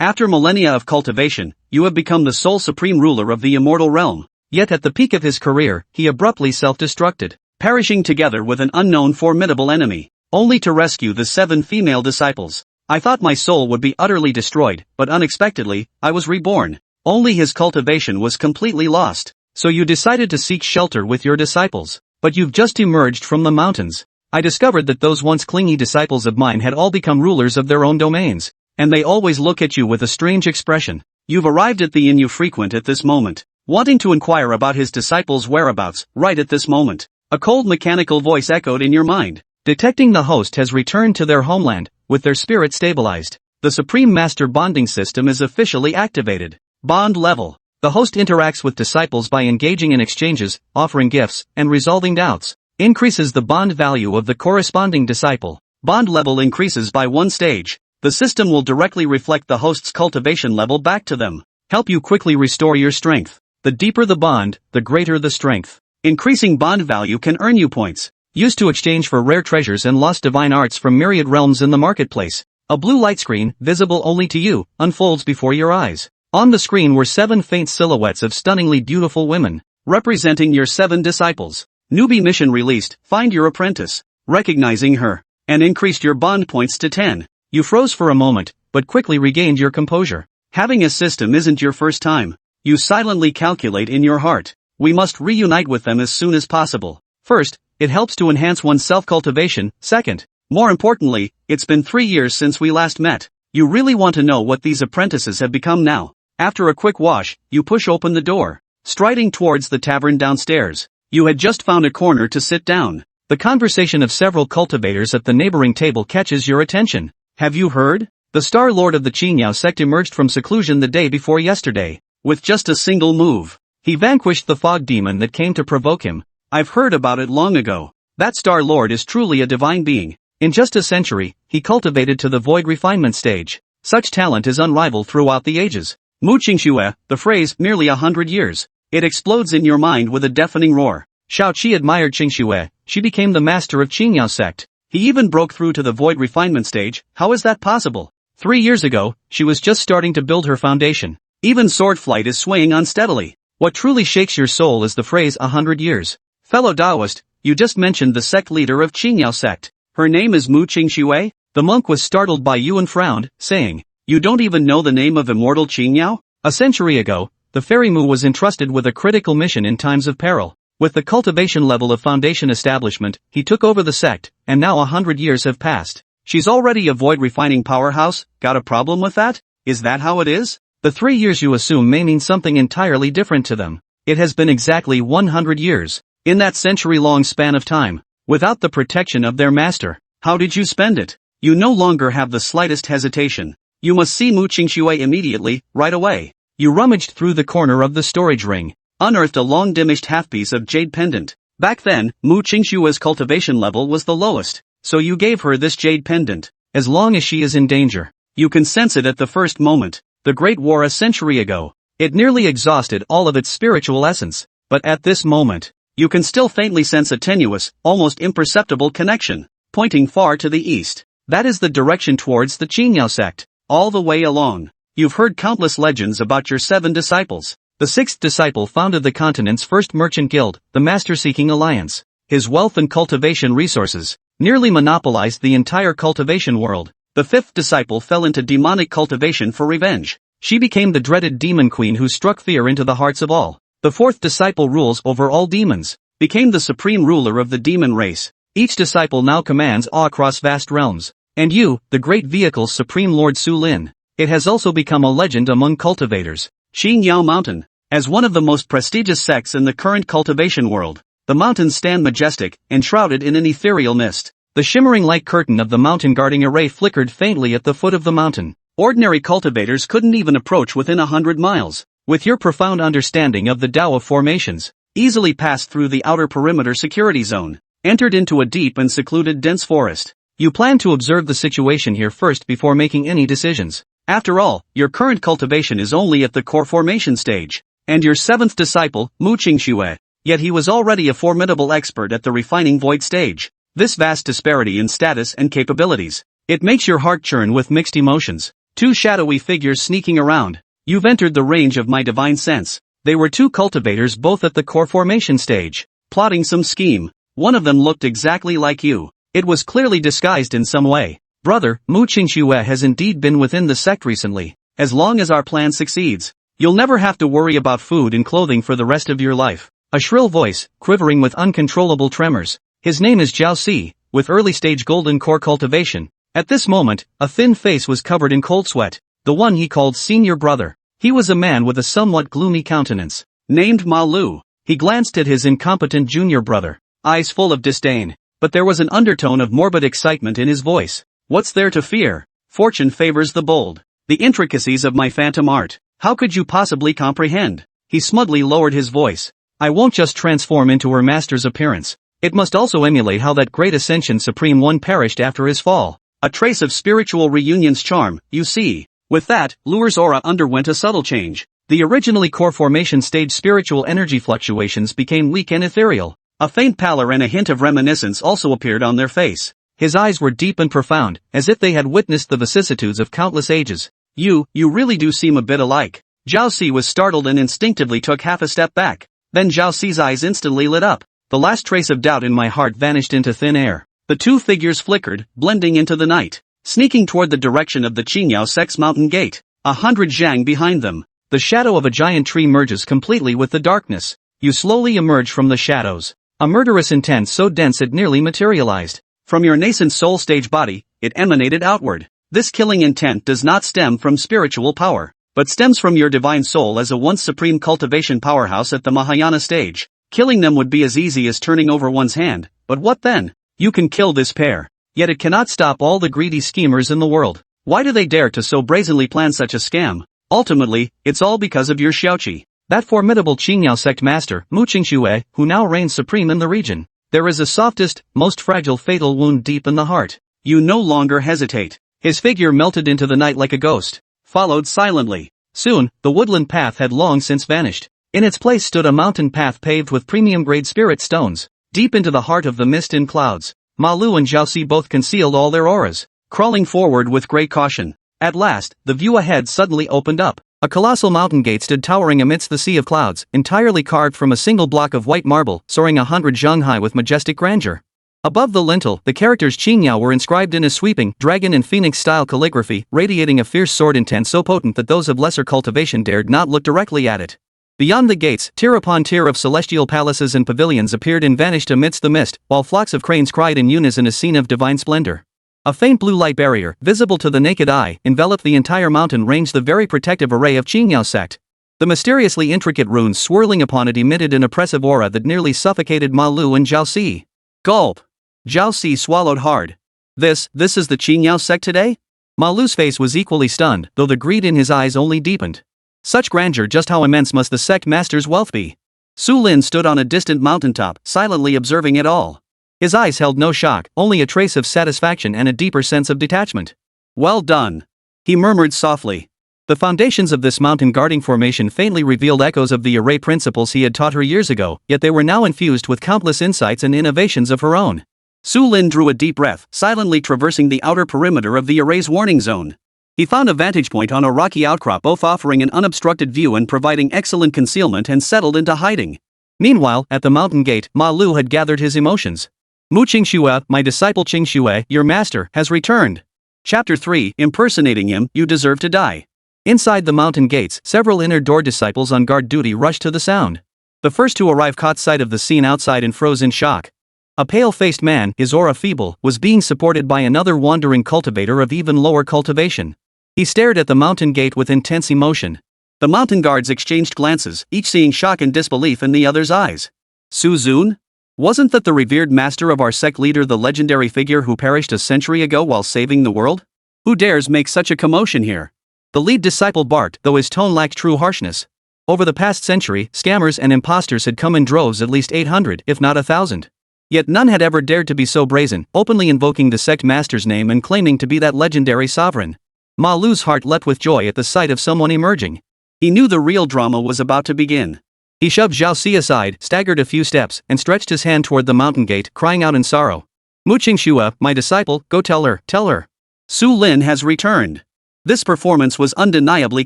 After millennia of cultivation, you have become the sole supreme ruler of the immortal realm. Yet at the peak of his career, he abruptly self-destructed, perishing together with an unknown formidable enemy, only to rescue the 7 female disciples. I thought my soul would be utterly destroyed, but unexpectedly, I was reborn. Only his cultivation was completely lost. So you decided to seek shelter with your disciples. But you've just emerged from the mountains. I discovered that those once clingy disciples of mine had all become rulers of their own domains. And they always look at you with a strange expression. You've arrived at the inn you frequent at this moment, wanting to inquire about his disciples' whereabouts, right at this moment. A cold mechanical voice echoed in your mind. Detecting the host has returned to their homeland, with their spirit stabilized. The Supreme Master Bonding System is officially activated. Bond level. The host interacts with disciples by engaging in exchanges, offering gifts, and resolving doubts. Increases the bond value of the corresponding disciple. Bond level increases by 1 stage. The system will directly reflect the host's cultivation level back to them. Help you quickly restore your strength. The deeper the bond, the greater the strength. Increasing bond value can earn you points, used to exchange for rare treasures and lost divine arts from myriad realms in the marketplace. A blue light screen, visible only to you, unfolds before your eyes. On the screen were 7 faint silhouettes of stunningly beautiful women, representing your 7 disciples. Newbie mission released, find your apprentice. Recognizing her, and increased your bond points to 10. You froze for a moment, but quickly regained your composure. Having a system isn't your first time. You silently calculate in your heart. We must reunite with them as soon as possible. First, it helps to enhance one's self-cultivation. Second, more importantly, it's been 3 years since we last met. You really want to know what these apprentices have become now. After a quick wash, you push open the door, striding towards the tavern downstairs. You had just found a corner to sit down. The conversation of several cultivators at the neighboring table catches your attention. Have you heard? The Star Lord of the Qingyao Sect emerged from seclusion the day before yesterday. With just a single move, he vanquished the fog demon that came to provoke him. I've heard about it long ago. That Star Lord is truly a divine being. In just a century, he cultivated to the Void Refinement stage. Such talent is unrivaled throughout the ages. Qingxue, the phrase, merely 100 years. It explodes in your mind with a deafening roar. Shao Qi admired Qingxue, she became the master of Qingyao Sect. He even broke through to the Void Refinement stage. How is that possible? 3 years ago, she was just starting to build her foundation. Even sword flight is swaying unsteadily. What truly shakes your soul is the phrase 100 years. Fellow Taoist, you just mentioned the sect leader of Qingyao Sect. Her name is Qingxue? The monk was startled by you and frowned, saying, you don't even know the name of immortal Qingyao? A century ago, the fairy Mu was entrusted with a critical mission in times of peril. With the cultivation level of foundation establishment, he took over the sect, and now 100 years have passed. She's already a void refining powerhouse. Got a problem with that? Is that how it is? The 3 years you assume may mean something entirely different to them. It has been exactly 100 years. In that century-long span of time, without the protection of their master, how did you spend it? You no longer have the slightest hesitation. You must see Qingxue immediately, right away. You rummaged through the corner of the storage ring, unearthed a long diminished half-piece of jade pendant. Back then, Qingxue's cultivation level was the lowest, so you gave her this jade pendant. As long as she is in danger, you can sense it at the first moment. The Great War a century ago, it nearly exhausted all of its spiritual essence. But at this moment, you can still faintly sense a tenuous, almost imperceptible connection, pointing far to the east. That is the direction towards the Qingyao Sect. All the way along, you've heard countless legends about your 7 disciples. The 6th disciple founded the continent's first merchant guild, the Master-Seeking Alliance. His wealth and cultivation resources nearly monopolized the entire cultivation world. The 5th disciple fell into demonic cultivation for revenge. She became the dreaded demon queen who struck fear into the hearts of all. The 4th disciple rules over all demons, became the supreme ruler of the demon race. Each disciple now commands awe across vast realms. And you, the great vehicle's Supreme Lord Su Lin. It has also become a legend among cultivators. Qingyao Mountain. As one of the most prestigious sects in the current cultivation world, the mountains stand majestic, enshrouded in an ethereal mist. The shimmering light curtain of the mountain guarding array flickered faintly at the foot of the mountain. Ordinary cultivators couldn't even approach within 100 miles. With your profound understanding of the Tao of formations, easily passed through the outer perimeter security zone, entered into a deep and secluded dense forest. You plan to observe the situation here first before making any decisions. After all, your current cultivation is only at the core formation stage, and your 7th disciple, Qingxue, yet he was already a formidable expert at the refining void stage. This vast disparity in status and capabilities, it makes your heart churn with mixed emotions. Two shadowy figures sneaking around. You've entered the range of my divine sense. They were two cultivators both at the core formation stage, plotting some scheme. One of them looked exactly like you. It was clearly disguised in some way. Brother, Qingxue has indeed been within the sect recently. As long as our plan succeeds, you'll never have to worry about food and clothing for the rest of your life. A shrill voice, quivering with uncontrollable tremors. His name is Jiao Si, with early-stage golden core cultivation. At this moment, a thin face was covered in cold sweat. The one he called senior brother. He was a man with a somewhat gloomy countenance, named Ma Lu. He glanced at his incompetent junior brother, eyes full of disdain. But there was an undertone of morbid excitement in his voice. What's there to fear? Fortune favors the bold. The intricacies of my phantom art. How could you possibly comprehend? He smugly lowered his voice. I won't just transform into her master's appearance. It must also emulate how that great Ascension Supreme One perished after his fall. A trace of spiritual reunion's charm, you see. With that, Lure's aura underwent a subtle change. The originally core formation stage spiritual energy fluctuations became weak and ethereal. A faint pallor and a hint of reminiscence also appeared on their face. His eyes were deep and profound, as if they had witnessed the vicissitudes of countless ages. You really do seem a bit alike. Jiao Si was startled and instinctively took half a step back. Then Jiao Si's eyes instantly lit up. The last trace of doubt in my heart vanished into thin air. The two figures flickered, blending into the night, sneaking toward the direction of the Qingyao Sect's mountain gate. 100 zhang behind them. The shadow of a giant tree merges completely with the darkness. You slowly emerge from the shadows. A murderous intent so dense it nearly materialized. From your nascent soul stage body, it emanated outward. This killing intent does not stem from spiritual power, but stems from your divine soul as a once supreme cultivation powerhouse at the Mahayana stage. Killing them would be as easy as turning over one's hand, but what then? You can kill this pair. Yet it cannot stop all the greedy schemers in the world. Why do they dare to so brazenly plan such a scam? Ultimately, it's all because of your Xiaoqi. That formidable Qingyao Sect master, Qingxue, who now reigns supreme in the region. There is a softest, most fragile fatal wound deep in the heart. You no longer hesitate. His figure melted into the night like a ghost, followed silently. Soon, the woodland path had long since vanished. In its place stood a mountain path paved with premium-grade spirit stones. Deep into the heart of the mist and clouds, Ma Lu and Jiao Si both concealed all their auras, crawling forward with great caution. At last, the view ahead suddenly opened up. A colossal mountain gate stood towering amidst the sea of clouds, entirely carved from a single block of white marble, soaring 100 zhang high with majestic grandeur. Above the lintel, the characters Qingyao were inscribed in a sweeping, dragon and phoenix-style calligraphy, radiating a fierce sword intent so potent that those of lesser cultivation dared not look directly at it. Beyond the gates, tier upon tier of celestial palaces and pavilions appeared and vanished amidst the mist, while flocks of cranes cried in unison a scene of divine splendor. A faint blue light barrier, visible to the naked eye, enveloped the entire mountain range, the very protective array of Qingyao Sect. The mysteriously intricate runes swirling upon it emitted an oppressive aura that nearly suffocated Ma Lu and Jiao Si. Gulp! Jiao Si swallowed hard. This is the Qingyao Sect today? Ma Lu's face was equally stunned, though the greed in his eyes only deepened. Such grandeur, just how immense must the sect master's wealth be? Su Lin stood on a distant mountaintop, silently observing it all. His eyes held no shock, only a trace of satisfaction and a deeper sense of detachment. Well done, he murmured softly. The foundations of this mountain guarding formation faintly revealed echoes of the array principles he had taught her years ago, yet they were now infused with countless insights and innovations of her own. Su Lin drew a deep breath, silently traversing the outer perimeter of the array's warning zone. He found a vantage point on a rocky outcrop, both offering an unobstructed view and providing excellent concealment, and settled into hiding. Meanwhile, at the mountain gate, Ma Lu had gathered his emotions. Qingxue, my disciple Qingxue, your master, has returned. Chapter 3, Impersonating him, you deserve to die. Inside the mountain gates, several inner door disciples on guard duty rushed to the sound. The first to arrive caught sight of the scene outside and froze in shock. A pale-faced man, his aura feeble, was being supported by another wandering cultivator of even lower cultivation. He stared at the mountain gate with intense emotion. The mountain guards exchanged glances, each seeing shock and disbelief in the other's eyes. Su Zun? Wasn't that the revered master of our sect leader, the legendary figure who perished a century ago while saving the world? Who dares make such a commotion here? The lead disciple barked, though his tone lacked true harshness. Over the past century, scammers and imposters had come in droves, at least 800, if not 1,000. Yet none had ever dared to be so brazen, openly invoking the sect master's name and claiming to be that legendary sovereign. Ma Lu's heart leapt with joy at the sight of someone emerging. He knew the real drama was about to begin. He shoved Jiao Si aside, staggered a few steps, and stretched his hand toward the mountain gate, crying out in sorrow. Qingxue, my disciple, go tell her. Su Lin has returned. This performance was undeniably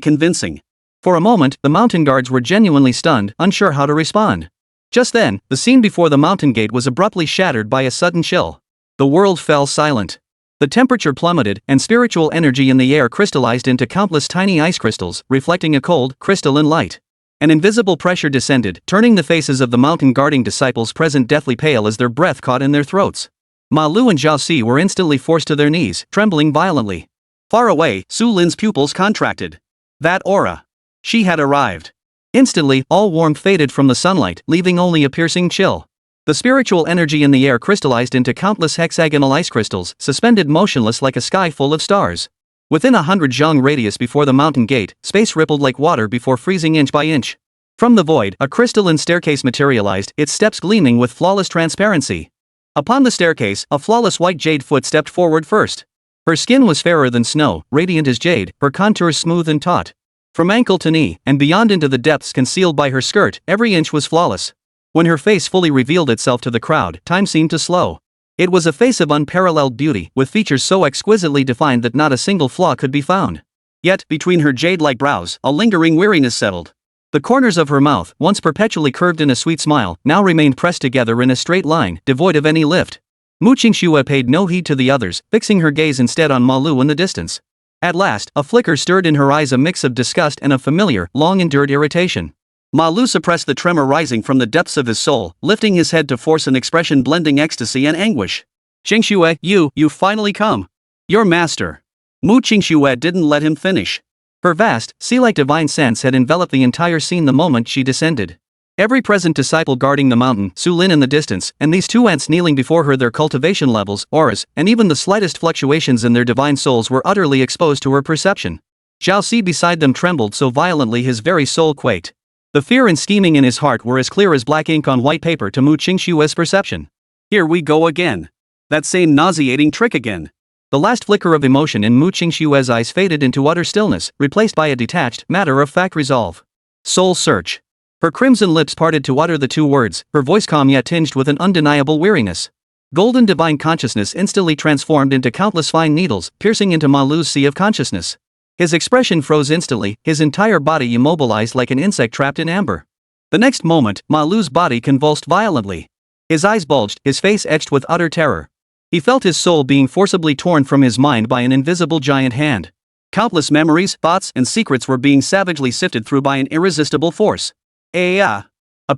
convincing. For a moment, the mountain guards were genuinely stunned, unsure how to respond. Just then, the scene before the mountain gate was abruptly shattered by a sudden chill. The world fell silent. The temperature plummeted, and spiritual energy in the air crystallized into countless tiny ice crystals, reflecting a cold, crystalline light. An invisible pressure descended, turning the faces of the mountain-guarding disciples present deathly pale as their breath caught in their throats. Ma Lu and Zhao Si were instantly forced to their knees, trembling violently. Far away, Su Lin's pupils contracted. That aura. She had arrived. Instantly, all warmth faded from the sunlight, leaving only a piercing chill. The spiritual energy in the air crystallized into countless hexagonal ice crystals, suspended motionless like a sky full of stars. Within 100 zhang radius before the mountain gate, space rippled like water before freezing inch by inch. From the void, a crystalline staircase materialized, its steps gleaming with flawless transparency. Upon the staircase, a flawless white jade foot stepped forward first. Her skin was fairer than snow, radiant as jade, her contours smooth and taut. From ankle to knee, and beyond into the depths concealed by her skirt, every inch was flawless. When her face fully revealed itself to the crowd, time seemed to slow. It was a face of unparalleled beauty, with features so exquisitely defined that not a single flaw could be found. Yet, between her jade-like brows, a lingering weariness settled. The corners of her mouth, once perpetually curved in a sweet smile, now remained pressed together in a straight line, devoid of any lift. Qingxue paid no heed to the others, fixing her gaze instead on Ma Lu in the distance. At last, a flicker stirred in her eyes, a mix of disgust and of familiar, long-endured irritation. Ma Lu suppressed the tremor rising from the depths of his soul, lifting his head to force an expression blending ecstasy and anguish. Qingxue, you finally come. Your master. Qingxue didn't let him finish. Her vast, sea-like divine sense had enveloped the entire scene the moment she descended. Every present disciple guarding the mountain, Su Lin in the distance, and these two ants kneeling before her, their cultivation levels, auras, and even the slightest fluctuations in their divine souls were utterly exposed to her perception. Zhao Si beside them trembled so violently his very soul quaked. The fear and scheming in his heart were as clear as black ink on white paper to Qingxue's perception. Here we go again. That same nauseating trick again. The last flicker of emotion in Qingxue's eyes faded into utter stillness, replaced by a detached, matter-of-fact resolve. Soul search. Her crimson lips parted to utter the two words, her voice calm yet tinged with an undeniable weariness. Golden divine consciousness instantly transformed into countless fine needles, piercing into Ma Lu's sea of consciousness. His expression froze instantly, his entire body immobilized like an insect trapped in amber. The next moment, Ma Lu's body convulsed violently. His eyes bulged, his face etched with utter terror. He felt his soul being forcibly torn from his mind by an invisible giant hand. Countless memories, thoughts, and secrets were being savagely sifted through by an irresistible force. A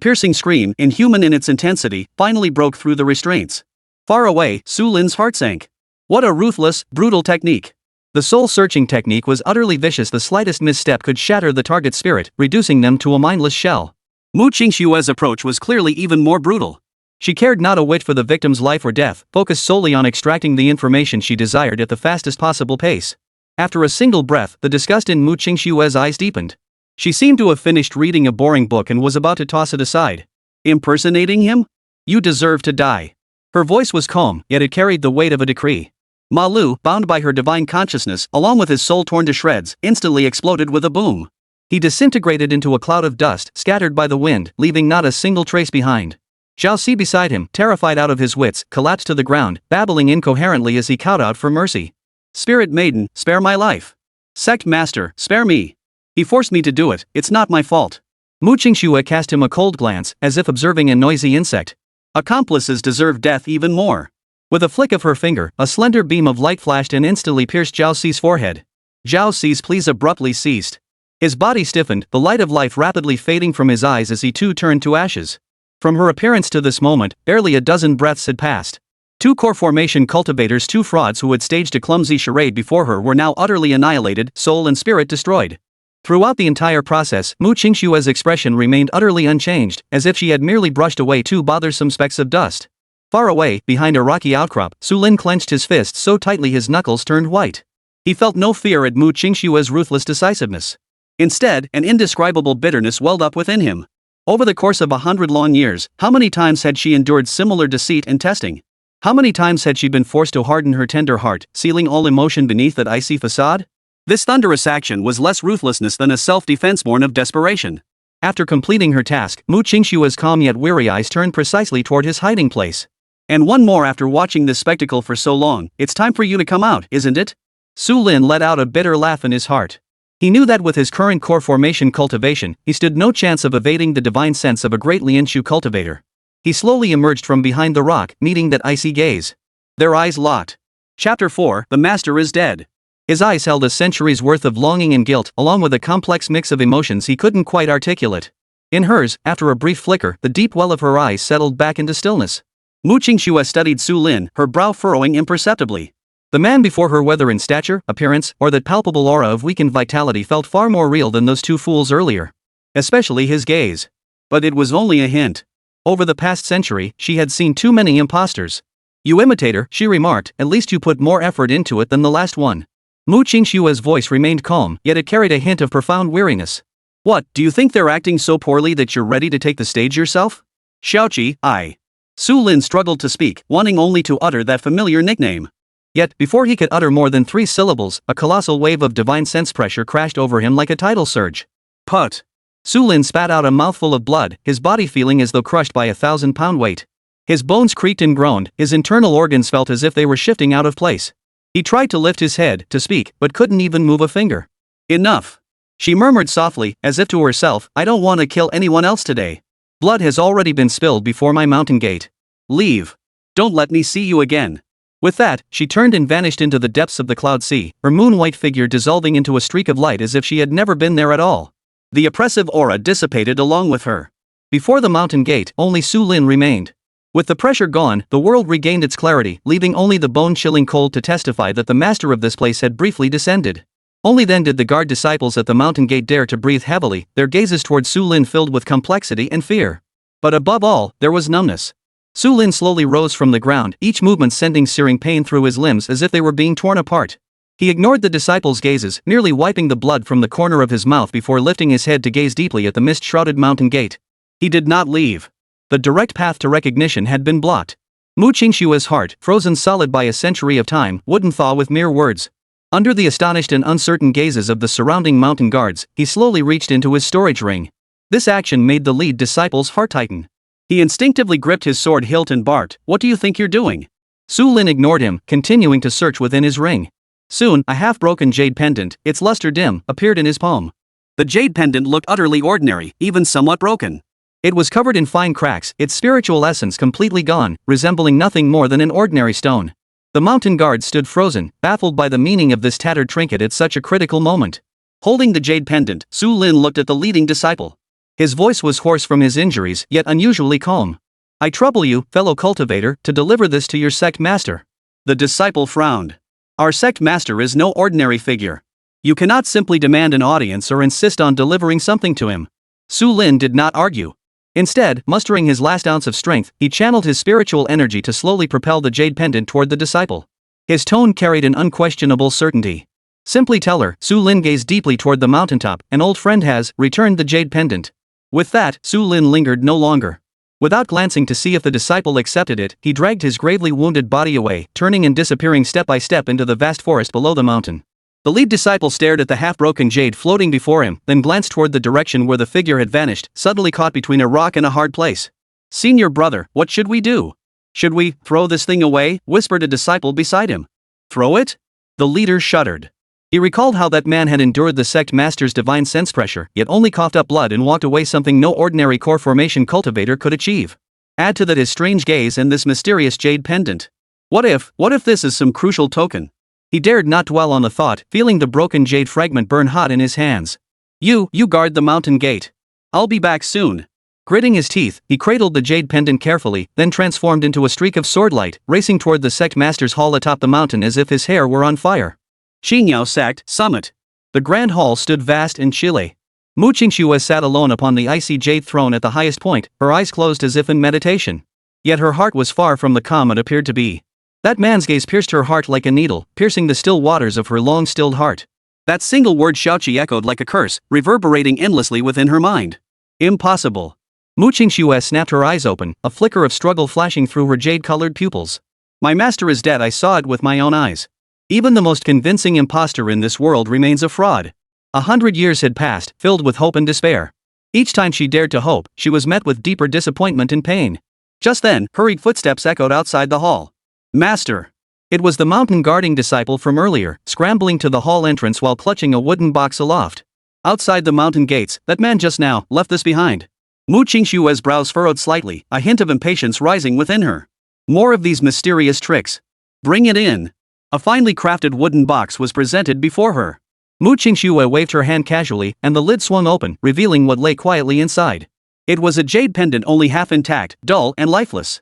piercing scream, inhuman in its intensity, finally broke through the restraints. Far away, Su Lin's heart sank. What a ruthless, brutal technique. The soul-searching technique was utterly vicious. The slightest misstep could shatter the target's spirit, reducing them to a mindless shell. Qingxue's approach was clearly even more brutal. She cared not a whit for the victim's life or death, focused solely on extracting the information she desired at the fastest possible pace. After a single breath, the disgust in Qingxue's eyes deepened. She seemed to have finished reading a boring book and was about to toss it aside. Impersonating him? You deserve to die. Her voice was calm, yet it carried the weight of a decree. Ma Lu, bound by her divine consciousness, along with his soul torn to shreds, instantly exploded with a boom. He disintegrated into a cloud of dust, scattered by the wind, leaving not a single trace behind. Zhao Si beside him, terrified out of his wits, collapsed to the ground, babbling incoherently as he called out for mercy. Spirit Maiden, spare my life. Sect Master, spare me. He forced me to do it, it's not my fault. Qingxue cast him a cold glance, as if observing a noisy insect. Accomplices deserve death even more. With a flick of her finger, a slender beam of light flashed and instantly pierced Zhao Si's forehead. Zhao Si's pleas abruptly ceased. His body stiffened, the light of life rapidly fading from his eyes as he too turned to ashes. From her appearance to this moment, barely a dozen breaths had passed. Two core formation cultivators, two frauds who had staged a clumsy charade before her, were now utterly annihilated, soul and spirit destroyed. Throughout the entire process, Qingxue's expression remained utterly unchanged, as if she had merely brushed away two bothersome specks of dust. Far away, behind a rocky outcrop, Su Lin clenched his fists so tightly his knuckles turned white. He felt no fear at Qingxue's ruthless decisiveness. Instead, an indescribable bitterness welled up within him. Over the course of 100 long years, how many times had she endured similar deceit and testing? How many times had she been forced to harden her tender heart, sealing all emotion beneath that icy facade? This thunderous action was less ruthlessness than a self-defense born of desperation. After completing her task, Qingxue's calm yet weary eyes turned precisely toward his hiding place. And one more. After watching this spectacle for so long, it's time for you to come out, isn't it? Su Lin let out a bitter laugh in his heart. He knew that with his current core formation cultivation, he stood no chance of evading the divine sense of a great Lianshu cultivator. He slowly emerged from behind the rock, meeting that icy gaze. Their eyes locked. Chapter 4, The Master is Dead. His eyes held a century's worth of longing and guilt, along with a complex mix of emotions he couldn't quite articulate. In hers, after a brief flicker, the deep well of her eyes settled back into stillness. Qingxue studied Su Lin, her brow furrowing imperceptibly. The man before her, whether in stature, appearance, or that palpable aura of weakened vitality, felt far more real than those two fools earlier. Especially his gaze. But it was only a hint. Over the past century, she had seen too many imposters. You imitator, she remarked, at least you put more effort into it than the last one. Qingxue's voice remained calm, yet it carried a hint of profound weariness. What, do you think they're acting so poorly that you're ready to take the stage yourself? Xiaoqi, I. Su Lin struggled to speak, wanting only to utter that familiar nickname. Yet, before he could utter more than 3 syllables, a colossal wave of divine sense pressure crashed over him like a tidal surge. Put. Su Lin spat out a mouthful of blood, his body feeling as though crushed by a 1,000-pound weight. His bones creaked and groaned, his internal organs felt as if they were shifting out of place. He tried to lift his head, to speak, but couldn't even move a finger. Enough. She murmured softly, as if to herself, I don't want to kill anyone else today. Blood has already been spilled before my mountain gate. Leave. Don't let me see you again. With that, she turned and vanished into the depths of the cloud sea, her moon-white figure dissolving into a streak of light as if she had never been there at all. The oppressive aura dissipated along with her. Before the mountain gate, only Su Lin remained. With the pressure gone, the world regained its clarity, leaving only the bone-chilling cold to testify that the master of this place had briefly descended. Only then did the guard disciples at the mountain gate dare to breathe heavily, their gazes toward Su Lin filled with complexity and fear. But above all, there was numbness. Su Lin slowly rose from the ground, each movement sending searing pain through his limbs as if they were being torn apart. He ignored the disciples' gazes, nearly wiping the blood from the corner of his mouth before lifting his head to gaze deeply at the mist-shrouded mountain gate. He did not leave. The direct path to recognition had been blocked. Qingxue's heart, frozen solid by a century of time, wouldn't thaw with mere words. Under the astonished and uncertain gazes of the surrounding mountain guards, he slowly reached into his storage ring. This action made the lead disciple's heart tighten. He instinctively gripped his sword hilt and barked, What do you think you're doing? Su Lin ignored him, continuing to search within his ring. Soon, a half-broken jade pendant, its luster dim, appeared in his palm. The jade pendant looked utterly ordinary, even somewhat broken. It was covered in fine cracks, its spiritual essence completely gone, resembling nothing more than an ordinary stone. The mountain guard stood frozen, baffled by the meaning of this tattered trinket at such a critical moment. Holding the jade pendant, Su Lin looked at the leading disciple. His voice was hoarse from his injuries, yet unusually calm. I trouble you, fellow cultivator, to deliver this to your sect master. The disciple frowned. Our sect master is no ordinary figure. You cannot simply demand an audience or insist on delivering something to him. Su Lin did not argue. Instead, mustering his last ounce of strength, he channeled his spiritual energy to slowly propel the jade pendant toward the disciple. His tone carried an unquestionable certainty. Simply tell her, Su Lin gazed deeply toward the mountaintop, an old friend has returned the jade pendant. With that, Su Lin lingered no longer. Without glancing to see if the disciple accepted it, he dragged his gravely wounded body away, turning and disappearing step by step into the vast forest below the mountain. The lead disciple stared at the half-broken jade floating before him, then glanced toward the direction where the figure had vanished, suddenly caught between a rock and a hard place. Senior brother, what should we do? Should we throw this thing away? Whispered a disciple beside him. Throw it? The leader shuddered. He recalled how that man had endured the sect master's divine sense pressure, yet only coughed up blood and walked away, something no ordinary core formation cultivator could achieve. Add to that his strange gaze and this mysterious jade pendant. What if this is some crucial token? He dared not dwell on the thought, feeling the broken jade fragment burn hot in his hands. You guard the mountain gate. I'll be back soon. Gritting his teeth, he cradled the jade pendant carefully, then transformed into a streak of swordlight, racing toward the sect master's hall atop the mountain as if his hair were on fire. Qingyao Sect, Summit. The grand hall stood vast and chilly. Qingxue sat alone upon the icy jade throne at the highest point, her eyes closed as if in meditation. Yet her heart was far from the calm it appeared to be. That man's gaze pierced her heart like a needle, piercing the still waters of her long-stilled heart. That single word Xiaoqi echoed like a curse, reverberating endlessly within her mind. Impossible. Qingxue snapped her eyes open, a flicker of struggle flashing through her jade-colored pupils. My master is dead, I saw it with my own eyes. Even the most convincing impostor in this world remains a fraud. 100 years had passed, filled with hope and despair. Each time she dared to hope, she was met with deeper disappointment and pain. Just then, hurried footsteps echoed outside the hall. Master! It was the mountain guarding disciple from earlier, scrambling to the hall entrance while clutching a wooden box aloft. Outside the mountain gates, that man just now left this behind. Qingxue's brows furrowed slightly, a hint of impatience rising within her. More of these mysterious tricks. Bring it in. A finely crafted wooden box was presented before her. Qingxue waved her hand casually, and the lid swung open, revealing what lay quietly inside. It was a jade pendant, only half intact, dull and lifeless.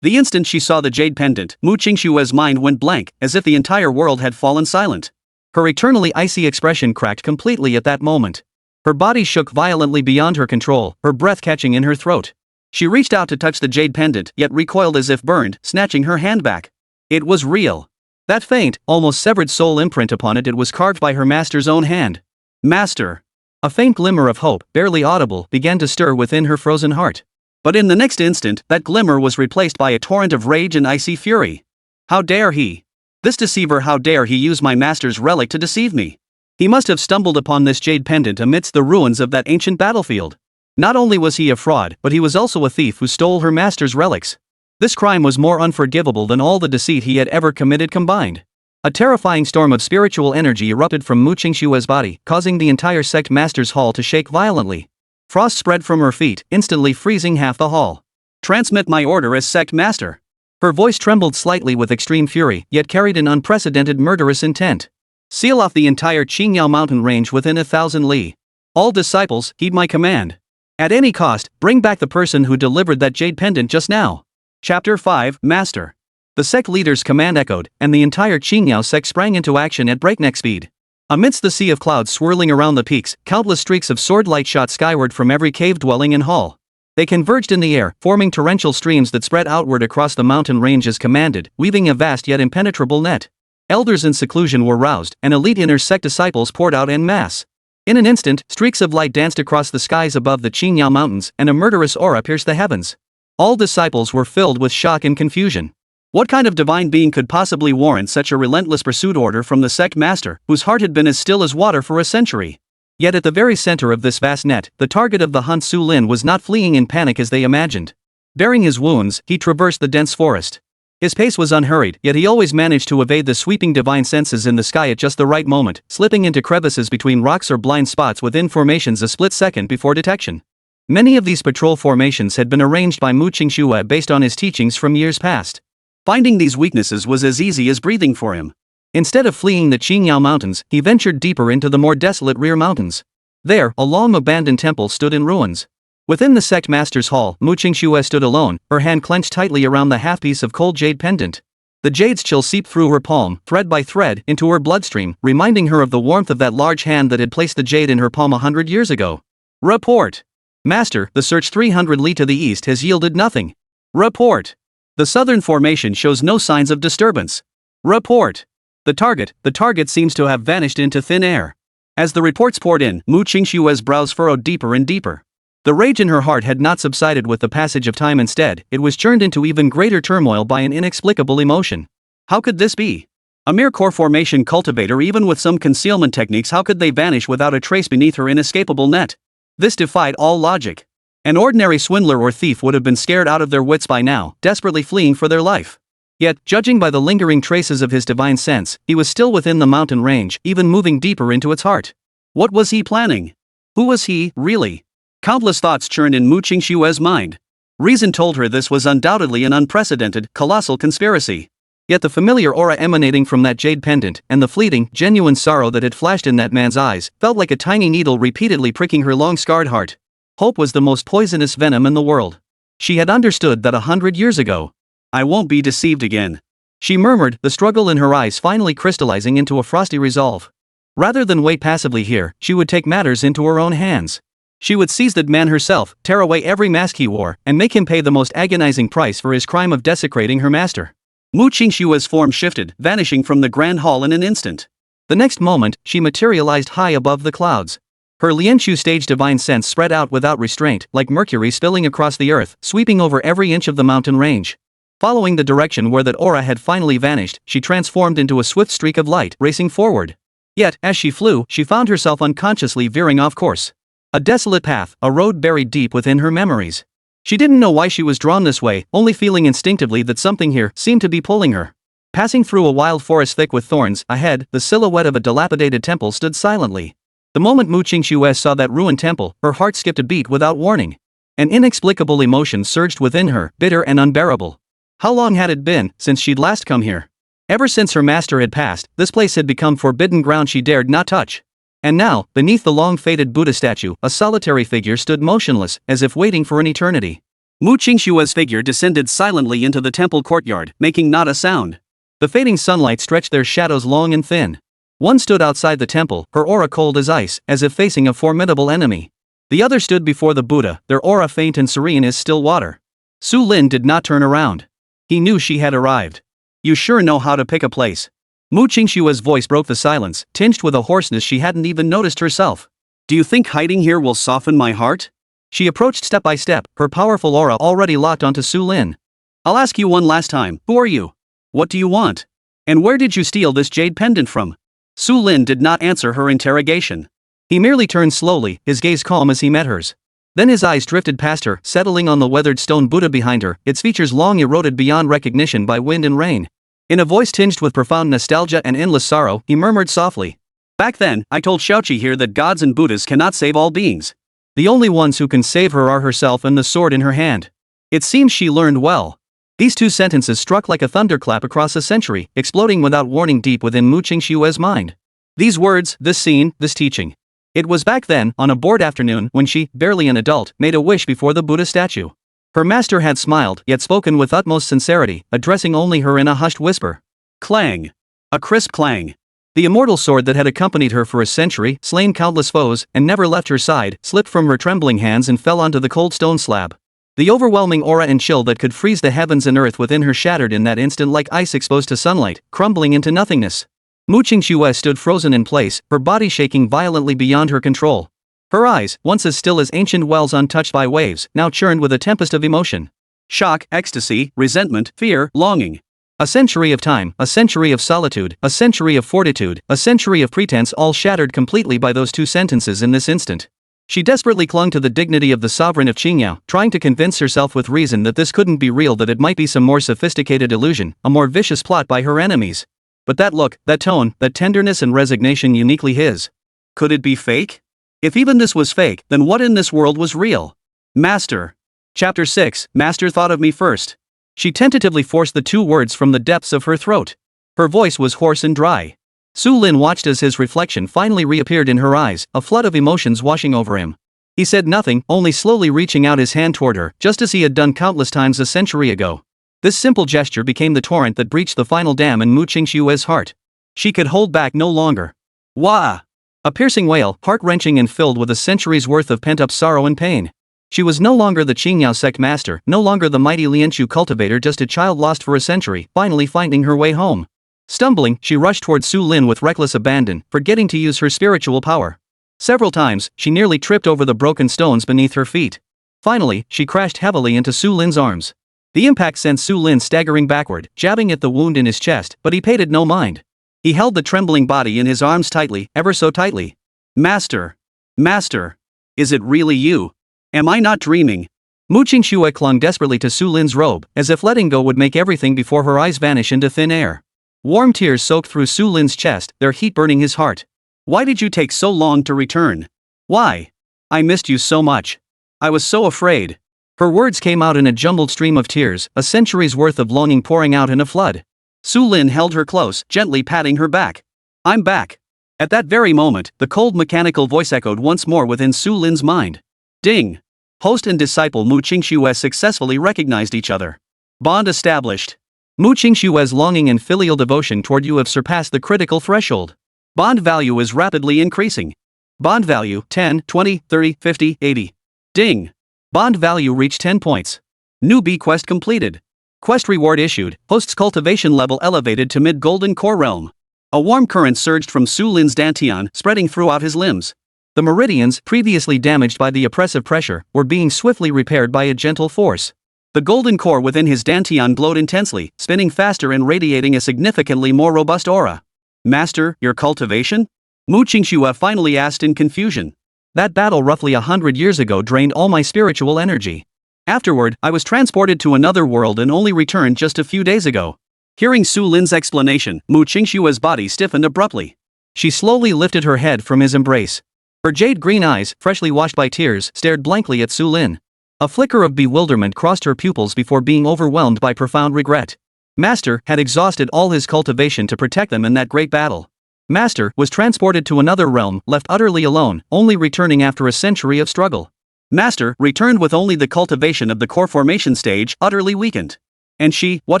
The instant she saw the jade pendant, Qingxue's mind went blank, as if the entire world had fallen silent. Her eternally icy expression cracked completely at that moment. Her body shook violently beyond her control, her breath catching in her throat. She reached out to touch the jade pendant, yet recoiled as if burned, snatching her hand back. It was real. That faint, almost severed soul imprint upon it was carved by her master's own hand. Master! A faint glimmer of hope, barely audible, began to stir within her frozen heart. But in the next instant, that glimmer was replaced by a torrent of rage and icy fury. How dare he? This deceiver, how dare he use my master's relic to deceive me? He must have stumbled upon this jade pendant amidst the ruins of that ancient battlefield. Not only was he a fraud, but he was also a thief who stole her master's relics. This crime was more unforgivable than all the deceit he had ever committed combined. A terrifying storm of spiritual energy erupted from Qingxue's body, causing the entire sect master's hall to shake violently. Frost spread from her feet, instantly freezing half the hall. Transmit my order as sect master. Her voice trembled slightly with extreme fury, yet carried an unprecedented murderous intent. Seal off the entire Qingyao mountain range within 1,000 li. All disciples, heed my command. At any cost, bring back the person who delivered that jade pendant just now. Chapter 5, Master. The sect leader's command echoed, and the entire Qingyao Sect sprang into action at breakneck speed. Amidst the sea of clouds swirling around the peaks, countless streaks of sword light shot skyward from every cave dwelling and hall. They converged in the air, forming torrential streams that spread outward across the mountain range as commanded, weaving a vast yet impenetrable net. Elders in seclusion were roused, and elite inner sect disciples poured out en masse. In an instant, streaks of light danced across the skies above the Qingyao mountains, and a murderous aura pierced the heavens. All disciples were filled with shock and confusion. What kind of divine being could possibly warrant such a relentless pursuit order from the sect master, whose heart had been as still as water for a century? Yet at the very center of this vast net, the target of the Han Su Lin was not fleeing in panic as they imagined. Bearing his wounds, he traversed the dense forest. His pace was unhurried, yet he always managed to evade the sweeping divine senses in the sky at just the right moment, slipping into crevices between rocks or blind spots within formations a split second before detection. Many of these patrol formations had been arranged by Qingxue based on his teachings from years past. Finding these weaknesses was as easy as breathing for him. Instead of fleeing the Qingyao mountains, he ventured deeper into the more desolate rear mountains. There, a long-abandoned temple stood in ruins. Within the sect master's hall, Qingxue stood alone, her hand clenched tightly around the half-piece of cold jade pendant. The jade's chill seeped through her palm, thread by thread, into her bloodstream, reminding her of the warmth of that large hand that had placed the jade in her palm 100 years ago. Report! Master, the search 300 li to the east has yielded nothing. Report! The southern formation shows no signs of disturbance. Report! The target seems to have vanished into thin air. As the reports poured in, Qingxue's brows furrowed deeper and deeper. The rage in her heart had not subsided with the passage of time. Instead, it was churned into even greater turmoil by an inexplicable emotion. How could this be? A mere core formation cultivator, even with some concealment techniques, how could they vanish without a trace beneath her inescapable net? This defied all logic. An ordinary swindler or thief would have been scared out of their wits by now, desperately fleeing for their life. Yet, judging by the lingering traces of his divine sense, he was still within the mountain range, even moving deeper into its heart. What was he planning? Who was he, really? Countless thoughts churned in Qingxue's mind. Reason told her this was undoubtedly an unprecedented, colossal conspiracy. Yet the familiar aura emanating from that jade pendant, and the fleeting, genuine sorrow that had flashed in that man's eyes, felt like a tiny needle repeatedly pricking her long-scarred heart. Hope was the most poisonous venom in the world. She had understood that 100 years ago. I won't be deceived again. She murmured, the struggle in her eyes finally crystallizing into a frosty resolve. Rather than wait passively here, she would take matters into her own hands. She would seize that man herself, tear away every mask he wore, and make him pay the most agonizing price for his crime of desecrating her master. Qingxue's form shifted, vanishing from the grand hall in an instant. The next moment, she materialized high above the clouds. Her Lianqiu stage divine sense spread out without restraint, like mercury spilling across the earth, sweeping over every inch of the mountain range. Following the direction where that aura had finally vanished, she transformed into a swift streak of light, racing forward. Yet, as she flew, she found herself unconsciously veering off course. A desolate path, a road buried deep within her memories. She didn't know why she was drawn this way, only feeling instinctively that something here seemed to be pulling her. Passing through a wild forest thick with thorns, ahead, the silhouette of a dilapidated temple stood silently. The moment Mu Qingxue saw that ruined temple, her heart skipped a beat without warning. An inexplicable emotion surged within her, bitter and unbearable. How long had it been since she'd last come here? Ever since her master had passed, this place had become forbidden ground she dared not touch. And now, beneath the long-faded Buddha statue, a solitary figure stood motionless, as if waiting for an eternity. Mu Qingxue's figure descended silently into the temple courtyard, making not a sound. The fading sunlight stretched their shadows long and thin. One stood outside the temple, her aura cold as ice, as if facing a formidable enemy. The other stood before the Buddha, their aura faint and serene as still water. Su Lin did not turn around. He knew she had arrived. You sure know how to pick a place. Mu Qingxue's voice broke the silence, tinged with a hoarseness she hadn't even noticed herself. Do you think hiding here will soften my heart? She approached step by step, her powerful aura already locked onto Su Lin. I'll ask you one last time, who are you? What do you want? And where did you steal this jade pendant from? Su Lin did not answer her interrogation. He merely turned slowly, his gaze calm as he met hers. Then his eyes drifted past her, settling on the weathered stone Buddha behind her, its features long eroded beyond recognition by wind and rain. In a voice tinged with profound nostalgia and endless sorrow, he murmured softly. Back then, I told Xiaoqi here that gods and Buddhas cannot save all beings. The only ones who can save her are herself and the sword in her hand. It seems she learned well. These two sentences struck like a thunderclap across a century, exploding without warning deep within Mu Qingxue's mind. These words, this scene, this teaching. It was back then, on a bored afternoon, when she, barely an adult, made a wish before the Buddha statue. Her master had smiled, yet spoken with utmost sincerity, addressing only her in a hushed whisper. Clang. A crisp clang. The immortal sword that had accompanied her for a century, slain countless foes, and never left her side, slipped from her trembling hands and fell onto the cold stone slab. The overwhelming aura and chill that could freeze the heavens and earth within her shattered in that instant like ice exposed to sunlight, crumbling into nothingness. Mu Qingxue stood frozen in place, her body shaking violently beyond her control. Her eyes, once as still as ancient wells untouched by waves, now churned with a tempest of emotion. Shock, ecstasy, resentment, fear, longing. A century of time, a century of solitude, a century of fortitude, a century of pretense, all shattered completely by those two sentences in this instant. She desperately clung to the dignity of the sovereign of Qingyao, trying to convince herself with reason that this couldn't be real, that it might be some more sophisticated illusion, a more vicious plot by her enemies. But that look, that tone, that tenderness and resignation uniquely his. Could it be fake? If even this was fake, then what in this world was real? Master. Chapter 6, Master thought of me first. She tentatively forced the two words from the depths of her throat. Her voice was hoarse and dry. Su Lin watched as his reflection finally reappeared in her eyes, a flood of emotions washing over him. He said nothing, only slowly reaching out his hand toward her, just as he had done countless times a century ago. This simple gesture became the torrent that breached the final dam in Mu Qingxue's heart. She could hold back no longer. Wah! A piercing wail, heart-wrenching and filled with a century's worth of pent-up sorrow and pain. She was no longer the Qingyao Sect master, no longer the mighty Lianqiu cultivator, just a child lost for a century, finally finding her way home. Stumbling, she rushed toward Su Lin with reckless abandon, forgetting to use her spiritual power. Several times, she nearly tripped over the broken stones beneath her feet. Finally, she crashed heavily into Su Lin's arms. The impact sent Su Lin staggering backward, jabbing at the wound in his chest, but he paid it no mind. He held the trembling body in his arms tightly, ever so tightly. Master! Master! Is it really you? Am I not dreaming? Mu Qingxue clung desperately to Su Lin's robe, as if letting go would make everything before her eyes vanish into thin air. Warm tears soaked through Su Lin's chest, their heat burning his heart. Why did you take so long to return? Why? I missed you so much. I was so afraid. Her words came out in a jumbled stream of tears, a century's worth of longing pouring out in a flood. Su Lin held her close, gently patting her back. I'm back. At that very moment, the cold mechanical voice echoed once more within Su Lin's mind. Ding! Host and disciple Mu Qingxue successfully recognized each other. Bond established. Mu Qingxue's longing and filial devotion toward you have surpassed the critical threshold. Bond value is rapidly increasing. Bond value 10, 20, 30, 50, 80. Ding! Bond value reached 10 points. New B quest completed. Quest reward issued, host's cultivation level elevated to mid-golden core realm. A warm current surged from Su Lin's dantian, spreading throughout his limbs. The meridians, previously damaged by the oppressive pressure, were being swiftly repaired by a gentle force. The golden core within his dantian glowed intensely, spinning faster and radiating a significantly more robust aura. Master, your cultivation? Mu Qingxue finally asked in confusion. That battle roughly 100 years ago drained all my spiritual energy. Afterward, I was transported to another world and only returned just a few days ago. Hearing Su Lin's explanation, Qingxue's body stiffened abruptly. She slowly lifted her head from his embrace. Her jade-green eyes, freshly washed by tears, stared blankly at Su Lin. A flicker of bewilderment crossed her pupils before being overwhelmed by profound regret. Master had exhausted all his cultivation to protect them in that great battle. Master was transported to another realm, left utterly alone, only returning after a century of struggle. Master returned with only the cultivation of the core formation stage utterly weakened. And she, what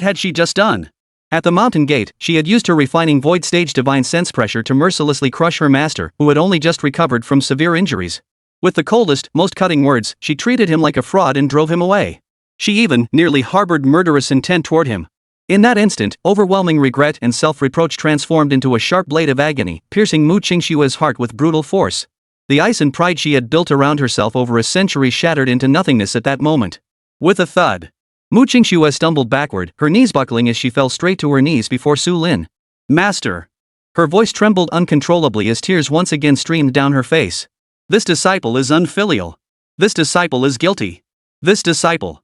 had she just done? At the mountain gate, she had used her refining void stage divine sense pressure to mercilessly crush her master, who had only just recovered from severe injuries. With the coldest, most cutting words, she treated him like a fraud and drove him away. She even nearly harbored murderous intent toward him. In that instant, overwhelming regret and self-reproach transformed into a sharp blade of agony, piercing Qingxue's heart with brutal force. The ice and pride she had built around herself over a century shattered into nothingness at that moment. With a thud, Qingxue stumbled backward, her knees buckling as she fell straight to her knees before Su Lin. Master! Her voice trembled uncontrollably as tears once again streamed down her face. This disciple is unfilial. This disciple is guilty. This disciple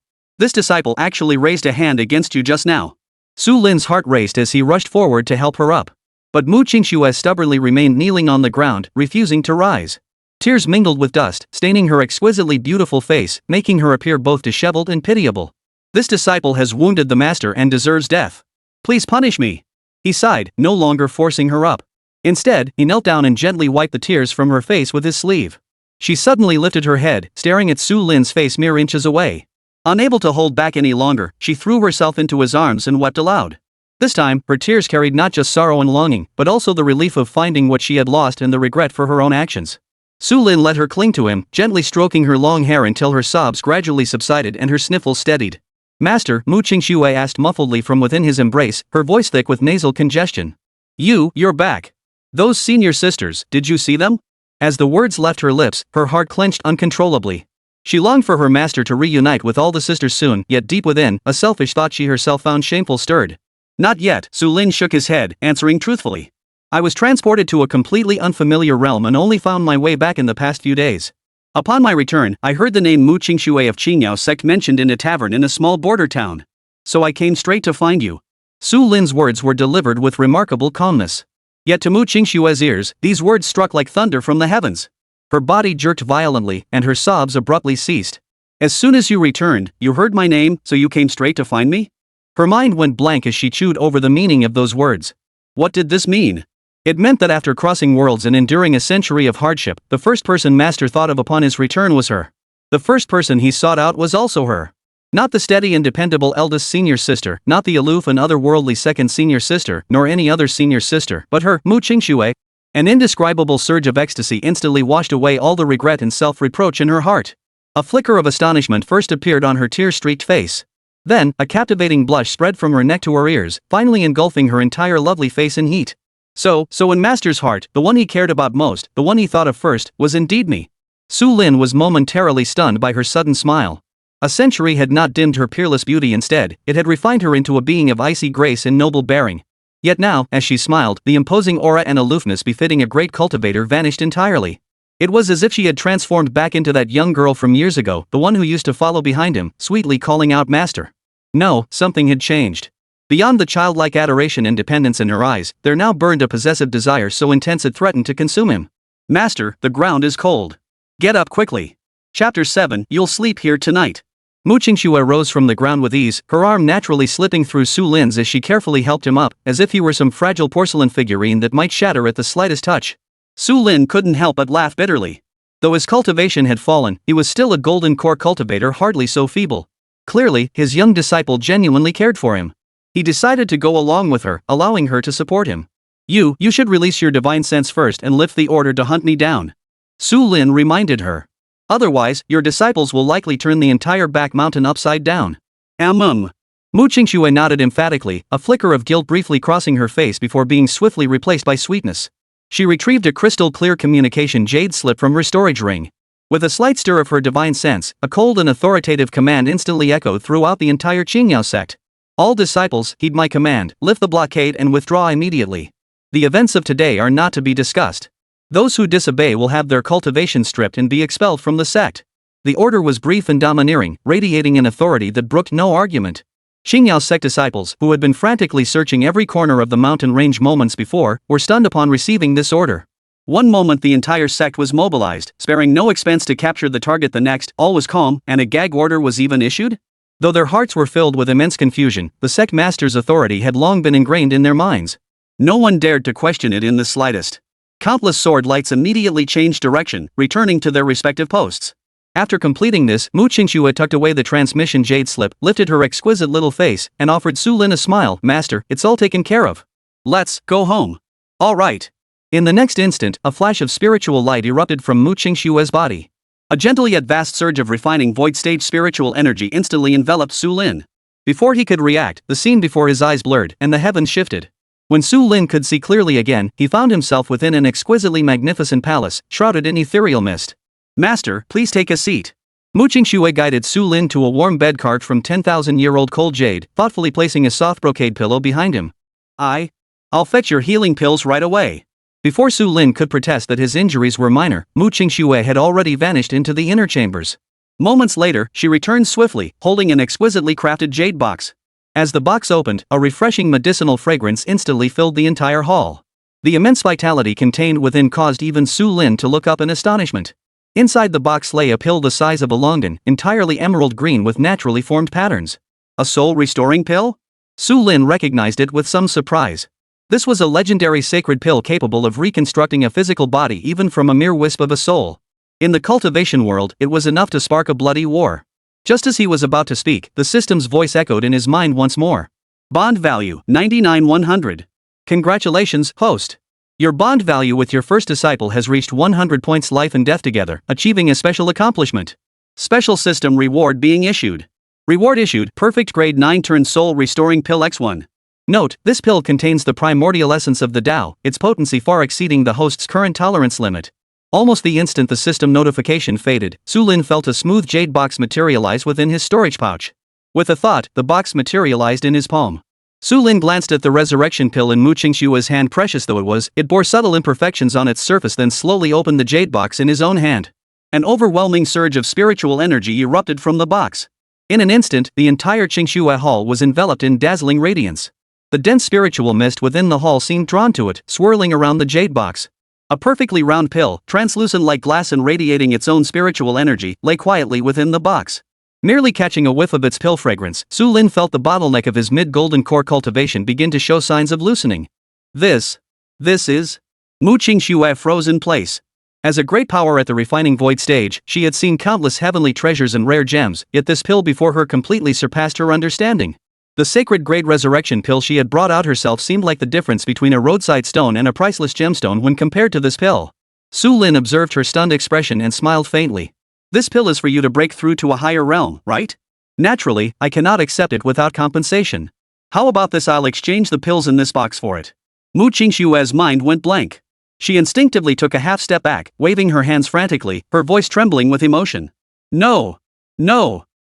actually raised a hand against you just now. Su Lin's heart raced as he rushed forward to help her up. But Qingxue stubbornly remained kneeling on the ground, refusing to rise. Tears mingled with dust, staining her exquisitely beautiful face, making her appear both disheveled and pitiable. This disciple has wounded the master and deserves death. Please punish me. He sighed, no longer forcing her up. Instead, he knelt down and gently wiped the tears from her face with his sleeve. She suddenly lifted her head, staring at Su Lin's face mere inches away. Unable to hold back any longer, she threw herself into his arms and wept aloud. This time, her tears carried not just sorrow and longing, but also the relief of finding what she had lost and the regret for her own actions. Su Lin let her cling to him, gently stroking her long hair until her sobs gradually subsided and her sniffles steadied. Master, Qingxue asked muffledly from within his embrace, her voice thick with nasal congestion. You're back. Those senior sisters, did you see them? As the words left her lips, her heart clenched uncontrollably. She longed for her master to reunite with all the sisters soon, yet deep within, a selfish thought she herself found shameful stirred. Not yet, Su Lin shook his head, answering truthfully. I was transported to a completely unfamiliar realm and only found my way back in the past few days. Upon my return, I heard the name Qingxue of Qingyao Sect mentioned in a tavern in a small border town. So I came straight to find you. Su Lin's words were delivered with remarkable calmness. Yet to Qingxue's ears, these words struck like thunder from the heavens. Her body jerked violently, and her sobs abruptly ceased. As soon as you returned, you heard my name, so you came straight to find me? Her mind went blank as she chewed over the meaning of those words. What did this mean? It meant that after crossing worlds and enduring a century of hardship, the first person Master thought of upon his return was her. The first person he sought out was also her. Not the steady and dependable eldest senior sister, not the aloof and otherworldly second senior sister, nor any other senior sister, but her, Qingxue. An indescribable surge of ecstasy instantly washed away all the regret and self-reproach in her heart. A flicker of astonishment first appeared on her tear-streaked face. Then, a captivating blush spread from her neck to her ears, finally engulfing her entire lovely face in heat. So in Master's heart, the one he cared about most, the one he thought of first, was indeed me. Su Lin was momentarily stunned by her sudden smile. A century had not dimmed her peerless beauty, instead, it had refined her into a being of icy grace and noble bearing. Yet now, as she smiled, the imposing aura and aloofness befitting a great cultivator vanished entirely. It was as if she had transformed back into that young girl from years ago, the one who used to follow behind him, sweetly calling out Master. No, something had changed. Beyond the childlike adoration and dependence in her eyes, there now burned a possessive desire so intense it threatened to consume him. Master, the ground is cold. Get up quickly. Chapter 7, You'll sleep here tonight. Qingxue rose from the ground with ease, her arm naturally slipping through Su Lin's as she carefully helped him up, as if he were some fragile porcelain figurine that might shatter at the slightest touch. Su Lin couldn't help but laugh bitterly. Though his cultivation had fallen, he was still a golden core cultivator, hardly so feeble. Clearly, his young disciple genuinely cared for him. He decided to go along with her, allowing her to support him. You should release your divine sense first and lift the order to hunt me down. Su Lin reminded her. Otherwise, your disciples will likely turn the entire back mountain upside down. Qingxue nodded emphatically, a flicker of guilt briefly crossing her face before being swiftly replaced by sweetness. She retrieved a crystal-clear communication jade slip from her storage ring. With a slight stir of her divine sense, a cold and authoritative command instantly echoed throughout the entire Qingyao Sect. All disciples, heed my command, lift the blockade and withdraw immediately. The events of today are not to be discussed. Those who disobey will have their cultivation stripped and be expelled from the sect. The order was brief and domineering, radiating an authority that brooked no argument. Qingyao Sect disciples, who had been frantically searching every corner of the mountain range moments before, were stunned upon receiving this order. One moment the entire sect was mobilized, sparing no expense to capture the target. The next, all was calm, and a gag order was even issued? Though their hearts were filled with immense confusion, the sect master's authority had long been ingrained in their minds. No one dared to question it in the slightest. Countless sword lights immediately changed direction, returning to their respective posts. After completing this, Qingxue tucked away the transmission jade slip, lifted her exquisite little face, and offered Su Lin a smile. Master, it's all taken care of. Let's go home. All right. In the next instant, a flash of spiritual light erupted from Qingxue's body. A gentle yet vast surge of refining void stage spiritual energy instantly enveloped Su Lin. Before he could react, the scene before his eyes blurred, and the heavens shifted. When Su Lin could see clearly again, he found himself within an exquisitely magnificent palace, shrouded in ethereal mist. Master, please take a seat. Qingxue guided Su Lin to a warm bed carved from 10,000-year-old cold jade, thoughtfully placing a soft brocade pillow behind him. I'll fetch your healing pills right away. Before Su Lin could protest that his injuries were minor, Qingxue had already vanished into the inner chambers. Moments later, she returned swiftly, holding an exquisitely crafted jade box. As the box opened, a refreshing medicinal fragrance instantly filled the entire hall. The immense vitality contained within caused even Su Lin to look up in astonishment. Inside the box lay a pill the size of a longan, entirely emerald green with naturally formed patterns. A soul-restoring pill? Su Lin recognized it with some surprise. This was a legendary sacred pill capable of reconstructing a physical body even from a mere wisp of a soul. In the cultivation world, it was enough to spark a bloody war. Just as he was about to speak, the system's voice echoed in his mind once more. Bond value, 99,100. Congratulations, host. Your bond value with your first disciple has reached 100 points life and death together, achieving a special accomplishment. Special system reward being issued. Reward issued, perfect grade 9 turn soul restoring pill X1. Note, this pill contains the primordial essence of the Tao, its potency far exceeding the host's current tolerance limit. Almost the instant the system notification faded, Su Lin felt a smooth jade box materialize within his storage pouch. With a thought, the box materialized in his palm. Su Lin glanced at the resurrection pill in Qingxue's hand. Precious though it was, it bore subtle imperfections on its surface, then slowly opened the jade box in his own hand. An overwhelming surge of spiritual energy erupted from the box. In an instant, the entire Qingxue hall was enveloped in dazzling radiance. The dense spiritual mist within the hall seemed drawn to it, swirling around the jade box. A perfectly round pill, translucent like glass and radiating its own spiritual energy, lay quietly within the box. Merely catching a whiff of its pill fragrance, Su Lin felt the bottleneck of his mid-golden core cultivation begin to show signs of loosening. This is... Qingxue froze in place. As a great power at the refining void stage, she had seen countless heavenly treasures and rare gems, yet this pill before her completely surpassed her understanding. The sacred grade resurrection pill she had brought out herself seemed like the difference between a roadside stone and a priceless gemstone when compared to this pill. Su Lin observed her stunned expression and smiled faintly. This pill is for you to break through to a higher realm, right? Naturally, I cannot accept it without compensation. How about this? I'll exchange the pills in this box for it. Qingxue's mind went blank. She instinctively took a half step back, waving her hands frantically, her voice trembling with emotion. No!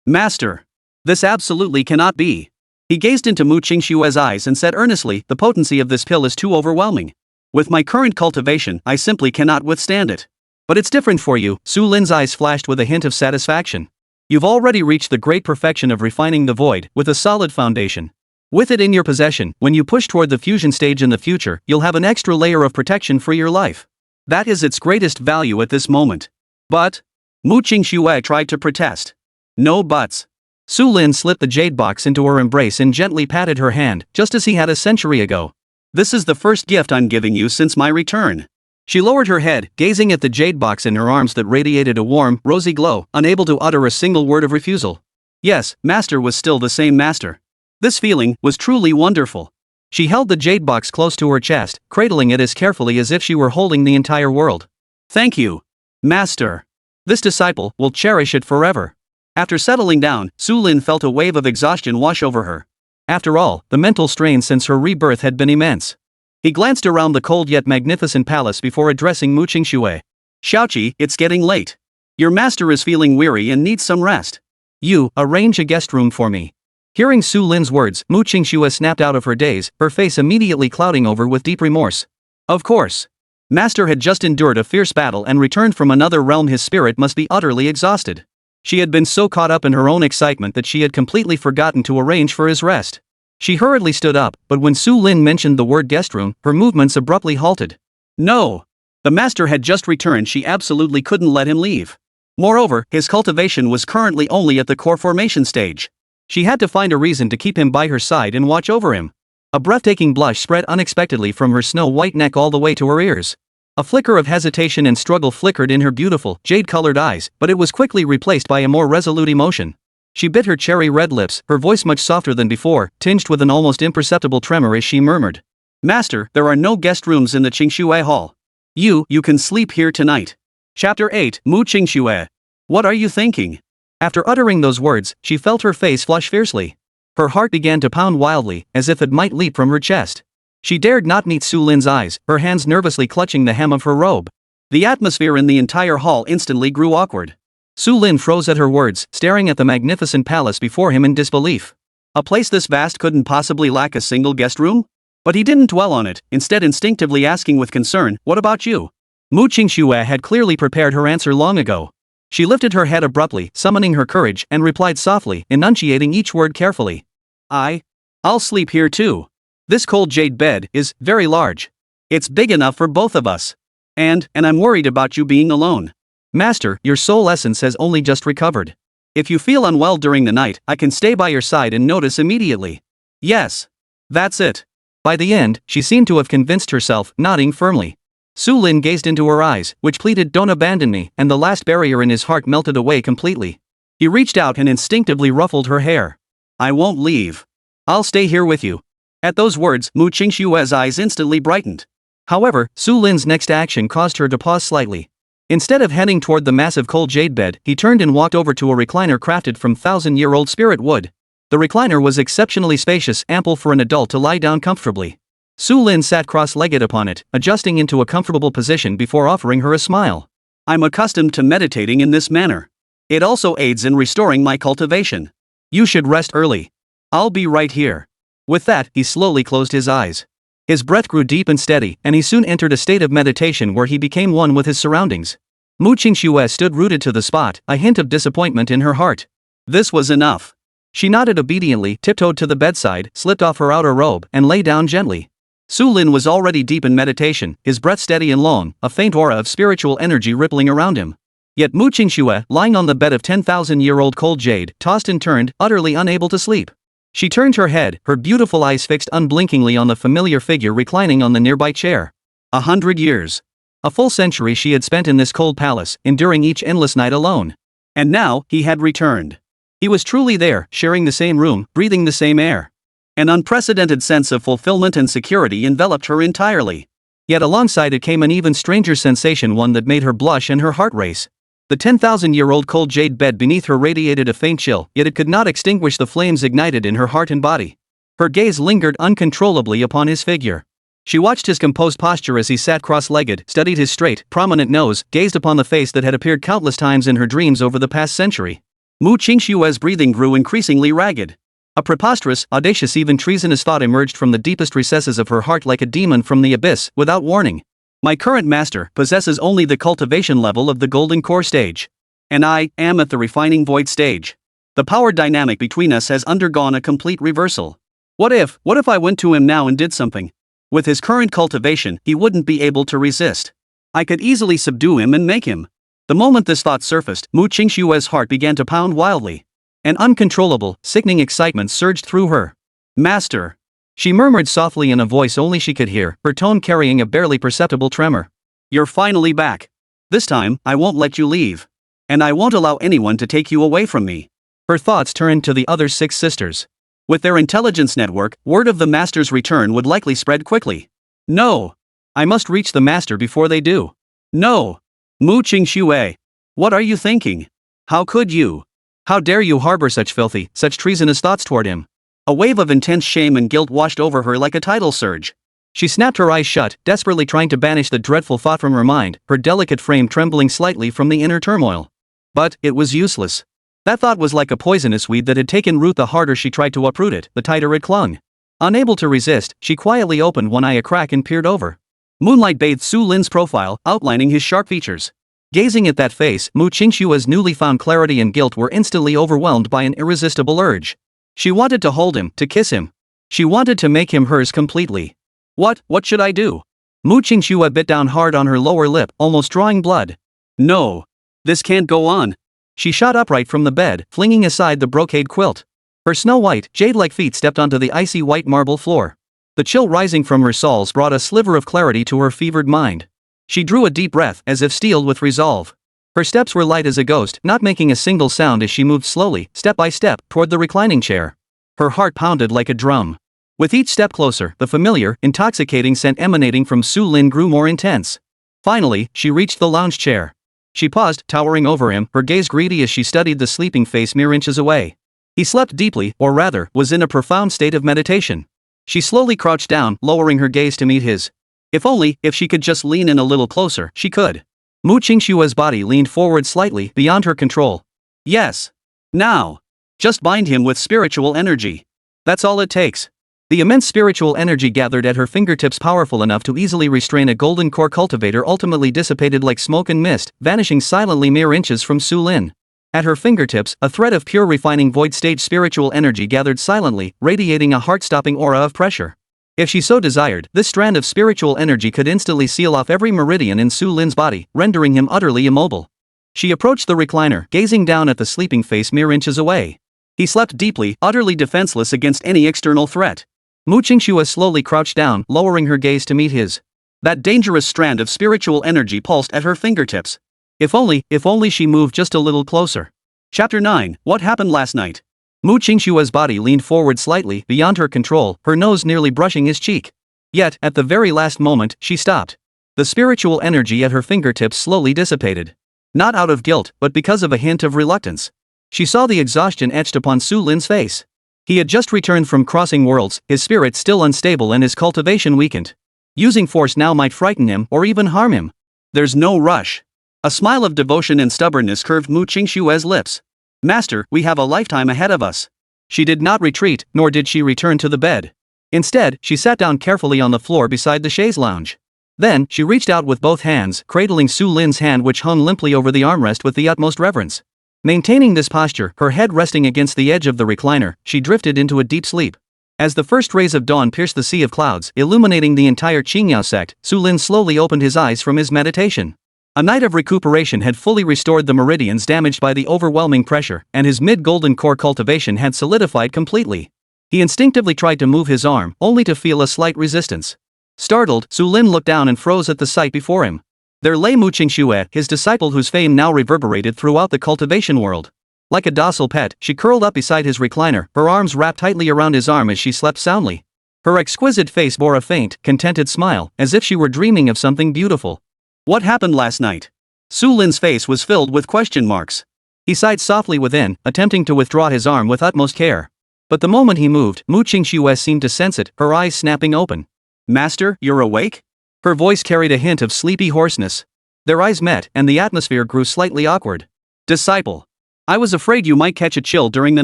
Master! This absolutely cannot be. He gazed into Qingxue's eyes and said earnestly, the potency of this pill is too overwhelming. With my current cultivation, I simply cannot withstand it. But it's different for you. Su Lin's eyes flashed with a hint of satisfaction. You've already reached the great perfection of refining the void, with a solid foundation. With it in your possession, when you push toward the fusion stage in the future, you'll have an extra layer of protection for your life. That is its greatest value at this moment. But... Qingxue tried to protest. No buts. Su Lin slipped the jade box into her embrace and gently patted her hand, just as he had a century ago. This is the first gift I'm giving you since my return. She lowered her head, gazing at the jade box in her arms that radiated a warm, rosy glow, unable to utter a single word of refusal. Yes, Master was still the same Master. This feeling was truly wonderful. She held the jade box close to her chest, cradling it as carefully as if she were holding the entire world. Thank you, Master. This disciple will cherish it forever. After settling down, Su Lin felt a wave of exhaustion wash over her. After all, the mental strain since her rebirth had been immense. He glanced around the cold yet magnificent palace before addressing Qingxue. Xiaoqi, it's getting late. Your master is feeling weary and needs some rest. You, arrange a guest room for me. Hearing Su Lin's words, Qingxue snapped out of her daze, her face immediately clouding over with deep remorse. Of course. Master had just endured a fierce battle and returned from another realm. His spirit must be utterly exhausted. She had been so caught up in her own excitement that she had completely forgotten to arrange for his rest. She hurriedly stood up, but when Su Lin mentioned the word guest room, her movements abruptly halted. No! The master had just returned. She absolutely couldn't let him leave. Moreover, his cultivation was currently only at the core formation stage. She had to find a reason to keep him by her side and watch over him. A breathtaking blush spread unexpectedly from her snow-white neck all the way to her ears. A flicker of hesitation and struggle flickered in her beautiful, jade-colored eyes, but it was quickly replaced by a more resolute emotion. She bit her cherry-red lips, her voice much softer than before, tinged with an almost imperceptible tremor as she murmured. Master, there are no guest rooms in the Qingxue hall. You can sleep here tonight. Chapter 8, Mu Qingxue. What are you thinking? After uttering those words, she felt her face flush fiercely. Her heart began to pound wildly, as if it might leap from her chest. She dared not meet Su Lin's eyes, her hands nervously clutching the hem of her robe. The atmosphere in the entire hall instantly grew awkward. Su Lin froze at her words, staring at the magnificent palace before him in disbelief. A place this vast couldn't possibly lack a single guest room? But he didn't dwell on it, instead instinctively asking with concern, what about you? Mu Qingxue had clearly prepared her answer long ago. She lifted her head abruptly, summoning her courage, and replied softly, enunciating each word carefully. I'll sleep here too. This cold jade bed is very large. It's big enough for both of us. And I'm worried about you being alone. Master, your soul essence has only just recovered. If you feel unwell during the night, I can stay by your side and notice immediately. Yes. That's it. By the end, she seemed to have convinced herself, nodding firmly. Su Lin gazed into her eyes, which pleaded don't abandon me, and the last barrier in his heart melted away completely. He reached out and instinctively ruffled her hair. I won't leave. I'll stay here with you. At those words, Mu Qingxue's eyes instantly brightened. However, Su Lin's next action caused her to pause slightly. Instead of heading toward the massive cold jade bed, he turned and walked over to a recliner crafted from 1,000-year-old spirit wood. The recliner was exceptionally spacious, ample for an adult to lie down comfortably. Su Lin sat cross-legged upon it, adjusting into a comfortable position before offering her a smile. I'm accustomed to meditating in this manner. It also aids in restoring my cultivation. You should rest early. I'll be right here. With that, he slowly closed his eyes. His breath grew deep and steady, and he soon entered a state of meditation where he became one with his surroundings. Mu Qingxue stood rooted to the spot, a hint of disappointment in her heart. This was enough. She nodded obediently, tiptoed to the bedside, slipped off her outer robe, and lay down gently. Su Lin was already deep in meditation, his breath steady and long, a faint aura of spiritual energy rippling around him. Yet Mu Qingxue, lying on the bed of 10,000-year-old cold jade, tossed and turned, utterly unable to sleep. She turned her head, her beautiful eyes fixed unblinkingly on the familiar figure reclining on the nearby chair. 100 years. A full century she had spent in this cold palace, enduring each endless night alone. And now, he had returned. He was truly there, sharing the same room, breathing the same air. An unprecedented sense of fulfillment and security enveloped her entirely. Yet alongside it came an even stranger sensation, one that made her blush and her heart race. The 10,000-year-old cold jade bed beneath her radiated a faint chill, yet it could not extinguish the flames ignited in her heart and body. Her gaze lingered uncontrollably upon his figure. She watched his composed posture as he sat cross-legged, studied his straight, prominent nose, gazed upon the face that had appeared countless times in her dreams over the past century. Mu Qingxue's breathing grew increasingly ragged. A preposterous, audacious, even treasonous thought emerged from the deepest recesses of her heart like a demon from the abyss, without warning. My current master possesses only the cultivation level of the golden core stage. And I am at the refining void stage. The power dynamic between us has undergone a complete reversal. What if I went to him now and did something? With his current cultivation, he wouldn't be able to resist. I could easily subdue him and make him. The moment this thought surfaced, Mu Qingxue's heart began to pound wildly. An uncontrollable, sickening excitement surged through her. Master! She murmured softly in a voice only she could hear, her tone carrying a barely perceptible tremor. You're finally back. This time, I won't let you leave. And I won't allow anyone to take you away from me. Her thoughts turned to the other 6 sisters. With their intelligence network, word of the master's return would likely spread quickly. No! I must reach the master before they do. No! Mu Qingxue! What are you thinking? How could you? How dare you harbor such filthy, such treasonous thoughts toward him? A wave of intense shame and guilt washed over her like a tidal surge. She snapped her eyes shut, desperately trying to banish the dreadful thought from her mind, her delicate frame trembling slightly from the inner turmoil. But it was useless. That thought was like a poisonous weed that had taken root. The harder she tried to uproot it, the tighter it clung. Unable to resist, she quietly opened one eye a crack and peered over. Moonlight bathed Su Lin's profile, outlining his sharp features. Gazing at that face, Qingxue's newly found clarity and guilt were instantly overwhelmed by an irresistible urge. She wanted to hold him, to kiss him. She wanted to make him hers completely. What should I do? Qingxue bit down hard on her lower lip, almost drawing blood. No. This can't go on. She shot upright from the bed, flinging aside the brocade quilt. Her snow-white, jade-like feet stepped onto the icy white marble floor. The chill rising from her soles brought a sliver of clarity to her fevered mind. She drew a deep breath, as if steeled with resolve. Her steps were light as a ghost, not making a single sound as she moved slowly, step by step, toward the reclining chair. Her heart pounded like a drum. With each step closer, the familiar, intoxicating scent emanating from Su Lin grew more intense. Finally, she reached the lounge chair. She paused, towering over him, her gaze greedy as she studied the sleeping face mere inches away. He slept deeply, or rather, was in a profound state of meditation. She slowly crouched down, lowering her gaze to meet his. If she could just lean in a little closer, she could. Qingxue's body leaned forward slightly, beyond her control. Yes. Now. Just bind him with spiritual energy. That's all it takes. The immense spiritual energy gathered at her fingertips, powerful enough to easily restrain a golden core cultivator, ultimately dissipated like smoke and mist, vanishing silently mere inches from Su Lin. At her fingertips, a thread of pure refining void stage spiritual energy gathered silently, radiating a heart-stopping aura of pressure. If she so desired, this strand of spiritual energy could instantly seal off every meridian in Su Lin's body, rendering him utterly immobile. She approached the recliner, gazing down at the sleeping face mere inches away. He slept deeply, utterly defenseless against any external threat. Qingxue slowly crouched down, lowering her gaze to meet his. That dangerous strand of spiritual energy pulsed at her fingertips. If only she moved just a little closer. Chapter 9, What Happened Last Night? Qingxue's body leaned forward slightly, beyond her control, her nose nearly brushing his cheek. Yet, at the very last moment, she stopped. The spiritual energy at her fingertips slowly dissipated. Not out of guilt, but because of a hint of reluctance. She saw the exhaustion etched upon Su Lin's face. He had just returned from crossing worlds, his spirit still unstable and his cultivation weakened. Using force now might frighten him, or even harm him. There's no rush. A smile of devotion and stubbornness curved Qingxue's lips. Master, we have a lifetime ahead of us. She did not retreat, nor did she return to the bed. Instead, she sat down carefully on the floor beside the chaise lounge. Then, she reached out with both hands, cradling Su Lin's hand which hung limply over the armrest with the utmost reverence. Maintaining this posture, her head resting against the edge of the recliner, she drifted into a deep sleep. As the first rays of dawn pierced the sea of clouds, illuminating the entire Qingyao Sect, Su Lin slowly opened his eyes from his meditation. A night of recuperation had fully restored the meridians damaged by the overwhelming pressure, and his mid-golden core cultivation had solidified completely. He instinctively tried to move his arm, only to feel a slight resistance. Startled, Su Lin looked down and froze at the sight before him. There lay Qingxue, his disciple whose fame now reverberated throughout the cultivation world. Like a docile pet, she curled up beside his recliner, her arms wrapped tightly around his arm as she slept soundly. Her exquisite face bore a faint, contented smile, as if she were dreaming of something beautiful. What happened last night? Su Lin's face was filled with question marks. He sighed softly within, attempting to withdraw his arm with utmost care. But the moment he moved, Qingxue seemed to sense it, her eyes snapping open. Master, you're awake? Her voice carried a hint of sleepy hoarseness. Their eyes met, and the atmosphere grew slightly awkward. Disciple. I was afraid you might catch a chill during the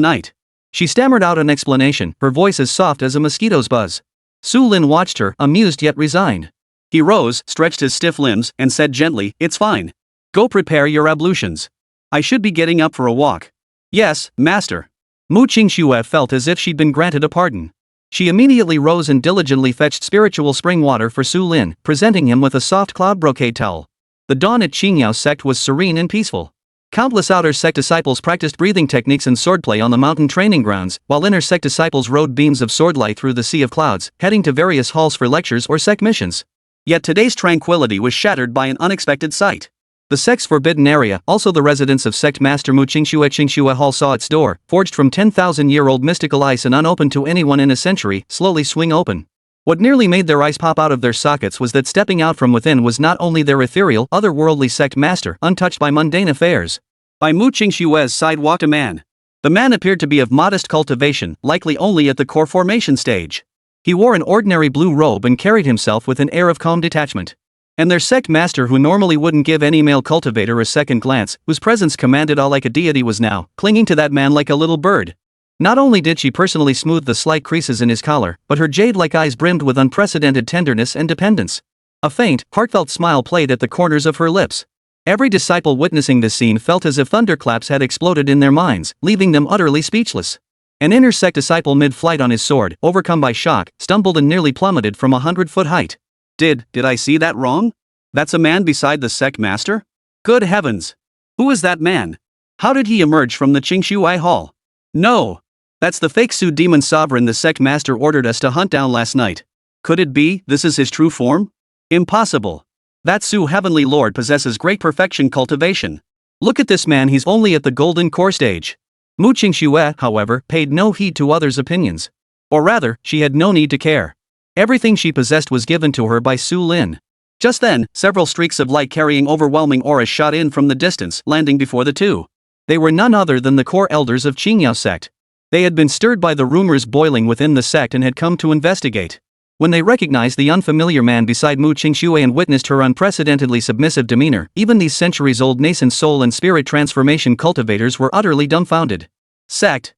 night. She stammered out an explanation, her voice as soft as a mosquito's buzz. Su Lin watched her, amused yet resigned. He rose, stretched his stiff limbs, and said gently, It's fine. Go prepare your ablutions. I should be getting up for a walk. Yes, master. Qingxue felt as if she'd been granted a pardon. She immediately rose and diligently fetched spiritual spring water for Su Lin, presenting him with a soft cloud brocade towel. The dawn at Qingyao Sect was serene and peaceful. Countless outer sect disciples practiced breathing techniques and swordplay on the mountain training grounds, while inner sect disciples rode beams of swordlight through the sea of clouds, heading to various halls for lectures or sect missions. Yet today's tranquility was shattered by an unexpected sight. The sect's forbidden area, also the residence of sect master Qingxue Hall, saw its door, forged from 10,000-year-old mystical ice and unopened to anyone in a century, slowly swing open. What nearly made their eyes pop out of their sockets was that stepping out from within was not only their ethereal, otherworldly sect master, untouched by mundane affairs. By Qingxue's side walked a man. The man appeared to be of modest cultivation, likely only at the core formation stage. He wore an ordinary blue robe and carried himself with an air of calm detachment. And their sect master, who normally wouldn't give any male cultivator a second glance, whose presence commanded awe like a deity, was now clinging to that man like a little bird. Not only did she personally smooth the slight creases in his collar, but her jade-like eyes brimmed with unprecedented tenderness and dependence. A faint, heartfelt smile played at the corners of her lips. Every disciple witnessing this scene felt as if thunderclaps had exploded in their minds, leaving them utterly speechless. An inner sect disciple mid-flight on his sword, overcome by shock, stumbled and nearly plummeted from 100-foot height. Did I see that wrong? That's a man beside the sect master? Good heavens! Who is that man? How did he emerge from the Qingxue hall? No! That's the fake Su demon sovereign the sect master ordered us to hunt down last night. Could it be this is his true form? Impossible. That Su heavenly lord possesses great perfection cultivation. Look at this man, he's only at the golden core stage. Qingxue, however, paid no heed to others' opinions. Or rather, she had no need to care. Everything she possessed was given to her by Su Lin. Just then, several streaks of light carrying overwhelming auras shot in from the distance, landing before the two. They were none other than the core elders of Qingyao Sect. They had been stirred by the rumors boiling within the sect and had come to investigate. When they recognized the unfamiliar man beside Qingxue and witnessed her unprecedentedly submissive demeanor, even these centuries-old nascent soul and spirit transformation cultivators were utterly dumbfounded. Sect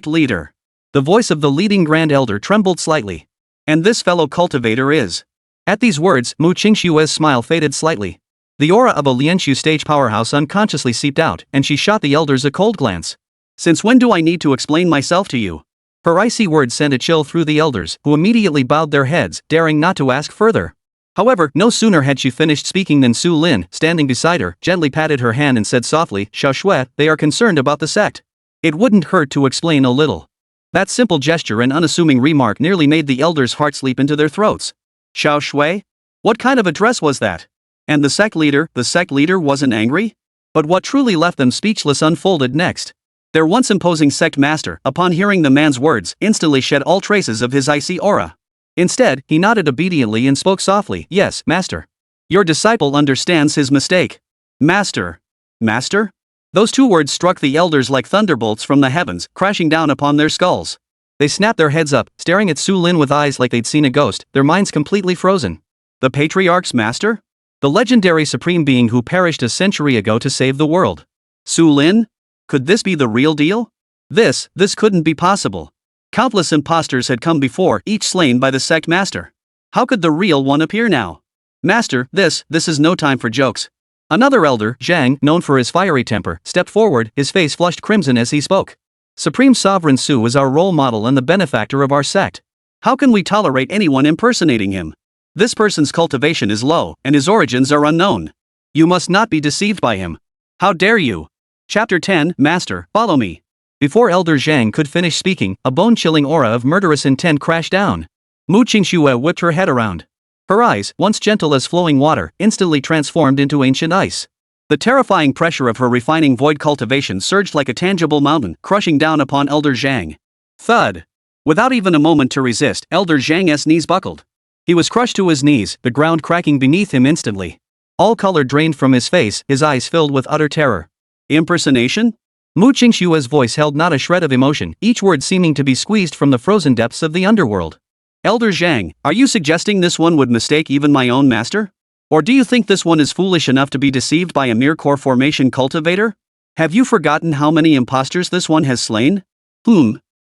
leader. The voice of the leading Grand Elder trembled slightly. And this fellow cultivator is... At these words, Qingxue's smile faded slightly. The aura of a Lianshu stage powerhouse unconsciously seeped out, and she shot the elders a cold glance. Since when do I need to explain myself to you? Her icy words sent a chill through the elders, who immediately bowed their heads, daring not to ask further. However, no sooner had she finished speaking than Su Lin, standing beside her, gently patted her hand and said softly, "Xiaoshui, they are concerned about the sect. It wouldn't hurt to explain a little." That simple gesture and unassuming remark nearly made the elders' hearts leap into their throats. Xiaoshui? What kind of address was that? And the sect leader wasn't angry? But what truly left them speechless unfolded next. Their once imposing sect master, upon hearing the man's words, instantly shed all traces of his icy aura. Instead, he nodded obediently and spoke softly, "Yes, master. Your disciple understands his mistake." Master? Master? Those two words struck the elders like thunderbolts from the heavens, crashing down upon their skulls. They snapped their heads up, staring at Su Lin with eyes like they'd seen a ghost, their minds completely frozen. The Patriarch's master? The legendary supreme being who perished a century ago to save the world. Su Lin? Could this be the real deal? This couldn't be possible. Countless impostors had come before, each slain by the sect master. How could the real one appear now? Master, this is no time for jokes. Another elder, Zhang, known for his fiery temper, stepped forward, his face flushed crimson as he spoke. Supreme Sovereign Su is our role model and the benefactor of our sect. How can we tolerate anyone impersonating him? This person's cultivation is low, and his origins are unknown. You must not be deceived by him. How dare you? Chapter 10, Master, follow me. Before Elder Zhang could finish speaking, a bone-chilling aura of murderous intent crashed down. Qingxue whipped her head around. Her eyes, once gentle as flowing water, instantly transformed into ancient ice. The terrifying pressure of her refining void cultivation surged like a tangible mountain, crushing down upon Elder Zhang. Thud! Without even a moment to resist, Elder Zhang's knees buckled. He was crushed to his knees, the ground cracking beneath him instantly. All color drained from his face, his eyes filled with utter terror. Impersonation? Qingxue's voice held not a shred of emotion, each word seeming to be squeezed from the frozen depths of the underworld. Elder Zhang, are you suggesting this one would mistake even my own master? Or do you think this one is foolish enough to be deceived by a mere core formation cultivator? Have you forgotten how many impostors this one has slain?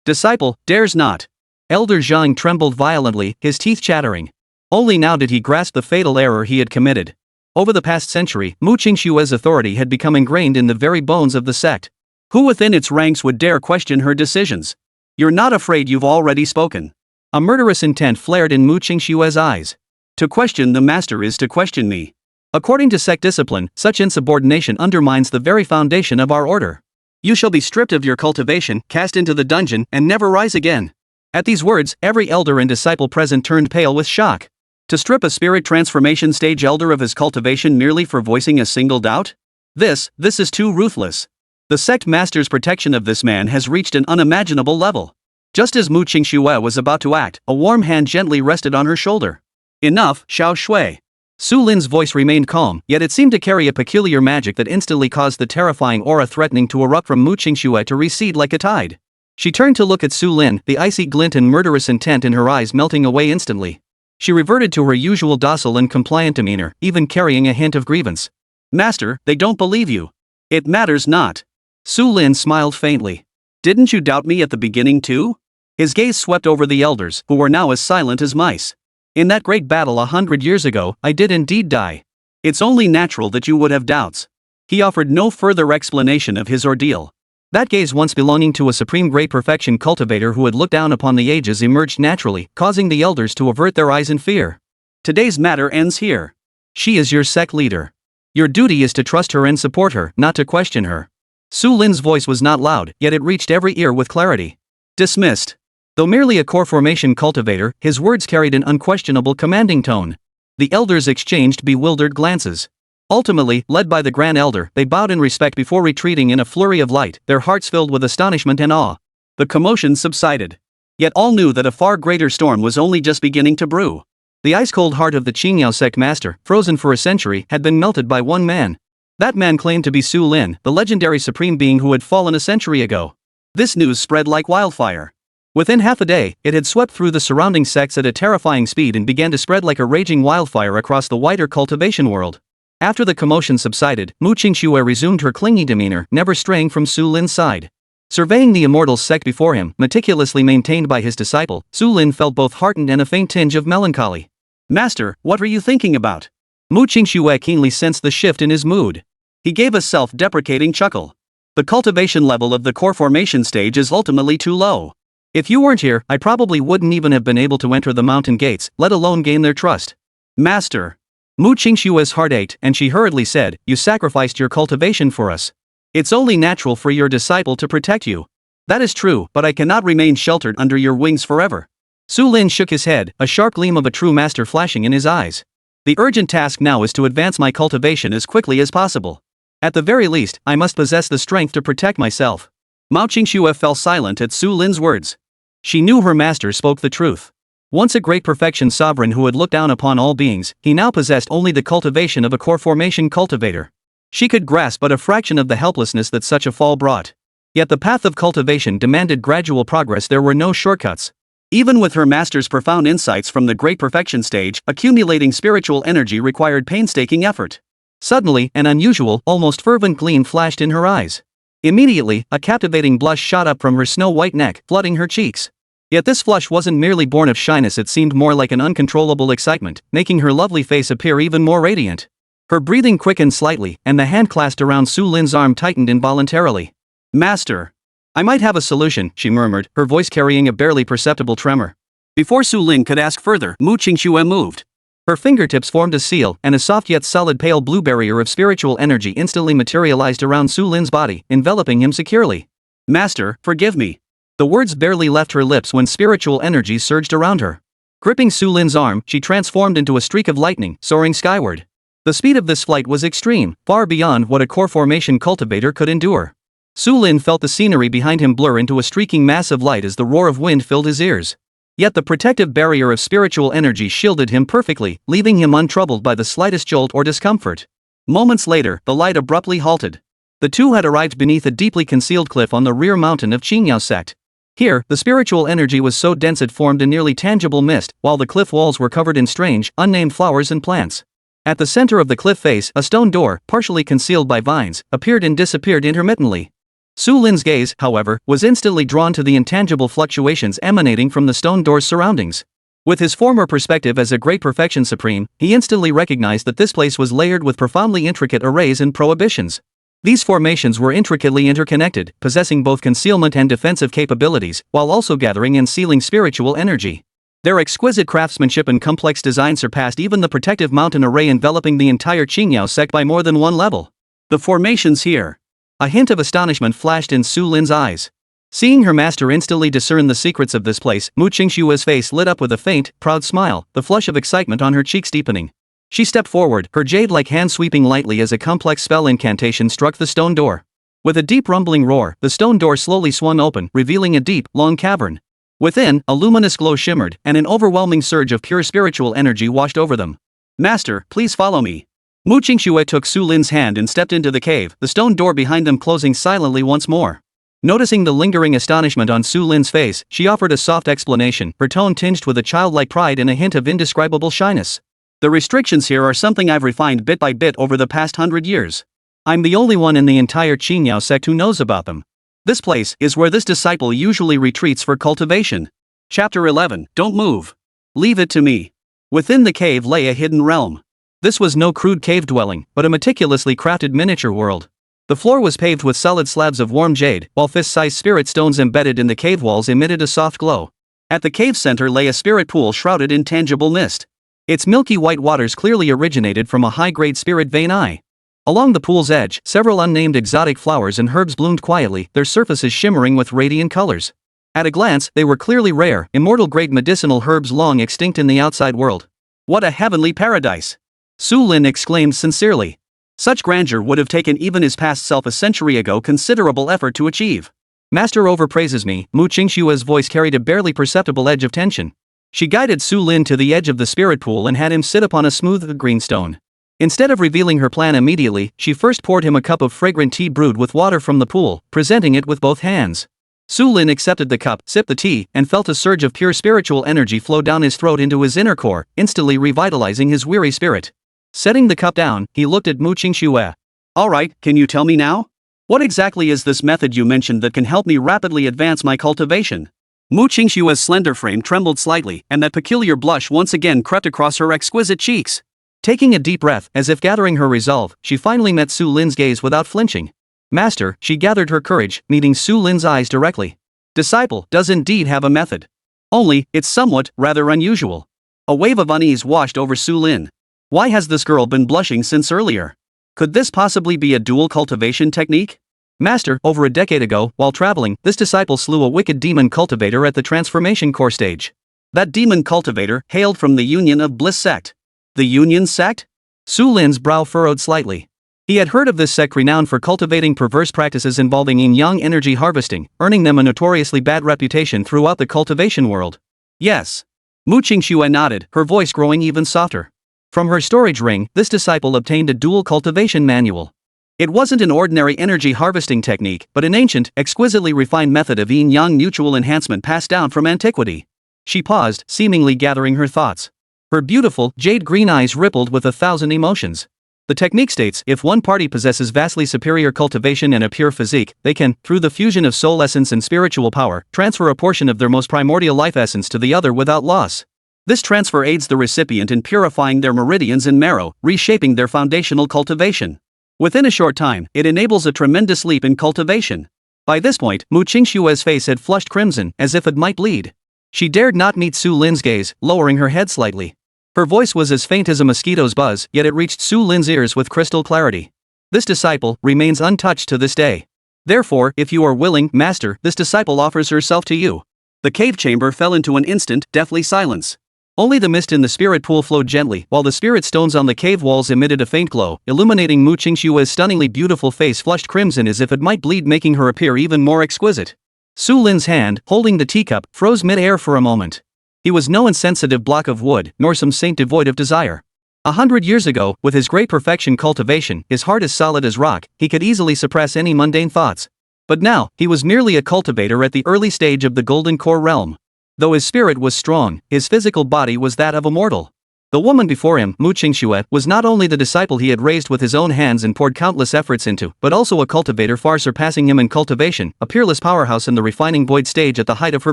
Disciple, dares not. Elder Zhang trembled violently, his teeth chattering. Only now did he grasp the fatal error he had committed. Over the past century, Qingxue's authority had become ingrained in the very bones of the sect. Who within its ranks would dare question her decisions? You're not afraid you've already spoken. A murderous intent flared in Qingxue's eyes. To question the master is to question me. According to sect discipline, such insubordination undermines the very foundation of our order. You shall be stripped of your cultivation, cast into the dungeon, and never rise again. At these words, every elder and disciple present turned pale with shock. To strip a spirit transformation stage elder of his cultivation merely for voicing a single doubt? This is too ruthless. The sect master's protection of this man has reached an unimaginable level. Just as Qingxue was about to act, a warm hand gently rested on her shoulder. Enough, Xiaoshui. Su Lin's voice remained calm, yet it seemed to carry a peculiar magic that instantly caused the terrifying aura threatening to erupt from Qingxue to recede like a tide. She turned to look at Su Lin, the icy glint and murderous intent in her eyes melting away instantly. She reverted to her usual docile and compliant demeanor, even carrying a hint of grievance. Master, they don't believe you. It matters not. Su Lin smiled faintly. Didn't you doubt me at the beginning too? His gaze swept over the elders, who were now as silent as mice. In that great battle 100 years ago, I did indeed die. It's only natural that you would have doubts. He offered no further explanation of his ordeal. That gaze, once belonging to a supreme great perfection cultivator who had looked down upon the ages, emerged naturally, causing the elders to avert their eyes in fear. Today's matter ends here. She is your sect leader. Your duty is to trust her and support her, not to question her. Su Lin's voice was not loud, yet it reached every ear with clarity. Dismissed. Though merely a core formation cultivator, his words carried an unquestionable commanding tone. The elders exchanged bewildered glances. Ultimately, led by the Grand Elder, they bowed in respect before retreating in a flurry of light, their hearts filled with astonishment and awe. The commotion subsided. Yet all knew that a far greater storm was only just beginning to brew. The ice-cold heart of the Qingyao Sect master, frozen for a century, had been melted by one man. That man claimed to be Su Lin, the legendary supreme being who had fallen a century ago. This news spread like wildfire. Within half a day, it had swept through the surrounding sects at a terrifying speed and began to spread like a raging wildfire across the wider cultivation world. After the commotion subsided, Qingxue resumed her clingy demeanor, never straying from Su Lin's side. Surveying the immortal sect before him, meticulously maintained by his disciple, Su Lin felt both heartened and a faint tinge of melancholy. Master, what are you thinking about? Qingxue keenly sensed the shift in his mood. He gave a self-deprecating chuckle. The cultivation level of the core formation stage is ultimately too low. If you weren't here, I probably wouldn't even have been able to enter the mountain gates, let alone gain their trust. Master. Qingxue's heart ached, and she hurriedly said, "You sacrificed your cultivation for us. It's only natural for your disciple to protect you." "That is true, but I cannot remain sheltered under your wings forever." Su Lin shook his head, a sharp gleam of a true master flashing in his eyes. "The urgent task now is to advance my cultivation as quickly as possible. At the very least, I must possess the strength to protect myself." Qingxue fell silent at Su Lin's words. She knew her master spoke the truth. Once a great perfection sovereign who had looked down upon all beings, he now possessed only the cultivation of a core formation cultivator. She could grasp but a fraction of the helplessness that such a fall brought. Yet the path of cultivation demanded gradual progress, there were no shortcuts. Even with her master's profound insights from the great perfection stage, accumulating spiritual energy required painstaking effort. Suddenly, an unusual, almost fervent gleam flashed in her eyes. Immediately, a captivating blush shot up from her snow-white neck, flooding her cheeks. Yet this flush wasn't merely born of shyness, it seemed more like an uncontrollable excitement, making her lovely face appear even more radiant. Her breathing quickened slightly, and the hand clasped around Su Lin's arm tightened involuntarily. "Master. I might have a solution," she murmured, her voice carrying a barely perceptible tremor. Before Su Lin could ask further, Qingxue moved. Her fingertips formed a seal, and a soft yet solid pale blue barrier of spiritual energy instantly materialized around Su Lin's body, enveloping him securely. "Master, forgive me." The words barely left her lips when spiritual energy surged around her. Gripping Su Lin's arm, she transformed into a streak of lightning, soaring skyward. The speed of this flight was extreme, far beyond what a core formation cultivator could endure. Su Lin felt the scenery behind him blur into a streaking mass of light as the roar of wind filled his ears. Yet the protective barrier of spiritual energy shielded him perfectly, leaving him untroubled by the slightest jolt or discomfort. Moments later, the light abruptly halted. The two had arrived beneath a deeply concealed cliff on the rear mountain of Qingyao Sect. Here, the spiritual energy was so dense it formed a nearly tangible mist, while the cliff walls were covered in strange, unnamed flowers and plants. At the center of the cliff face, a stone door, partially concealed by vines, appeared and disappeared intermittently. Su Lin's gaze, however, was instantly drawn to the intangible fluctuations emanating from the stone door's surroundings. With his former perspective as a great perfection supreme, he instantly recognized that this place was layered with profoundly intricate arrays and prohibitions. These formations were intricately interconnected, possessing both concealment and defensive capabilities, while also gathering and sealing spiritual energy. Their exquisite craftsmanship and complex design surpassed even the protective mountain array enveloping the entire Qingyao Sect by more than one level. "The formations here." A hint of astonishment flashed in Su Lin's eyes. Seeing her master instantly discern the secrets of this place, Qingxue's face lit up with a faint, proud smile, the flush of excitement on her cheeks deepening. She stepped forward, her jade-like hand sweeping lightly as a complex spell incantation struck the stone door. With a deep rumbling roar, the stone door slowly swung open, revealing a deep, long cavern. Within, a luminous glow shimmered, and an overwhelming surge of pure spiritual energy washed over them. "Master, please follow me." Qingxue took Su Lin's hand and stepped into the cave, the stone door behind them closing silently once more. Noticing the lingering astonishment on Su Lin's face, she offered a soft explanation, her tone tinged with a childlike pride and a hint of indescribable shyness. "The restrictions here are something I've refined bit by bit over the past 100 years. I'm the only one in the entire Qingyao Sect who knows about them. This place is where this disciple usually retreats for cultivation." Chapter 11. Don't move. Leave it to me. Within the cave lay a hidden realm. This was no crude cave dwelling, but a meticulously crafted miniature world. The floor was paved with solid slabs of warm jade, while fist-sized spirit stones embedded in the cave walls emitted a soft glow. At the cave center lay a spirit pool shrouded in tangible mist. Its milky white waters clearly originated from a high-grade spirit vein eye. Along the pool's edge, several unnamed exotic flowers and herbs bloomed quietly, their surfaces shimmering with radiant colors. At a glance, they were clearly rare, immortal-grade medicinal herbs long extinct in the outside world. What a heavenly paradise! Su Lin exclaimed sincerely. Such grandeur would have taken even his past self a century ago considerable effort to achieve. Master overpraises me, Mu Qingxue's voice carried a barely perceptible edge of tension. She guided Su Lin to the edge of the spirit pool and had him sit upon a smooth green stone. Instead of revealing her plan immediately, she first poured him a cup of fragrant tea brewed with water from the pool, presenting it with both hands. Su Lin accepted the cup, sipped the tea, and felt a surge of pure spiritual energy flow down his throat into his inner core, instantly revitalizing his weary spirit. Setting the cup down, he looked at Mu Qingxue. Alright, can you tell me now? What exactly is this method you mentioned that can help me rapidly advance my cultivation? Mu Qingxue's slender frame trembled slightly, and that peculiar blush once again crept across her exquisite cheeks. Taking a deep breath, as if gathering her resolve, she finally met Su Lin's gaze without flinching. Master, she gathered her courage, meeting Su Lin's eyes directly. Disciple does indeed have a method. Only, it's somewhat, rather unusual. A wave of unease washed over Su Lin. Why has this girl been blushing since earlier? Could this possibly be a dual cultivation technique? Master, over a decade ago, while traveling, this disciple slew a wicked demon cultivator at the transformation core stage. That demon cultivator hailed from the Union of Bliss sect. The Union sect? Su Lin's brow furrowed slightly. He had heard of this sect renowned for cultivating perverse practices involving yin-yang energy harvesting, earning them a notoriously bad reputation throughout the cultivation world. Yes. Mu Qingxue nodded, her voice growing even softer. From her storage ring, this disciple obtained a dual cultivation manual. It wasn't an ordinary energy harvesting technique, but an ancient, exquisitely refined method of yin-yang mutual enhancement passed down from antiquity. She paused, seemingly gathering her thoughts. Her beautiful, jade-green eyes rippled with 1,000 emotions. The technique states, if one party possesses vastly superior cultivation and a pure physique, they can, through the fusion of soul essence and spiritual power, transfer a portion of their most primordial life essence to the other without loss. This transfer aids the recipient in purifying their meridians and marrow, reshaping their foundational cultivation. Within a short time, it enables a tremendous leap in cultivation. By this point, Mu Qingxue's face had flushed crimson, as if it might bleed. She dared not meet Su Lin's gaze, lowering her head slightly. Her voice was as faint as a mosquito's buzz, yet it reached Su Lin's ears with crystal clarity. This disciple remains untouched to this day. Therefore, if you are willing, Master, this disciple offers herself to you. The cave chamber fell into an instant, deathly silence. Only the mist in the spirit pool flowed gently, while the spirit stones on the cave walls emitted a faint glow, illuminating Mu Qingxue's stunningly beautiful face flushed crimson as if it might bleed, making her appear even more exquisite. Su Lin's hand, holding the teacup, froze mid-air for a moment. He was no insensitive block of wood, nor some saint devoid of desire. 100 years ago, with his great perfection cultivation, his heart as solid as rock, he could easily suppress any mundane thoughts. But now, he was merely a cultivator at the early stage of the Golden Core realm. Though his spirit was strong, his physical body was that of a mortal. The woman before him, Mu Qingxue, was not only the disciple he had raised with his own hands and poured countless efforts into, but also a cultivator far surpassing him in cultivation, a peerless powerhouse in the refining void stage at the height of her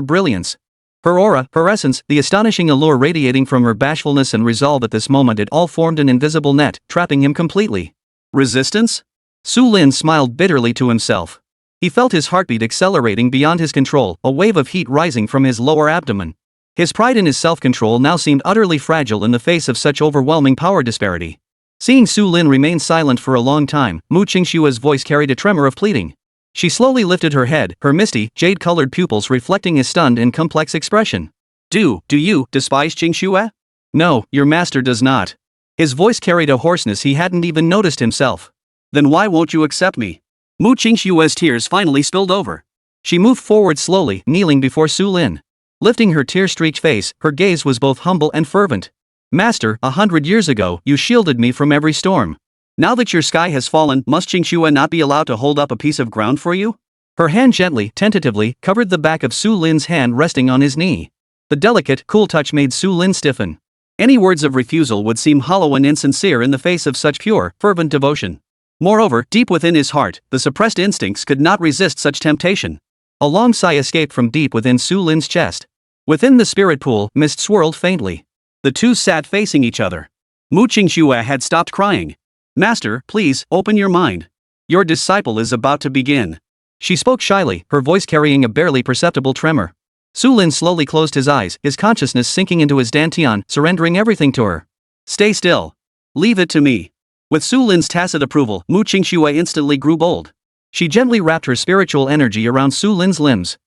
brilliance. Her aura, her essence, the astonishing allure radiating from her bashfulness and resolve at this moment, it all formed an invisible net, trapping him completely. Resistance? Su Lin smiled bitterly to himself. He felt his heartbeat accelerating beyond his control, a wave of heat rising from his lower abdomen. His pride in his self-control now seemed utterly fragile in the face of such overwhelming power disparity. Seeing Su Lin remain silent for a long time, Mu Qingxue's voice carried a tremor of pleading. She slowly lifted her head, her misty, jade-colored pupils reflecting a stunned and complex expression. Do you despise Qingxue? No, your master does not. His voice carried a hoarseness he hadn't even noticed himself. Then why won't you accept me? Mu Qingxue's tears finally spilled over. She moved forward slowly, kneeling before Su Lin. Lifting her tear-streaked face, her gaze was both humble and fervent. Master, 100 years ago, you shielded me from every storm. Now that your sky has fallen, must Qingxue not be allowed to hold up a piece of ground for you? Her hand gently, tentatively, covered the back of Su Lin's hand resting on his knee. The delicate, cool touch made Su Lin stiffen. Any words of refusal would seem hollow and insincere in the face of such pure, fervent devotion. Moreover, deep within his heart, the suppressed instincts could not resist such temptation. A long sigh escaped from deep within Su Lin's chest. Within the spirit pool, mist swirled faintly. The two sat facing each other. Qingxue had stopped crying. Master, please, open your mind. Your disciple is about to begin. She spoke shyly, her voice carrying a barely perceptible tremor. Su Lin slowly closed his eyes, his consciousness sinking into his dantian, surrendering everything to her. Stay still. Leave it to me. With Su Lin's tacit approval, Qingxue instantly grew bold. She gently wrapped her spiritual energy around Su Lin's limbs.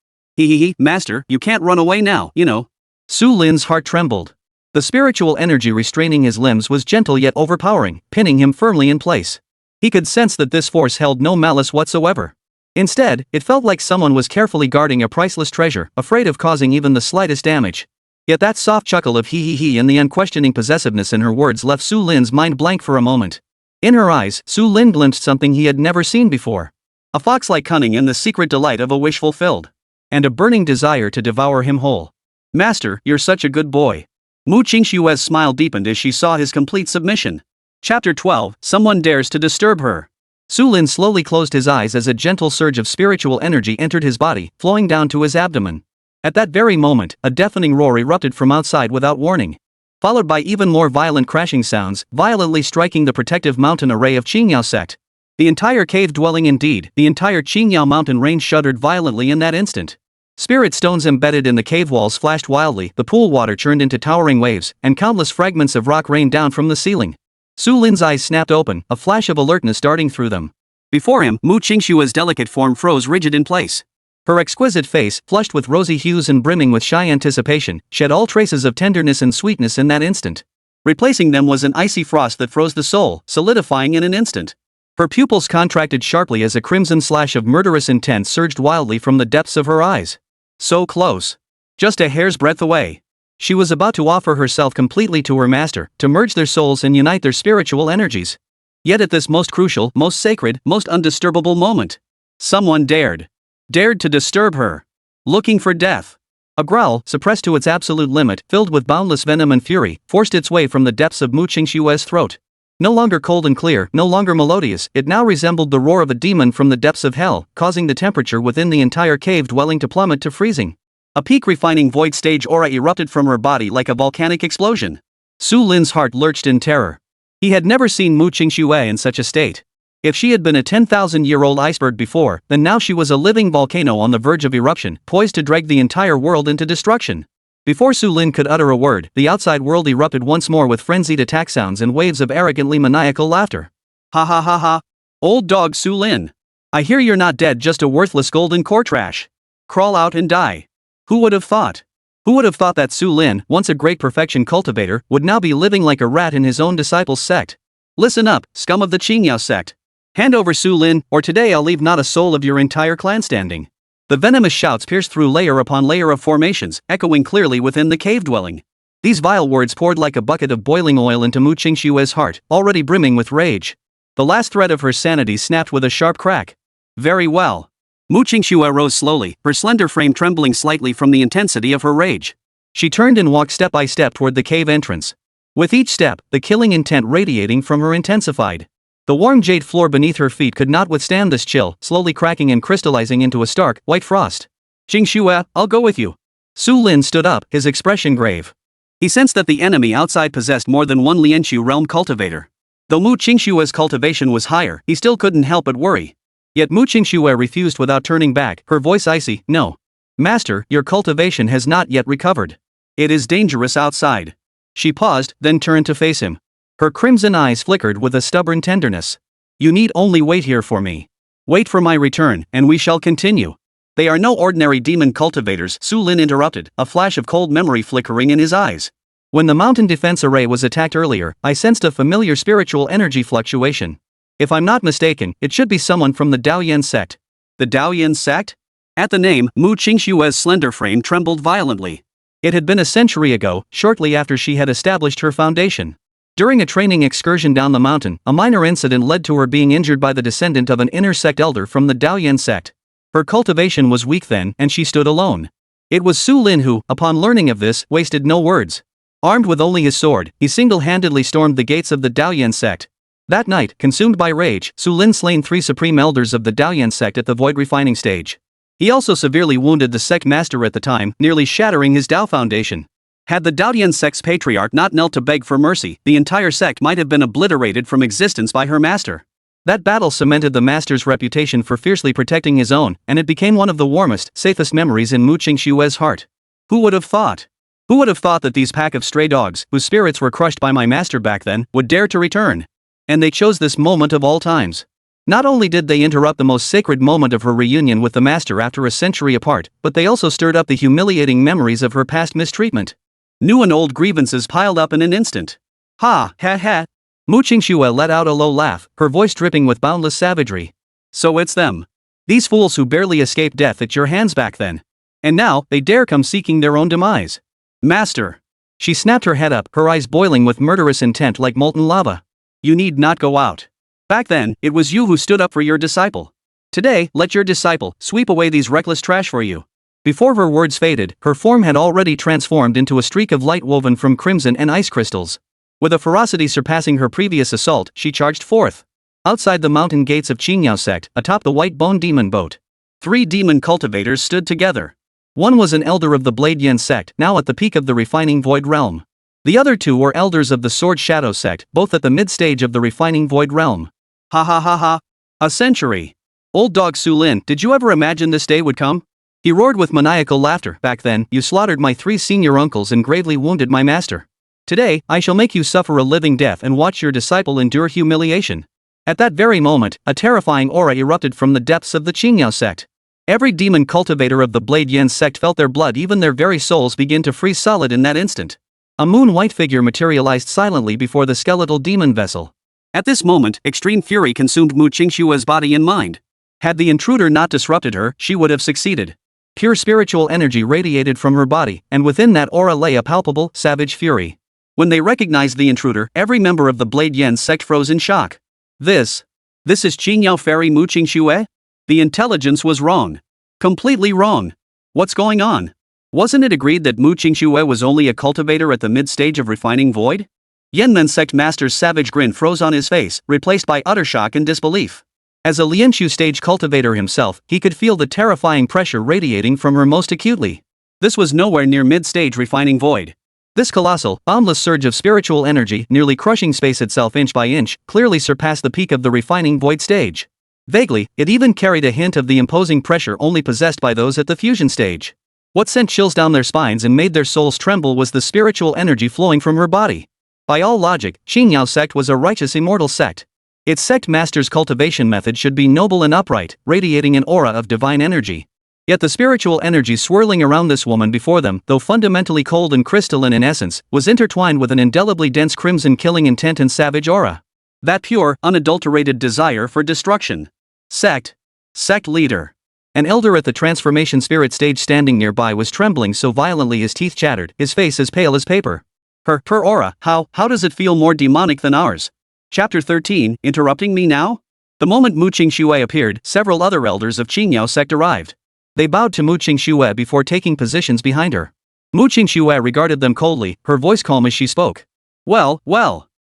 Master, you can't run away now, you know. Su Lin's heart trembled. The spiritual energy restraining his limbs was gentle yet overpowering, pinning him firmly in place. He could sense that this force held no malice whatsoever. Instead, it felt like someone was carefully guarding a priceless treasure, afraid of causing even the slightest damage. Yet that soft chuckle of he and the unquestioning possessiveness in her words left Su Lin's mind blank for a moment. In her eyes, Su Lin glimpsed something he had never seen before. A fox-like cunning and the secret delight of a wish fulfilled. And a burning desire to devour him whole. Master, you're such a good boy. Qingxue's smile deepened as she saw his complete submission. Chapter 12, Someone Dares to Disturb Her. Su Lin slowly closed his eyes as a gentle surge of spiritual energy entered his body, flowing down to his abdomen. At that very moment, a deafening roar erupted from outside without warning. Followed by even more violent crashing sounds, violently striking the protective mountain array of Qingyao Sect. The entire cave dwelling, indeed, the entire Qingyao mountain range shuddered violently in that instant. Spirit stones embedded in the cave walls flashed wildly, the pool water churned into towering waves, and countless fragments of rock rained down from the ceiling. Su Lin's eyes snapped open, a flash of alertness darting through them. Before him, Qingxue's delicate form froze rigid in place. Her exquisite face, flushed with rosy hues and brimming with shy anticipation, shed all traces of tenderness and sweetness in that instant. Replacing them was an icy frost that froze the soul, solidifying in an instant. Her pupils contracted sharply as a crimson slash of murderous intent surged wildly from the depths of her eyes. So close. Just a hair's breadth away. She was about to offer herself completely to her master, to merge their souls and unite their spiritual energies. Yet at this most crucial, most sacred, most undisturbable moment, someone dared to disturb her. Looking for death. A growl, suppressed to its absolute limit, filled with boundless venom and fury, forced its way from the depths of Qingxue's throat. No longer cold and clear, no longer melodious, it now resembled the roar of a demon from the depths of hell, causing the temperature within the entire cave dwelling to plummet to freezing. A peak-refining void stage aura erupted from her body like a volcanic explosion. Su Lin's heart lurched in terror. He had never seen Qingxue in such a state. If she had been a 10,000-year-old iceberg before, then now she was a living volcano on the verge of eruption, poised to drag the entire world into destruction. Before Su Lin could utter a word, the outside world erupted once more with frenzied attack sounds and waves of arrogantly maniacal laughter. Ha ha ha ha. Old dog Su Lin. I hear you're not dead, just a worthless golden core trash. Crawl out and die. Who would have thought? Who would have thought that Su Lin, once a great perfection cultivator, would now be living like a rat in his own disciples' sect? Listen up, scum of the Qingyao Sect. Hand over Su Lin, or today I'll leave not a soul of your entire clan standing. The venomous shouts pierced through layer upon layer of formations, echoing clearly within the cave dwelling. These vile words poured like a bucket of boiling oil into Qingxue's heart, already brimming with rage. The last thread of her sanity snapped with a sharp crack. Very well. Qingxue rose slowly, her slender frame trembling slightly from the intensity of her rage. She turned and walked step by step toward the cave entrance. With each step, the killing intent radiating from her intensified. The warm jade floor beneath her feet could not withstand this chill, slowly cracking and crystallizing into a stark, white frost. Qingxue, I'll go with you. Su Lin stood up, his expression grave. He sensed that the enemy outside possessed more than one Lianqiu realm cultivator. Though Qingxue's cultivation was higher, he still couldn't help but worry. Yet Qingxue refused without turning back, her voice icy. No. Master, your cultivation has not yet recovered. It is dangerous outside. She paused, then turned to face him. Her crimson eyes flickered with a stubborn tenderness. You need only wait here for me. Wait for my return, and we shall continue. They are no ordinary demon cultivators, Su Lin interrupted, a flash of cold memory flickering in his eyes. When the mountain defense array was attacked earlier, I sensed a familiar spiritual energy fluctuation. If I'm not mistaken, it should be someone from the Daoyan Sect. The Daoyan Sect? At the name, Qingxue's slender frame trembled violently. It had been a century ago, shortly after she had established her foundation. During a training excursion down the mountain, a minor incident led to her being injured by the descendant of an inner sect elder from the Daoyan Sect. Her cultivation was weak then, and she stood alone. It was Su Lin who, upon learning of this, wasted no words. Armed with only his sword, he single-handedly stormed the gates of the Daoyan Sect. That night, consumed by rage, Su Lin slain 3 supreme elders of the Daoyan Sect at the Void Refining stage. He also severely wounded the sect master at the time, nearly shattering his Dao foundation. Had the Daodian sect's patriarch not knelt to beg for mercy, the entire sect might have been obliterated from existence by her master. That battle cemented the master's reputation for fiercely protecting his own, and it became one of the warmest, safest memories in Mu Qingxue's heart. Who would have thought? Who would have thought that these pack of stray dogs, whose spirits were crushed by my master back then, would dare to return? And they chose this moment of all times. Not only did they interrupt the most sacred moment of her reunion with the master after a century apart, but they also stirred up the humiliating memories of her past mistreatment. New and old grievances piled up in an instant. Ha, ha, ha. Mu Qingxue let out a low laugh, her voice dripping with boundless savagery. So it's them. These fools who barely escaped death at your hands back then. And now, they dare come seeking their own demise. Master. She snapped her head up, her eyes boiling with murderous intent like molten lava. You need not go out. Back then, it was you who stood up for your disciple. Today, let your disciple sweep away these reckless trash for you. Before her words faded, her form had already transformed into a streak of light woven from crimson and ice crystals. With a ferocity surpassing her previous assault, she charged forth. Outside the mountain gates of Qingyao Sect, atop the white bone demon boat, 3 demon cultivators stood together. One was an elder of the Blade Yen Sect, now at the peak of the refining Void Realm. The other 2 were elders of the Sword Shadow Sect, both at the mid-stage of the refining Void Realm. Ha ha ha ha. A century. Old dog Su Lin, did you ever imagine this day would come? He roared with maniacal laughter. Back then, you slaughtered my 3 senior uncles and gravely wounded my master. Today, I shall make you suffer a living death and watch your disciple endure humiliation. At that very moment, a terrifying aura erupted from the depths of the Qingyao Sect. Every demon cultivator of the Blade Yen Sect felt their blood, even their very souls, begin to freeze solid in that instant. A moon-white figure materialized silently before the skeletal demon vessel. At this moment, extreme fury consumed Mu Qingxue's body and mind. Had the intruder not disrupted her, she would have succeeded. Pure spiritual energy radiated from her body, and within that aura lay a palpable, savage fury. When they recognized the intruder, every member of the Blade Yen Sect froze in shock. This is Qingyao Fairy Mu Qingxue? The intelligence was wrong. Completely wrong. What's going on? Wasn't it agreed that Mu Qingxue was only a cultivator at the mid-stage of refining void? Yanmen Sect Master's savage grin froze on his face, replaced by utter shock and disbelief. As a Lianshu stage cultivator himself, he could feel the terrifying pressure radiating from her most acutely. This was nowhere near mid-stage refining void. This colossal, boundless surge of spiritual energy, nearly crushing space itself inch by inch, clearly surpassed the peak of the refining void stage. Vaguely, it even carried a hint of the imposing pressure only possessed by those at the fusion stage. What sent chills down their spines and made their souls tremble was the spiritual energy flowing from her body. By all logic, Qingyao Sect was a righteous immortal sect. Its sect master's cultivation method should be noble and upright, radiating an aura of divine energy. Yet the spiritual energy swirling around this woman before them, though fundamentally cold and crystalline in essence, was intertwined with an indelibly dense crimson killing intent and savage aura. That pure, unadulterated desire for destruction. Sect leader. An elder at the transformation spirit stage standing nearby was trembling so violently his teeth chattered, his face as pale as paper. Her aura, how does it feel more demonic than ours? Chapter 13, interrupting me now? The moment Mu Qingxue appeared, several other elders of Qingyao Sect arrived. They bowed to Mu Qingxue before taking positions behind her. Mu Qingxue regarded them coldly, her voice calm as she spoke. Well,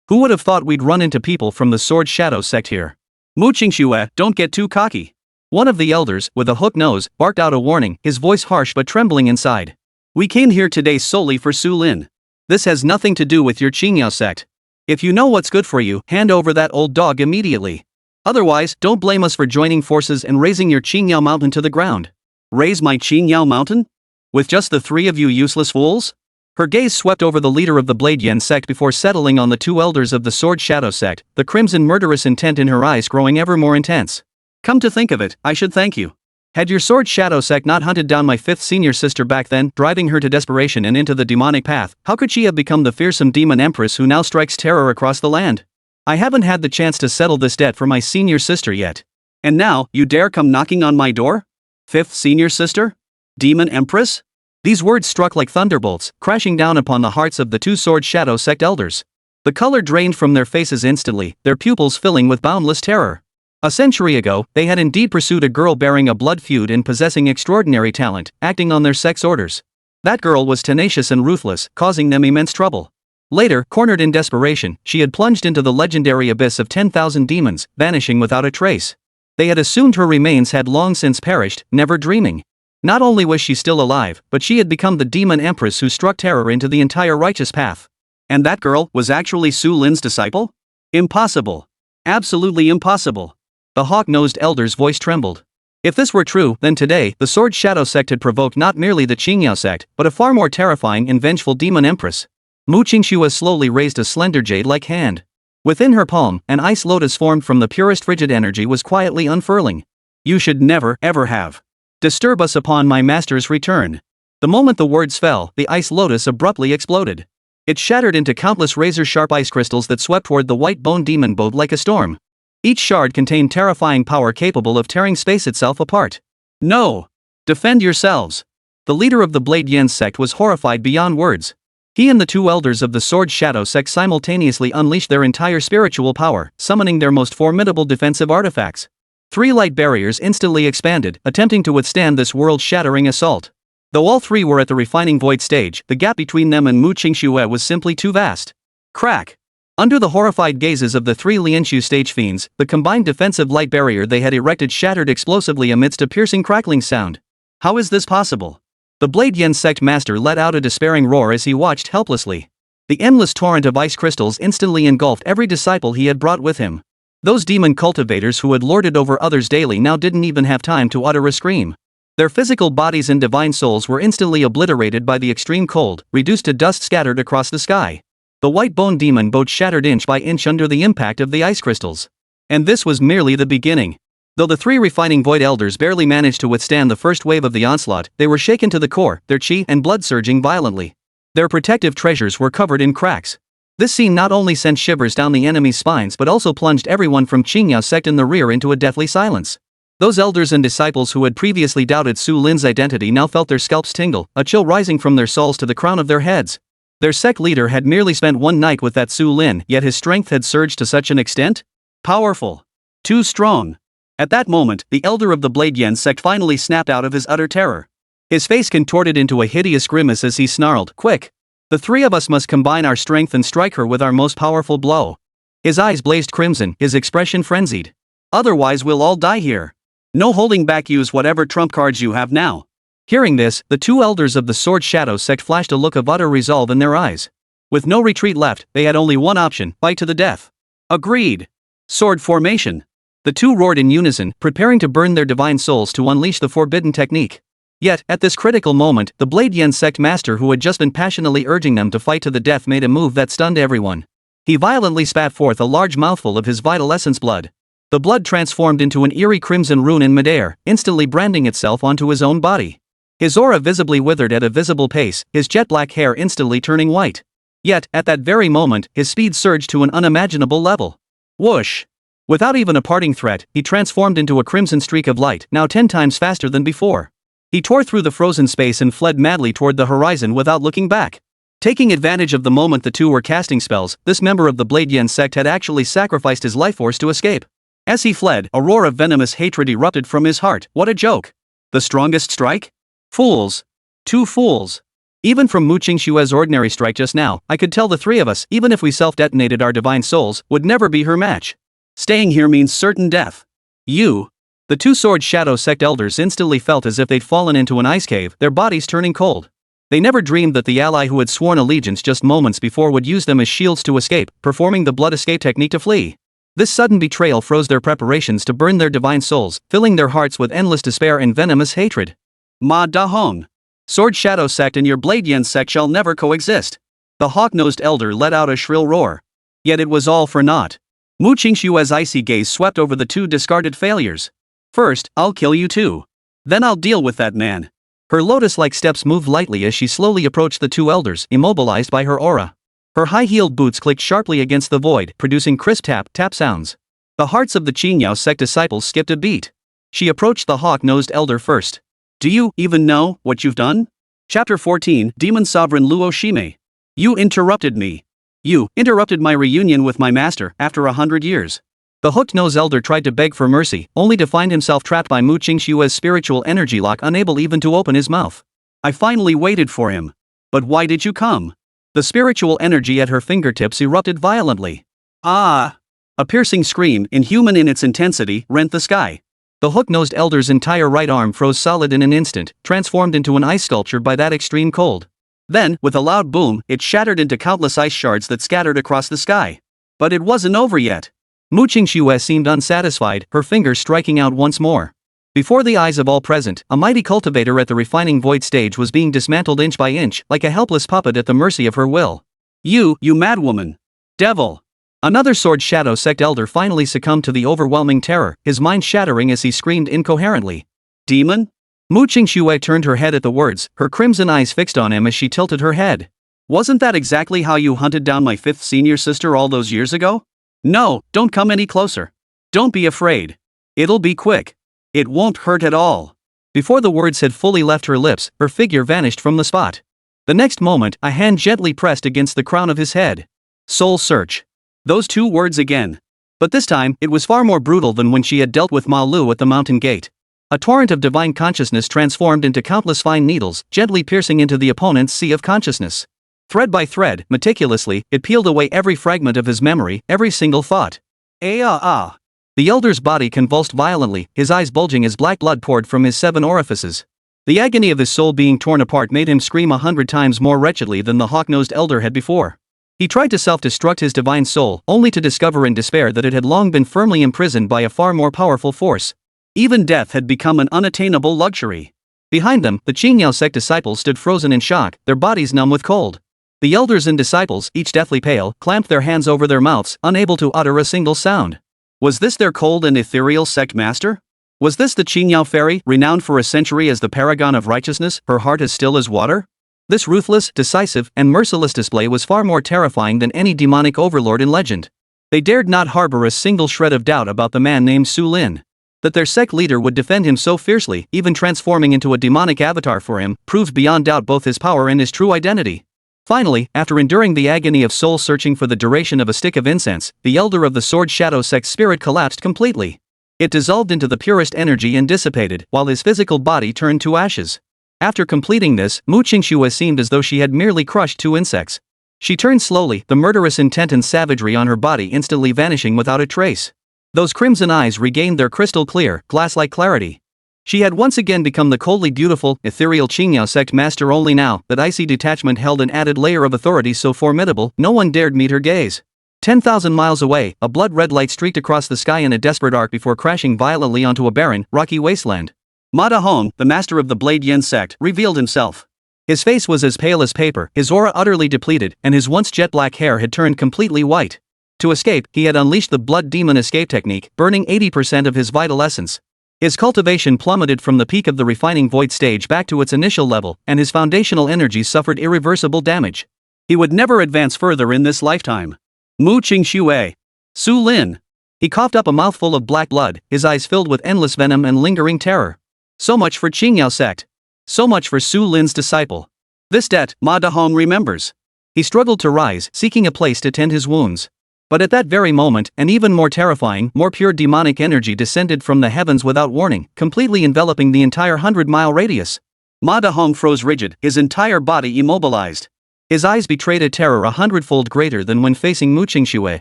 who would have thought we'd run into people from the Sword Shadow Sect here? Mu Qingxue, don't get too cocky. One of the elders, with a hooked nose, barked out a warning, his voice harsh but trembling inside. We came here today solely for Su Lin. This has nothing to do with your Qingyao Sect. If you know what's good for you, hand over that old dog immediately. Otherwise, don't blame us for joining forces and razing your Qingyao mountain to the ground. Raise my Qingyao mountain? With just the 3 of you useless fools? Her gaze swept over the leader of the Blade Yen Sect before settling on the 2 elders of the Sword Shadow Sect, the crimson murderous intent in her eyes growing ever more intense. Come to think of it, I should thank you. Had your Sword Shadow Sect not hunted down my 5th senior sister back then, driving her to desperation and into the demonic path, how could she have become the fearsome demon empress who now strikes terror across the land? I haven't had the chance to settle this debt for my senior sister yet. And now, you dare come knocking on my door? 5th senior sister? Demon empress? These words struck like thunderbolts, crashing down upon the hearts of the 2 Sword Shadow Sect elders. The color drained from their faces instantly, their pupils filling with boundless terror. A century ago, they had indeed pursued a girl bearing a blood feud and possessing extraordinary talent, acting on their sect's orders. That girl was tenacious and ruthless, causing them immense trouble. Later, cornered in desperation, she had plunged into the legendary abyss of 10,000 demons, vanishing without a trace. They had assumed her remains had long since perished, never dreaming. Not only was she still alive, but she had become the demon empress who struck terror into the entire righteous path. And that girl was actually Su Lin's disciple? Impossible. Absolutely impossible. The hawk-nosed elder's voice trembled. If this were true, then today, the Sword Shadow Sect had provoked not merely the Qingyao Sect, but a far more terrifying and vengeful demon empress. Qingxue slowly raised a slender jade-like hand. Within her palm, an ice lotus formed from the purest frigid energy was quietly unfurling. You should never, ever have. Disturb us upon my master's return. The moment the words fell, the ice lotus abruptly exploded. It shattered into countless razor-sharp ice crystals that swept toward the white bone demon boat like a storm. Each shard contained terrifying power capable of tearing space itself apart. No! Defend yourselves! The leader of the Blade Yen sect was horrified beyond words. He and the two elders of the Sword Shadow sect simultaneously unleashed their entire spiritual power, summoning their most formidable defensive artifacts. 3 light barriers instantly expanded, attempting to withstand this world-shattering assault. Though all 3 were at the refining void stage, the gap between them and Qingxue was simply too vast. Crack! Under the horrified gazes of the 3 Lianshu stage fiends, the combined defensive light barrier they had erected shattered explosively amidst a piercing crackling sound. How is this possible? The Blade Yen sect master let out a despairing roar as he watched helplessly. The endless torrent of ice crystals instantly engulfed every disciple he had brought with him. Those demon cultivators who had lorded over others daily now didn't even have time to utter a scream. Their physical bodies and divine souls were instantly obliterated by the extreme cold, reduced to dust scattered across the sky. The white bone demon boat shattered inch by inch under the impact of the ice crystals. And this was merely the beginning. Though the 3 refining void elders barely managed to withstand the first wave of the onslaught, they were shaken to the core, their chi and blood surging violently. Their protective treasures were covered in cracks. This scene not only sent shivers down the enemy's spines but also plunged everyone from Qingyao Sect in the rear into a deathly silence. Those elders and disciples who had previously doubted Su Lin's identity now felt their scalps tingle, a chill rising from their souls to the crown of their heads. Their sect leader had merely spent one night with that Su Lin, yet his strength had surged to such an extent? Powerful. Too strong. At that moment, the elder of the Blade Yen sect finally snapped out of his utter terror. His face contorted into a hideous grimace as he snarled, "Quick! The 3 of us must combine our strength and strike her with our most powerful blow." His eyes blazed crimson, his expression frenzied. "Otherwise we'll all die here. No holding back, use whatever trump cards you have now." Hearing this, the 2 elders of the Sword Shadow sect flashed a look of utter resolve in their eyes. With no retreat left, they had only one option: fight to the death. Agreed. Sword formation. The 2 roared in unison, preparing to burn their divine souls to unleash the forbidden technique. Yet, at this critical moment, the Blade Yen sect master who had just been passionately urging them to fight to the death made a move that stunned everyone. He violently spat forth a large mouthful of his vital essence blood. The blood transformed into an eerie crimson rune in midair, instantly branding itself onto his own body. His aura visibly withered at a visible pace, his jet-black hair instantly turning white. Yet, at that very moment, his speed surged to an unimaginable level. Whoosh! Without even a parting threat, he transformed into a crimson streak of light, now 10 times faster than before. He tore through the frozen space and fled madly toward the horizon without looking back. Taking advantage of the moment the 2 were casting spells, this member of the Blade Yen sect had actually sacrificed his life force to escape. As he fled, a roar of venomous hatred erupted from his heart. What a joke! The strongest strike? Fools. 2 fools. Even from Qingxue's ordinary strike just now, I could tell the 3 of us, even if we self-detonated our divine souls, would never be her match. Staying here means certain death. You. The 2 Sword Shadow Sect elders instantly felt as if they'd fallen into an ice cave, their bodies turning cold. They never dreamed that the ally who had sworn allegiance just moments before would use them as shields to escape, performing the blood escape technique to flee. This sudden betrayal froze their preparations to burn their divine souls, filling their hearts with endless despair and venomous hatred. Ma Da Hong. Sword Shadow Sect and your Blade Yen sect shall never coexist. The hawk-nosed elder let out a shrill roar. Yet it was all for naught. Qingxue's icy gaze swept over the 2 discarded failures. First, I'll kill you too. Then I'll deal with that man. Her lotus-like steps moved lightly as she slowly approached the 2 elders, immobilized by her aura. Her high-heeled boots clicked sharply against the void, producing crisp tap-tap sounds. The hearts of the Qingyao Sect disciples skipped a beat. She approached the hawk-nosed elder first. Do you even know what you've done? Chapter 14, Demon Sovereign Luo Shime. You interrupted me. You interrupted my reunion with my master after 100 years. The hooked-nosed elder tried to beg for mercy, only to find himself trapped by Qingxue's spiritual energy lock, unable even to open his mouth. I finally waited for him. But why did you come? The spiritual energy at her fingertips erupted violently. Ah! A piercing scream, inhuman in its intensity, rent the sky. The hook-nosed elder's entire right arm froze solid in an instant, transformed into an ice sculpture by that extreme cold. Then, with a loud boom, it shattered into countless ice shards that scattered across the sky. But it wasn't over yet. Qingxue seemed unsatisfied, her fingers striking out once more. Before the eyes of all present, a mighty cultivator at the refining void stage was being dismantled inch by inch, like a helpless puppet at the mercy of her will. You madwoman! Devil! Another Sword Shadow Sect elder finally succumbed to the overwhelming terror, his mind shattering as he screamed incoherently. Demon? Qingxue turned her head at the words, her crimson eyes fixed on him as she tilted her head. Wasn't that exactly how you hunted down my 5th senior sister all those years ago? No, don't come any closer. Don't be afraid. It'll be quick. It won't hurt at all. Before the words had fully left her lips, her figure vanished from the spot. The next moment, a hand gently pressed against the crown of his head. Soul Search. Those 2 words again. But this time, it was far more brutal than when she had dealt with Ma Lu at the mountain gate. A torrent of divine consciousness transformed into countless fine needles, gently piercing into the opponent's sea of consciousness. Thread by thread, meticulously, it peeled away every fragment of his memory, every single thought. The elder's body convulsed violently, his eyes bulging as black blood poured from his 7 orifices. The agony of his soul being torn apart made him scream 100 times more wretchedly than the hawk-nosed elder had before. He tried to self-destruct his divine soul, only to discover in despair that it had long been firmly imprisoned by a far more powerful force. Even death had become an unattainable luxury. Behind them, the Qingyao Sect disciples stood frozen in shock, their bodies numb with cold. The elders and disciples, each deathly pale, clamped their hands over their mouths, unable to utter a single sound. Was this their cold and ethereal sect master? Was this the Qingyao fairy, renowned for a century as the paragon of righteousness, her heart as still as water? This ruthless, decisive, and merciless display was far more terrifying than any demonic overlord in legend. They dared not harbor a single shred of doubt about the man named Su Lin. That their sect leader would defend him so fiercely, even transforming into a demonic avatar for him, proved beyond doubt both his power and his true identity. Finally, after enduring the agony of soul searching for the duration of a stick of incense, the elder of the Sword Shadow Sect's spirit collapsed completely. It dissolved into the purest energy and dissipated, while his physical body turned to ashes. After completing this, Qingxue seemed as though she had merely crushed 2 insects. She turned slowly, the murderous intent and savagery on her body instantly vanishing without a trace. Those crimson eyes regained their crystal clear, glass-like clarity. She had once again become the coldly beautiful, ethereal Qingyao Sect master, only now that icy detachment held an added layer of authority so formidable no one dared meet her gaze. 10,000 miles away, a blood-red light streaked across the sky in a desperate arc before crashing violently onto a barren, rocky wasteland. Ma Dahong, the master of the Blade Yin sect, revealed himself. His face was as pale as paper, his aura utterly depleted, and his once jet-black hair had turned completely white. To escape, he had unleashed the blood demon escape technique, burning 80% of his vital essence. His cultivation plummeted from the peak of the refining void stage back to its initial level, and his foundational energies suffered irreversible damage. He would never advance further in this lifetime. Qingxue. Su Lin. He coughed up a mouthful of black blood, his eyes filled with endless venom and lingering terror. So much for Qingyao Sect. So much for Su Lin's disciple. This debt, Ma Dahong remembers. He struggled to rise, seeking a place to tend his wounds. But at that very moment, an even more terrifying, more pure demonic energy descended from the heavens without warning, completely enveloping the entire 100-mile radius. Ma Dahong froze rigid, his entire body immobilized. His eyes betrayed a terror 100-fold greater than when facing Qingxue.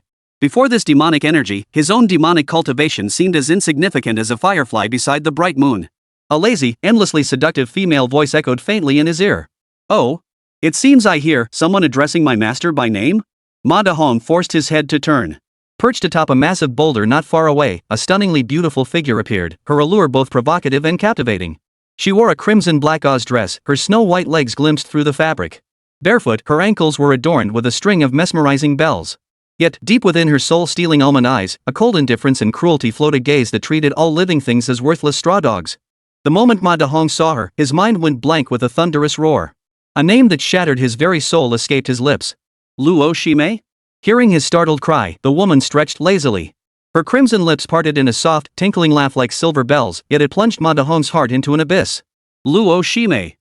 Before this demonic energy, his own demonic cultivation seemed as insignificant as a firefly beside the bright moon. A lazy, endlessly seductive female voice echoed faintly in his ear. Oh? It seems I hear someone addressing my master by name? Ma Dahong forced his head to turn. Perched atop a massive boulder not far away, a stunningly beautiful figure appeared, her allure both provocative and captivating. She wore a crimson-black gauze dress, her snow-white legs glimpsed through the fabric. Barefoot, her ankles were adorned with a string of mesmerizing bells. Yet, deep within her soul-stealing almond eyes, a cold indifference and cruelty floated gaze that treated all living things as worthless straw dogs. The moment Ma Dahong saw her, his mind went blank with a thunderous roar. A name that shattered his very soul escaped his lips. Luo Shime? Hearing his startled cry, the woman stretched lazily. Her crimson lips parted in a soft, tinkling laugh like silver bells, yet it plunged Ma Dahong's heart into an abyss. Luo Shime.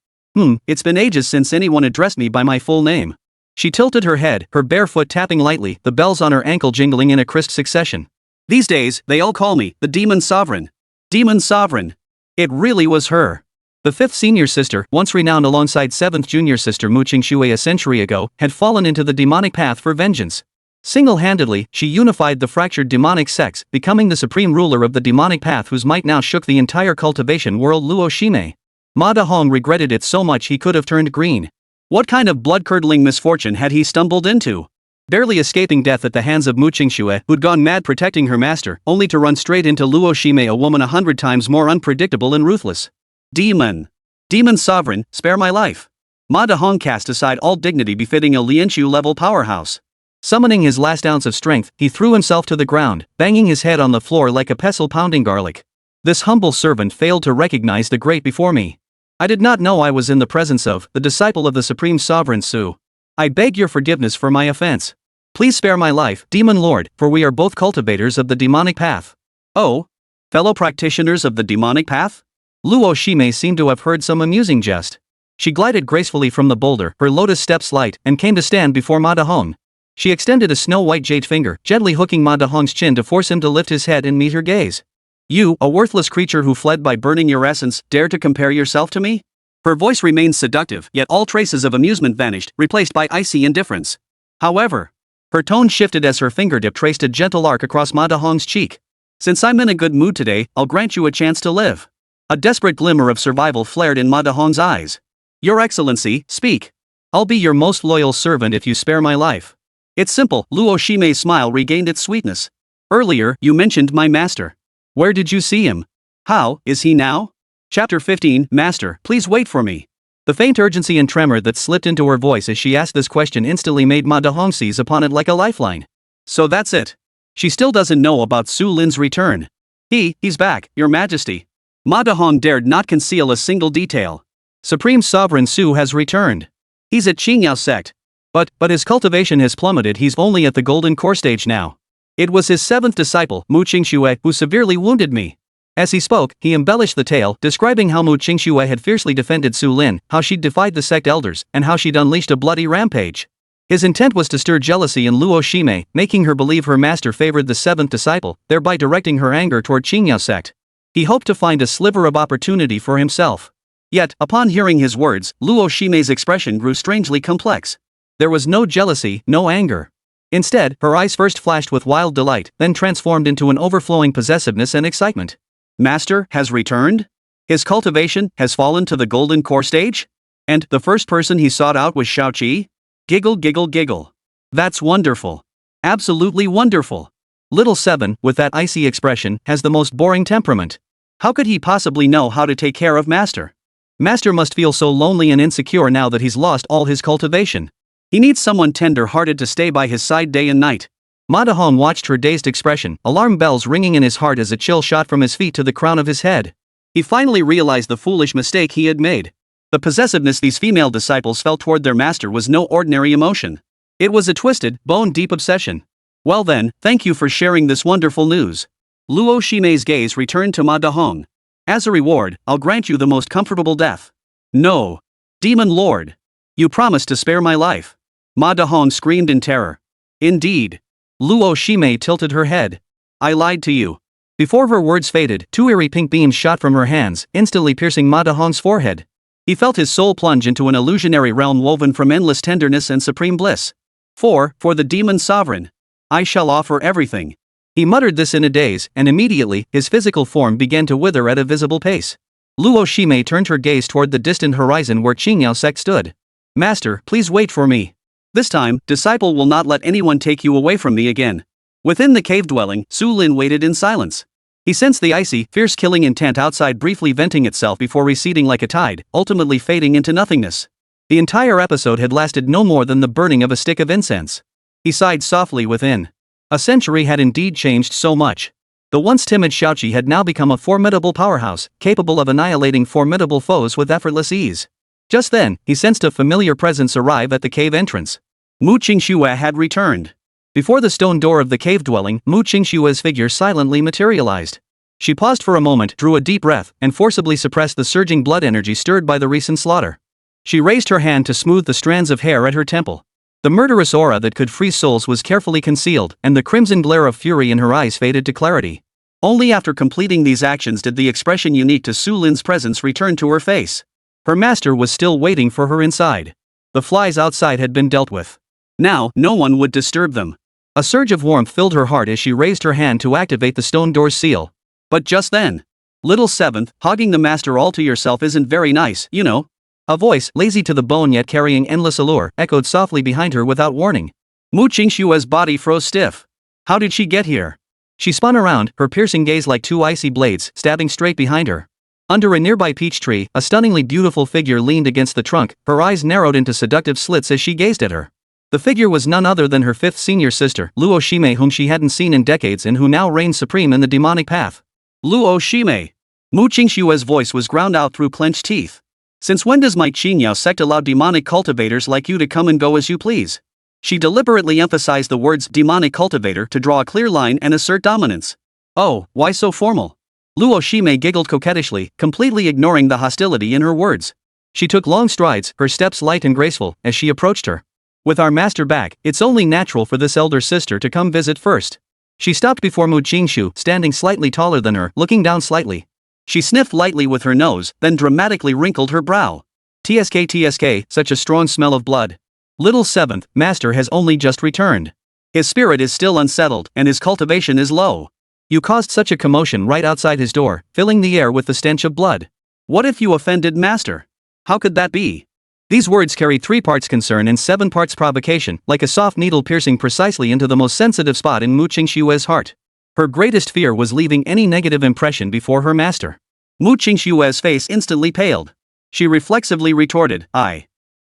It's been ages since anyone addressed me by my full name. She tilted her head, her bare foot tapping lightly, the bells on her ankle jingling in a crisp succession. These days, they all call me the Demon Sovereign. Demon Sovereign. It really was her. The 5th senior sister, once renowned alongside 7th junior sister Qingxue a century ago, had fallen into the demonic path for vengeance. Single-handedly, she unified the fractured demonic sects, becoming the supreme ruler of the demonic path whose might now shook the entire cultivation world. Luo Shime. Ma Dahong regretted it so much he could have turned green. What kind of blood-curdling misfortune had he stumbled into? Barely escaping death at the hands of Mu Qingxue, who'd gone mad protecting her master, only to run straight into Luo Shime, a woman 100 times more unpredictable and ruthless. Demon. Demon sovereign, spare my life. Ma Dahong cast aside all dignity befitting a Lianqiu-level powerhouse. Summoning his last ounce of strength, he threw himself to the ground, banging his head on the floor like a pestle pounding garlic. This humble servant failed to recognize the great before me. I did not know I was in the presence of the disciple of the Supreme Sovereign Su. I beg your forgiveness for my offense. Please spare my life, Demon Lord, for we are both cultivators of the demonic path. Oh? Fellow practitioners of the demonic path? Luo Shime seemed to have heard some amusing jest. She glided gracefully from the boulder, her lotus steps light, and came to stand before Ma Dahong. She extended a snow-white jade finger, gently hooking Ma Dahong's chin to force him to lift his head and meet her gaze. You, a worthless creature who fled by burning your essence, dare to compare yourself to me? Her voice remained seductive, yet all traces of amusement vanished, replaced by icy indifference. However, her tone shifted as her fingertip traced a gentle arc across Ma Dahong's cheek. Since I'm in a good mood today, I'll grant you a chance to live. A desperate glimmer of survival flared in Ma Dahong's eyes. Your Excellency, speak. I'll be your most loyal servant if you spare my life. It's simple. Luo Shime's smile regained its sweetness. Earlier, you mentioned my master. Where did you see him? How is he now? Chapter 15, Master, please wait for me. The faint urgency and tremor that slipped into her voice as she asked this question instantly made Ma Dahong seize upon it like a lifeline. So that's it. She still doesn't know about Su Lin's return. He's back, Your Majesty. Ma Dahong dared not conceal a single detail. Supreme Sovereign Su has returned. He's at Qingyao Sect. But his cultivation has plummeted. He's only at the golden core stage now. It was his 7th disciple, Mu Qingxue, who severely wounded me. As he spoke, he embellished the tale, describing how Mu Qingxue had fiercely defended Su Lin, how she'd defied the sect elders, and how she'd unleashed a bloody rampage. His intent was to stir jealousy in Luo Shime, making her believe her master favored the 7th disciple, thereby directing her anger toward Qingyao Sect. He hoped to find a sliver of opportunity for himself. Yet, upon hearing his words, Luo Shime's expression grew strangely complex. There was no jealousy, no anger. Instead, her eyes first flashed with wild delight, then transformed into an overflowing possessiveness and excitement. Master has returned? His cultivation has fallen to the golden core stage? And the first person he sought out was Shaoqi? Giggle giggle giggle. That's wonderful. Absolutely wonderful. Little 7, with that icy expression, has the most boring temperament. How could he possibly know how to take care of Master? Master must feel so lonely and insecure now that he's lost all his cultivation. He needs someone tender-hearted to stay by his side day and night. Ma Dahong watched her dazed expression, alarm bells ringing in his heart as a chill shot from his feet to the crown of his head. He finally realized the foolish mistake he had made. The possessiveness these female disciples felt toward their master was no ordinary emotion. It was a twisted, bone-deep obsession. Well then, thank you for sharing this wonderful news. Luo Shime's gaze returned to Ma Dahong. As a reward, I'll grant you the most comfortable death. No. Demon Lord. You promised to spare my life. Ma Dahong screamed in terror. Indeed. Luo Shime tilted her head. I lied to you. Before her words faded, 2 eerie pink beams shot from her hands, instantly piercing Ma Dahong's forehead. He felt his soul plunge into an illusionary realm woven from endless tenderness and supreme bliss. For the demon sovereign, I shall offer everything. He muttered this in a daze, and immediately, his physical form began to wither at a visible pace. Luo Shime turned her gaze toward the distant horizon where Qingyao Sect stood. Master, please wait for me. This time, disciple will not let anyone take you away from me again. Within the cave dwelling, Su Lin waited in silence. He sensed the icy, fierce killing intent outside briefly venting itself before receding like a tide, ultimately fading into nothingness. The entire episode had lasted no more than the burning of a stick of incense. He sighed softly within. A century had indeed changed so much. The once timid Shaoqi had now become a formidable powerhouse, capable of annihilating formidable foes with effortless ease. Just then, he sensed a familiar presence arrive at the cave entrance. Mu Qingxue had returned. Before the stone door of the cave dwelling, Mu Qingxue's figure silently materialized. She paused for a moment, drew a deep breath, and forcibly suppressed the surging blood energy stirred by the recent slaughter. She raised her hand to smooth the strands of hair at her temple. The murderous aura that could freeze souls was carefully concealed, and the crimson glare of fury in her eyes faded to clarity. Only after completing these actions did the expression unique to Su Lin's presence return to her face. Her master was still waiting for her inside. The flies outside had been dealt with. Now, no one would disturb them. A surge of warmth filled her heart as she raised her hand to activate the stone door's seal. But just then, little seventh, hogging the master all to yourself isn't very nice, you know. A voice, lazy to the bone yet carrying endless allure, echoed softly behind her without warning. Mu Qingxue's body froze stiff. How did she get here? She spun around, her piercing gaze like two icy blades, stabbing straight behind her. Under a nearby peach tree, a stunningly beautiful figure leaned against the trunk, her eyes narrowed into seductive slits as she gazed at her. The figure was none other than her fifth senior sister, Luo Shime, whom she hadn't seen in decades and who now reigned supreme in the demonic path. Luo Shime. Mu Qingxue's voice was ground out through clenched teeth. Since when does my Qingyao Sect allow demonic cultivators like you to come and go as you please? She deliberately emphasized the words demonic cultivator to draw a clear line and assert dominance. Oh, why so formal? Luo Shime giggled coquettishly, completely ignoring the hostility in her words. She took long strides, her steps light and graceful, as she approached her. With our master back, it's only natural for this elder sister to come visit first. She stopped before Mu Qingxue, standing slightly taller than her, looking down slightly. She sniffed lightly with her nose, then dramatically wrinkled her brow. TSK, such a strong smell of blood. Little seventh, master has only just returned. His spirit is still unsettled, and his cultivation is low. You caused such a commotion right outside his door, filling the air with the stench of blood. What if you offended master? How could that be? These words carried 3 parts concern and 7 parts provocation, like a soft needle piercing precisely into the most sensitive spot in Mu Qingxue's heart. Her greatest fear was leaving any negative impression before her master. Mu Qingxue's face instantly paled. She reflexively retorted,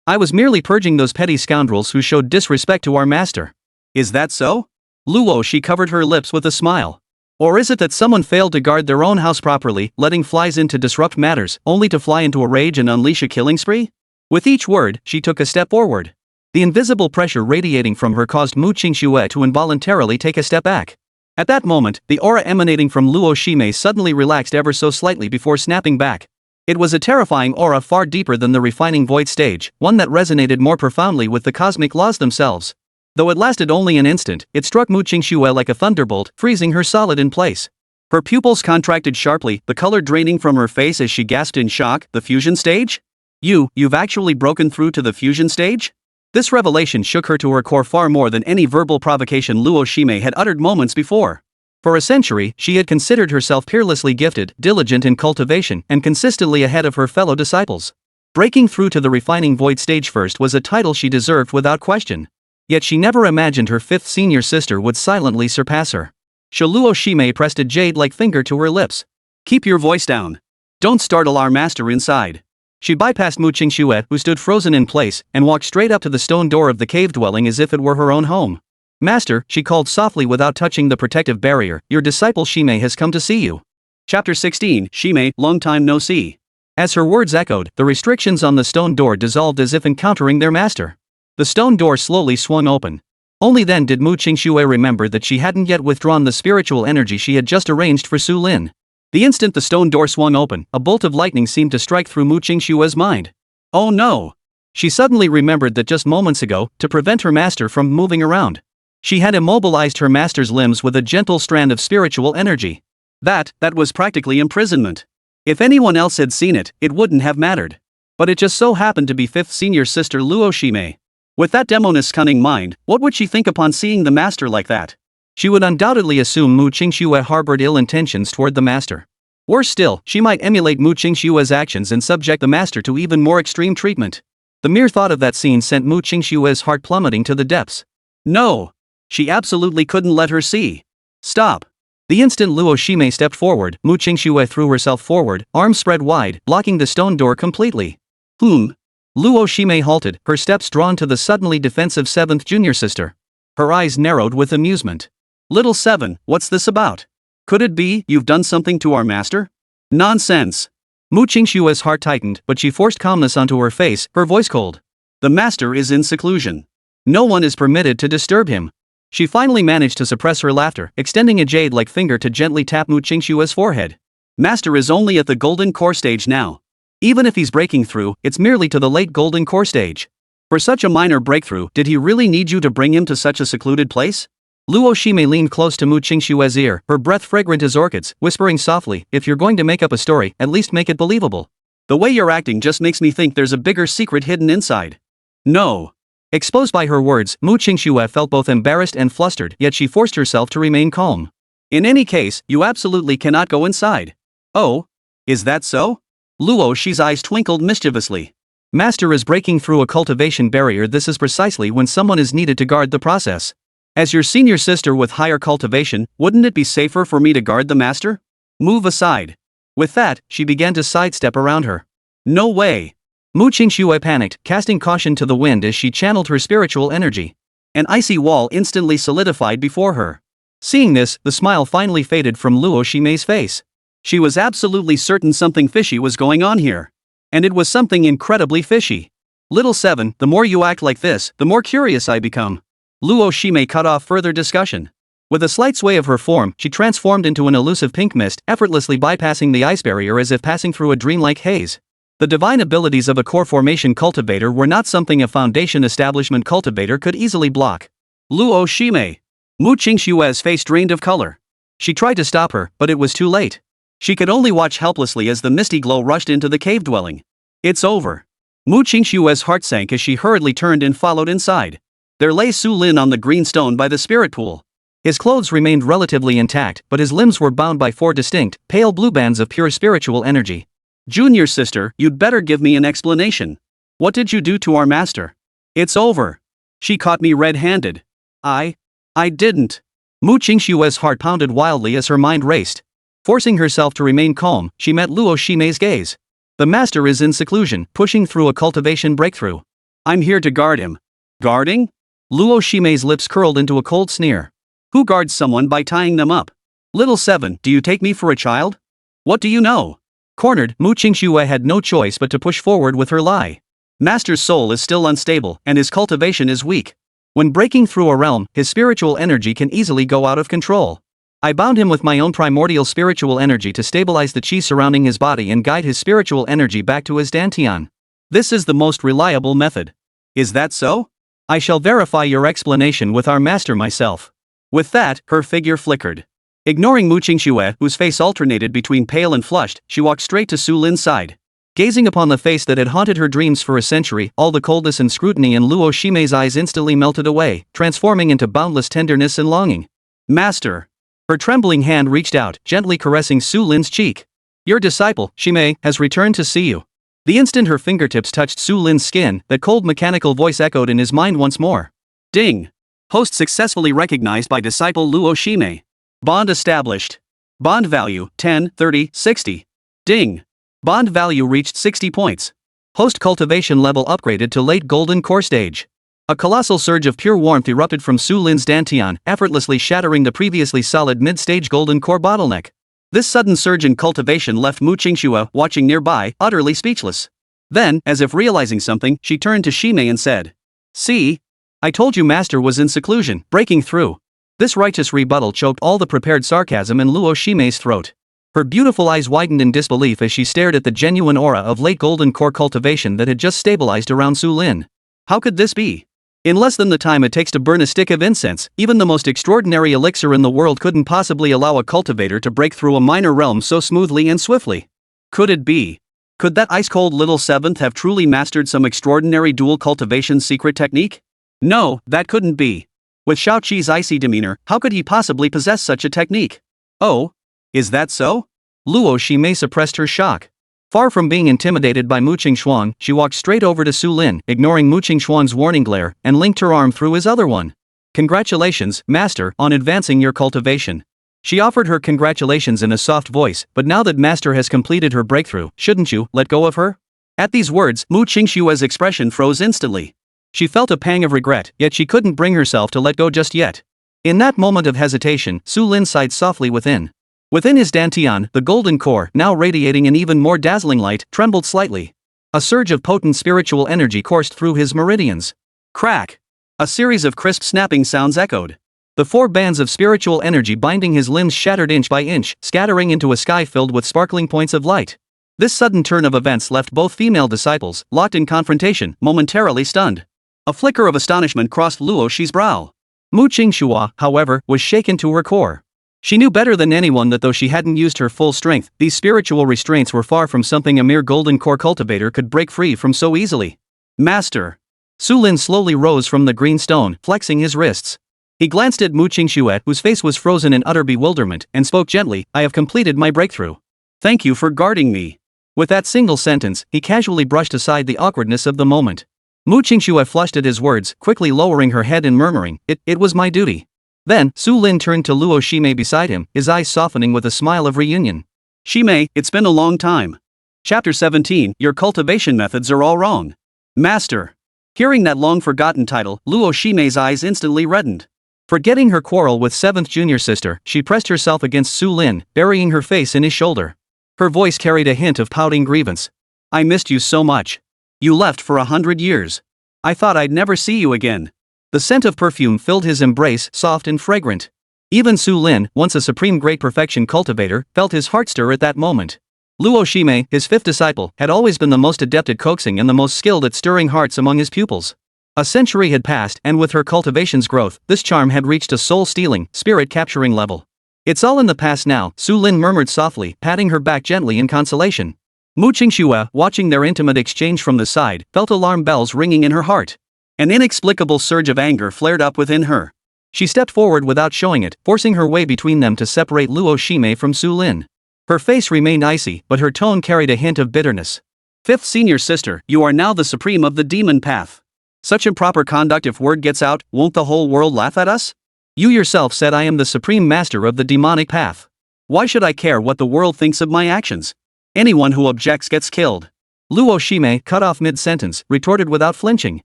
I was merely purging those petty scoundrels who showed disrespect to our master. Is that so? Luo, she covered her lips with a smile. Or is it that someone failed to guard their own house properly, letting flies in to disrupt matters, only to fly into a rage and unleash a killing spree? With each word, she took a step forward. The invisible pressure radiating from her caused Mu Qingxue to involuntarily take a step back. At that moment, the aura emanating from Luo Shime suddenly relaxed ever so slightly before snapping back. It was a terrifying aura far deeper than the refining void stage, one that resonated more profoundly with the cosmic laws themselves. Though it lasted only an instant, it struck Mu Qingxue like a thunderbolt, freezing her solid in place. Her pupils contracted sharply, the color draining from her face as she gasped in shock. The fusion stage? You've actually broken through to the fusion stage? This revelation shook her to her core far more than any verbal provocation Luo Shime had uttered moments before. For a century, she had considered herself peerlessly gifted, diligent in cultivation, and consistently ahead of her fellow disciples. Breaking through to the refining void stage first was a title she deserved without question. Yet she never imagined her fifth senior sister would silently surpass her. Luo Shime pressed a jade-like finger to her lips. Keep your voice down. Don't startle our master inside. She bypassed Mu Qingxue, who stood frozen in place, and walked straight up to the stone door of the cave dwelling as if it were her own home. Master, she called softly without touching the protective barrier, your disciple Shime has come to see you. Chapter 16, Shime, long time no see. As her words echoed, the restrictions on the stone door dissolved as if encountering their master. The stone door slowly swung open. Only then did Mu Qingxue remember that she hadn't yet withdrawn the spiritual energy she had just arranged for Su Lin. The instant the stone door swung open, a bolt of lightning seemed to strike through Mu Qingxue's mind. Oh no! She suddenly remembered that just moments ago, to prevent her master from moving around, she had immobilized her master's limbs with a gentle strand of spiritual energy. That was practically imprisonment. If anyone else had seen it, it wouldn't have mattered. But it just so happened to be fifth senior sister Luo Shime. With that demoness cunning mind, what would she think upon seeing the master like that? She would undoubtedly assume Mu Qingxue harbored ill intentions toward the master. Worse still, she might emulate Mu Qingxue's actions and subject the master to even more extreme treatment. The mere thought of that scene sent Mu Qingxue's heart plummeting to the depths. No! She absolutely couldn't let her see. Stop! The instant Luo Shime stepped forward, Mu Qingxue threw herself forward, arms spread wide, blocking the stone door completely. Luo Shime halted, her steps drawn to the suddenly defensive seventh junior sister. Her eyes narrowed with amusement. Little seven, what's this about? Could it be you've done something to our master? Nonsense! Mu Qingxue's heart tightened, but she forced calmness onto her face, her voice cold. The master is in seclusion. No one is permitted to disturb him. She finally managed to suppress her laughter, extending a jade-like finger to gently tap Mu Qingxue's forehead. Master is only at the golden core stage now. Even if he's breaking through, it's merely to the late golden core stage. For such a minor breakthrough, did he really need you to bring him to such a secluded place? Luo Shime leaned close to Mu Qingxue's ear, her breath fragrant as orchids, whispering softly, if you're going to make up a story, at least make it believable. The way you're acting just makes me think there's a bigger secret hidden inside. No. Exposed by her words, Qingxue felt both embarrassed and flustered, yet she forced herself to remain calm. In any case, you absolutely cannot go inside. Oh? Is that so? Luo Shi's eyes twinkled mischievously. Master is breaking through a cultivation barrier. This is precisely when someone is needed to guard the process. As your senior sister with higher cultivation, wouldn't it be safer for me to guard the master? Move aside. With that, she began to sidestep around her. No way. Qingxue panicked, casting caution to the wind as she channeled her spiritual energy. An icy wall instantly solidified before her. Seeing this, the smile finally faded from Luo Shime's face. She was absolutely certain something fishy was going on here. And it was something incredibly fishy. Little 7, the more you act like this, the more curious I become. Luo Shime cut off further discussion. With a slight sway of her form, she transformed into an elusive pink mist, effortlessly bypassing the ice barrier as if passing through a dreamlike haze. The divine abilities of a core formation cultivator were not something a foundation establishment cultivator could easily block. Luo Shime. Qingxue's face drained of color. She tried to stop her, but it was too late. She could only watch helplessly as the misty glow rushed into the cave dwelling. It's over. Qingxue's heart sank as she hurriedly turned and followed inside. There lay Su Lin on the green stone by the spirit pool. His clothes remained relatively intact, but his limbs were bound by 4 distinct, pale blue bands of pure spiritual energy. Junior sister, you'd better give me an explanation. What did you do to our master? It's over. She caught me red-handed. I didn't. Qingxue's heart pounded wildly as her mind raced. Forcing herself to remain calm, she met Luo Shime's gaze. The master is in seclusion, pushing through a cultivation breakthrough. I'm here to guard him. Guarding? Luo Shime's lips curled into a cold sneer. Who guards someone by tying them up? Little 7, do you take me for a child? What do you know? Cornered, Qingxue had no choice but to push forward with her lie. Master's soul is still unstable, and his cultivation is weak. When breaking through a realm, his spiritual energy can easily go out of control. I bound him with my own primordial spiritual energy to stabilize the qi surrounding his body and guide his spiritual energy back to his dantian. This is the most reliable method. Is that so? I shall verify your explanation with our master myself. With that, her figure flickered. Ignoring Qingxue, whose face alternated between pale and flushed, she walked straight to Su Lin's side. Gazing upon the face that had haunted her dreams for a century, all the coldness and scrutiny in Luo Shime's eyes instantly melted away, transforming into boundless tenderness and longing. Master! Her trembling hand reached out, gently caressing Su Lin's cheek. Your disciple, Shime, has returned to see you. The instant her fingertips touched Su Lin's skin, that cold mechanical voice echoed in his mind once more. Ding! Host successfully recognized by disciple Luo Shime. Bond established. Bond value, 10, 30, 60. Ding! Bond value reached 60 points. Host cultivation level upgraded to late golden core stage. A colossal surge of pure warmth erupted from Su Lin's dantian, effortlessly shattering the previously solid mid-stage golden core bottleneck. This sudden surge in cultivation left Qingxue, watching nearby, utterly speechless. Then, as if realizing something, she turned to Shime and said, See? I told you master was in seclusion, breaking through. This righteous rebuttal choked all the prepared sarcasm in Luo Shime's throat. Her beautiful eyes widened in disbelief as she stared at the genuine aura of late golden core cultivation that had just stabilized around Su Lin. How could this be? In less than the time it takes to burn a stick of incense, even the most extraordinary elixir in the world couldn't possibly allow a cultivator to break through a minor realm so smoothly and swiftly. Could it be? Could that ice-cold little 7th have truly mastered some extraordinary dual cultivation secret technique? No, that couldn't be. With Xiao Qi's icy demeanor, how could he possibly possess such a technique? Oh? Is that so? Luo Shime suppressed her shock. Far from being intimidated by Qingxue, she walked straight over to Su Lin, ignoring Qingxue's warning glare, and linked her arm through his other one. Congratulations, master, on advancing your cultivation. She offered her congratulations in a soft voice, but now that master has completed her breakthrough, shouldn't you let go of her? At these words, Qingxue's expression froze instantly. She felt a pang of regret, yet she couldn't bring herself to let go just yet. In that moment of hesitation, Su Lin sighed softly within. Within his dantian, the golden core, now radiating an even more dazzling light, trembled slightly. A surge of potent spiritual energy coursed through his meridians. Crack! A series of crisp snapping sounds echoed. The 4 bands of spiritual energy binding his limbs shattered inch by inch, scattering into a sky filled with sparkling points of light. This sudden turn of events left both female disciples, locked in confrontation, momentarily stunned. A flicker of astonishment crossed Luo Shi's brow. Qingxue, however, was shaken to her core. She knew better than anyone that though she hadn't used her full strength, these spiritual restraints were far from something a mere golden core cultivator could break free from so easily. Master! Su Lin slowly rose from the green stone, flexing his wrists. He glanced at Mu Qingxue, whose face was frozen in utter bewilderment, and spoke gently, "I have completed my breakthrough. Thank you for guarding me." With that single sentence, he casually brushed aside the awkwardness of the moment. Mu Qingxue flushed at his words, quickly lowering her head and murmuring, It was my duty." Then, Su Lin turned to Luo Shime beside him, his eyes softening with a smile of reunion. "Shime, it's been a long time. Chapter 17, your cultivation methods are all wrong. Master." Hearing that long-forgotten title, Luo Shime's eyes instantly reddened. Forgetting her quarrel with 7th junior sister, she pressed herself against Su Lin, burying her face in his shoulder. Her voice carried a hint of pouting grievance. "I missed you so much. You left for 100 years. I thought I'd never see you again." The scent of perfume filled his embrace, soft and fragrant. Even Su Lin, once a supreme great perfection cultivator, felt his heart stir at that moment. Luo Shime, his 5th disciple, had always been the most adept at coaxing and the most skilled at stirring hearts among his pupils. A century had passed, and with her cultivation's growth, this charm had reached a soul-stealing, spirit-capturing level. "It's all in the past now," Su Lin murmured softly, patting her back gently in consolation. Mu Qingxue, watching their intimate exchange from the side, felt alarm bells ringing in her heart. An inexplicable surge of anger flared up within her. She stepped forward without showing it, forcing her way between them to separate Luo Shime from Su Lin. Her face remained icy, but her tone carried a hint of bitterness. "5th senior sister, you are now the supreme of the demon path. Such improper conduct, if word gets out, won't the whole world laugh at us? You yourself said I am the supreme master of the demonic path. Why should I care what the world thinks of my actions? Anyone who objects gets killed." Luo Shime, cut off mid-sentence, retorted without flinching.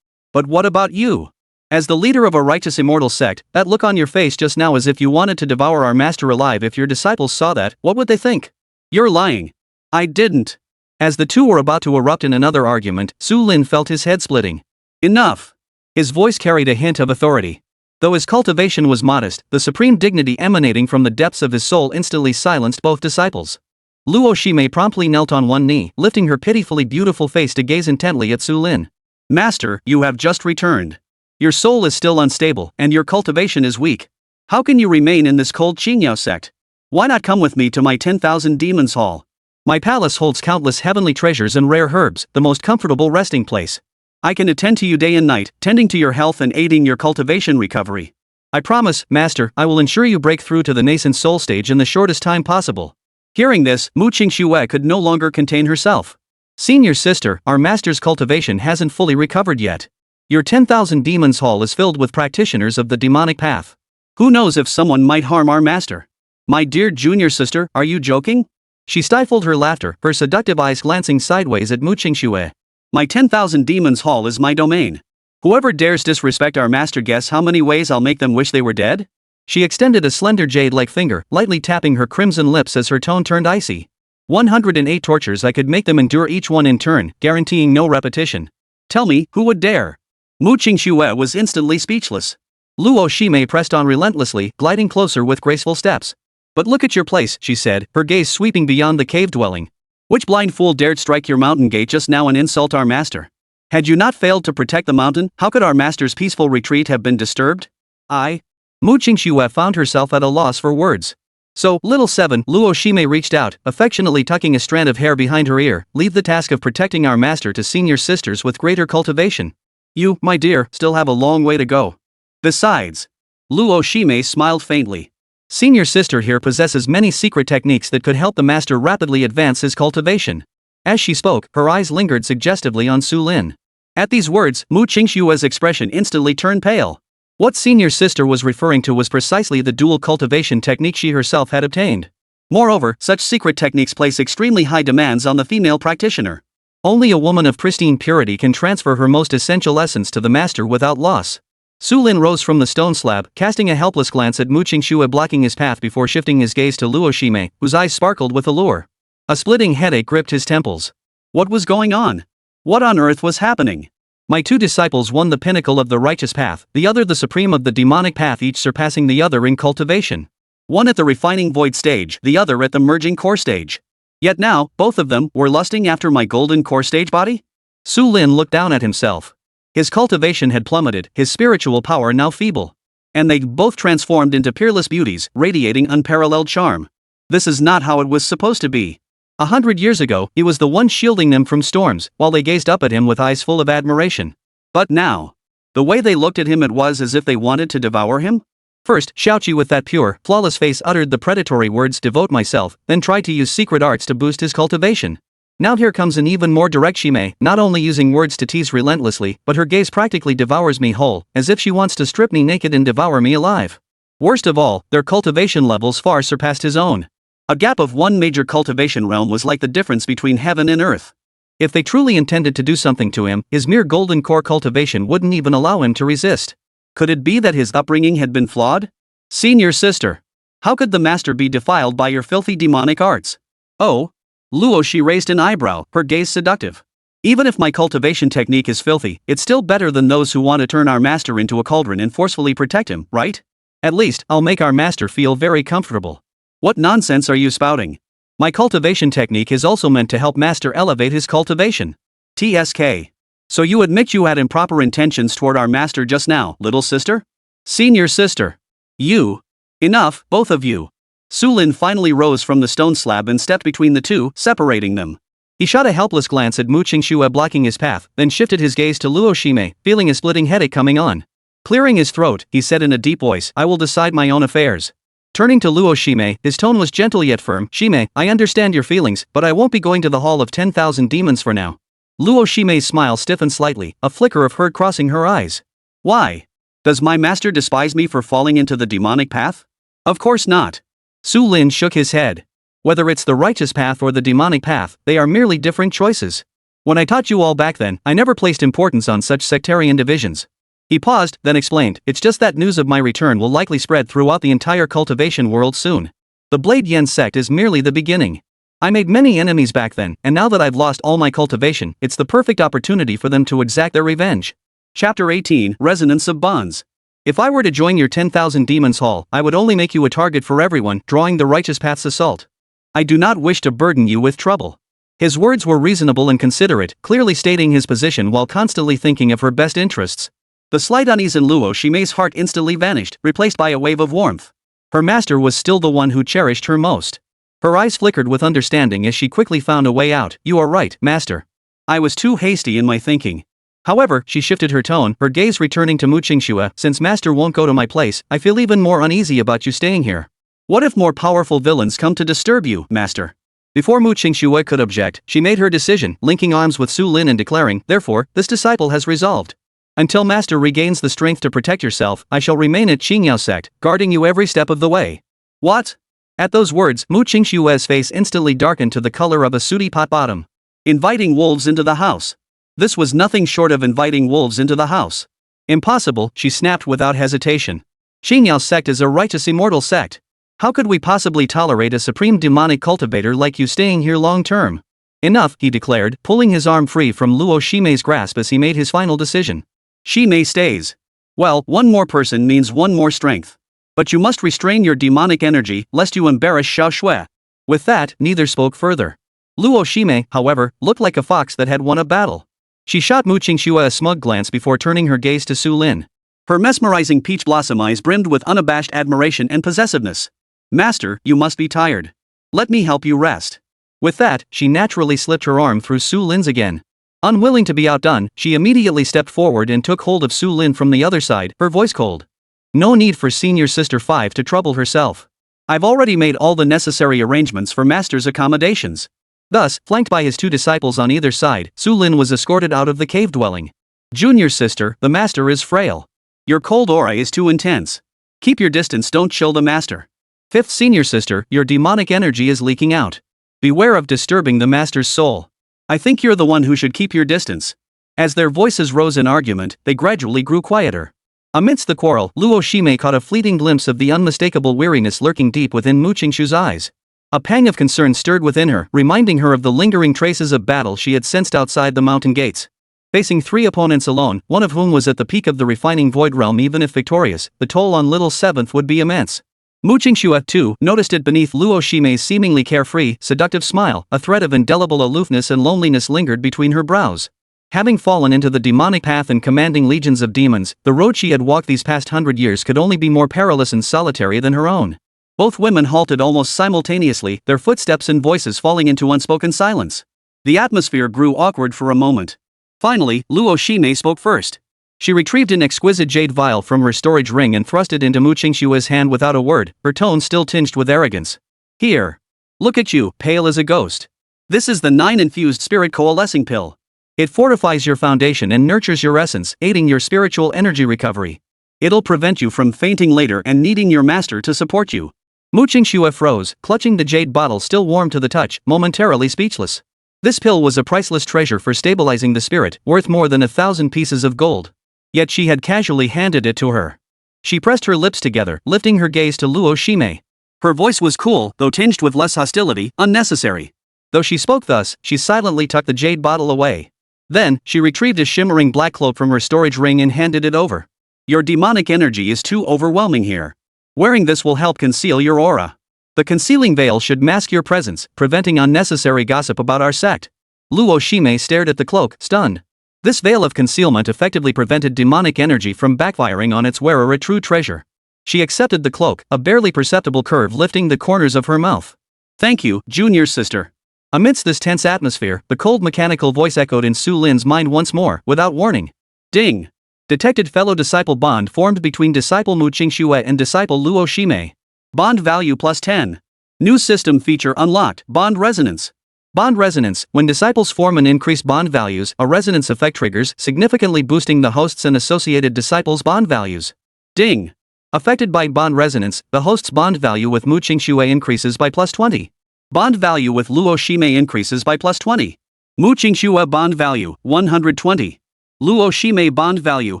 "But what about you? As the leader of a righteous immortal sect, that look on your face just now as if you wanted to devour our master alive. If your disciples saw that, what would they think?" "You're lying. I didn't." As the two were about to erupt in another argument, Su Lin felt his head splitting. "Enough." His voice carried a hint of authority. Though his cultivation was modest, the supreme dignity emanating from the depths of his soul instantly silenced both disciples. Luo Shime promptly knelt on one knee, lifting her pitifully beautiful face to gaze intently at Su Lin. "Master, you have just returned. Your soul is still unstable, and your cultivation is weak. How can you remain in this cold Qingyao Sect? Why not come with me to my 10,000 demons hall? My palace holds countless heavenly treasures and rare herbs, the most comfortable resting place. I can attend to you day and night, tending to your health and aiding your cultivation recovery. I promise, Master, I will ensure you break through to the nascent soul stage in the shortest time possible." Hearing this, Mu Qingxue could no longer contain herself. "Senior sister, our master's cultivation hasn't fully recovered yet. Your 10,000 demons hall is filled with practitioners of the demonic path. Who knows if someone might harm our master? My dear junior sister, are you joking?" She stifled her laughter, her seductive eyes glancing sideways at Mu Qingxue. "My 10,000 demons hall is my domain. Whoever dares disrespect our master, guess how many ways I'll make them wish they were dead?" She extended a slender jade-like finger, lightly tapping her crimson lips as her tone turned icy. 108 tortures I could make them endure, each one in turn, guaranteeing no repetition. "Tell me, who would dare?" Mu Qingxue was instantly speechless. Luo Shime pressed on relentlessly, gliding closer with graceful steps. "But look at your place," she said, her gaze sweeping beyond the cave dwelling. "Which blind fool dared strike your mountain gate just now and insult our master? Had you not failed to protect the mountain, how could our master's peaceful retreat have been disturbed?" Mu Qingxue found herself at a loss for words. "So, little 7, Luo Shime reached out, affectionately tucking a strand of hair behind her ear, leave the task of protecting our master to senior sisters with greater cultivation. You, my dear, still have a long way to go. Besides," Luo Shime smiled faintly, "senior sister here possesses many secret techniques that could help the master rapidly advance his cultivation." As she spoke, her eyes lingered suggestively on Su Lin. At these words, Mu Qingxue's expression instantly turned pale. What senior sister was referring to was precisely the dual cultivation technique she herself had obtained. Moreover, such secret techniques place extremely high demands on the female practitioner. Only a woman of pristine purity can transfer her most essential essence to the master without loss. Su Lin rose from the stone slab, casting a helpless glance at Mu Qingxue blocking his path before shifting his gaze to Luo Shime, whose eyes sparkled with allure. A splitting headache gripped his temples. What was going on? What on earth was happening? My two disciples, one the pinnacle of the righteous path, the other the supreme of the demonic path, each surpassing the other in cultivation. One at the refining void stage, the other at the merging core stage. Yet now, both of them were lusting after my golden core stage body? Su Lin looked down at himself. His cultivation had plummeted, his spiritual power now feeble. And they both transformed into peerless beauties, radiating unparalleled charm. This is not how it was supposed to be. 100 years ago, he was the one shielding them from storms, while they gazed up at him with eyes full of admiration. But now, the way they looked at him, it was as if they wanted to devour him? First, Xiaoqi with that pure, flawless face uttered the predatory words devote myself, then tried to use secret arts to boost his cultivation. Now here comes an even more direct Shimei, not only using words to tease relentlessly, but her gaze practically devours me whole, as if she wants to strip me naked and devour me alive. Worst of all, their cultivation levels far surpassed his own. A gap of one major cultivation realm was like the difference between heaven and earth. If they truly intended to do something to him, his mere golden core cultivation wouldn't even allow him to resist. Could it be that his upbringing had been flawed? Senior sister. How could the master be defiled by your filthy demonic arts? Oh. Luo, she raised an eyebrow, her gaze seductive. Even if my cultivation technique is filthy, it's still better than those who want to turn our master into a cauldron and forcefully protect him, right? At least, I'll make our master feel very comfortable. What nonsense are you spouting? My cultivation technique is also meant to help master elevate his cultivation. TSK. So you admit you had improper intentions toward our master just now, little sister? Senior sister. You. Enough, both of you. Su Lin finally rose from the stone slab and stepped between the two, separating them. He shot a helpless glance at Mu Qingxue blocking his path, then shifted his gaze to Luo Shimei, feeling a splitting headache coming on. Clearing his throat, he said in a deep voice, I will decide my own affairs. Turning to Luo Shimei, his tone was gentle yet firm. Shimei, I understand your feelings, but I won't be going to the Hall of 10,000 Demons for now. Luo Shimei's smile stiffened slightly, a flicker of hurt crossing her eyes. Why? Does my master despise me for falling into the demonic path? Of course not. Su Lin shook his head. Whether it's the righteous path or the demonic path, they are merely different choices. When I taught you all back then, I never placed importance on such sectarian divisions. He paused, then explained, it's just that news of my return will likely spread throughout the entire cultivation world soon. The Blade Yen sect is merely the beginning. I made many enemies back then, and now that I've lost all my cultivation, it's the perfect opportunity for them to exact their revenge. Chapter 18, Resonance of Bonds. If I were to join your 10,000 Demons Hall, I would only make you a target for everyone, drawing the righteous path's assault. I do not wish to burden you with trouble. His words were reasonable and considerate, clearly stating his position while constantly thinking of her best interests. The slight unease in Luo Shimei's heart instantly vanished, replaced by a wave of warmth. Her master was still the one who cherished her most. Her eyes flickered with understanding as she quickly found a way out. You are right, master. I was too hasty in my thinking. However, she shifted her tone, her gaze returning to Mu Qingxue. Since master won't go to my place, I feel even more uneasy about you staying here. What if more powerful villains come to disturb you, master? Before Mu Qingxue could object, she made her decision, linking arms with Su Lin and declaring, therefore, this disciple has resolved. Until master regains the strength to protect yourself, I shall remain at Qingyao Sect, guarding you every step of the way. What? At those words, Mu Qingxue's face instantly darkened to the color of a sooty pot bottom. Inviting wolves into the house. This was nothing short of inviting wolves into the house. Impossible, she snapped without hesitation. Qingyao Sect is a righteous immortal sect. How could we possibly tolerate a supreme demonic cultivator like you staying here long term? Enough, he declared, pulling his arm free from Luo Shimei's grasp as he made his final decision. Shimei stays. Well, one more person means one more strength. But you must restrain your demonic energy, lest you embarrass Xiaoshui. With that, neither spoke further. Luo Shimei, however, looked like a fox that had won a battle. She shot Mu Qingxue a smug glance before turning her gaze to Su Lin. Her mesmerizing peach blossom eyes brimmed with unabashed admiration and possessiveness. Master, you must be tired. Let me help you rest. With that, she naturally slipped her arm through Su Lin's again. Unwilling to be outdone, she immediately stepped forward and took hold of Su Lin from the other side, her voice cold. No need for Senior Sister 5 to trouble herself. I've already made all the necessary arrangements for Master's accommodations. Thus, flanked by his two disciples on either side, Su Lin was escorted out of the cave dwelling. Junior sister, the master is frail. Your cold aura is too intense. Keep your distance, don't chill the master. Fifth senior sister, your demonic energy is leaking out. Beware of disturbing the master's soul. I think you're the one who should keep your distance. As their voices rose in argument, they gradually grew quieter. Amidst the quarrel, Luo Shimei caught a fleeting glimpse of the unmistakable weariness lurking deep within Mu Qingxue's eyes. A pang of concern stirred within her, reminding her of the lingering traces of battle she had sensed outside the mountain gates. Facing 3 opponents alone, one of whom was at the peak of the refining void realm, even if victorious, the toll on little Seventh would be immense. Mu Qingxue, too, noticed it beneath Luo Shimei's seemingly carefree, seductive smile. A thread of indelible aloofness and loneliness lingered between her brows. Having fallen into the demonic path and commanding legions of demons, the road she had walked these past 100 years could only be more perilous and solitary than her own. Both women halted almost simultaneously, their footsteps and voices falling into unspoken silence. The atmosphere grew awkward for a moment. Finally, Luo Shimei spoke first. She retrieved an exquisite jade vial from her storage ring and thrust it into Qingxue's hand without a word, her tone still tinged with arrogance. Here. Look at you, pale as a ghost. This is the 9-infused spirit coalescing pill. It fortifies your foundation and nurtures your essence, aiding your spiritual energy recovery. It'll prevent you from fainting later and needing your master to support you. Qingxue froze, clutching the jade bottle still warm to the touch, momentarily speechless. This pill was a priceless treasure for stabilizing the spirit, worth more than 1,000 pieces of gold. Yet she had casually handed it to her. She pressed her lips together, lifting her gaze to Luo Shime. Her voice was cool, though tinged with less hostility, unnecessary. Though she spoke thus, she silently tucked the jade bottle away. Then, she retrieved a shimmering black cloak from her storage ring and handed it over. Your demonic energy is too overwhelming here. Wearing this will help conceal your aura. The concealing veil should mask your presence, preventing unnecessary gossip about our sect. Luo Shime stared at the cloak, stunned. This veil of concealment effectively prevented demonic energy from backfiring on its wearer, a true treasure. She accepted the cloak, a barely perceptible curve lifting the corners of her mouth. Thank you, junior sister. Amidst this tense atmosphere, the cold mechanical voice echoed in Su Lin's mind once more, without warning. Ding! Detected fellow-disciple bond formed between disciple Qingxue and disciple Luo Shime. Bond value plus 10. New system feature unlocked, bond resonance. Bond resonance, when disciples form and increase bond values, a resonance effect triggers, significantly boosting the host's and associated disciples' bond values. Ding! Affected by bond resonance, the host's bond value with Qingxue increases by plus 20. Bond value with Luo Shime increases by plus 20. Qingxue bond value, 120. Luo Shime bond value,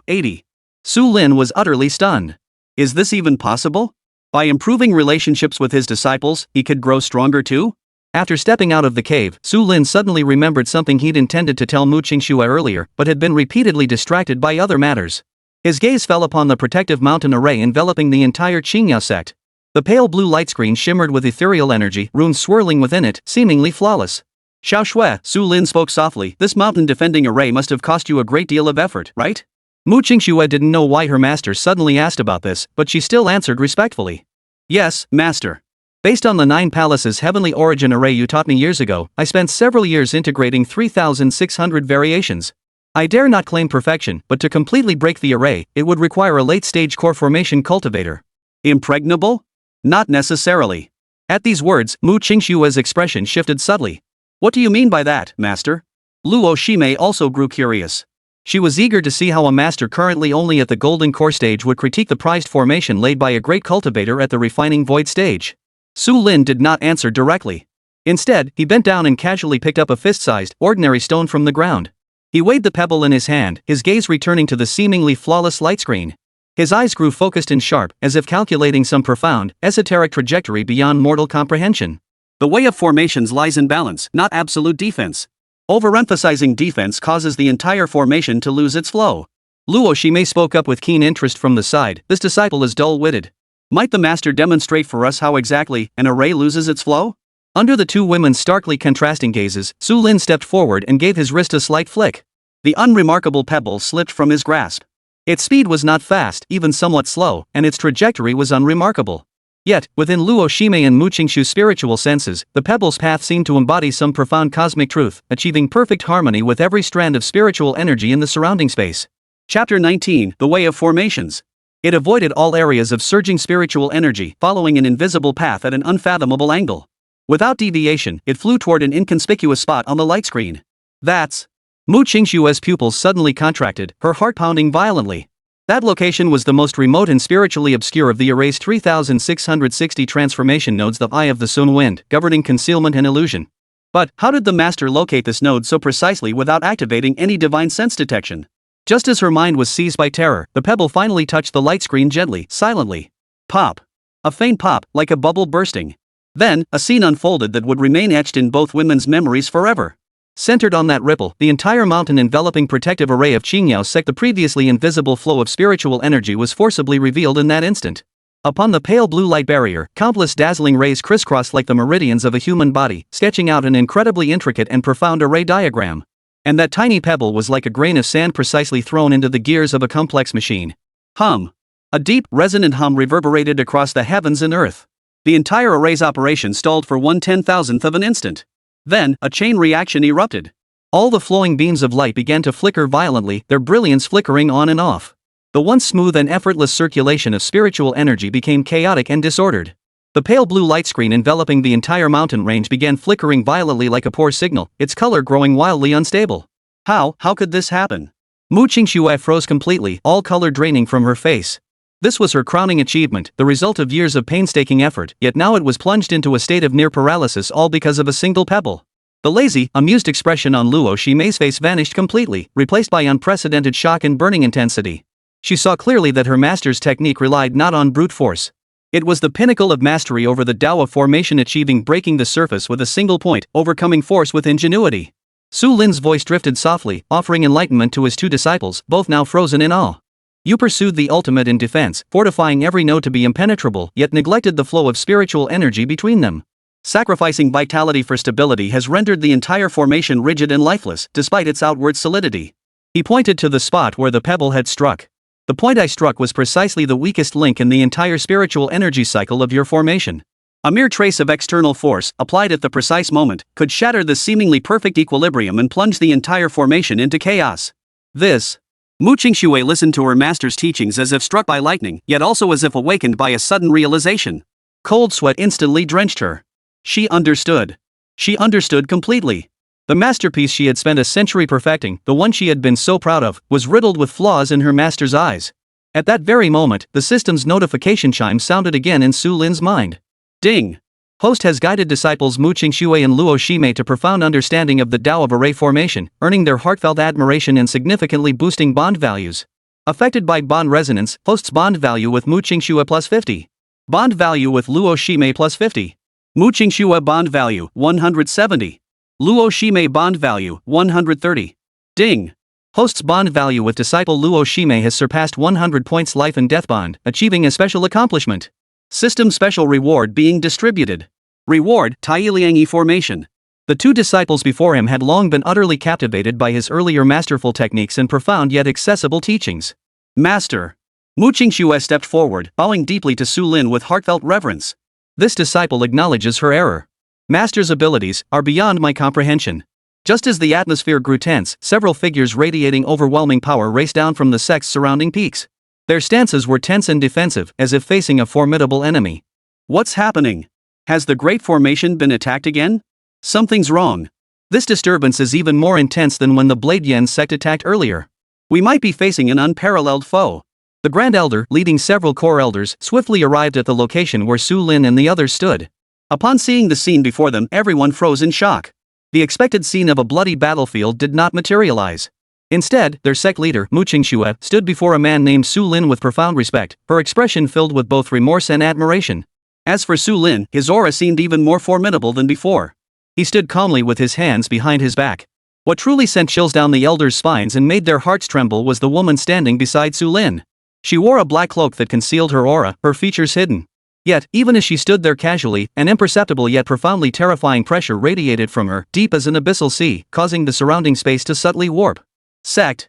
80. Su Lin was utterly stunned. Is this even possible? By improving relationships with his disciples, he could grow stronger too? After stepping out of the cave, Su Lin suddenly remembered something he'd intended to tell Qingxue earlier, but had been repeatedly distracted by other matters. His gaze fell upon the protective mountain array enveloping the entire Qingyao Sect. The pale blue light screen shimmered with ethereal energy, runes swirling within it, seemingly flawless. Xiaoshui, Su Lin spoke softly, this mountain defending array must have cost you a great deal of effort, right? Qingxue didn't know why her master suddenly asked about this, but she still answered respectfully. Yes, master. Based on the 9 palaces heavenly origin array you taught me years ago, I spent several years integrating 3,600 variations. I dare not claim perfection, but to completely break the array, it would require a late-stage core formation cultivator. Impregnable? Not necessarily. At these words, Qingxue's expression shifted subtly. What do you mean by that, master? Luo Shime also grew curious. She was eager to see how a master currently only at the golden core stage would critique the prized formation laid by a great cultivator at the refining void stage. Su Lin did not answer directly. Instead, he bent down and casually picked up a fist-sized, ordinary stone from the ground. He weighed the pebble in his hand, his gaze returning to the seemingly flawless light screen. His eyes grew focused and sharp, as if calculating some profound, esoteric trajectory beyond mortal comprehension. The way of formations lies in balance, not absolute defense. Overemphasizing defense causes the entire formation to lose its flow. Luo Shime spoke up with keen interest from the side, this disciple is dull-witted. Might the master demonstrate for us how exactly an array loses its flow? Under the two women's starkly contrasting gazes, Su Lin stepped forward and gave his wrist a slight flick. The unremarkable pebble slipped from his grasp. Its speed was not fast, even somewhat slow, and its trajectory was unremarkable. Yet, within Luo Shime and Qingxue's spiritual senses, the pebble's path seemed to embody some profound cosmic truth, achieving perfect harmony with every strand of spiritual energy in the surrounding space. Chapter 19, The Way of Formations. It avoided all areas of surging spiritual energy, following an invisible path at an unfathomable angle. Without deviation, it flew toward an inconspicuous spot on the light screen. That's... Qingxue's pupils suddenly contracted, her heart pounding violently. That location was the most remote and spiritually obscure of the array's 3,660 transformation nodes, the Eye of the Sun Wind, governing concealment and illusion. But, how did the master locate this node so precisely without activating any divine sense detection? Just as her mind was seized by terror, the pebble finally touched the light screen gently, silently. Pop. A faint pop, like a bubble bursting. Then, a scene unfolded that would remain etched in both women's memories forever. Centered on that ripple, the entire mountain-enveloping protective array of Qingyao Sect, the previously invisible flow of spiritual energy was forcibly revealed in that instant. Upon the pale blue light barrier, countless dazzling rays crisscrossed like the meridians of a human body, sketching out an incredibly intricate and profound array diagram. And that tiny pebble was like a grain of sand precisely thrown into the gears of a complex machine. Hum. A deep, resonant hum reverberated across the heavens and earth. The entire array's operation stalled for 1/10,000th of an instant. Then, a chain reaction erupted. All the flowing beams of light began to flicker violently, their brilliance flickering on and off. The once smooth and effortless circulation of spiritual energy became chaotic and disordered. The pale blue light screen enveloping the entire mountain range began flickering violently like a poor signal, its color growing wildly unstable. How could this happen? Mu Qingxue froze completely, all color draining from her face. This was her crowning achievement, the result of years of painstaking effort, yet now it was plunged into a state of near paralysis all because of a single pebble. The lazy, amused expression on Luo Shimei's face vanished completely, replaced by unprecedented shock and burning intensity. She saw clearly that her master's technique relied not on brute force. It was the pinnacle of mastery over the Tao of formation, achieving breaking the surface with a single point, overcoming force with ingenuity. Su Lin's voice drifted softly, offering enlightenment to his two disciples, both now frozen in awe. You pursued the ultimate in defense, fortifying every node to be impenetrable, yet neglected the flow of spiritual energy between them. Sacrificing vitality for stability has rendered the entire formation rigid and lifeless, despite its outward solidity. He pointed to the spot where the pebble had struck. The point I struck was precisely the weakest link in the entire spiritual energy cycle of your formation. A mere trace of external force, applied at the precise moment, could shatter the seemingly perfect equilibrium and plunge the entire formation into chaos. Mu Qingxue listened to her master's teachings as if struck by lightning, yet also as if awakened by a sudden realization. Cold sweat instantly drenched her. She understood. She understood completely. The masterpiece she had spent a century perfecting, the one she had been so proud of, was riddled with flaws in her master's eyes. At that very moment, the system's notification chime sounded again in Su Lin's mind. Ding! Host has guided disciples Mu Qingxue and Luo Shimei to profound understanding of the Tao of array formation, earning their heartfelt admiration and significantly boosting bond values. Affected by bond resonance, Host's bond value with Mu Qingxue plus 50. Bond value with Luo Shimei plus 50. Mu Qingxue bond value, 170. Luo Shimei bond value, 130. Ding! Host's bond value with disciple Luo Shimei has surpassed 100 points life and death bond, achieving a special accomplishment. System special reward being distributed. Reward, Tailiangi formation. The two disciples before him had long been utterly captivated by his earlier masterful techniques and profound yet accessible teachings. Master. Mu Qingxue stepped forward, bowing deeply to Su Lin with heartfelt reverence. This disciple acknowledges her error. Master's abilities are beyond my comprehension. Just as the atmosphere grew tense, several figures radiating overwhelming power raced down from the sect's surrounding peaks. Their stances were tense and defensive, as if facing a formidable enemy. What's happening? Has the Great Formation been attacked again? Something's wrong. This disturbance is even more intense than when the Blade Yen sect attacked earlier. We might be facing an unparalleled foe. The Grand Elder, leading several core elders, swiftly arrived at the location where Su Lin and the others stood. Upon seeing the scene before them, everyone froze in shock. The expected scene of a bloody battlefield did not materialize. Instead, their sect leader, Mu Qingxue, stood before a man named Su Lin with profound respect, her expression filled with both remorse and admiration. As for Su Lin, his aura seemed even more formidable than before. He stood calmly with his hands behind his back. What truly sent chills down the elders' spines and made their hearts tremble was the woman standing beside Su Lin. She wore a black cloak that concealed her aura, her features hidden. Yet, even as she stood there casually, an imperceptible yet profoundly terrifying pressure radiated from her, deep as an abyssal sea, causing the surrounding space to subtly warp. Sect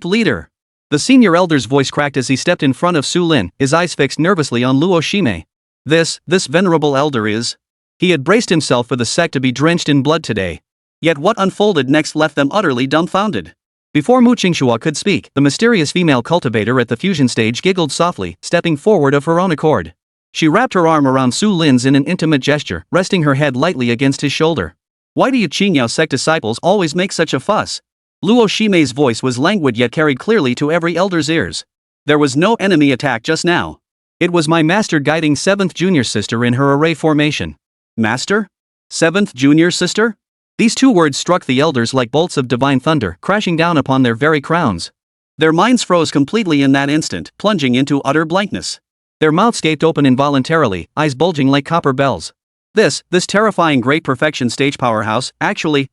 leader. The senior elder's voice cracked as he stepped in front of Su Lin, his eyes fixed nervously on Luo Shimei. This venerable elder is. He had braced himself for the sect to be drenched in blood today. Yet what unfolded next left them utterly dumbfounded. Before Mu Qingxue could speak, the mysterious female cultivator at the fusion stage giggled softly, stepping forward of her own accord. She wrapped her arm around Su Lin's in an intimate gesture, resting her head lightly against his shoulder. Why do you Qingyao Sect disciples always make such a fuss? Luo Shimei's voice was languid yet carried clearly to every elder's ears. There was no enemy attack just now. It was my master guiding 7th junior sister in her array formation. Master? 7th junior sister? These two words struck the elders like bolts of divine thunder, crashing down upon their very crowns. Their minds froze completely in that instant, plunging into utter blankness. Their mouths gaped open involuntarily, eyes bulging like copper bells. This terrifying great perfection stage powerhouse actually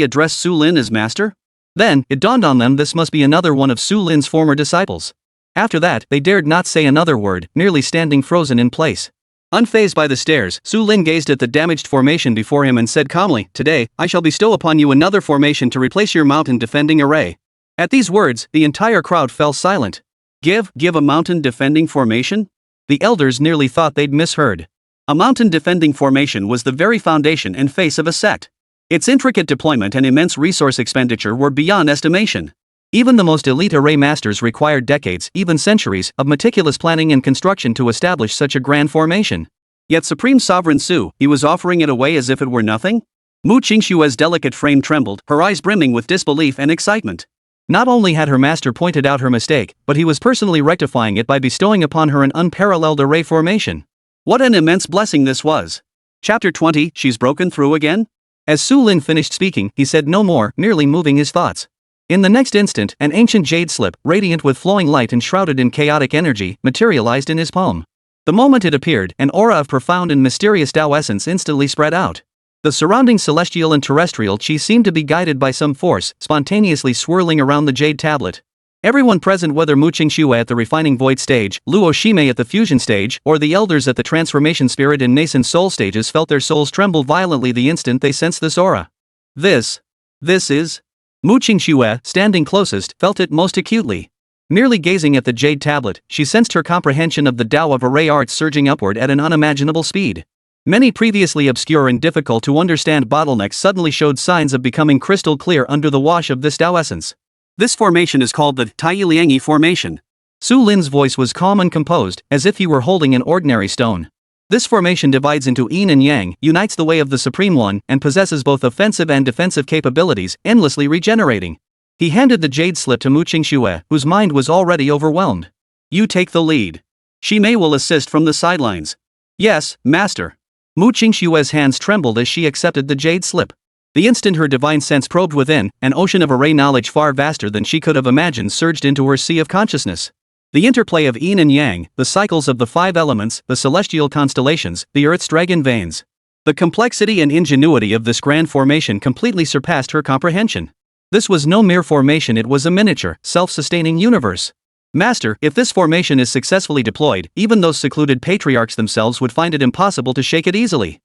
addressed Su Lin as master? Then, it dawned on them this must be another one of Su Lin's former disciples. After that, they dared not say another word, merely standing frozen in place. Unfazed by the stares, Su Lin gazed at the damaged formation before him and said calmly, "Today, I shall bestow upon you another formation to replace your mountain-defending array." At these words, the entire crowd fell silent. Give a mountain-defending formation? The elders nearly thought they'd misheard. A mountain-defending formation was the very foundation and face of a sect. Its intricate deployment and immense resource expenditure were beyond estimation. Even the most elite array masters required decades, even centuries, of meticulous planning and construction to establish such a grand formation. Yet Supreme Sovereign Su, he was offering it away as if it were nothing? Mu Qingxue's delicate frame trembled, her eyes brimming with disbelief and excitement. Not only had her master pointed out her mistake, but he was personally rectifying it by bestowing upon her an unparalleled array formation. What an immense blessing this was! Chapter 20, She's broken through again? As Su Lin finished speaking, he said no more, merely moving his thoughts. In the next instant, an ancient jade slip, radiant with flowing light and shrouded in chaotic energy, materialized in his palm. The moment it appeared, an aura of profound and mysterious Tao essence instantly spread out. The surrounding celestial and terrestrial chi seemed to be guided by some force, spontaneously swirling around the jade tablet. Everyone present, whether Mu Qingxue at the refining void stage, Luo Shime at the fusion stage, or the elders at the transformation spirit and nascent soul stages, felt their souls tremble violently the instant they sensed this aura. This is... Mu Qingxue, standing closest, felt it most acutely. Merely gazing at the jade tablet, she sensed her comprehension of the Tao of array arts surging upward at an unimaginable speed. Many previously obscure and difficult to understand bottlenecks suddenly showed signs of becoming crystal clear under the wash of this Tao essence. This formation is called the Tailiangyi formation. Su Lin's voice was calm and composed, as if he were holding an ordinary stone. This formation divides into yin and yang, unites the way of the Supreme One, and possesses both offensive and defensive capabilities, endlessly regenerating. He handed the jade slip to Mu Qingxue, whose mind was already overwhelmed. You take the lead. Shimei will assist from the sidelines. Yes, master. Mu Qingxue's hands trembled as she accepted the jade slip. The instant her divine sense probed within, an ocean of array knowledge far vaster than she could have imagined surged into her sea of consciousness. The interplay of yin and yang, the cycles of the five elements, the celestial constellations, the Earth's dragon veins. The complexity and ingenuity of this grand formation completely surpassed her comprehension. This was no mere formation, it was a miniature, self-sustaining universe. Master, if this formation is successfully deployed, even those secluded patriarchs themselves would find it impossible to shake it easily.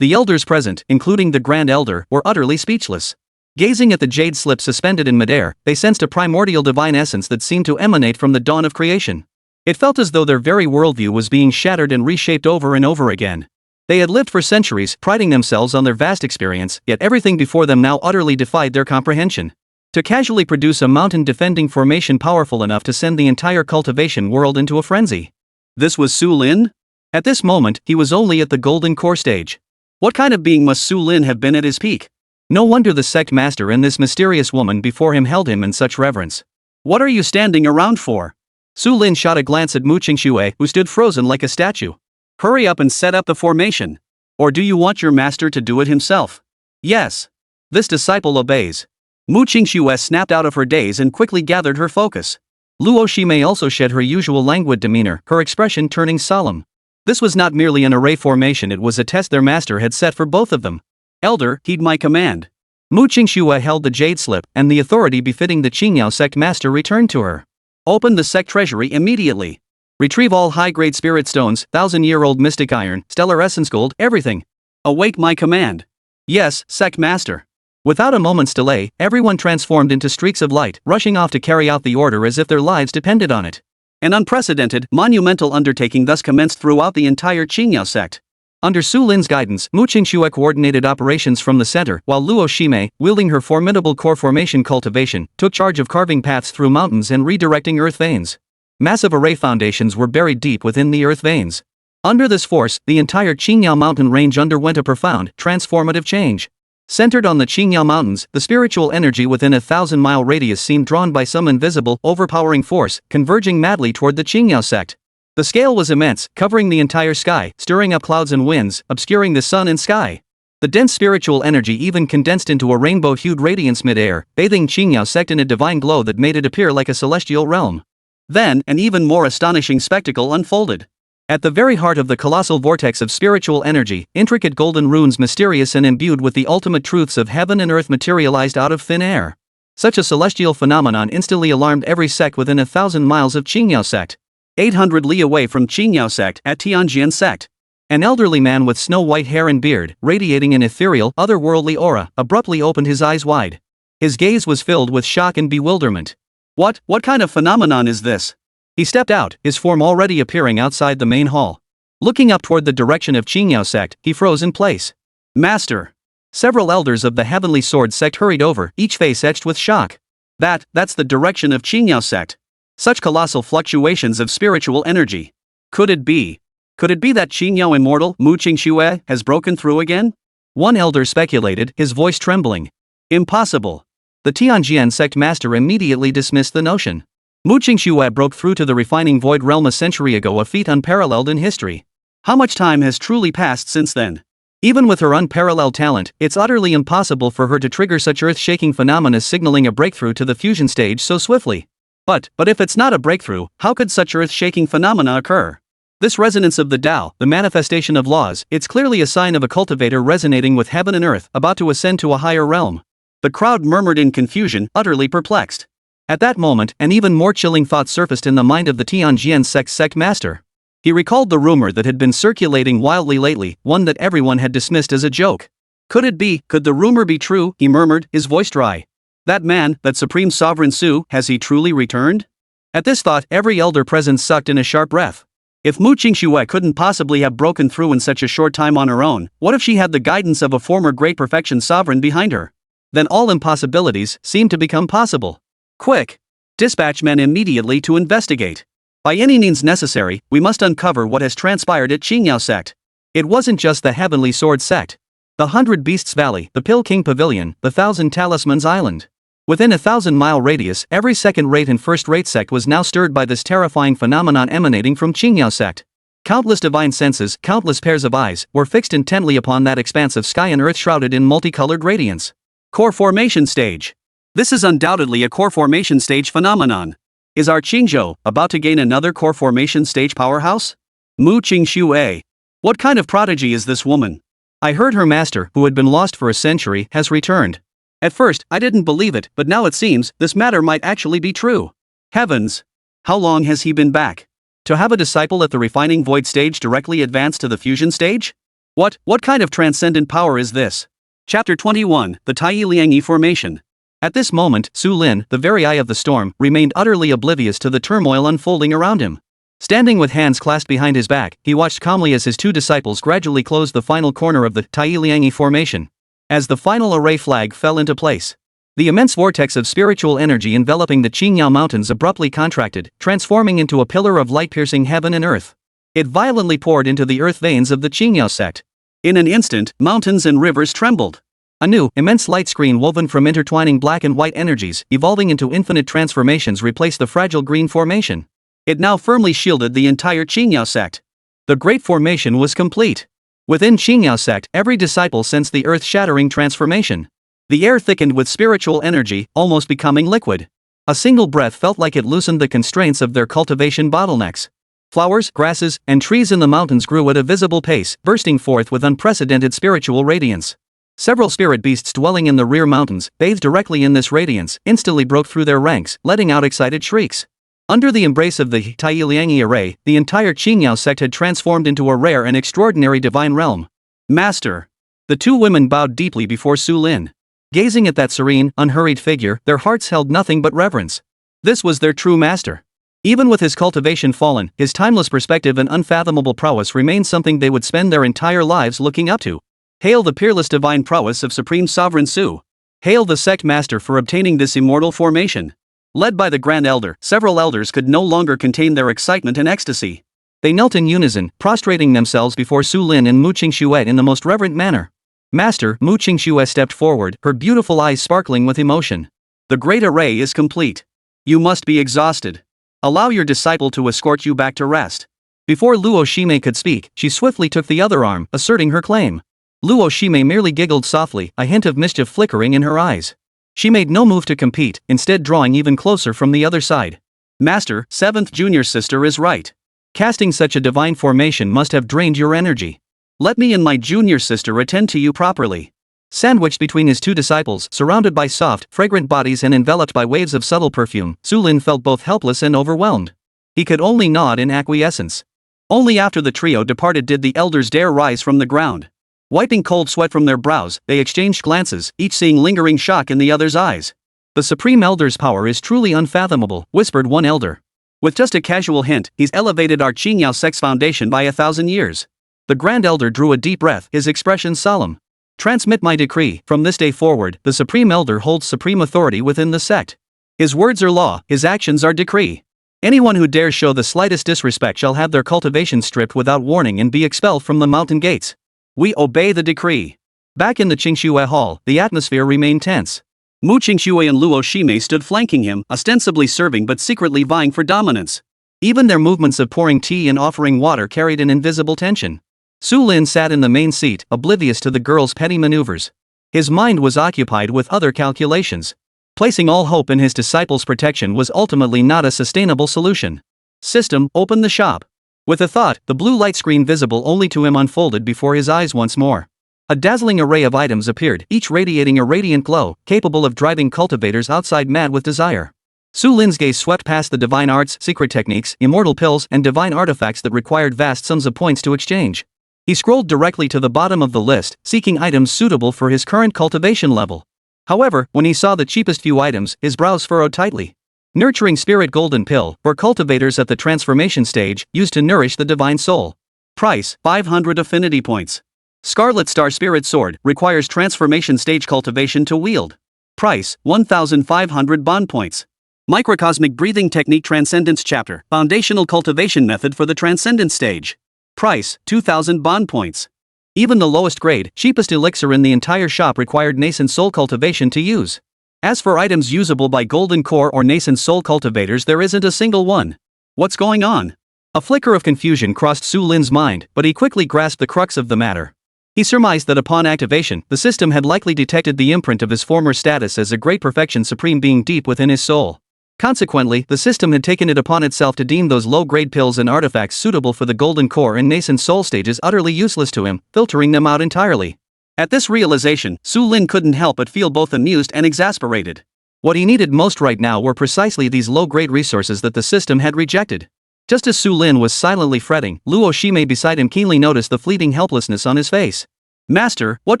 The elders present, including the Grand Elder, were utterly speechless. Gazing at the jade slip suspended in midair, they sensed a primordial divine essence that seemed to emanate from the dawn of creation. It felt as though their very worldview was being shattered and reshaped over and over again. They had lived for centuries, priding themselves on their vast experience, yet everything before them now utterly defied their comprehension. To casually produce a mountain-defending formation powerful enough to send the entire cultivation world into a frenzy. This was Su Lin? At this moment, he was only at the golden core stage. What kind of being must Su Lin have been at his peak? No wonder the sect master and this mysterious woman before him held him in such reverence. What are you standing around for? Su Lin shot a glance at Mu Qingxue, who stood frozen like a statue. Hurry up and set up the formation. Or do you want your master to do it himself? Yes. This disciple obeys. Mu Qingxue snapped out of her daze and quickly gathered her focus. Luo Shimei also shed her usual languid demeanor, her expression turning solemn. This was not merely an array formation, it was a test their master had set for both of them. Elder, heed my command. Mu Qingxue held the jade slip, and the authority befitting the Qingyao Sect master returned to her. Open the sect treasury immediately. Retrieve all high-grade spirit stones, 1,000-year-old mystic iron, stellar essence gold, everything. Await my command. Yes, sect master. Without a moment's delay, everyone transformed into streaks of light, rushing off to carry out the order as if their lives depended on it. An unprecedented, monumental undertaking thus commenced throughout the entire Qingyao Sect. Under Su Lin's guidance, Mu Qingxue coordinated operations from the center, while Luo Shimei, wielding her formidable core formation cultivation, took charge of carving paths through mountains and redirecting earth veins. Massive array foundations were buried deep within the earth veins. Under this force, the entire Qingyao mountain range underwent a profound, transformative change. Centered on the Qingyao Mountains, the spiritual energy within a 1,000-mile radius seemed drawn by some invisible, overpowering force, converging madly toward the Qingyao Sect. The scale was immense, covering the entire sky, stirring up clouds and winds, obscuring the sun and sky. The dense spiritual energy even condensed into a rainbow-hued radiance mid-air, bathing Qingyao Sect in a divine glow that made it appear like a celestial realm. Then, an even more astonishing spectacle unfolded. At the very heart of the colossal vortex of spiritual energy, intricate golden runes mysterious and imbued with the ultimate truths of heaven and earth materialized out of thin air. Such a celestial phenomenon instantly alarmed every sect within 1,000 miles of Qingyao Sect. 800 li away from Qingyao Sect at Tianjian Sect. An elderly man with snow-white hair and beard, radiating an ethereal, otherworldly aura, abruptly opened his eyes wide. His gaze was filled with shock and bewilderment. What kind of phenomenon is this? He stepped out, his form already appearing outside the main hall. Looking up toward the direction of Qingyao Sect, he froze in place. Master! Several elders of the Heavenly Sword sect hurried over, each face etched with shock. That's the direction of Qingyao Sect. Such colossal fluctuations of spiritual energy. Could it be? Could it be that Qingyao immortal, Qingxue, has broken through again? One elder speculated, his voice trembling. Impossible. The Tianjian sect master immediately dismissed the notion. Qingxue broke through to the refining void realm a century ago, a feat unparalleled in history. How much time has truly passed since then? Even with her unparalleled talent, it's utterly impossible for her to trigger such earth-shaking phenomena signaling a breakthrough to the fusion stage so swiftly. But if it's not a breakthrough, how could such earth-shaking phenomena occur? This resonance of the Tao, the manifestation of laws, it's clearly a sign of a cultivator resonating with heaven and earth, about to ascend to a higher realm. The crowd murmured in confusion, utterly perplexed. At that moment, an even more chilling thought surfaced in the mind of the Tianjian sect master. He recalled the rumor that had been circulating wildly lately, one that everyone had dismissed as a joke. Could it be, could the rumor be true, he murmured, his voice dry. That man, that supreme sovereign Su, has he truly returned? At this thought, every elder present sucked in a sharp breath. If Qingxue couldn't possibly have broken through in such a short time on her own, what if she had the guidance of a former great perfection sovereign behind her? Then all impossibilities seemed to become possible. Quick! Dispatch men immediately to investigate. By any means necessary, we must uncover what has transpired at Qingyao Sect. It wasn't just the Heavenly Sword Sect. The 100 Beasts Valley, the Pill King Pavilion, the 1,000 Talismans Island. Within a 1,000-mile radius, every second-rate and first-rate sect was now stirred by this terrifying phenomenon emanating from Qingyao Sect. Countless divine senses, countless pairs of eyes, were fixed intently upon that expanse of sky and earth shrouded in multicolored radiance. Core formation stage. This is undoubtedly a core formation stage phenomenon. Is our Qingzhou about to gain another core formation stage powerhouse? Qingxue. What kind of prodigy is this woman? I heard her master, who had been lost for a century, has returned. At first, I didn't believe it, but now it seems this matter might actually be true. Heavens! How long has he been back? To have a disciple at the refining void stage directly advance to the fusion stage? What kind of transcendent power is this? Chapter 21, the Tailiangyi Formation. At this moment, Su Lin, the very eye of the storm, remained utterly oblivious to the turmoil unfolding around him. Standing with hands clasped behind his back, he watched calmly as his two disciples gradually closed the final corner of the Tailiangyi Formation. As the final array flag fell into place, the immense vortex of spiritual energy enveloping the Qingyao Mountains abruptly contracted, transforming into a pillar of light piercing heaven and earth. It violently poured into the earth veins of the Qingyao Sect. In an instant, mountains and rivers trembled. A new, immense light screen woven from intertwining black and white energies, evolving into infinite transformations, replaced the fragile green formation. It now firmly shielded the entire Qingyao Sect. The great formation was complete. Within Qingyao Sect, every disciple sensed the earth-shattering transformation. The air thickened with spiritual energy, almost becoming liquid. A single breath felt like it loosened the constraints of their cultivation bottlenecks. Flowers, grasses, and trees in the mountains grew at a visible pace, bursting forth with unprecedented spiritual radiance. Several spirit beasts dwelling in the rear mountains, bathed directly in this radiance, instantly broke through their ranks, letting out excited shrieks. Under the embrace of the Tailiangyi array, the entire Qingyao Sect had transformed into a rare and extraordinary divine realm. Master! The two women bowed deeply before Su Lin. Gazing at that serene, unhurried figure, their hearts held nothing but reverence. This was their true master. Even with his cultivation fallen, his timeless perspective and unfathomable prowess remained something they would spend their entire lives looking up to. Hail the peerless divine prowess of Supreme Sovereign Su. Hail the sect master for obtaining this immortal formation. Led by the Grand Elder, several elders could no longer contain their excitement and ecstasy. They knelt in unison, prostrating themselves before Su Lin and Qingxue in the most reverent manner. Master, Qingxue stepped forward, her beautiful eyes sparkling with emotion. The great array is complete. You must be exhausted. Allow your disciple to escort you back to rest. Before Luo Shime could speak, she swiftly took the other arm, asserting her claim. Luo Shime merely giggled softly, a hint of mischief flickering in her eyes. She made no move to compete, instead drawing even closer from the other side. Master, 7th junior sister is right. Casting such a divine formation must have drained your energy. Let me and my junior sister attend to you properly. Sandwiched between his two disciples, surrounded by soft, fragrant bodies and enveloped by waves of subtle perfume, Su Lin felt both helpless and overwhelmed. He could only nod in acquiescence. Only after the trio departed did the elders dare rise from the ground. Wiping cold sweat from their brows, they exchanged glances, each seeing lingering shock in the other's eyes. The Supreme Elder's power is truly unfathomable, whispered one elder. With just a casual hint, he's elevated our Qingyao Sect's foundation by 1,000 years. The Grand Elder drew a deep breath, his expression solemn. Transmit my decree. From this day forward, the Supreme Elder holds supreme authority within the sect. His words are law, his actions are decree. Anyone who dares show the slightest disrespect shall have their cultivation stripped without warning and be expelled from the mountain gates. We obey the decree. Back in the Qingxue hall, the atmosphere remained tense. Mu Qingxue and Luo Shime stood flanking him, ostensibly serving but secretly vying for dominance. Even their movements of pouring tea and offering water carried an invisible tension. Su Lin sat in the main seat, oblivious to the girl's petty maneuvers. His mind was occupied with other calculations. Placing all hope in his disciples' protection was ultimately not a sustainable solution. System, open the shop. With a thought, the blue light screen visible only to him unfolded before his eyes once more. A dazzling array of items appeared, each radiating a radiant glow, capable of driving cultivators outside mad with desire. Su Lin's gaze swept past the divine arts, secret techniques, immortal pills, and divine artifacts that required vast sums of points to exchange. He scrolled directly to the bottom of the list, seeking items suitable for his current cultivation level. However, when he saw the cheapest few items, his brows furrowed tightly. Nurturing Spirit Golden Pill, for cultivators at the transformation stage, used to nourish the divine soul. Price, 500 affinity points. Scarlet Star Spirit Sword, requires transformation stage cultivation to wield. Price, 1,500 bond points. Microcosmic Breathing Technique Transcendence Chapter, foundational cultivation method for the Transcendence stage. Price, 2,000 bond points. Even the lowest grade, cheapest elixir in the entire shop required nascent soul cultivation to use. As for items usable by golden core or nascent soul cultivators, there isn't a single one. What's going on? A flicker of confusion crossed Su Lin's mind, but he quickly grasped the crux of the matter. He surmised that upon activation, the system had likely detected the imprint of his former status as a great perfection supreme being deep within his soul. Consequently, the system had taken it upon itself to deem those low-grade pills and artifacts suitable for the golden core and nascent soul stages utterly useless to him, filtering them out entirely. At this realization, Su Lin couldn't help but feel both amused and exasperated. What he needed most right now were precisely these low-grade resources that the system had rejected. Just as Su Lin was silently fretting, Luo Shime beside him keenly noticed the fleeting helplessness on his face. "Master, what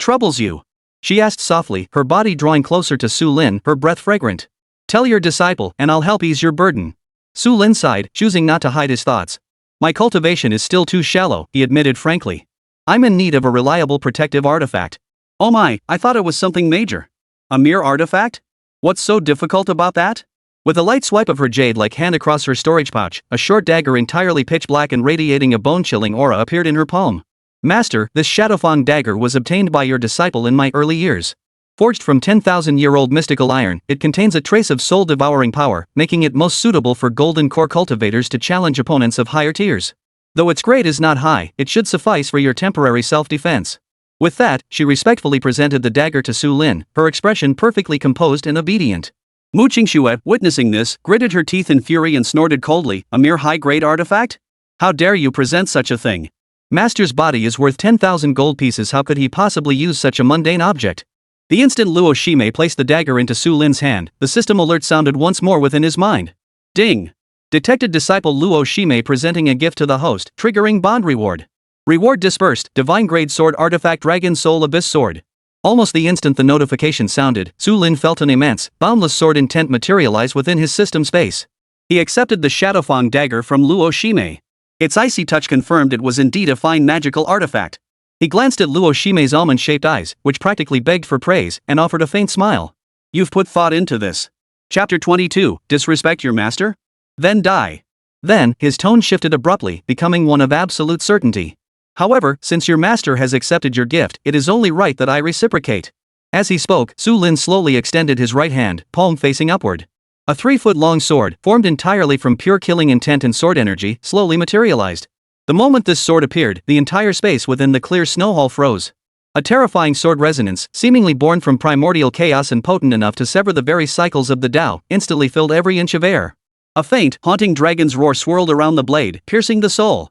troubles you?" she asked softly, her body drawing closer to Su Lin, her breath fragrant. "Tell your disciple, and I'll help ease your burden." Su Lin sighed, choosing not to hide his thoughts. "My cultivation is still too shallow," he admitted frankly. "I'm in need of a reliable protective artifact." "Oh my, I thought it was something major. A mere artifact? What's so difficult about that?" With a light swipe of her jade-like hand across her storage pouch, a short dagger entirely pitch black and radiating a bone-chilling aura appeared in her palm. "Master, this Shadowfang dagger was obtained by your disciple in my early years. Forged from 10,000-year-old mystical iron, it contains a trace of soul-devouring power, making it most suitable for golden core cultivators to challenge opponents of higher tiers. Though its grade is not high, it should suffice for your temporary self-defense." With that, she respectfully presented the dagger to Su Lin, her expression perfectly composed and obedient. Mu Qingxue, witnessing this, gritted her teeth in fury and snorted coldly, "A mere high-grade artifact? How dare you present such a thing? Master's body is worth 10,000 gold pieces, how could he possibly use such a mundane object?" The instant Luo Shime placed the dagger into Su Lin's hand, the system alert sounded once more within his mind. Ding! Detected disciple Luo Shime presenting a gift to the host, triggering bond reward. Reward dispersed, divine grade sword artifact Dragon Soul Abyss Sword. Almost the instant the notification sounded, Su Lin felt an immense, boundless sword intent materialize within his system space. He accepted the Shadowfang dagger from Luo Shime. Its icy touch confirmed it was indeed a fine magical artifact. He glanced at Luo Shime's almond-shaped eyes, which practically begged for praise, and offered a faint smile. "You've put thought into this. Chapter 22, Disrespect Your Master? Then die." Then, his tone shifted abruptly, becoming one of absolute certainty. "However, since your master has accepted your gift, it is only right that I reciprocate." As he spoke, Su Lin slowly extended his right hand, palm facing upward. A 3-foot-long sword, formed entirely from pure killing intent and sword energy, slowly materialized. The moment this sword appeared, the entire space within the clear snow hall froze. A terrifying sword resonance, seemingly born from primordial chaos and potent enough to sever the very cycles of the Tao, instantly filled every inch of air. A faint, haunting dragon's roar swirled around the blade, piercing the soul.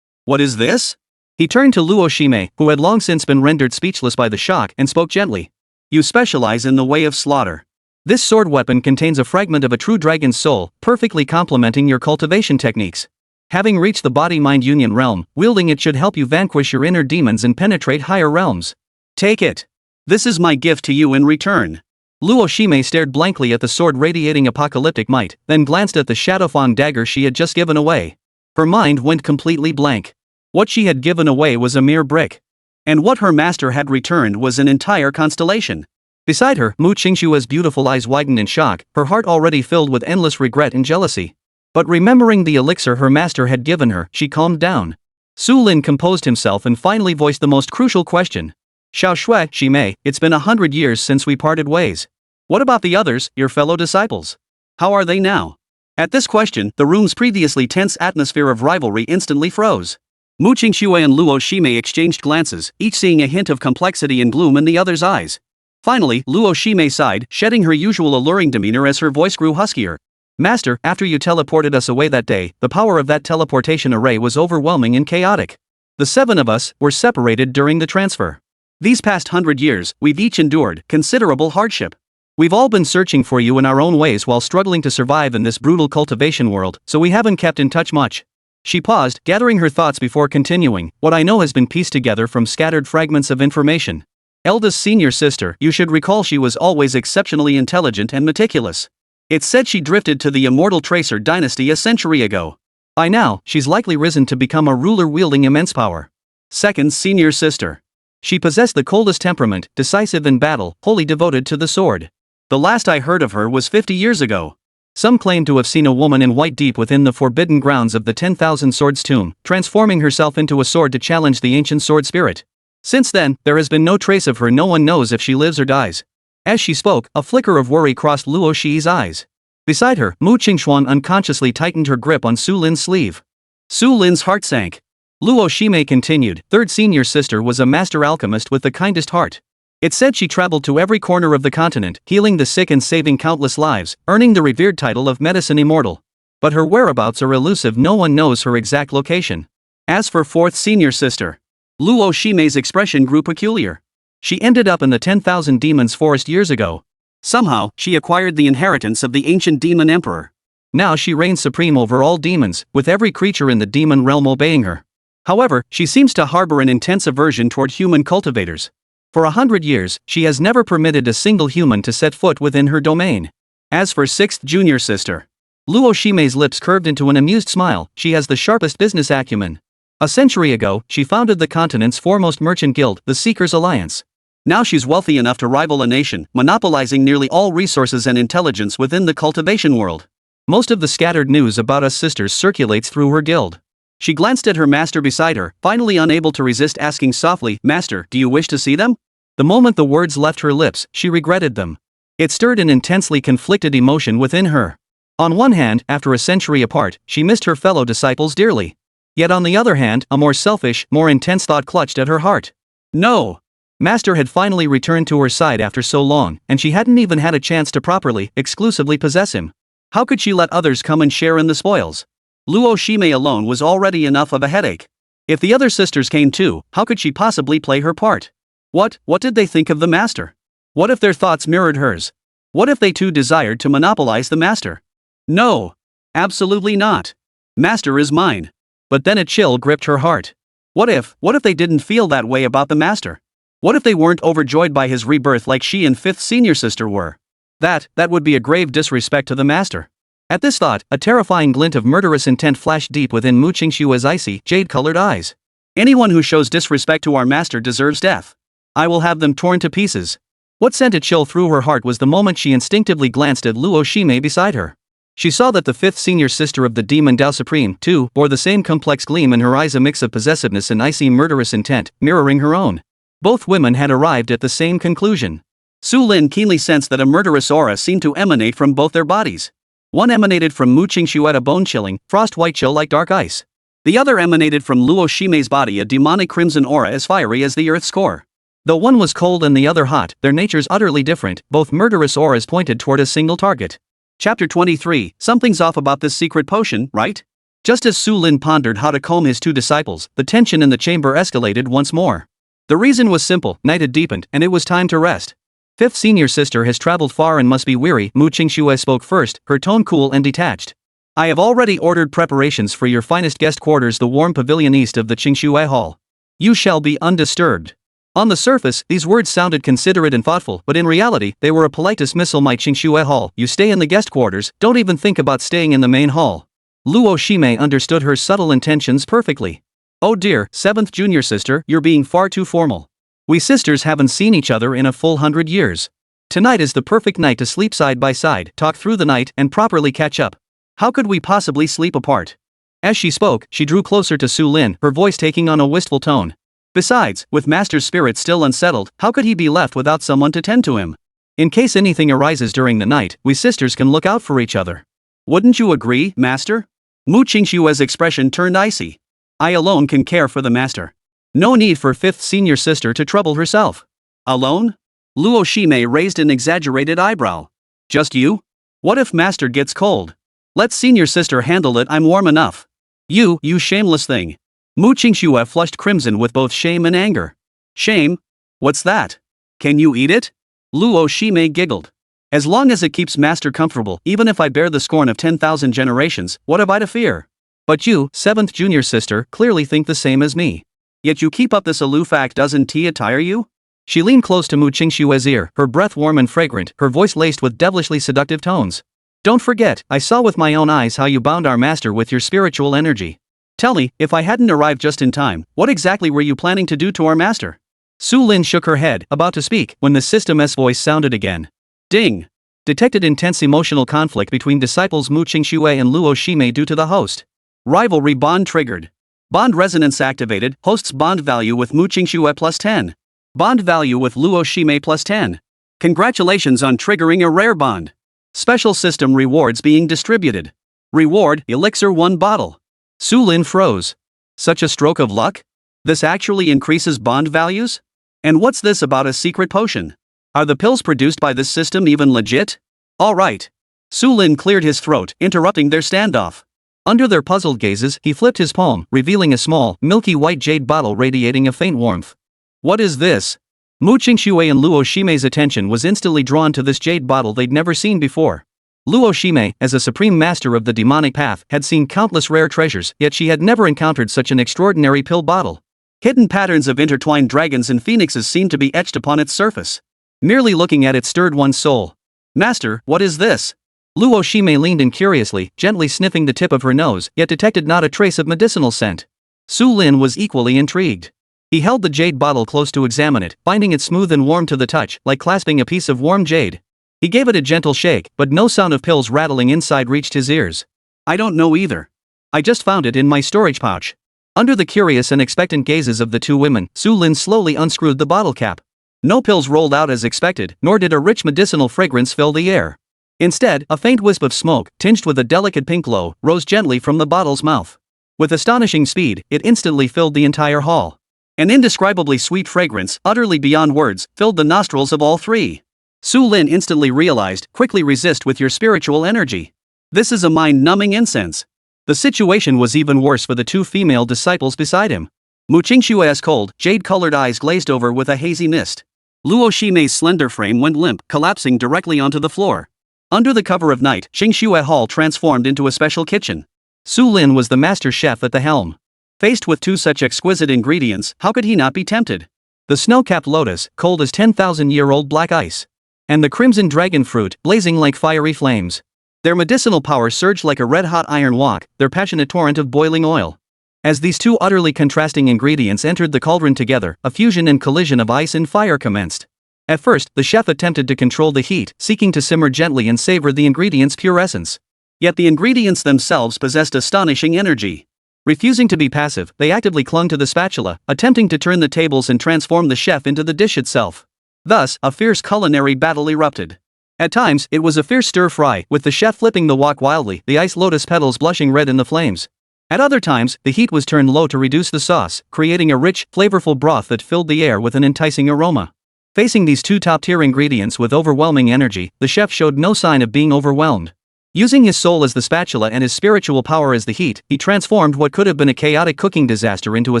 What is this?" He turned to Luo Shime, who had long since been rendered speechless by the shock, and spoke gently. "You specialize in the way of slaughter. This sword weapon contains a fragment of a true dragon's soul, perfectly complementing your cultivation techniques. Having reached the body-mind union realm, wielding it should help you vanquish your inner demons and penetrate higher realms. Take it. This is my gift to you in return." Luo Shime stared blankly at the sword radiating apocalyptic might, then glanced at the Shadowfang dagger she had just given away. Her mind went completely blank. What she had given away was a mere brick. And what her master had returned was an entire constellation. Beside her, Qingxue's beautiful eyes widened in shock, her heart already filled with endless regret and jealousy. But remembering the elixir her master had given her, she calmed down. Su Lin composed himself and finally voiced the most crucial question. Xiao Shui, Shimei, it's been 100 years since we parted ways. What about the others, your fellow disciples? How are they now? At this question, the room's previously tense atmosphere of rivalry instantly froze. Qingxue and Luo Shimei exchanged glances, each seeing a hint of complexity and gloom in the other's eyes. Finally, Luo Shimei sighed, shedding her usual alluring demeanor as her voice grew huskier. Master, after you teleported us away that day, the power of that teleportation array was overwhelming and chaotic. The 7 of us were separated during the transfer. These past 100 years, we've each endured considerable hardship. We've all been searching for you in our own ways while struggling to survive in this brutal cultivation world, so we haven't kept in touch much. She paused, gathering her thoughts before continuing. What I know has been pieced together from scattered fragments of information. Eldest senior sister, you should recall she was always exceptionally intelligent and meticulous. It's said she drifted to the immortal Tracer dynasty a century ago. By now, she's likely risen to become a ruler wielding immense power. Second senior sister. She possessed the coldest temperament, decisive in battle, wholly devoted to the sword. The last I heard of her was 50 years ago. Some claim to have seen a woman in white deep within the forbidden grounds of the 10,000 Swords tomb, transforming herself into a sword to challenge the ancient sword spirit. Since then, there has been no trace of her. No one knows if she lives or dies. As she spoke, a flicker of worry crossed Luo Shi's eyes. Beside her, Qingxue unconsciously tightened her grip on Su Lin's sleeve. Su Lin's heart sank. Luo Shimei continued, third senior sister was a master alchemist with the kindest heart. It's said she traveled to every corner of the continent, healing the sick and saving countless lives, earning the revered title of Medicine Immortal. But her whereabouts are elusive. No one knows her exact location. As for fourth senior sister, Luo Shimei's expression grew peculiar. She ended up in the 10,000 Demons Forest years ago. Somehow, she acquired the inheritance of the ancient demon emperor. Now she reigns supreme over all demons, with every creature in the demon realm obeying her. However, she seems to harbor an intense aversion toward human cultivators. For 100 years, she has never permitted a single human to set foot within her domain. As for sixth junior sister, Luo Shimei's lips curved into an amused smile. She has the sharpest business acumen. A century ago, she founded the continent's foremost merchant guild, the Seekers Alliance. Now she's wealthy enough to rival a nation, monopolizing nearly all resources and intelligence within the cultivation world. Most of the scattered news about us sisters circulates through her guild. She glanced at her master beside her, finally unable to resist asking softly, Master, do you wish to see them? The moment the words left her lips, she regretted them. It stirred an intensely conflicted emotion within her. On one hand, after a century apart, she missed her fellow disciples dearly. Yet on the other hand, a more selfish, more intense thought clutched at her heart. No! Master had finally returned to her side after so long, and she hadn't even had a chance to properly, exclusively possess him. How could she let others come and share in the spoils? Luo Shimei alone was already enough of a headache. If the other sisters came too, how could she possibly play her part? What did they think of the master? What if their thoughts mirrored hers? What if they too desired to monopolize the master? No! Absolutely not! Master is mine. But then a chill gripped her heart. What if they didn't feel that way about the master? What if they weren't overjoyed by his rebirth like she and fifth senior sister were? That would be a grave disrespect to the master. At this thought, a terrifying glint of murderous intent flashed deep within Qingxue's icy, jade-colored eyes. Anyone who shows disrespect to our master deserves death. I will have them torn to pieces. What sent a chill through her heart was the moment she instinctively glanced at Luo Shimei beside her. She saw that the fifth senior sister of the demon Tao Supreme, too, bore the same complex gleam in her eyes, a mix of possessiveness and icy murderous intent, mirroring her own. Both women had arrived at the same conclusion. Su Lin keenly sensed that a murderous aura seemed to emanate from both their bodies. One emanated from Qingxue, a bone-chilling, frost-white chill like dark ice. The other emanated from Luo Shimei's body, a demonic crimson aura as fiery as the earth's core. Though one was cold and the other hot, their natures utterly different, both murderous auras pointed toward a single target. Chapter 23, Something's off about this secret potion, right? Just as Su Lin pondered how to calm his two disciples, the tension in the chamber escalated once more. The reason was simple, night had deepened, and it was time to rest. Fifth senior sister has traveled far and must be weary. Qingxue spoke first, her tone cool and detached. I have already ordered preparations for your finest guest quarters, the warm pavilion east of the Qingxue Hall. You shall be undisturbed. On the surface, these words sounded considerate and thoughtful, but in reality, they were a polite dismissal. My Qingxue Hall, you stay in the guest quarters, don't even think about staying in the main hall. Luo Shimei understood her subtle intentions perfectly. Oh dear, seventh junior sister, you're being far too formal. We sisters haven't seen each other in a full 100 years. Tonight is the perfect night to sleep side by side, talk through the night, and properly catch up. How could we possibly sleep apart? As she spoke, she drew closer to Su Lin, her voice taking on a wistful tone. Besides, with Master's spirit still unsettled, how could he be left without someone to tend to him? In case anything arises during the night, we sisters can look out for each other. Wouldn't you agree, Master? Mu Qingxue's expression turned icy. I alone can care for the Master. No need for fifth senior sister to trouble herself. Alone? Luo Shime raised an exaggerated eyebrow. Just you? What if Master gets cold? Let senior sister handle it, I'm warm enough. You shameless thing. Mu Qingxue flushed crimson with both shame and anger. Shame? What's that? Can you eat it? Luo Shime giggled. As long as it keeps Master comfortable, even if I bear the scorn of 10,000 generations, what have I to fear? But you, 7th junior sister, clearly think the same as me. Yet you keep up this aloof act, doesn't tea tire you? She leaned close to Mu Qingxue's ear, her breath warm and fragrant, her voice laced with devilishly seductive tones. Don't forget, I saw with my own eyes how you bound our Master with your spiritual energy. Tell me, if I hadn't arrived just in time, what exactly were you planning to do to our Master? Su Lin shook her head, about to speak, when the System's voice sounded again. Ding! Detected intense emotional conflict between disciples Mu Qingxue and Luo Shime due to the host. Rivalry bond triggered. Bond resonance activated, host's bond value with Mu Qingxue plus 10. Bond value with Luo Shime plus 10. Congratulations on triggering a rare bond. Special system rewards being distributed. Reward, Elixir 1 bottle. Su Lin froze. Such a stroke of luck? This actually increases bond values? And what's this about a secret potion? Are the pills produced by this system even legit? Alright. Su Lin cleared his throat, interrupting their standoff. Under their puzzled gazes, he flipped his palm, revealing a small, milky white jade bottle radiating a faint warmth. What is this? Mu Qingxue and Luo Shime's attention was instantly drawn to this jade bottle they'd never seen before. Luo Shime, as a supreme master of the demonic path, had seen countless rare treasures, yet she had never encountered such an extraordinary pill bottle. Hidden patterns of intertwined dragons and phoenixes seemed to be etched upon its surface. Merely looking at it stirred one's soul. Master, what is this? Luo Shime leaned in curiously, gently sniffing the tip of her nose, yet detected not a trace of medicinal scent. Su Lin was equally intrigued. He held the jade bottle close to examine it, finding it smooth and warm to the touch, like clasping a piece of warm jade. He gave it a gentle shake, but no sound of pills rattling inside reached his ears. I don't know either. I just found it in my storage pouch. Under the curious and expectant gazes of the two women, Su Lin slowly unscrewed the bottle cap. No pills rolled out as expected, nor did a rich medicinal fragrance fill the air. Instead, a faint wisp of smoke, tinged with a delicate pink glow, rose gently from the bottle's mouth. With astonishing speed, it instantly filled the entire hall. An indescribably sweet fragrance, utterly beyond words, filled the nostrils of all three. Su Lin instantly realized, quickly resist with your spiritual energy. This is a mind-numbing incense. The situation was even worse for the two female disciples beside him. Mu Qingxue's cold, jade-colored eyes glazed over with a hazy mist. Luo Shime's slender frame went limp, collapsing directly onto the floor. Under the cover of night, Qingxue Hall transformed into a special kitchen. Su Lin was the master chef at the helm. Faced with two such exquisite ingredients, how could he not be tempted? The snow-capped lotus, cold as 10,000-year-old black ice. And the crimson dragon fruit, blazing like fiery flames. Their medicinal power surged like a red-hot iron wok, their passionate torrent of boiling oil. As these two utterly contrasting ingredients entered the cauldron together, a fusion and collision of ice and fire commenced. At first, the chef attempted to control the heat, seeking to simmer gently and savor the ingredients' pure essence. Yet the ingredients themselves possessed astonishing energy. Refusing to be passive, they actively clung to the spatula, attempting to turn the tables and transform the chef into the dish itself. Thus, a fierce culinary battle erupted. At times, it was a fierce stir-fry, with the chef flipping the wok wildly, the ice lotus petals blushing red in the flames. At other times, the heat was turned low to reduce the sauce, creating a rich, flavorful broth that filled the air with an enticing aroma. Facing these two top-tier ingredients with overwhelming energy, the chef showed no sign of being overwhelmed. Using his soul as the spatula and his spiritual power as the heat, he transformed what could have been a chaotic cooking disaster into a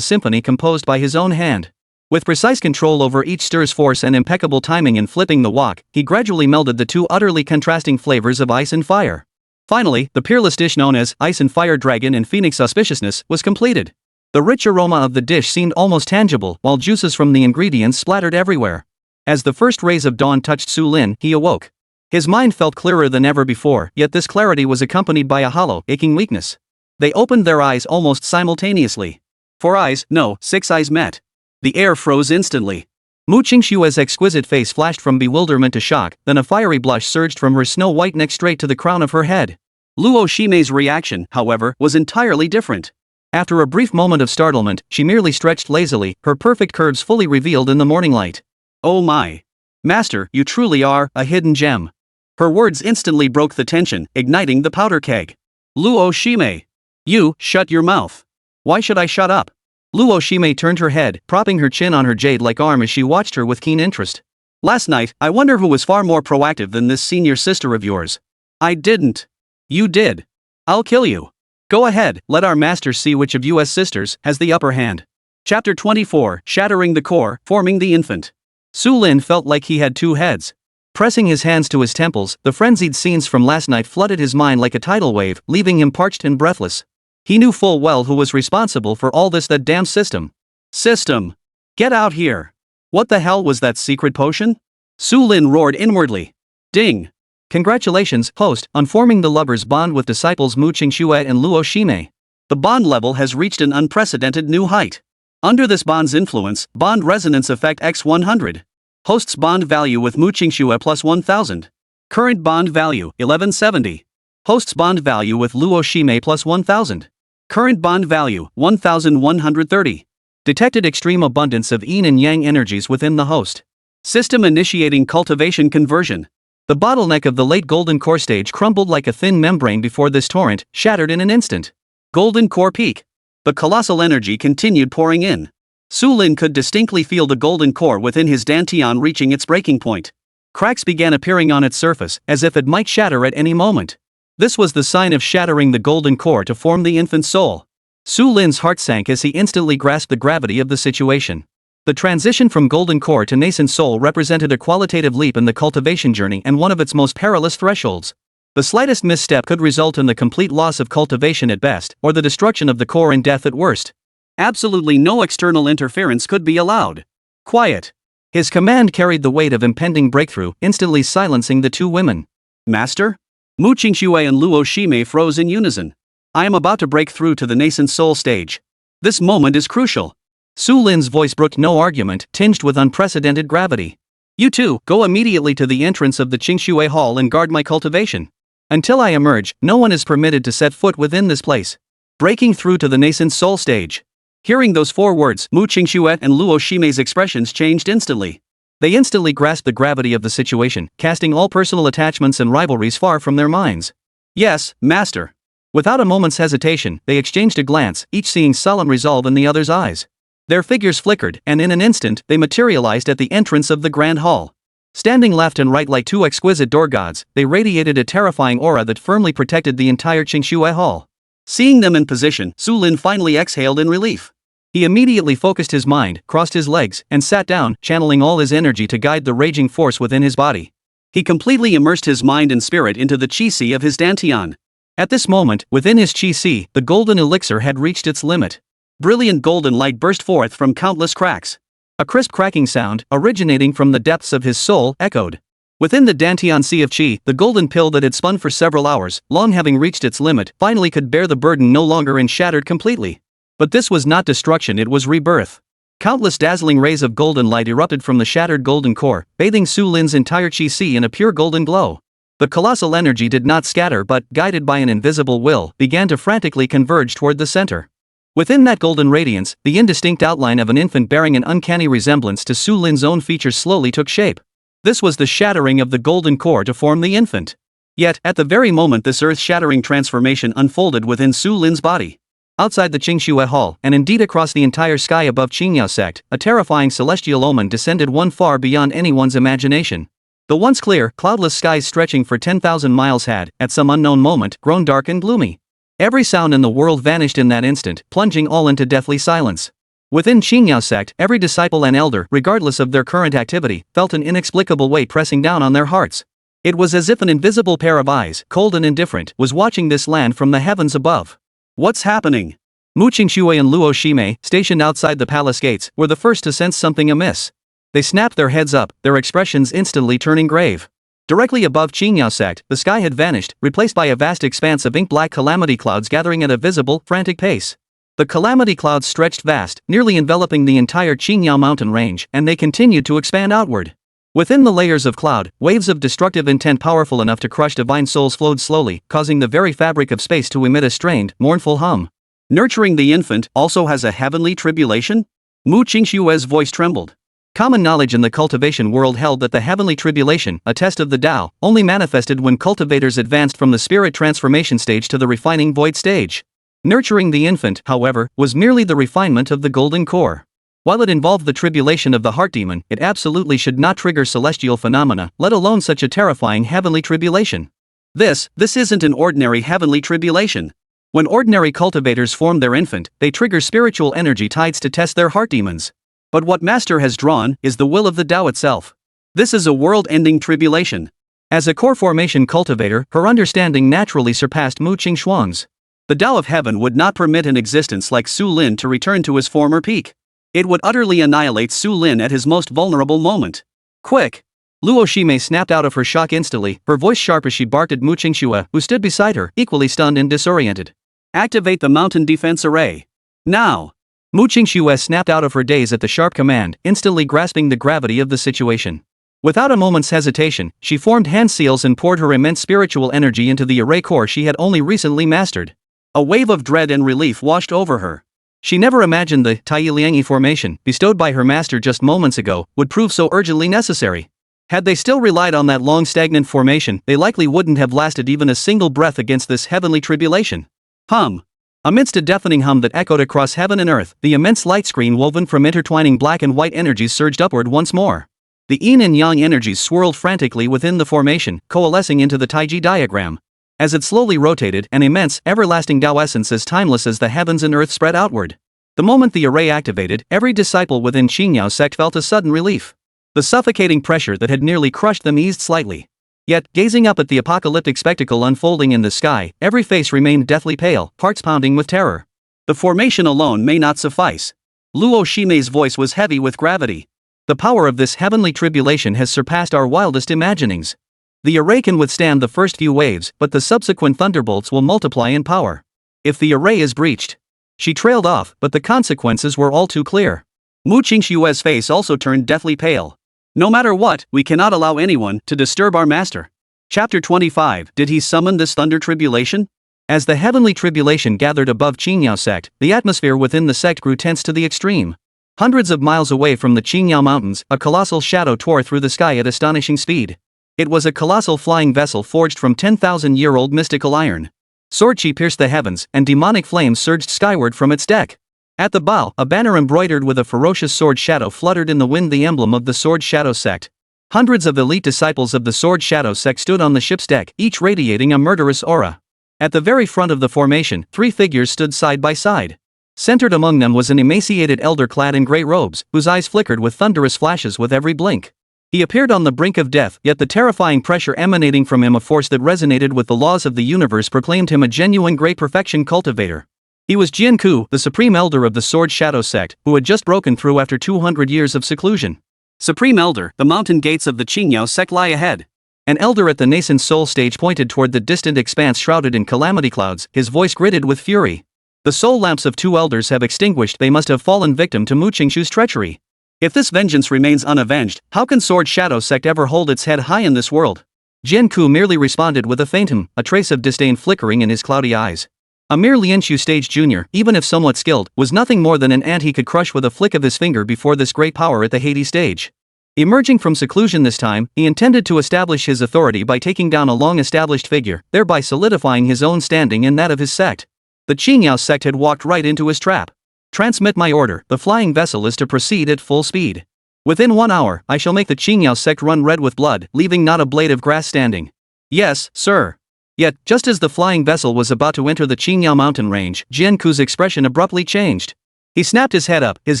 symphony composed by his own hand. With precise control over each stir's force and impeccable timing in flipping the wok, he gradually melded the two utterly contrasting flavors of ice and fire. Finally, the peerless dish known as Ice and Fire Dragon and Phoenix Auspiciousness was completed. The rich aroma of the dish seemed almost tangible, while juices from the ingredients splattered everywhere. As the first rays of dawn touched Su Lin, he awoke. His mind felt clearer than ever before, yet this clarity was accompanied by a hollow, aching weakness. They opened their eyes almost simultaneously. 4 eyes, no, 6 eyes met. The air froze instantly. Mu Qingxue's exquisite face flashed from bewilderment to shock, then a fiery blush surged from her snow-white neck straight to the crown of her head. Luo Shime's reaction, however, was entirely different. After a brief moment of startlement, she merely stretched lazily, her perfect curves fully revealed in the morning light. Oh my! Master, you truly are a hidden gem. Her words instantly broke the tension, igniting the powder keg. Luo Shime! You, shut your mouth. Why should I shut up? Luo Shime turned her head, propping her chin on her jade-like arm as she watched her with keen interest. Last night, I wonder who was far more proactive than this senior sister of yours. I didn't. You did. I'll kill you. Go ahead, let our master see which of you as sisters has the upper hand. Chapter 24, Shattering the Core, Forming the Infant. Su Lin felt like he had two heads. Pressing his hands to his temples, the frenzied scenes from last night flooded his mind like a tidal wave, leaving him parched and breathless. He knew full well who was responsible for all this, that damn system. System! Get out here! What the hell was that secret potion? Su Lin roared inwardly. Ding! Congratulations, host, on forming the lovers' bond with disciples Mu Qingxue and Luo Shime. The bond level has reached an unprecedented new height. Under this bond's influence, bond resonance effect x100. Host's bond value with Mu Qingxue plus 1000. Current bond value 1170. Host's bond value with Luo Shime plus 1000. Current bond value 1130. Detected extreme abundance of yin and yang energies within the host. System initiating cultivation conversion. The bottleneck of the late golden core stage crumbled like a thin membrane before this torrent, shattered in an instant. Golden core peak. The colossal energy continued pouring in. Su Lin could distinctly feel the golden core within his dantian reaching its breaking point. Cracks began appearing on its surface, as if it might shatter at any moment. This was the sign of shattering the golden core to form the infant soul. Su Lin's heart sank as he instantly grasped the gravity of the situation. The transition from golden core to nascent soul represented a qualitative leap in the cultivation journey and one of its most perilous thresholds. The slightest misstep could result in the complete loss of cultivation at best, or the destruction of the core and death at worst. Absolutely no external interference could be allowed. Quiet! His command carried the weight of impending breakthrough, instantly silencing the two women. Master? Mu Qingxue and Luo Shime froze in unison. I am about to break through to the nascent soul stage. This moment is crucial. Su Lin's voice brooked no argument, tinged with unprecedented gravity. You two, go immediately to the entrance of the Qingxue Hall and guard my cultivation. Until I emerge, no one is permitted to set foot within this place. Breaking through to the nascent soul stage. Hearing those four words, Mu Qingxue and Luo Shime's expressions changed instantly. They instantly grasped the gravity of the situation, casting all personal attachments and rivalries far from their minds. Yes, master. Without a moment's hesitation, they exchanged a glance, each seeing sullen resolve in the other's eyes. Their figures flickered, and in an instant, they materialized at the entrance of the grand hall. Standing left and right like two exquisite door gods, they radiated a terrifying aura that firmly protected the entire Qingxue Hall. Seeing them in position, Su Lin finally exhaled in relief. He immediately focused his mind, crossed his legs, and sat down, channeling all his energy to guide the raging force within his body. He completely immersed his mind and spirit into the qi-si of his dantian. At this moment, within his qi-si, the golden elixir had reached its limit. Brilliant golden light burst forth from countless cracks. A crisp cracking sound, originating from the depths of his soul, echoed. Within the dantian sea of qi, the golden pill that had spun for several hours, long having reached its limit, finally could bear the burden no longer and shattered completely. But this was not destruction, it was rebirth. Countless dazzling rays of golden light erupted from the shattered golden core, bathing Su Lin's entire qi-si in a pure golden glow. The colossal energy did not scatter but, guided by an invisible will, began to frantically converge toward the center. Within that golden radiance, the indistinct outline of an infant bearing an uncanny resemblance to Su Lin's own features slowly took shape. This was the shattering of the golden core to form the infant. Yet, at the very moment this earth-shattering transformation unfolded within Su Lin's body. Outside the Qingxue Hall, and indeed across the entire sky above Qingyao Sect, a terrifying celestial omen descended one far beyond anyone's imagination. The once clear, cloudless skies stretching for 10,000 miles had, at some unknown moment, grown dark and gloomy. Every sound in the world vanished in that instant, plunging all into deathly silence. Within Qingyao Sect, every disciple and elder, regardless of their current activity, felt an inexplicable weight pressing down on their hearts. It was as if an invisible pair of eyes, cold and indifferent, was watching this land from the heavens above. What's happening? Mu Qingxue and Luo Shime, stationed outside the palace gates, were the first to sense something amiss. They snapped their heads up, their expressions instantly turning grave. Directly above Qingyao Sect, the sky had vanished, replaced by a vast expanse of ink-black calamity clouds gathering at a visible, frantic pace. The calamity clouds stretched vast, nearly enveloping the entire Qingyao mountain range, and they continued to expand outward. Within the layers of cloud, waves of destructive intent powerful enough to crush divine souls flowed slowly, causing the very fabric of space to emit a strained, mournful hum. Nurturing the infant also has a heavenly tribulation? Mu Qingxue's voice trembled. Common knowledge in the cultivation world held that the heavenly tribulation, a test of the Tao, only manifested when cultivators advanced from the spirit transformation stage to the refining void stage. Nurturing the infant, however, was merely the refinement of the golden core. While it involved the tribulation of the heart demon, it absolutely should not trigger celestial phenomena, let alone such a terrifying heavenly tribulation. This isn't an ordinary heavenly tribulation. When ordinary cultivators form their infant, they trigger spiritual energy tides to test their heart demons. But what Master has drawn is the will of the Tao itself. This is a world-ending tribulation. As a core formation cultivator, her understanding naturally surpassed Mu Qingxuang's. The Tao of Heaven would not permit an existence like Su Lin to return to his former peak. It would utterly annihilate Su Lin at his most vulnerable moment. Quick! Luo Shimei snapped out of her shock instantly, her voice sharp as she barked at Mu Qingxue, who stood beside her, equally stunned and disoriented. Activate the mountain defense array. Now! Mu Qingxue snapped out of her daze at the sharp command, instantly grasping the gravity of the situation. Without a moment's hesitation, she formed hand seals and poured her immense spiritual energy into the array core she had only recently mastered. A wave of dread and relief washed over her. She never imagined the Taiyiliangi formation, bestowed by her master just moments ago, would prove so urgently necessary. Had they still relied on that long stagnant formation, they likely wouldn't have lasted even a single breath against this heavenly tribulation. Hum. Amidst a deafening hum that echoed across heaven and earth, the immense light screen woven from intertwining black and white energies surged upward once more. The yin and yang energies swirled frantically within the formation, coalescing into the Taiji diagram. As it slowly rotated, an immense, everlasting Tao essence as timeless as the heavens and earth spread outward. The moment the array activated, every disciple within Qingyao Sect felt a sudden relief. The suffocating pressure that had nearly crushed them eased slightly. Yet, gazing up at the apocalyptic spectacle unfolding in the sky, every face remained deathly pale, hearts pounding with terror. The formation alone may not suffice. Luo Shimei's voice was heavy with gravity. The power of this heavenly tribulation has surpassed our wildest imaginings. The array can withstand the first few waves, but the subsequent thunderbolts will multiply in power. If the array is breached. She trailed off, but the consequences were all too clear. Mu Qingxue's face also turned deathly pale. No matter what, we cannot allow anyone to disturb our master. Chapter 25. Did he summon this thunder tribulation? As the heavenly tribulation gathered above Qingyao Sect, the atmosphere within the sect grew tense to the extreme. Hundreds of miles away from the Qingyao Mountains, a colossal shadow tore through the sky at astonishing speed. It was a colossal flying vessel forged from 10,000-year-old mystical iron. Swordchi pierced the heavens, and demonic flames surged skyward from its deck. At the bow, a banner embroidered with a ferocious sword shadow fluttered in the wind, the emblem of the Sword Shadow Sect. Hundreds of elite disciples of the Sword Shadow Sect stood on the ship's deck, each radiating a murderous aura. At the very front of the formation, three figures stood side by side. Centered among them was an emaciated elder clad in gray robes, whose eyes flickered with thunderous flashes with every blink. He appeared on the brink of death, yet the terrifying pressure emanating from him, a force that resonated with the laws of the universe, proclaimed him a genuine great perfection cultivator. He was Jianku, the supreme elder of the Sword Shadow Sect, who had just broken through after 200 years of seclusion. Supreme Elder, the mountain gates of the Qingyao Sect lie ahead. An elder at the nascent soul stage pointed toward the distant expanse shrouded in calamity clouds, his voice gritted with fury. The soul lamps of two elders have extinguished, they must have fallen victim to Mu Qingxue's treachery. If this vengeance remains unavenged, how can Sword Shadow Sect ever hold its head high in this world? Jianku merely responded with a faint hum, a trace of disdain flickering in his cloudy eyes. A mere Lianshu stage junior, even if somewhat skilled, was nothing more than an ant he could crush with a flick of his finger before this great power at the Hades stage. Emerging from seclusion this time, he intended to establish his authority by taking down a long-established figure, thereby solidifying his own standing and that of his sect. The Qingyao Sect had walked right into his trap. Transmit my order, the flying vessel is to proceed at full speed. Within 1 hour, I shall make the Qingyao Sect run red with blood, leaving not a blade of grass standing. Yes, sir. Yet, just as the flying vessel was about to enter the Qingyao mountain range, Jianku's expression abruptly changed. He snapped his head up, his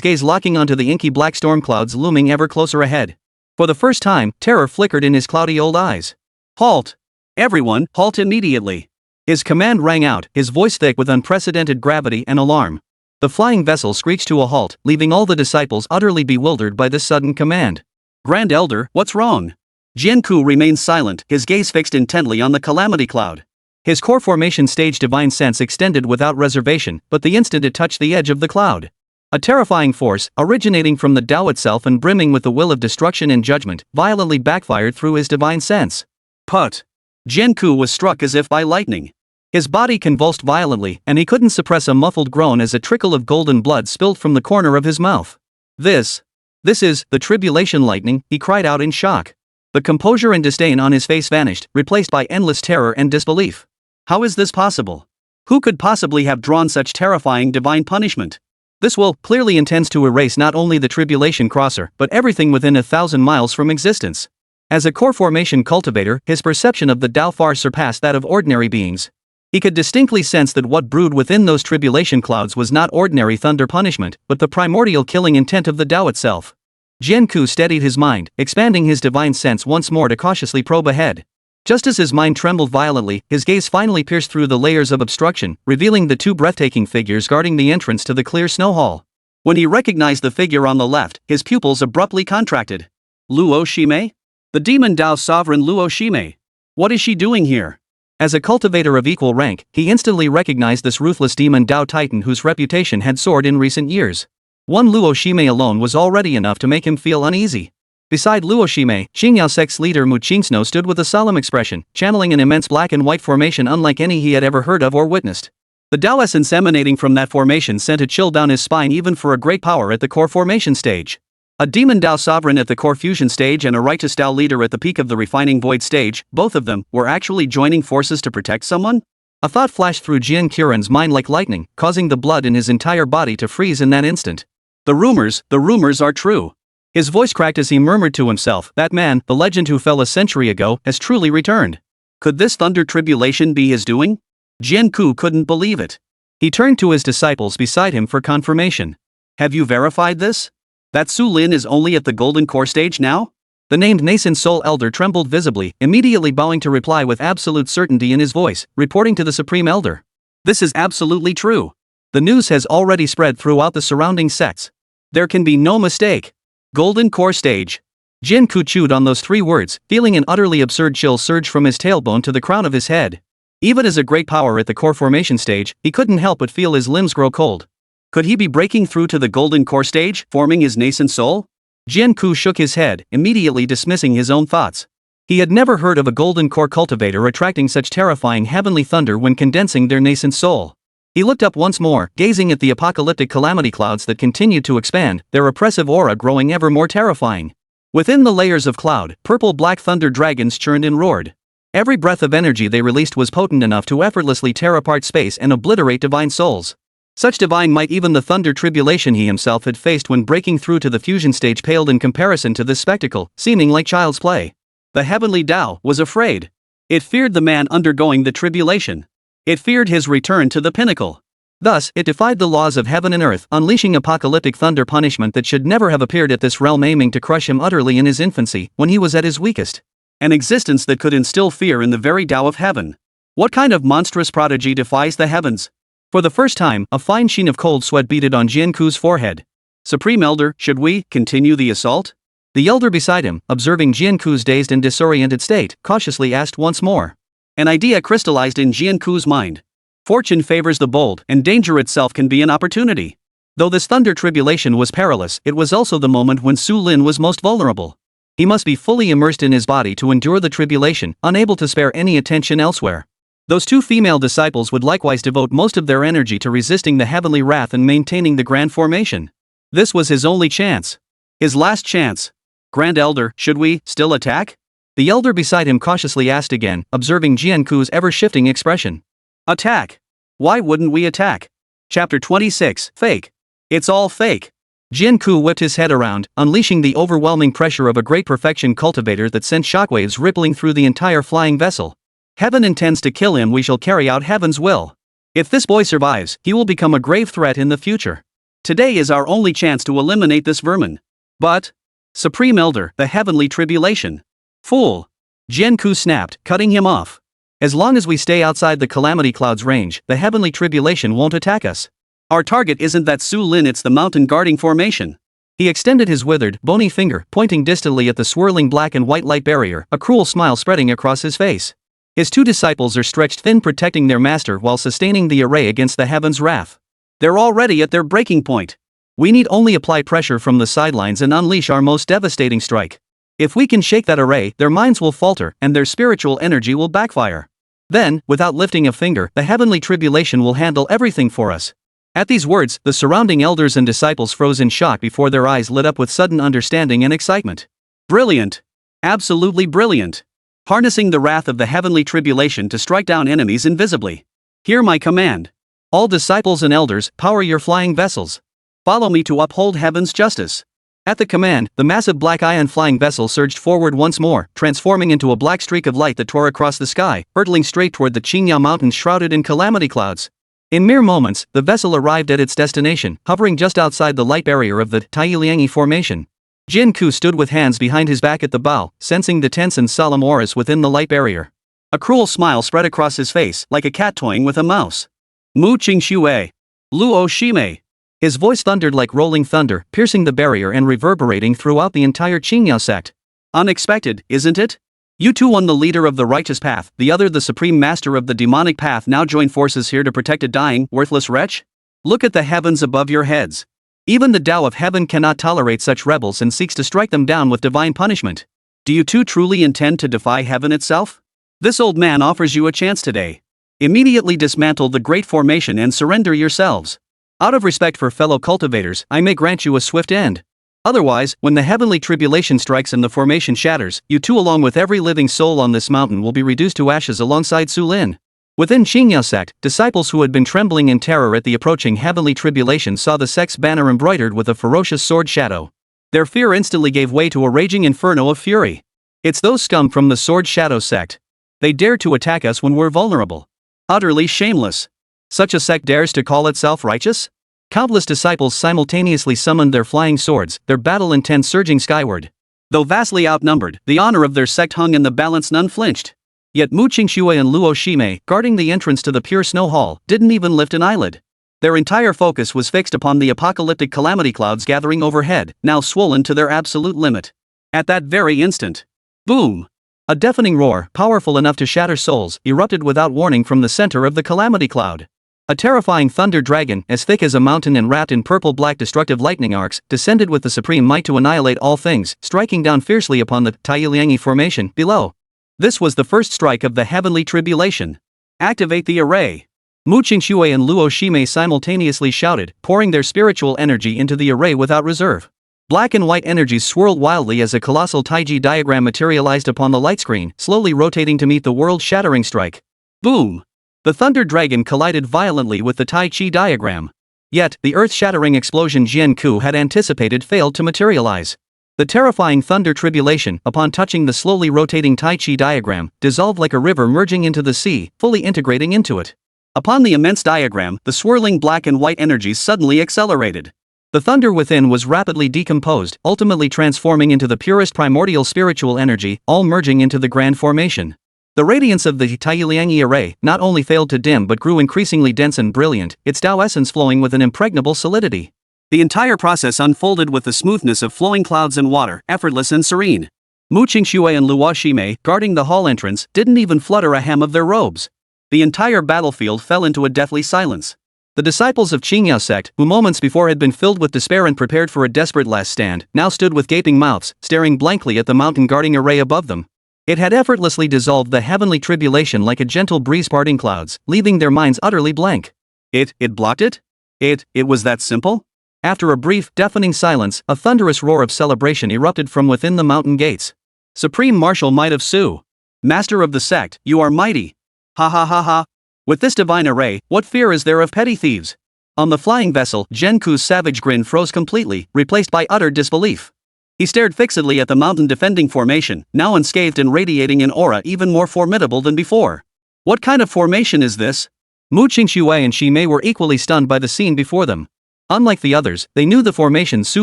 gaze locking onto the inky black storm clouds looming ever closer ahead. For the first time, terror flickered in his cloudy old eyes. Halt! Everyone, halt immediately! His command rang out, his voice thick with unprecedented gravity and alarm. The flying vessel screeched to a halt, leaving all the disciples utterly bewildered by this sudden command. Grand Elder, what's wrong? Jianku remained silent, his gaze fixed intently on the calamity cloud. His core formation stage divine sense extended without reservation, but the instant it touched the edge of the cloud, a terrifying force, originating from the Tao itself and brimming with the will of destruction and judgment, violently backfired through his divine sense. Put! Jianku was struck as if by lightning. His body convulsed violently, and he couldn't suppress a muffled groan as a trickle of golden blood spilled from the corner of his mouth. This is the tribulation lightning, he cried out in shock. The composure and disdain on his face vanished, replaced by endless terror and disbelief. How is this possible? Who could possibly have drawn such terrifying divine punishment? This will clearly intends to erase not only the tribulation crosser, but everything within 1,000 miles from existence. As a core formation cultivator, his perception of the Tao far surpassed that of ordinary beings. He could distinctly sense that what brewed within those tribulation clouds was not ordinary thunder punishment, but the primordial killing intent of the Tao itself. Jianku steadied his mind, expanding his divine sense once more to cautiously probe ahead. Just as his mind trembled violently, his gaze finally pierced through the layers of obstruction, revealing the two breathtaking figures guarding the entrance to the clear snow hall. When he recognized the figure on the left, his pupils abruptly contracted. Luo Shime? The demon Tao sovereign Luo Shime. What is she doing here? As a cultivator of equal rank, he instantly recognized this ruthless demon Tao titan whose reputation had soared in recent years. One Luo Shime alone was already enough to make him feel uneasy. Beside Luo Shime, Qingyao Sect's leader Mu Qingxue stood with a solemn expression, channeling an immense black and white formation unlike any he had ever heard of or witnessed. The Tao essence emanating from that formation sent a chill down his spine even for a great power at the core formation stage. A demon Tao sovereign at the core fusion stage and a righteous Tao leader at the peak of the refining void stage, both of them, were actually joining forces to protect someone? A thought flashed through Jian Qiren's mind like lightning, causing the blood in his entire body to freeze in that instant. The rumors are true. His voice cracked as he murmured to himself, that man, the legend who fell a century ago, has truly returned. Could this thunder tribulation be his doing? Jianku couldn't believe it. He turned to his disciples beside him for confirmation. Have you verified this? That Su Lin is only at the golden core stage now? The named nascent soul elder trembled visibly, immediately bowing to reply with absolute certainty in his voice, reporting to the supreme elder. This is absolutely true. The news has already spread throughout the surrounding sects. There can be no mistake. Golden core stage. Jianku chewed on those 3 words, feeling an utterly absurd chill surge from his tailbone to the crown of his head. Even as a great power at the core formation stage, he couldn't help but feel his limbs grow cold. Could he be breaking through to the golden core stage, forming his nascent soul? Jianku shook his head, immediately dismissing his own thoughts. He had never heard of a golden core cultivator attracting such terrifying heavenly thunder when condensing their nascent soul. He looked up once more, gazing at the apocalyptic calamity clouds that continued to expand, their oppressive aura growing ever more terrifying. Within the layers of cloud, purple-black thunder dragons churned and roared. Every breath of energy they released was potent enough to effortlessly tear apart space and obliterate divine souls. Such divine might even the thunder tribulation he himself had faced when breaking through to the fusion stage paled in comparison to this spectacle, seeming like child's play. The heavenly Tao was afraid. It feared the man undergoing the tribulation. It feared his return to the pinnacle. Thus, it defied the laws of heaven and earth, unleashing apocalyptic thunder punishment that should never have appeared at this realm, aiming to crush him utterly in his infancy, when he was at his weakest. An existence that could instill fear in the very Tao of heaven. What kind of monstrous prodigy defies the heavens? For the first time, a fine sheen of cold sweat beaded on Jianku's forehead. Supreme Elder, should we continue the assault? The elder beside him, observing Jianku's dazed and disoriented state, cautiously asked once more. An idea crystallized in Jianku's mind. Fortune favors the bold, and danger itself can be an opportunity. Though this thunder tribulation was perilous, it was also the moment when Su Lin was most vulnerable. He must be fully immersed in his body to endure the tribulation, unable to spare any attention elsewhere. Those 2 female disciples would likewise devote most of their energy to resisting the heavenly wrath and maintaining the grand formation. This was his only chance. His last chance. Grand Elder, should we still attack? The elder beside him cautiously asked again, observing Jianku's ever-shifting expression. Attack? Why wouldn't we attack? Chapter 26, Fake. It's all fake. Jianku whipped his head around, unleashing the overwhelming pressure of a great perfection cultivator that sent shockwaves rippling through the entire flying vessel. Heaven intends to kill him, we shall carry out heaven's will. If this boy survives, he will become a grave threat in the future. Today is our only chance to eliminate this vermin. But, Supreme Elder, the heavenly tribulation. Fool! Jianku snapped, cutting him off. As long as we stay outside the calamity cloud's range, the heavenly tribulation won't attack us. Our target isn't that Su Lin, it's the mountain guarding formation. He extended his withered, bony finger, pointing distantly at the swirling black and white light barrier, a cruel smile spreading across his face. His two disciples are stretched thin, protecting their master while sustaining the array against the heaven's wrath. They're already at their breaking point. We need only apply pressure from the sidelines and unleash our most devastating strike. If we can shake that array, their minds will falter and their spiritual energy will backfire. Then, without lifting a finger, the heavenly tribulation will handle everything for us. At these words, the surrounding elders and disciples froze in shock before their eyes lit up with sudden understanding and excitement. Brilliant! Absolutely brilliant! Harnessing the wrath of the heavenly tribulation to strike down enemies invisibly. Hear my command. All disciples and elders, power your flying vessels. Follow me to uphold heaven's justice. At the command, the massive black ion flying vessel surged forward once more, transforming into a black streak of light that tore across the sky, hurtling straight toward the Qingyao mountains shrouded in calamity clouds. In mere moments, the vessel arrived at its destination, hovering just outside the light barrier of the Tailiangi formation. Qingxue stood with hands behind his back at the bow, sensing the tense and solemn auras within the light barrier. A cruel smile spread across his face, like a cat toying with a mouse. Mu Qingxue. Luo Shime. His voice thundered like rolling thunder, piercing the barrier and reverberating throughout the entire Qingyao Sect. Unexpected, isn't it? You two, one the leader of the righteous path, the other the supreme master of the demonic path, now join forces here to protect a dying, worthless wretch? Look at the heavens above your heads. Even the Tao of heaven cannot tolerate such rebels and seeks to strike them down with divine punishment. Do you two truly intend to defy heaven itself? This old man offers you a chance today. Immediately dismantle the great formation and surrender yourselves. Out of respect for fellow cultivators, I may grant you a swift end. Otherwise, when the heavenly tribulation strikes and the formation shatters, you two along with every living soul on this mountain will be reduced to ashes alongside Su Lin. Within Qingyao Sect, disciples who had been trembling in terror at the approaching heavenly tribulation saw the sect's banner embroidered with a ferocious sword shadow. Their fear instantly gave way to a raging inferno of fury. It's those scum from the Sword Shadow sect. They dare to attack us when we're vulnerable. Utterly shameless. Such a sect dares to call itself righteous? Countless disciples simultaneously summoned their flying swords, their battle intent surging skyward. Though vastly outnumbered, the honor of their sect hung in the balance, none flinched. Yet Mu Qingxue and Luo Shime, guarding the entrance to the pure snow hall, didn't even lift an eyelid. Their entire focus was fixed upon the apocalyptic calamity clouds gathering overhead, now swollen to their absolute limit. At that very instant, boom! A deafening roar, powerful enough to shatter souls, erupted without warning from the center of the calamity cloud. A terrifying thunder dragon, as thick as a mountain and wrapped in purple-black destructive lightning arcs, descended with the supreme might to annihilate all things, striking down fiercely upon the Tailiangi formation below. This was the first strike of the heavenly tribulation. Activate the array. Mu Qingxue and Luo Shime simultaneously shouted, pouring their spiritual energy into the array without reserve. Black and white energies swirled wildly as a colossal Taiji diagram materialized upon the light screen, slowly rotating to meet the world-shattering strike. Boom! The Thunder Dragon collided violently with the Tai Chi diagram. Yet, the earth-shattering explosion Qingxue had anticipated failed to materialize. The terrifying thunder tribulation, upon touching the slowly rotating Tai Chi diagram, dissolved like a river merging into the sea, fully integrating into it. Upon the immense diagram, the swirling black and white energies suddenly accelerated. The thunder within was rapidly decomposed, ultimately transforming into the purest primordial spiritual energy, all merging into the grand formation. The radiance of the Tailiangi array not only failed to dim but grew increasingly dense and brilliant, its Tao essence flowing with an impregnable solidity. The entire process unfolded with the smoothness of flowing clouds and water, effortless and serene. Mu Qingxue and Luo Shime, guarding the hall entrance, didn't even flutter a hem of their robes. The entire battlefield fell into a deathly silence. The disciples of Qingyao Sect, who moments before had been filled with despair and prepared for a desperate last stand, now stood with gaping mouths, staring blankly at the mountain guarding array above them. It had effortlessly dissolved the heavenly tribulation like a gentle breeze parting clouds, leaving their minds utterly blank. It blocked it? It was that simple? After a brief, deafening silence, a thunderous roar of celebration erupted from within the mountain gates. Supreme Martial Might of Su. Master of the sect, you are mighty. Ha ha ha ha. With this divine array, what fear is there of petty thieves? On the flying vessel, Qingxue's savage grin froze completely, replaced by utter disbelief. He stared fixedly at the mountain defending formation, now unscathed and radiating an aura even more formidable than before. What kind of formation is this? Mu Qingxue and Shime were equally stunned by the scene before them. Unlike the others, they knew the formation Su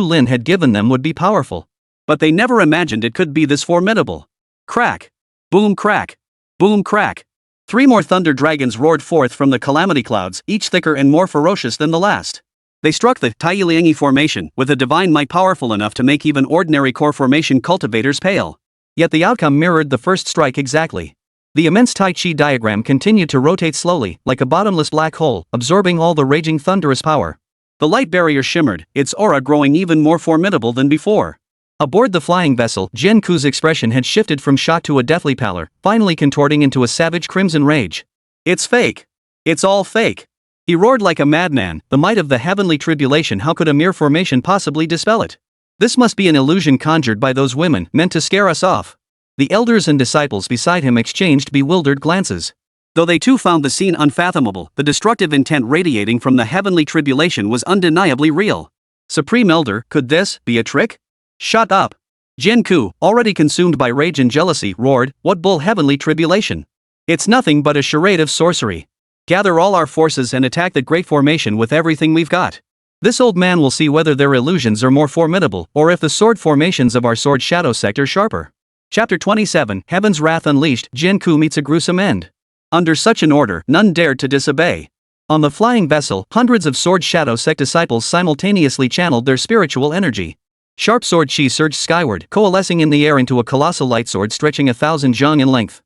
Lin had given them would be powerful. But they never imagined it could be this formidable. Crack! Boom crack! Boom crack! 3 more thunder dragons roared forth from the calamity clouds, each thicker and more ferocious than the last. They struck the Tailiangi formation with a divine might powerful enough to make even ordinary core formation cultivators pale. Yet the outcome mirrored the first strike exactly. The immense Tai Chi diagram continued to rotate slowly, like a bottomless black hole, absorbing all the raging thunderous power. The light barrier shimmered, its aura growing even more formidable than before. Aboard the flying vessel, Jianku's expression had shifted from shock to a deathly pallor, finally contorting into a savage crimson rage. It's fake. It's all fake. He roared like a madman, the might of the heavenly tribulation, how could a mere formation possibly dispel it? This must be an illusion conjured by those women, meant to scare us off. The elders and disciples beside him exchanged bewildered glances. Though they too found the scene unfathomable, the destructive intent radiating from the heavenly tribulation was undeniably real. Supreme Elder, could this be a trick? Shut up! Jianku, already consumed by rage and jealousy, roared, what bull heavenly tribulation? It's nothing but a charade of sorcery. Gather all our forces and attack the great formation with everything we've got. This old man will see whether their illusions are more formidable, or if the sword formations of our sword shadow sect are sharper. Chapter 27, Heaven's Wrath Unleashed, Jianku meets a gruesome end. Under such an order, none dared to disobey. On the flying vessel, hundreds of sword shadow sect disciples simultaneously channeled their spiritual energy. Sharp sword chi surged skyward, coalescing in the air into a colossal light sword stretching 1,000 zhang in length.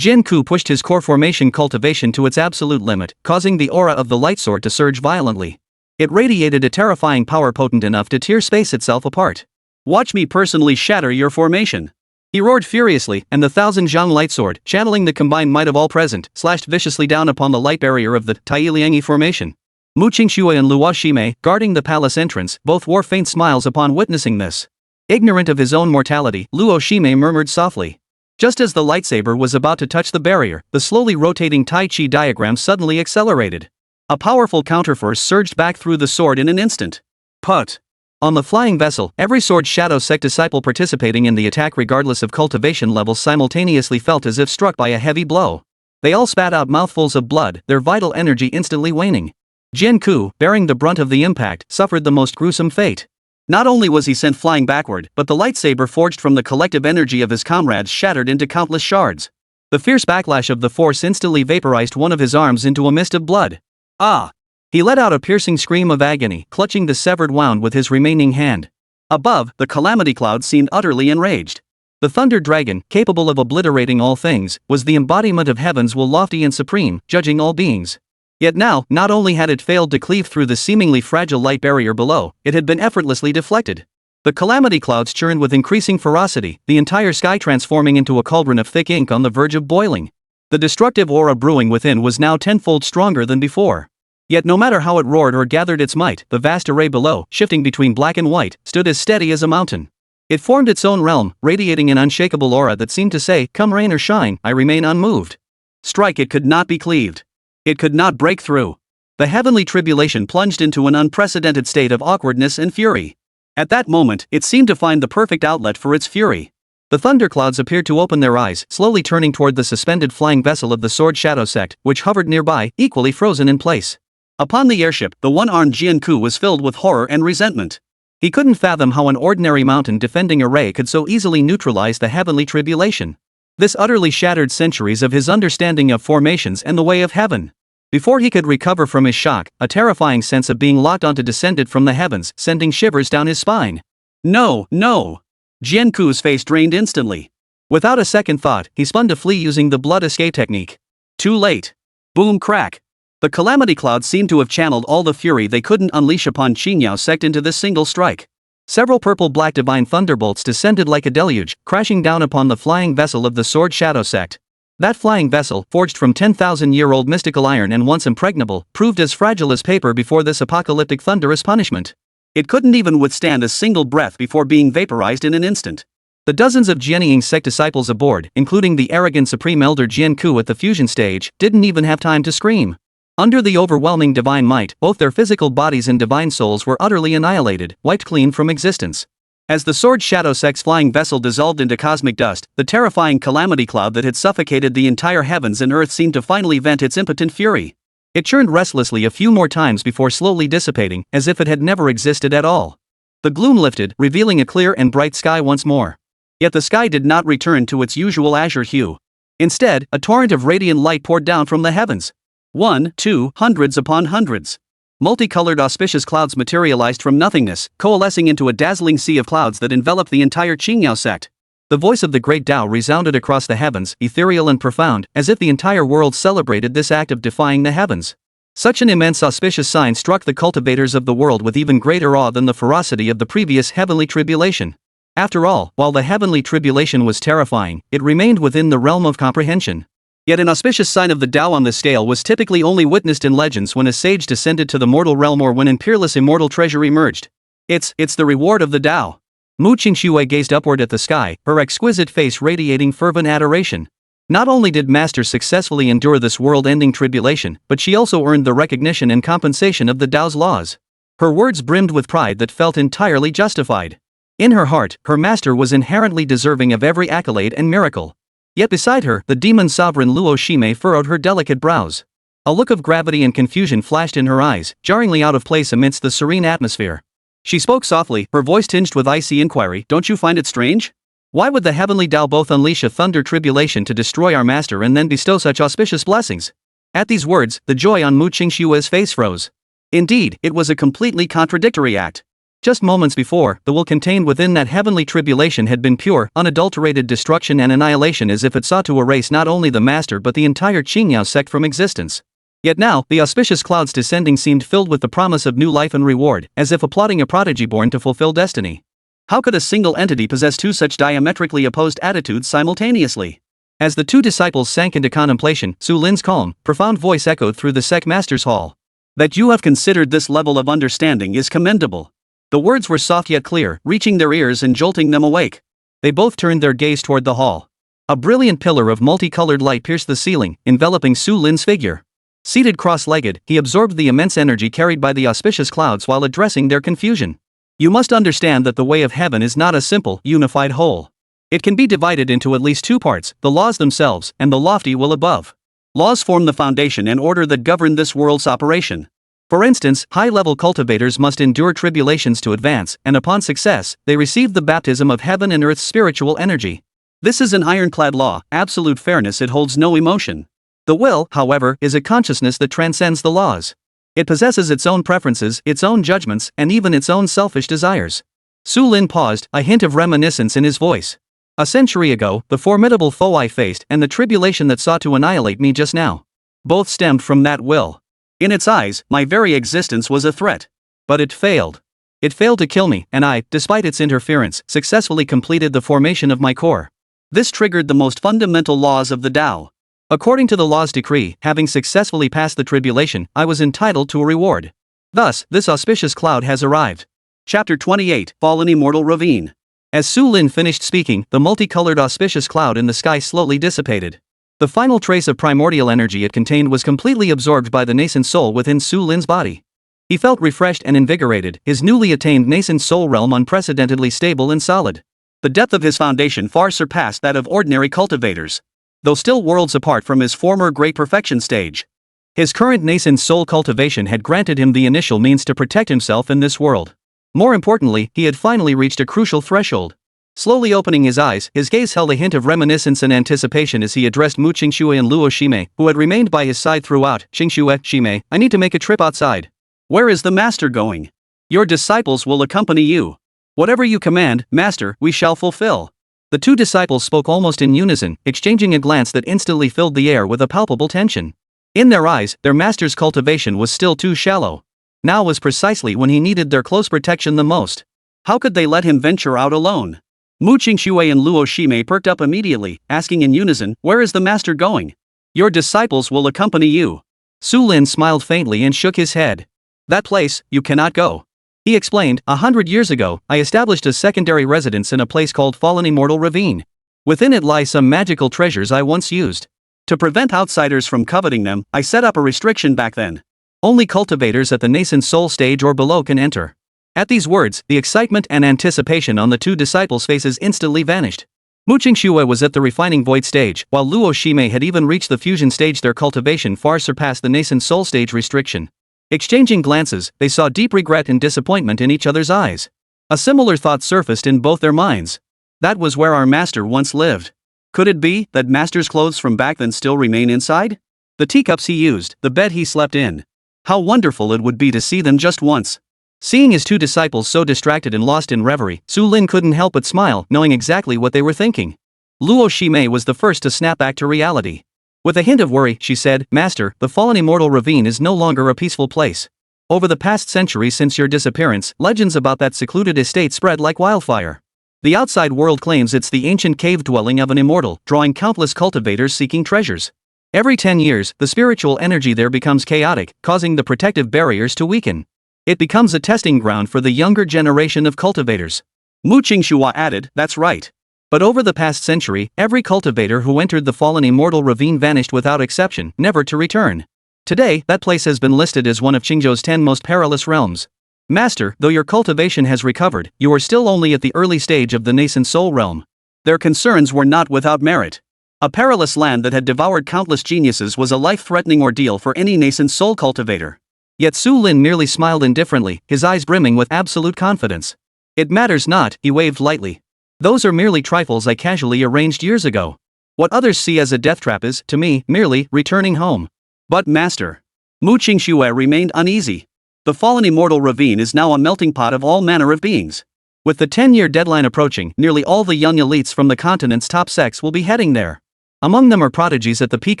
Jianku pushed his core formation cultivation to its absolute limit, causing the aura of the light sword to surge violently. It radiated a terrifying power potent enough to tear space itself apart. Watch me personally shatter your formation. He roared furiously, and the 1,000 zhang light sword, channeling the combined might of all present, slashed viciously down upon the light barrier of the Tailiangi formation. Mu Qingxue and Luo Shime, guarding the palace entrance, both wore faint smiles upon witnessing this. Ignorant of his own mortality, Luo Shime murmured softly. Just as the lightsaber was about to touch the barrier, the slowly rotating Tai Chi diagram suddenly accelerated. A powerful counterforce surged back through the sword in an instant. Put! On the flying vessel, every sword shadow sect disciple participating in the attack regardless of cultivation levels simultaneously felt as if struck by a heavy blow. They all spat out mouthfuls of blood, their vital energy instantly waning. Jianku, bearing the brunt of the impact, suffered the most gruesome fate. Not only was he sent flying backward, but the lightsaber forged from the collective energy of his comrades shattered into countless shards. The fierce backlash of the force instantly vaporized one of his arms into a mist of blood. Ah! He let out a piercing scream of agony, clutching the severed wound with his remaining hand. Above, the calamity cloud seemed utterly enraged. The thunder dragon, capable of obliterating all things, was the embodiment of heaven's will, lofty and supreme, judging all beings. Yet now, not only had it failed to cleave through the seemingly fragile light barrier below, it had been effortlessly deflected. The calamity clouds churned with increasing ferocity, the entire sky transforming into a cauldron of thick ink on the verge of boiling. The destructive aura brewing within was now tenfold stronger than before. Yet no matter how it roared or gathered its might, the vast array below, shifting between black and white, stood as steady as a mountain. It formed its own realm, radiating an unshakable aura that seemed to say, come rain or shine, I remain unmoved. Strike, it could not be cleaved. It could not break through. The heavenly tribulation plunged into an unprecedented state of awkwardness and fury. At that moment, it seemed to find the perfect outlet for its fury. The thunderclouds appeared to open their eyes, slowly turning toward the suspended flying vessel of the Sword Shadow Sect, which hovered nearby, equally frozen in place. Upon the airship, the one-armed Jianku was filled with horror and resentment. He couldn't fathom how an ordinary mountain defending array could so easily neutralize the heavenly tribulation. This utterly shattered centuries of his understanding of formations and the way of heaven. Before he could recover from his shock, a terrifying sense of being locked onto descended from the heavens, sending shivers down his spine. No, no! Jianku's face drained instantly. Without a second thought, he spun to flee using the blood escape technique. Too late. Boom crack. The calamity clouds seemed to have channeled all the fury they couldn't unleash upon Qingyao Sect into this single strike. Several purple-black divine thunderbolts descended like a deluge, crashing down upon the flying vessel of the Sword Shadow Sect. That flying vessel, forged from 10,000-year-old mystical iron and once impregnable, proved as fragile as paper before this apocalyptic thunderous punishment. It couldn't even withstand a single breath before being vaporized in an instant. The dozens of Jianying sect disciples aboard, including the arrogant Supreme Elder Jianku at the fusion stage, didn't even have time to scream. Under the overwhelming divine might, both their physical bodies and divine souls were utterly annihilated, wiped clean from existence. As the Sword Shadow Sect's flying vessel dissolved into cosmic dust, the terrifying calamity cloud that had suffocated the entire heavens and earth seemed to finally vent its impotent fury. It churned restlessly a few more times before slowly dissipating, as if it had never existed at all. The gloom lifted, revealing a clear and bright sky once more. Yet the sky did not return to its usual azure hue. Instead, a torrent of radiant light poured down from the heavens. Hundreds upon hundreds. Multicolored auspicious clouds materialized from nothingness, coalescing into a dazzling sea of clouds that enveloped the entire Qingyao Sect. The voice of the great Tao resounded across the heavens, ethereal and profound, as if the entire world celebrated this act of defying the heavens. Such an immense auspicious sign struck the cultivators of the world with even greater awe than the ferocity of the previous heavenly tribulation. After all, while the heavenly tribulation was terrifying, it remained within the realm of comprehension. Yet an auspicious sign of the Tao on this scale was typically only witnessed in legends when a sage descended to the mortal realm or when an peerless immortal treasure emerged. It's the reward of the Tao. Qingxue gazed upward at the sky, her exquisite face radiating fervent adoration. Not only did Master successfully endure this world-ending tribulation, but she also earned the recognition and compensation of the Tao's laws. Her words brimmed with pride that felt entirely justified. In her heart, her master was inherently deserving of every accolade and miracle. Yet beside her, the demon sovereign Luo Shime furrowed her delicate brows. A look of gravity and confusion flashed in her eyes, jarringly out of place amidst the serene atmosphere. She spoke softly, her voice tinged with icy inquiry. Don't you find it strange? Why would the heavenly Tao both unleash a thunder tribulation to destroy our master and then bestow such auspicious blessings? At these words, the joy on Qingxue's face froze. Indeed, it was a completely contradictory act. Just moments before, the will contained within that heavenly tribulation had been pure, unadulterated destruction and annihilation, as if it sought to erase not only the master but the entire Qingyao Sect from existence. Yet now, the auspicious clouds descending seemed filled with the promise of new life and reward, as if applauding a prodigy born to fulfill destiny. How could a single entity possess two such diametrically opposed attitudes simultaneously? As the two disciples sank into contemplation, Su Lin's calm, profound voice echoed through the sect master's hall. That you have considered this level of understanding is commendable. The words were soft yet clear, reaching their ears and jolting them awake. They both turned their gaze toward the hall. A brilliant pillar of multicolored light pierced the ceiling, enveloping Su Lin's figure. Seated cross-legged, he absorbed the immense energy carried by the auspicious clouds while addressing their confusion. You must understand that the way of heaven is not a simple, unified whole. It can be divided into at least two parts, the laws themselves, and the lofty will above. Laws form the foundation and order that govern this world's operation. For instance, high-level cultivators must endure tribulations to advance, and upon success, they receive the baptism of heaven and earth's spiritual energy. This is an ironclad law, absolute fairness, it holds no emotion. The will, however, is a consciousness that transcends the laws. It possesses its own preferences, its own judgments, and even its own selfish desires. Su Lin paused, a hint of reminiscence in his voice. A century ago, the formidable foe I faced and the tribulation that sought to annihilate me just now. Both stemmed from that will. In its eyes, my very existence was a threat. But it failed. It failed to kill me, and I, despite its interference, successfully completed the formation of my core. This triggered the most fundamental laws of the Tao. According to the law's decree, having successfully passed the tribulation, I was entitled to a reward. Thus, this auspicious cloud has arrived. Chapter 28, Fallen Immortal Ravine. As Su Lin finished speaking, the multicolored auspicious cloud in the sky slowly dissipated. The final trace of primordial energy it contained was completely absorbed by the nascent soul within Su Lin's body. He felt refreshed and invigorated, his newly attained nascent soul realm unprecedentedly stable and solid. The depth of his foundation far surpassed that of ordinary cultivators. Though still worlds apart from his former great perfection stage. His current nascent soul cultivation had granted him the initial means to protect himself in this world. More importantly, he had finally reached a crucial threshold. Slowly opening his eyes, his gaze held a hint of reminiscence and anticipation as he addressed Qingxue and Luo Shime, who had remained by his side throughout. Qingxue, Shime, I need to make a trip outside. Where is the master going? Your disciples will accompany you. Whatever you command, master, we shall fulfill. The two disciples spoke almost in unison, exchanging a glance that instantly filled the air with a palpable tension. In their eyes, their master's cultivation was still too shallow. Now was precisely when he needed their close protection the most. How could they let him venture out alone? Qingxue and Luo Shime perked up immediately, asking in unison, where is the master going? Your disciples will accompany you. Su Lin smiled faintly and shook his head. That place, you cannot go. He explained, 100 years ago, I established a secondary residence in a place called Fallen Immortal Ravine. Within it lie some magical treasures I once used. To prevent outsiders from coveting them, I set up a restriction back then. Only cultivators at the nascent soul stage or below can enter. At these words, the excitement and anticipation on the two disciples' faces instantly vanished. Qingxue was at the refining void stage, while Luo Shime had even reached the fusion stage. Their cultivation far surpassed the nascent soul stage restriction. Exchanging glances, they saw deep regret and disappointment in each other's eyes. A similar thought surfaced in both their minds. That was where our master once lived. Could it be that master's clothes from back then still remain inside? The teacups he used, the bed he slept in. How wonderful it would be to see them just once. Seeing his two disciples so distracted and lost in reverie, Su Lin couldn't help but smile, knowing exactly what they were thinking. Luo Shimei was the first to snap back to reality. With a hint of worry, she said, "Master, the fallen immortal ravine is no longer a peaceful place. Over the past century since your disappearance, legends about that secluded estate spread like wildfire. The outside world claims it's the ancient cave dwelling of an immortal, drawing countless cultivators seeking treasures. Every 10 years, the spiritual energy there becomes chaotic, causing the protective barriers to weaken. It becomes a testing ground for the younger generation of cultivators." Mu Qingxue added, "That's right. But over the past century, every cultivator who entered the fallen immortal ravine vanished without exception, never to return. Today, that place has been listed as one of Qingzhou's 10 most perilous realms. Master, though your cultivation has recovered, you are still only at the early stage of the nascent soul realm." Their concerns were not without merit. A perilous land that had devoured countless geniuses was a life-threatening ordeal for any nascent soul cultivator. Yet Su Lin merely smiled indifferently, his eyes brimming with absolute confidence. "It matters not," he waved lightly. "Those are merely trifles I casually arranged years ago. What others see as a death trap is, to me, merely returning home." "But Master." Mu Qingxue remained uneasy. "The fallen immortal ravine is now a melting pot of all manner of beings. With the 10-year deadline approaching, nearly all the young elites from the continent's top sects will be heading there. Among them are prodigies at the peak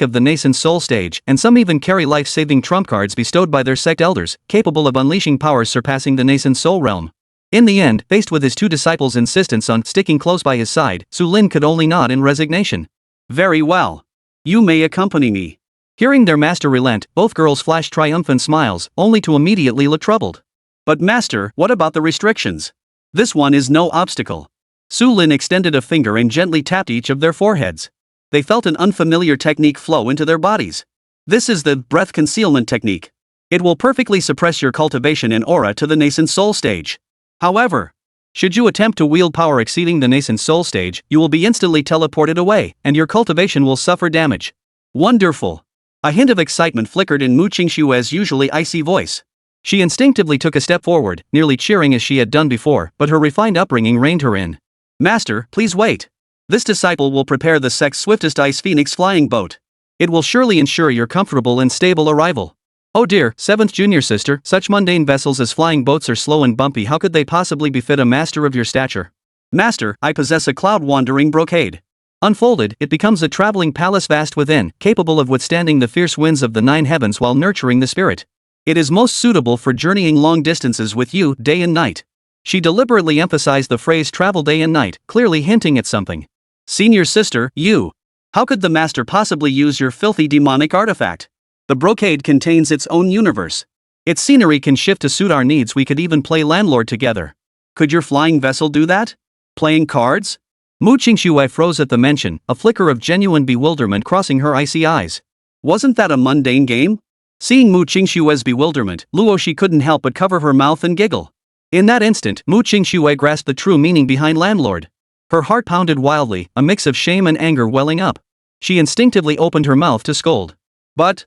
of the nascent soul stage, and some even carry life-saving trump cards bestowed by their sect elders, capable of unleashing powers surpassing the nascent soul realm." In the end, faced with his two disciples' insistence on sticking close by his side, Su Lin could only nod in resignation. "Very well. You may accompany me." Hearing their master relent, both girls flashed triumphant smiles, only to immediately look troubled. "But Master, what about the restrictions? This one is no obstacle." Su Lin extended a finger and gently tapped each of their foreheads. They felt an unfamiliar technique flow into their bodies. "This is the breath concealment technique. It will perfectly suppress your cultivation and aura to the nascent soul stage. However, should you attempt to wield power exceeding the nascent soul stage, you will be instantly teleported away, and your cultivation will suffer damage." "Wonderful." A hint of excitement flickered in Mu Qingxue's usually icy voice. She instinctively took a step forward, nearly cheering as she had done before, but her refined upbringing reined her in. "Master, please wait. This disciple will prepare the sect's swiftest ice phoenix flying boat. It will surely ensure your comfortable and stable arrival." "Oh dear, 7th junior sister, such mundane vessels as flying boats are slow and bumpy. How could they possibly befit a master of your stature?" "Master, I possess a cloud-wandering brocade. Unfolded, it becomes a traveling palace vast within, capable of withstanding the fierce winds of the 9 heavens while nurturing the spirit. It is most suitable for journeying long distances with you, day and night." She deliberately emphasized the phrase travel day and night, clearly hinting at something. "Senior sister, you. How could the master possibly use your filthy demonic artifact? The brocade contains its own universe. Its scenery can shift to suit our needs. We could even play landlord together. Could your flying vessel do that? Playing cards?" Mu Qingxue froze at the mention, a flicker of genuine bewilderment crossing her icy eyes. "Wasn't that a mundane game?" Seeing Mu Qingxue's bewilderment, Luoshi couldn't help but cover her mouth and giggle. In that instant, Mu Qingxue grasped the true meaning behind landlord. Her heart pounded wildly, a mix of shame and anger welling up. She instinctively opened her mouth to scold. But,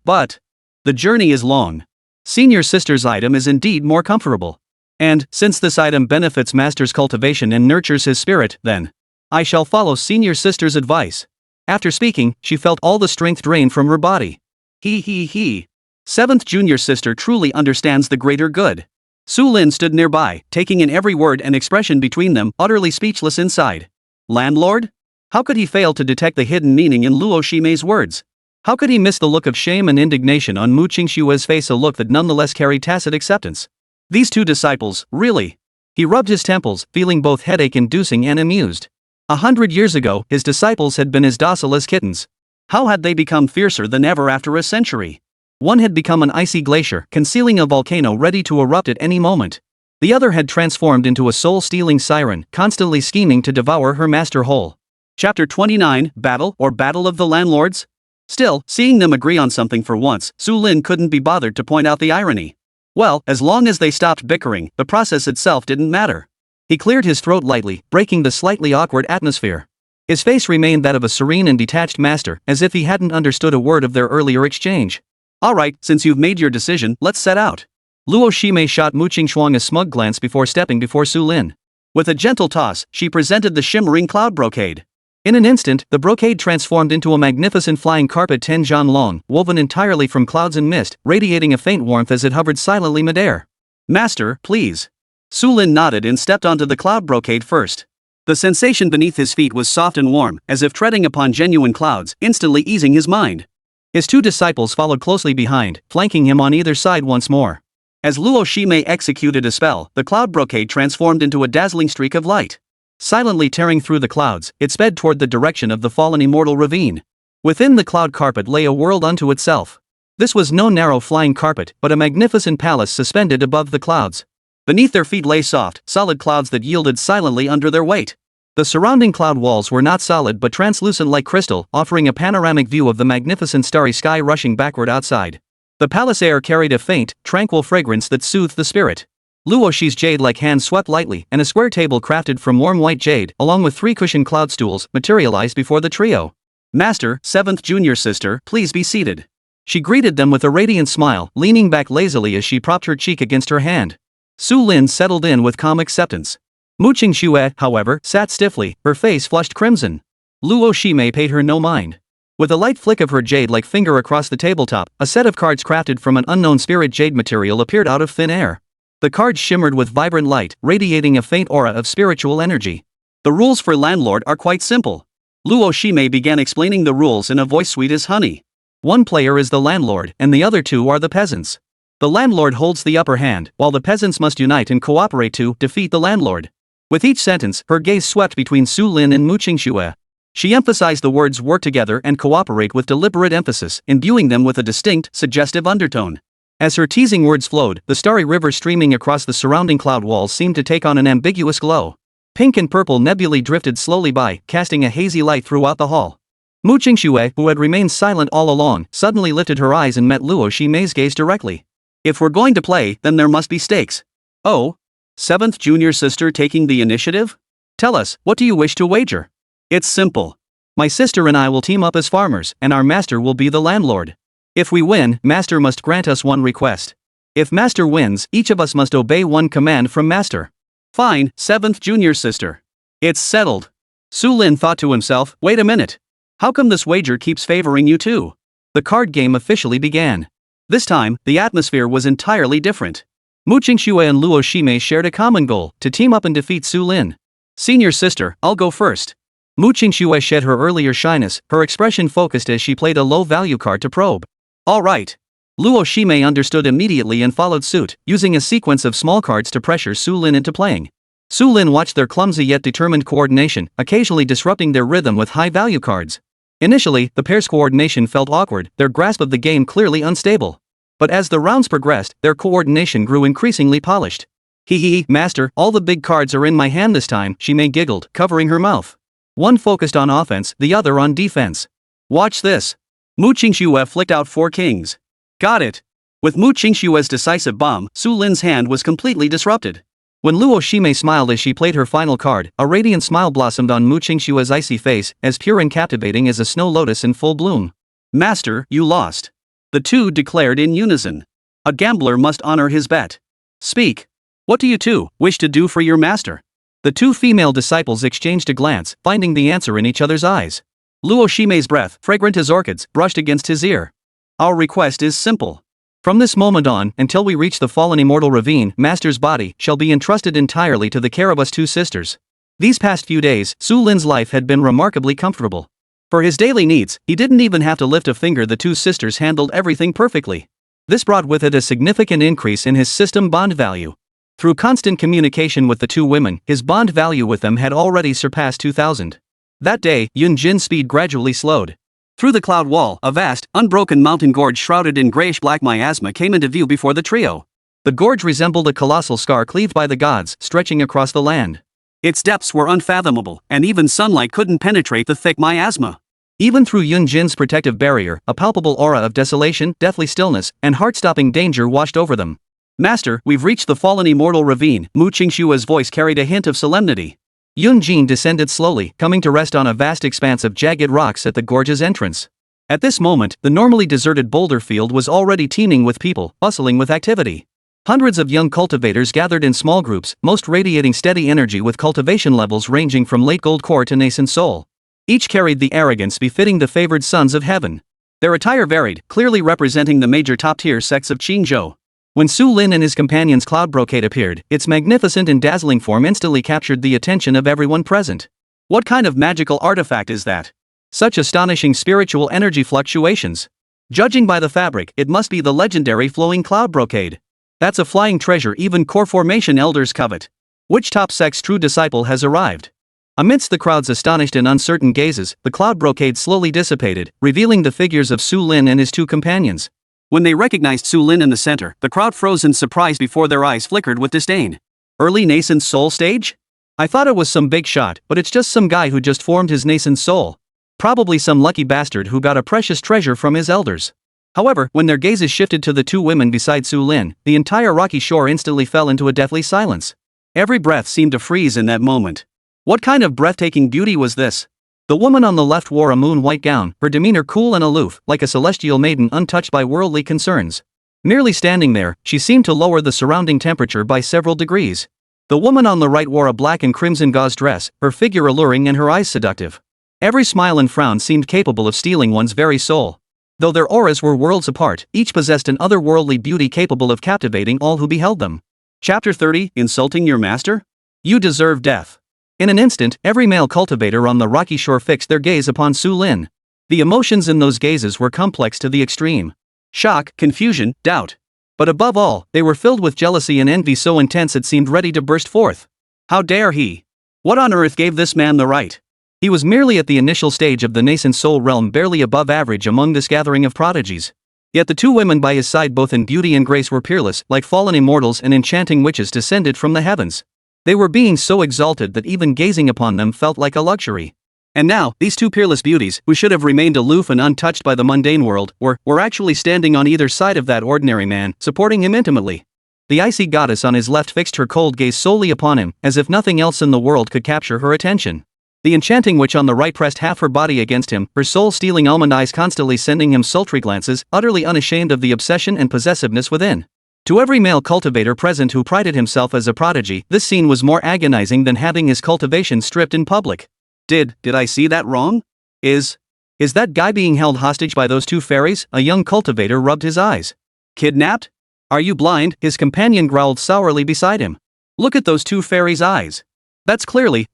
the journey is long. Senior sister's item is indeed more comfortable. And, since this item benefits master's cultivation and nurtures his spirit, then I shall follow senior sister's advice. After speaking, she felt all the strength drain from her body. He. 7th junior sister truly understands the greater good. Su Lin stood nearby, taking in every word and expression between them, utterly speechless inside. Landlord? How could he fail to detect the hidden meaning in Luo Shimei's words? How could he miss the look of shame and indignation on Mu Qingxue's face, a look that nonetheless carried tacit acceptance? These two disciples, really? He rubbed his temples, feeling both headache-inducing and amused. 100 years ago, his disciples had been as docile as kittens. How had they become fiercer than ever after a century? One had become an icy glacier, concealing a volcano ready to erupt at any moment. The other had transformed into a soul-stealing siren, constantly scheming to devour her master whole. Chapter 29, Battle of the Landlords? Still, seeing them agree on something for once, Su Lin couldn't be bothered to point out the irony. Well, as long as they stopped bickering, the process itself didn't matter. He cleared his throat lightly, breaking the slightly awkward atmosphere. His face remained that of a serene and detached master, as if he hadn't understood a word of their earlier exchange. Alright, since you've made your decision, let's set out. Luo Shimei shot Mu Qingxue a smug glance before stepping before Su Lin. With a gentle toss, she presented the shimmering cloud brocade. In an instant, the brocade transformed into a magnificent flying carpet 10 zhan long, woven entirely from clouds and mist, radiating a faint warmth as it hovered silently midair. Master, please. Su Lin nodded and stepped onto the cloud brocade first. The sensation beneath his feet was soft and warm, as if treading upon genuine clouds, instantly easing his mind. His two disciples followed closely behind, flanking him on either side once more. As Luo Shimei executed a spell, the cloud brocade transformed into a dazzling streak of light. Silently tearing through the clouds, it sped toward the direction of the fallen immortal ravine. Within the cloud carpet lay a world unto itself. This was no narrow flying carpet, but a magnificent palace suspended above the clouds. Beneath their feet lay soft, solid clouds that yielded silently under their weight. The surrounding cloud walls were not solid but translucent like crystal, offering a panoramic view of the magnificent starry sky rushing backward outside. The palace air carried a faint, tranquil fragrance that soothed the spirit. Luo Shi's jade-like hand swept lightly, and a square table crafted from warm white jade, along with 3 cushioned cloud stools, materialized before the trio. Master, 7th junior sister, please be seated. She greeted them with a radiant smile, leaning back lazily as she propped her cheek against her hand. Su Lin settled in with calm acceptance. Qingxue, however, sat stiffly, her face flushed crimson. Luo Shimei paid her no mind. With a light flick of her jade-like finger across the tabletop, a set of cards crafted from an unknown spirit jade material appeared out of thin air. The cards shimmered with vibrant light, radiating a faint aura of spiritual energy. The rules for landlord are quite simple. Luo Shimei began explaining the rules in a voice sweet as honey. One player is the landlord, and the other 2 are the peasants. The landlord holds the upper hand, while the peasants must unite and cooperate to defeat the landlord. With each sentence, her gaze swept between Su Lin and Qingxue. She emphasized the words work together and cooperate with deliberate emphasis, imbuing them with a distinct, suggestive undertone. As her teasing words flowed, the starry river streaming across the surrounding cloud walls seemed to take on an ambiguous glow. Pink and purple nebulae drifted slowly by, casting a hazy light throughout the hall. Qingxue, who had remained silent all along, suddenly lifted her eyes and met Luo Shimei's gaze directly. If we're going to play, then there must be stakes. Oh? 7th junior sister taking the initiative? Tell us, what do you wish to wager? It's simple. My sister and I will team up as farmers, and our master will be the landlord. If we win, master must grant us one request. If master wins, each of us must obey one command from master. Fine, 7th junior sister. It's settled. Su Lin thought to himself, wait a minute. How come this wager keeps favoring you two? The card game officially began. This time, the atmosphere was entirely different. Qingxue and Luo Shimei shared a common goal, to team up and defeat Su Lin. Senior sister, I'll go first. Qingxue shed her earlier shyness, her expression focused as she played a low-value card to probe. All right. Luo Shimei understood immediately and followed suit, using a sequence of small cards to pressure Su Lin into playing. Su Lin watched their clumsy yet determined coordination, occasionally disrupting their rhythm with high-value cards. Initially, the pair's coordination felt awkward, their grasp of the game clearly unstable. But as the rounds progressed, their coordination grew increasingly polished. Hee, master, all the big cards are in my hand this time, Shimei giggled, covering her mouth. One focused on offense, the other on defense. Watch this. Qingxue flicked out 4 kings. Got it. With Qingxue's decisive bomb, Su Lin's hand was completely disrupted. When Luo Shimei smiled as she played her final card, a radiant smile blossomed on Qingxue's icy face, as pure and captivating as a snow lotus in full bloom. Master, you lost. The 2 declared in unison. A gambler must honor his bet. Speak. What do you 2 wish to do for your master? The 2 female disciples exchanged a glance, finding the answer in each other's eyes. Luo Shimei's breath, fragrant as orchids, brushed against his ear. Our request is simple. From this moment on, until we reach the fallen immortal ravine, Master's body shall be entrusted entirely to the care of us 2 sisters. These past few days, Su Lin's life had been remarkably comfortable. For his daily needs, he didn't even have to lift a finger. The 2 sisters handled everything perfectly. This brought with it a significant increase in his system bond value. Through constant communication with the 2 women, his bond value with them had already surpassed 2,000. That day, Yun Jin's speed gradually slowed. Through the cloud wall, a vast, unbroken mountain gorge shrouded in grayish-black miasma came into view before the trio. The gorge resembled a colossal scar cleaved by the gods, stretching across the land. Its depths were unfathomable, and even sunlight couldn't penetrate the thick miasma. Even through Yun Jin's protective barrier, a palpable aura of desolation, deathly stillness, and heart-stopping danger washed over them. Master, we've reached the fallen immortal ravine. Qingxue's voice carried a hint of solemnity. Yun Jin descended slowly, coming to rest on a vast expanse of jagged rocks at the gorge's entrance. At this moment, the normally deserted boulder field was already teeming with people, bustling with activity. Hundreds of young cultivators gathered in small groups, most radiating steady energy with cultivation levels ranging from late gold core to nascent soul. Each carried the arrogance befitting the favored sons of heaven. Their attire varied, clearly representing the major top-tier sects of Qingzhou. When Su Lin and his companion's cloud brocade appeared, its magnificent and dazzling form instantly captured the attention of everyone present. What kind of magical artifact is that? Such astonishing spiritual energy fluctuations. Judging by the fabric, it must be the legendary flowing cloud brocade. That's a flying treasure even core formation elders covet. Which top sect's true disciple has arrived? Amidst the crowd's astonished and uncertain gazes, the cloud brocade slowly dissipated, revealing the figures of Su Lin and his two companions. When they recognized Su Lin in the center, the crowd froze in surprise before their eyes flickered with disdain. Early nascent soul stage? I thought it was some big shot, but it's just some guy who just formed his nascent soul. Probably some lucky bastard who got a precious treasure from his elders. However, when their gazes shifted to the two women beside Su Lin, the entire rocky shore instantly fell into a deathly silence. Every breath seemed to freeze in that moment. What kind of breathtaking beauty was this? The woman on the left wore a moon-white gown, her demeanor cool and aloof, like a celestial maiden untouched by worldly concerns. Merely standing there, she seemed to lower the surrounding temperature by several degrees. The woman on the right wore a black and crimson gauze dress, her figure alluring and her eyes seductive. Every smile and frown seemed capable of stealing one's very soul. Though their auras were worlds apart, each possessed an otherworldly beauty capable of captivating all who beheld them. Chapter 30, Insulting Your Master? You deserve death. In an instant, every male cultivator on the rocky shore fixed their gaze upon Su Lin. The emotions in those gazes were complex to the extreme. Shock, confusion, doubt. But above all, they were filled with jealousy and envy so intense it seemed ready to burst forth. How dare he? What on earth gave this man the right? He was merely at the initial stage of the nascent soul realm, barely above average among this gathering of prodigies. Yet the two women by his side, both in beauty and grace, were peerless, like fallen immortals and enchanting witches descended from the heavens. They were beings so exalted that even gazing upon them felt like a luxury. And now, these two peerless beauties, who should have remained aloof and untouched by the mundane world, were actually standing on either side of that ordinary man, supporting him intimately. The icy goddess on his left fixed her cold gaze solely upon him, as if nothing else in the world could capture her attention. The enchanting witch on the right pressed half her body against him, her soul-stealing almond eyes constantly sending him sultry glances, utterly unashamed of the obsession and possessiveness within. To every male cultivator present who prided himself as a prodigy, this scene was more agonizing than having his cultivation stripped in public. Did I see that wrong? Is that guy being held hostage by those two fairies? A young cultivator rubbed his eyes. Kidnapped? Are you blind? His companion growled sourly beside him. Look at those two fairies' eyes. That's clearly.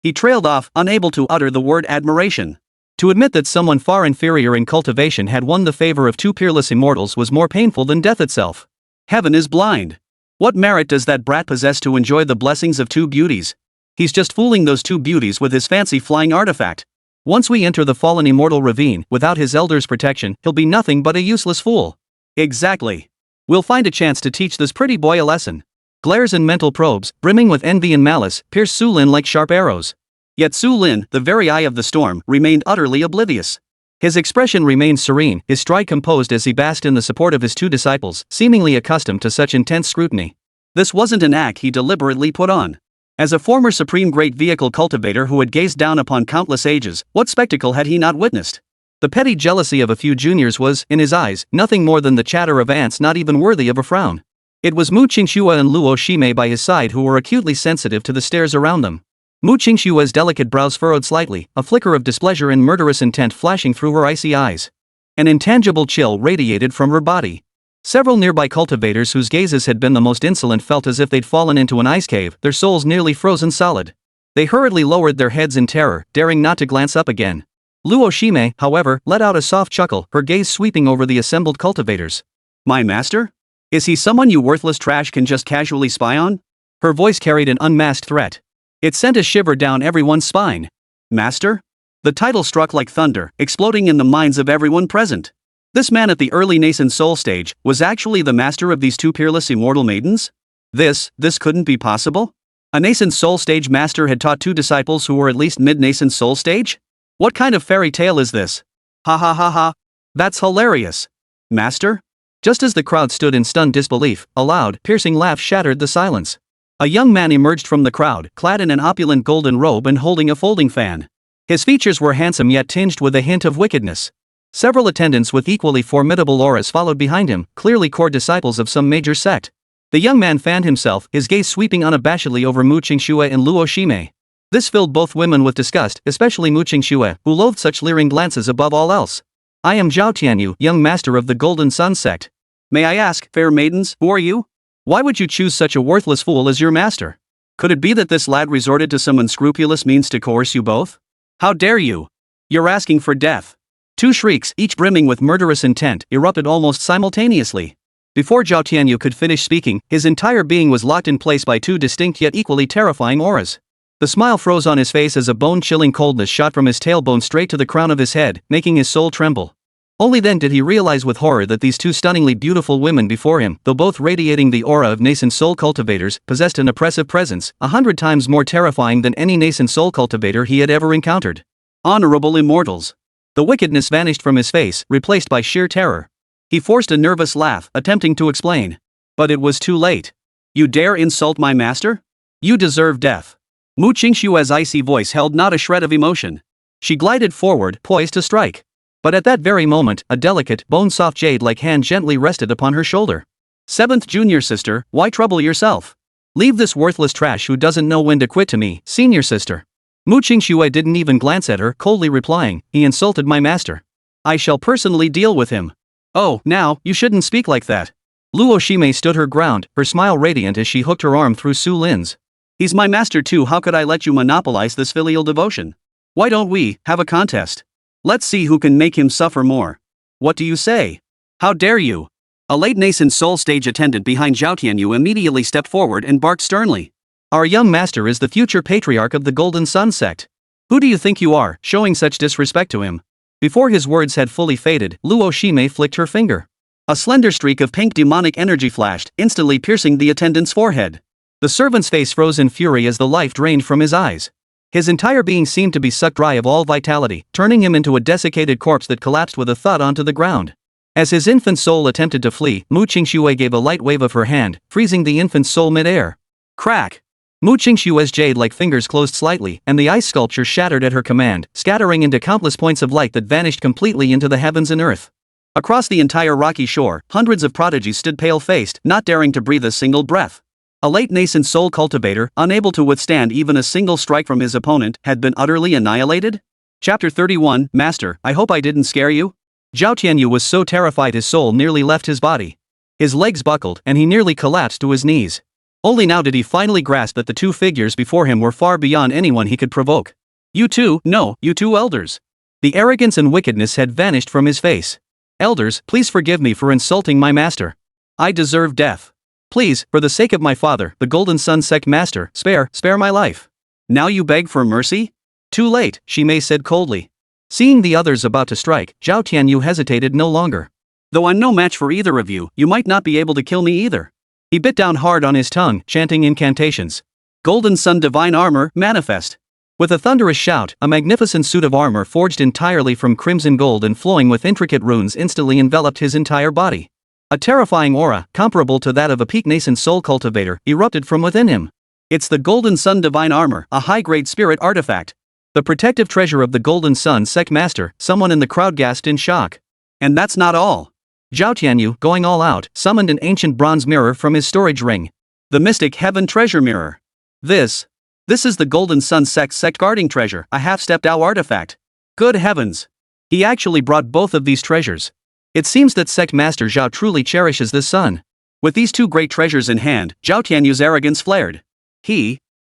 He trailed off, unable to utter the word admiration. To admit that someone far inferior in cultivation had won the favor of two peerless immortals was more painful than death itself. Heaven is blind. What merit does that brat possess to enjoy the blessings of two beauties? He's just fooling those two beauties with his fancy flying artifact. Once we enter the fallen immortal ravine, without his elder's protection, he'll be nothing but a useless fool. Exactly. We'll find a chance to teach this pretty boy a lesson. Glares and mental probes, brimming with envy and malice, pierced Su Lin like sharp arrows. Yet Su Lin, the very eye of the storm, remained utterly oblivious. His expression remained serene, his stride composed as he basked in the support of his two disciples, seemingly accustomed to such intense scrutiny. This wasn't an act he deliberately put on. As a former supreme great vehicle cultivator who had gazed down upon countless ages, what spectacle had he not witnessed? The petty jealousy of a few juniors was, in his eyes, nothing more than the chatter of ants not even worthy of a frown. It was Mu Qingxue and Luo Shime by his side who were acutely sensitive to the stares around them. Mu Qingxue's delicate brows furrowed slightly, a flicker of displeasure and murderous intent flashing through her icy eyes. An intangible chill radiated from her body. Several nearby cultivators whose gazes had been the most insolent felt as if they'd fallen into an ice cave, their souls nearly frozen solid. They hurriedly lowered their heads in terror, daring not to glance up again. Luo Shime, however, let out a soft chuckle, her gaze sweeping over the assembled cultivators. My master? Is he someone you worthless trash can just casually spy on? Her voice carried an unmasked threat. It sent a shiver down everyone's spine. Master? The title struck like thunder, exploding in the minds of everyone present. This man at the early nascent soul stage was actually the master of these two peerless immortal maidens? This couldn't be possible? A nascent soul stage master had taught two disciples who were at least mid-nascent soul stage? What kind of fairy tale is this? Ha ha ha ha. That's hilarious. Master? Just as the crowd stood in stunned disbelief, a loud, piercing laugh shattered the silence. A young man emerged from the crowd, clad in an opulent golden robe and holding a folding fan. His features were handsome yet tinged with a hint of wickedness. Several attendants with equally formidable auras followed behind him, clearly core disciples of some major sect. The young man fanned himself, his gaze sweeping unabashedly over Mu Qingxue and Luo Shime. This filled both women with disgust, especially Mu Qingxue, who loathed such leering glances above all else. I am Zhao Tianyu, young master of the Golden Sun sect. May I ask, fair maidens, who are you? Why would you choose such a worthless fool as your master? Could it be that this lad resorted to some unscrupulous means to coerce you both? How dare you? You're asking for death. Two shrieks, each brimming with murderous intent, erupted almost simultaneously. Before Zhao Tianyu could finish speaking, his entire being was locked in place by two distinct yet equally terrifying auras. The smile froze on his face as a bone-chilling coldness shot from his tailbone straight to the crown of his head, making his soul tremble. Only then did he realize with horror that these two stunningly beautiful women before him, though both radiating the aura of nascent soul cultivators, possessed an oppressive presence, 100 times more terrifying than any nascent soul cultivator he had ever encountered. Honorable immortals. The wickedness vanished from his face, replaced by sheer terror. He forced a nervous laugh, attempting to explain. But it was too late. You dare insult my master? You deserve death. Mu Qingxue's icy voice held not a shred of emotion. She glided forward, poised to strike. But at that very moment, a delicate, bone-soft jade-like hand gently rested upon her shoulder. Seventh junior sister, why trouble yourself? Leave this worthless trash who doesn't know when to quit to me, senior sister. Mu Qingxue didn't even glance at her, coldly replying, he insulted my master. I shall personally deal with him. Oh, now, you shouldn't speak like that. Luo Shimei stood her ground, her smile radiant as she hooked her arm through Su Lin's. He's my master too, how could I let you monopolize this filial devotion? Why don't we have a contest? Let's see who can make him suffer more. What do you say? How dare you? A late nascent soul stage attendant behind Zhao Tianyu immediately stepped forward and barked sternly. Our young master is the future patriarch of the Golden Sun Sect. Who do you think you are, showing such disrespect to him? Before his words had fully faded, Luo Shimei flicked her finger. A slender streak of pink demonic energy flashed, instantly piercing the attendant's forehead. The servant's face froze in fury as the life drained from his eyes. His entire being seemed to be sucked dry of all vitality, turning him into a desiccated corpse that collapsed with a thud onto the ground. As his infant soul attempted to flee, Mu Qingxue gave a light wave of her hand, freezing the infant's soul mid-air. Crack! Mu Qingxue's jade-like fingers closed slightly, and the ice sculpture shattered at her command, scattering into countless points of light that vanished completely into the heavens and earth. Across the entire rocky shore, hundreds of prodigies stood pale-faced, not daring to breathe a single breath. A late nascent soul cultivator, unable to withstand even a single strike from his opponent, had been utterly annihilated? Chapter 31, Master, I hope I didn't scare you? Zhao Tianyu was so terrified his soul nearly left his body. His legs buckled, and he nearly collapsed to his knees. Only now did he finally grasp that the two figures before him were far beyond anyone he could provoke. You two elders. The arrogance and wickedness had vanished from his face. Elders, please forgive me for insulting my master. I deserve death. Please, for the sake of my father, the Golden Sun Sect Master, spare my life. Now you beg for mercy? Too late, Shimei said coldly. Seeing the others about to strike, Zhao Tianyu hesitated no longer. Though I'm no match for either of you, you might not be able to kill me either. He bit down hard on his tongue, chanting incantations. Golden Sun Divine Armor, manifest. With a thunderous shout, a magnificent suit of armor forged entirely from crimson gold and flowing with intricate runes instantly enveloped his entire body. A terrifying aura, comparable to that of a peak nascent soul cultivator, erupted from within him. It's the Golden Sun Divine Armor, a high-grade spirit artifact. The protective treasure of the Golden Sun Sect Master, someone in the crowd gasped in shock. And that's not all. Zhao Tianyu, going all out, summoned an ancient bronze mirror from his storage ring. The Mystic Heaven Treasure Mirror. This is the Golden Sun Sect guarding treasure, a half-stepped Dao artifact. Good heavens! He actually brought both of these treasures. It seems that Sect Master Zhao truly cherishes this son. With these two great treasures in hand, Zhao Tianyu's arrogance flared.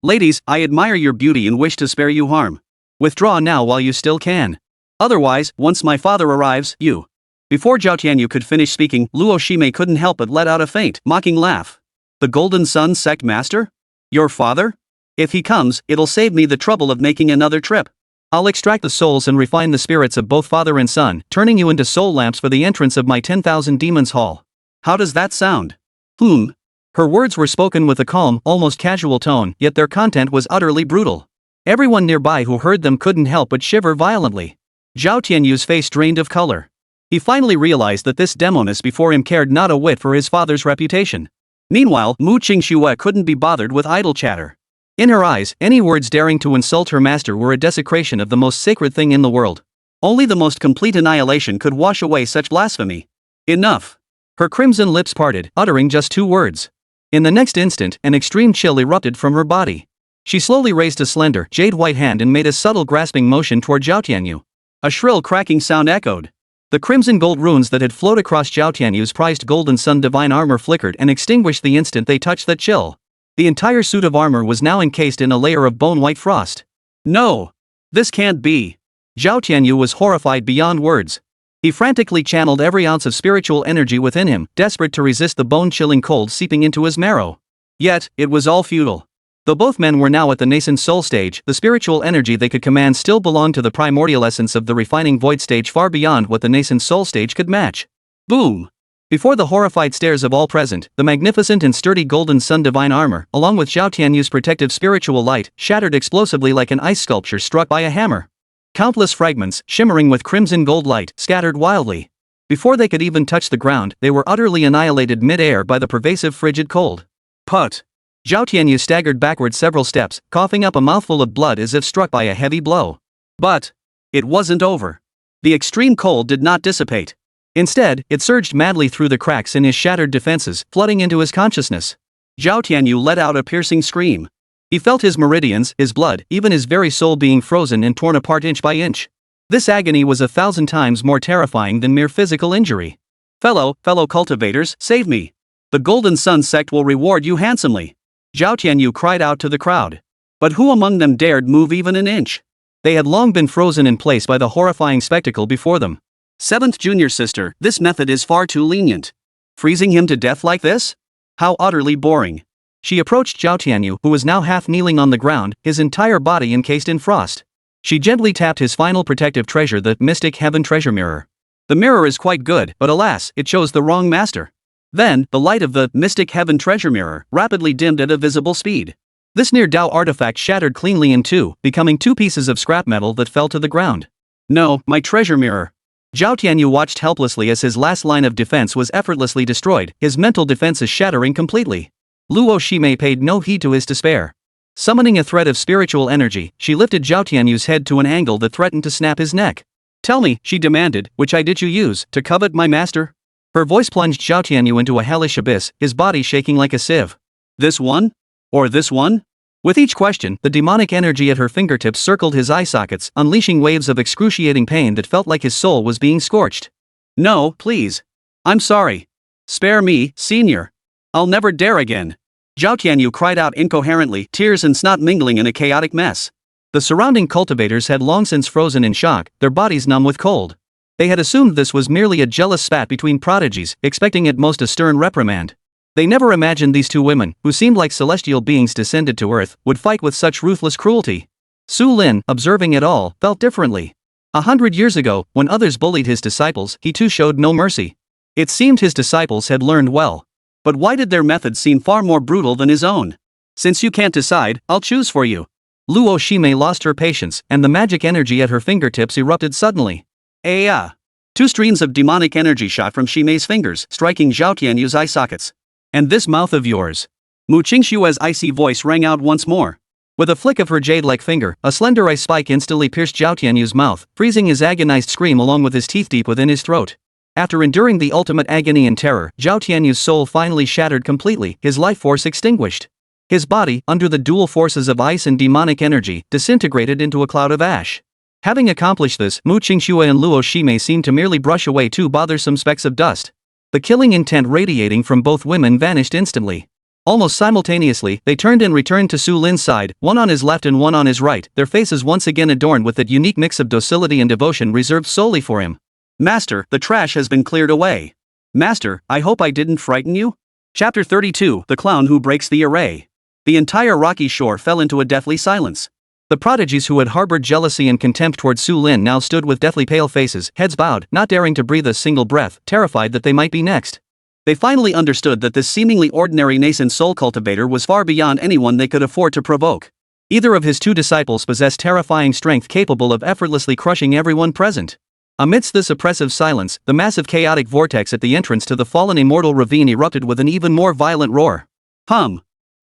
Ladies, I admire your beauty and wish to spare you harm. Withdraw now while you still can. Otherwise, once my father arrives, you. Before Zhao Tianyu could finish speaking, Luo Shimei couldn't help but let out a faint, mocking laugh. The Golden Sun Sect Master? Your father? If he comes, it'll save me the trouble of making another trip. I'll extract the souls and refine the spirits of both father and son, turning you into soul lamps for the entrance of my 10,000 demons hall. How does that sound? Her words were spoken with a calm, almost casual tone, yet their content was utterly brutal. Everyone nearby who heard them couldn't help but shiver violently. Zhao Tianyu's face drained of color. He finally realized that this demoness before him cared not a whit for his father's reputation. Meanwhile, Mu Qingxue couldn't be bothered with idle chatter. In her eyes, any words daring to insult her master were a desecration of the most sacred thing in the world. Only the most complete annihilation could wash away such blasphemy. Enough. Her crimson lips parted, uttering just two words. In the next instant, an extreme chill erupted from her body. She slowly raised a slender, jade-white hand and made a subtle grasping motion toward Zhao Tianyu. A shrill cracking sound echoed. The crimson gold runes that had flowed across Zhao Tianyu's prized golden sun divine armor flickered and extinguished the instant they touched that chill. The entire suit of armor was now encased in a layer of bone-white frost. No! This can't be! Zhao Tianyu was horrified beyond words. He frantically channeled every ounce of spiritual energy within him, desperate to resist the bone-chilling cold seeping into his marrow. Yet, it was all futile. Though both men were now at the nascent soul stage, the spiritual energy they could command still belonged to the primordial essence of the refining void stage far beyond what the nascent soul stage could match. Boom! Before the horrified stares of all present, the magnificent and sturdy golden sun divine armor, along with Zhao Tianyu's protective spiritual light, shattered explosively like an ice sculpture struck by a hammer. Countless fragments, shimmering with crimson gold light, scattered wildly. Before they could even touch the ground, they were utterly annihilated mid-air by the pervasive frigid cold. Put! Zhao Tianyu staggered backward several steps, coughing up a mouthful of blood as if struck by a heavy blow. But it wasn't over. The extreme cold did not dissipate. Instead, it surged madly through the cracks in his shattered defenses, flooding into his consciousness. Zhao Tianyu let out a piercing scream. He felt his meridians, his blood, even his very soul being frozen and torn apart inch by inch. This agony was 1,000 times more terrifying than mere physical injury. Fellow cultivators, save me. The Golden Sun Sect will reward you handsomely. Zhao Tianyu cried out to the crowd. But who among them dared move even an inch? They had long been frozen in place by the horrifying spectacle before them. Seventh junior sister, this method is far too lenient. Freezing him to death like this? How utterly boring. She approached Zhao Tianyu, who was now half kneeling on the ground, his entire body encased in frost. She gently tapped his final protective treasure, the Mystic Heaven Treasure Mirror. The mirror is quite good, but alas, it shows the wrong master. Then, the light of the Mystic Heaven Treasure Mirror rapidly dimmed at a visible speed. This near-Dao artifact shattered cleanly in two, becoming two pieces of scrap metal that fell to the ground. No, my treasure mirror. Zhao Tianyu watched helplessly as his last line of defense was effortlessly destroyed, his mental defenses shattering completely. Luo Shimei paid no heed to his despair. Summoning a thread of spiritual energy, she lifted Zhao Tianyu's head to an angle that threatened to snap his neck. Tell me, she demanded, which eye did you use to covet my master? Her voice plunged Zhao Tianyu into a hellish abyss, his body shaking like a sieve. This one? Or this one? With each question, the demonic energy at her fingertips circled his eye sockets, unleashing waves of excruciating pain that felt like his soul was being scorched. No, please. I'm sorry. Spare me, senior. I'll never dare again. Zhao Tianyu cried out incoherently, tears and snot mingling in a chaotic mess. The surrounding cultivators had long since frozen in shock, their bodies numb with cold. They had assumed this was merely a jealous spat between prodigies, expecting at most a stern reprimand. They never imagined these two women, who seemed like celestial beings descended to earth, would fight with such ruthless cruelty. Su Lin, observing it all, felt differently. 100 years ago, when others bullied his disciples, he too showed no mercy. It seemed his disciples had learned well. But why did their methods seem far more brutal than his own? Since you can't decide, I'll choose for you. Luo Shimei lost her patience, and the magic energy at her fingertips erupted suddenly. Two streams of demonic energy shot from Shimei's fingers, striking Zhao Tianyu's eye sockets. And this mouth of yours. Mu Qingxue's icy voice rang out once more. With a flick of her jade-like finger, a slender ice spike instantly pierced Zhao Tianyu's mouth, freezing his agonized scream along with his teeth deep within his throat. After enduring the ultimate agony and terror, Zhao Tianyu's soul finally shattered completely, his life force extinguished. His body, under the dual forces of ice and demonic energy, disintegrated into a cloud of ash. Having accomplished this, Mu Qingxue and Luo Shimei seemed to merely brush away two bothersome specks of dust. The killing intent radiating from both women vanished instantly. Almost simultaneously, they turned and returned to Su Lin's side, one on his left and one on his right, their faces once again adorned with that unique mix of docility and devotion reserved solely for him. Master, the trash has been cleared away. Master, I hope I didn't frighten you? Chapter 32, The Clown Who Breaks the Array. The entire rocky shore fell into a deathly silence. The prodigies who had harbored jealousy and contempt toward Su Lin now stood with deathly pale faces, heads bowed, not daring to breathe a single breath, terrified that they might be next. They finally understood that this seemingly ordinary nascent soul cultivator was far beyond anyone they could afford to provoke. Either of his two disciples possessed terrifying strength capable of effortlessly crushing everyone present. Amidst this oppressive silence, the massive chaotic vortex at the entrance to the fallen immortal ravine erupted with an even more violent roar.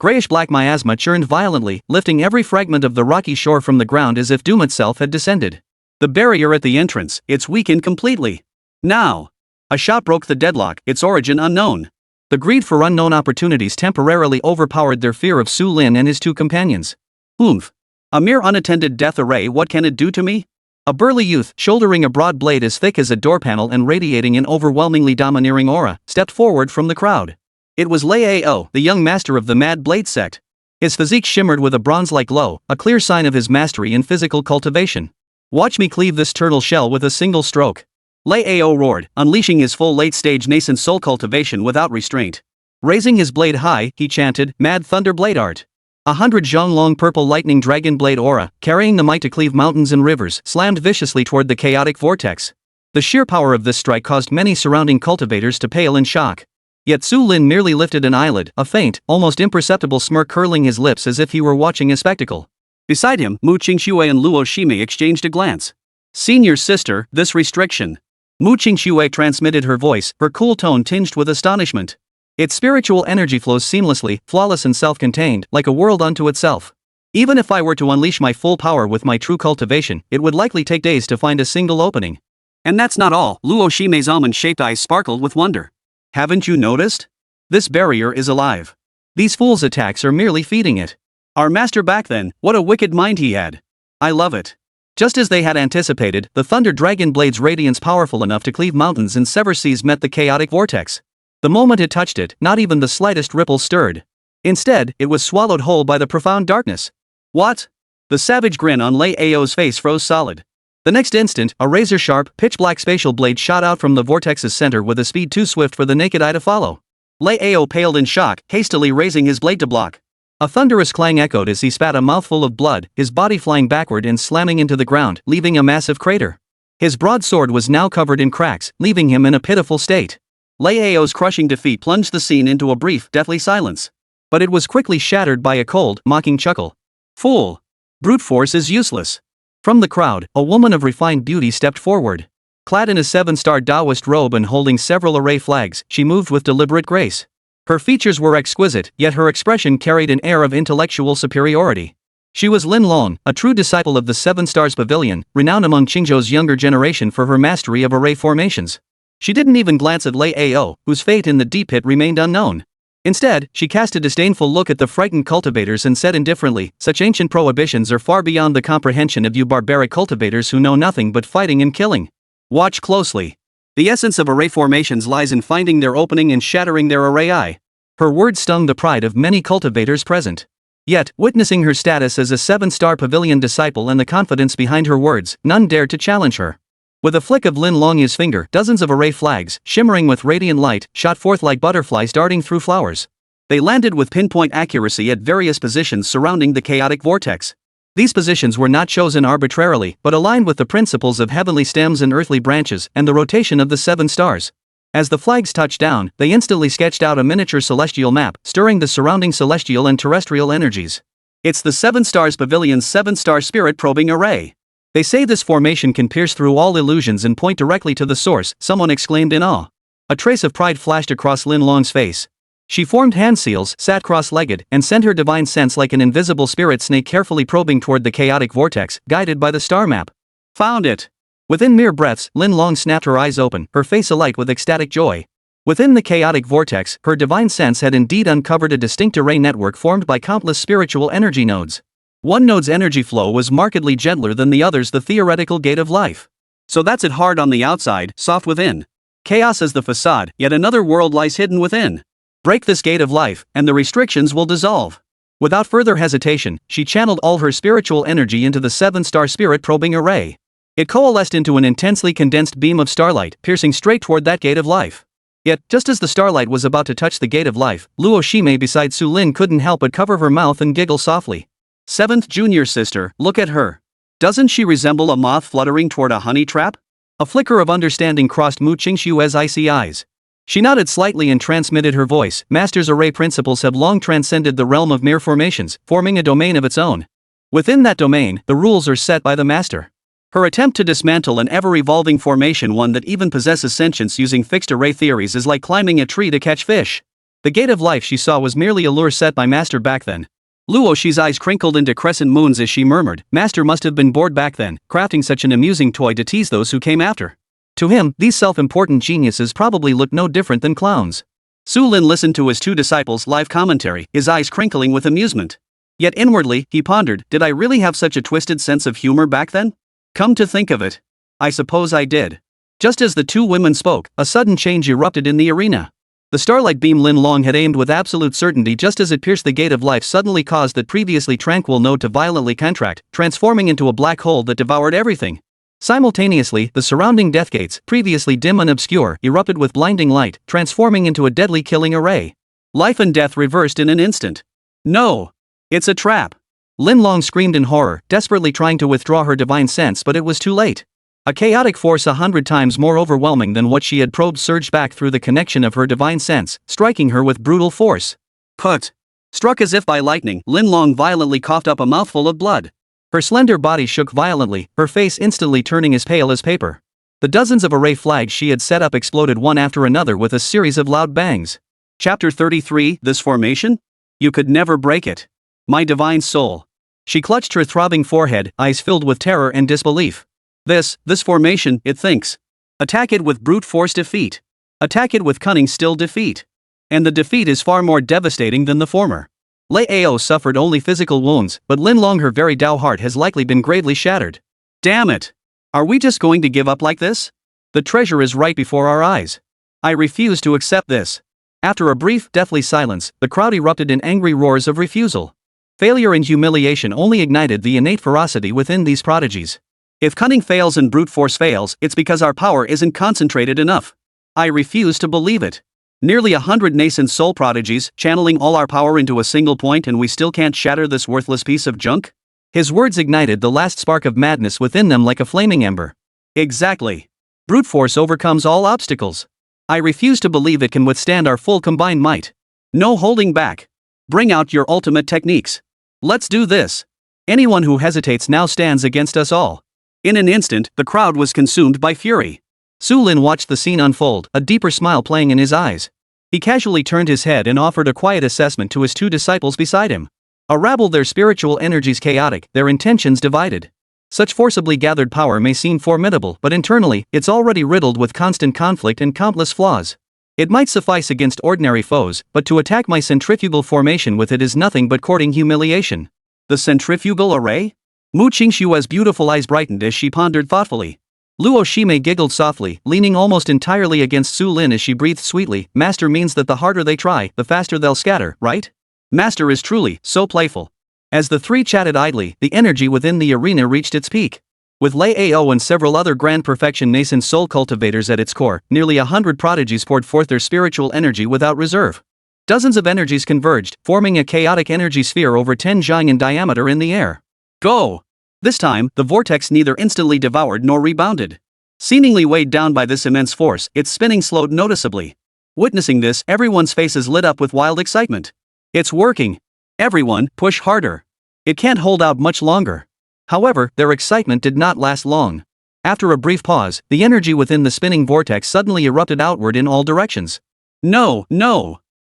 Grayish-black miasma churned violently, lifting every fragment of the rocky shore from the ground as if doom itself had descended. The barrier at the entrance, it's weakened completely. Now! A shout broke the deadlock, its origin unknown. The greed for unknown opportunities temporarily overpowered their fear of Su Lin and his two companions. A mere unattended death array, what can it do to me? A burly youth, shouldering a broad blade as thick as a door panel and radiating an overwhelmingly domineering aura, stepped forward from the crowd. It was Lei Ao, the young master of the Mad Blade Sect. His physique shimmered with a bronze-like glow, a clear sign of his mastery in physical cultivation. "Watch me cleave this turtle shell with a single stroke." Lei Ao roared, unleashing his full late-stage nascent soul cultivation without restraint. Raising his blade high, he chanted, "Mad Thunder Blade Art." 100 Zhonglong purple lightning dragon blade aura, carrying the might to cleave mountains and rivers, slammed viciously toward the chaotic vortex. The sheer power of this strike caused many surrounding cultivators to pale in shock. Yet Su Lin merely lifted an eyelid, a faint, almost imperceptible smirk curling his lips as if he were watching a spectacle. Beside him, Mu Qingxue and Luo Shime exchanged a glance. "Senior sister, this restriction." Mu Qingxue transmitted her voice, her cool tone tinged with astonishment. Its spiritual energy flows seamlessly, flawless and self-contained, like a world unto itself. Even if I were to unleash my full power with my true cultivation, it would likely take days to find a single opening. And that's not all, Luo Shime's almond-shaped eyes sparkled with wonder. "Haven't you noticed? This barrier is alive. These fools' attacks are merely feeding it." Our master back then, what a wicked mind he had. I love it. Just as they had anticipated, the Thunder Dragon Blade's radiance powerful enough to cleave mountains and sever seas met the chaotic vortex. The moment it touched it, not even the slightest ripple stirred. Instead, it was swallowed whole by the profound darkness. "What?" The savage grin on Lei Ao's face froze solid. The next instant, a razor-sharp, pitch-black spatial blade shot out from the vortex's center with a speed too swift for the naked eye to follow. Lei Ao paled in shock, hastily raising his blade to block. A thunderous clang echoed as he spat a mouthful of blood, his body flying backward and slamming into the ground, leaving a massive crater. His broadsword was now covered in cracks, leaving him in a pitiful state. Lei Ao's crushing defeat plunged the scene into a brief, deathly silence. But it was quickly shattered by a cold, mocking chuckle. "Fool! Brute force is useless." From the crowd, a woman of refined beauty stepped forward. Clad in a 7-star Taoist robe and holding several array flags, she moved with deliberate grace. Her features were exquisite, yet her expression carried an air of intellectual superiority. She was Lin Long, a true disciple of the 7 Stars Pavilion, renowned among Qingzhou's younger generation for her mastery of array formations. She didn't even glance at Lei Ao, whose fate in the deep pit remained unknown. Instead, she cast a disdainful look at the frightened cultivators and said indifferently, "Such ancient prohibitions are far beyond the comprehension of you barbaric cultivators who know nothing but fighting and killing. Watch closely. The essence of array formations lies in finding their opening and shattering their array eye." Her words stung the pride of many cultivators present. Yet, witnessing her status as a 7-star Pavilion disciple and the confidence behind her words, none dared to challenge her. With a flick of Lin Long's finger, dozens of array flags, shimmering with radiant light, shot forth like butterflies darting through flowers. They landed with pinpoint accuracy at various positions surrounding the chaotic vortex. These positions were not chosen arbitrarily, but aligned with the principles of heavenly stems and earthly branches and the rotation of the 7 stars. As the flags touched down, they instantly sketched out a miniature celestial map, stirring the surrounding celestial and terrestrial energies. "It's the 7 Stars Pavilion's 7-star spirit probing array. They say this formation can pierce through all illusions and point directly to the source," someone exclaimed in awe. A trace of pride flashed across Lin Long's face. She formed hand seals, sat cross-legged, and sent her divine sense like an invisible spirit snake carefully probing toward the chaotic vortex, guided by the star map. "Found it!" Within mere breaths, Lin Long snapped her eyes open, her face alight with ecstatic joy. Within the chaotic vortex, her divine sense had indeed uncovered a distinct array network formed by countless spiritual energy nodes. One node's energy flow was markedly gentler than the other's, the theoretical gate of life. So that's it, hard on the outside, soft within. Chaos is the facade, yet another world lies hidden within. Break this gate of life, and the restrictions will dissolve. Without further hesitation, she channeled all her spiritual energy into the 7-star spirit probing array. It coalesced into an intensely condensed beam of starlight, piercing straight toward that gate of life. Yet, just as the starlight was about to touch the gate of life, Luo Shime beside Su Lin couldn't help but cover her mouth and giggle softly. "7th junior sister, look at her. Doesn't she resemble a moth fluttering toward a honey trap?" A flicker of understanding crossed Mu Qingxue's icy eyes. She nodded slightly and transmitted her voice. "Master's array principles have long transcended the realm of mere formations, forming a domain of its own. Within that domain, the rules are set by the master. Her attempt to dismantle an ever-evolving formation, one that even possesses sentience using fixed array theories, is like climbing a tree to catch fish." The gate of life she saw was merely a lure set by master back then. Luo Shi's eyes crinkled into crescent moons as she murmured, "Master must have been bored back then, crafting such an amusing toy to tease those who came after." To him, these self-important geniuses probably looked no different than clowns. Su Lin listened to his two disciples' live commentary, his eyes crinkling with amusement. Yet inwardly, he pondered, did I really have such a twisted sense of humor back then? Come to think of it. I suppose I did. Just as the two women spoke, a sudden change erupted in the arena. The starlight beam Lin Long had aimed with absolute certainty just as it pierced the gate of life suddenly caused that previously tranquil node to violently contract, transforming into a black hole that devoured everything. Simultaneously, the surrounding death gates, previously dim and obscure, erupted with blinding light, transforming into a deadly killing array. Life and death reversed in an instant. No! It's a trap! Lin Long screamed in horror, desperately trying to withdraw her divine sense, but it was too late. A chaotic force 100 times more overwhelming than what she had probed surged back through the connection of her divine sense, striking her with brutal force. Put! Struck as if by lightning, Lin Long violently coughed up a mouthful of blood. Her slender body shook violently, her face instantly turning as pale as paper. The dozens of array flags she had set up exploded one after another with a series of loud bangs. Chapter 33, This formation? You could never break it. My divine soul. She clutched her throbbing forehead, eyes filled with terror and disbelief. This formation, it thinks. Attack it with brute force defeat. Attack it with cunning still defeat. And the defeat is far more devastating than the former. Lei Ao suffered only physical wounds, but Lin Long her very Dao heart has likely been gravely shattered. Damn it! Are we just going to give up like this? The treasure is right before our eyes. I refuse to accept this. After a brief, deathly silence, the crowd erupted in angry roars of refusal. Failure and humiliation only ignited the innate ferocity within these prodigies. If cunning fails and brute force fails, it's because our power isn't concentrated enough. I refuse to believe it. Nearly 100 nascent soul prodigies, channeling all our power into a single point, and we still can't shatter this worthless piece of junk? His words ignited the last spark of madness within them like a flaming ember. Exactly. Brute force overcomes all obstacles. I refuse to believe it can withstand our full combined might. No holding back. Bring out your ultimate techniques. Let's do this. Anyone who hesitates now stands against us all. In an instant, the crowd was consumed by fury. Su Lin watched the scene unfold, a deeper smile playing in his eyes. He casually turned his head and offered a quiet assessment to his two disciples beside him. A rabble, their spiritual energies chaotic, their intentions divided. Such forcibly gathered power may seem formidable, but internally, it's already riddled with constant conflict and countless flaws. It might suffice against ordinary foes, but to attack my centrifugal formation with it is nothing but courting humiliation. The centrifugal array? Mu Qingxue's beautiful eyes brightened as she pondered thoughtfully. Luo Shime giggled softly, leaning almost entirely against Su Lin as she breathed sweetly. Master means that the harder they try, the faster they'll scatter, right? Master is truly so playful. As the three chatted idly, the energy within the arena reached its peak. With Lei Ao and several other grand perfection nascent soul cultivators at its core, nearly 100 prodigies poured forth their spiritual energy without reserve. Dozens of energies converged, forming a chaotic energy sphere over 10 zhang in diameter in the air. Go! This time, the vortex neither instantly devoured nor rebounded. Seemingly weighed down by this immense force, its spinning slowed noticeably. Witnessing this, everyone's faces lit up with wild excitement. It's working! Everyone, push harder! It can't hold out much longer. However, their excitement did not last long. After a brief pause, the energy within the spinning vortex suddenly erupted outward in all directions. No!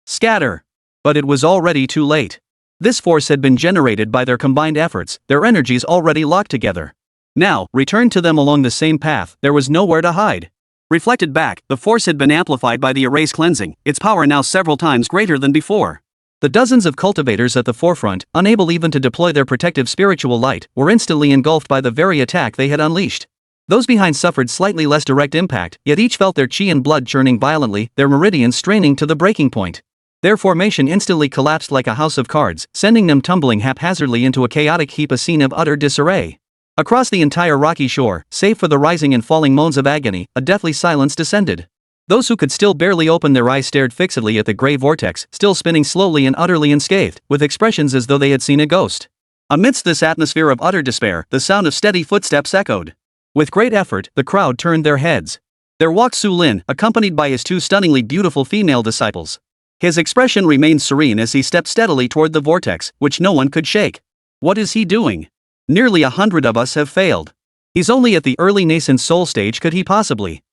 Scatter! But it was already too late. This force had been generated by their combined efforts, their energies already locked together. Now, returned to them along the same path, there was nowhere to hide. Reflected back, the force had been amplified by the array's cleansing, its power now several times greater than before. The dozens of cultivators at the forefront, unable even to deploy their protective spiritual light, were instantly engulfed by the very attack they had unleashed. Those behind suffered slightly less direct impact, yet each felt their chi and blood churning violently, their meridians straining to the breaking point. Their formation instantly collapsed like a house of cards, sending them tumbling haphazardly into a chaotic heap, a scene of utter disarray. Across the entire rocky shore, save for the rising and falling moans of agony, a deathly silence descended. Those who could still barely open their eyes stared fixedly at the grey vortex, still spinning slowly and utterly unscathed, with expressions as though they had seen a ghost. Amidst this atmosphere of utter despair, the sound of steady footsteps echoed. With great effort, the crowd turned their heads. There walked Su Lin, accompanied by his two stunningly beautiful female disciples. His expression remained serene as he stepped steadily toward the vortex, which no one could shake. What is he doing? Nearly 100 of us have failed. He's only at the early nascent soul stage, could he possibly?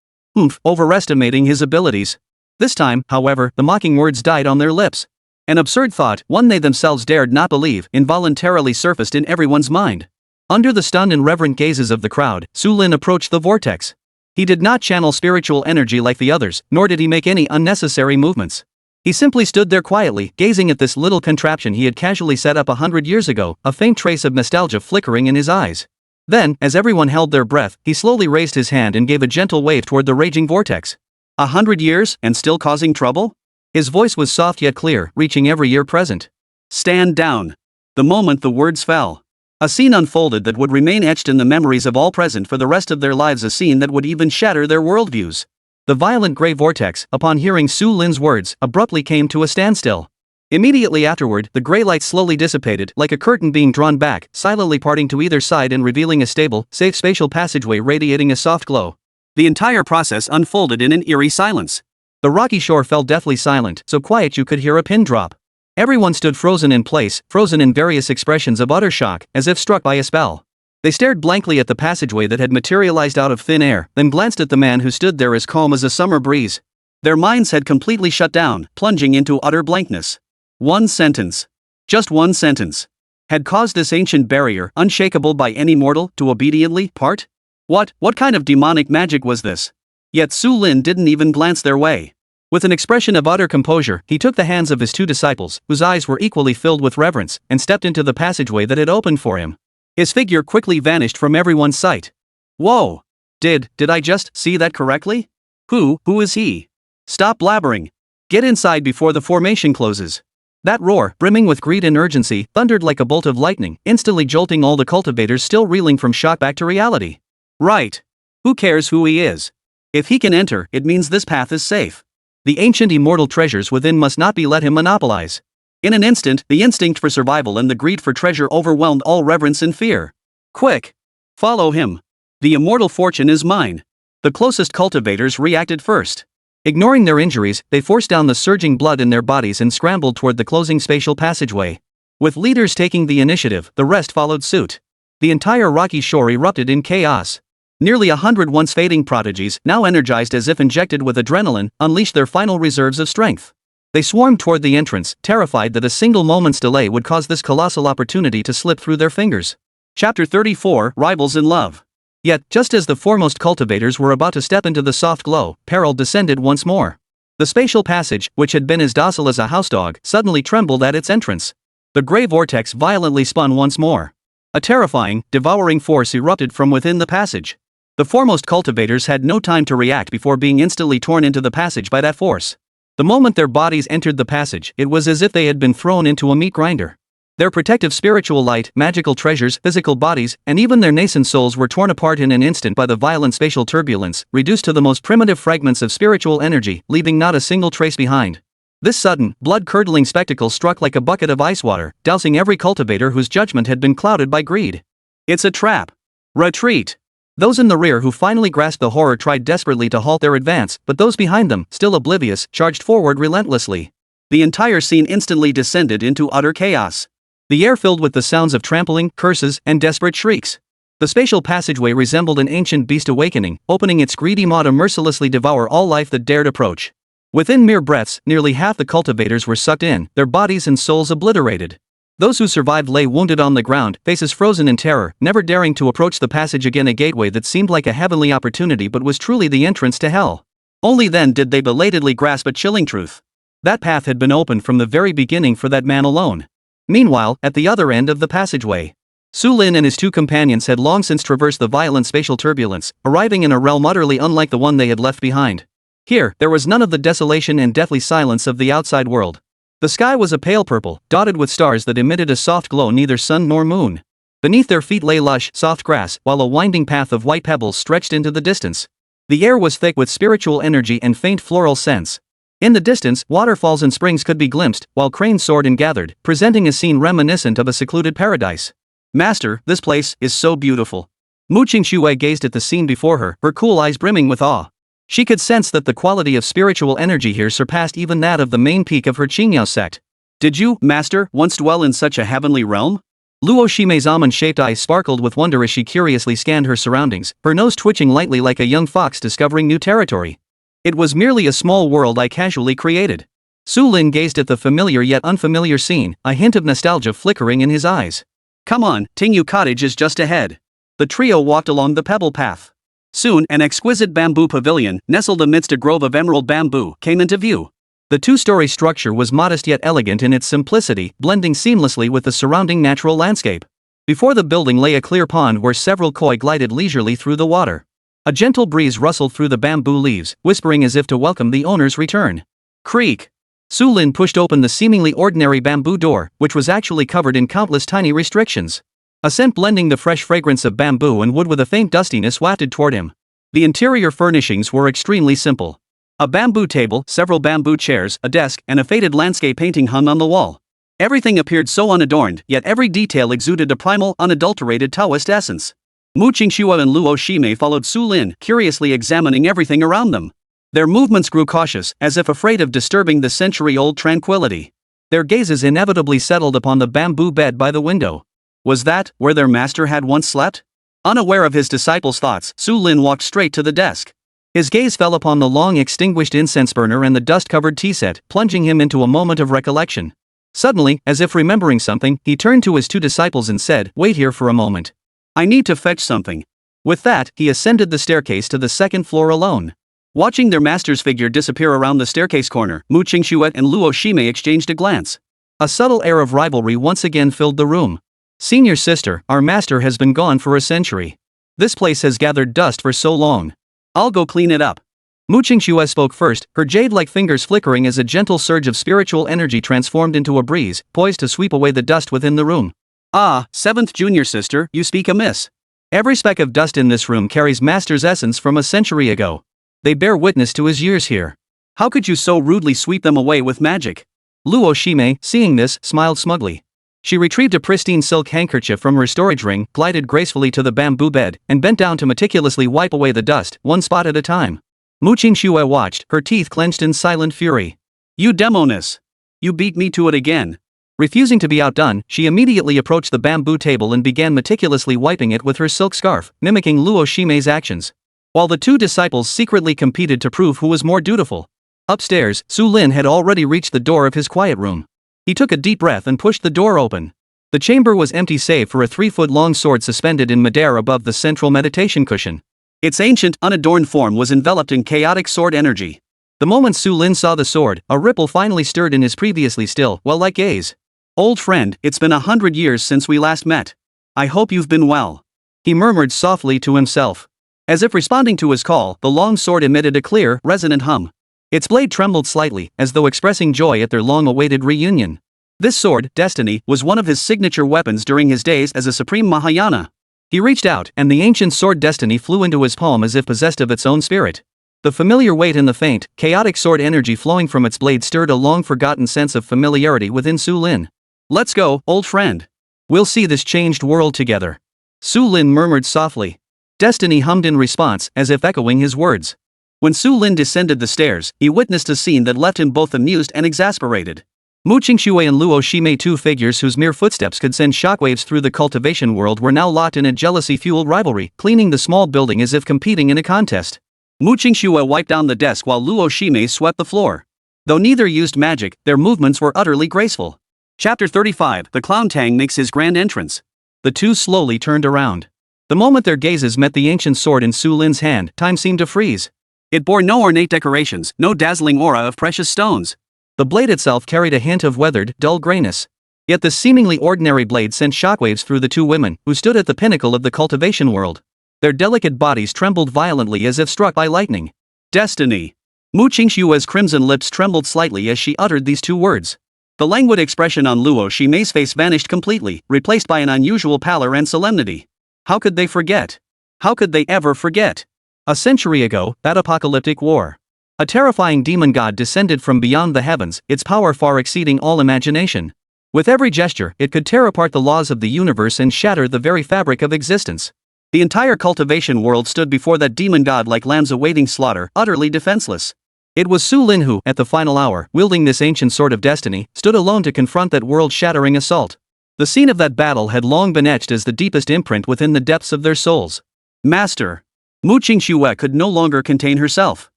Overestimating his abilities. This time, however, the mocking words died on their lips. An absurd thought, one they themselves dared not believe, involuntarily surfaced in everyone's mind. Under the stunned and reverent gazes of the crowd, Su Lin approached the vortex. He did not channel spiritual energy like the others, nor did he make any unnecessary movements. He simply stood there quietly, gazing at this little contraption he had casually set up 100 years ago, a faint trace of nostalgia flickering in his eyes. Then, as everyone held their breath, he slowly raised his hand and gave a gentle wave toward the raging vortex. 100 years, and still causing trouble? His voice was soft yet clear, reaching every ear present. Stand down. The moment the words fell, a scene unfolded that would remain etched in the memories of all present for the rest of their lives, a scene that would even shatter their worldviews. The violent gray vortex, upon hearing Su Lin's words, abruptly came to a standstill. Immediately afterward, the gray light slowly dissipated, like a curtain being drawn back, silently parting to either side and revealing a stable, safe spatial passageway radiating a soft glow. The entire process unfolded in an eerie silence. The rocky shore fell deathly silent, so quiet you could hear a pin drop. Everyone stood frozen in place, frozen in various expressions of utter shock, as if struck by a spell. They stared blankly at the passageway that had materialized out of thin air, then glanced at the man who stood there as calm as a summer breeze. Their minds had completely shut down, plunging into utter blankness. One sentence. Just one sentence. Had caused this ancient barrier, unshakable by any mortal, to obediently part? What kind of demonic magic was this? Yet Su Lin didn't even glance their way. With an expression of utter composure, he took the hands of his two disciples, whose eyes were equally filled with reverence, and stepped into the passageway that had opened for him. His figure quickly vanished from everyone's sight. Whoa! Did I just see that correctly? Who is he? Stop blabbering. Get inside before the formation closes. That roar, brimming with greed and urgency, thundered like a bolt of lightning, instantly jolting all the cultivators still reeling from shock back to reality. Right. Who cares who he is? If he can enter, it means this path is safe. The ancient immortal treasures within must not be let him monopolize. In an instant, the instinct for survival and the greed for treasure overwhelmed all reverence and fear. Quick! Follow him. The immortal fortune is mine. The closest cultivators reacted first. Ignoring their injuries, they forced down the surging blood in their bodies and scrambled toward the closing spatial passageway. With leaders taking the initiative, the rest followed suit. The entire rocky shore erupted in chaos. Nearly 100 once fading prodigies, now energized as if injected with adrenaline, unleashed their final reserves of strength. They swarmed toward the entrance, terrified that a single moment's delay would cause this colossal opportunity to slip through their fingers. Chapter 34, Rivals in Love. Yet, just as the foremost cultivators were about to step into the soft glow, peril descended once more. The spatial passage, which had been as docile as a housedog, suddenly trembled at its entrance. The gray vortex violently spun once more. A terrifying, devouring force erupted from within the passage. The foremost cultivators had no time to react before being instantly torn into the passage by that force. The moment their bodies entered the passage, it was as if they had been thrown into a meat grinder. Their protective spiritual light, magical treasures, physical bodies, and even their nascent souls were torn apart in an instant by the violent spatial turbulence, reduced to the most primitive fragments of spiritual energy, leaving not a single trace behind. This sudden, blood-curdling spectacle struck like a bucket of ice water, dousing every cultivator whose judgment had been clouded by greed. It's a trap. Retreat. Those in the rear who finally grasped the horror tried desperately to halt their advance, but those behind them, still oblivious, charged forward relentlessly. The entire scene instantly descended into utter chaos. The air filled with the sounds of trampling, curses, and desperate shrieks. The spatial passageway resembled an ancient beast awakening, opening its greedy maw to mercilessly devour all life that dared approach. Within mere breaths, nearly half the cultivators were sucked in, their bodies and souls obliterated. Those who survived lay wounded on the ground, faces frozen in terror, never daring to approach the passage again, a gateway that seemed like a heavenly opportunity but was truly the entrance to hell. Only then did they belatedly grasp a chilling truth. That path had been opened from the very beginning for that man alone. Meanwhile, at the other end of the passageway, Su Lin and his two companions had long since traversed the violent spatial turbulence, arriving in a realm utterly unlike the one they had left behind. Here, there was none of the desolation and deathly silence of the outside world. The sky was a pale purple, dotted with stars that emitted a soft glow neither sun nor moon. Beneath their feet lay lush, soft grass, while a winding path of white pebbles stretched into the distance. The air was thick with spiritual energy and faint floral scents. In the distance, waterfalls and springs could be glimpsed, while cranes soared and gathered, presenting a scene reminiscent of a secluded paradise. Master, this place is so beautiful. Qingxue gazed at the scene before her, her cool eyes brimming with awe. She could sense that the quality of spiritual energy here surpassed even that of the main peak of her Qingyao Sect. Did you, Master, once dwell in such a heavenly realm? Luo Shime's almond-shaped eyes sparkled with wonder as she curiously scanned her surroundings, her nose twitching lightly like a young fox discovering new territory. It was merely a small world I casually created. Su Lin gazed at the familiar yet unfamiliar scene, a hint of nostalgia flickering in his eyes. Come on, Qingyu Cottage is just ahead. The trio walked along the pebble path. Soon, an exquisite bamboo pavilion, nestled amidst a grove of emerald bamboo, came into view. The two-story structure was modest yet elegant in its simplicity, blending seamlessly with the surrounding natural landscape. Before the building lay a clear pond where several koi glided leisurely through the water. A gentle breeze rustled through the bamboo leaves, whispering as if to welcome the owner's return. Creak! Su Lin pushed open the seemingly ordinary bamboo door, which was actually covered in countless tiny restrictions. A scent blending the fresh fragrance of bamboo and wood with a faint dustiness wafted toward him. The interior furnishings were extremely simple. A bamboo table, several bamboo chairs, a desk, and a faded landscape painting hung on the wall. Everything appeared so unadorned, yet every detail exuded a primal, unadulterated Taoist essence. Mu Qingxue and Luo Shimei followed Su Lin, curiously examining everything around them. Their movements grew cautious, as if afraid of disturbing the century-old tranquility. Their gazes inevitably settled upon the bamboo bed by the window. Was that where their master had once slept? Unaware of his disciples' thoughts, Su Lin walked straight to the desk. His gaze fell upon the long extinguished incense burner and the dust-covered tea set, plunging him into a moment of recollection. Suddenly, as if remembering something, he turned to his two disciples and said, "Wait here for a moment. I need to fetch something." With that, he ascended the staircase to the second floor alone. Watching their master's figure disappear around the staircase corner, Mu Qingxue and Luo Shimei exchanged a glance. A subtle air of rivalry once again filled the room. "Senior sister, our master has been gone for a century. This place has gathered dust for so long. I'll go clean it up." Mu Qingxue spoke first, her jade-like fingers flickering as a gentle surge of spiritual energy transformed into a breeze, poised to sweep away the dust within the room. "Ah, seventh junior sister, you speak amiss. Every speck of dust in this room carries master's essence from a century ago. They bear witness to his years here. How could you so rudely sweep them away with magic?" Luo Shimei, seeing this, smiled smugly. She retrieved a pristine silk handkerchief from her storage ring, glided gracefully to the bamboo bed, and bent down to meticulously wipe away the dust, one spot at a time. Mu Qingxue watched, her teeth clenched in silent fury. "You demoness! You beat me to it again." Refusing to be outdone, she immediately approached the bamboo table and began meticulously wiping it with her silk scarf, mimicking Luo Shimei's actions. While the two disciples secretly competed to prove who was more dutiful. Upstairs, Su Lin had already reached the door of his quiet room. He took a deep breath and pushed the door open. The chamber was empty save for a 3-foot-long sword suspended in midair above the central meditation cushion. Its ancient, unadorned form was enveloped in chaotic sword energy. The moment Su Lin saw the sword, a ripple finally stirred in his previously still, well-like gaze. "Old friend, it's been 100 years since we last met. I hope you've been well," he murmured softly to himself. As if responding to his call, the long sword emitted a clear, resonant hum. Its blade trembled slightly, as though expressing joy at their long-awaited reunion. This sword, Destiny, was one of his signature weapons during his days as a supreme Mahayana. He reached out, and the ancient sword Destiny flew into his palm as if possessed of its own spirit. The familiar weight and the faint, chaotic sword energy flowing from its blade stirred a long-forgotten sense of familiarity within Su Lin. "Let's go, old friend. We'll see this changed world together," Su Lin murmured softly. Destiny hummed in response, as if echoing his words. When Su Lin descended the stairs, he witnessed a scene that left him both amused and exasperated. Mu Qingxue and Luo Shimei, two figures whose mere footsteps could send shockwaves through the cultivation world, were now locked in a jealousy-fueled rivalry, cleaning the small building as if competing in a contest. Mu Qingxue wiped down the desk while Luo Shimei swept the floor. Though neither used magic, their movements were utterly graceful. Chapter 35, The Clown Tang makes his grand entrance. The two slowly turned around. The moment their gazes met the ancient sword in Su Lin's hand, time seemed to freeze. It bore no ornate decorations, no dazzling aura of precious stones. The blade itself carried a hint of weathered, dull grayness. Yet the seemingly ordinary blade sent shockwaves through the two women, who stood at the pinnacle of the cultivation world. Their delicate bodies trembled violently as if struck by lightning. "Destiny." Mu Qingxue's crimson lips trembled slightly as she uttered these two words. The languid expression on Luo Shimei's face vanished completely, replaced by an unusual pallor and solemnity. How could they forget? How could they ever forget? A century ago, that apocalyptic war. A terrifying demon god descended from beyond the heavens, its power far exceeding all imagination. With every gesture, it could tear apart the laws of the universe and shatter the very fabric of existence. The entire cultivation world stood before that demon god like lambs awaiting slaughter, utterly defenseless. It was Su Lin who, at the final hour, wielding this ancient sword of destiny, stood alone to confront that world-shattering assault. The scene of that battle had long been etched as the deepest imprint within the depths of their souls. "Master." Mu Qingxue could no longer contain herself.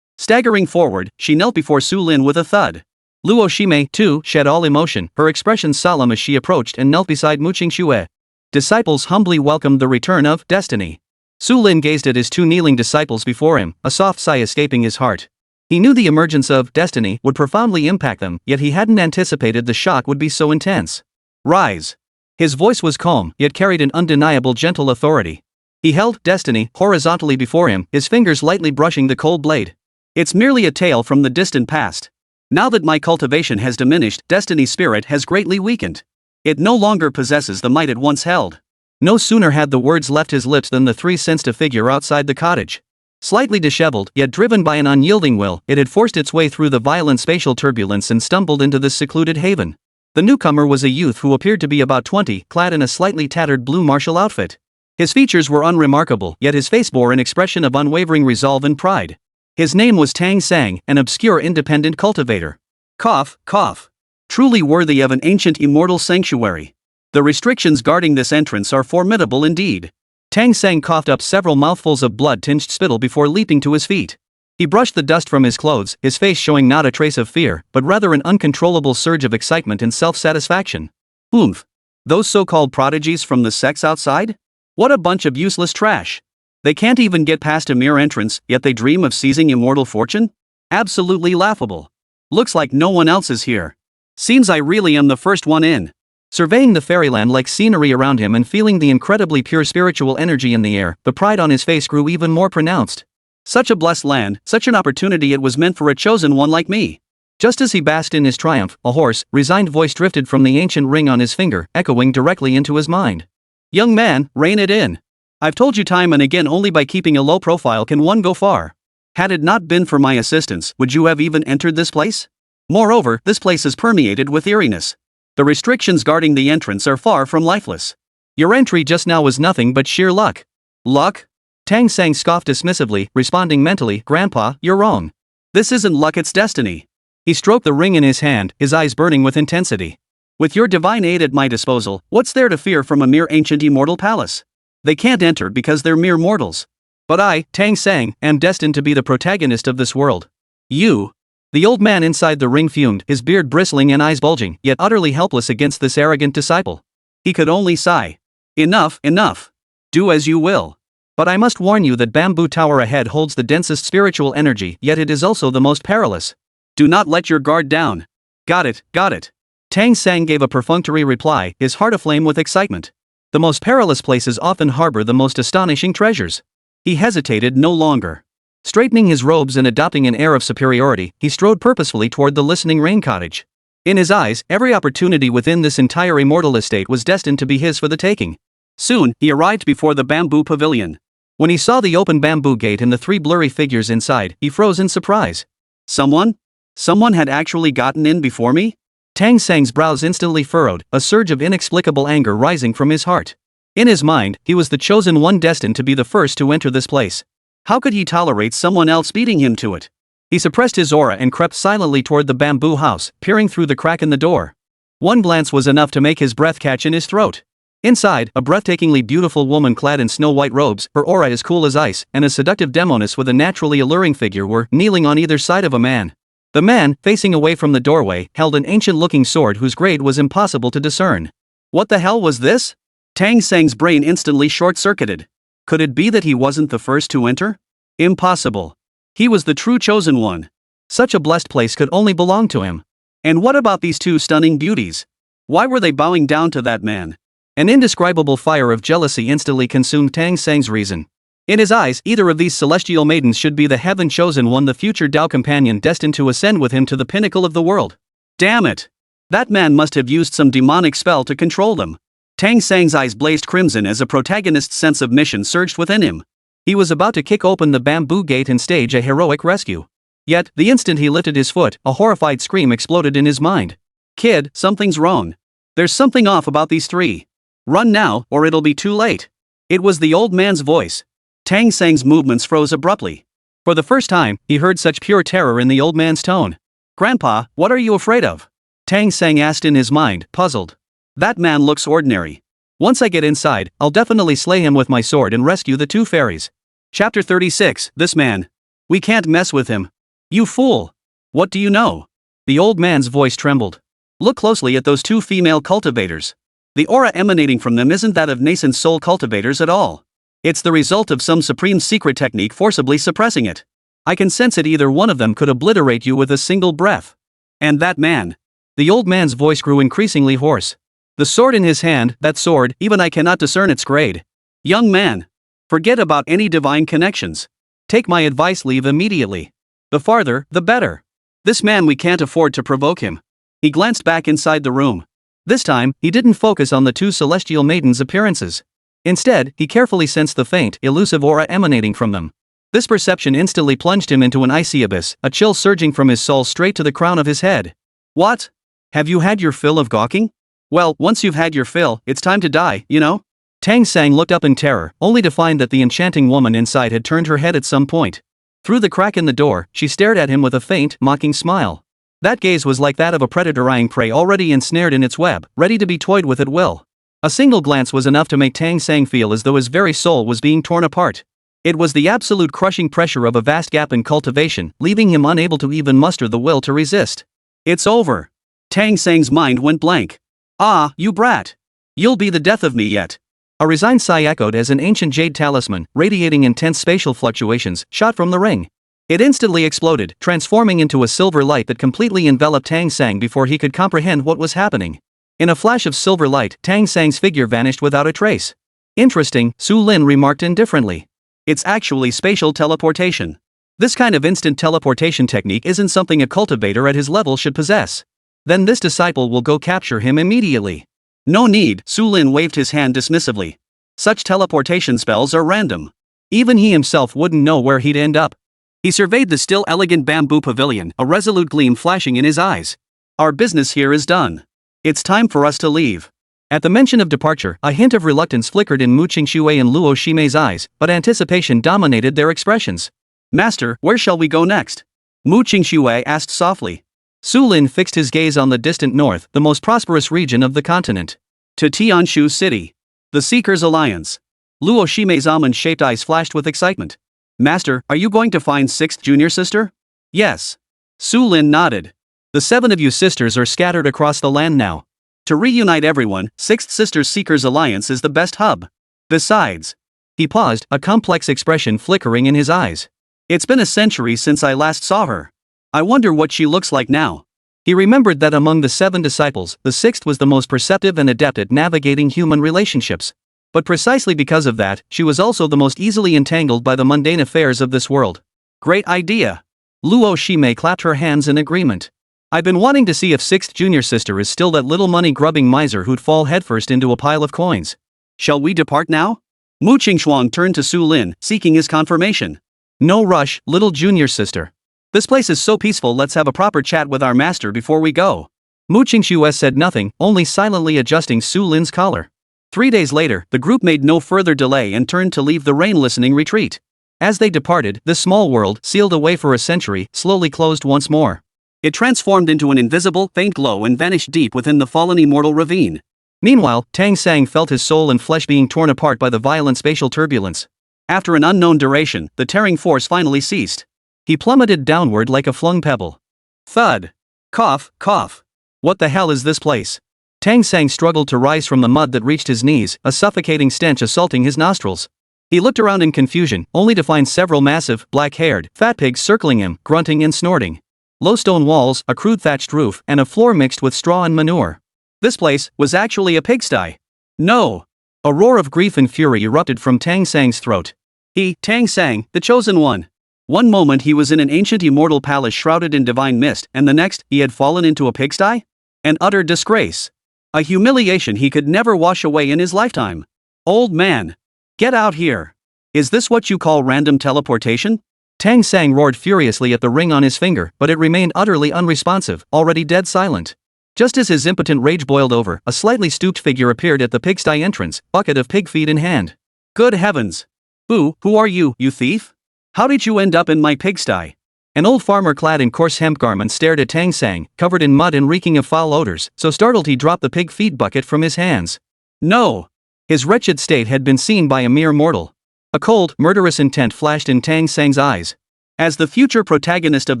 Staggering forward, she knelt before Su Lin with a thud. Luo Shimei, too, shed all emotion, her expression solemn as she approached and knelt beside Mu Qingxue. Disciples humbly welcomed the return of Destiny. Su Lin gazed at his two kneeling disciples before him, a soft sigh escaping his heart. He knew the emergence of Destiny would profoundly impact them, yet he hadn't anticipated the shock would be so intense. "Rise." His voice was calm, yet carried an undeniable gentle authority. He held destiny horizontally before him, his fingers lightly brushing the cold blade. It's merely a tale from the distant past. Now that my cultivation has diminished, destiny's spirit has greatly weakened. It no longer possesses the might it once held. No sooner had the words left his lips than the three sensed a figure outside the cottage. Slightly disheveled, yet driven by an unyielding will, it had forced its way through the violent spatial turbulence and stumbled into this secluded haven. The newcomer was a youth who appeared to be about 20, clad in a slightly tattered blue martial outfit. His features were unremarkable, yet his face bore an expression of unwavering resolve and pride. His name was Tang Sang, an obscure independent cultivator. Cough, cough. Truly worthy of an ancient immortal sanctuary. The restrictions guarding this entrance are formidable indeed. Tang Sang coughed up several mouthfuls of blood-tinged spittle before leaping to his feet. He brushed the dust from his clothes, his face showing not a trace of fear, but rather an uncontrollable surge of excitement and self-satisfaction. Oomph. Those so-called prodigies from the sects outside? What a bunch of useless trash. They can't even get past a mere entrance, yet they dream of seizing immortal fortune? Absolutely laughable. Looks like no one else is here. Seems I really am the first one in. Surveying the fairyland-like scenery around him and feeling the incredibly pure spiritual energy in the air, the pride on his face grew even more pronounced. Such a blessed land, such an opportunity, it was meant for a chosen one like me. Just as he basked in his triumph, a hoarse, resigned voice drifted from the ancient ring on his finger, echoing directly into his mind. Young man, rein it in. I've told you time and again, only by keeping a low profile can one go far. Had it not been for my assistance, would you have even entered this place? Moreover, this place is permeated with eeriness. The restrictions guarding the entrance are far from lifeless. Your entry just now was nothing but sheer luck. Luck? Tang Sang scoffed dismissively, responding mentally, Grandpa, you're wrong. This isn't luck, it's destiny. He stroked the ring in his hand, his eyes burning with intensity. With your divine aid at my disposal, what's there to fear from a mere ancient immortal palace? They can't enter because they're mere mortals. But I, Tang Sang, am destined to be the protagonist of this world. You. The old man inside the ring fumed, his beard bristling and eyes bulging, yet utterly helpless against this arrogant disciple. He could only sigh. Enough, enough. Do as you will. But I must warn you that Bamboo Tower ahead holds the densest spiritual energy, yet it is also the most perilous. Do not let your guard down. Got it, got it. Tang Sang gave a perfunctory reply, his heart aflame with excitement. The most perilous places often harbor the most astonishing treasures. He hesitated no longer. Straightening his robes and adopting an air of superiority, he strode purposefully toward the listening rain cottage. In his eyes, every opportunity within this entire immortal estate was destined to be his for the taking. Soon, he arrived before the bamboo pavilion. When he saw the open bamboo gate and the three blurry figures inside, he froze in surprise. Someone? Someone had actually gotten in before me? Tang Sang's brows instantly furrowed, a surge of inexplicable anger rising from his heart. In his mind, he was the chosen one destined to be the first to enter this place. How could he tolerate someone else beating him to it? He suppressed his aura and crept silently toward the bamboo house, peering through the crack in the door. One glance was enough to make his breath catch in his throat. Inside, a breathtakingly beautiful woman clad in snow-white robes, her aura as cool as ice, and a seductive demoness with a naturally alluring figure were kneeling on either side of a man. The man, facing away from the doorway, held an ancient-looking sword whose grade was impossible to discern. What the hell was this? Tang Sang's brain instantly short-circuited. Could it be that he wasn't the first to enter? Impossible. He was the true chosen one. Such a blessed place could only belong to him. And what about these two stunning beauties? Why were they bowing down to that man? An indescribable fire of jealousy instantly consumed Tang Sang's reason. In his eyes, either of these celestial maidens should be the heaven-chosen one, the future Tao companion destined to ascend with him to the pinnacle of the world. Damn it! That man must have used some demonic spell to control them. Tang Sang's eyes blazed crimson as a protagonist's sense of mission surged within him. He was about to kick open the bamboo gate and stage a heroic rescue. Yet, the instant he lifted his foot, a horrified scream exploded in his mind. Kid, something's wrong. There's something off about these three. Run now, or it'll be too late. It was the old man's voice. Tang Sang's movements froze abruptly. For the first time, he heard such pure terror in the old man's tone. Grandpa, what are you afraid of? Tang Sang asked in his mind, puzzled. That man looks ordinary. Once I get inside, I'll definitely slay him with my sword and rescue the two fairies. Chapter 36, This Man. We can't mess with him. You fool. What do you know? The old man's voice trembled. Look closely at those two female cultivators. The aura emanating from them isn't that of nascent soul cultivators at all. It's the result of some supreme secret technique forcibly suppressing it. I can sense it, either one of them could obliterate you with a single breath. And that man. The old man's voice grew increasingly hoarse. The sword in his hand, that sword, even I cannot discern its grade. Young man. Forget about any divine connections. Take my advice, leave immediately. The farther, the better. This man, we can't afford to provoke him. He glanced back inside the room. This time, he didn't focus on the two celestial maidens' appearances. Instead, he carefully sensed the faint, elusive aura emanating from them. This perception instantly plunged him into an icy abyss, a chill surging from his soul straight to the crown of his head. What? Have you had your fill of gawking? Well, once you've had your fill, it's time to die, you know? Tang Sang looked up in terror, only to find that the enchanting woman inside had turned her head at some point. Through the crack in the door, she stared at him with a faint, mocking smile. That gaze was like that of a predator eyeing prey already ensnared in its web, ready to be toyed with at will. A single glance was enough to make Tang Sang feel as though his very soul was being torn apart. It was the absolute crushing pressure of a vast gap in cultivation, leaving him unable to even muster the will to resist. It's over. Tang Sang's mind went blank. Ah, you brat. You'll be the death of me yet. A resigned sigh echoed as an ancient jade talisman, radiating intense spatial fluctuations, shot from the ring. It instantly exploded, transforming into a silver light that completely enveloped Tang Sang before he could comprehend what was happening. In a flash of silver light, Tang Sang's figure vanished without a trace. Interesting, Su Lin remarked indifferently. It's actually spatial teleportation. This kind of instant teleportation technique isn't something a cultivator at his level should possess. Then this disciple will go capture him immediately. No need, Su Lin waved his hand dismissively. Such teleportation spells are random. Even he himself wouldn't know where he'd end up. He surveyed the still elegant bamboo pavilion, a resolute gleam flashing in his eyes. Our business here is done. It's time for us to leave. At the mention of departure, a hint of reluctance flickered in Mu Qingxue and Luo Shimei's eyes, but anticipation dominated their expressions. Master, where shall we go next? Mu Qingxue asked softly. Su Lin fixed his gaze on the distant north, the most prosperous region of the continent. To Tianshu City. The Seekers' Alliance. Luo Shimei's almond-shaped eyes flashed with excitement. Master, are you going to find 6th junior sister? Yes. Su Lin nodded. The 7 of you sisters are scattered across the land now. To reunite everyone, 6th Sister's Seekers' Alliance is the best hub. Besides. He paused, a complex expression flickering in his eyes. It's been a century since I last saw her. I wonder what she looks like now. He remembered that among the 7 disciples, the 6th was the most perceptive and adept at navigating human relationships. But precisely because of that, she was also the most easily entangled by the mundane affairs of this world. Great idea. Luo Shimei clapped her hands in agreement. I've been wanting to see if 6th junior sister is still that little money-grubbing miser who'd fall headfirst into a pile of coins. Shall we depart now? Mu Qingxuang turned to Su Lin, seeking his confirmation. No rush, little junior sister. This place is so peaceful, let's have a proper chat with our master before we go. Mu Qingxue said nothing, only silently adjusting Su Lin's collar. 3 days later, the group made no further delay and turned to leave the rain-listening retreat. As they departed, this small world, sealed away for a century, slowly closed once more. It transformed into an invisible, faint glow and vanished deep within the fallen immortal ravine. Meanwhile, Tang Sang felt his soul and flesh being torn apart by the violent spatial turbulence. After an unknown duration, the tearing force finally ceased. He plummeted downward like a flung pebble. Thud. Cough, cough. What the hell is this place? Tang Sang struggled to rise from the mud that reached his knees, a suffocating stench assaulting his nostrils. He looked around in confusion, only to find several massive, black-haired, fat pigs circling him, grunting and snorting. Low stone walls, a crude thatched roof, and a floor mixed with straw and manure. This place was actually a pigsty. No! A roar of grief and fury erupted from Tang Sang's throat. He, Tang Sang, the chosen one. One moment he was in an ancient immortal palace shrouded in divine mist, and the next, he had fallen into a pigsty? An utter disgrace. A humiliation he could never wash away in his lifetime. Old man. Get out here. Is this what you call random teleportation? Tang Sang roared furiously at the ring on his finger, but it remained utterly unresponsive, already dead silent. Just as his impotent rage boiled over, a slightly stooped figure appeared at the pigsty entrance, bucket of pig feed in hand. Good heavens. Boo, who are you, you thief? How did you end up in my pigsty? An old farmer clad in coarse hemp garments stared at Tang Sang, covered in mud and reeking of foul odors, so startled he dropped the pig feed bucket from his hands. No! His wretched state had been seen by a mere mortal. A cold, murderous intent flashed in Tang Sang's eyes. As the future protagonist of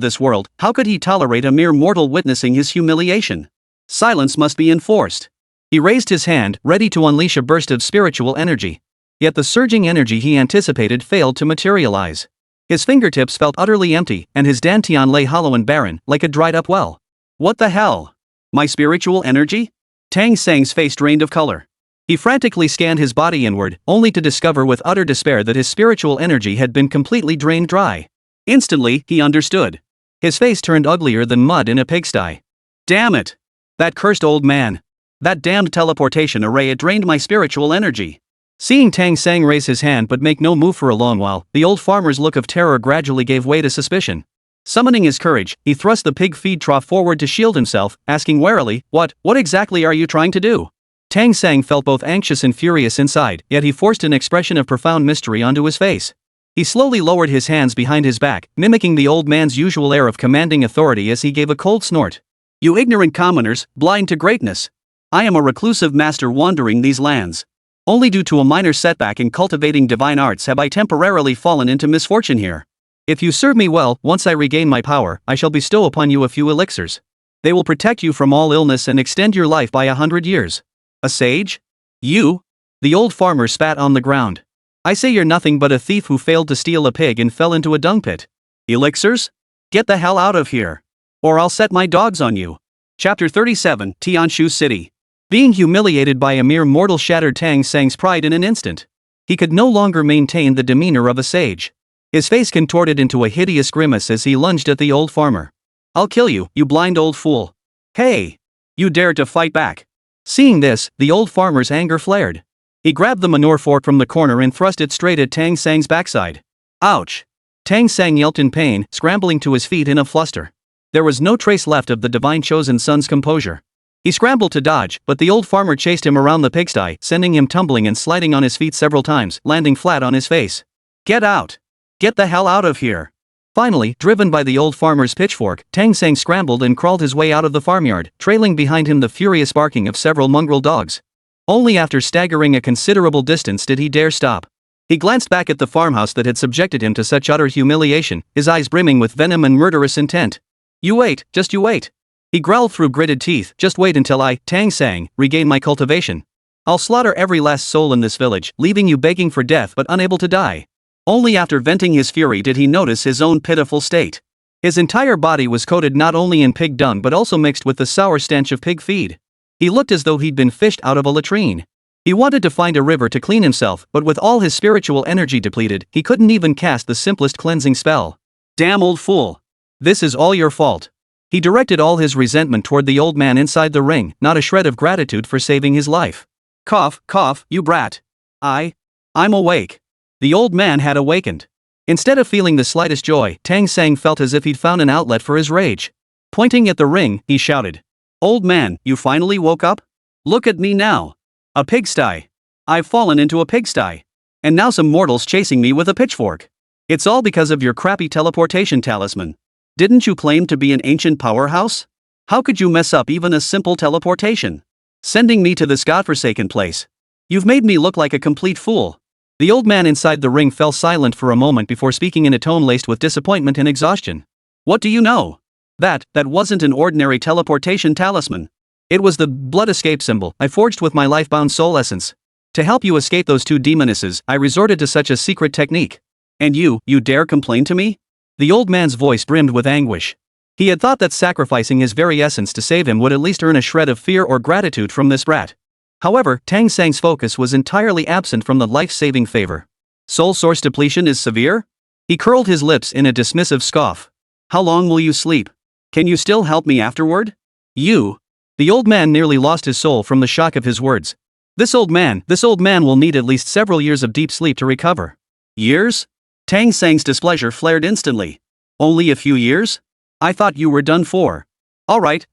this world, how could he tolerate a mere mortal witnessing his humiliation? Silence must be enforced. He raised his hand, ready to unleash a burst of spiritual energy. Yet the surging energy he anticipated failed to materialize. His fingertips felt utterly empty, and his dantian lay hollow and barren, like a dried-up well. What the hell? My spiritual energy? Tang Sang's face drained of color. He frantically scanned his body inward, only to discover with utter despair that his spiritual energy had been completely drained dry. Instantly, he understood. His face turned uglier than mud in a pigsty. Damn it! That cursed old man! That damned teleportation array, it drained my spiritual energy. Seeing Tang Sang raise his hand but make no move for a long while, the old farmer's look of terror gradually gave way to suspicion. Summoning his courage, he thrust the pig feed trough forward to shield himself, asking warily, What exactly are you trying to do? Tang Sang felt both anxious and furious inside, yet he forced an expression of profound mystery onto his face. He slowly lowered his hands behind his back, mimicking the old man's usual air of commanding authority as he gave a cold snort. You ignorant commoners, blind to greatness. I am a reclusive master wandering these lands. Only due to a minor setback in cultivating divine arts have I temporarily fallen into misfortune here. If you serve me well, once I regain my power, I shall bestow upon you a few elixirs. They will protect you from all illness and extend your life by 100 years. A sage? You? The old farmer spat on the ground. I say you're nothing but a thief who failed to steal a pig and fell into a dung pit. Elixirs? Get the hell out of here. Or I'll set my dogs on you. Chapter 37, Tianshu City. Being humiliated by a mere mortal shattered Tang Sang's pride in an instant. He could no longer maintain the demeanor of a sage. His face contorted into a hideous grimace as he lunged at the old farmer. I'll kill you, you blind old fool. Hey! You dared to fight back. Seeing this, the old farmer's anger flared. He grabbed the manure fork from the corner and thrust it straight at Tang Sang's backside. Ouch! Tang Sang yelped in pain, scrambling to his feet in a fluster. There was no trace left of the divine chosen son's composure. He scrambled to dodge, but the old farmer chased him around the pigsty, sending him tumbling and sliding on his feet several times, landing flat on his face. Get out! Get the hell out of here! Finally, driven by the old farmer's pitchfork, Tang Sang scrambled and crawled his way out of the farmyard, trailing behind him the furious barking of several mongrel dogs. Only after staggering a considerable distance did he dare stop. He glanced back at the farmhouse that had subjected him to such utter humiliation, his eyes brimming with venom and murderous intent. You wait, just you wait. He growled through gritted teeth, just wait until I, Tang Sang, regain my cultivation. I'll slaughter every last soul in this village, leaving you begging for death but unable to die. Only after venting his fury did he notice his own pitiful state. His entire body was coated not only in pig dung but also mixed with the sour stench of pig feed. He looked as though he'd been fished out of a latrine. He wanted to find a river to clean himself, but with all his spiritual energy depleted, he couldn't even cast the simplest cleansing spell. Damn old fool. This is all your fault. He directed all his resentment toward the old man inside the ring, not a shred of gratitude for saving his life. Cough, cough, you brat. I'm awake. The old man had awakened. Instead of feeling the slightest joy, Tang Sang felt as if he'd found an outlet for his rage. Pointing at the ring, he shouted. Old man, you finally woke up? Look at me now. A pigsty. I've fallen into a pigsty. And now some mortals chasing me with a pitchfork. It's all because of your crappy teleportation talisman. Didn't you claim to be an ancient powerhouse? How could you mess up even a simple teleportation? Sending me to this godforsaken place. You've made me look like a complete fool. The old man inside the ring fell silent for a moment before speaking in a tone laced with disappointment and exhaustion. What do you know? That wasn't an ordinary teleportation talisman. It was the blood escape symbol I forged with my life-bound soul essence. To help you escape those two demonesses, I resorted to such a secret technique. And you dare complain to me? The old man's voice brimmed with anguish. He had thought that sacrificing his very essence to save him would at least earn a shred of fear or gratitude from this brat. However, Tang Sang's focus was entirely absent from the life-saving favor. Soul source depletion is severe? He curled his lips in a dismissive scoff. How long will you sleep? Can you still help me afterward? You? The old man nearly lost his soul from the shock of his words. This old man will need at least several years of deep sleep to recover. Years? Tang Sang's displeasure flared instantly. Only a few years? I thought you were done for. All right.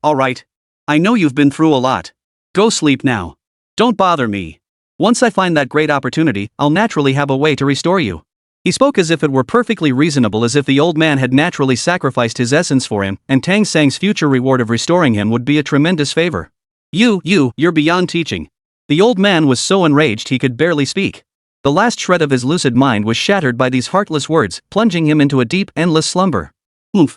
I know you've been through a lot. Go sleep now. Don't bother me. Once I find that great opportunity, I'll naturally have a way to restore you. He spoke as if it were perfectly reasonable, as if the old man had naturally sacrificed his essence for him, and Tang Sang's future reward of restoring him would be a tremendous favor. You're beyond teaching. The old man was so enraged he could barely speak. The last shred of his lucid mind was shattered by these heartless words, plunging him into a deep, endless slumber.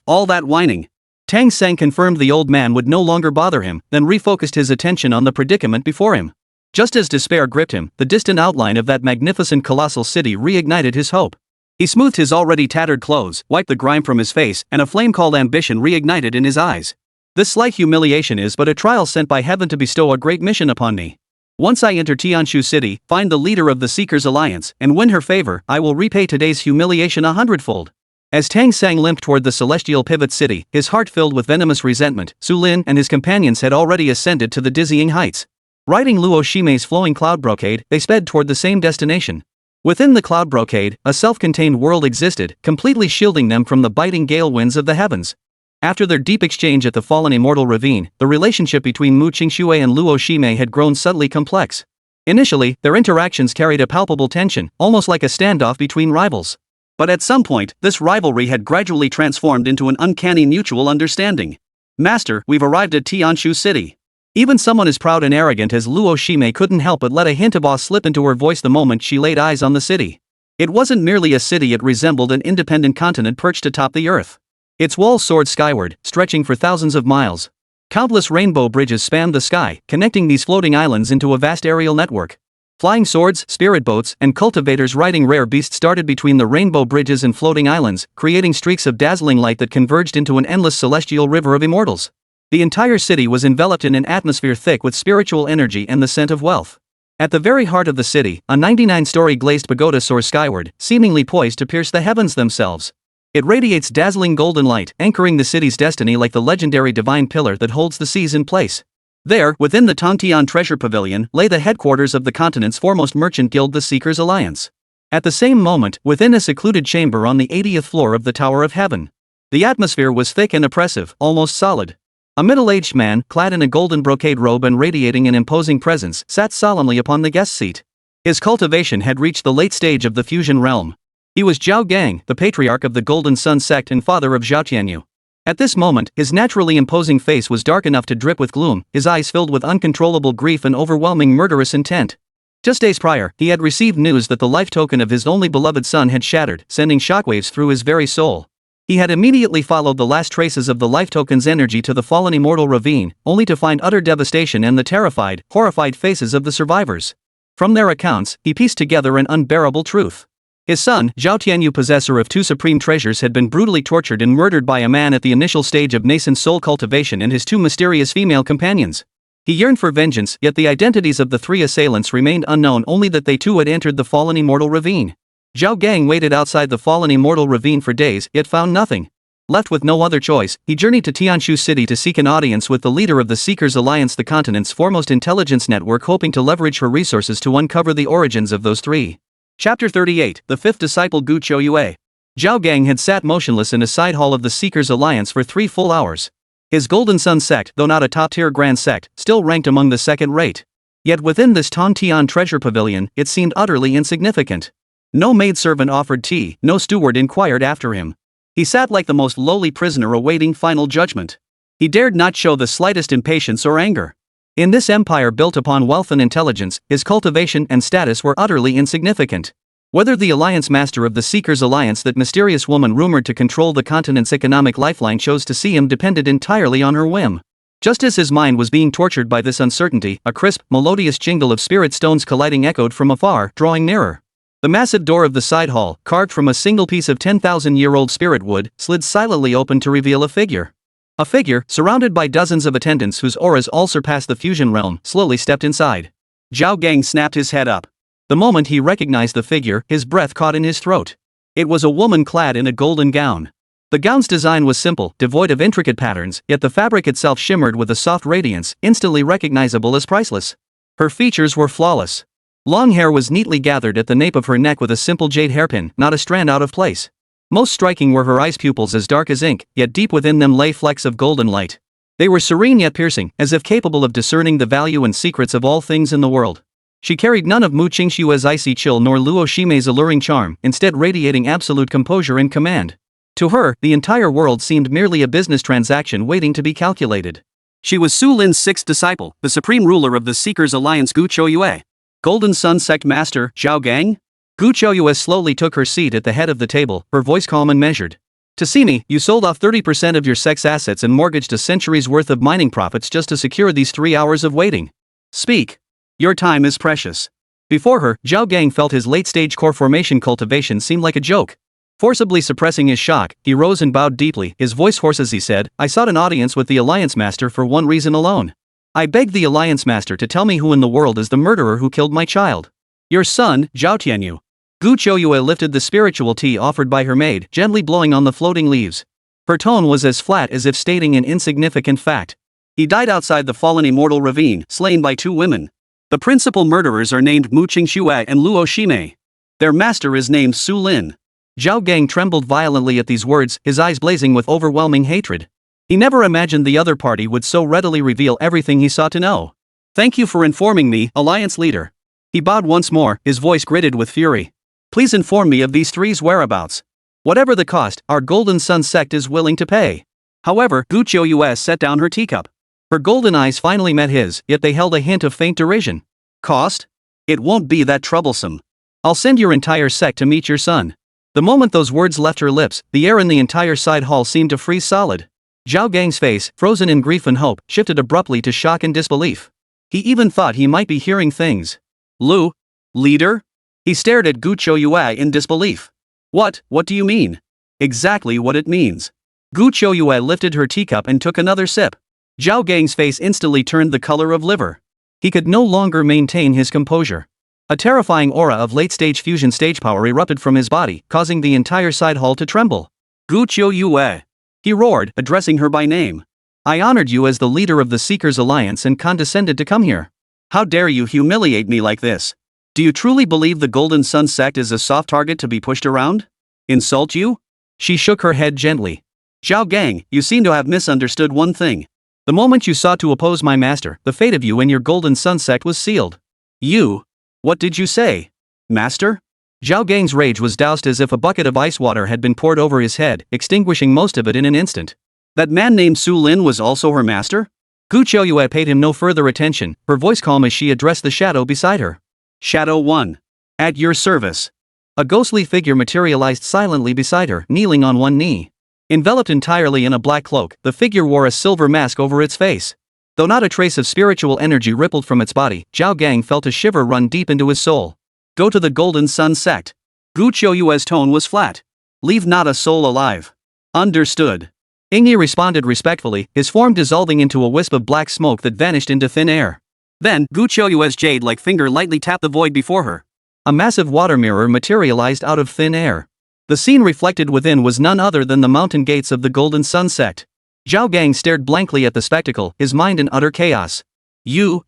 All that whining. Tang Sang confirmed the old man would no longer bother him, then refocused his attention on the predicament before him. Just as despair gripped him, the distant outline of that magnificent colossal city reignited his hope. He smoothed his already tattered clothes, wiped the grime from his face, and a flame called ambition reignited in his eyes. This slight humiliation is but a trial sent by heaven to bestow a great mission upon me. Once I enter Qingxue City, find the leader of the Seekers Alliance, and win her favor, I will repay today's humiliation 100-fold. As Tang Sang limped toward the celestial pivot city, his heart filled with venomous resentment, Su Lin and his companions had already ascended to the dizzying heights. Riding Luo Shimei's flowing cloud brocade, they sped toward the same destination. Within the cloud brocade, a self-contained world existed, completely shielding them from the biting gale winds of the heavens. After their deep exchange at the fallen immortal ravine, the relationship between Mu Qingxue and Luo Shimei had grown subtly complex. Initially, their interactions carried a palpable tension, almost like a standoff between rivals. But at some point, this rivalry had gradually transformed into an uncanny mutual understanding. Master, we've arrived at Qingxue City. Even someone as proud and arrogant as Luo Shimei couldn't help but let a hint of awe slip into her voice the moment she laid eyes on the city. It wasn't merely a city, it resembled an independent continent perched atop the earth. Its walls soared skyward, stretching for thousands of miles. Countless rainbow bridges spanned the sky, connecting these floating islands into a vast aerial network. Flying swords, spirit boats, and cultivators riding rare beasts darted between the rainbow bridges and floating islands, creating streaks of dazzling light that converged into an endless celestial river of immortals. The entire city was enveloped in an atmosphere thick with spiritual energy and the scent of wealth. At the very heart of the city, a 99-story glazed pagoda soars skyward, seemingly poised to pierce the heavens themselves. It radiates dazzling golden light, anchoring the city's destiny like the legendary divine pillar that holds the seas in place. There, within the Tongtian Treasure Pavilion, lay the headquarters of the continent's foremost merchant guild, the Seekers Alliance. At the same moment, within a secluded chamber on the 80th floor of the Tower of Heaven, the atmosphere was thick and oppressive, almost solid. A middle-aged man, clad in a golden brocade robe and radiating an imposing presence, sat solemnly upon the guest seat. His cultivation had reached the late stage of the fusion realm. He was Zhao Gang, the patriarch of the Golden Sun Sect and father of Zhao Tianyu. At this moment, his naturally imposing face was dark enough to drip with gloom, his eyes filled with uncontrollable grief and overwhelming murderous intent. Just days prior, he had received news that the life token of his only beloved son had shattered, sending shockwaves through his very soul. He had immediately followed the last traces of the life token's energy to the fallen immortal ravine, only to find utter devastation and the terrified, horrified faces of the survivors. From their accounts, he pieced together an unbearable truth. His son, Zhao Tianyu, possessor of two supreme treasures, had been brutally tortured and murdered by a man at the initial stage of nascent soul cultivation and his two mysterious female companions. He yearned for vengeance, yet the identities of the three assailants remained unknown, only that they too had entered the fallen immortal ravine. Zhao Gang waited outside the fallen immortal ravine for days, yet found nothing. Left with no other choice, he journeyed to Qingxue City to seek an audience with the leader of the Seekers Alliance, the continent's foremost intelligence network, hoping to leverage her resources to uncover the origins of those three. Chapter 38, The Fifth Disciple, Qingxue. Zhao Gang had sat motionless in a side hall of the Seekers Alliance for 3 full hours. His Golden Sun Sect, though not a top-tier grand sect, still ranked among the second-rate. Yet within this Tongtian Treasure Pavilion, it seemed utterly insignificant. No maidservant offered tea, no steward inquired after him. He sat like the most lowly prisoner awaiting final judgment. He dared not show the slightest impatience or anger. In this empire built upon wealth and intelligence, his cultivation and status were utterly insignificant. Whether the Alliance Master of the Seekers Alliance, that mysterious woman rumored to control the continent's economic lifeline, chose to see him depended entirely on her whim. Just as his mind was being tortured by this uncertainty, a crisp, melodious jingle of spirit stones colliding echoed from afar, drawing nearer. The massive door of the side hall, carved from a single piece of 10,000-year-old spirit wood, slid silently open to reveal a figure. A figure, surrounded by dozens of attendants whose auras all surpassed the fusion realm, slowly stepped inside. Zhao Gang snapped his head up. The moment he recognized the figure, his breath caught in his throat. It was a woman clad in a golden gown. The gown's design was simple, devoid of intricate patterns, yet the fabric itself shimmered with a soft radiance, instantly recognizable as priceless. Her features were flawless. Long hair was neatly gathered at the nape of her neck with a simple jade hairpin, not a strand out of place. Most striking were her eyes, pupils as dark as ink, yet deep within them lay flecks of golden light. They were serene yet piercing, as if capable of discerning the value and secrets of all things in the world. She carried none of Mu Qingxue's icy chill nor Luo Shimei's alluring charm, instead radiating absolute composure and command. To her, the entire world seemed merely a business transaction waiting to be calculated. She was Su Lin's sixth disciple, the supreme ruler of the Seekers Alliance, Qingxue. Golden Sun Sect Master, Zhao Gang? Qingxue slowly took her seat at the head of the table, her voice calm and measured. To see me, you sold off 30% of your sect's assets and mortgaged a century's worth of mining profits just to secure these 3 hours of waiting. Speak. Your time is precious. Before her, Zhao Gang felt his late-stage core formation cultivation seemed like a joke. Forcibly suppressing his shock, he rose and bowed deeply, his voice hoarse as he said, I sought an audience with the Alliance Master for one reason alone. I begged the Alliance Master to tell me who in the world is the murderer who killed my child. Your son, Zhao Tianyu. Qingxue lifted the spiritual tea offered by her maid, gently blowing on the floating leaves. Her tone was as flat as if stating an insignificant fact. He died outside the fallen immortal ravine, slain by 2 women. The principal murderers are named Mu Qingxue and Luo Shime. Their master is named Su Lin. Zhao Gang trembled violently at these words, his eyes blazing with overwhelming hatred. He never imagined the other party would so readily reveal everything he sought to know. Thank you for informing me, Alliance Leader. He bowed once more, his voice gritted with fury. Please inform me of these 3's whereabouts. Whatever the cost, our Golden Sun Sect is willing to pay. However, Qingxue set down her teacup. Her golden eyes finally met his, yet they held a hint of faint derision. Cost? It won't be that troublesome. I'll send your entire sect to meet your son. The moment those words left her lips, the air in the entire side hall seemed to freeze solid. Zhao Gang's face, frozen in grief and hope, shifted abruptly to shock and disbelief. He even thought he might be hearing things. Lu? Leader? He stared at Qingxue in disbelief. What do you mean? Exactly what it means. Qingxue lifted her teacup and took another sip. Zhao Gang's face instantly turned the color of liver. He could no longer maintain his composure. A terrifying aura of late-stage fusion stage power erupted from his body, causing the entire side hall to tremble. Qingxue! He roared, addressing her by name. I honored you as the leader of the Seekers Alliance and condescended to come here. How dare you humiliate me like this? Do you truly believe the Golden Sun Sect is a soft target to be pushed around? Insult you? She shook her head gently. Zhao Gang, you seem to have misunderstood one thing. The moment you sought to oppose my master, the fate of you and your Golden Sun Sect was sealed. You? What did you say? Master? Zhao Gang's rage was doused as if a bucket of ice water had been poured over his head, extinguishing most of it in an instant. That man named Su Lin was also her master? Qingxue paid him no further attention, her voice calm as she addressed the shadow beside her. Shadow 1. At your service. A ghostly figure materialized silently beside her, kneeling on one knee. Enveloped entirely in a black cloak, the figure wore a silver mask over its face. Though not a trace of spiritual energy rippled from its body, Zhao Gang felt a shiver run deep into his soul. Go to the Golden Sun Sect. Qingxue's tone was flat. Leave not a soul alive. Understood. Qingyi responded respectfully, his form dissolving into a wisp of black smoke that vanished into thin air. Then, Qingxue's jade-like finger lightly tapped the void before her. A massive water mirror materialized out of thin air. The scene reflected within was none other than the mountain gates of the Golden Sun Sect. Zhao Gang stared blankly at the spectacle, his mind in utter chaos. You.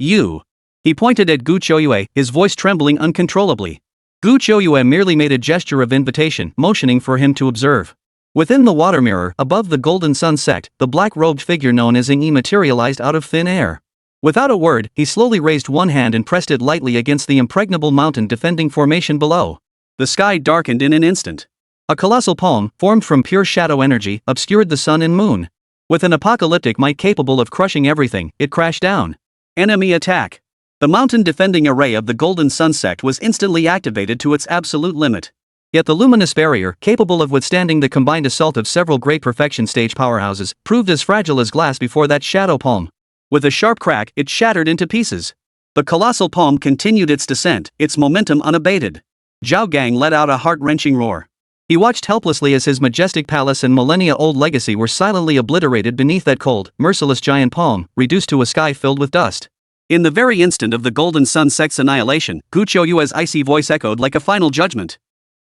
He pointed at Qingxue, his voice trembling uncontrollably. Qingxue merely made a gesture of invitation, motioning for him to observe. Within the water mirror, above the Golden Sun Sect, the black-robed figure known as Qingyi materialized out of thin air. Without a word, he slowly raised one hand and pressed it lightly against the impregnable mountain defending formation below. The sky darkened in an instant. A colossal palm, formed from pure shadow energy, obscured the sun and moon. With an apocalyptic might capable of crushing everything, it crashed down. Enemy attack. The mountain defending array of the Golden Sun Sect was instantly activated to its absolute limit. Yet the luminous barrier, capable of withstanding the combined assault of several great perfection stage powerhouses, proved as fragile as glass before that shadow palm. With a sharp crack, it shattered into pieces. The colossal palm continued its descent, its momentum unabated. Zhao Gang let out a heart-wrenching roar. He watched helplessly as his majestic palace and millennia-old legacy were silently obliterated beneath that cold, merciless giant palm, reduced to a sky filled with dust. In the very instant of the Golden Sun Sect's annihilation, Qingxue's icy voice echoed like a final judgment.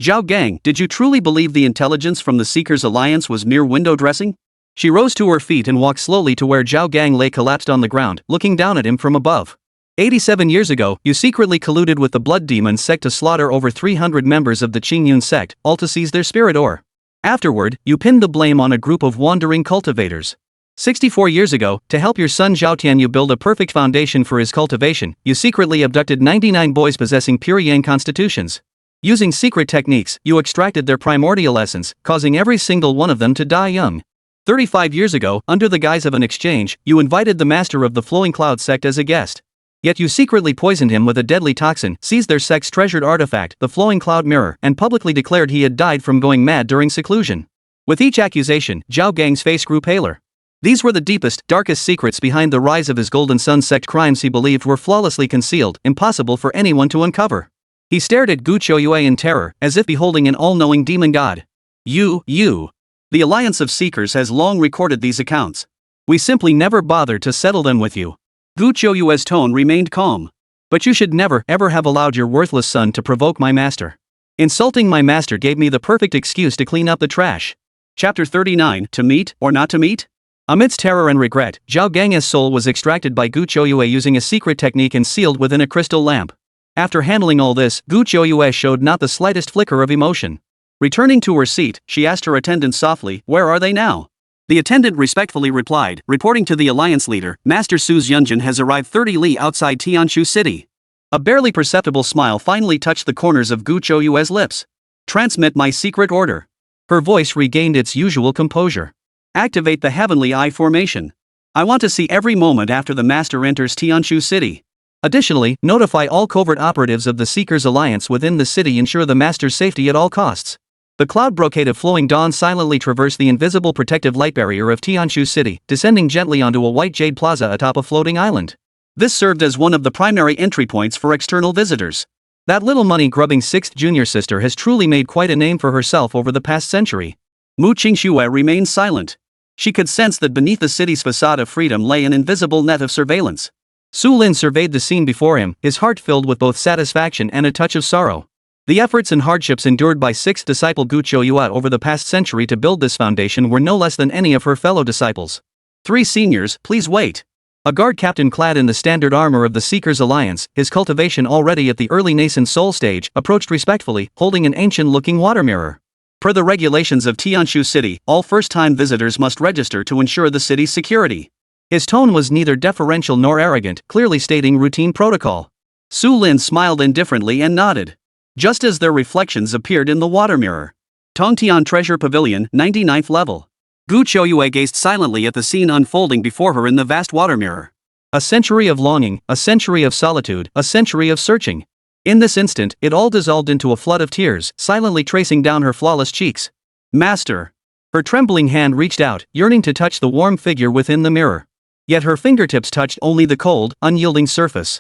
Zhao Gang, did you truly believe the intelligence from the Seekers Alliance was mere window dressing? She rose to her feet and walked slowly to where Zhao Gang lay collapsed on the ground, looking down at him from above. 87 years ago, you secretly colluded with the Blood Demon sect to slaughter over 300 members of the Qingyao Sect, all to seize their spirit ore. Afterward, you pinned the blame on a group of wandering cultivators. 64 years ago, to help your son Zhao Tianyu build a perfect foundation for his cultivation, you secretly abducted 99 boys possessing pure yang constitutions. Using secret techniques, you extracted their primordial essence, causing every single one of them to die young. 35 years ago, under the guise of an exchange, you invited the master of the Flowing Cloud sect as a guest. Yet you secretly poisoned him with a deadly toxin, seized their sect's treasured artifact, the Flowing Cloud Mirror, and publicly declared he had died from going mad during seclusion. With each accusation, Zhao Gang's face grew paler. These were the deepest, darkest secrets behind the rise of his Golden Sun Sect. Crimes he believed were flawlessly concealed, impossible for anyone to uncover. He stared at Qingxue in terror, as if beholding an all-knowing demon god. You. The Alliance of Seekers has long recorded these accounts. We simply never bothered to settle them with you. Gu Qiuyue's tone remained calm. But you should never ever have allowed your worthless son to provoke my master. Insulting my master gave me the perfect excuse to clean up the trash. Chapter 39, To Meet or Not to Meet? Amidst terror and regret, Zhao Gang's soul was extracted by Gu Qiuyue using a secret technique and sealed within a crystal lamp. After handling all this, Gu Qiuyue showed not the slightest flicker of emotion. Returning to her seat, she asked her attendant softly, "Where are they now?" The attendant respectfully replied, reporting to the alliance leader, Master Su's Yunjin has arrived 30 li outside Tianshu City. A barely perceptible smile finally touched the corners of Gu Qiuyue's lips. Transmit my secret order. Her voice regained its usual composure. Activate the Heavenly Eye formation. I want to see every moment after the Master enters Tianshu City. Additionally, notify all covert operatives of the Seekers Alliance within the city, ensure the Master's safety at all costs. The cloud brocade of flowing dawn silently traversed the invisible protective light barrier of Tianshu City, descending gently onto a white jade plaza atop a floating island. This served as one of the primary entry points for external visitors. That little money-grubbing sixth junior sister has truly made quite a name for herself over the past century. Mu Qingxue remained silent. She could sense that beneath the city's facade of freedom lay an invisible net of surveillance. Su Lin surveyed the scene before him, his heart filled with both satisfaction and a touch of sorrow. The efforts and hardships endured by sixth disciple Gu Qiuyue over the past century to build this foundation were no less than any of her fellow disciples. 3 seniors, please wait. A guard captain clad in the standard armor of the Seekers Alliance, his cultivation already at the early nascent soul stage, approached respectfully, holding an ancient-looking water mirror. Per the regulations of Tianshu City, all first-time visitors must register to ensure the city's security. His tone was neither deferential nor arrogant, clearly stating routine protocol. Su Lin smiled indifferently and nodded. Just as their reflections appeared in the water mirror. Tongtian Treasure Pavilion, 99th level. Gu Qiuyue gazed silently at the scene unfolding before her in the vast water mirror. A century of longing, a century of solitude, a century of searching. In this instant, it all dissolved into a flood of tears, silently tracing down her flawless cheeks. Master! Her trembling hand reached out, yearning to touch the warm figure within the mirror. Yet her fingertips touched only the cold, unyielding surface.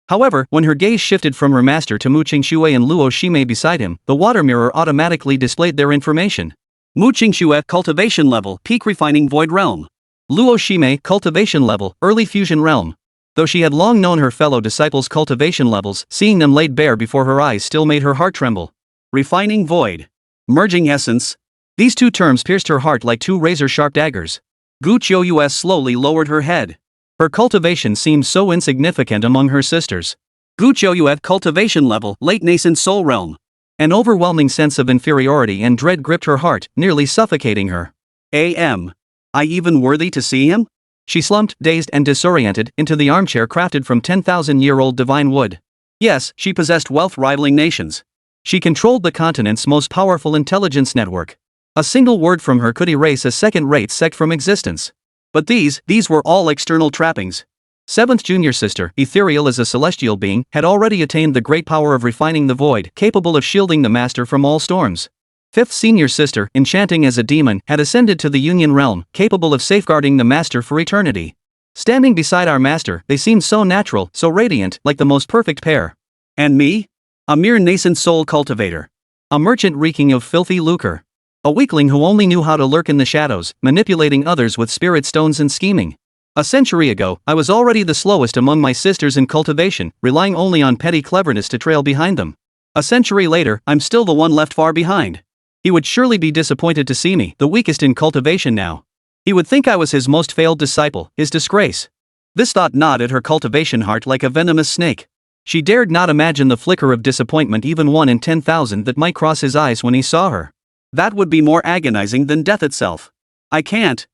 However, when her gaze shifted from her master to Mu Qingxue and Luo Shime beside him, the water mirror automatically displayed their information. Mu Qingxue, Cultivation Level, Peak Refining Void Realm. Luo Shime, Cultivation Level, Early Fusion Realm. Though she had long known her fellow disciples' cultivation levels, seeing them laid bare before her eyes still made her heart tremble. Refining Void. Merging Essence. These two terms pierced her heart like 2 razor-sharp daggers. Gu Qiuyue slowly lowered her head. Her cultivation seemed so insignificant among her sisters. Gu Qiuyue, Cultivation Level, Late Nascent Soul Realm. An overwhelming sense of inferiority and dread gripped her heart, nearly suffocating her. Am I even worthy to see him? She slumped, dazed and disoriented, into the armchair crafted from 10,000-year-old divine wood. Yes, she possessed wealth rivaling nations. She controlled the continent's most powerful intelligence network. A single word from her could erase a second-rate sect from existence. But these were all external trappings. Seventh junior sister, ethereal as a celestial being, had already attained the great power of refining the void, capable of shielding the master from all storms. Fifth senior sister, enchanting as a demon, had ascended to the union realm, capable of safeguarding the master for eternity. Standing beside our master, they seemed so natural, so radiant, like the most perfect pair. And me? A mere nascent soul cultivator. A merchant reeking of filthy lucre. A weakling who only knew how to lurk in the shadows, manipulating others with spirit stones and scheming. A century ago, I was already the slowest among my sisters in cultivation, relying only on petty cleverness to trail behind them. A century later, I'm still the one left far behind. He would surely be disappointed to see me, the weakest in cultivation now. He would think I was his most failed disciple, his disgrace. This thought gnawed at her cultivation heart like a venomous snake. She dared not imagine the flicker of disappointment, even 1 in 10,000, that might cross his eyes when he saw her. That would be more agonizing than death itself. I can't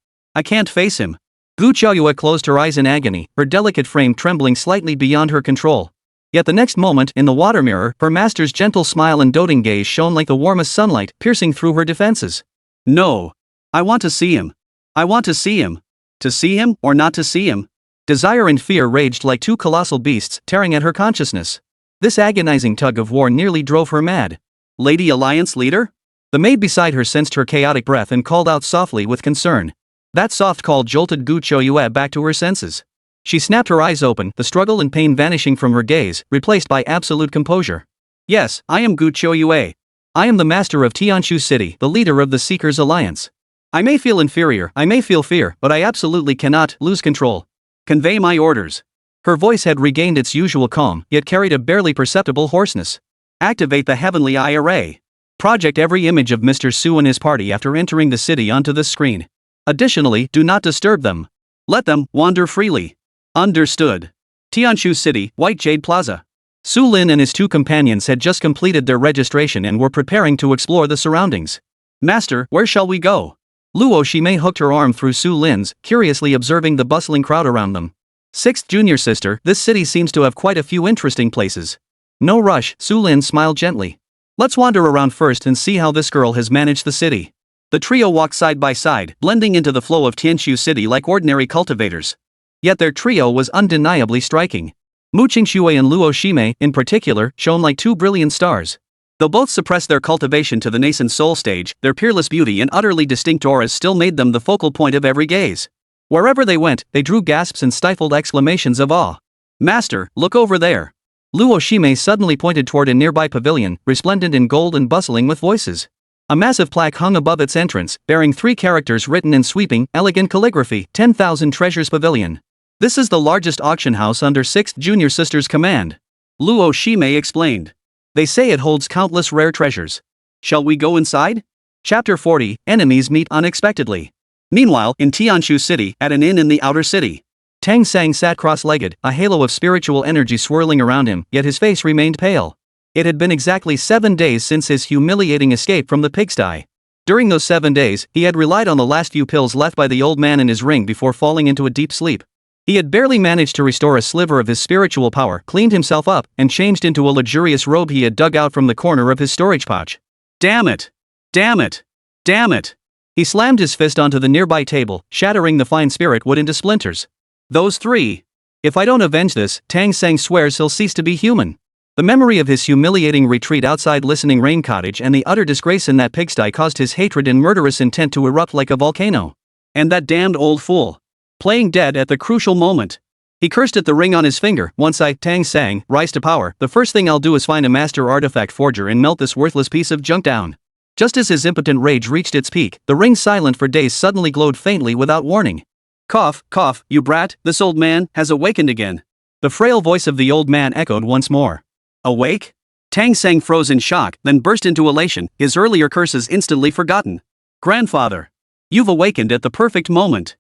face him. Gu Qiuyue closed her eyes in agony, her delicate frame trembling slightly beyond her control. Yet the next moment, in the water mirror, her master's gentle smile and doting gaze shone like the warmest sunlight, piercing through her defenses. No. I want to see him. I want to see him. To see him, or not to see him? Desire and fear raged like 2 colossal beasts, tearing at her consciousness. This agonizing tug of war nearly drove her mad. Lady Alliance Leader? The maid beside her sensed her chaotic breath and called out softly with concern. That soft call jolted Gu Qiuyue back to her senses. She snapped her eyes open, the struggle and pain vanishing from her gaze, replaced by absolute composure. Yes, I am Gu Qiuyue. I am the master of Qingxue City, the leader of the Seekers Alliance. I may feel inferior, I may feel fear, but I absolutely cannot lose control. Convey my orders. Her voice had regained its usual calm, yet carried a barely perceptible hoarseness. Activate the heavenly eye array. Project every image of Mr. Su and his party after entering the city onto this screen. Additionally, do not disturb them. Let them wander freely. Understood. Qingxue City, White Jade Plaza. Su Lin and his two companions had just completed their registration and were preparing to explore the surroundings. Master, where shall we go? Luo Shimei hooked her arm through Su Lin's, curiously observing the bustling crowd around them. Sixth junior sister, this city seems to have quite a few interesting places. No rush, Su Lin smiled gently. Let's wander around first and see how this girl has managed the city. The trio walked side by side, blending into the flow of Qingxue City like ordinary cultivators. Yet their trio was undeniably striking. Mu Qingxue and Luo Shimei, in particular, shone like two brilliant stars. Though both suppressed their cultivation to the nascent soul stage, their peerless beauty and utterly distinct auras still made them the focal point of every gaze. Wherever they went, they drew gasps and stifled exclamations of awe. Master, look over there. Luo Shimei suddenly pointed toward a nearby pavilion, resplendent in gold and bustling with voices. A massive plaque hung above its entrance, bearing 3 characters written in sweeping, elegant calligraphy, 10,000 Treasures Pavilion. This is the largest auction house under 6th Junior Sister's command. Luo Shimei explained. They say it holds countless rare treasures. Shall we go inside? Chapter 40, Enemies Meet Unexpectedly. Meanwhile, in Qingxue City, at an inn in the outer city, Tang Sang sat cross-legged, a halo of spiritual energy swirling around him, yet his face remained pale. It had been exactly 7 days since his humiliating escape from the pigsty. During those 7 days, he had relied on the last few pills left by the old man in his ring before falling into a deep sleep. He had barely managed to restore a sliver of his spiritual power, cleaned himself up, and changed into a luxurious robe he had dug out from the corner of his storage pouch. Damn it! Damn it! Damn it! He slammed his fist onto the nearby table, shattering the fine spirit wood into splinters. Those 3. If I don't avenge this, Tang Sang swears he'll cease to be human. The memory of his humiliating retreat outside Listening Rain Cottage and the utter disgrace in that pigsty caused his hatred and murderous intent to erupt like a volcano. And that damned old fool. Playing dead at the crucial moment. He cursed at the ring on his finger. Once I, Tang Sang, rise to power, the first thing I'll do is find a master artifact forger and melt this worthless piece of junk down. Just as his impotent rage reached its peak, the ring silent for days suddenly glowed faintly without warning. Cough, cough, you brat, this old man has awakened again. The frail voice of the old man echoed once more. Awake? Tang Sang froze in shock, then burst into elation, his earlier curses instantly forgotten. Grandfather! You've awakened at the perfect moment.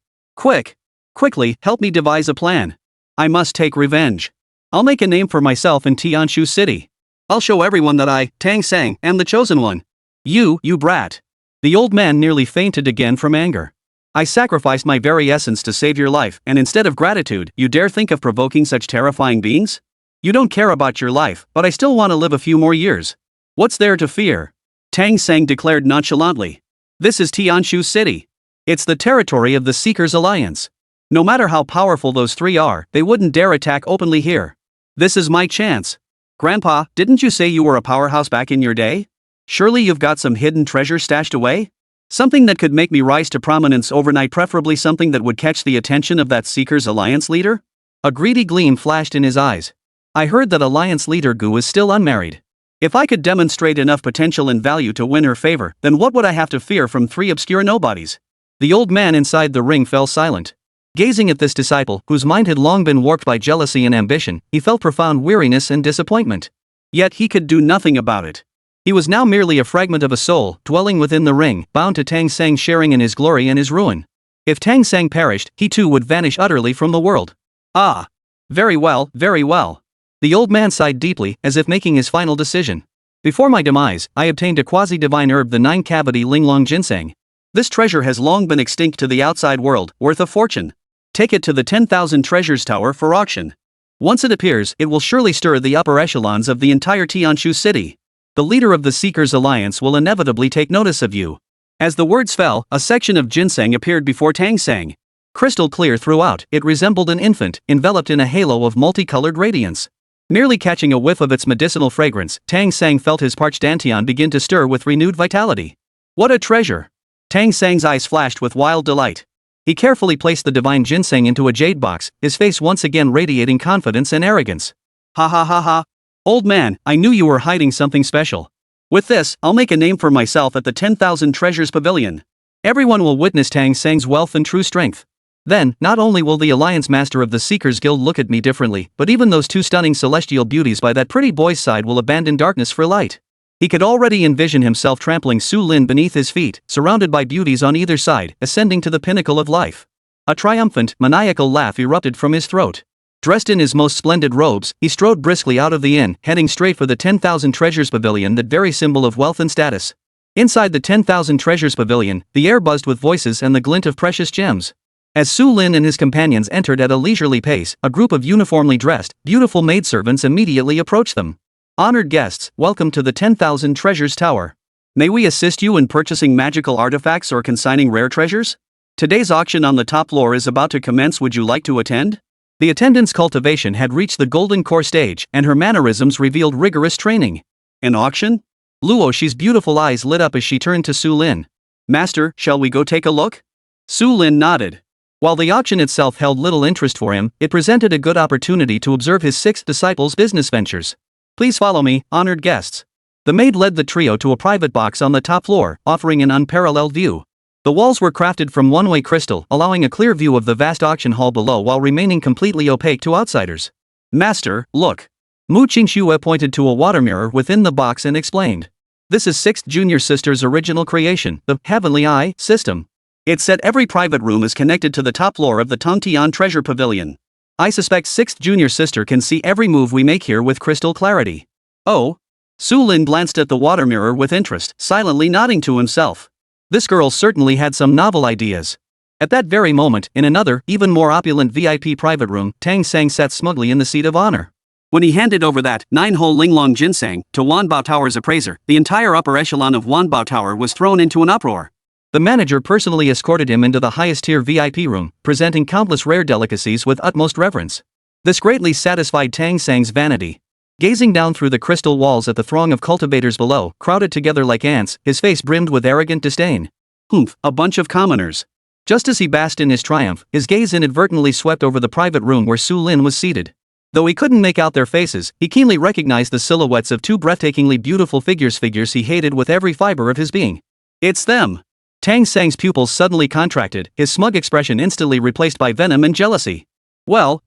Quickly, help me devise a plan. I must take revenge. I'll make a name for myself in Qingxue City. I'll show everyone that I, Tang Sang, am the chosen one. You brat. The old man nearly fainted again from anger. I sacrificed my very essence to save your life, and instead of gratitude, you dare think of provoking such terrifying beings? You don't care about your life, but I still want to live a few more years. What's there to fear? Tang Sang declared nonchalantly. This is Qingxue City. It's the territory of the Seekers Alliance. No matter how powerful those 3 are, they wouldn't dare attack openly here. This is my chance. Grandpa, didn't you say you were a powerhouse back in your day? Surely you've got some hidden treasure stashed away? Something that could make me rise to prominence overnight, preferably something that would catch the attention of that Seekers Alliance leader? A greedy gleam flashed in his eyes. I heard that Alliance leader Gu is still unmarried. If I could demonstrate enough potential and value to win her favor, then what would I have to fear from 3 obscure nobodies? The old man inside the ring fell silent. Gazing at this disciple, whose mind had long been warped by jealousy and ambition, he felt profound weariness and disappointment. Yet he could do nothing about it. He was now merely a fragment of a soul, dwelling within the ring, bound to Tang Sang, sharing in his glory and his ruin. If Tang Sang perished, he too would vanish utterly from the world. Ah! Very well, very well. The old man sighed deeply, as if making his final decision. Before my demise, I obtained a quasi-divine herb, the 9-cavity Linglong Ginseng. This treasure has long been extinct to the outside world, worth a fortune. Take it to the 10,000 Treasures Tower for auction. Once it appears, it will surely stir the upper echelons of the entire Qingxue City. The leader of the Seekers Alliance will inevitably take notice of you. As the words fell, a section of ginseng appeared before Tang Sang. Crystal clear throughout, it resembled an infant, enveloped in a halo of multicolored radiance. Merely catching a whiff of its medicinal fragrance, Tang Sang felt his parched dantian begin to stir with renewed vitality. What a treasure! Tang Sang's eyes flashed with wild delight. He carefully placed the divine ginseng into a jade box, his face once again radiating confidence and arrogance. Ha ha ha ha! Old man, I knew you were hiding something special. With this, I'll make a name for myself at the 10,000 Treasures Pavilion. Everyone will witness Tang Sang's wealth and true strength. Then, not only will the Alliance Master of the Seekers Guild look at me differently, but even those two stunning celestial beauties by that pretty boy's side will abandon darkness for light. He could already envision himself trampling Su Lin beneath his feet, surrounded by beauties on either side, ascending to the pinnacle of life. A triumphant, maniacal laugh erupted from his throat. Dressed in his most splendid robes, he strode briskly out of the inn, heading straight for the 10,000 Treasures Pavilion, that very symbol of wealth and status. Inside the 10,000 Treasures Pavilion, the air buzzed with voices and the glint of precious gems. As Su Lin and his companions entered at a leisurely pace, a group of uniformly dressed, beautiful maidservants immediately approached them. Honored guests, welcome to the 10,000 Treasures Tower. May we assist you in purchasing magical artifacts or consigning rare treasures? Today's auction on the top floor is about to commence. Would you like to attend? The attendant's cultivation had reached the golden core stage, and her mannerisms revealed rigorous training. An auction? Luoshi's beautiful eyes lit up as she turned to Su Lin. Master, shall we go take a look? Su Lin nodded. While the auction itself held little interest for him, it presented a good opportunity to observe his sixth disciple's business ventures. Please follow me, honored guests. The maid led the trio to a private box on the top floor, offering an unparalleled view. The walls were crafted from one-way crystal, allowing a clear view of the vast auction hall below while remaining completely opaque to outsiders. Master, look. Mu Qingxue pointed to a water mirror within the box and explained. This is 6th Junior Sister's original creation, the Heavenly Eye system. It said every private room is connected to the top floor of the Tongtian Treasure Pavilion. I suspect 6th Junior Sister can see every move we make here with crystal clarity. Oh? Su Lin glanced at the water mirror with interest, silently nodding to himself. This girl certainly had some novel ideas. At that very moment, in another, even more opulent VIP private room, Tang Sang sat smugly in the seat of honor. When he handed over that 9-hole Linglong Ginseng to Wanbao Tower's appraiser, the entire upper echelon of Wanbao Tower was thrown into an uproar. The manager personally escorted him into the highest-tier VIP room, presenting countless rare delicacies with utmost reverence. This greatly satisfied Tang Sang's vanity. Gazing down through the crystal walls at the throng of cultivators below, crowded together like ants, his face brimmed with arrogant disdain. Humph, a bunch of commoners. Just as he basked in his triumph, his gaze inadvertently swept over the private room where Su Lin was seated. Though he couldn't make out their faces, he keenly recognized the silhouettes of two breathtakingly beautiful figures he hated with every fiber of his being. It's them! Tang Sang's pupils suddenly contracted, his smug expression instantly replaced by venom and jealousy. Well,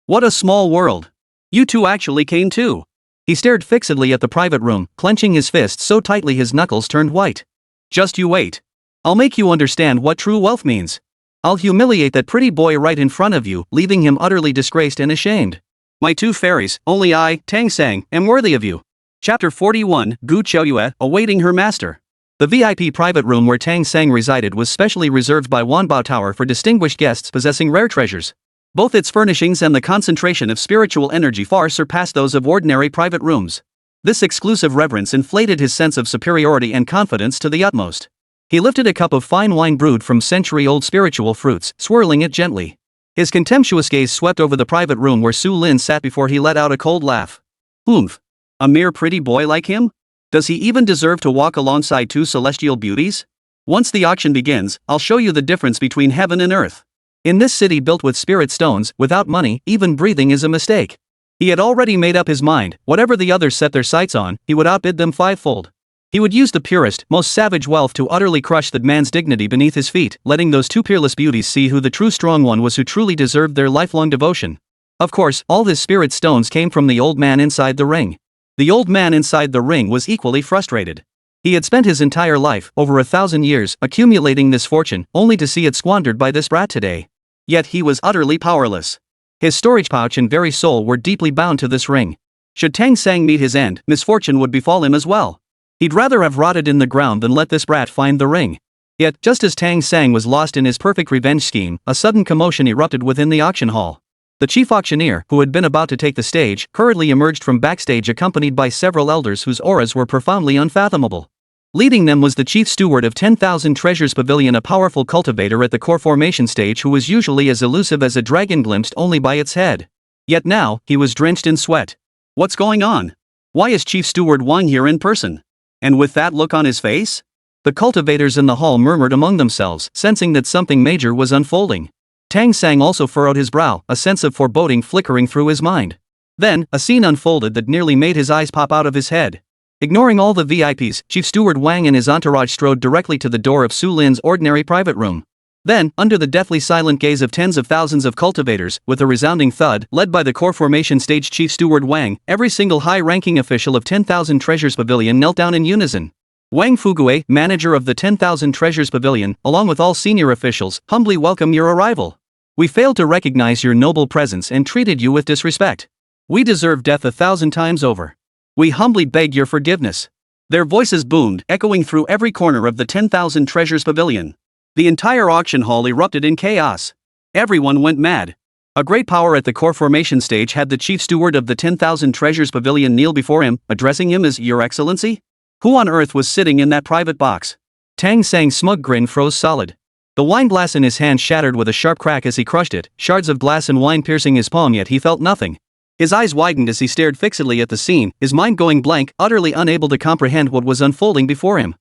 what a small world. You two actually came too. He stared fixedly at the private room, clenching his fists so tightly his knuckles turned white. Just you wait. I'll make you understand what true wealth means. I'll humiliate that pretty boy right in front of you, leaving him utterly disgraced and ashamed. My two fairies, only I, Tang Sang, am worthy of you. Chapter 41, Gu Qiuyue, awaiting her master. The VIP private room where Tang Sang resided was specially reserved by Wanbao Tower for distinguished guests possessing rare treasures. Both its furnishings and the concentration of spiritual energy far surpassed those of ordinary private rooms. This exclusive reverence inflated his sense of superiority and confidence to the utmost. He lifted a cup of fine wine brewed from century-old spiritual fruits, swirling it gently. His contemptuous gaze swept over the private room where Su Lin sat before he let out a cold laugh. Oomph! A mere pretty boy like him? Does he even deserve to walk alongside two celestial beauties? Once the auction begins, I'll show you the difference between heaven and earth. In this city built with spirit stones, without money, even breathing is a mistake. He had already made up his mind, whatever the others set their sights on, he would outbid them fivefold. He would use the purest, most savage wealth to utterly crush that man's dignity beneath his feet, letting those two peerless beauties see who the true strong one was who truly deserved their lifelong devotion. Of course, all his spirit stones came from the old man inside the ring. The old man inside the ring was equally frustrated. He had spent his entire life, over 1,000 years, accumulating this fortune, only to see it squandered by this brat today. Yet he was utterly powerless. His storage pouch and very soul were deeply bound to this ring. Should Tang Sang meet his end, misfortune would befall him as well. He'd rather have rotted in the ground than let this brat find the ring. Yet, just as Tang Sang was lost in his perfect revenge scheme, a sudden commotion erupted within the auction hall. The chief auctioneer, who had been about to take the stage, hurriedly emerged from backstage accompanied by several elders whose auras were profoundly unfathomable. Leading them was the chief steward of 10,000 Treasures Pavilion, a powerful cultivator at the core formation stage who was usually as elusive as a dragon glimpsed only by its head. Yet now, he was drenched in sweat. What's going on? Why is Chief Steward Wang here in person? And with that look on his face? The cultivators in the hall murmured among themselves, sensing that something major was unfolding. Tang Sang also furrowed his brow, a sense of foreboding flickering through his mind. Then, a scene unfolded that nearly made his eyes pop out of his head. Ignoring all the VIPs, Chief Steward Wang and his entourage strode directly to the door of Su Lin's ordinary private room. Then, under the deathly silent gaze of tens of thousands of cultivators, with a resounding thud, led by the core formation stage Chief Steward Wang, every single high-ranking official of 10,000 Treasures Pavilion knelt down in unison. Wang Fugue, manager of the 10,000 Treasures Pavilion, along with all senior officials, humbly welcome your arrival. We failed to recognize your noble presence and treated you with disrespect. We deserve death 1,000 times over. We humbly beg your forgiveness. Their voices boomed, echoing through every corner of the 10,000 Treasures Pavilion. The entire auction hall erupted in chaos. Everyone went mad. A great power at the core formation stage had the chief steward of the 10,000 Treasures Pavilion kneel before him, addressing him as Your Excellency? Who on earth was sitting in that private box? Tang Sang's smug grin froze solid. The wine glass in his hand shattered with a sharp crack as he crushed it, shards of glass and wine piercing his palm, yet he felt nothing. His eyes widened as he stared fixedly at the scene, his mind going blank, utterly unable to comprehend what was unfolding before him.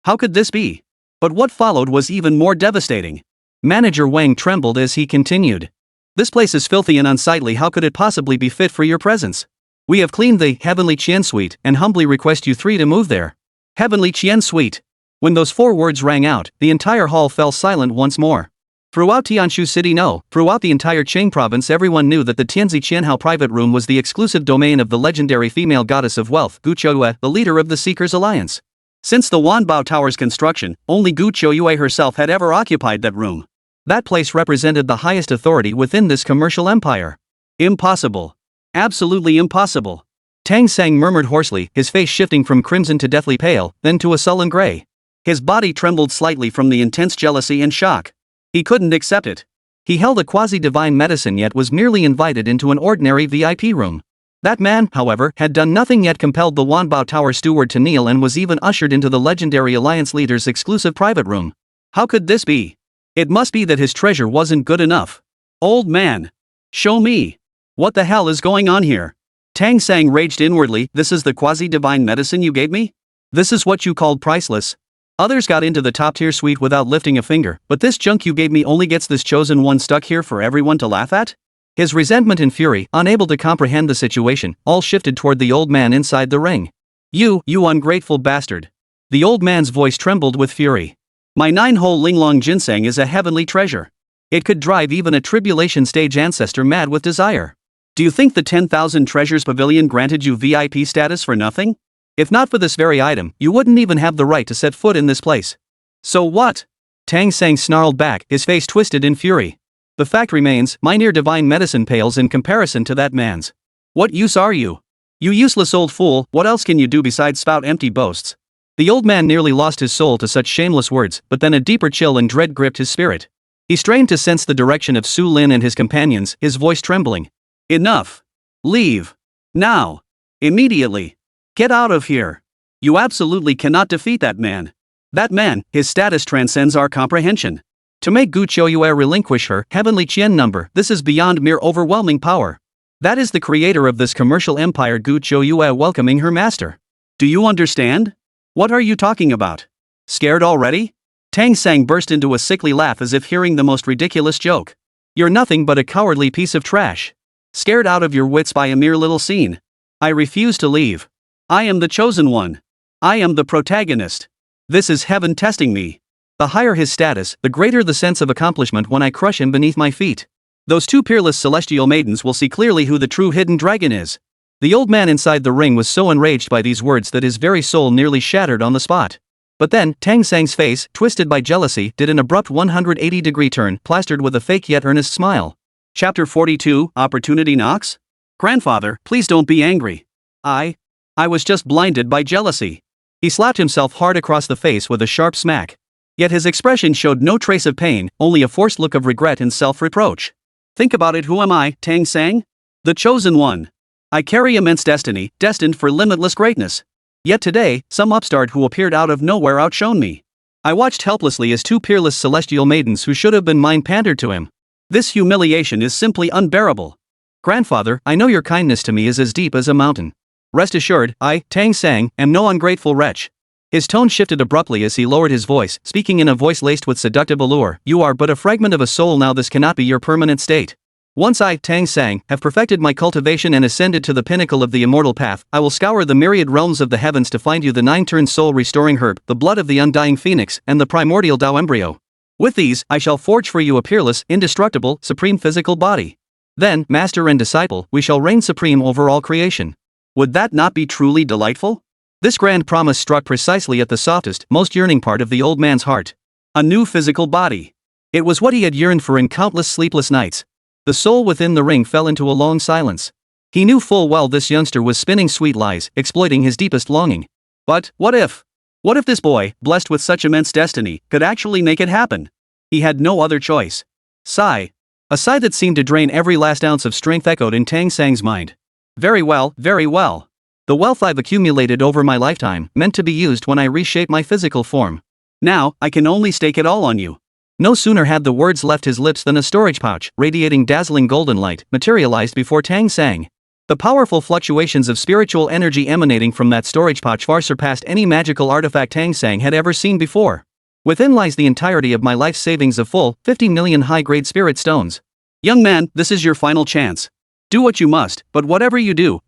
How could this be? But what followed was even more devastating. Manager Wang trembled as he continued. This place is filthy and unsightly. How could it possibly be fit for your presence? We have cleaned the Heavenly Qian Suite and humbly request you three to move there. Heavenly Qian Suite. When those four words rang out, the entire hall fell silent once more. Throughout Tianshu City, throughout the entire Qing province, everyone knew that the Tianzi Qianhao private room was the exclusive domain of the legendary female goddess of wealth, Qingxue, the leader of the Seekers Alliance. Since the Wanbao Tower's construction, only Qingxue herself had ever occupied that room. That place represented the highest authority within this commercial empire. Impossible. Absolutely impossible. Tang Sang murmured hoarsely, his face shifting from crimson to deathly pale, then to a sullen gray. His body trembled slightly from the intense jealousy and shock. He couldn't accept it. He held a quasi-divine medicine yet was merely invited into an ordinary VIP room. That man, however, had done nothing yet compelled the Wanbao Tower steward to kneel and was even ushered into the legendary Alliance leader's exclusive private room. How could this be? It must be that his treasure wasn't good enough. Old man. Show me. What the hell is going on here? Tang Sang raged inwardly. This is the quasi-divine medicine you gave me? This is what you called priceless? Others got into the top-tier suite without lifting a finger, but this junk you gave me only gets this chosen one stuck here for everyone to laugh at? His resentment and fury, unable to comprehend the situation, all shifted toward the old man inside the ring. You ungrateful bastard. The old man's voice trembled with fury. My 9-hole Linglong ginseng is a heavenly treasure. It could drive even a tribulation stage ancestor mad with desire. Do you think the 10,000 Treasures Pavilion granted you VIP status for nothing? If not for this very item, you wouldn't even have the right to set foot in this place. So what? Tang Sang snarled back, his face twisted in fury. The fact remains, my near-divine medicine pales in comparison to that man's. What use are you? You useless old fool, what else can you do besides spout empty boasts? The old man nearly lost his soul to such shameless words, but then a deeper chill and dread gripped his spirit. He strained to sense the direction of Su Lin and his companions, his voice trembling. Enough. Leave. Now. Immediately. Get out of here. You absolutely cannot defeat that man. That man, his status transcends our comprehension. To make Qingxue relinquish her heavenly Qian number, this is beyond mere overwhelming power. That is the creator of this commercial empire Qingxue welcoming her master. Do you understand? What are you talking about? Scared already? Tang Sang burst into a sickly laugh as if hearing the most ridiculous joke. You're nothing but a cowardly piece of trash. Scared out of your wits by a mere little scene. I refuse to leave. I am the chosen one. I am the protagonist. This is heaven testing me. The higher his status, the greater the sense of accomplishment when I crush him beneath my feet. Those two peerless celestial maidens will see clearly who the true hidden dragon is. The old man inside the ring was so enraged by these words that his very soul nearly shattered on the spot. But then, Tang Sang's face, twisted by jealousy, did an abrupt 180-degree turn, plastered with a fake yet earnest smile. Chapter 42, Opportunity Knocks? Grandfather, please don't be angry. I was just blinded by jealousy. He slapped himself hard across the face with a sharp smack. Yet his expression showed no trace of pain, only a forced look of regret and self-reproach. Think about it, who am I, Tang Sang? The chosen one. I carry immense destiny, destined for limitless greatness. Yet today, some upstart who appeared out of nowhere outshone me. I watched helplessly as two peerless celestial maidens who should have been mine pandered to him. This humiliation is simply unbearable. Grandfather, I know your kindness to me is as deep as a mountain. Rest assured, I, Tang Sang, am no ungrateful wretch. His tone shifted abruptly as he lowered his voice, speaking in a voice laced with seductive allure. You are but a fragment of a soul now. This cannot be your permanent state. Once I, Tang Sang, have perfected my cultivation and ascended to the pinnacle of the immortal path, I will scour the myriad realms of the heavens to find you the 9-turned soul-restoring herb, the blood of the undying phoenix, and the primordial Tao embryo. With these, I shall forge for you a peerless, indestructible, supreme physical body. Then, master and disciple, we shall reign supreme over all creation. Would that not be truly delightful? This grand promise struck precisely at the softest, most yearning part of the old man's heart. A new physical body. It was what he had yearned for in countless sleepless nights. The soul within the ring fell into a long silence. He knew full well this youngster was spinning sweet lies, exploiting his deepest longing. But, what if? What if this boy, blessed with such immense destiny, could actually make it happen? He had no other choice. Sigh. A sigh that seemed to drain every last ounce of strength echoed in Tang Sang's mind. Very well, very well. The wealth I've accumulated over my lifetime, meant to be used when I reshape my physical form. Now, I can only stake it all on you. No sooner had the words left his lips than a storage pouch, radiating dazzling golden light, materialized before Tang Sang. The powerful fluctuations of spiritual energy emanating from that storage pouch far surpassed any magical artifact Tang Sang had ever seen before. Within lies the entirety of my life's savings of full, 50 million high-grade spirit stones. Young man, this is your final chance. Do what you must, but whatever you do,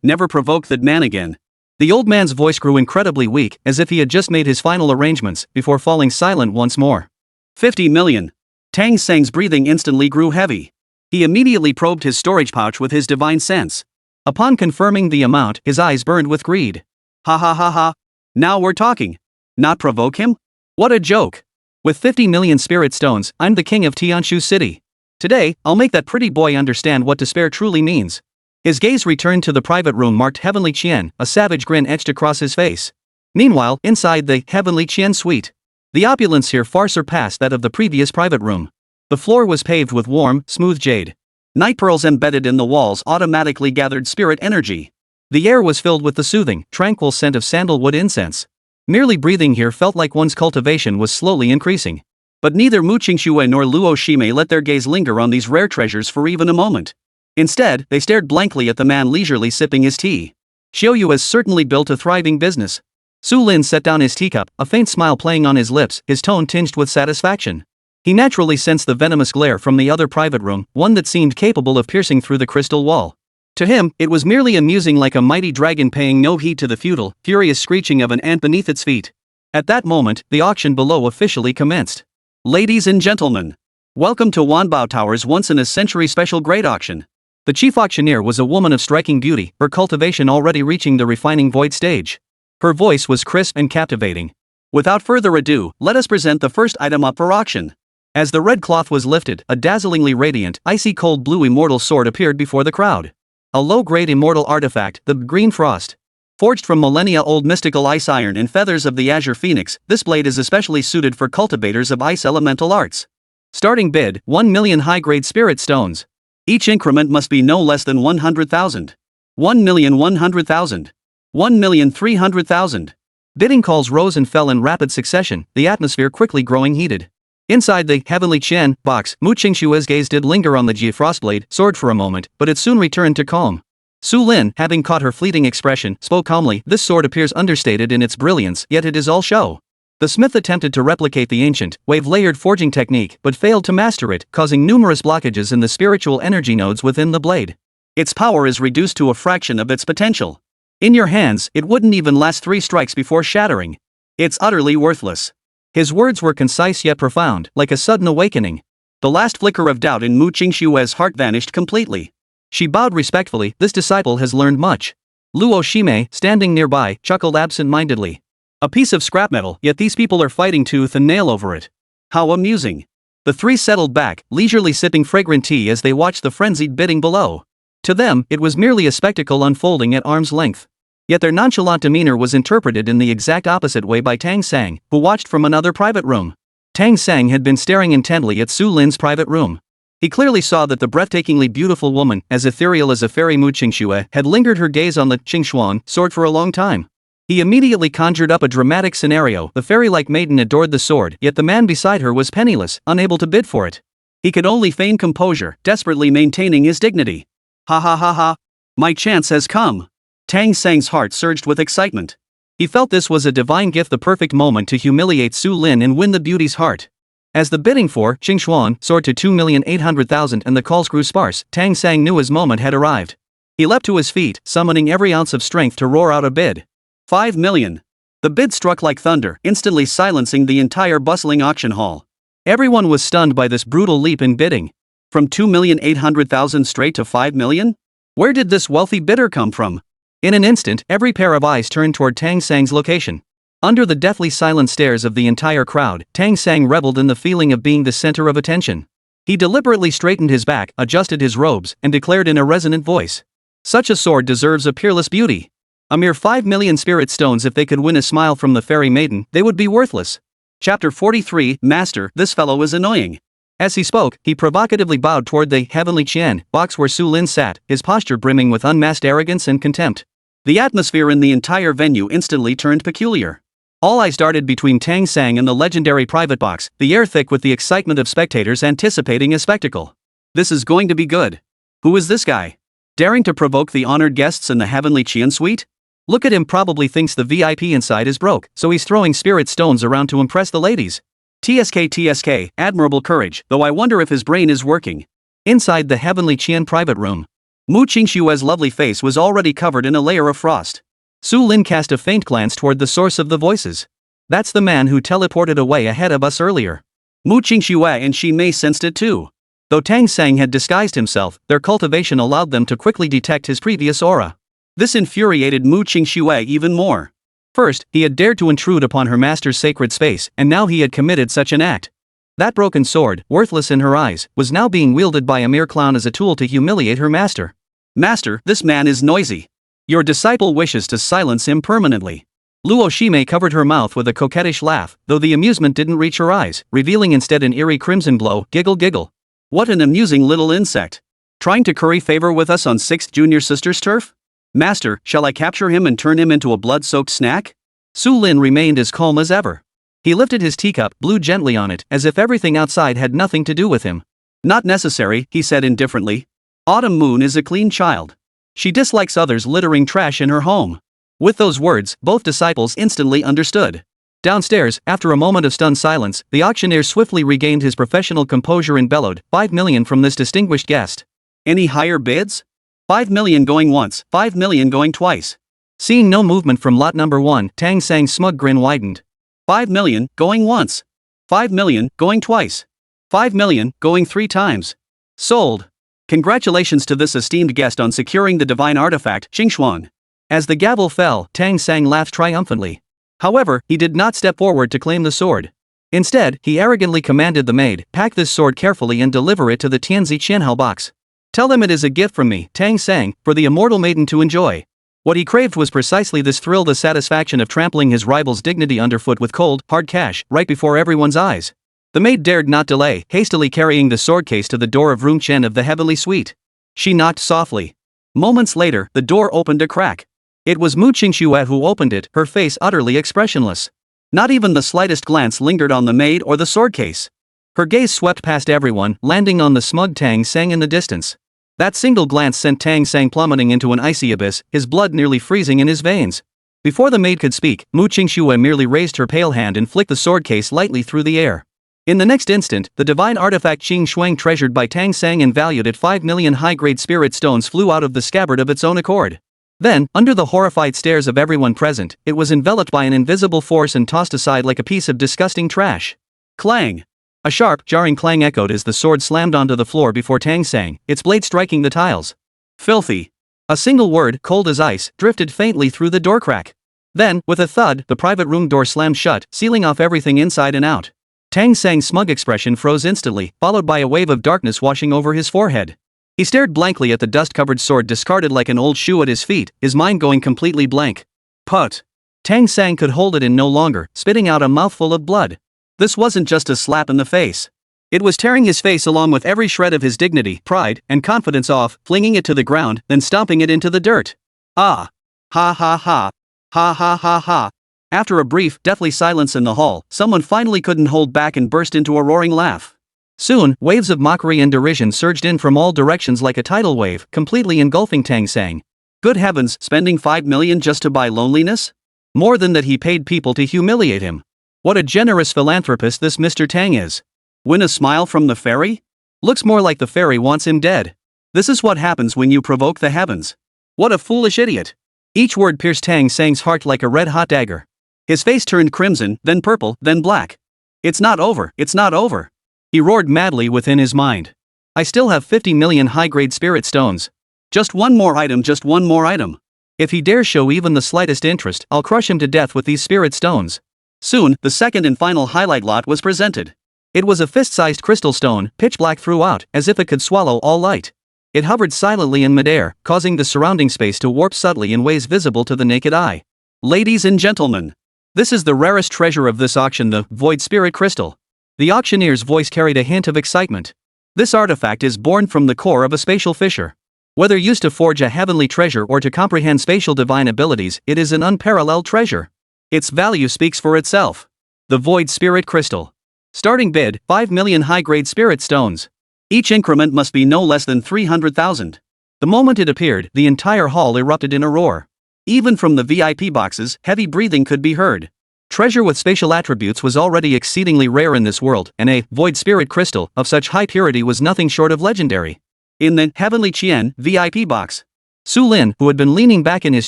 never provoke that man again. The old man's voice grew incredibly weak, as if he had just made his final arrangements, before falling silent once more. 50 million. Tang Sang's breathing instantly grew heavy. He immediately probed his storage pouch with his divine sense. Upon confirming the amount, his eyes burned with greed. Ha ha ha ha. Now we're talking. Not provoke him? What a joke! With 50 million spirit stones, I'm the king of Tianshu City. Today, I'll make that pretty boy understand what despair truly means. His gaze returned to the private room marked Heavenly Qian, a savage grin etched across his face. Meanwhile, inside the Heavenly Qian suite, the opulence here far surpassed that of the previous private room. The floor was paved with warm, smooth jade. Night pearls embedded in the walls automatically gathered spirit energy. The air was filled with the soothing, tranquil scent of sandalwood incense. Merely breathing here felt like one's cultivation was slowly increasing. But neither Mu Qingxue nor Luo Shime let their gaze linger on these rare treasures for even a moment. Instead, they stared blankly at the man leisurely sipping his tea. Xiaoyu has certainly built a thriving business. Su Lin set down his teacup, a faint smile playing on his lips, his tone tinged with satisfaction. He naturally sensed the venomous glare from the other private room, one that seemed capable of piercing through the crystal wall. To him, it was merely amusing, like a mighty dragon paying no heed to the futile, furious screeching of an ant beneath its feet. At that moment, the auction below officially commenced. Ladies and gentlemen, welcome to Wanbao Tower's once-in-a-century special grade auction. The chief auctioneer was a woman of striking beauty, her cultivation already reaching the refining void stage. Her voice was crisp and captivating. Without further ado, let us present the first item up for auction. As the red cloth was lifted, a dazzlingly radiant, icy cold blue immortal sword appeared before the crowd. A low-grade immortal artifact, the Green Frost. Forged from millennia-old mystical ice iron and feathers of the Azure Phoenix, this blade is especially suited for cultivators of ice elemental arts. Starting bid, 1 million high-grade spirit stones. Each increment must be no less than 100,000. 1,100,000. 1,300,000. Bidding calls rose and fell in rapid succession, the atmosphere quickly growing heated. Inside the Heavenly Qian box, Mu Qingxue's gaze did linger on the Jie Frostblade sword for a moment, but it soon returned to calm. Su Lin, having caught her fleeting expression, spoke calmly. This sword appears understated in its brilliance, yet it is all show. The smith attempted to replicate the ancient, wave-layered forging technique, but failed to master it, causing numerous blockages in the spiritual energy nodes within the blade. Its power is reduced to a fraction of its potential. In your hands, it wouldn't even last 3 strikes before shattering. It's utterly worthless. His words were concise yet profound, like a sudden awakening. The last flicker of doubt in Mu Qingxue's heart vanished completely. She bowed respectfully. This disciple has learned much. Luo Shime, standing nearby, chuckled absent-mindedly. A piece of scrap metal, yet these people are fighting tooth and nail over it. How amusing. The three settled back, leisurely sipping fragrant tea as they watched the frenzied bidding below. To them, it was merely a spectacle unfolding at arm's length. Yet their nonchalant demeanor was interpreted in the exact opposite way by Tang Sang, who watched from another private room. Tang Sang had been staring intently at Su Lin's private room. He clearly saw that the breathtakingly beautiful woman, as ethereal as a fairy Mu Qingxue, had lingered her gaze on the Qingxuan sword for a long time. He immediately conjured up a dramatic scenario. The fairy-like maiden adored the sword, yet the man beside her was penniless, unable to bid for it. He could only feign composure, desperately maintaining his dignity. Ha ha ha ha. My chance has come. Tang Sang's heart surged with excitement. He felt this was a divine gift, the perfect moment to humiliate Su Lin and win the beauty's heart. As the bidding for Qingxue soared to 2,800,000 and the calls grew sparse, Tang Sang knew his moment had arrived. He leapt to his feet, summoning every ounce of strength to roar out a bid. 5 million. The bid struck like thunder, instantly silencing the entire bustling auction hall. Everyone was stunned by this brutal leap in bidding. From 2,800,000 straight to 5 million? Where did this wealthy bidder come from? In an instant, every pair of eyes turned toward Tang Sang's location. Under the deathly silent stares of the entire crowd, Tang Sang reveled in the feeling of being the center of attention. He deliberately straightened his back, adjusted his robes, and declared in a resonant voice. Such a sword deserves a peerless beauty. A mere 5 million spirit stones. If they could win a smile from the fairy maiden, they would be worthless. Chapter 43, Master, this fellow is annoying. As he spoke, he provocatively bowed toward the heavenly Qian box where Su Lin sat, his posture brimming with unmasked arrogance and contempt. The atmosphere in the entire venue instantly turned peculiar. All eyes darted between Tang Sang and the legendary private box, the air thick with the excitement of spectators anticipating a spectacle. This is going to be good. Who is this guy? Daring to provoke the honored guests in the heavenly Qian suite? Look at him, probably thinks the VIP inside is broke, so he's throwing spirit stones around to impress the ladies. TSK, admirable courage, though I wonder if his brain is working. Inside the heavenly Qian private room, Mu Qingxue's lovely face was already covered in a layer of frost. Su Lin cast a faint glance toward the source of the voices. That's the man who teleported away ahead of us earlier. Mu Qingxue and Shi Mei sensed it too. Though Tang Sang had disguised himself, their cultivation allowed them to quickly detect his previous aura. This infuriated Mu Qingxue even more. First, he had dared to intrude upon her master's sacred space, and now he had committed such an act. That broken sword, worthless in her eyes, was now being wielded by a mere clown as a tool to humiliate her master. Master, this man is noisy. Your disciple wishes to silence him permanently. Luo Shimei covered her mouth with a coquettish laugh, though the amusement didn't reach her eyes, revealing instead an eerie crimson glow. Giggle giggle. What an amusing little insect. Trying to curry favor with us on 6th Junior Sister's turf? Master, shall I capture him and turn him into a blood-soaked snack? Su Lin remained as calm as ever. He lifted his teacup, blew gently on it, as if everything outside had nothing to do with him. Not necessary, he said indifferently. Autumn Moon is a clean child. She dislikes others littering trash in her home. With those words, both disciples instantly understood. Downstairs, after a moment of stunned silence, the auctioneer swiftly regained his professional composure and bellowed, 5 million from this distinguished guest. Any higher bids? 5 million going once, 5 million going twice. Seeing no movement from lot number 1, Tang Sang's smug grin widened. 5 million, going once. 5 million, going twice. 5 million, going 3 times. Sold. Congratulations to this esteemed guest on securing the divine artifact, Qingxue. As the gavel fell, Tang Sang laughed triumphantly. However, he did not step forward to claim the sword. Instead, he arrogantly commanded the maid, pack this sword carefully and deliver it to the Tianzi Qianhao box. Tell them it is a gift from me, Tang Sang, for the immortal maiden to enjoy. What he craved was precisely this thrill, the satisfaction of trampling his rival's dignity underfoot with cold, hard cash, right before everyone's eyes. The maid dared not delay, hastily carrying the sword case to the door of room Chen of the heavenly suite. She knocked softly. Moments later, the door opened a crack. It was Mu Qingxue who opened it, her face utterly expressionless. Not even the slightest glance lingered on the maid or the sword case. Her gaze swept past everyone, landing on the smug Tang Sang in the distance. That single glance sent Tang Sang plummeting into an icy abyss, his blood nearly freezing in his veins. Before the maid could speak, Mu Qingxue merely raised her pale hand and flicked the sword case lightly through the air. In the next instant, the divine artifact Qingxue treasured by Tang Sang and valued at 5 million high-grade spirit stones flew out of the scabbard of its own accord. Then, under the horrified stares of everyone present, it was enveloped by an invisible force and tossed aside like a piece of disgusting trash. Clang! A sharp, jarring clang echoed as the sword slammed onto the floor before Tang Sang, its blade striking the tiles. Filthy. A single word, cold as ice, drifted faintly through the door crack. Then, with a thud, the private room door slammed shut, sealing off everything inside and out. Tang Sang's smug expression froze instantly, followed by a wave of darkness washing over his forehead. He stared blankly at the dust-covered sword discarded like an old shoe at his feet, his mind going completely blank. Put. Tang Sang could hold it in no longer, spitting out a mouthful of blood. This wasn't just a slap in the face. It was tearing his face along with every shred of his dignity, pride, and confidence off, flinging it to the ground, then stomping it into the dirt. Ah! Ha ha ha! Ha ha ha ha! After a brief, deathly silence in the hall, someone finally couldn't hold back and burst into a roaring laugh. Soon, waves of mockery and derision surged in from all directions like a tidal wave, completely engulfing Tang Sang. Good heavens, spending 5 million just to buy loneliness? More than that, he paid people to humiliate him. What a generous philanthropist this Mr. Tang is. Win a smile from the fairy? Looks more like the fairy wants him dead. This is what happens when you provoke the heavens. What a foolish idiot. Each word pierced Tang Sang's heart like a red-hot dagger. His face turned crimson, then purple, then black. It's not over, it's not over. He roared madly within his mind. I still have 50 million high-grade spirit stones. Just one more item, just one more item. If he dares show even the slightest interest, I'll crush him to death with these spirit stones. Soon, the second and final highlight lot was presented. It was a fist-sized crystal stone, pitch black throughout, as if it could swallow all light. It hovered silently in midair, causing the surrounding space to warp subtly in ways visible to the naked eye. Ladies and gentlemen, this is the rarest treasure of this auction, the Void Spirit Crystal. The auctioneer's voice carried a hint of excitement. This artifact is born from the core of a spatial fissure. Whether used to forge a heavenly treasure or to comprehend spatial divine abilities, it is an unparalleled treasure. Its value speaks for itself. The Void Spirit Crystal. Starting bid, 5 million high-grade spirit stones. Each increment must be no less than 300,000. The moment it appeared, the entire hall erupted in a roar. Even from the VIP boxes, heavy breathing could be heard. Treasure with spatial attributes was already exceedingly rare in this world, and a Void Spirit Crystal of such high purity was nothing short of legendary. In the Heavenly Qian VIP box, Su Lin, who had been leaning back in his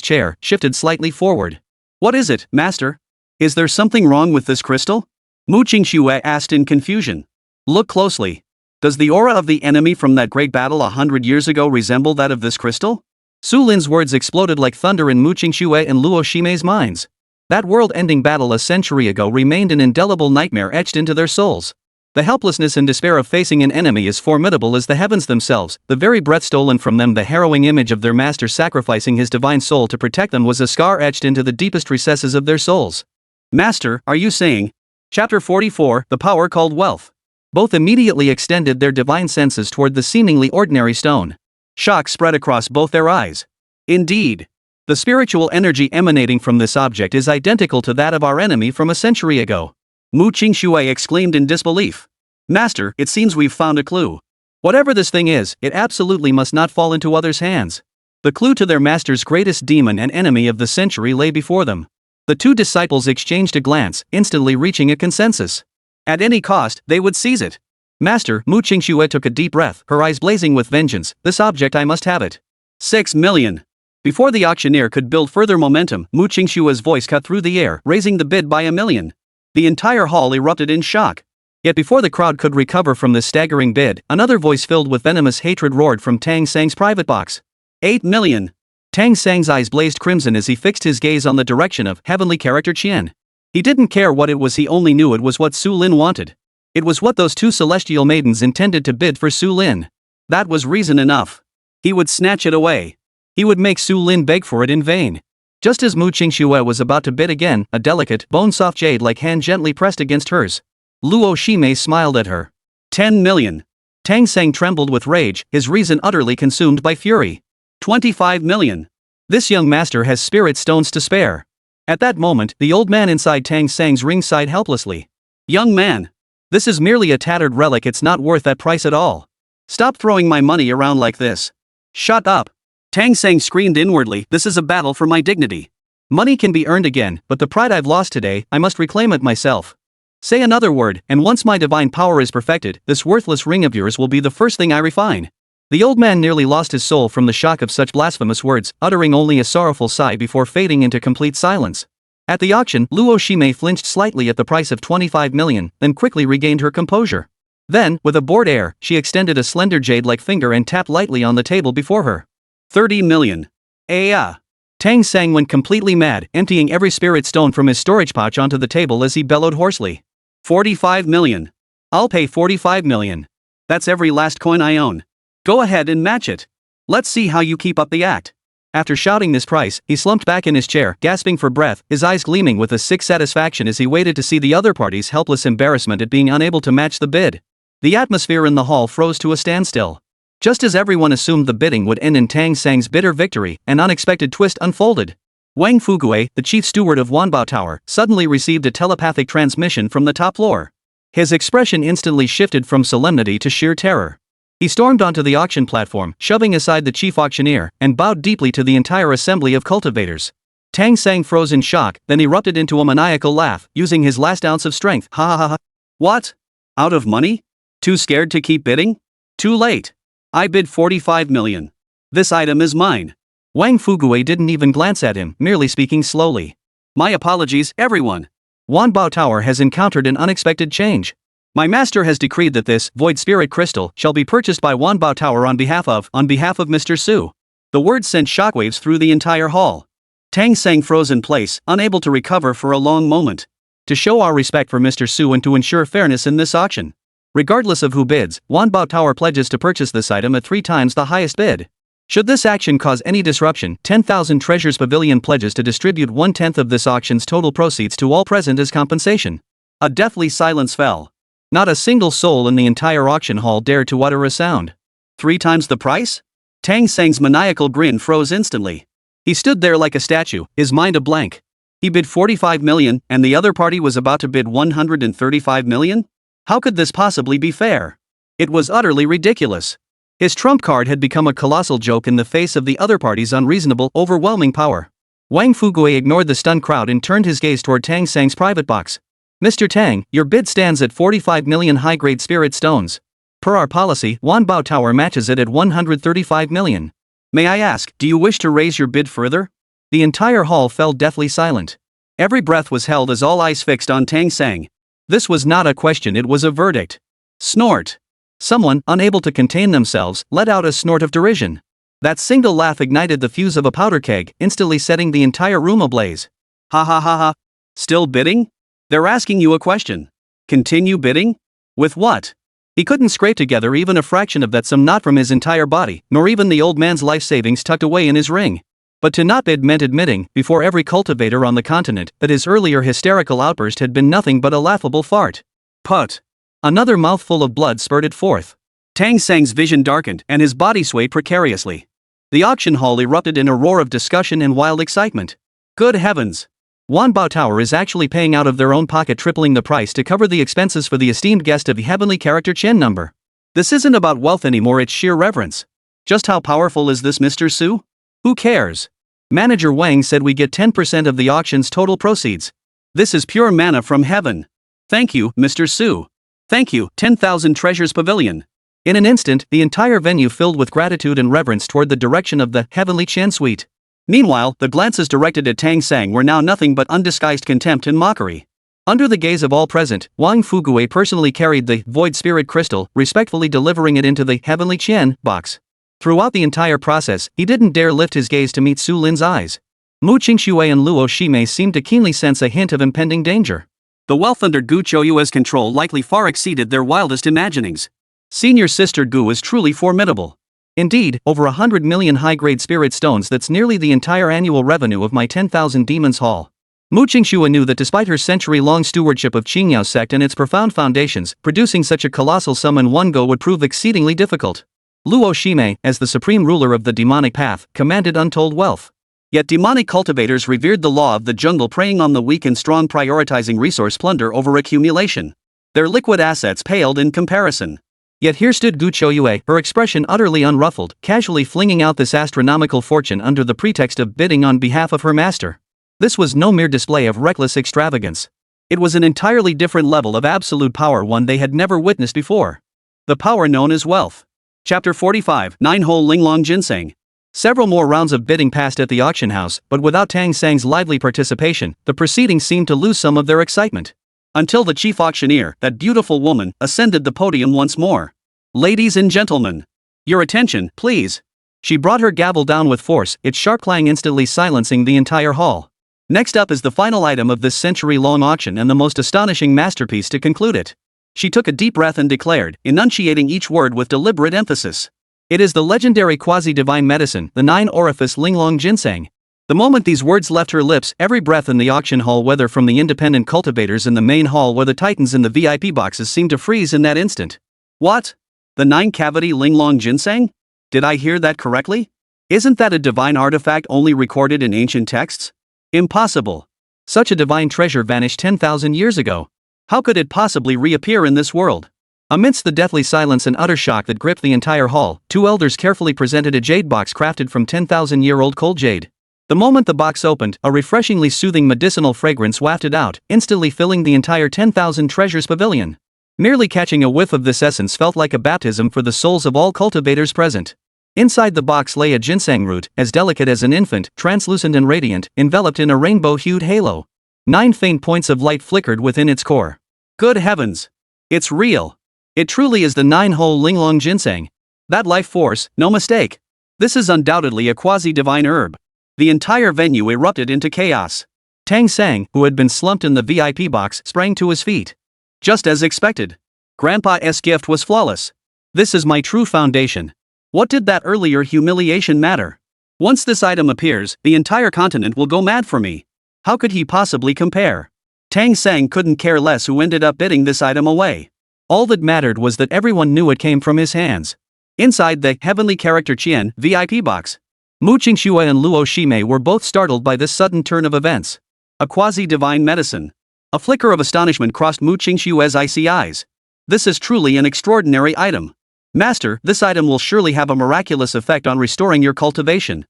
chair, shifted slightly forward. What is it, Master? Is there something wrong with this crystal? Mu Qingxue asked in confusion. Look closely. Does the aura of the enemy from that great battle 100 years ago resemble that of this crystal? Su Lin's words exploded like thunder in Mu Qingxue and Luo Ximei's minds. That world-ending battle a century ago remained an indelible nightmare etched into their souls. The helplessness and despair of facing an enemy as formidable as the heavens themselves, the very breath stolen from them, the harrowing image of their master sacrificing his divine soul to protect them was a scar etched into the deepest recesses of their souls. Master, are you saying? Chapter 44, The Power Called Wealth. Both immediately extended their divine senses toward the seemingly ordinary stone. Shock spread across both their eyes. Indeed. The spiritual energy emanating from this object is identical to that of our enemy from a century ago. Mu Qingxue exclaimed in disbelief. Master, it seems we've found a clue. Whatever this thing is, it absolutely must not fall into others' hands. The clue to their master's greatest demon and enemy of the century lay before them. The two disciples exchanged a glance, instantly reaching a consensus. At any cost, they would seize it. Master, Mu Qingxue took a deep breath, her eyes blazing with vengeance. This object, I must have it. 6 million. Before the auctioneer could build further momentum, Mu Qingxue's voice cut through the air, raising the bid by 1 million. The entire hall erupted in shock. Yet before the crowd could recover from this staggering bid, another voice filled with venomous hatred roared from Tang Sang's private box. 8 million. Tang Sang's eyes blazed crimson as he fixed his gaze on the direction of heavenly character Qian. He didn't care what it was, he only knew it was what Su Lin wanted. It was what those two celestial maidens intended to bid for Su Lin. That was reason enough. He would snatch it away. He would make Su Lin beg for it in vain. Just as Mu Qingxue was about to bid again, a delicate, bone-soft jade-like hand gently pressed against hers. Luo Ximei smiled at her. 10 million. Tang Sang trembled with rage, his reason utterly consumed by fury. 25 million. This young master has spirit stones to spare. At that moment, the old man inside Tang Sang's ring sighed helplessly. Young man. This is merely a tattered relic, it's not worth that price at all. Stop throwing my money around like this. Shut up. Tang Sang screamed inwardly, this is a battle for my dignity. Money can be earned again, but the pride I've lost today, I must reclaim it myself. Say another word, and once my divine power is perfected, this worthless ring of yours will be the first thing I refine. The old man nearly lost his soul from the shock of such blasphemous words, uttering only a sorrowful sigh before fading into complete silence. At the auction, Luo Ximei flinched slightly at the price of 25 million, then quickly regained her composure. Then, with a bored air, she extended a slender jade-like finger and tapped lightly on the table before her. 30 million. Tang Sang went completely mad, emptying every spirit stone from his storage pouch onto the table as he bellowed hoarsely. 45 million. I'll pay 45 million. That's every last coin I own. Go ahead and match it. Let's see how you keep up the act. After shouting this price, he slumped back in his chair, gasping for breath, his eyes gleaming with a sick satisfaction as he waited to see the other party's helpless embarrassment at being unable to match the bid. The atmosphere in the hall froze to a standstill. Just as everyone assumed the bidding would end in Tang Sang's bitter victory, an unexpected twist unfolded. Wang Fugue, the chief steward of Wanbao Tower, suddenly received a telepathic transmission from the top floor. His expression instantly shifted from solemnity to sheer terror. He stormed onto the auction platform, shoving aside the chief auctioneer, and bowed deeply to the entire assembly of cultivators. Tang Sang froze in shock, then erupted into a maniacal laugh, using his last ounce of strength. Ha ha ha ha. What? Out of money? Too scared to keep bidding? Too late. I bid 45 million. This item is mine. Wang Fugue didn't even glance at him, merely speaking slowly. My apologies, everyone. Wanbao Tower has encountered an unexpected change. My master has decreed that this Void Spirit Crystal shall be purchased by Wanbao Tower on behalf of Mr. Su. The words sent shockwaves through the entire hall. Tang Sang froze in place, unable to recover for a long moment. To show our respect for Mr. Su and to ensure fairness in this auction, regardless of who bids, Wanbao Tower pledges to purchase this item at 3 times the highest bid. Should this action cause any disruption, 10,000 Treasures Pavilion pledges to distribute 1/10 of this auction's total proceeds to all present as compensation. A deathly silence fell. Not a single soul in the entire auction hall dared to utter a sound. 3 times the price? Tang Sang's maniacal grin froze instantly. He stood there like a statue, his mind a blank. He bid 45 million, and the other party was about to bid 135 million? How could this possibly be fair? It was utterly ridiculous. His trump card had become a colossal joke in the face of the other party's unreasonable, overwhelming power. Wang Fugue ignored the stunned crowd and turned his gaze toward Tang Sang's private box. Mr. Tang, your bid stands at 45 million high-grade spirit stones. Per our policy, Wanbao Tower matches it at 135 million. May I ask, do you wish to raise your bid further? The entire hall fell deathly silent. Every breath was held as all eyes fixed on Tang Sang. This was not a question, it was a verdict. Snort. Someone, unable to contain themselves, let out a snort of derision. That single laugh ignited the fuse of a powder keg, instantly setting the entire room ablaze. Ha ha ha ha. Still bidding? They're asking you a question. Continue bidding? With what? He couldn't scrape together even a fraction of that sum, not from his entire body, nor even the old man's life savings tucked away in his ring. But to not bid meant admitting, before every cultivator on the continent, that his earlier hysterical outburst had been nothing but a laughable fart. Put. Another mouthful of blood spurted forth. Tang Sang's vision darkened and his body swayed precariously. The auction hall erupted in a roar of discussion and wild excitement. Good heavens! Wanbao Tower is actually paying out of their own pocket, tripling the price to cover the expenses for the esteemed guest of the heavenly character Chen number. This isn't about wealth anymore, it's sheer reverence. Just how powerful is this Mr. Su? Who cares? Manager Wang said we get 10% of the auction's total proceeds. This is pure manna from heaven. Thank you, Mr. Su. Thank you, 10,000 Treasures Pavilion. In an instant, the entire venue filled with gratitude and reverence toward the direction of the heavenly Chen suite. Meanwhile, the glances directed at Tang Sang were now nothing but undisguised contempt and mockery. Under the gaze of all present, Wang Fugue personally carried the Void Spirit Crystal, respectfully delivering it into the heavenly Chen box. Throughout the entire process, he didn't dare lift his gaze to meet Su Lin's eyes. Mu Qingxue and Luo Shimei seemed to keenly sense a hint of impending danger. The well-thundered Gu Chouyue's control likely far exceeded their wildest imaginings. Senior Sister Gu is truly formidable. Indeed, over 100 million high-grade spirit stones, that's nearly the entire annual revenue of my 10,000 Demons Hall. Mu Qingxue knew that despite her century-long stewardship of Qingyao Sect and its profound foundations, producing such a colossal sum in one go would prove exceedingly difficult. Luo Shimei, as the supreme ruler of the demonic path, commanded untold wealth. Yet demonic cultivators revered the law of the jungle, preying on the weak and strong, prioritizing resource plunder over accumulation. Their liquid assets paled in comparison. Yet here stood Gu Chouyue, her expression utterly unruffled, casually flinging out this astronomical fortune under the pretext of bidding on behalf of her master. This was no mere display of reckless extravagance. It was an entirely different level of absolute power, one they had never witnessed before. The power known as wealth. Chapter 45, 9-hole Linglong Ginseng. Several more rounds of bidding passed at the auction house, but without Tang Sang's lively participation, the proceedings seemed to lose some of their excitement. Until the chief auctioneer, that beautiful woman, ascended the podium once more. Ladies and gentlemen, your attention, please. She brought her gavel down with force, its sharp clang instantly silencing the entire hall. Next up is the final item of this century-long auction and the most astonishing masterpiece to conclude it. She took a deep breath and declared, enunciating each word with deliberate emphasis. It is the legendary quasi-divine medicine, the 9-orifice Linglong Ginseng. The moment these words left her lips, every breath in the auction hall, whether from the independent cultivators in the main hall or the titans in the VIP boxes, seemed to freeze in that instant. What? The 9-cavity Linglong Ginseng? Did I hear that correctly? Isn't that a divine artifact only recorded in ancient texts? Impossible. Such a divine treasure vanished 10,000 years ago. How could it possibly reappear in this world? Amidst the deathly silence and utter shock that gripped the entire hall, 2 elders carefully presented a jade box crafted from 10,000-year-old cold jade. The moment the box opened, a refreshingly soothing medicinal fragrance wafted out, instantly filling the entire 10,000 Treasures Pavilion. Merely catching a whiff of this essence felt like a baptism for the souls of all cultivators present. Inside the box lay a ginseng root, as delicate as an infant, translucent and radiant, enveloped in a rainbow-hued halo. 9 faint points of light flickered within its core. Good heavens! It's real! It truly is the 9-hole Linglong ginseng. That life force, no mistake. This is undoubtedly a quasi-divine herb. The entire venue erupted into chaos. Tang Sang, who had been slumped in the VIP box, sprang to his feet. Just as expected. Grandpa's gift was flawless. This is my true foundation. What did that earlier humiliation matter? Once this item appears, the entire continent will go mad for me. How could he possibly compare? Tang Sang couldn't care less who ended up bidding this item away. All that mattered was that everyone knew it came from his hands. Inside the Heavenly Character Qian VIP box, Mu Qingxue and Luo Shimei were both startled by this sudden turn of events. A quasi-divine medicine. A flicker of astonishment crossed Mu Qingxue's icy eyes. This is truly an extraordinary item. Master, this item will surely have a miraculous effect on restoring your cultivation.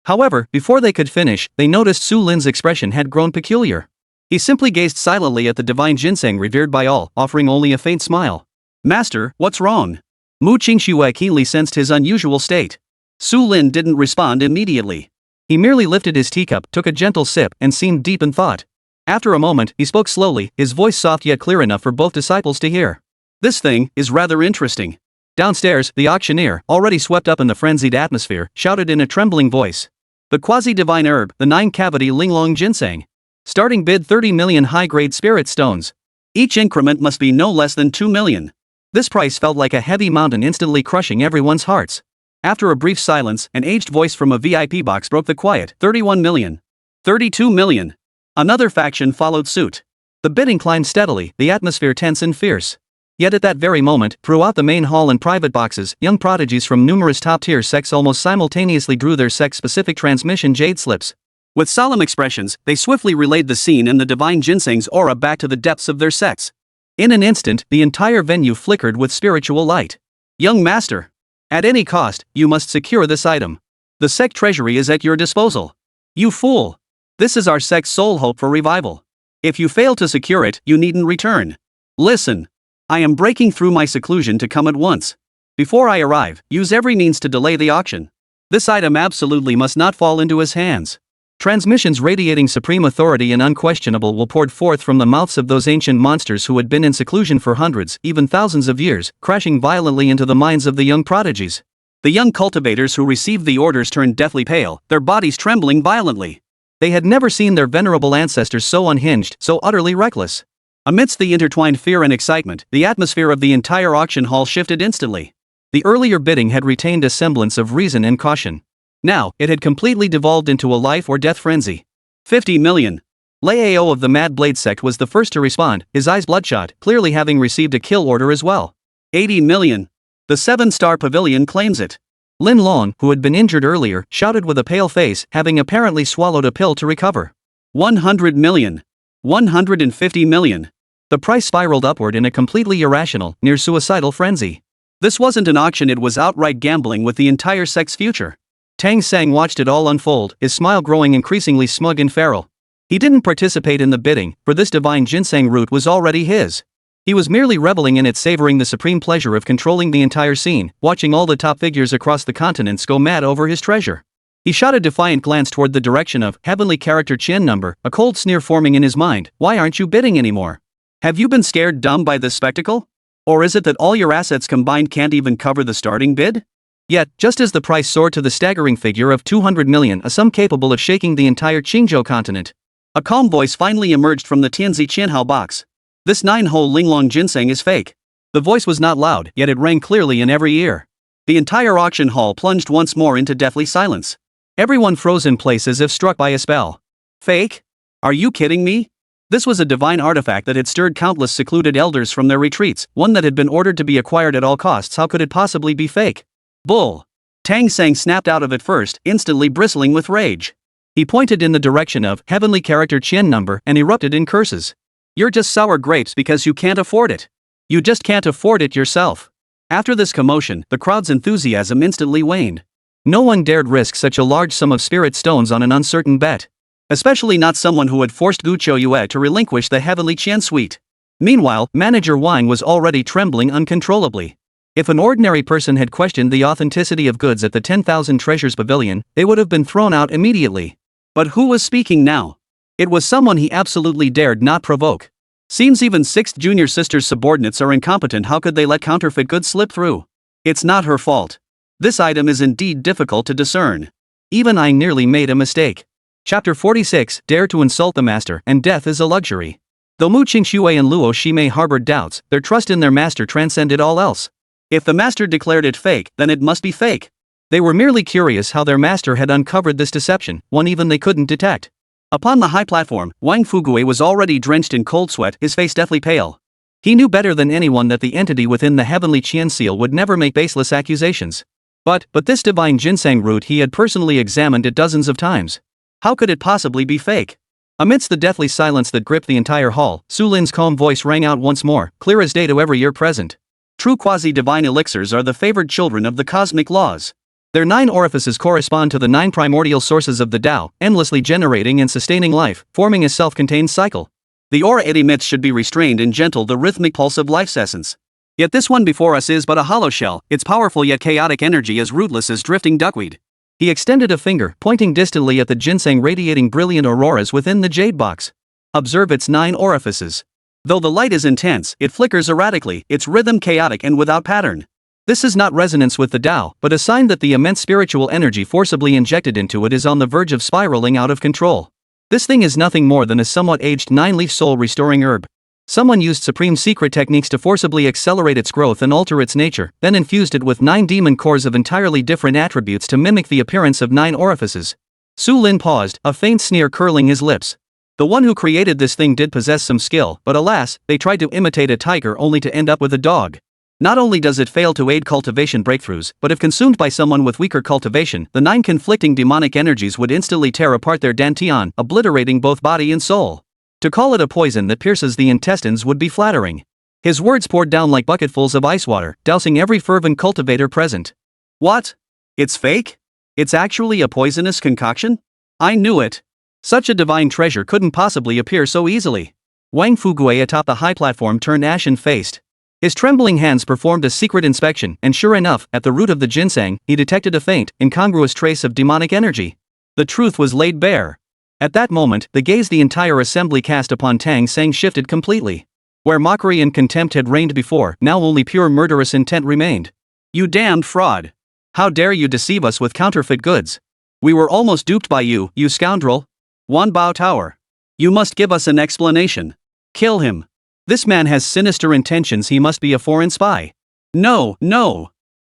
However, before they could finish, they noticed Su Lin's expression had grown peculiar. He simply gazed silently at the divine ginseng revered by all, offering only a faint smile. Master, what's wrong? Mu Qingxue keenly sensed his unusual state. Su Lin didn't respond immediately. He merely lifted his teacup, took a gentle sip, and seemed deep in thought. After a moment, he spoke slowly, his voice soft yet clear enough for both disciples to hear. This thing is rather interesting. Downstairs, the auctioneer, already swept up in the frenzied atmosphere, shouted in a trembling voice. The quasi-divine herb, the 9-cavity Linglong ginseng. Starting bid 30 million high-grade spirit stones. Each increment must be no less than 2 million. This price felt like a heavy mountain instantly crushing everyone's hearts. After a brief silence, an aged voice from a VIP box broke the quiet. 31 million. 32 million. Another faction followed suit. The bidding climbed steadily, the atmosphere tense and fierce. Yet at that very moment, throughout the main hall and private boxes, young prodigies from numerous top-tier sects almost simultaneously drew their sect-specific transmission jade slips. With solemn expressions, they swiftly relayed the scene and the divine ginseng's aura back to the depths of their sects. In an instant, the entire venue flickered with spiritual light. Young master, at any cost, you must secure this item. The sect treasury is at your disposal. You fool! This is our sect's sole hope for revival. If you fail to secure it, you needn't return. Listen. I am breaking through my seclusion to come at once. Before I arrive, use every means to delay the auction. This item absolutely must not fall into his hands. Transmissions radiating supreme authority and unquestionable will poured forth from the mouths of those ancient monsters who had been in seclusion for hundreds, even thousands of years, crashing violently into the minds of the young prodigies. The young cultivators who received the orders turned deathly pale, their bodies trembling violently. They had never seen their venerable ancestors so unhinged, so utterly reckless. Amidst the intertwined fear and excitement, the atmosphere of the entire auction hall shifted instantly. The earlier bidding had retained a semblance of reason and caution. Now, it had completely devolved into a life-or-death frenzy. 50 million. Lei Ao of the Mad Blade sect was the first to respond, his eyes bloodshot, clearly having received a kill order as well. 80 million. The 7-star pavilion claims it. Lin Long, who had been injured earlier, shouted with a pale face, having apparently swallowed a pill to recover. 100 million. 150 million. The price spiraled upward in a completely irrational, near-suicidal frenzy. This wasn't an auction, it was outright gambling with the entire sect's future. Tang Sang watched it all unfold, his smile growing increasingly smug and feral. He didn't participate in the bidding, for this divine ginseng root was already his. He was merely reveling in it, savoring the supreme pleasure of controlling the entire scene, watching all the top figures across the continents go mad over his treasure. He shot a defiant glance toward the direction of Heavenly Character Qian number, a cold sneer forming in his mind. Why aren't you bidding anymore? Have you been scared dumb by this spectacle? Or is it that all your assets combined can't even cover the starting bid? Yet, just as the price soared to the staggering figure of 200 million, a sum capable of shaking the entire Qingzhou continent, a calm voice finally emerged from the Tianzi Qianhao box. This 9-hole Linglong ginseng is fake. The voice was not loud, yet it rang clearly in every ear. The entire auction hall plunged once more into deathly silence. Everyone froze in place as if struck by a spell. Fake? Are you kidding me? This was a divine artifact that had stirred countless secluded elders from their retreats, one that had been ordered to be acquired at all costs. How could it possibly be fake? Bull! Tang Sang snapped out of it first, instantly bristling with rage. He pointed in the direction of Heavenly Character Qian number and erupted in curses. You're just sour grapes because you can't afford it. You just can't afford it yourself. After this commotion, the crowd's enthusiasm instantly waned. No one dared risk such a large sum of spirit stones on an uncertain bet. Especially not someone who had forced Qingxue to relinquish the Heavenly Qian suite. Meanwhile, Manager Wang was already trembling uncontrollably. If an ordinary person had questioned the authenticity of goods at the 10,000 Treasures Pavilion, they would have been thrown out immediately. But who was speaking now? It was someone he absolutely dared not provoke. Seems even 6th junior sister's subordinates are incompetent. How could they let counterfeit goods slip through? It's not her fault. This item is indeed difficult to discern. Even I nearly made a mistake. Chapter 46, Dare to Insult the Master, and Death is a Luxury. Though Mu Qingxue and Luo Shimei harbored doubts, their trust in their master transcended all else. If the master declared it fake, then it must be fake. They were merely curious how their master had uncovered this deception, one even they couldn't detect. Upon the high platform, Wang Fugue was already drenched in cold sweat, his face deathly pale. He knew better than anyone that the entity within the heavenly Qian seal would never make baseless accusations. But this divine ginseng root he had personally examined it dozens of times. How could it possibly be fake? Amidst the deathly silence that gripped the entire hall, Su Lin's calm voice rang out once more, clear as day to every ear present. True quasi-divine elixirs are the favored children of the cosmic laws. Their 9 orifices correspond to the 9 primordial sources of the Tao, endlessly generating and sustaining life, forming a self-contained cycle. The aura it emits should be restrained and gentle, the rhythmic pulse of life's essence. Yet this one before us is but a hollow shell, its powerful yet chaotic energy as rootless as drifting duckweed. He extended a finger, pointing distantly at the ginseng radiating brilliant auroras within the jade box. Observe its 9 orifices. Though the light is intense, it flickers erratically, its rhythm chaotic and without pattern. This is not resonance with the Tao, but a sign that the immense spiritual energy forcibly injected into it is on the verge of spiraling out of control. This thing is nothing more than a somewhat aged 9-leaf soul-restoring herb. Someone used supreme secret techniques to forcibly accelerate its growth and alter its nature, then infused it with 9 demon cores of entirely different attributes to mimic the appearance of 9 orifices. Su Lin paused, a faint sneer curling his lips. The one who created this thing did possess some skill, but alas, they tried to imitate a tiger only to end up with a dog. Not only does it fail to aid cultivation breakthroughs, but if consumed by someone with weaker cultivation, the 9 conflicting demonic energies would instantly tear apart their dantian, obliterating both body and soul. To call it a poison that pierces the intestines would be flattering. His words poured down like bucketfuls of ice water, dousing every fervent cultivator present. What? It's fake? It's actually a poisonous concoction? I knew it. Such a divine treasure couldn't possibly appear so easily. Wang Fugue atop the high platform turned ashen-faced. His trembling hands performed a secret inspection, and sure enough, at the root of the ginseng, he detected a faint, incongruous trace of demonic energy. The truth was laid bare. At that moment, the gaze the entire assembly cast upon Tang Sang shifted completely. Where mockery and contempt had reigned before, now only pure murderous intent remained. You damned fraud! How dare you deceive us with counterfeit goods? We were almost duped by you, you scoundrel! Wan Bao Tower. You must give us an explanation. Kill him. This man has sinister intentions, he must be a foreign spy. No.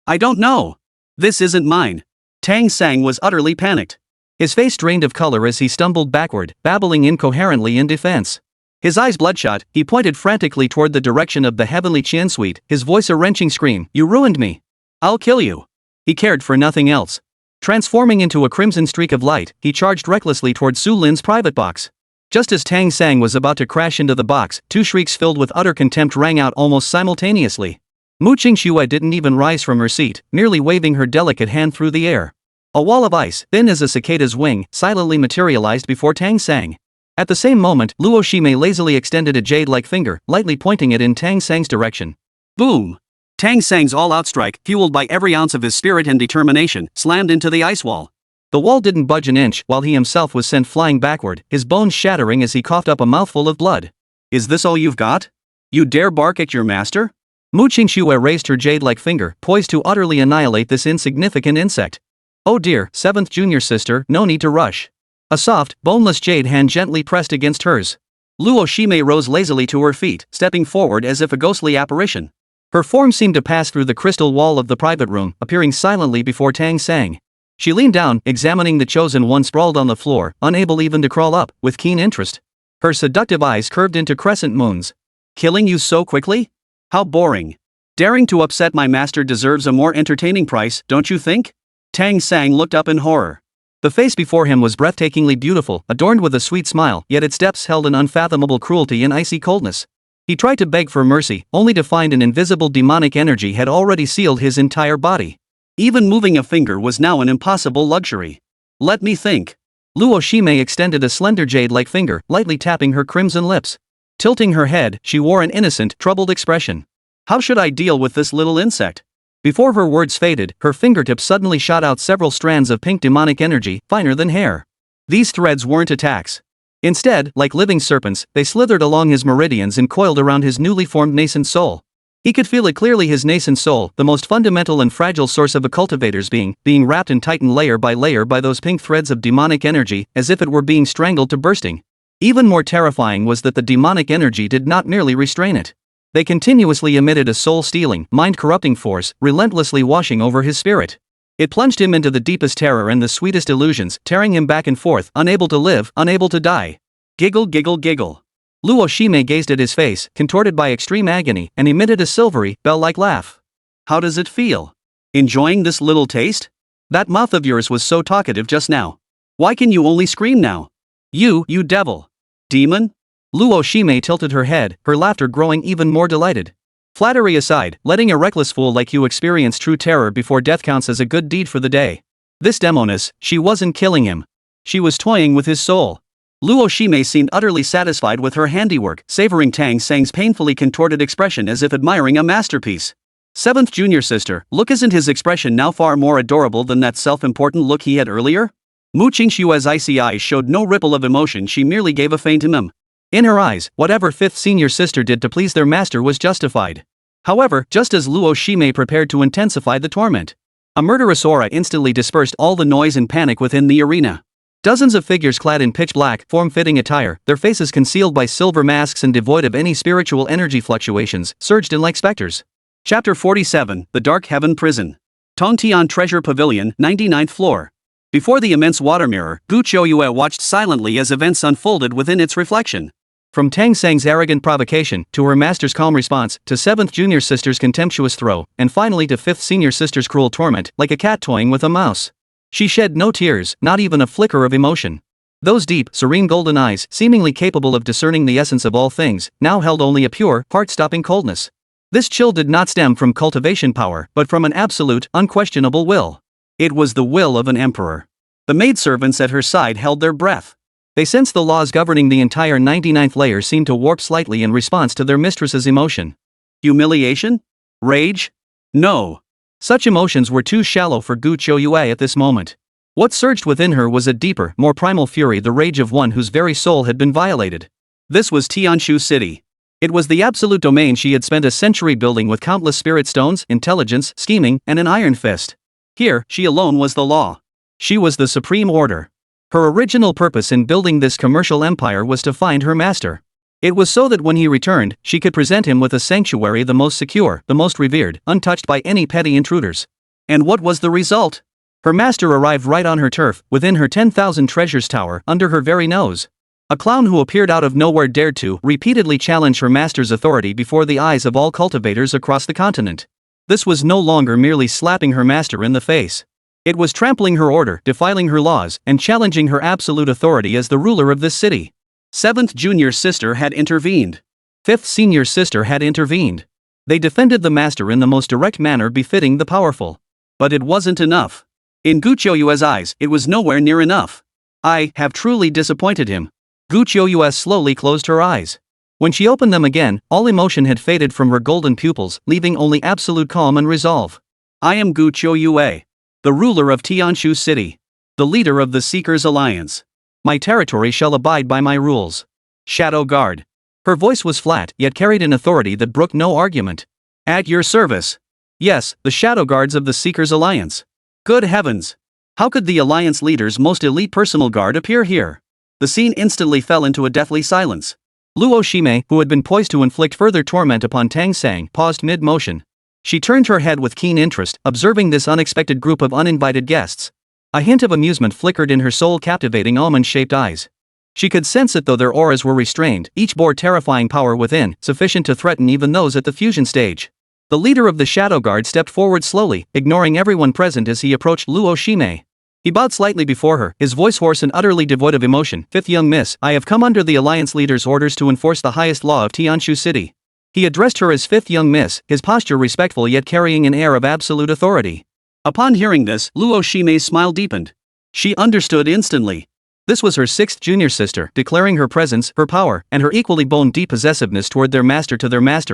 I don't know. This isn't mine. Tang Sang was utterly panicked. His face drained of color as he stumbled backward, babbling incoherently in defense. His eyes bloodshot, he pointed frantically toward the direction of the heavenly Qian suite, his voice a wrenching scream, "You ruined me! I'll kill you!" He cared for nothing else. Transforming into a crimson streak of light, he charged recklessly toward Su Lin's private box. Just as Tang Sang was about to crash into the box, 2 shrieks filled with utter contempt rang out almost simultaneously. Mu Qingxue didn't even rise from her seat, merely waving her delicate hand through the air. A wall of ice, thin as a cicada's wing, silently materialized before Tang Sang. At the same moment, Luo Shimei lazily extended a jade-like finger, lightly pointing it in Tang Sang's direction. Boom! Tang Sang's all-out strike, fueled by every ounce of his spirit and determination, slammed into the ice wall. The wall didn't budge an inch while he himself was sent flying backward, his bones shattering as he coughed up a mouthful of blood. Is this all you've got? You dare bark at your master? Mu Qingxue raised her jade-like finger, poised to utterly annihilate this insignificant insect. Oh dear, 7th junior sister, no need to rush. A soft, boneless jade hand gently pressed against hers. Luo Shimei rose lazily to her feet, stepping forward as if a ghostly apparition. Her form seemed to pass through the crystal wall of the private room, appearing silently before Tang Sang. She leaned down, examining the chosen one sprawled on the floor, unable even to crawl up, with keen interest. Her seductive eyes curved into crescent moons. Killing you so quickly? How boring. Daring to upset my master deserves a more entertaining price, don't you think? Tang Sang looked up in horror. The face before him was breathtakingly beautiful, adorned with a sweet smile, yet its depths held an unfathomable cruelty and icy coldness. He tried to beg for mercy, only to find an invisible demonic energy had already sealed his entire body. Even moving a finger was now an impossible luxury. Let me think. Luo Shimei extended a slender jade-like finger, lightly tapping her crimson lips. Tilting her head, she wore an innocent, troubled expression. How should I deal with this little insect? Before her words faded, her fingertips suddenly shot out several strands of pink demonic energy, finer than hair. These threads weren't attacks. Instead, like living serpents, they slithered along his meridians and coiled around his newly formed nascent soul. He could feel it clearly, his nascent soul, the most fundamental and fragile source of a cultivator's being wrapped and tightened layer by those pink threads of demonic energy, as if it were being strangled to bursting. Even more terrifying was that the demonic energy did not merely restrain it. They continuously emitted a soul-stealing, mind-corrupting force, relentlessly washing over his spirit. It plunged him into the deepest terror and the sweetest illusions, tearing him back and forth, unable to live, unable to die. Giggle, giggle, giggle. Luo Shime gazed at his face, contorted by extreme agony, and emitted a silvery, bell-like laugh. How does it feel? Enjoying this little taste? That mouth of yours was so talkative just now. Why can you only scream now? You devil. Demon? Luo Shime tilted her head, her laughter growing even more delighted. Flattery aside, letting a reckless fool like you experience true terror before death counts as a good deed for the day. This demoness, she wasn't killing him. She was toying with his soul. Luo Shime seemed utterly satisfied with her handiwork, savoring Tang Sang's painfully contorted expression as if admiring a masterpiece. Seventh junior sister, look, isn't his expression now far more adorable than that self-important look he had earlier? Mu Qingxue's icy eyes showed no ripple of emotion, she merely gave a faint In her eyes, whatever fifth senior sister did to please their master was justified. However, just as Luo Shime prepared to intensify the torment, a murderous aura instantly dispersed all the noise and panic within the arena. Dozens of figures clad in pitch black, form-fitting attire, their faces concealed by silver masks and devoid of any spiritual energy fluctuations, surged in like specters. Chapter 47, The Dark Heaven Prison. Tongtian Treasure Pavilion, 99th floor. Before the immense water mirror, Qingxue watched silently as events unfolded within its reflection. From Tang Sang's arrogant provocation, to her master's calm response, to 7th junior sister's contemptuous throw, and finally to 5th senior sister's cruel torment, like a cat toying with a mouse. She shed no tears, not even a flicker of emotion. Those deep, serene golden eyes, seemingly capable of discerning the essence of all things, now held only a pure, heart-stopping coldness. This chill did not stem from cultivation power, but from an absolute, unquestionable will. It was the will of an emperor. The maidservants at her side held their breath. They sensed the laws governing the entire 99th layer seemed to warp slightly in response to their mistress's emotion. Humiliation? Rage? No. Such emotions were too shallow for Qingxue at this moment. What surged within her was a deeper, more primal fury, the rage of one whose very soul had been violated. This was Tianshu City. It was the absolute domain she had spent a century building with countless spirit stones, intelligence, scheming, and an iron fist. Here, she alone was the law. She was the supreme order. Her original purpose in building this commercial empire was to find her master. It was so that when he returned, she could present him with a sanctuary the most secure, the most revered, untouched by any petty intruders. And what was the result? Her master arrived right on her turf, within her 10,000 treasures tower, under her very nose. A clown who appeared out of nowhere dared to repeatedly challenge her master's authority before the eyes of all cultivators across the continent. This was no longer merely slapping her master in the face. It was trampling her order, defiling her laws, and challenging her absolute authority as the ruler of this city. 7th junior sister had intervened. 5th senior sister had intervened. They defended the master in the most direct manner befitting the powerful. But it wasn't enough. In Qingxue's eyes, it was nowhere near enough. I have truly disappointed him. Qingxue slowly closed her eyes. When she opened them again, all emotion had faded from her golden pupils, leaving only absolute calm and resolve. I am Qingxue, the ruler of Tianshu City, the leader of the Seekers Alliance. My territory shall abide by my rules. Shadow Guard. Her voice was flat, yet carried an authority that brooked no argument. At your service. Yes, the Shadow Guards of the Seekers Alliance. Good heavens! How could the Alliance leader's most elite personal guard appear here? The scene instantly fell into a deathly silence. Luo Shime, who had been poised to inflict further torment upon Tang Sang, paused mid-motion. She turned her head with keen interest, observing this unexpected group of uninvited guests. A hint of amusement flickered in her soul-captivating almond-shaped eyes. She could sense it, though their auras were restrained, each bore terrifying power within, sufficient to threaten even those at the fusion stage. The leader of the Shadow Guard stepped forward slowly, ignoring everyone present as he approached Luo Shime. He bowed slightly before her, his voice hoarse and utterly devoid of emotion. 5th young miss, I have come under the Alliance leader's orders to enforce the highest law of Tianshu City. He addressed her as 5th young miss, his posture respectful yet carrying an air of absolute authority. Upon hearing this, Luo Shime's smile deepened. She understood instantly. This was her sixth junior sister, declaring her presence, her power, and her equally bone-deep possessiveness toward their master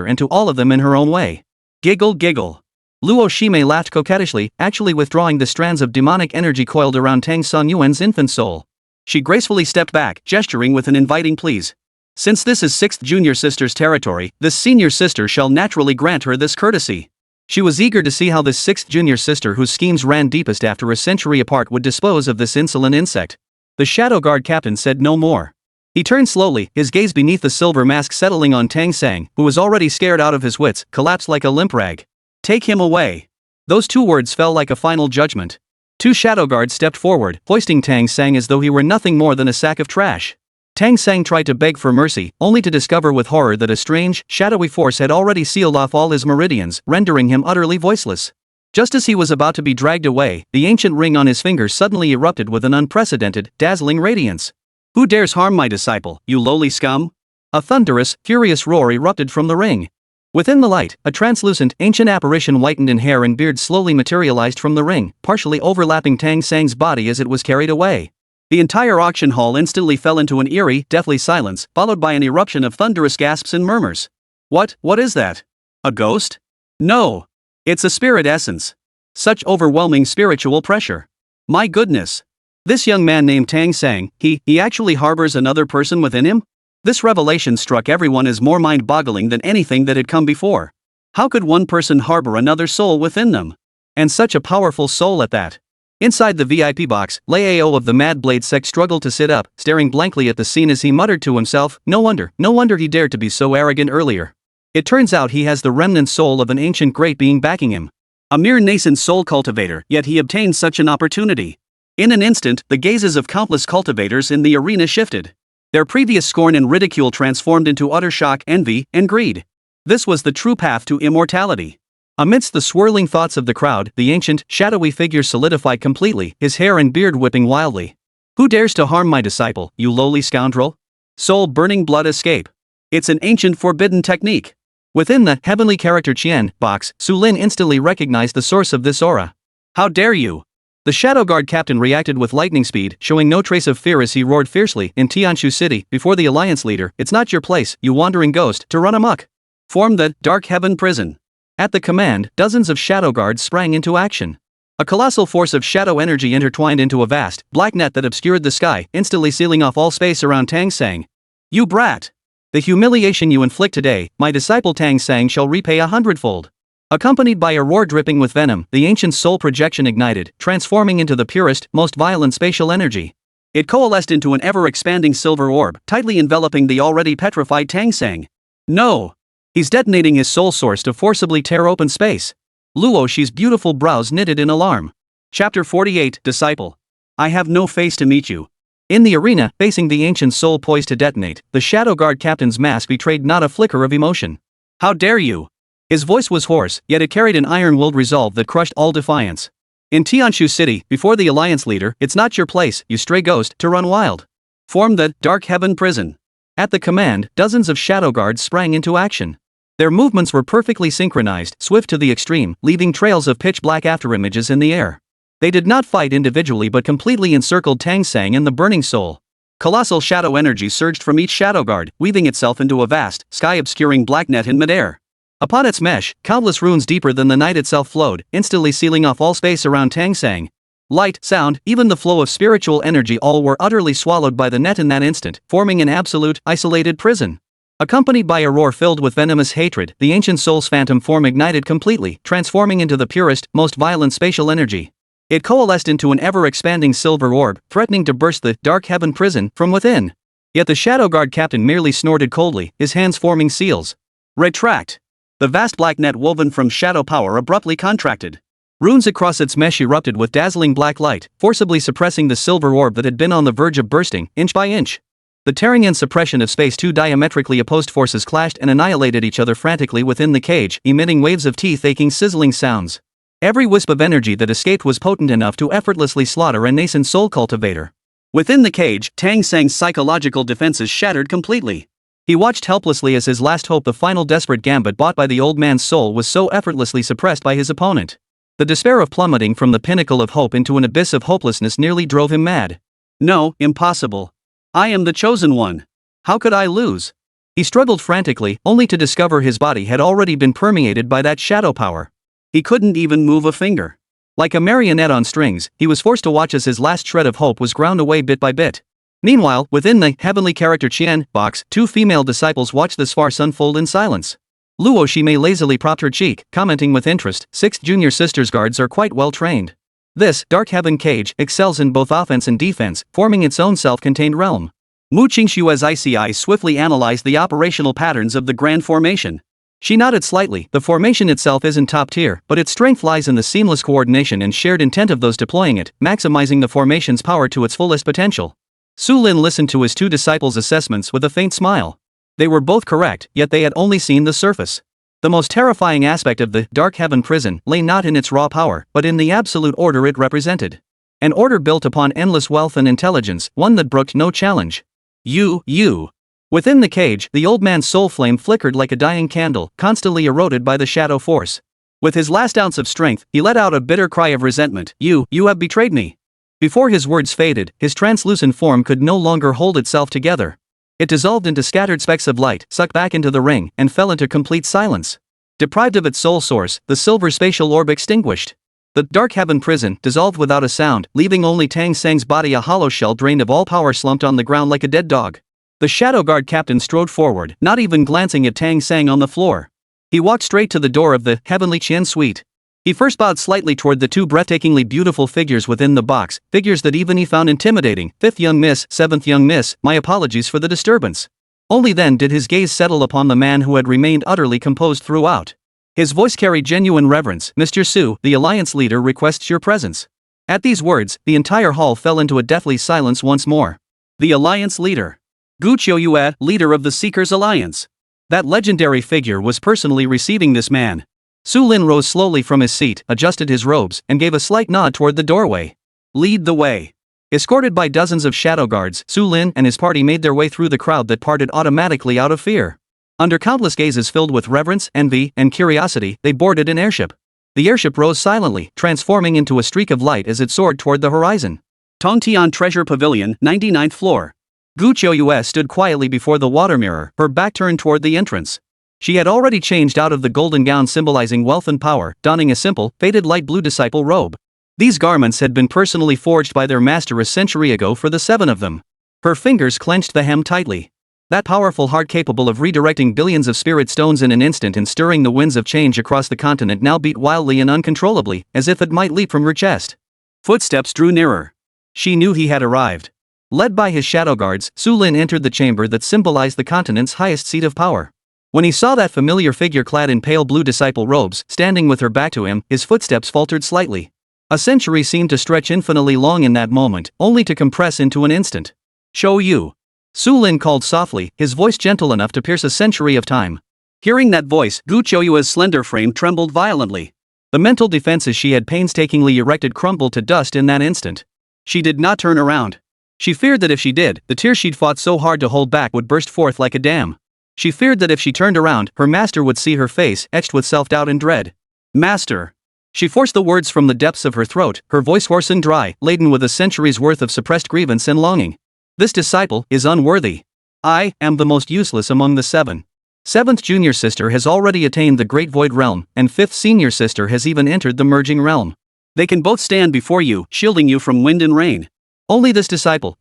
and to all of them in her own way. Giggle giggle. Luo Shime laughed coquettishly, actually withdrawing the strands of demonic energy coiled around Tang Sonyuan's infant soul. She gracefully stepped back, gesturing with an inviting please. Since this is sixth junior sister's territory, this senior sister shall naturally grant her this courtesy. She was eager to see how this sixth junior sister whose schemes ran deepest after a century apart would dispose of this insolent insect. The Shadow Guard captain said no more. He turned slowly, his gaze beneath the silver mask settling on Tang Sang, who was already scared out of his wits, collapsed like a limp rag. Take him away. Those two words fell like a final judgment. Two Shadow Guards stepped forward, hoisting Tang Sang as though he were nothing more than a sack of trash. Tang Sang tried to beg for mercy, only to discover with horror that a strange, shadowy force had already sealed off all his meridians, rendering him utterly voiceless. Just as he was about to be dragged away, the ancient ring on his finger suddenly erupted with an unprecedented, dazzling radiance. Who dares harm my disciple, you lowly scum? A thunderous, furious roar erupted from the ring. Within the light, a translucent, ancient apparition whitened in hair and beard slowly materialized from the ring, partially overlapping Tang Sang's body as it was carried away. The entire auction hall instantly fell into an eerie, deathly silence, followed by an eruption of thunderous gasps and murmurs. What is that? A ghost? No. It's a spirit essence. Such overwhelming spiritual pressure. My goodness. This young man named Tang Sang, he actually harbors another person within him? This revelation struck everyone as more mind-boggling than anything that had come before. How could one person harbor another soul within them? And such a powerful soul at that. Inside the VIP box, Lei Ao of the Mad Blade sect struggled to sit up, staring blankly at the scene as he muttered to himself, no wonder he dared to be so arrogant earlier. It turns out he has the remnant soul of an ancient great being backing him. A mere nascent soul cultivator, yet he obtained such an opportunity. In an instant, the gazes of countless cultivators in the arena shifted. Their previous scorn and ridicule transformed into utter shock, envy, and greed. This was the true path to immortality. Amidst the swirling thoughts of the crowd, the ancient, shadowy figure solidified completely, his hair and beard whipping wildly. Who dares to harm my disciple, you lowly scoundrel? Soul burning blood escape. It's an ancient forbidden technique. Within the heavenly character Qian box, Su Lin instantly recognized the source of this aura. How dare you? The Shadow Guard captain reacted with lightning speed, showing no trace of fear as he roared fiercely in Tianshu City before the Alliance leader, it's not your place, you wandering ghost, to run amok. Form the Dark Heaven Prison. At the command, dozens of Shadow Guards sprang into action. A colossal force of shadow energy intertwined into a vast, black net that obscured the sky, instantly sealing off all space around Tang Sang. You brat! The humiliation you inflict today, my disciple Tang Sang shall repay 100-fold. Accompanied by a roar dripping with venom, the ancient soul projection ignited, transforming into the purest, most violent spatial energy. It coalesced into an ever-expanding silver orb, tightly enveloping the already petrified Tang Sang. No! He's detonating his soul source to forcibly tear open space. Luo Shi's beautiful brows knitted in alarm. Chapter 48, Disciple. I have no face to meet you. In the arena, facing the ancient soul poised to detonate, the Shadow Guard captain's mask betrayed not a flicker of emotion. How dare you? His voice was hoarse, yet it carried an iron-willed resolve that crushed all defiance. In Tianshu City, before the Alliance leader, it's not your place, you stray ghost, to run wild. Form the Dark Heaven Prison. At the command, dozens of Shadow Guards sprang into action. Their movements were perfectly synchronized, swift to the extreme, leaving trails of pitch-black afterimages in the air. They did not fight individually but completely encircled Tang Sang and the Burning Soul. Colossal shadow energy surged from each Shadow Guard, weaving itself into a vast, sky-obscuring black net in midair. Upon its mesh, countless runes deeper than the night itself flowed, instantly sealing off all space around Tang Sang. Light, sound, even the flow of spiritual energy all were utterly swallowed by the net in that instant, forming an absolute, isolated prison. Accompanied by a roar filled with venomous hatred, the ancient soul's phantom form ignited completely, transforming into the purest, most violent spatial energy. It coalesced into an ever-expanding silver orb, threatening to burst the Dark Heaven Prison from within. Yet the Shadow Guard captain merely snorted coldly, his hands forming seals. Retract! The vast black net woven from shadow power abruptly contracted. Runes across its mesh erupted with dazzling black light, forcibly suppressing the silver orb that had been on the verge of bursting, inch by inch. The tearing and suppression of space, two diametrically opposed forces clashed and annihilated each other frantically within the cage, emitting waves of teeth-aching sizzling sounds. Every wisp of energy that escaped was potent enough to effortlessly slaughter a nascent soul cultivator. Within the cage, Tang Sang's psychological defenses shattered completely. He watched helplessly as his last hope, the final desperate gambit bought by the old man's soul, was so effortlessly suppressed by his opponent. The despair of plummeting from the pinnacle of hope into an abyss of hopelessness nearly drove him mad. No, impossible. I am the chosen one. How could I lose? He struggled frantically, only to discover his body had already been permeated by that shadow power. He couldn't even move a finger. Like a marionette on strings, he was forced to watch as his last shred of hope was ground away bit by bit. Meanwhile, within the heavenly character Qian box, two female disciples watched this farce unfold in silence. Luo Shimei lazily propped her cheek, commenting with interest, 6th junior sisters guards are quite well trained. This dark heaven cage excels in both offense and defense, forming its own self-contained realm. Mu Qingxue's icy eyes swiftly analyzed the operational patterns of the grand formation. She nodded slightly. The formation itself isn't top tier, but its strength lies in the seamless coordination and shared intent of those deploying it, maximizing the formation's power to its fullest potential. Su Lin listened to his two disciples' assessments with a faint smile. They were both correct, yet they had only seen the surface. The most terrifying aspect of the Dark Heaven prison lay not in its raw power, but in the absolute order it represented. An order built upon endless wealth and intelligence, one that brooked no challenge. You. Within the cage, the old man's soul flame flickered like a dying candle, constantly eroded by the shadow force. With his last ounce of strength, he let out a bitter cry of resentment. You have betrayed me. Before his words faded, his translucent form could no longer hold itself together. It dissolved into scattered specks of light, sucked back into the ring, and fell into complete silence. Deprived of its soul source, the silver spatial orb extinguished. The Dark Heaven prison dissolved without a sound, leaving only Tang Sang's body a hollow shell drained of all power slumped on the ground like a dead dog. The Shadow Guard captain strode forward, not even glancing at Tang Sang on the floor. He walked straight to the door of the Heavenly Qian Suite. He first bowed slightly toward the two breathtakingly beautiful figures within the box, figures that even he found intimidating. 5th young miss, 7th young miss, my apologies for the disturbance. Only then did his gaze settle upon the man who had remained utterly composed throughout. His voice carried genuine reverence. Mr. Su, the Alliance leader requests your presence. At these words, the entire hall fell into a deathly silence once more. The Alliance leader. Qingxue, leader of the Seekers Alliance. That legendary figure was personally receiving this man. Su Lin rose slowly from his seat, adjusted his robes, and gave a slight nod toward the doorway. Lead the way. Escorted by dozens of shadow guards, Su Lin and his party made their way through the crowd that parted automatically out of fear. Under countless gazes filled with reverence, envy, and curiosity, they boarded an airship. The airship rose silently, transforming into a streak of light as it soared toward the horizon. Tongtian Treasure Pavilion, 99th floor. Qingxue stood quietly before the water mirror, her back turned toward the entrance. She had already changed out of the golden gown symbolizing wealth and power, donning a simple, faded light blue disciple robe. These garments had been personally forged by their master a century ago for the 7 of them. Her fingers clenched the hem tightly. That powerful heart capable of redirecting billions of spirit stones in an instant and stirring the winds of change across the continent now beat wildly and uncontrollably, as if it might leap from her chest. Footsteps drew nearer. She knew he had arrived. Led by his shadow guards, Su Lin entered the chamber that symbolized the continent's highest seat of power. When he saw that familiar figure clad in pale blue disciple robes, standing with her back to him, his footsteps faltered slightly. A century seemed to stretch infinitely long in that moment, only to compress into an instant. Show you. Su Lin called softly, his voice gentle enough to pierce a century of time. Hearing that voice, Qingxue's slender frame trembled violently. The mental defenses she had painstakingly erected crumbled to dust in that instant. She did not turn around. She feared that if she did, the tears she'd fought so hard to hold back would burst forth like a dam. She feared that if she turned around, her master would see her face, etched with self-doubt and dread. Master. She forced the words from the depths of her throat, her voice hoarse and dry, laden with a century's worth of suppressed grievance and longing. This disciple is unworthy. I am the most useless among the 7. 7th junior sister has already attained the great void realm, and 5th senior sister has even entered the merging realm. They can both stand before you, shielding you from wind and rain. Only this disciple,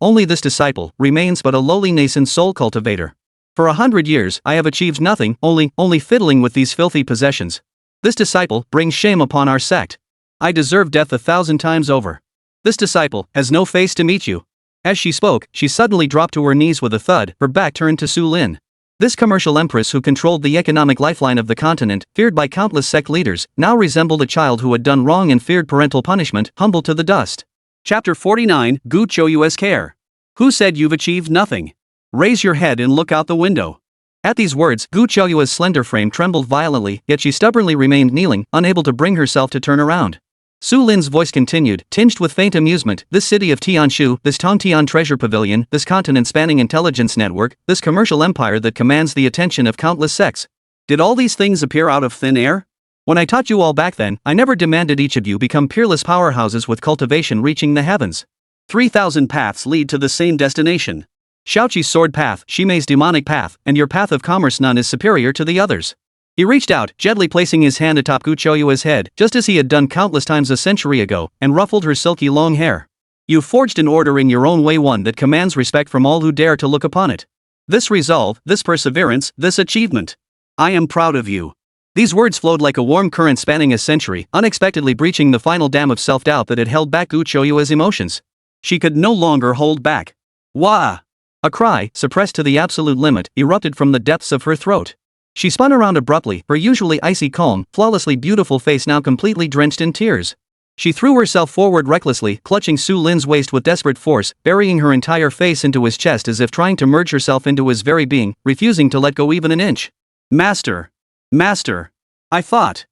remains but a lowly nascent soul cultivator. For 100 years, I have achieved nothing, only fiddling with these filthy possessions. This disciple brings shame upon our sect. I deserve death 1,000 times over. This disciple has no face to meet you. As she spoke, she suddenly dropped to her knees with a thud, her back turned to Su Lin. This commercial empress who controlled the economic lifeline of the continent, feared by countless sect leaders, now resembled a child who had done wrong and feared parental punishment, humbled to the dust. Chapter 49, Qingxue's Care. Who said you've achieved nothing? Raise your head and look out the window. At these words, Qingxue's slender frame trembled violently, yet she stubbornly remained kneeling, unable to bring herself to turn around. Su Lin's voice continued, tinged with faint amusement, this city of Tianshu, this Tongtian Treasure Pavilion, this continent-spanning intelligence network, this commercial empire that commands the attention of countless sects. Did all these things appear out of thin air? When I taught you all back then, I never demanded each of you become peerless powerhouses with cultivation reaching the heavens. 3,000 paths lead to the same destination. Shaoqi's sword path, Ximei's demonic path, and your path of commerce none is superior to the others. He reached out, gently placing his hand atop Qingxue's head, just as he had done countless times a century ago, and ruffled her silky long hair. You forged an order in your own way, one that commands respect from all who dare to look upon it. This resolve, this perseverance, this achievement. I am proud of you. These words flowed like a warm current spanning a century, unexpectedly breaching the final dam of self-doubt that had held back Qingxue's emotions. She could no longer hold back. Wah! A cry, suppressed to the absolute limit, erupted from the depths of her throat. She spun around abruptly, her usually icy calm, flawlessly beautiful face now completely drenched in tears. She threw herself forward recklessly, clutching Su Lin's waist with desperate force, burying her entire face into his chest as if trying to merge herself into his very being, refusing to let go even an inch. Master! Master! I thought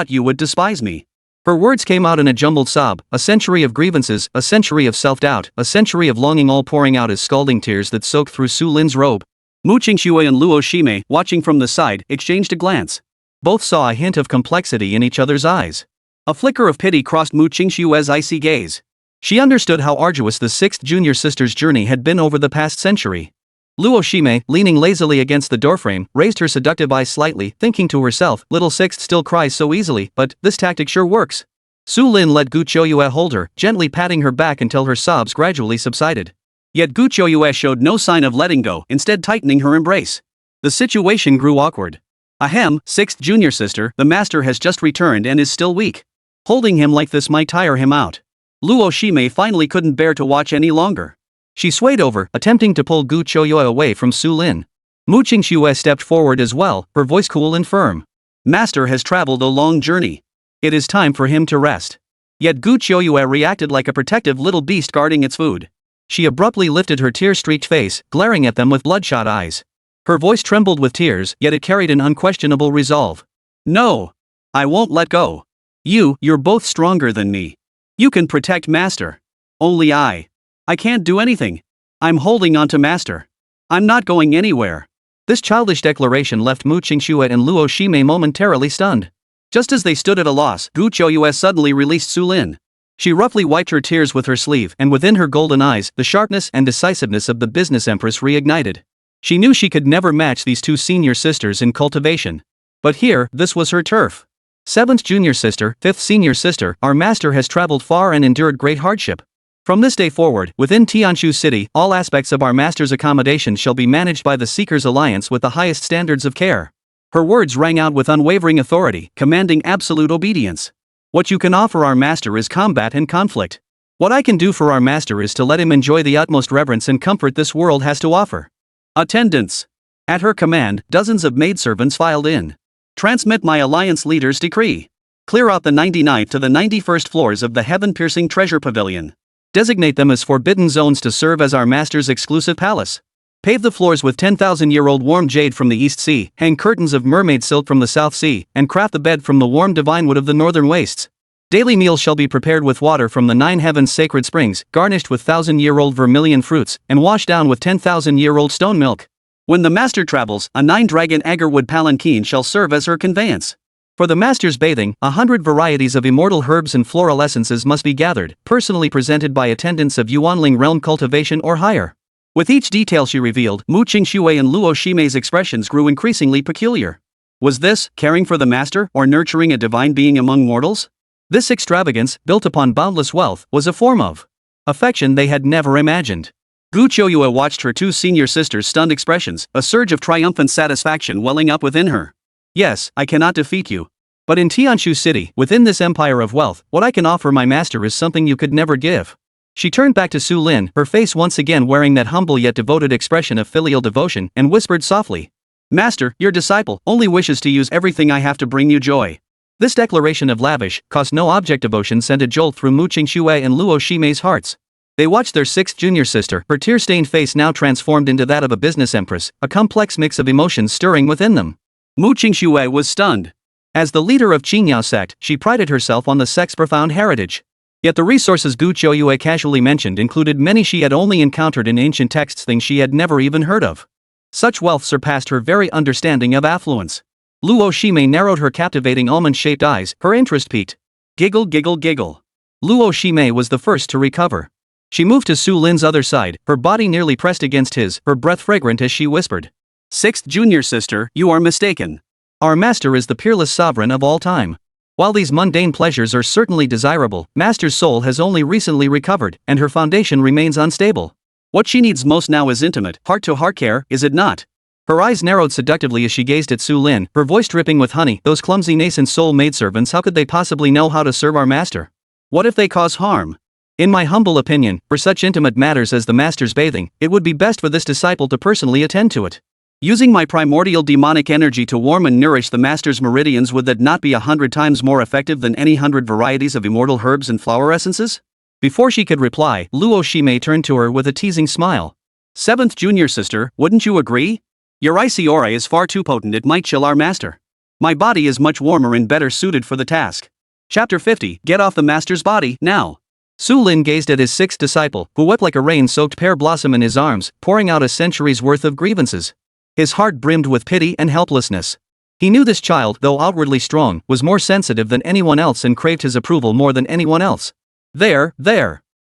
you would despise me. Her words came out in a jumbled sob, a century of grievances, a century of self-doubt, a century of longing all pouring out as scalding tears that soaked through Su Lin's robe. Mu Qingxue and Luo Ximei, watching from the side, exchanged a glance. Both saw a hint of complexity in each other's eyes. A flicker of pity crossed Mu Qingxue's icy gaze. She understood how arduous the sixth junior sister's journey had been over the past century. Luo Ximei, leaning lazily against the doorframe, raised her seductive eyes slightly, thinking to herself, little sixth still cries so easily, but this tactic sure works. Su Lin let Qingxue hold her, gently patting her back until her sobs gradually subsided. Yet Qingxue showed no sign of letting go, instead tightening her embrace. The situation grew awkward. Ahem, sixth junior sister, the master has just returned and is still weak. Holding him like this might tire him out. Luo Ximei finally couldn't bear to watch any longer. She swayed over, attempting to pull Qingxue away from Su Lin. Mu Qingxue stepped forward as well, her voice cool and firm. Master has traveled a long journey. It is time for him to rest. Yet Qingxue reacted like a protective little beast guarding its food. She abruptly lifted her tear-streaked face, glaring at them with bloodshot eyes. Her voice trembled with tears, yet it carried an unquestionable resolve. No! I won't let go. You're both stronger than me. You can protect Master. Only I can't do anything. I'm holding on to Master. I'm not going anywhere. This childish declaration left Mu Qingxue and Luo Ximei momentarily stunned. Just as they stood at a loss, Qingxue suddenly released Su Lin. She roughly wiped her tears with her sleeve, and within her golden eyes, the sharpness and decisiveness of the business empress reignited. She knew she could never match these two senior sisters in cultivation. But here, this was her turf. Seventh junior sister, fifth senior sister, our master has traveled far and endured great hardship. From this day forward, within Tianshu City, all aspects of our master's accommodation shall be managed by the Seekers Alliance with the highest standards of care. Her words rang out with unwavering authority, commanding absolute obedience. What you can offer our master is combat and conflict. What I can do for our master is to let him enjoy the utmost reverence and comfort this world has to offer. Attendance. At her command, dozens of maidservants filed in. Transmit my alliance leader's decree. Clear out the 99th to the 91st floors of the heaven-piercing treasure pavilion. Designate them as forbidden zones to serve as our master's exclusive palace. Pave the floors with 10,000-year-old warm jade from the East Sea, hang curtains of mermaid silk from the South Sea, and craft the bed from the warm divine wood of the northern wastes. Daily meals shall be prepared with water from the 9 heavens' sacred springs, garnished with 1,000-year-old vermilion fruits, and washed down with 10,000-year-old stone milk. When the master travels, a 9-dragon agarwood palanquin shall serve as her conveyance. For the master's bathing, 100 varieties of immortal herbs and floral essences must be gathered, personally presented by attendants of Yuanling realm cultivation or higher. With each detail she revealed, Mu Qingxue and Luo Ximei's expressions grew increasingly peculiar. Was this caring for the master or nurturing a divine being among mortals? This extravagance, built upon boundless wealth, was a form of affection they had never imagined. Qingxue watched her two senior sisters' stunned expressions, a surge of triumphant satisfaction welling up within her. Yes, I cannot defeat you. But in Tianshu City, within this empire of wealth, what I can offer my master is something you could never give. She turned back to Su Lin, her face once again wearing that humble yet devoted expression of filial devotion, and whispered softly. Master, your disciple, only wishes to use everything I have to bring you joy. This declaration of lavish, cost no object devotion sent a jolt through Mu Qingxue and Luo Ximei's hearts. They watched their sixth junior sister, her tear-stained face now transformed into that of a business empress, a complex mix of emotions stirring within them. Mu Qingxue was stunned. As the leader of Qingyao Sect, she prided herself on the sect's profound heritage. Yet the resources Qingxue casually mentioned included many she had only encountered in ancient texts, things she had never even heard of. Such wealth surpassed her very understanding of affluence. Luo Ximei narrowed her captivating almond-shaped eyes, her interest piqued. Giggle giggle giggle. Luo Ximei was the first to recover. She moved to Su Lin's other side, her body nearly pressed against his, her breath fragrant as she whispered. Sixth junior sister, you are mistaken. Our master is the peerless sovereign of all time. While these mundane pleasures are certainly desirable, Master's soul has only recently recovered, and her foundation remains unstable. What she needs most now is intimate, heart-to-heart care, is it not? Her eyes narrowed seductively as she gazed at Su Lin, her voice dripping with honey. Those clumsy nascent soul maidservants, how could they possibly know how to serve our master? What if they cause harm? In my humble opinion, for such intimate matters as the master's bathing, it would be best for this disciple to personally attend to it. Using my primordial demonic energy to warm and nourish the master's meridians, would that not be 100 times more effective than any 100 varieties of immortal herbs and flower essences? Before she could reply, Luo Shimei turned to her with a teasing smile. Seventh junior sister, wouldn't you agree? Your icy aura is far too potent, it might chill our master. My body is much warmer and better suited for the task. Chapter 50, Get off the master's body, now. Su Lin gazed at his sixth disciple, who wept like a rain-soaked pear blossom in his arms, pouring out a century's worth of grievances. His heart brimmed with pity and helplessness. He knew this child, though outwardly strong, was more sensitive than anyone else and craved his approval more than anyone else. There,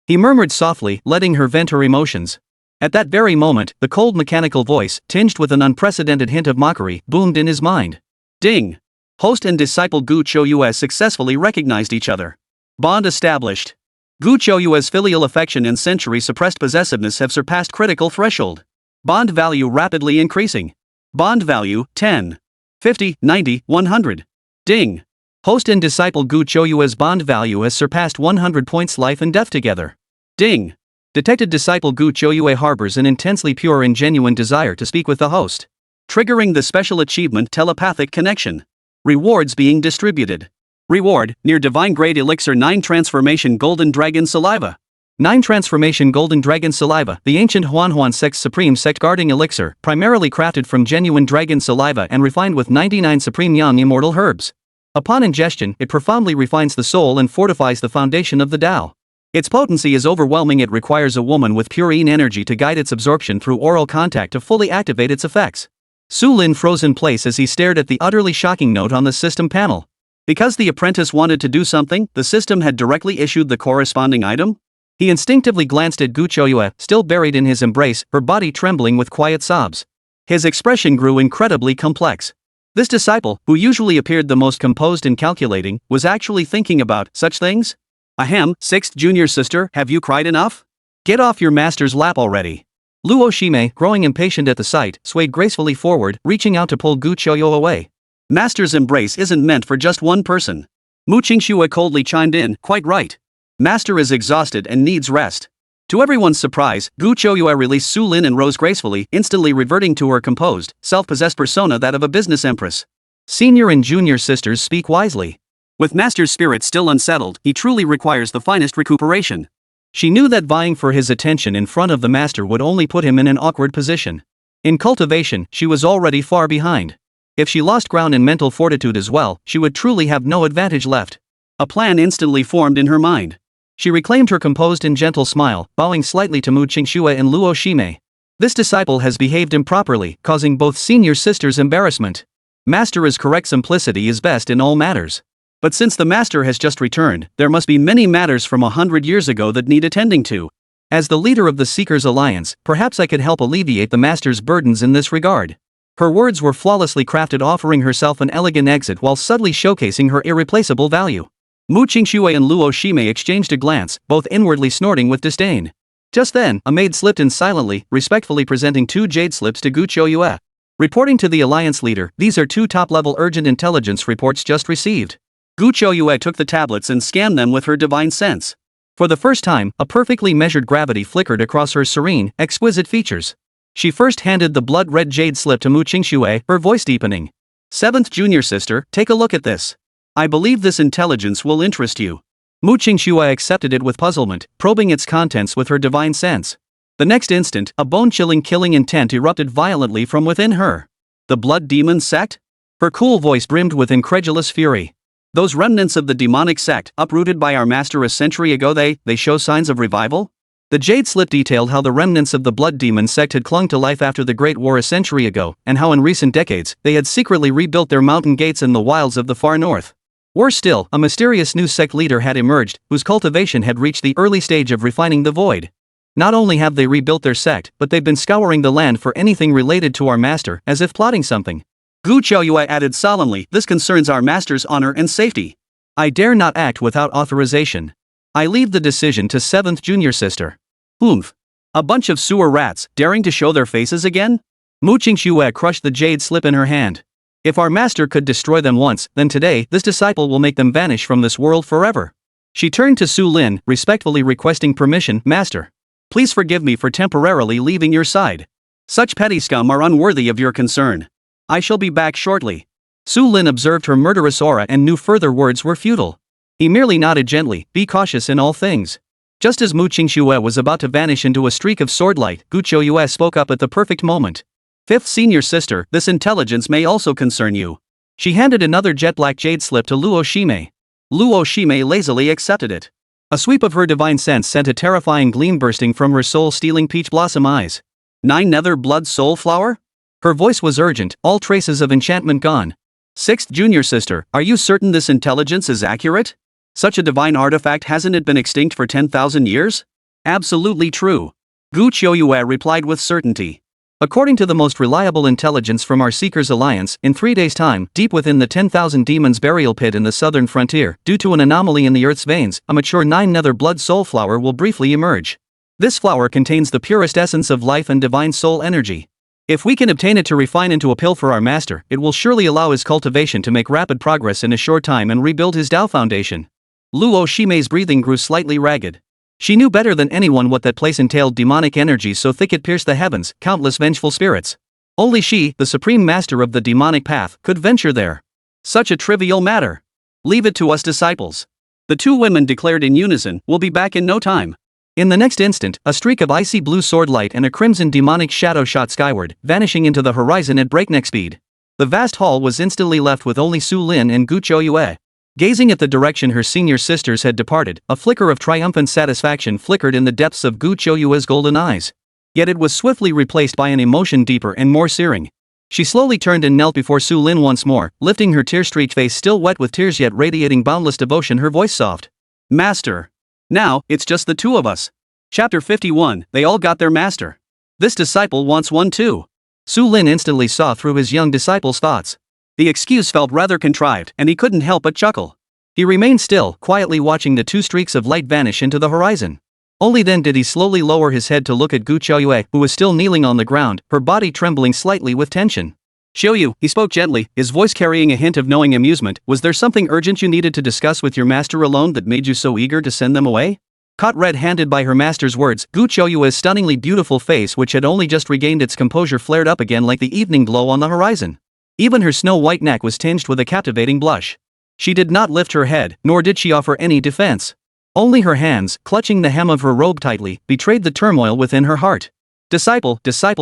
he murmured softly, letting her vent her emotions. At that very moment, the cold mechanical voice, tinged with an unprecedented hint of mockery, boomed in his mind. Ding! Host and disciple Qingxue successfully recognized each other. Bond established. Qingxue's filial affection and century-suppressed possessiveness have surpassed critical threshold. Bond value rapidly increasing. Bond value, 10. 50, 90, 100. Ding! Host and disciple Qingxue's bond value has surpassed 100 points, life and death together. Ding! Detected disciple Qingxue harbors an intensely pure and genuine desire to speak with the host. Triggering the special achievement telepathic connection. Rewards being distributed. Reward, near divine grade elixir 9 transformation golden dragon saliva. 9 transformation golden dragon saliva, the ancient Huanhuan sect's supreme sect guarding elixir, primarily crafted from genuine dragon saliva and refined with 99 supreme yang immortal herbs. Upon ingestion, it profoundly refines the soul and fortifies the foundation of the Tao. Its potency is overwhelming. It requires a woman with pure yin energy to guide its absorption through oral contact to fully activate its effects. Su Lin froze in place as he stared at the utterly shocking note on the system panel. Because the apprentice wanted to do something, the system had directly issued the corresponding item? He instinctively glanced at Qingxue, still buried in his embrace, her body trembling with quiet sobs. His expression grew incredibly complex. This disciple, who usually appeared the most composed and calculating, was actually thinking about such things? Ahem, sixth junior sister, have you cried enough? Get off your master's lap already. Luo Shimei, growing impatient at the sight, swayed gracefully forward, reaching out to pull Qingxue away. Master's embrace isn't meant for just one person. Qingxue coldly chimed in, quite right. Master is exhausted and needs rest. To everyone's surprise, Qingxue released Su Lin and rose gracefully, instantly reverting to her composed, self-possessed persona, that of a business empress. Senior and junior sisters speak wisely. With Master's spirit still unsettled, he truly requires the finest recuperation. She knew that vying for his attention in front of the Master would only put him in an awkward position. In cultivation, she was already far behind. If she lost ground in mental fortitude as well, she would truly have no advantage left. A plan instantly formed in her mind. She reclaimed her composed and gentle smile, bowing slightly to Qingxue and Luo Shimei. This disciple has behaved improperly, causing both senior sisters embarrassment. Master is correct, simplicity is best in all matters. But since the Master has just returned, there must be many matters from 100 years ago that need attending to. As the leader of the Seekers Alliance, perhaps I could help alleviate the Master's burdens in this regard. Her words were flawlessly crafted, offering herself an elegant exit while subtly showcasing her irreplaceable value. Qingxue and Luo Shimei exchanged a glance, both inwardly snorting with disdain. Just then, a maid slipped in silently, respectfully presenting 2 jade slips to Qingxue. Reporting to the Alliance leader, these are 2 top-level urgent intelligence reports just received. Qingxue took the tablets and scanned them with her divine sense. For the first time, a perfectly measured gravity flickered across her serene, exquisite features. She first handed the blood-red jade slip to Qingxue, her voice deepening. Seventh junior sister, take a look at this. I believe this intelligence will interest you. Qingxue accepted it with puzzlement, probing its contents with her divine sense. The next instant, a bone-chilling killing intent erupted violently from within her. The Blood Demon Sect? Her cool voice brimmed with incredulous fury. Those remnants of the demonic sect, uprooted by our master a century ago, they show signs of revival? The jade slip detailed how the remnants of the Blood Demon sect had clung to life after the Great War a century ago, and how in recent decades, they had secretly rebuilt their mountain gates in the wilds of the far north. Worse still, a mysterious new sect leader had emerged, whose cultivation had reached the early stage of refining the void. Not only have they rebuilt their sect, but they've been scouring the land for anything related to our master, as if plotting something. Qingxue added solemnly, "This concerns our master's honor and safety. I dare not act without authorization. I leave the decision to 7th junior sister." Oomph. A bunch of sewer rats, daring to show their faces again? Qingxue crushed the jade slip in her hand. If our master could destroy them once, then today, this disciple will make them vanish from this world forever. She turned to Su Lin, respectfully requesting permission, "Master, please forgive me for temporarily leaving your side. Such petty scum are unworthy of your concern. I shall be back shortly." Su Lin observed her murderous aura and knew further words were futile. He merely nodded gently, "Be cautious in all things." Just as Qingxue was about to vanish into a streak of swordlight, Qingxue spoke up at the perfect moment. "5th senior sister, this intelligence may also concern you." She handed another jet-black jade slip to Luo Shime. Luo Shime lazily accepted it. A sweep of her divine sense sent a terrifying gleam bursting from her soul-stealing peach blossom eyes. 9 nether blood soul flower? Her voice was urgent, all traces of enchantment gone. 6th junior sister, are you certain this intelligence is accurate? Such a divine artifact, hasn't it been extinct for 10,000 years? Absolutely true. Qingxue replied with certainty. According to the most reliable intelligence from our Seekers Alliance, in 3 days' time, deep within the 10,000 demons burial pit in the southern frontier, due to an anomaly in the Earth's veins, a mature 9 nether blood soul flower will briefly emerge. This flower contains the purest essence of life and divine soul energy. If we can obtain it to refine into a pill for our master, it will surely allow his cultivation to make rapid progress in a short time and rebuild his Tao foundation. Luo Shime's breathing grew slightly ragged. She knew better than anyone what that place entailed, demonic energies so thick it pierced the heavens, countless vengeful spirits. Only she, the supreme master of the demonic path, could venture there. Such a trivial matter. Leave it to us disciples. The two women declared in unison, "We'll be back in no time." In the next instant, a streak of icy blue sword light and a crimson demonic shadow shot skyward, vanishing into the horizon at breakneck speed. The vast hall was instantly left with only Su Lin and Qingxue. Gazing at the direction her senior sisters had departed, a flicker of triumphant satisfaction flickered in the depths of Qingxue's golden eyes. Yet it was swiftly replaced by an emotion deeper and more searing. She slowly turned and knelt before Su Lin once more, lifting her tear-streaked face still wet with tears yet radiating boundless devotion, her voice soft. "Master. Now, it's just the two of us." Chapter 51, They all got their master. This disciple wants one too. Su Lin instantly saw through his young disciple's thoughts. The excuse felt rather contrived, and he couldn't help but chuckle. He remained still, quietly watching the 2 streaks of light vanish into the horizon. Only then did he slowly lower his head to look at Qingxue, who was still kneeling on the ground, her body trembling slightly with tension. "Xiaoyu," he spoke gently, his voice carrying a hint of knowing amusement, "was there something urgent you needed to discuss with your master alone that made you so eager to send them away?" Caught red-handed by her master's words, Qingxue's stunningly beautiful face, which had only just regained its composure, flared up again like the evening glow on the horizon. Even her snow-white neck was tinged with a captivating blush. She did not lift her head, nor did she offer any defense. Only her hands, clutching the hem of her robe tightly, betrayed the turmoil within her heart. Disciple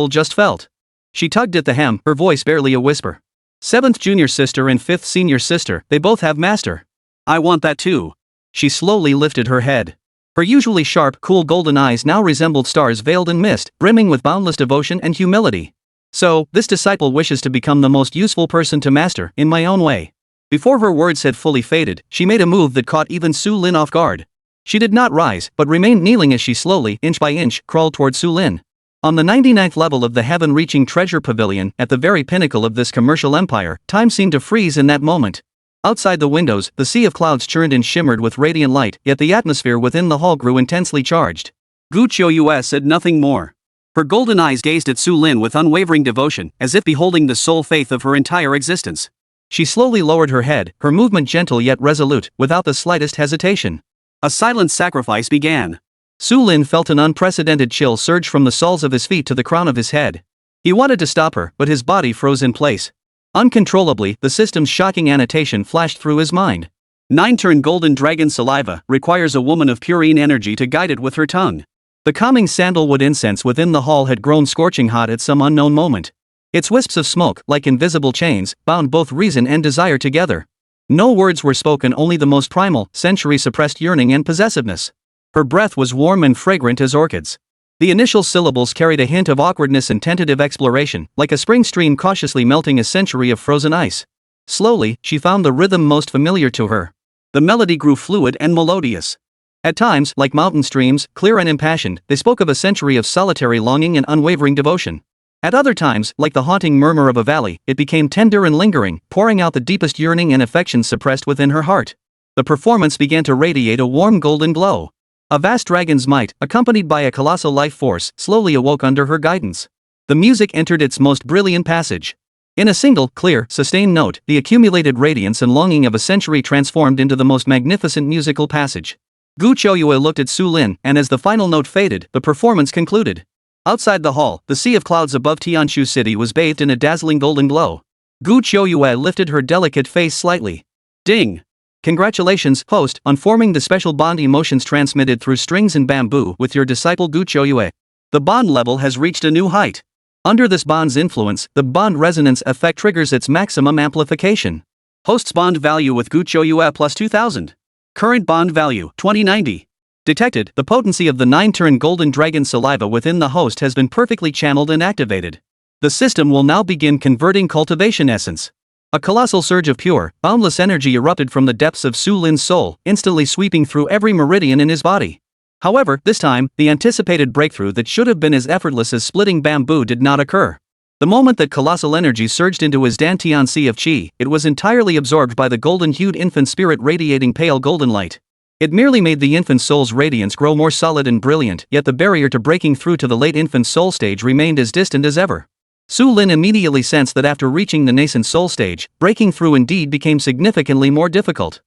just felt. She tugged at the hem, her voice barely a whisper. 7th junior sister and 5th senior sister, they both have master. I want that too. She slowly lifted her head. Her usually sharp, cool golden eyes now resembled stars veiled in mist, brimming with boundless devotion and humility. "So, this disciple wishes to become the most useful person to master, in my own way." Before her words had fully faded, she made a move that caught even Su Lin off guard. She did not rise, but remained kneeling as she slowly, inch by inch, crawled toward Su Lin. On the 99th level of the heaven-reaching treasure pavilion, at the very pinnacle of this commercial empire, time seemed to freeze in that moment. Outside the windows, the sea of clouds churned and shimmered with radiant light, yet the atmosphere within the hall grew intensely charged. Qingxue said nothing more. Her golden eyes gazed at Su Lin with unwavering devotion, as if beholding the sole faith of her entire existence. She slowly lowered her head, her movement gentle yet resolute, without the slightest hesitation. A silent sacrifice began. Su Lin felt an unprecedented chill surge from the soles of his feet to the crown of his head. He wanted to stop her, but his body froze in place. Uncontrollably, the system's shocking annotation flashed through his mind. 9-turn golden dragon saliva requires a woman of purine energy to guide it with her tongue. The calming sandalwood incense within the hall had grown scorching hot at some unknown moment. Its wisps of smoke, like invisible chains, bound both reason and desire together. No words were spoken, only the most primal, century-suppressed yearning and possessiveness. Her breath was warm and fragrant as orchids. The initial syllables carried a hint of awkwardness and tentative exploration, like a spring stream cautiously melting a century of frozen ice. Slowly, she found the rhythm most familiar to her. The melody grew fluid and melodious. At times, like mountain streams, clear and impassioned, they spoke of a century of solitary longing and unwavering devotion. At other times, like the haunting murmur of a valley, it became tender and lingering, pouring out the deepest yearning and affection suppressed within her heart. The performance began to radiate a warm golden glow. A vast dragon's might, accompanied by a colossal life force, slowly awoke under her guidance. The music entered its most brilliant passage. In a single, clear, sustained note, the accumulated radiance and longing of a century transformed into the most magnificent musical passage. Qingxue looked at Su Lin, and as the final note faded, the performance concluded. Outside the hall, the sea of clouds above Tianshu City was bathed in a dazzling golden glow. Qingxue lifted her delicate face slightly. Ding! Congratulations, host, on forming the special bond emotions transmitted through strings and bamboo with your disciple Qingxue. The bond level has reached a new height. Under this bond's influence, the bond resonance effect triggers its maximum amplification. Host's bond value with Qingxue plus 2000. Current bond value, 2090. Detected, the potency of the 9-turn golden dragon saliva within the host has been perfectly channeled and activated. The system will now begin converting cultivation essence. A colossal surge of pure, boundless energy erupted from the depths of Su Lin's soul, instantly sweeping through every meridian in his body. However, this time, the anticipated breakthrough that should have been as effortless as splitting bamboo did not occur. The moment that colossal energy surged into his Dantian sea of qi, it was entirely absorbed by the golden-hued infant spirit radiating pale golden light. It merely made the infant soul's radiance grow more solid and brilliant, yet the barrier to breaking through to the late infant soul stage remained as distant as ever. Su Lin immediately sensed that after reaching the nascent soul stage, breaking through indeed became significantly more difficult.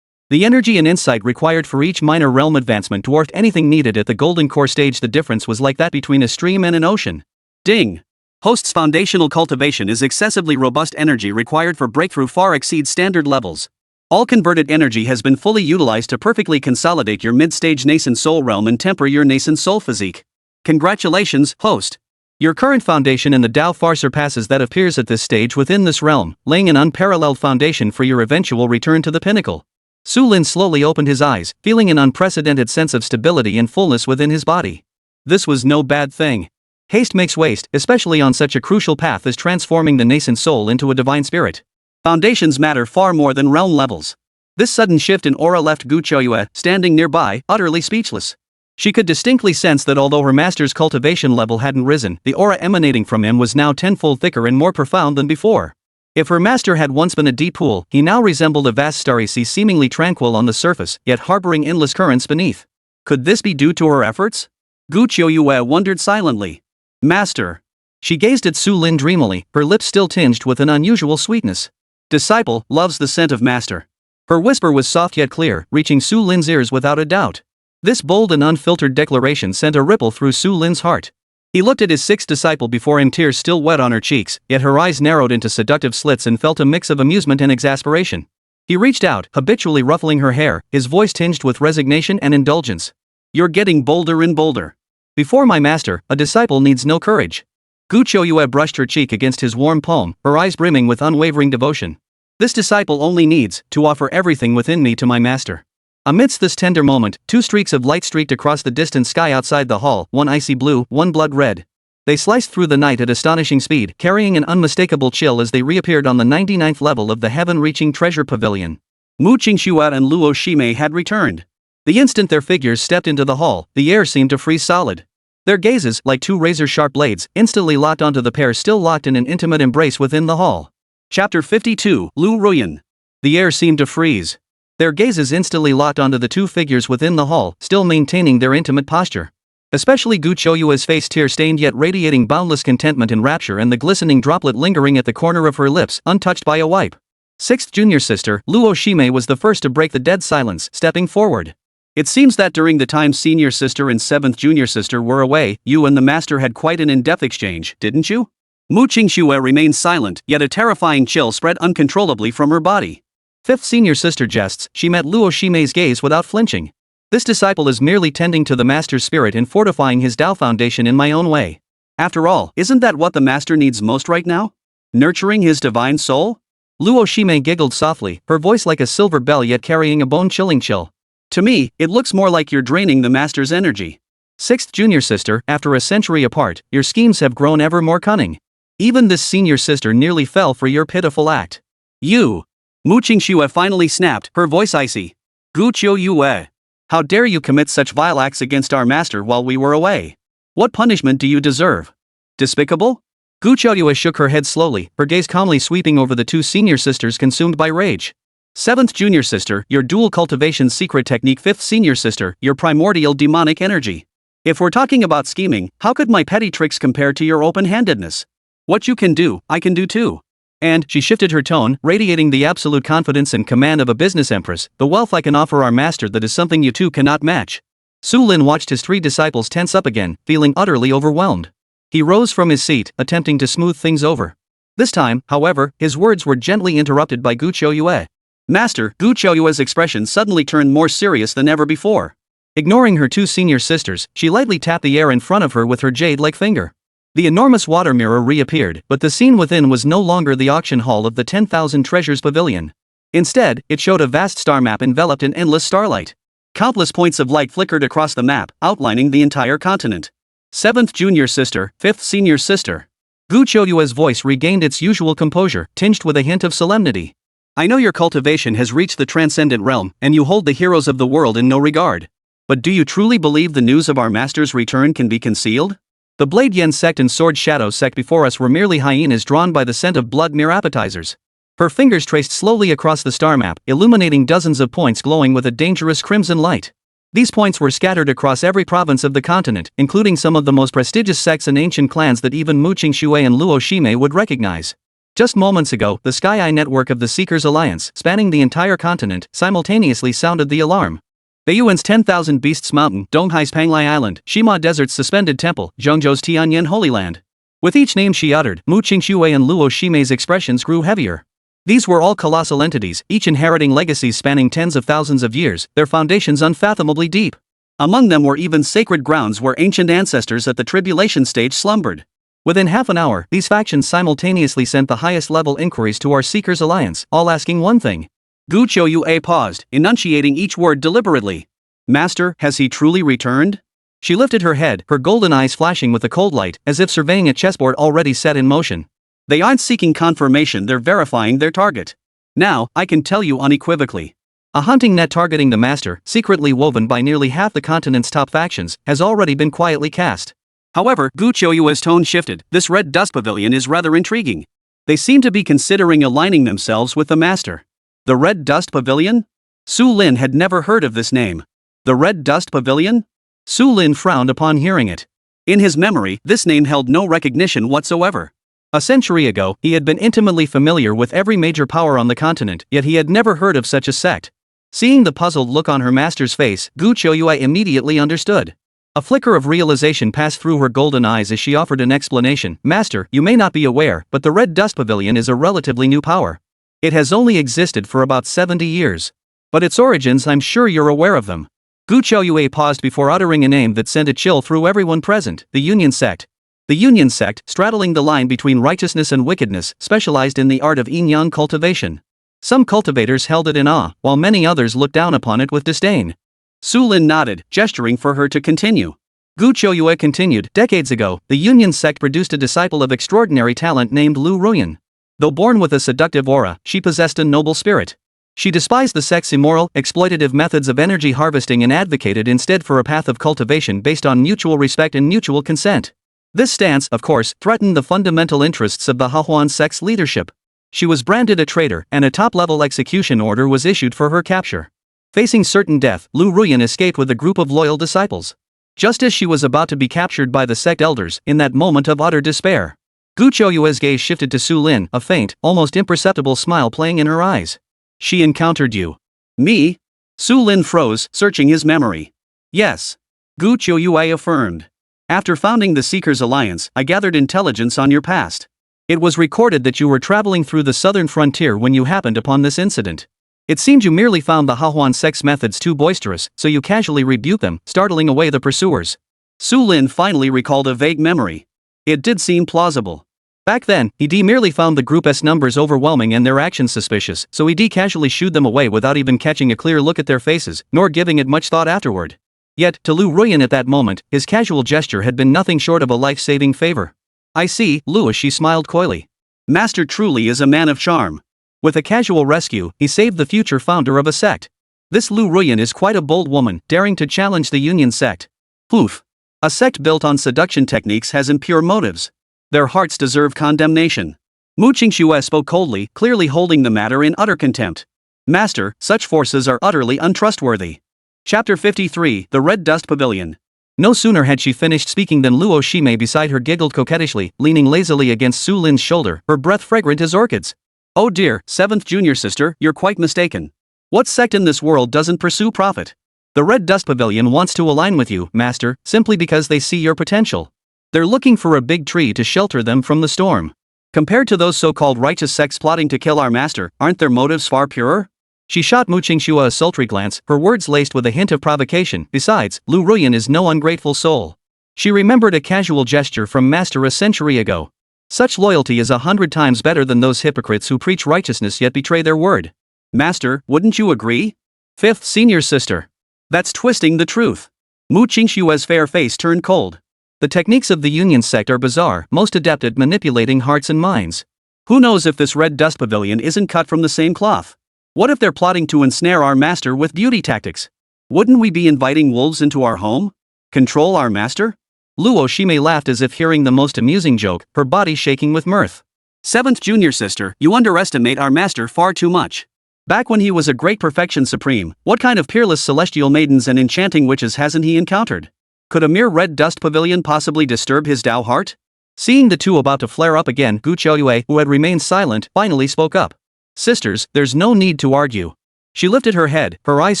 The energy and insight required for each minor realm advancement dwarfed anything needed at the golden core stage. The difference was like that between a stream and an ocean. Ding! Host's foundational cultivation is excessively robust. Energy required for breakthrough far exceeds standard levels. All converted energy has been fully utilized to perfectly consolidate your mid-stage nascent soul realm and temper your nascent soul physique. Congratulations, host. Your current foundation in the Tao far surpasses that appears at this stage within this realm, laying an unparalleled foundation for your eventual return to the pinnacle. Su Lin slowly opened his eyes, feeling an unprecedented sense of stability and fullness within his body. This was no bad thing. Haste makes waste, especially on such a crucial path as transforming the nascent soul into a divine spirit. Foundations matter far more than realm levels. This sudden shift in aura left Qingxue, standing nearby, utterly speechless. She could distinctly sense that although her master's cultivation level hadn't risen, the aura emanating from him was now tenfold thicker and more profound than before. If her master had once been a deep pool, he now resembled a vast starry sea, seemingly tranquil on the surface, yet harboring endless currents beneath. Could this be due to her efforts? Qingxue wondered silently. Master. She gazed at Su Lin dreamily, her lips still tinged with an unusual sweetness. Disciple loves the scent of master. Her whisper was soft yet clear, reaching Su Lin's ears without a doubt. This bold and unfiltered declaration sent a ripple through Su Lin's heart. He looked at his sixth disciple before him, tears still wet on her cheeks, yet her eyes narrowed into seductive slits and felt a mix of amusement and exasperation. He reached out, habitually ruffling her hair, his voice tinged with resignation and indulgence. You're getting bolder and bolder. Before my master, a disciple needs no courage. Qingxue brushed her cheek against his warm palm, her eyes brimming with unwavering devotion. This disciple only needs to offer everything within me to my master. Amidst this tender moment, two streaks of light streaked across the distant sky outside the hall, one icy blue, one blood red. They sliced through the night at astonishing speed, carrying an unmistakable chill as they reappeared on the 99th level of the heaven-reaching treasure pavilion. Mu Qingxue and Luo Shimei had returned. The instant their figures stepped into the hall, the air seemed to freeze solid. Their gazes, like two razor-sharp blades, instantly locked onto the pair still locked in an intimate embrace within the hall. Chapter 52, Lu Ruyan. The air seemed to freeze. Their gazes instantly locked onto the two figures within the hall, still maintaining their intimate posture. Especially Qingxue's face, tear-stained yet radiating boundless contentment and rapture, and the glistening droplet lingering at the corner of her lips, untouched by a wipe. Sixth junior sister, Luo Shimei, was the first to break the dead silence, stepping forward. It seems that during the time senior sister and seventh junior sister were away, you and the master had quite an in-depth exchange, didn't you? Mu Qingxue remained silent, yet a terrifying chill spread uncontrollably from her body. Fifth senior sister jests, she met Luo Shimei's gaze without flinching. This disciple is merely tending to the master's spirit and fortifying his Tao foundation in my own way. After all, isn't that what the master needs most right now? Nurturing his divine soul? Luo Shimei giggled softly, her voice like a silver bell yet carrying a bone-chilling chill. To me, it looks more like you're draining the master's energy. Sixth junior sister, after a century apart, your schemes have grown ever more cunning. Even this senior sister nearly fell for your pitiful act. You. Qingxue finally snapped, her voice icy. Qingxue. How dare you commit such vile acts against our master while we were away? What punishment do you deserve? Despicable? Qingxue shook her head slowly, her gaze calmly sweeping over the two senior sisters consumed by rage. 7th junior sister, your dual cultivation secret technique. 5th senior sister, your primordial demonic energy. If we're talking about scheming, how could my petty tricks compare to your open-handedness? What you can do, I can do too. And, she shifted her tone, radiating the absolute confidence and command of a business empress, the wealth I can offer our master that is something you two cannot match. Su Lin watched his 3 disciples tense up again, feeling utterly overwhelmed. He rose from his seat, attempting to smooth things over. This time, however, his words were gently interrupted by Qingxue. Master, Qingxue's expression suddenly turned more serious than ever before. Ignoring her 2 senior sisters, she lightly tapped the air in front of her with her jade-like finger. The enormous water mirror reappeared, but the scene within was no longer the auction hall of the 10,000 Treasures Pavilion. Instead, it showed a vast star map enveloped in endless starlight. Countless points of light flickered across the map, outlining the entire continent. 7th junior sister, 5th senior sister. Qingxue's voice regained its usual composure, tinged with a hint of solemnity. I know your cultivation has reached the transcendent realm, and you hold the heroes of the world in no regard. But do you truly believe the news of our master's return can be concealed? The Blade Yen sect and Sword Shadow sect before us were merely hyenas drawn by the scent of blood, mere appetizers. Her fingers traced slowly across the star map, illuminating dozens of points glowing with a dangerous crimson light. These points were scattered across every province of the continent, including some of the most prestigious sects and ancient clans that even Qingxue and Luo Shime would recognize. Just moments ago, the Sky Eye network of the Seekers Alliance, spanning the entire continent, simultaneously sounded the alarm. Beiyuan's 10,000 Beasts Mountain, Donghai's Panglai Island, Shima Desert's Suspended Temple, Zhengzhou's Tianyan Holy Land. With each name she uttered, Qingxue and Luo Shime's expressions grew heavier. These were all colossal entities, each inheriting legacies spanning tens of thousands of years, their foundations unfathomably deep. Among them were even sacred grounds where ancient ancestors at the tribulation stage slumbered. Within half an hour, these factions simultaneously sent the highest level inquiries to our Seekers Alliance, all asking one thing. Qingxue paused, enunciating each word deliberately. Master, has he truly returned? She lifted her head, her golden eyes flashing with a cold light, as if surveying a chessboard already set in motion. They aren't seeking confirmation, they're verifying their target. Now, I can tell you unequivocally. A hunting net targeting the master, secretly woven by nearly half the continent's top factions, has already been quietly cast. However, Qingxue's tone shifted. This red dust pavilion is rather intriguing. They seem to be considering aligning themselves with the master. The Red Dust Pavilion? Su Lin had never heard of this name. The Red Dust Pavilion? Su Lin frowned upon hearing it. In his memory, this name held no recognition whatsoever. A century ago, he had been intimately familiar with every major power on the continent, yet he had never heard of such a sect. Seeing the puzzled look on her master's face, Qingxue immediately understood. A flicker of realization passed through her golden eyes as she offered an explanation. Master, you may not be aware, but the Red Dust Pavilion is a relatively new power. It has only existed for about 70 years. But its origins, I'm sure you're aware of them. Qingxue paused before uttering a name that sent a chill through everyone present, the Union Sect. The Union Sect, straddling the line between righteousness and wickedness, specialized in the art of yin-yang cultivation. Some cultivators held it in awe, while many others looked down upon it with disdain. Su Lin nodded, gesturing for her to continue. Qingxue continued, decades ago, the Union Sect produced a disciple of extraordinary talent named Lu Ruyan. Though born with a seductive aura, she possessed a noble spirit. She despised the sect's immoral, exploitative methods of energy harvesting and advocated instead for a path of cultivation based on mutual respect and mutual consent. This stance, of course, threatened the fundamental interests of the Hahuan sect's leadership. She was branded a traitor, and a top-level execution order was issued for her capture. Facing certain death, Lu Ruyan escaped with a group of loyal disciples. Just as she was about to be captured by the sect elders, in that moment of utter despair, Qingxue's gaze shifted to Su Lin, a faint, almost imperceptible smile playing in her eyes. She encountered you. Me? Su Lin froze, searching his memory. Yes. Qingxue affirmed. After founding the Seekers Alliance, I gathered intelligence on your past. It was recorded that you were traveling through the southern frontier when you happened upon this incident. It seemed you merely found the Hahuan sect's methods too boisterous, so you casually rebuked them, startling away the pursuers. Su Lin finally recalled a vague memory. It did seem plausible. Back then, he merely found the group's numbers overwhelming and their actions suspicious, so he casually shooed them away without even catching a clear look at their faces, nor giving it much thought afterward. Yet, to Lu Ruyan at that moment, his casual gesture had been nothing short of a life-saving favor. I see, Lu, she smiled coyly. Master truly is a man of charm. With a casual rescue, he saved the future founder of a sect. This Lu Ruyan is quite a bold woman, daring to challenge the Union sect. Poof. A sect built on seduction techniques has impure motives. Their hearts deserve condemnation. Qingxue spoke coldly, clearly holding the matter in utter contempt. Master, such forces are utterly untrustworthy. Chapter 53, The Red Dust Pavilion. No sooner had she finished speaking than Luo Shime beside her giggled coquettishly, leaning lazily against Su Lin's shoulder, her breath fragrant as orchids. Oh dear, 7th junior sister, you're quite mistaken. What sect in this world doesn't pursue profit? The Red Dust Pavilion wants to align with you, master, simply because they see your potential. They're looking for a big tree to shelter them from the storm. Compared to those so-called righteous sects plotting to kill our master, aren't their motives far purer? She shot Qingxue a sultry glance, her words laced with a hint of provocation. Besides, Lu Ruyan is no ungrateful soul. She remembered a casual gesture from master a century ago. Such loyalty is 100 times better than those hypocrites who preach righteousness yet betray their word. Master, wouldn't you agree? 5th senior sister. That's twisting the truth. Qingxue's fair face turned cold. The techniques of the Union sect are bizarre, most adept at manipulating hearts and minds. Who knows if this Red Dust Pavilion isn't cut from the same cloth? What if they're plotting to ensnare our master with beauty tactics? Wouldn't we be inviting wolves into our home? Control our master? Luo Shime laughed as if hearing the most amusing joke, her body shaking with mirth. 7th junior sister, you underestimate our master far too much. Back when he was a great perfection supreme, what kind of peerless celestial maidens and enchanting witches hasn't he encountered? Could a mere red dust pavilion possibly disturb his Tao heart? Seeing the two about to flare up again, Qingxue, who had remained silent, finally spoke up. Sisters, there's no need to argue. She lifted her head, her eyes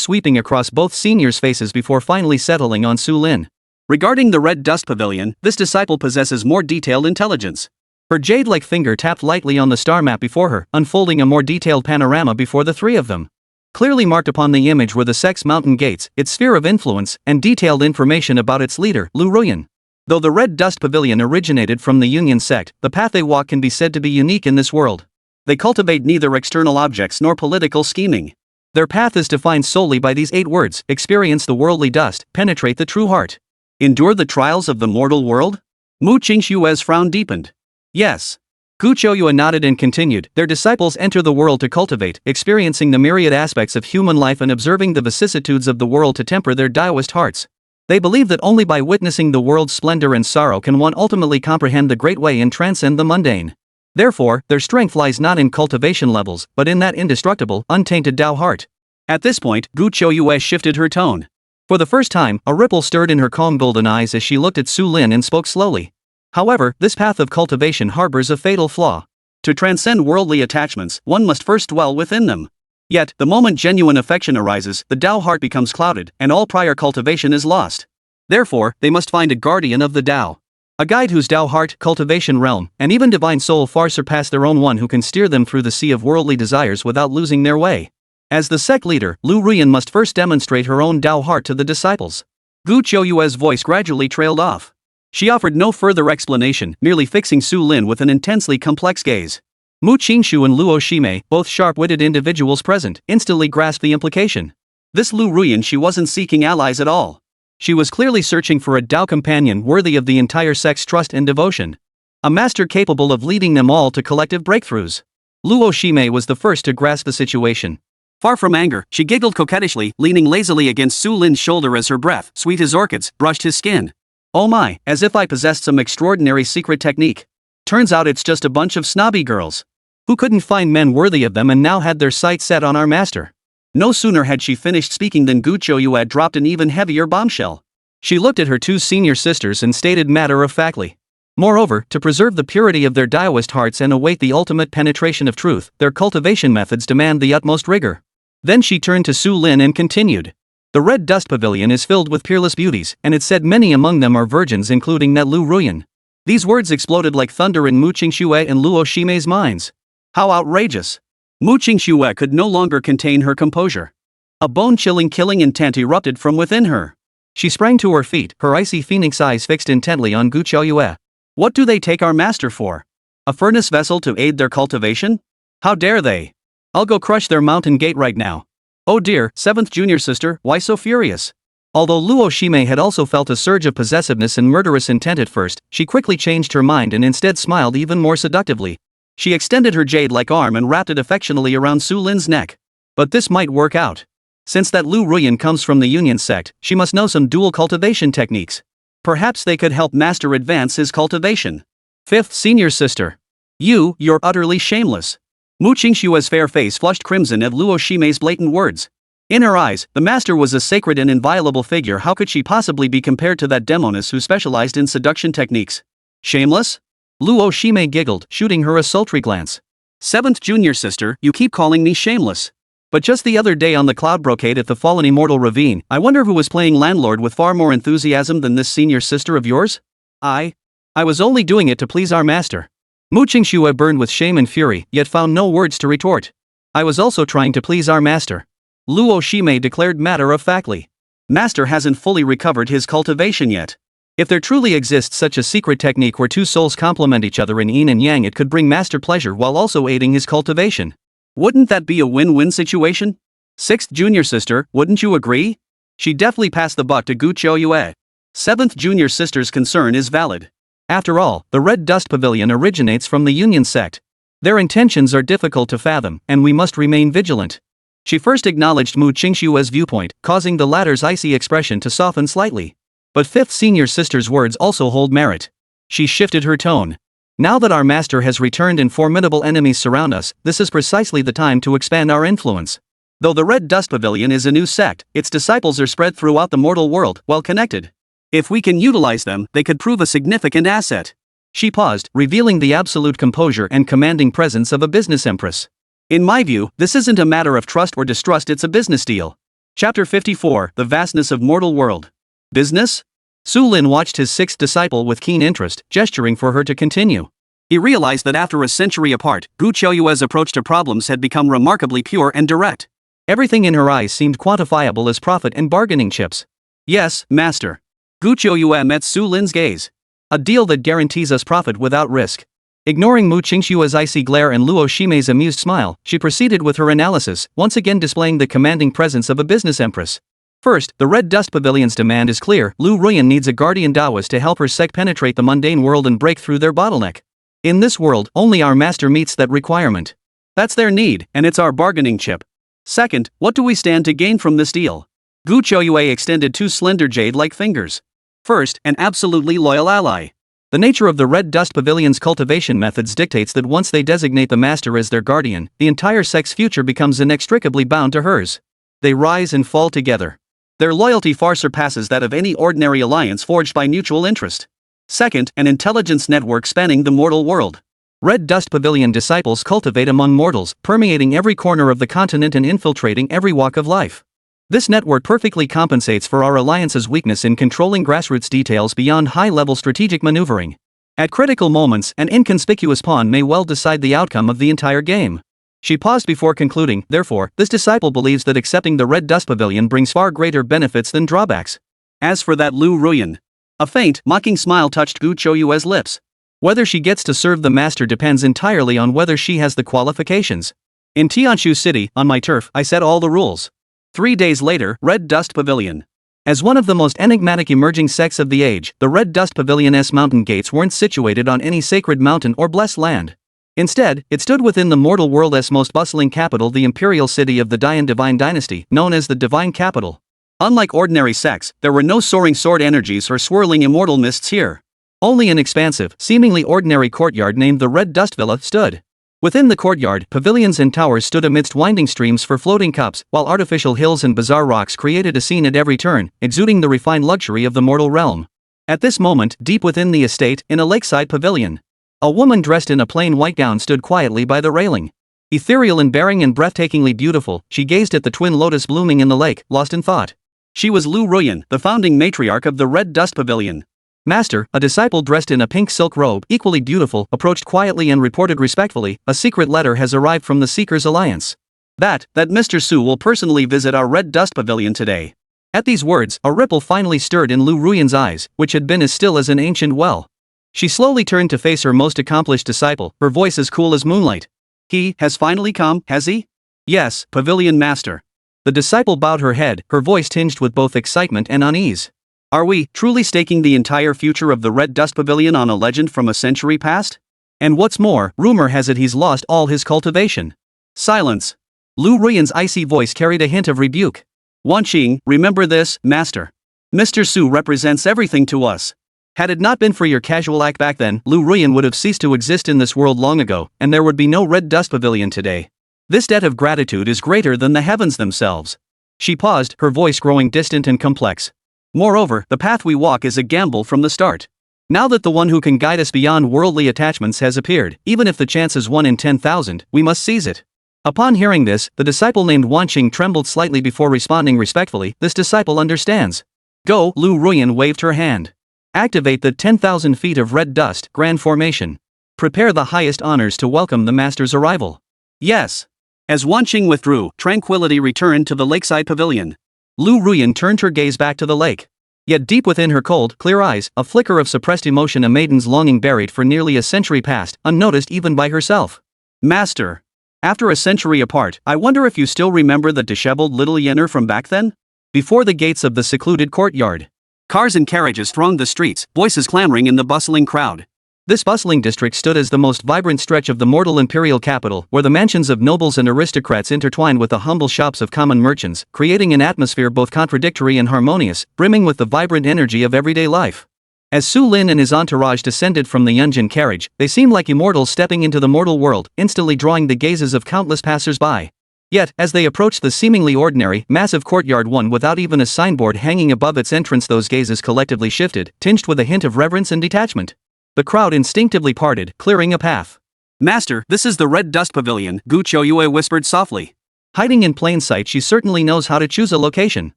sweeping across both seniors' faces before finally settling on Su Lin. Regarding the Red Dust Pavilion, this disciple possesses more detailed intelligence. Her jade-like finger tapped lightly on the star map before her, unfolding a more detailed panorama before the three of them. Clearly marked upon the image were the sect's mountain gates, its sphere of influence, and detailed information about its leader, Lu Ruyan. Though the Red Dust Pavilion originated from the Union sect, the path they walk can be said to be unique in this world. They cultivate neither external objects nor political scheming. Their path is defined solely by these 8 words: experience the worldly dust, penetrate the true heart. Endure the trials of the mortal world? Qingxue's frown deepened. Yes. Qingxue nodded and continued, their disciples enter the world to cultivate, experiencing the myriad aspects of human life and observing the vicissitudes of the world to temper their Taoist hearts. They believe that only by witnessing the world's splendor and sorrow can one ultimately comprehend the great way and transcend the mundane. Therefore, their strength lies not in cultivation levels, but in that indestructible, untainted Tao heart. At this point, Qingxue shifted her tone. For the first time, a ripple stirred in her calm golden eyes as she looked at Su Lin and spoke slowly. However, this path of cultivation harbors a fatal flaw. To transcend worldly attachments, one must first dwell within them. Yet, the moment genuine affection arises, the Tao heart becomes clouded, and all prior cultivation is lost. Therefore, they must find a guardian of the Tao. A guide whose Tao heart, cultivation realm, and even divine soul far surpass their own, one who can steer them through the sea of worldly desires without losing their way. As the sect leader, Lu Ruyan must first demonstrate her own Tao heart to the disciples. Qingxue's voice gradually trailed off. She offered no further explanation, merely fixing Su Lin with an intensely complex gaze. Qingxue and Luo Shime, both sharp-witted individuals present, instantly grasped the implication. This Lu Ruyan, she wasn't seeking allies at all. She was clearly searching for a Tao companion worthy of the entire sect's trust and devotion. A master capable of leading them all to collective breakthroughs. Luo Shime was the first to grasp the situation. Far from anger, she giggled coquettishly, leaning lazily against Su Lin's shoulder as her breath, sweet as orchids, brushed his skin. Oh my, as if I possessed some extraordinary secret technique. Turns out it's just a bunch of snobby girls who couldn't find men worthy of them and now had their sights set on our master. No sooner had she finished speaking than Qingxue had dropped an even heavier bombshell. She looked at her 2 senior sisters and stated matter-of-factly. Moreover, to preserve the purity of their Taoist hearts and await the ultimate penetration of truth, their cultivation methods demand the utmost rigor. Then she turned to Su Lin and continued. The Red Dust Pavilion is filled with peerless beauties, and it's said many among them are virgins, including that Lu Ruyan. These words exploded like thunder in Qingxue and Luo Shime's minds. How outrageous! Qingxue could no longer contain her composure. A bone-chilling killing intent erupted from within her. She sprang to her feet, her icy phoenix eyes fixed intently on Qingxue. What do they take our master for? A furnace vessel to aid their cultivation? How dare they? I'll go crush their mountain gate right now. Oh dear, 7th junior sister, why so furious? Although Luo Shime had also felt a surge of possessiveness and murderous intent at first, she quickly changed her mind and instead smiled even more seductively. She extended her jade-like arm and wrapped it affectionately around Su Lin's neck. But this might work out. Since that Lu Ruyan comes from the Union Sect, she must know some dual cultivation techniques. Perhaps they could help Master advance his cultivation. Fifth senior sister. You're utterly shameless. Mu Qingxue's fair face flushed crimson at Luo Shimei's blatant words. In her eyes, the master was a sacred and inviolable figure. How could she possibly be compared to that demoness who specialized in seduction techniques? Shameless? Luo Shimei giggled, shooting her a sultry glance. Seventh junior sister, you keep calling me shameless. But just the other day on the cloud brocade at the fallen immortal ravine, I wonder who was playing landlord with far more enthusiasm than this senior sister of yours? I was only doing it to please our master. Mu Qingxue burned with shame and fury, yet found no words to retort. I was also trying to please our master. Luo Shimei declared matter-of-factly. Master hasn't fully recovered his cultivation yet. If there truly exists such a secret technique where two souls complement each other in yin and yang, it could bring master pleasure while also aiding his cultivation. Wouldn't that be a win-win situation? Sixth junior sister, wouldn't you agree? She deftly passed the buck to Qingxue. Seventh junior sister's concern is valid. After all, the Red Dust Pavilion originates from the Union Sect. Their intentions are difficult to fathom, and we must remain vigilant. She first acknowledged Mu Qingxue's viewpoint, causing the latter's icy expression to soften slightly. But fifth senior sister's words also hold merit. She shifted her tone. Now that our master has returned and formidable enemies surround us, this is precisely the time to expand our influence. Though the Red Dust Pavilion is a new sect, its disciples are spread throughout the mortal world, well connected. If we can utilize them, they could prove a significant asset. She paused, revealing the absolute composure and commanding presence of a business empress. In my view, this isn't a matter of trust or distrust, it's a business deal. Chapter 54, The Vastness of Mortal World. Business? Su Lin watched his sixth disciple with keen interest, gesturing for her to continue. He realized that after a century apart, Qingxue's approach to problems had become remarkably pure and direct. Everything in her eyes seemed quantifiable as profit and bargaining chips. Yes, master. Qingxue met Su Lin's gaze. A deal that guarantees us profit without risk. Ignoring Mu Qingxue's icy glare and Luo Shimei's amused smile, she proceeded with her analysis, once again displaying the commanding presence of a business empress. First, the Red Dust Pavilion's demand is clear. Lu Ruyan needs a guardian Taoist to help her sect penetrate the mundane world and break through their bottleneck. In this world, only our master meets that requirement. That's their need, and it's our bargaining chip. Second, what do we stand to gain from this deal? Qingxue extended two slender jade-like fingers. First, an absolutely loyal ally. The nature of the Red Dust Pavilion's cultivation methods dictates that once they designate the master as their guardian, the entire sect's future becomes inextricably bound to hers. They rise and fall together. Their loyalty far surpasses that of any ordinary alliance forged by mutual interest. Second, an intelligence network spanning the mortal world. Red Dust Pavilion disciples cultivate among mortals, permeating every corner of the continent and infiltrating every walk of life. This network perfectly compensates for our alliance's weakness in controlling grassroots details beyond high-level strategic maneuvering. At critical moments, an inconspicuous pawn may well decide the outcome of the entire game. She paused before concluding, therefore, this disciple believes that accepting the Red Dust Pavilion brings far greater benefits than drawbacks. As for that Lu Ruyan, a faint, mocking smile touched Qingxue's lips. Whether she gets to serve the master depends entirely on whether she has the qualifications. In Tianshu City, on my turf, I set all the rules. 3 days later, Red Dust Pavilion. As one of the most enigmatic emerging sects of the age, the Red Dust Pavilion's mountain gates weren't situated on any sacred mountain or blessed land. Instead, it stood within the mortal world's most bustling capital, the imperial city of the Dian Divine Dynasty, known as the Divine Capital. Unlike ordinary sects, there were no soaring sword energies or swirling immortal mists here. Only an expansive, seemingly ordinary courtyard named the Red Dust Villa stood. Within the courtyard, pavilions and towers stood amidst winding streams for floating cups, while artificial hills and bizarre rocks created a scene at every turn, exuding the refined luxury of the mortal realm. At this moment, deep within the estate, in a lakeside pavilion, a woman dressed in a plain white gown stood quietly by the railing. Ethereal in bearing and breathtakingly beautiful, she gazed at the twin lotus blooming in the lake, lost in thought. She was Lu Ruyan, the founding matriarch of the Red Dust Pavilion. Master, a disciple dressed in a pink silk robe, equally beautiful, approached quietly and reported respectfully, a secret letter has arrived from the Seekers Alliance. That Mr. Su will personally visit our Red Dust Pavilion today. At these words, a ripple finally stirred in Lu Ruyan's eyes, which had been as still as an ancient well. She slowly turned to face her most accomplished disciple, her voice as cool as moonlight. He has finally come, has he? Yes, Pavilion Master. The disciple bowed her head, her voice tinged with both excitement and unease. Are we truly staking the entire future of the Red Dust Pavilion on a legend from a century past? And what's more, rumor has it he's lost all his cultivation. Silence. Lu Ruiyan's icy voice carried a hint of rebuke. Wanqing, remember this, master. Mr. Su represents everything to us. Had it not been for your casual act back then, Lu Ruiyan would have ceased to exist in this world long ago, and there would be no Red Dust Pavilion today. This debt of gratitude is greater than the heavens themselves. She paused, her voice growing distant and complex. Moreover, the path we walk is a gamble from the start. Now that the one who can guide us beyond worldly attachments has appeared, even if the chance is 1 in 10,000, we must seize it. Upon hearing this, the disciple named Wanqing trembled slightly before responding respectfully. This disciple understands. Go, Lu Ruiyan waved her hand. Activate the 10,000 feet of red dust, grand formation. Prepare the highest honors to welcome the master's arrival. Yes. As Wanqing withdrew, tranquility returned to the lakeside pavilion. Lu Ruiyan turned her gaze back to the lake. Yet deep within her cold, clear eyes, a flicker of suppressed emotion, a maiden's longing buried for nearly a century past, unnoticed even by herself. Master. After a century apart, I wonder if you still remember the disheveled little yener from back then? Before the gates of the secluded courtyard. Cars and carriages thronged the streets, voices clamoring in the bustling crowd. This bustling district stood as the most vibrant stretch of the mortal imperial capital, where the mansions of nobles and aristocrats intertwined with the humble shops of common merchants, creating an atmosphere both contradictory and harmonious, brimming with the vibrant energy of everyday life. As Su Lin and his entourage descended from the Yunjin carriage, they seemed like immortals stepping into the mortal world, instantly drawing the gazes of countless passers-by. Yet, as they approached the seemingly ordinary, massive courtyard, one without even a signboard hanging above its entrance, those gazes collectively shifted, tinged with a hint of reverence and detachment. The crowd instinctively parted, clearing a path. Master, this is the Red Dust Pavilion, Qingxue whispered softly. Hiding in plain sight, she certainly knows how to choose a location.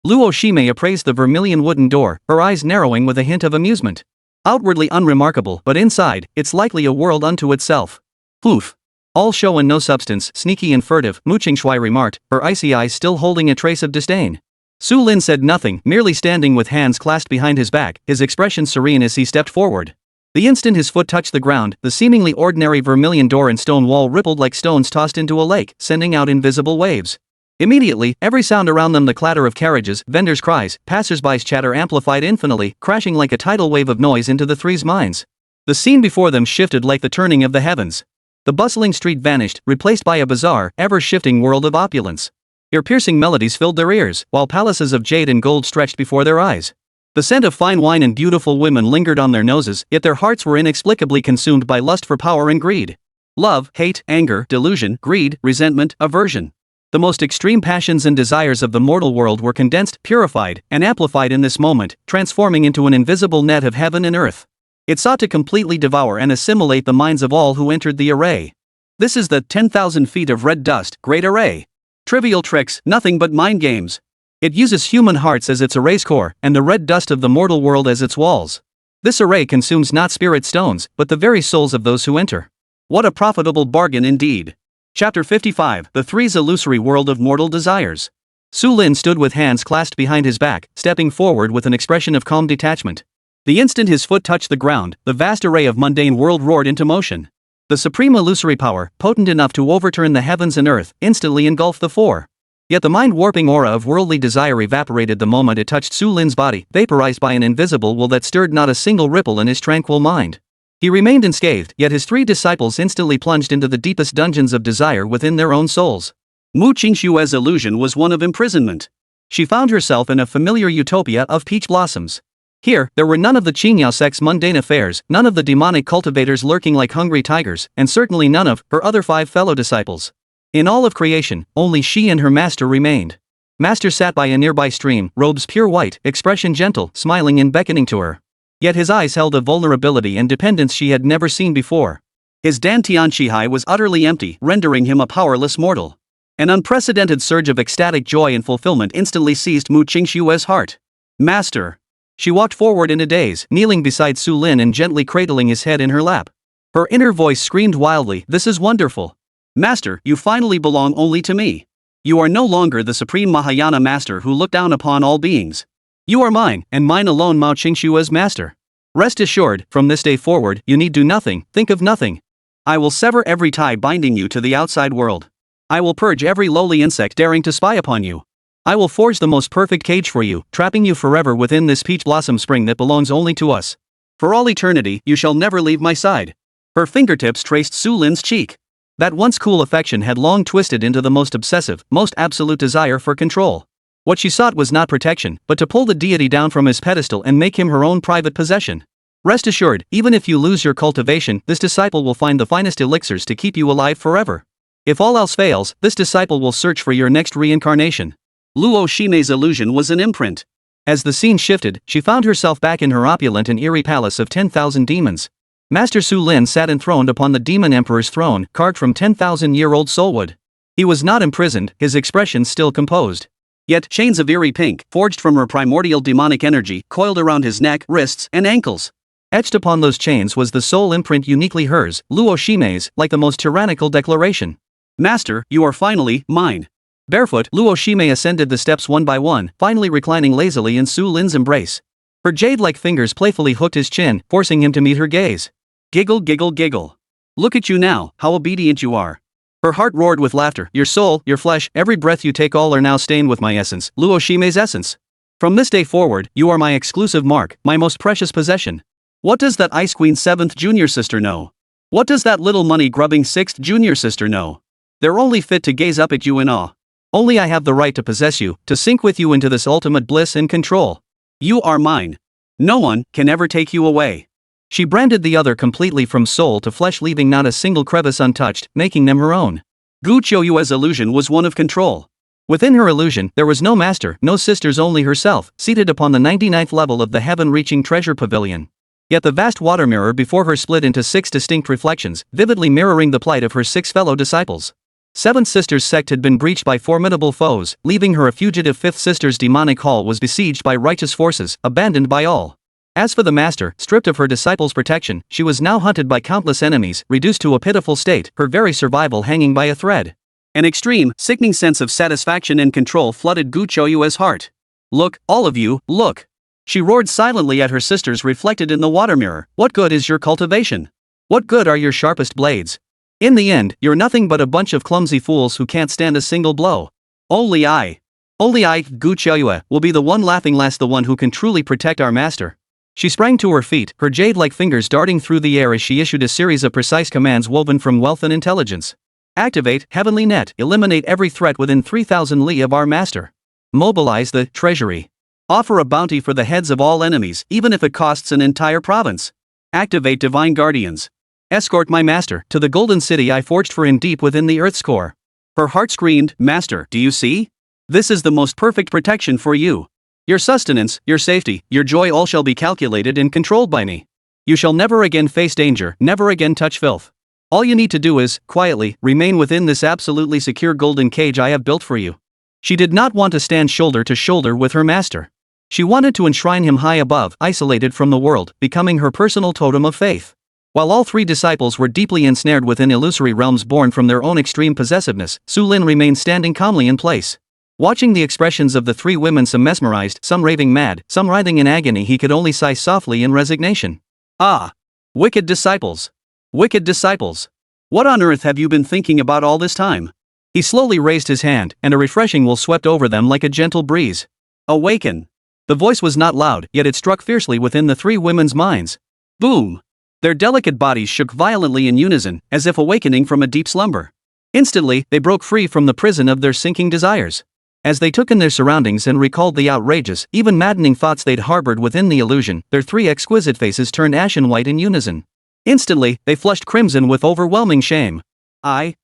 Luo Shime appraised the vermilion wooden door, her eyes narrowing with a hint of amusement. Outwardly unremarkable, but inside, it's likely a world unto itself. Poof. All show and no substance, sneaky and furtive, Mu Qingxue remarked, her icy eyes still holding a trace of disdain. Su Lin said nothing, merely standing with hands clasped behind his back, his expression serene as he stepped forward. The instant his foot touched the ground, the seemingly ordinary vermilion door and stone wall rippled like stones tossed into a lake, sending out invisible waves. Immediately, every sound around them, the clatter of carriages, vendors' cries, passers-by's chatter, amplified infinitely, crashing like a tidal wave of noise into the three's minds. The scene before them shifted like the turning of the heavens. The bustling street vanished, replaced by a bizarre, ever-shifting world of opulence. Ear-piercing melodies filled their ears, while palaces of jade and gold stretched before their eyes. The scent of fine wine and beautiful women lingered on their noses, yet their hearts were inexplicably consumed by lust for power and greed. Love, hate, anger, delusion, greed, resentment, aversion. The most extreme passions and desires of the mortal world were condensed, purified, and amplified in this moment, transforming into an invisible net of heaven and earth. It sought to completely devour and assimilate the minds of all who entered the array. This is the 10,000 feet of red dust, great array. Trivial tricks, nothing but mind games. It uses human hearts as its array's core, and the red dust of the mortal world as its walls. This array consumes not spirit stones, but the very souls of those who enter. What a profitable bargain indeed. Chapter 55, The Three's Illusory World of Mortal Desires. Su Lin stood with hands clasped behind his back, stepping forward with an expression of calm detachment. The instant his foot touched the ground, the vast array of mundane world roared into motion. The supreme illusory power, potent enough to overturn the heavens and earth, instantly engulfed the four. Yet the mind-warping aura of worldly desire evaporated the moment it touched Su Lin's body, vaporized by an invisible will that stirred not a single ripple in his tranquil mind. He remained unscathed, yet his three disciples instantly plunged into the deepest dungeons of desire within their own souls. Mu Qingxue's illusion was one of imprisonment. She found herself in a familiar utopia of peach blossoms. Here, there were none of the Qingyao Sect's mundane affairs, none of the demonic cultivators lurking like hungry tigers, and certainly none of her other 5 fellow disciples. In all of creation, only she and her master remained. Master sat by a nearby stream, robes pure white, expression gentle, smiling and beckoning to her. Yet his eyes held a vulnerability and dependence she had never seen before. His Dantian Shihai was utterly empty, rendering him a powerless mortal. An unprecedented surge of ecstatic joy and fulfillment instantly seized Mu Qingxue's heart. Master. She walked forward in a daze, kneeling beside Su Lin and gently cradling his head in her lap. Her inner voice screamed wildly, "This is wonderful. Master, you finally belong only to me. You are no longer the supreme Mahayana master who looked down upon all beings. You are mine, and mine alone, Mu Qingxue's master. Rest assured, from this day forward, you need do nothing, think of nothing. I will sever every tie binding you to the outside world. I will purge every lowly insect daring to spy upon you. I will forge the most perfect cage for you, trapping you forever within this peach blossom spring that belongs only to us. For all eternity, you shall never leave my side. Her fingertips traced Su Lin's cheek. That once cool affection had long twisted into the most obsessive, most absolute desire for control. What she sought was not protection, but to pull the deity down from his pedestal and make him her own private possession. Rest assured, even if you lose your cultivation, this disciple will find the finest elixirs to keep you alive forever. If all else fails, this disciple will search for your next reincarnation. Luo Shime's illusion was an imprint. As the scene shifted, she found herself back in her opulent and eerie palace of 10,000 demons. Master Su Lin sat enthroned upon the demon emperor's throne, carved from 10,000-year-old soulwood. He was not imprisoned, his expression still composed. Yet, chains of eerie pink, forged from her primordial demonic energy, coiled around his neck, wrists, and ankles. Etched upon those chains was the soul imprint uniquely hers, Luo Shime's, like the most tyrannical declaration. Master, you are finally mine. Barefoot, Luo Shime ascended the steps one by one, finally reclining lazily in Su Lin's embrace. Her jade-like fingers playfully hooked his chin, forcing him to meet her gaze. Giggle, giggle, giggle. Look at you now, how obedient you are. Her heart roared with laughter. Your soul, your flesh, every breath you take, all are now stained with my essence, Luo Shime's essence. From this day forward, you are my exclusive mark, my most precious possession. What does that Ice Queen 7th junior sister know? What does that little money-grubbing 6th junior sister know? They're only fit to gaze up at you in awe. Only I have the right to possess you, to sink with you into this ultimate bliss and control. You are mine. No one can ever take you away. She branded the other completely from soul to flesh, leaving not a single crevice untouched, making them her own. Qingxue's illusion was one of control. Within her illusion, there was no master, no sisters, only herself, seated upon the 99th level of the heaven-reaching treasure pavilion. Yet the vast water mirror before her split into 6 distinct reflections, vividly mirroring the plight of her 6 fellow disciples. 7th Sister's sect had been breached by formidable foes, leaving her a fugitive. 5th Sister's demonic hall was besieged by righteous forces, abandoned by all. As for the master, stripped of her disciples' protection, she was now hunted by countless enemies, reduced to a pitiful state, her very survival hanging by a thread. An extreme, sickening sense of satisfaction and control flooded Qingxue's heart. Look, all of you, look. She roared silently at her sisters reflected in the water mirror. What good is your cultivation? What good are your sharpest blades? In the end, you're nothing but a bunch of clumsy fools who can't stand a single blow. Only I, Qingxue, will be the one laughing last, the one who can truly protect our master. She sprang to her feet, her jade-like fingers darting through the air as she issued a series of precise commands woven from wealth and intelligence. Activate Heavenly Net, eliminate every threat within 3,000 li of our master. Mobilize the treasury. Offer a bounty for the heads of all enemies, even if it costs an entire province. Activate Divine Guardians. Escort my master to the golden city I forged for him deep within the earth's core. Her heart screamed, Master, do you see? This is the most perfect protection for you. Your sustenance, your safety, your joy, all shall be calculated and controlled by me. You shall never again face danger, never again touch filth. All you need to do is, quietly, remain within this absolutely secure golden cage I have built for you. She did not want to stand shoulder to shoulder with her master. She wanted to enshrine him high above, isolated from the world, becoming her personal totem of faith. While all 3 disciples were deeply ensnared within illusory realms born from their own extreme possessiveness, Su Lin remained standing calmly in place. Watching the expressions of the 3 women, some mesmerized, some raving mad, some writhing in agony, he could only sigh softly in resignation. Ah! Wicked disciples! Wicked disciples! What on earth have you been thinking about all this time? He slowly raised his hand, and a refreshing will swept over them like a gentle breeze. Awaken! The voice was not loud, yet it struck fiercely within the 3 women's minds. Boom! Their delicate bodies shook violently in unison, as if awakening from a deep slumber. Instantly, they broke free from the prison of their sinking desires. As they took in their surroundings and recalled the outrageous, even maddening thoughts they'd harbored within the illusion, their 3 exquisite faces turned ashen white in unison. Instantly, they flushed crimson with overwhelming shame. I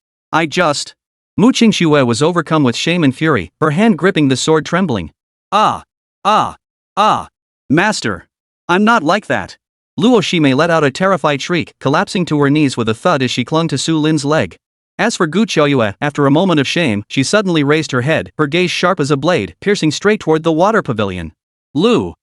just... Qingxue was overcome with shame and fury, her hand gripping the sword, trembling. Master! I'm not like that! Luo Shime let out a terrified shriek, collapsing to her knees with a thud as she clung to Su Lin's leg. As for Qingxue, after a moment of shame, she suddenly raised her head, her gaze sharp as a blade, piercing straight toward the water pavilion. Ru!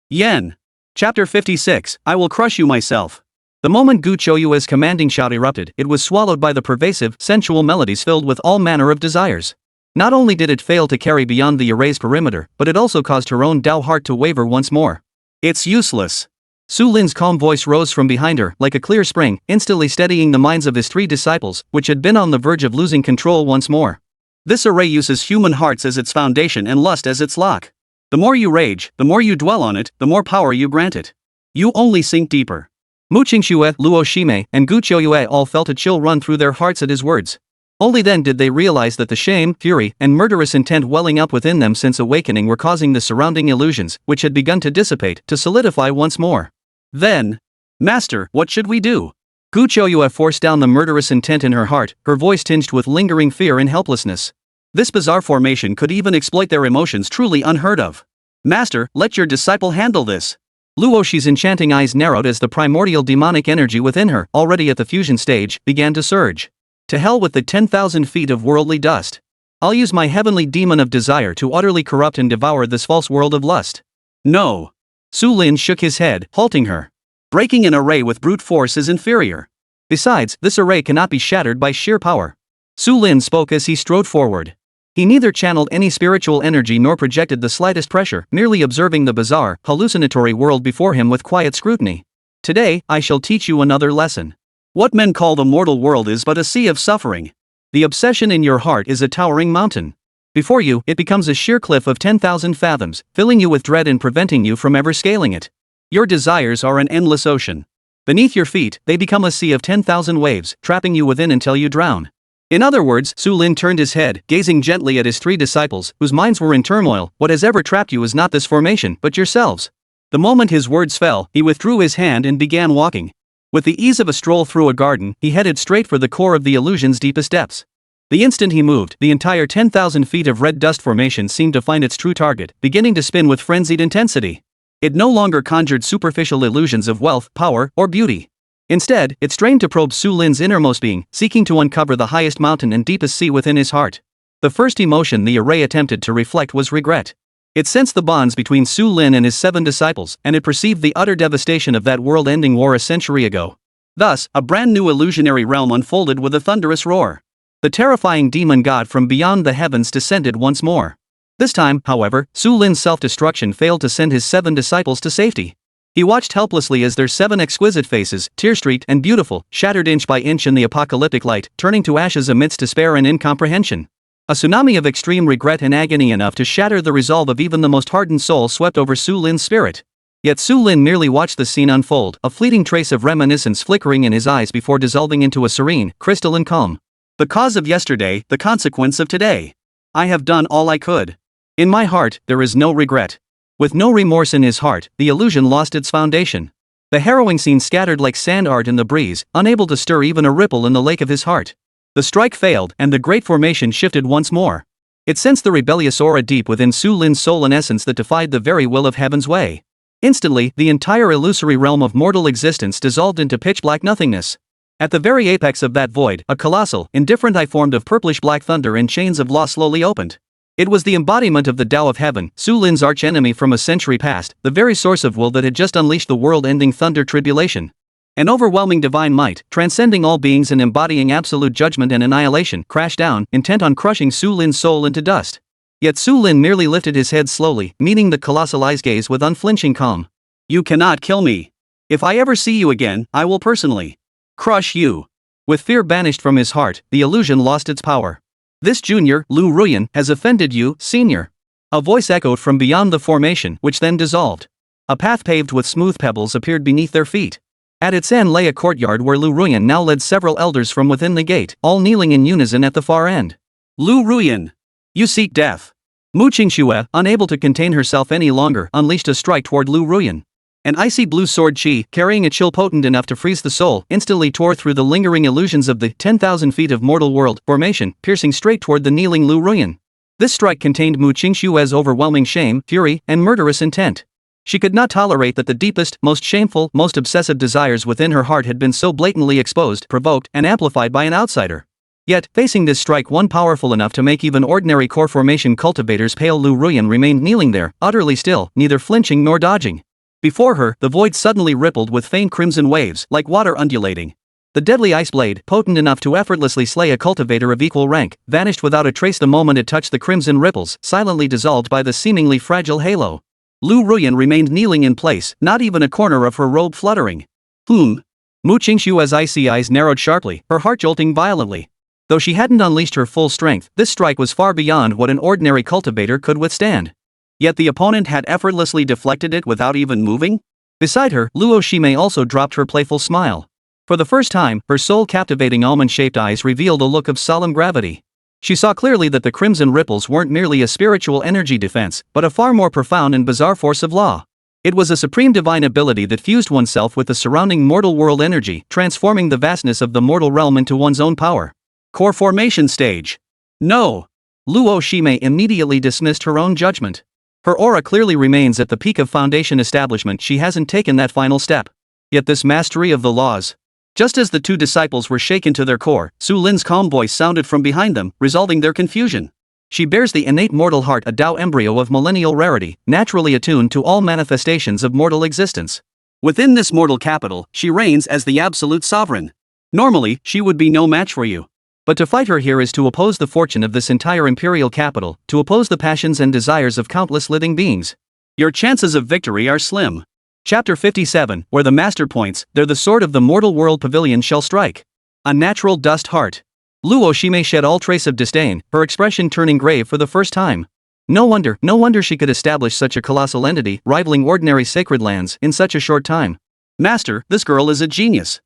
Yen! Chapter 56, I will crush you myself. The moment Qingxue's commanding shout erupted, it was swallowed by the pervasive, sensual melodies filled with all manner of desires. Not only did it fail to carry beyond the erased perimeter, but it also caused her own Dao heart to waver once more. It's useless. Su Lin's calm voice rose from behind her, like a clear spring, instantly steadying the minds of his 3 disciples, which had been on the verge of losing control once more. This array uses human hearts as its foundation and lust as its lock. The more you rage, the more you dwell on it, the more power you grant it. You only sink deeper. Mu Qingxue, Luo Shime, and Gu Qiuyue all felt a chill run through their hearts at his words. Only then did they realize that the shame, fury, and murderous intent welling up within them since awakening were causing the surrounding illusions, which had begun to dissipate, to solidify once more. Then, Master, what should we do? Gu Qiuyue forced down the murderous intent in her heart, her voice tinged with lingering fear and helplessness. This bizarre formation could even exploit their emotions, truly unheard of. Master, let your disciple handle this. Luo Shi's enchanting eyes narrowed as the primordial demonic energy within her, already at the fusion stage, began to surge. To hell with the 10,000 feet of worldly dust. I'll use my heavenly demon of desire to utterly corrupt and devour this false world of lust. No. Su Lin shook his head, halting her. Breaking an array with brute force is inferior. Besides, this array cannot be shattered by sheer power. Su Lin spoke as he strode forward. He neither channeled any spiritual energy nor projected the slightest pressure, merely observing the bizarre, hallucinatory world before him with quiet scrutiny. Today, I shall teach you another lesson. What men call the mortal world is but a sea of suffering. The obsession in your heart is a towering mountain. Before you, it becomes a sheer cliff of 10,000 fathoms, filling you with dread and preventing you from ever scaling it. Your desires are an endless ocean. Beneath your feet, they become a sea of 10,000 waves, trapping you within until you drown. In other words, Su Lin turned his head, gazing gently at his three disciples, whose minds were in turmoil. What has ever trapped you is not this formation, but yourselves. The moment his words fell, he withdrew his hand and began walking. With the ease of a stroll through a garden, he headed straight for the core of the illusion's deepest depths. The instant he moved, the entire 10,000 feet of red dust formation seemed to find its true target, beginning to spin with frenzied intensity. It no longer conjured superficial illusions of wealth, power, or beauty. Instead, it strained to probe Su Lin's innermost being, seeking to uncover the highest mountain and deepest sea within his heart. The first emotion the array attempted to reflect was regret. It sensed the bonds between Su Lin and his 7 disciples, and it perceived the utter devastation of that world-ending war a century ago. Thus, a brand new illusionary realm unfolded with a thunderous roar. The terrifying demon god from beyond the heavens descended once more. This time, however, Su Lin's self-destruction failed to send his 7 disciples to safety. He watched helplessly as their 7 exquisite faces, tear-streaked and beautiful, shattered inch by inch in the apocalyptic light, turning to ashes amidst despair and incomprehension. A tsunami of extreme regret and agony enough to shatter the resolve of even the most hardened soul swept over Su Lin's spirit. Yet Su Lin merely watched the scene unfold, a fleeting trace of reminiscence flickering in his eyes before dissolving into a serene, crystalline calm. The cause of yesterday, the consequence of today. I have done all I could. In my heart, there is no regret. With no remorse in his heart, the illusion lost its foundation. The harrowing scene scattered like sand art in the breeze, unable to stir even a ripple in the lake of his heart. The strike failed, and the great formation shifted once more. It sensed the rebellious aura deep within Su Lin's soul, an essence that defied the very will of heaven's way. Instantly, the entire illusory realm of mortal existence dissolved into pitch-black nothingness. At the very apex of that void, a colossal, indifferent eye formed of purplish-black thunder and chains of law slowly opened. It was the embodiment of the Tao of Heaven, Su Lin's arch-enemy from a century past, the very source of will that had just unleashed the world-ending thunder tribulation. An overwhelming divine might, transcending all beings and embodying absolute judgment and annihilation, crashed down, intent on crushing Su Lin's soul into dust. Yet Su Lin merely lifted his head slowly, meeting the colossal eye's gaze with unflinching calm. You cannot kill me. If I ever see you again, I will personally crush you. With fear banished from his heart, the illusion lost its power. This junior, Lu Ruyan, has offended you, senior. A voice echoed from beyond the formation, which then dissolved. A path paved with smooth pebbles appeared beneath their feet. At its end lay a courtyard where Lu Ruyan now led several elders from within the gate, all kneeling in unison at the far end. Lu Ruyan, you seek death. Mu Qingxue, unable to contain herself any longer, unleashed a strike toward Lu Ruyan. An icy blue sword chi, carrying a chill potent enough to freeze the soul, instantly tore through the lingering illusions of the 10,000 feet of mortal world formation, piercing straight toward the kneeling Lu Ruyan. This strike contained Mu Qingxue's overwhelming shame, fury, and murderous intent. She could not tolerate that the deepest, most shameful, most obsessive desires within her heart had been so blatantly exposed, provoked, and amplified by an outsider. Yet, facing this strike, one powerful enough to make even ordinary core formation cultivators pale, Lu Ruyan remained kneeling there, utterly still, neither flinching nor dodging. Before her, the void suddenly rippled with faint crimson waves, like water undulating. The deadly ice blade, potent enough to effortlessly slay a cultivator of equal rank, vanished without a trace the moment it touched the crimson ripples, silently dissolved by the seemingly fragile halo. Lu Ruyan remained kneeling in place, not even a corner of her robe fluttering. Mu Qingxue's icy eyes narrowed sharply, her heart jolting violently. Though she hadn't unleashed her full strength, this strike was far beyond what an ordinary cultivator could withstand. Yet the opponent had effortlessly deflected it without even moving? Beside her, Luo Shimei also dropped her playful smile. For the first time, her soul-captivating almond-shaped eyes revealed a look of solemn gravity. She saw clearly that the crimson ripples weren't merely a spiritual energy defense, but a far more profound and bizarre force of law. It was a supreme divine ability that fused oneself with the surrounding mortal world energy, transforming the vastness of the mortal realm into one's own power. Core formation stage. No. Luo Shimei immediately dismissed her own judgment. Her aura clearly remains at the peak of foundation establishment. She hasn't taken that final step. Yet this mastery of the laws. Just as the two disciples were shaken to their core, Su Lin's calm voice sounded from behind them, resolving their confusion. She bears the innate mortal heart, a Tao embryo of millennial rarity, naturally attuned to all manifestations of mortal existence. Within this mortal capital, she reigns as the absolute sovereign. Normally, she would be no match for you. But to fight her here is to oppose the fortune of this entire imperial capital, to oppose the passions and desires of countless living beings. Your chances of victory are slim. Chapter 57, where the master points, there the sword of the mortal world pavilion shall strike. A natural dust heart. Luo Shimei shed all trace of disdain, her expression turning grave for the first time. No wonder she could establish such a colossal entity, rivaling ordinary sacred lands, in such a short time. Master, this girl is a genius.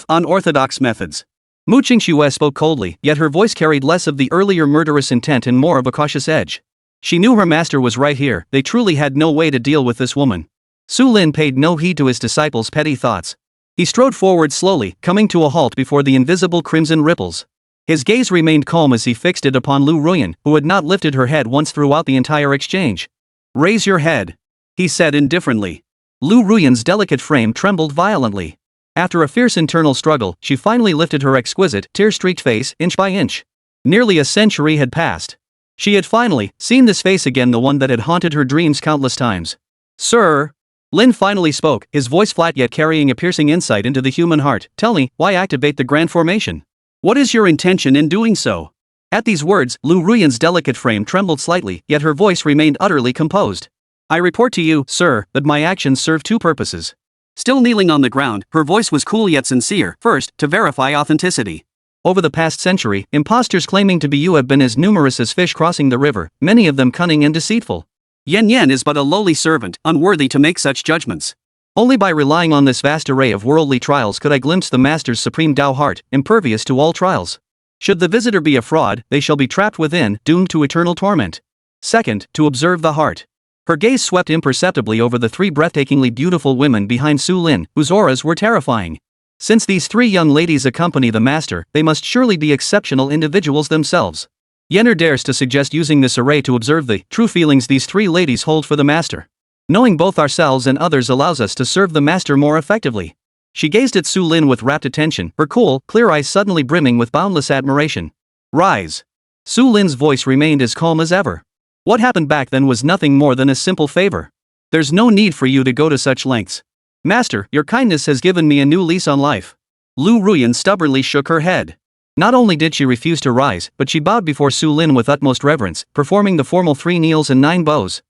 Unorthodox methods. Qingxue spoke coldly, yet her voice carried less of the earlier murderous intent and more of a cautious edge. She knew her master was right here. They truly had no way to deal with this woman. Su Lin paid no heed to his disciples' petty thoughts. He strode forward slowly, coming to a halt before the invisible crimson ripples. His gaze remained calm as he fixed it upon Lu Ruyan, who had not lifted her head once throughout the entire exchange. "Raise your head," he said indifferently. Lu Ruyan's delicate frame trembled violently. After a fierce internal struggle, she finally lifted her exquisite, tear-streaked face, inch by inch. Nearly a century had passed. She had finally seen this face again, the one that had haunted her dreams countless times. "Sir," Lin finally spoke, his voice flat yet carrying a piercing insight into the human heart. "Tell me, why activate the grand formation? What is your intention in doing so?" At these words, Lu Ruyan's delicate frame trembled slightly, yet her voice remained utterly composed. "I report to you, sir, that my actions serve two purposes." Still kneeling on the ground, her voice was cool yet sincere. "First, to verify authenticity. Over the past century, impostors claiming to be you have been as numerous as fish crossing the river, many of them cunning and deceitful. Yen is but a lowly servant, unworthy to make such judgments. Only by relying on this vast array of worldly trials could I glimpse the Master's supreme Tao heart, impervious to all trials. Should the visitor be a fraud, they shall be trapped within, doomed to eternal torment. Second, to observe the heart." Her gaze swept imperceptibly over the three breathtakingly beautiful women behind Su Lin, whose auras were terrifying. Since these three young ladies accompany the Master, they must surely be exceptional individuals themselves. Yenner dares to suggest using this array to observe the true feelings these three ladies hold for the Master. Knowing both ourselves and others allows us to serve the Master more effectively. She gazed at Su Lin with rapt attention, her cool, clear eyes suddenly brimming with boundless admiration. "Rise." Su Lin's voice remained as calm as ever. "What happened back then was nothing more than a simple favor. There's no need for you to go to such lengths. Master, your kindness has given me a new lease on life." Lu Ruyan stubbornly shook her head. Not only did she refuse to rise, but she bowed before Su Lin with utmost reverence, performing the formal 3 kneels and 9 bows.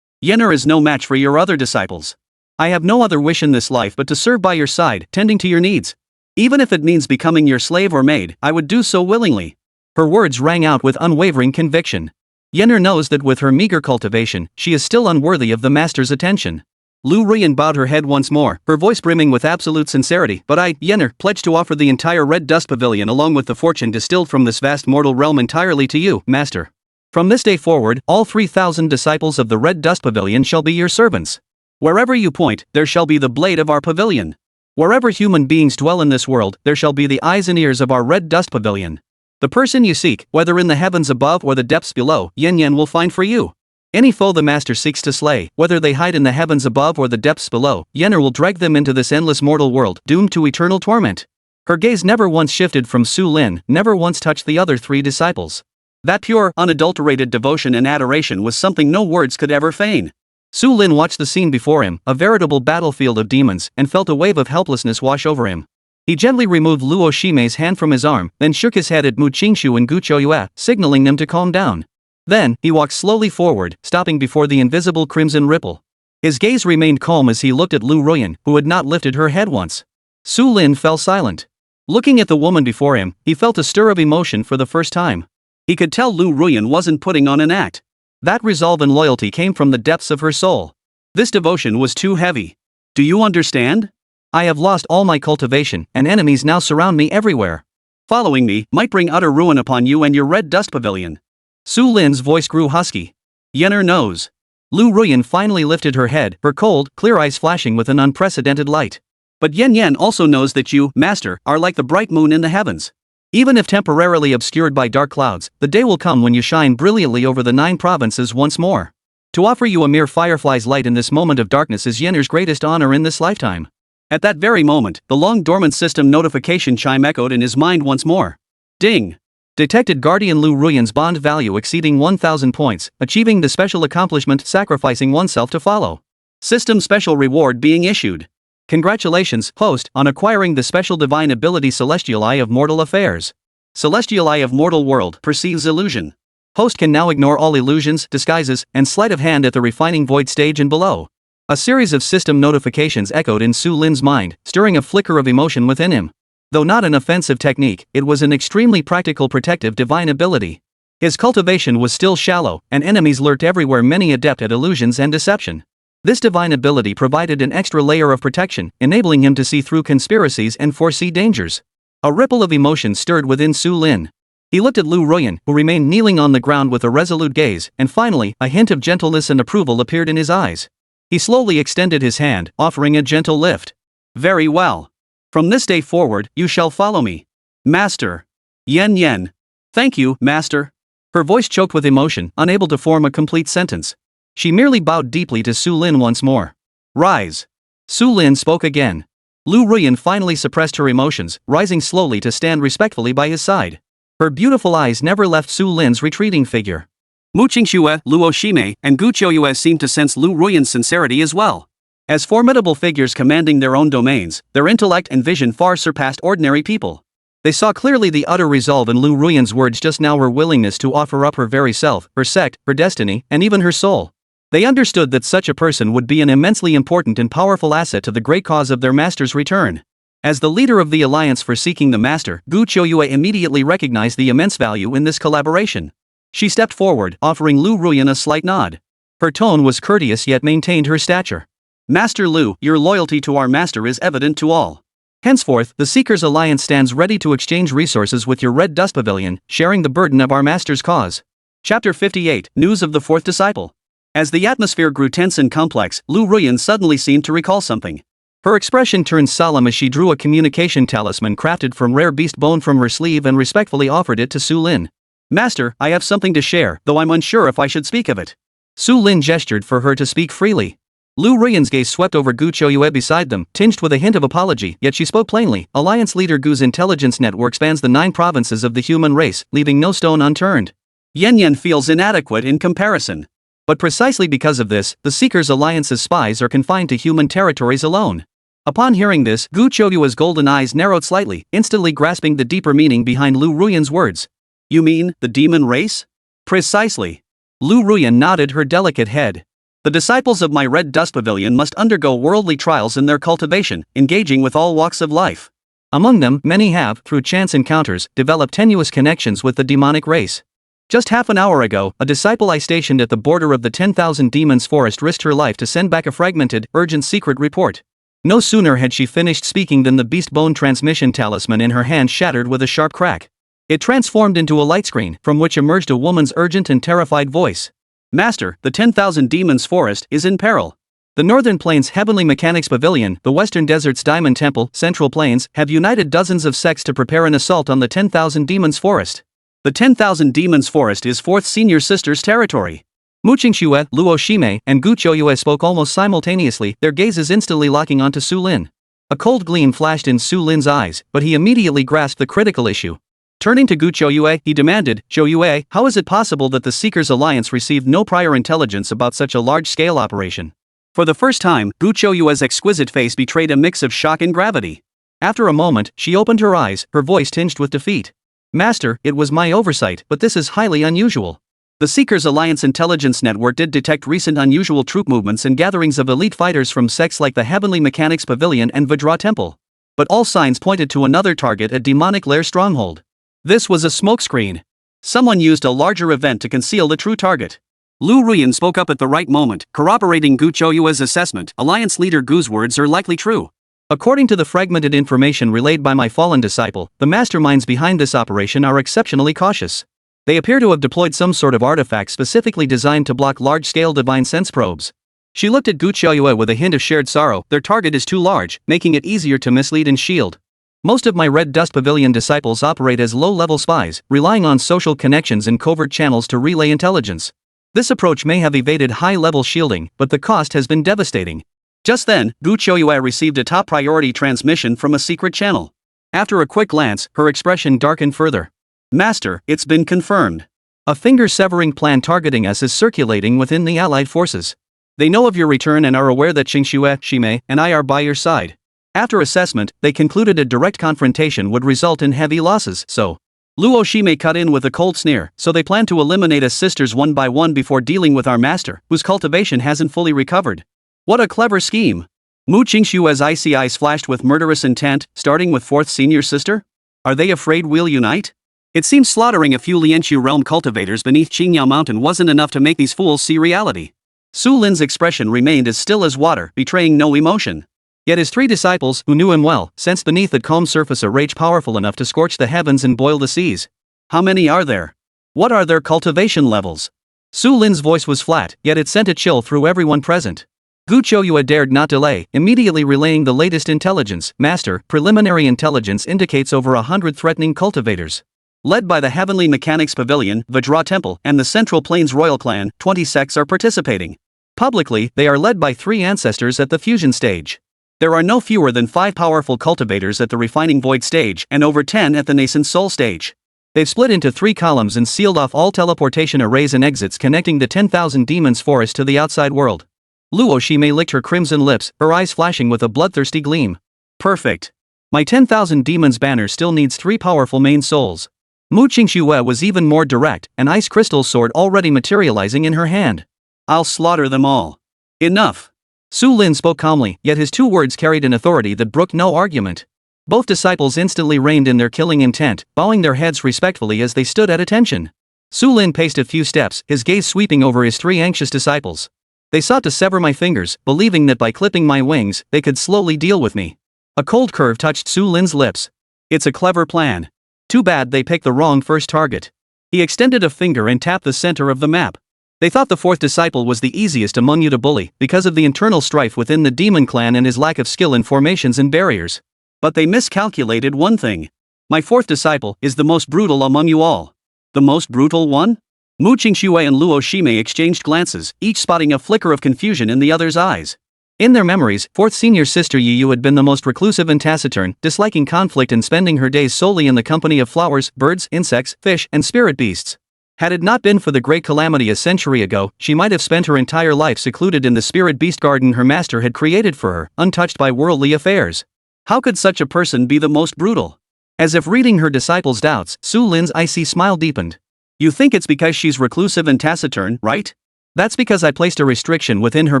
"Yenner is no match for your other disciples. I have no other wish in this life but to serve by your side, tending to your needs. Even if it means becoming your slave or maid, I would do so willingly." Her words rang out with unwavering conviction. Yenner knows that with her meager cultivation, she is still unworthy of the Master's attention. Lu Ruyan bowed her head once more, her voice brimming with absolute sincerity. "But I, Yenner, pledge to offer the entire Red Dust Pavilion along with the fortune distilled from this vast mortal realm entirely to you, Master. From this day forward, all 3,000 disciples of the Red Dust Pavilion shall be your servants. Wherever you point, there shall be the blade of our pavilion. Wherever human beings dwell in this world, there shall be the eyes and ears of our Red Dust Pavilion. The person you seek, whether in the heavens above or the depths below, Yen will find for you. Any foe the Master seeks to slay, whether they hide in the heavens above or the depths below, Yenner will drag them into this endless mortal world, doomed to eternal torment." Her gaze never once shifted from Su Lin, never once touched the other 3 disciples. That pure, unadulterated devotion and adoration was something no words could ever feign. Su Lin watched the scene before him, a veritable battlefield of demons, and felt a wave of helplessness wash over him. He gently removed Luo Shimei's hand from his arm, then shook his head at Mu Qingxue and Qingxue, signaling them to calm down. Then, he walked slowly forward, stopping before the invisible crimson ripple. His gaze remained calm as he looked at Lu Ruyan, who had not lifted her head once. Su Lin fell silent. Looking at the woman before him, he felt a stir of emotion for the first time. He could tell Lu Ruyan wasn't putting on an act. That resolve and loyalty came from the depths of her soul. This devotion was too heavy. Do you understand? I have lost all my cultivation, and enemies now surround me everywhere. Following me might bring utter ruin upon you and your red dust pavilion. Su Lin's voice grew husky. Yenner knows. Lu Ruyan finally lifted her head, her cold, clear eyes flashing with an unprecedented light. But Yen Yen also knows that you, Master, are like the bright moon in the heavens. Even if temporarily obscured by dark clouds, the day will come when you shine brilliantly over the 9 provinces once more. To offer you a mere firefly's light in this moment of darkness is Yenner's greatest honor in this lifetime. At that very moment, the long-dormant system notification chime echoed in his mind once more. Ding! Detected Guardian Lu Ruyan's bond value exceeding 1,000 points, achieving the special accomplishment sacrificing oneself to follow. System special reward being issued. Congratulations, host, on acquiring the special divine ability Celestial Eye of Mortal Affairs. Celestial Eye of Mortal World perceives illusion. Host can now ignore all illusions, disguises, and sleight of hand at the refining void stage and below. A series of system notifications echoed in Su Lin's mind, stirring a flicker of emotion within him. Though not an offensive technique, it was an extremely practical protective divine ability. His cultivation was still shallow, and enemies lurked everywhere, many adept at illusions and deception. This divine ability provided an extra layer of protection, enabling him to see through conspiracies and foresee dangers. A ripple of emotion stirred within Su Lin. He looked at Lu Ruyan, who remained kneeling on the ground with a resolute gaze, and finally, a hint of gentleness and approval appeared in his eyes. He slowly extended his hand, offering a gentle lift. Very well. From this day forward, you shall follow me. Master. Yen Yen. Thank you, Master. Her voice choked with emotion, unable to form a complete sentence. She merely bowed deeply to Su Lin once more. Rise. Su Lin spoke again. Lu Ruyan finally suppressed her emotions, rising slowly to stand respectfully by his side. Her beautiful eyes never left Su Lin's retreating figure. Mu Qingxue, Luo Shime, and Gu Qiuyue seemed to sense Lu Ruyan's sincerity as well. As formidable figures commanding their own domains, their intellect and vision far surpassed ordinary people. They saw clearly the utter resolve in Lu Ruyan's words just now, her willingness to offer up her very self, her sect, her destiny, and even her soul. They understood that such a person would be an immensely important and powerful asset to the great cause of their master's return. As the leader of the alliance for seeking the master, Gu Qiuyue immediately recognized the immense value in this collaboration. She stepped forward, offering Lu Ruyan a slight nod. Her tone was courteous yet maintained her stature. Master Lu, your loyalty to our master is evident to all. Henceforth, the Seekers Alliance stands ready to exchange resources with your Red Dust Pavilion, sharing the burden of our master's cause. Chapter 58, News of the Fourth Disciple. As the atmosphere grew tense and complex, Lu Ruyan suddenly seemed to recall something. Her expression turned solemn as she drew a communication talisman crafted from rare beast bone from her sleeve and respectfully offered it to Su Lin. Master, I have something to share, though I'm unsure if I should speak of it. Su Lin gestured for her to speak freely. Lu Ruyan's gaze swept over Gu Qiuyue beside them, tinged with a hint of apology, yet she spoke plainly. Alliance leader Gu's intelligence network spans the 9 provinces of the human race, leaving no stone unturned. Yen Yen feels inadequate in comparison. But precisely because of this, the Seekers Alliance's spies are confined to human territories alone. Upon hearing this, Gu Qiuyue's golden eyes narrowed slightly, instantly grasping the deeper meaning behind Lu Ruyan's words. You mean, the demon race? Precisely. Lu Ruyan nodded her delicate head. The disciples of my Red Dust Pavilion must undergo worldly trials in their cultivation, engaging with all walks of life. Among them, many have, through chance encounters, developed tenuous connections with the demonic race. Just half an hour ago, a disciple I stationed at the border of the 10,000 Demons Forest risked her life to send back a fragmented, urgent secret report. No sooner had she finished speaking than the beast bone transmission talisman in her hand shattered with a sharp crack. It transformed into a light screen, from which emerged a woman's urgent and terrified voice. Master, the 10,000 Demons Forest is in peril. The Northern Plains Heavenly Mechanics Pavilion, the Western Desert's Diamond Temple, Central Plains, have united dozens of sects to prepare an assault on the 10,000 Demons Forest. The 10,000 Demons Forest is 4th Senior Sister's territory. Mu Qingxue, Luo Shime, and Gu Qiuyue spoke almost simultaneously, their gazes instantly locking onto Su Lin. A cold gleam flashed in Su Lin's eyes, but he immediately grasped the critical issue. Turning to Gu Qiuyue, he demanded, Qiuyue, how is it possible that the Seekers Alliance received no prior intelligence about such a large-scale operation? For the first time, Gu Qiuyue's exquisite face betrayed a mix of shock and gravity. After a moment, she opened her eyes, her voice tinged with defeat. Master, it was my oversight, but this is highly unusual. The Seekers Alliance Intelligence Network did detect recent unusual troop movements and gatherings of elite fighters from sects like the Heavenly Mechanics Pavilion and Vajra Temple. But all signs pointed to another target, a demonic lair stronghold. This was a smokescreen. Someone used a larger event to conceal the true target. Lu Ruyan spoke up at the right moment, corroborating Gu Chouyue's assessment. Alliance leader Gu's words are likely true. According to the fragmented information relayed by my fallen disciple, the masterminds behind this operation are exceptionally cautious. They appear to have deployed some sort of artifact specifically designed to block large-scale divine sense probes. She looked at Gu Chouyue with a hint of shared sorrow. Their target is too large, making it easier to mislead and shield. Most of my Red Dust Pavilion disciples operate as low-level spies, relying on social connections and covert channels to relay intelligence. This approach may have evaded high-level shielding, but the cost has been devastating. Just then, Gu Chouyue received a top-priority transmission from a secret channel. After a quick glance, her expression darkened further. Master, it's been confirmed. A finger-severing plan targeting us is circulating within the Allied forces. They know of your return and are aware that Qingxue, Shimei, and I are by your side. After assessment, they concluded a direct confrontation would result in heavy losses, so Luo Shimei cut in with a cold sneer, so they plan to eliminate us sisters one by one before dealing with our master, whose cultivation hasn't fully recovered. What a clever scheme! Mu Qingxue's icy eyes flashed with murderous intent, starting with fourth senior sister? Are they afraid we'll unite? It seems slaughtering a few Lianqiu realm cultivators beneath Qingyao Mountain wasn't enough to make these fools see reality. Su Lin's expression remained as still as water, betraying no emotion. Yet his three disciples, who knew him well, sensed beneath that calm surface a rage powerful enough to scorch the heavens and boil the seas. How many are there? What are their cultivation levels? Su Lin's voice was flat, yet it sent a chill through everyone present. Gu Chouyue dared not delay, immediately relaying the latest intelligence. Master, preliminary intelligence indicates over 100 threatening cultivators. Led by the Heavenly Mechanics Pavilion, Vajra Temple, and the Central Plains Royal Clan, 20 sects are participating. Publicly, they are led by 3 ancestors at the fusion stage. There are no fewer than 5 powerful cultivators at the refining void stage and over 10 at the nascent soul stage. They've split into 3 columns and sealed off all teleportation arrays and exits connecting the 10,000 demons forest to the outside world. Luo Shimei licked her crimson lips, her eyes flashing with a bloodthirsty gleam. Perfect. My 10,000 demons banner still needs 3 powerful main souls. Mu Qingxue was even more direct, an ice crystal sword already materializing in her hand. I'll slaughter them all. Enough. Su Lin spoke calmly, yet his 2 words carried an authority that brooked no argument. Both disciples instantly reined in their killing intent, bowing their heads respectfully as they stood at attention. Su Lin paced a few steps, his gaze sweeping over his 3 anxious disciples. They sought to sever my fingers, believing that by clipping my wings, they could slowly deal with me. A cold curve touched Su Lin's lips. It's a clever plan. Too bad they picked the wrong first target. He extended a finger and tapped the center of the map. They thought the 4th disciple was the easiest among you to bully because of the internal strife within the demon clan and his lack of skill in formations and barriers. But they miscalculated one thing. My 4th disciple is the most brutal among you all. The most brutal one? Mu Qingxue and Luo Shimei exchanged glances, each spotting a flicker of confusion in the other's eyes. In their memories, 4th senior sister Yu had been the most reclusive and taciturn, disliking conflict and spending her days solely in the company of flowers, birds, insects, fish, and spirit beasts. Had it not been for the great calamity a century ago, she might have spent her entire life secluded in the spirit beast garden her master had created for her, untouched by worldly affairs. How could such a person be the most brutal? As if reading her disciples' doubts, Su Lin's icy smile deepened. You think it's because she's reclusive and taciturn, right? That's because I placed a restriction within her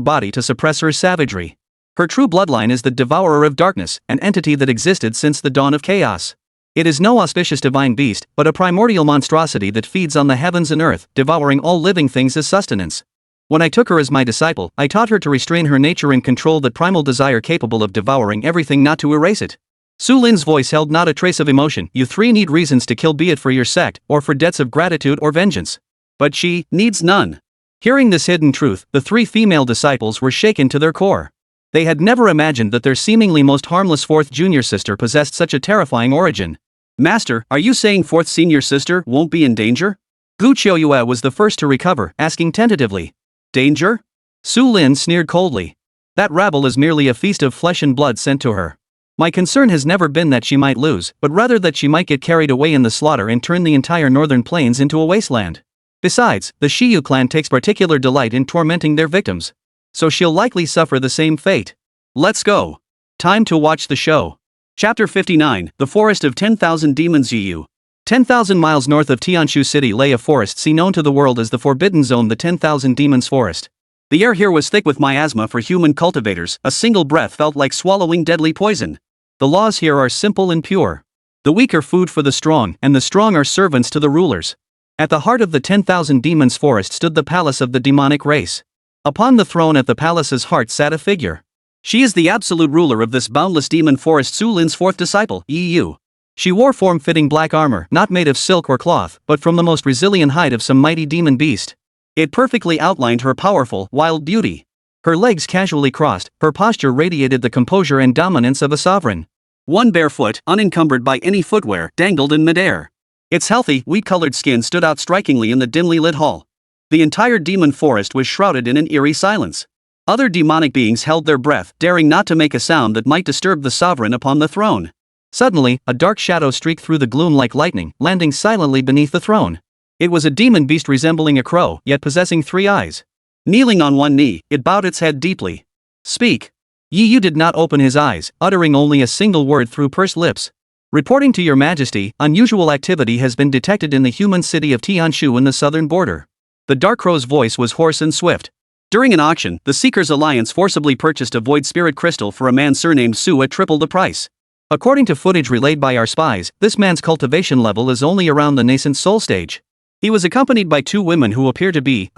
body to suppress her savagery. Her true bloodline is the Devourer of Darkness, an entity that existed since the dawn of chaos. It is no auspicious divine beast, but a primordial monstrosity that feeds on the heavens and earth, devouring all living things as sustenance. When I took her as my disciple, I taught her to restrain her nature and control that primal desire capable of devouring everything, not to erase it. Su Lin's voice held not a trace of emotion. You 3 need reasons to kill, be it for your sect, or for debts of gratitude or vengeance. But she needs none. Hearing this hidden truth, the 3 female disciples were shaken to their core. They had never imagined that their seemingly most harmless 4th junior sister possessed such a terrifying origin. Master, are you saying 4th senior sister won't be in danger? Gu Chouyue was the first to recover, asking tentatively. Danger? Su Lin sneered coldly. That rabble is merely a feast of flesh and blood sent to her. My concern has never been that she might lose, but rather that she might get carried away in the slaughter and turn the entire northern plains into a wasteland. Besides, the Shiyu clan takes particular delight in tormenting their victims. So she'll likely suffer the same fate. Let's go. Time to watch the show. Chapter 59, The Forest of 10,000 Demons. Yu. 10,000 miles north of Tianshu City lay a forest sea known to the world as the Forbidden Zone, the 10,000 Demons Forest. The air here was thick with miasma for human cultivators. A single breath felt like swallowing deadly poison. The laws here are simple and pure. The weak are food for the strong, and the strong are servants to the rulers. At the heart of the 10,000 demons forest stood the palace of the demonic race. Upon the throne at the palace's heart sat a figure. She is the absolute ruler of this boundless demon forest, Su Lin's fourth disciple, Yu. She wore form-fitting black armor, not made of silk or cloth, but from the most resilient hide of some mighty demon beast. It perfectly outlined her powerful, wild beauty. Her legs casually crossed, her posture radiated the composure and dominance of a sovereign. One bare foot, unencumbered by any footwear, dangled in midair. Its healthy, wheat-colored skin stood out strikingly in the dimly lit hall. The entire demon forest was shrouded in an eerie silence. Other demonic beings held their breath, daring not to make a sound that might disturb the sovereign upon the throne. Suddenly, a dark shadow streaked through the gloom like lightning, landing silently beneath the throne. It was a demon beast resembling a crow, yet possessing 3 eyes. Kneeling on one knee, it bowed its head deeply. "Speak." Yu did not open his eyes, uttering only a single word through pursed lips. "Reporting to your majesty, unusual activity has been detected in the human city of Qingxue in the southern border." The dark crow's voice was hoarse and swift. During an auction, the Seekers Alliance forcibly purchased a void spirit crystal for a man surnamed Su at triple the price. According to footage relayed by our spies, this man's cultivation level is only around the nascent soul stage. He was accompanied by 2 women who appear to be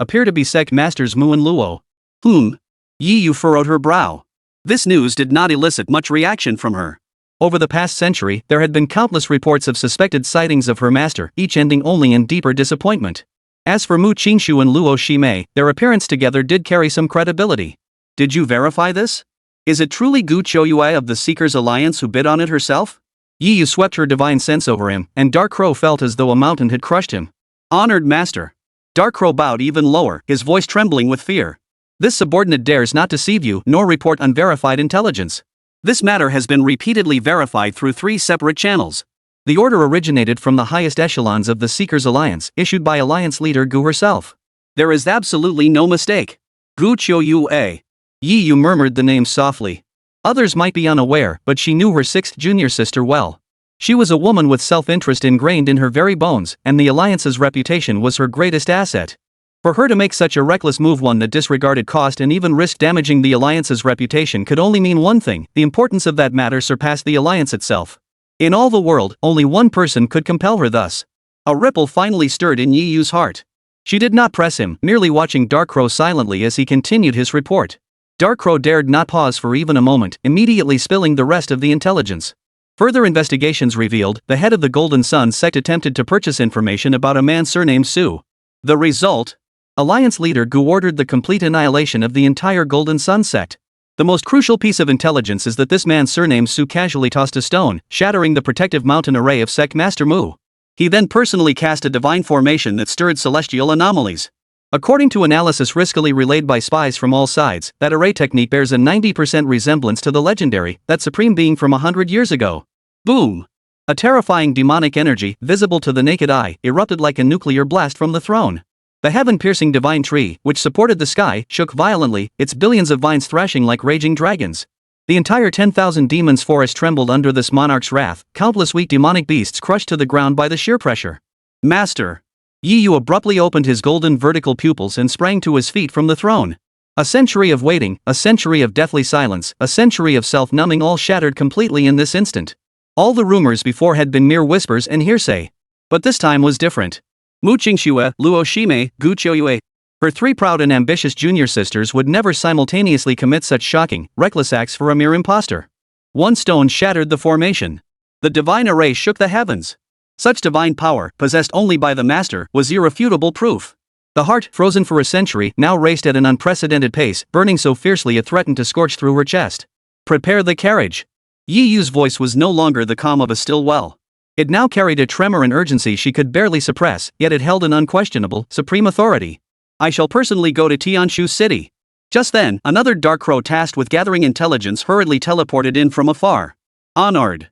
sect masters Mu and Luo. Yu furrowed her brow. This news did not elicit much reaction from her. Over the past century, there had been countless reports of suspected sightings of her master, each ending only in deeper disappointment. As for Mu Qingxue and Luo Shimei, their appearance together did carry some credibility. Did you verify this? Is it truly Qingxue of the Seekers Alliance who bid on it herself? Yu swept her divine sense over him, and Dark Crow felt as though a mountain had crushed him. Honored master. Dark Crow bowed even lower, his voice trembling with fear. This subordinate dares not deceive you nor report unverified intelligence. This matter has been repeatedly verified through 3 separate channels. The order originated from the highest echelons of the Seekers Alliance, issued by Alliance leader Gu herself. There is absolutely no mistake. Qingxue. Yu murmured the name softly. Others might be unaware, but she knew her 6th junior sister well. She was a woman with self-interest ingrained in her very bones, and the Alliance's reputation was her greatest asset. For her to make such a reckless move, one that disregarded cost and even risked damaging the Alliance's reputation, could only mean one thing: the importance of that matter surpassed the Alliance itself. In all the world, only one person could compel her thus. A ripple finally stirred in Yu's heart. She did not press him, merely watching Dark Crow silently as he continued his report. Dark Crow dared not pause for even a moment, immediately spilling the rest of the intelligence. Further investigations revealed, the head of the Golden Sun Sect attempted to purchase information about a man surnamed Su. The result? Alliance leader Gu ordered the complete annihilation of the entire Golden Sun Sect. The most crucial piece of intelligence is that this man surnamed Su casually tossed a stone, shattering the protective mountain array of Sect Master Mu. He then personally cast a divine formation that stirred celestial anomalies. According to analysis riskily relayed by spies from all sides, that array technique bears a 90% resemblance to the legendary, that supreme being from 100 years ago. Boom! A terrifying demonic energy, visible to the naked eye, erupted like a nuclear blast from the throne. The heaven-piercing divine tree, which supported the sky, shook violently, its billions of vines thrashing like raging dragons. The entire 10,000 demons forest trembled under this monarch's wrath, countless weak demonic beasts crushed to the ground by the sheer pressure. Master! Yu abruptly opened his golden vertical pupils and sprang to his feet from the throne. A century of waiting, a century of deathly silence, a century of self-numbing, all shattered completely in this instant. All the rumors before had been mere whispers and hearsay. But this time was different. Mu Qingxue, Luo Shimei, Qingxue. Her 3 proud and ambitious junior sisters would never simultaneously commit such shocking, reckless acts for a mere impostor. One stone shattered the formation. The divine array shook the heavens. Such divine power, possessed only by the master, was irrefutable proof. The heart, frozen for a century, now raced at an unprecedented pace, burning so fiercely it threatened to scorch through her chest. Prepare the carriage. Yu's voice was no longer the calm of a still well. It now carried a tremor and urgency she could barely suppress, yet it held an unquestionable, supreme authority. I shall personally go to Tianshu City. Just then, another dark crow tasked with gathering intelligence hurriedly teleported in from afar. Honored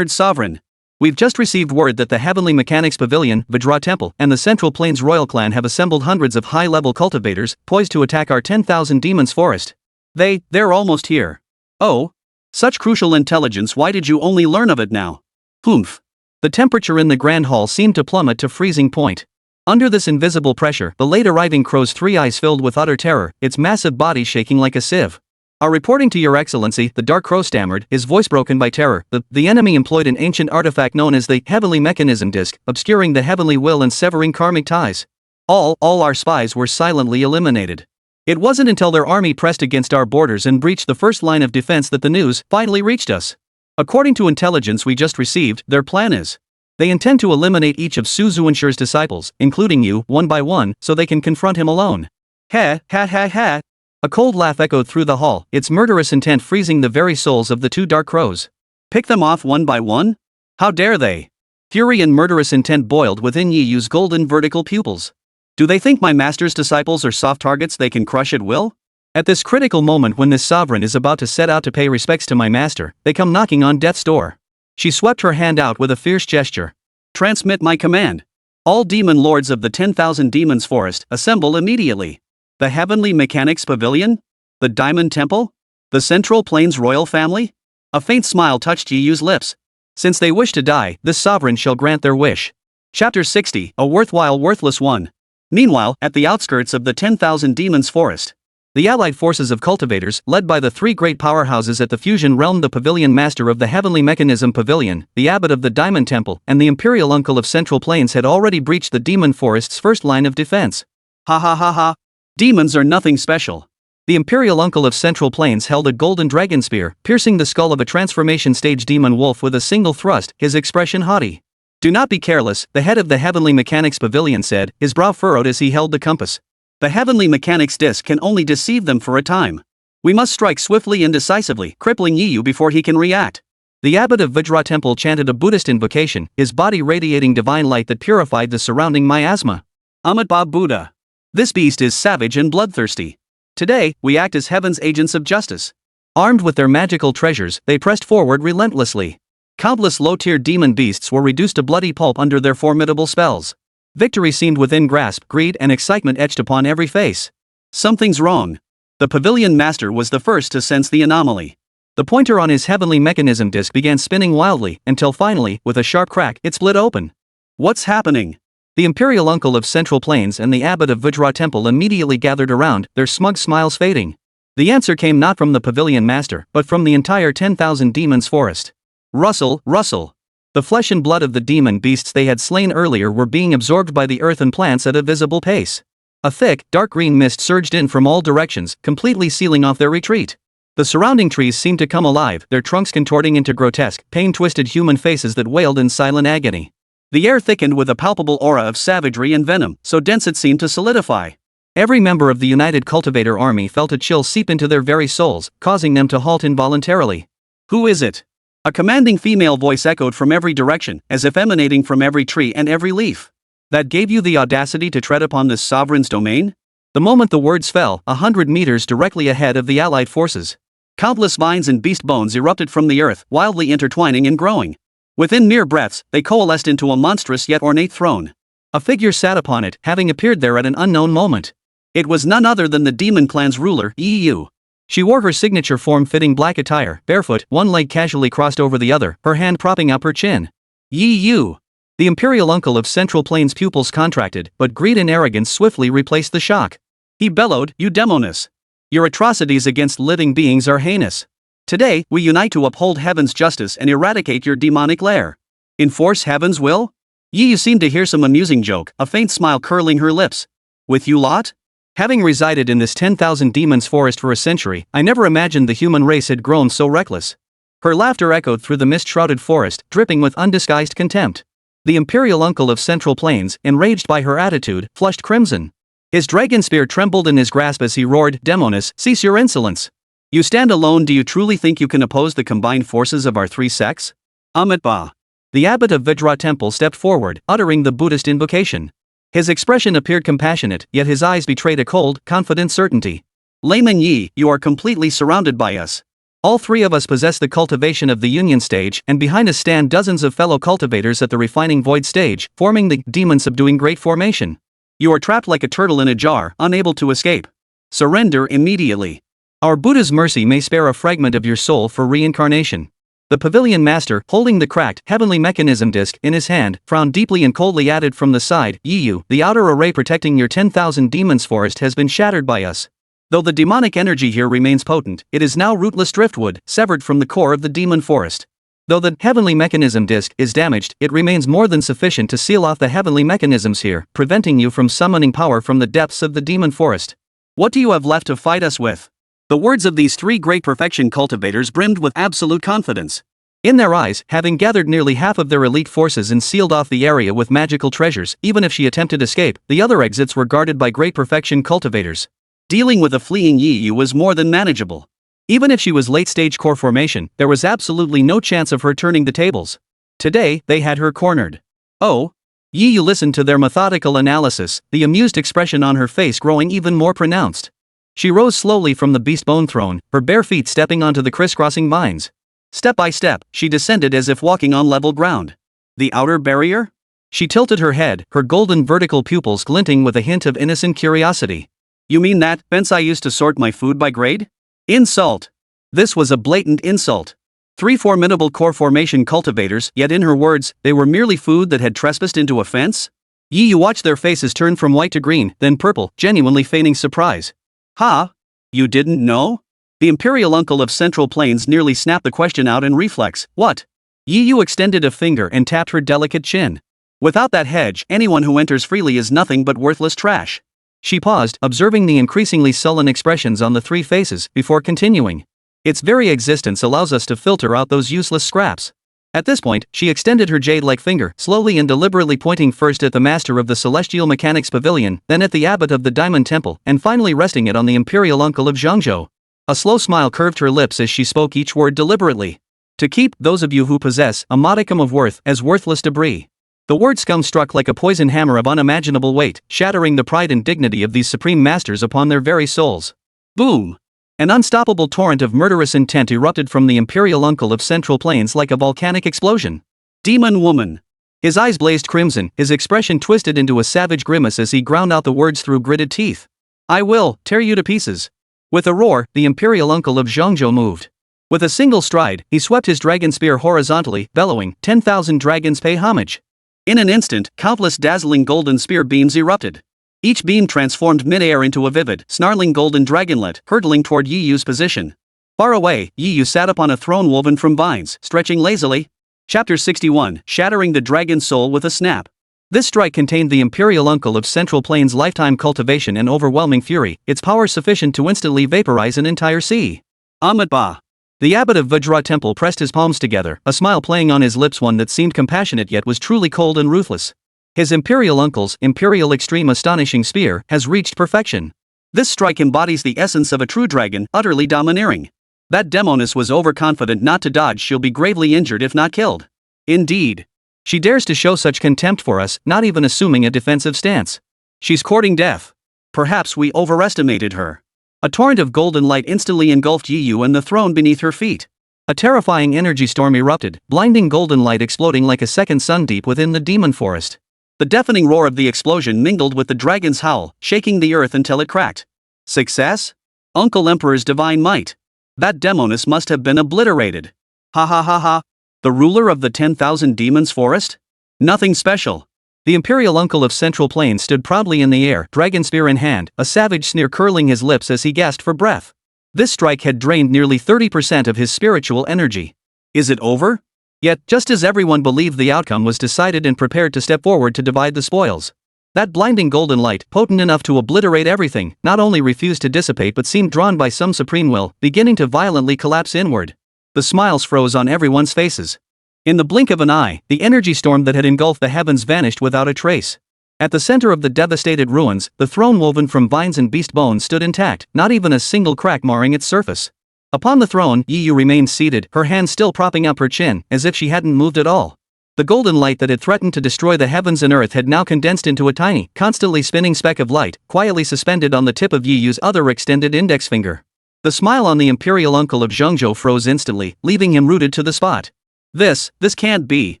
sovereign. We've just received word that the Heavenly Mechanics Pavilion, Vajra Temple, and the Central Plains Royal Clan have assembled hundreds of high-level cultivators, poised to attack our 10,000 demons forest. They're almost here. Oh? Such crucial intelligence, why did you only learn of it now? Humph. The temperature in the Grand Hall seemed to plummet to freezing point. Under this invisible pressure, the late-arriving crow's 3 eyes filled with utter terror, its massive body shaking like a sieve. "Are reporting to your excellency," the Dark Crow stammered, his voice broken by terror. The enemy employed an ancient artifact known as the Heavenly Mechanism Disc, obscuring the heavenly will and severing karmic ties. All our spies were silently eliminated. It wasn't until their army pressed against our borders and breached the first line of defense that the news finally reached us. According to intelligence we just received, their plan is: they intend to eliminate each of Su Zuanshi's disciples, including you, one by one, so they can confront him alone. Ha ha ha ha. A cold laugh echoed through the hall, its murderous intent freezing the very souls of the two Dark Crows. Pick them off one by one? How dare they? Fury and murderous intent boiled within Yi Yu's golden vertical pupils. Do they think my master's disciples are soft targets they can crush at will? At this critical moment when this sovereign is about to set out to pay respects to my master, they come knocking on death's door. She swept her hand out with a fierce gesture. Transmit my command. All demon lords of the 10,000 Demons Forest, assemble immediately. The Heavenly Mechanics Pavilion? The Diamond Temple? The Central Plains Royal Family? A faint smile touched Yi Yu's lips. Since they wish to die, this sovereign shall grant their wish. Chapter 60, A Worthwhile Worthless One. Meanwhile, at the outskirts of the 10,000 Demons Forest, the allied forces of cultivators, led by the three great powerhouses at the fusion realm, the Pavilion Master of the Heavenly Mechanism Pavilion, the Abbot of the Diamond Temple, and the Imperial Uncle of Central Plains, had already breached the Demon Forest's first line of defense. Ha ha ha ha. Demons are nothing special. The Imperial Uncle of Central Plains held a golden dragon spear, piercing the skull of a transformation stage demon wolf with a single thrust, his expression haughty. Do not be careless, the head of the Heavenly Mechanics Pavilion said, his brow furrowed as he held the compass. The Heavenly Mechanics disc can only deceive them for a time. We must strike swiftly and decisively, crippling Yi Yu before he can react. The Abbot of Vajra Temple chanted a Buddhist invocation, his body radiating divine light that purified the surrounding miasma. Amitabha Buddha. This beast is savage and bloodthirsty. Today, we act as heaven's agents of justice. Armed with their magical treasures, they pressed forward relentlessly. Countless low-tier demon beasts were reduced to bloody pulp under their formidable spells. Victory seemed within grasp, greed and excitement etched upon every face. Something's wrong. The Pavilion Master was the first to sense the anomaly. The pointer on his Heavenly Mechanism disc began spinning wildly, until finally, with a sharp crack, it split open. What's happening? The Imperial Uncle of Central Plains and the Abbot of Vajra Temple immediately gathered around, their smug smiles fading. The answer came not from the Pavilion Master, but from the entire 10,000 Demons Forest. Rustle, rustle. The flesh and blood of the demon beasts they had slain earlier were being absorbed by the earth and plants at a visible pace. A thick, dark green mist surged in from all directions, completely sealing off their retreat. The surrounding trees seemed to come alive, their trunks contorting into grotesque, pain-twisted human faces that wailed in silent agony. The air thickened with a palpable aura of savagery and venom, so dense it seemed to solidify. Every member of the United Cultivator Army felt a chill seep into their very souls, causing them to halt involuntarily. Who is it? A commanding female voice echoed from every direction, as if emanating from every tree and every leaf. That gave you the audacity to tread upon this sovereign's domain? The moment the words fell, 100 meters directly ahead of the allied forces, countless vines and beast bones erupted from the earth, wildly intertwining and growing. Within mere breaths, they coalesced into a monstrous yet ornate throne. A figure sat upon it, having appeared there at an unknown moment. It was none other than the demon clan's ruler, Yi Yu. She wore her signature form-fitting black attire, barefoot, one leg casually crossed over the other, her hand propping up her chin. Yi Yu. The Imperial Uncle of Central Plains' pupils contracted, but greed and arrogance swiftly replaced the shock. He bellowed, "You demoness! Your atrocities against living beings are heinous. Today, we unite to uphold heaven's justice and eradicate your demonic lair. Enforce heaven's will?" Yi Yu seemed to hear some amusing joke, a faint smile curling her lips. "With you lot? Having resided in this 10,000 demons forest for a century, I never imagined the human race had grown so reckless." Her laughter echoed through the mist-shrouded forest, dripping with undisguised contempt. The Imperial Uncle of Central Plains, enraged by her attitude, flushed crimson. His dragon spear trembled in his grasp as he roared, "Demoness, cease your insolence. You stand alone. Do you truly think you can oppose the combined forces of our three sects?" Amitabha. The Abbot of Vajra Temple stepped forward, uttering the Buddhist invocation. His expression appeared compassionate, yet his eyes betrayed a cold, confident certainty. "Layman Yi, you are completely surrounded by us. All three of us possess the cultivation of the Union stage, and behind us stand dozens of fellow cultivators at the refining Void stage, forming the demon-subduing Great Formation. You are trapped like a turtle in a jar, unable to escape. Surrender immediately. Our Buddha's mercy may spare a fragment of your soul for reincarnation." The Pavilion Master, holding the cracked, Heavenly Mechanism disc in his hand, frowned deeply and coldly added from the side, "Yi Yu, the outer array protecting your 10,000 demons forest has been shattered by us. Though the demonic energy here remains potent, it is now rootless driftwood, severed from the core of the demon forest. Though the heavenly mechanism disc is damaged, it remains more than sufficient to seal off the heavenly mechanisms here, preventing you from summoning power from the depths of the demon forest. What do you have left to fight us with? The words of these three great perfection cultivators brimmed with absolute confidence. In their eyes, having gathered nearly half of their elite forces and sealed off the area with magical treasures, even if she attempted escape, the other exits were guarded by great perfection cultivators. Dealing with a fleeing Yi Yu was more than manageable. Even if she was late-stage core formation, there was absolutely no chance of her turning the tables. Today, they had her cornered. Oh? Yi Yu listened to their methodical analysis, the amused expression on her face growing even more pronounced. She rose slowly from the beast bone throne, her bare feet stepping onto the crisscrossing vines. Step by step, she descended as if walking on level ground. The outer barrier? She tilted her head, her golden vertical pupils glinting with a hint of innocent curiosity. You mean that fence I used to sort my food by grade? Insult! This was a blatant insult. Three formidable core formation cultivators, yet in her words, they were merely food that had trespassed into a fence? Yi Yu watched their faces turn from white to green, then purple, genuinely feigning surprise. Ha! You didn't know? The imperial uncle of Central Plains nearly snapped the question out in reflex. What? Yi Yu extended a finger and tapped her delicate chin. Without that hedge, anyone who enters freely is nothing but worthless trash. She paused, observing the increasingly sullen expressions on the three faces, before continuing. Its very existence allows us to filter out those useless scraps. At this point, she extended her jade-like finger, slowly and deliberately pointing first at the master of the Celestial Mechanics Pavilion, then at the abbot of the Diamond Temple, and finally resting it on the imperial uncle of Qingxue. A slow smile curved her lips as she spoke each word deliberately. To keep those of you who possess a modicum of worth as worthless debris. The word scum struck like a poison hammer of unimaginable weight, shattering the pride and dignity of these supreme masters upon their very souls. Boom! An unstoppable torrent of murderous intent erupted from the imperial uncle of Central Plains like a volcanic explosion. Demon woman! His eyes blazed crimson, his expression twisted into a savage grimace as he ground out the words through gritted teeth. I will tear you to pieces. With a roar, the imperial uncle of Qingxue moved. With a single stride, he swept his dragon spear horizontally, bellowing, 10,000 dragons pay homage. In an instant, countless dazzling golden spear beams erupted. Each beam transformed mid-air into a vivid, snarling golden dragonlet, hurtling toward Yi Yu's position. Far away, Yi Yu sat upon a throne woven from vines, stretching lazily. Chapter 61, Shattering the Dragon's Soul with a Snap. This strike contained the imperial uncle of Central Plains' lifetime cultivation and overwhelming fury, its power sufficient to instantly vaporize an entire sea. Ahmed Ba. The abbot of Vajra Temple pressed his palms together, a smile playing on his lips, one that seemed compassionate yet was truly cold and ruthless. His imperial uncle's imperial extreme astonishing spear has reached perfection. This strike embodies the essence of a true dragon, utterly domineering. That demoness was overconfident not to dodge. She'll be gravely injured if not killed. Indeed. She dares to show such contempt for us, not even assuming a defensive stance. She's courting death. Perhaps we overestimated her. A torrent of golden light instantly engulfed Yi Yu and the throne beneath her feet. A terrifying energy storm erupted, blinding golden light exploding like a second sun deep within the demon forest. The deafening roar of the explosion mingled with the dragon's howl, shaking the earth until it cracked. Success? Uncle Emperor's divine might. That demoness must have been obliterated. Ha ha ha ha. The ruler of the 10,000 demons forest? Nothing special. The imperial uncle of Central Plains stood proudly in the air, dragon spear in hand, a savage sneer curling his lips as he gasped for breath. This strike had drained nearly 30% of his spiritual energy. Is it over? Yet, just as everyone believed the outcome was decided and prepared to step forward to divide the spoils, that blinding golden light, potent enough to obliterate everything, not only refused to dissipate but seemed drawn by some supreme will, beginning to violently collapse inward. The smiles froze on everyone's faces. In the blink of an eye, the energy storm that had engulfed the heavens vanished without a trace. At the center of the devastated ruins, the throne woven from vines and beast bones stood intact, not even a single crack marring its surface. Upon the throne, Yi Yu remained seated, her hand still propping up her chin, as if she hadn't moved at all. The golden light that had threatened to destroy the heavens and earth had now condensed into a tiny, constantly spinning speck of light, quietly suspended on the tip of Yi Yu's other extended index finger. The smile on the imperial uncle of Qingxue froze instantly, leaving him rooted to the spot. This can't be.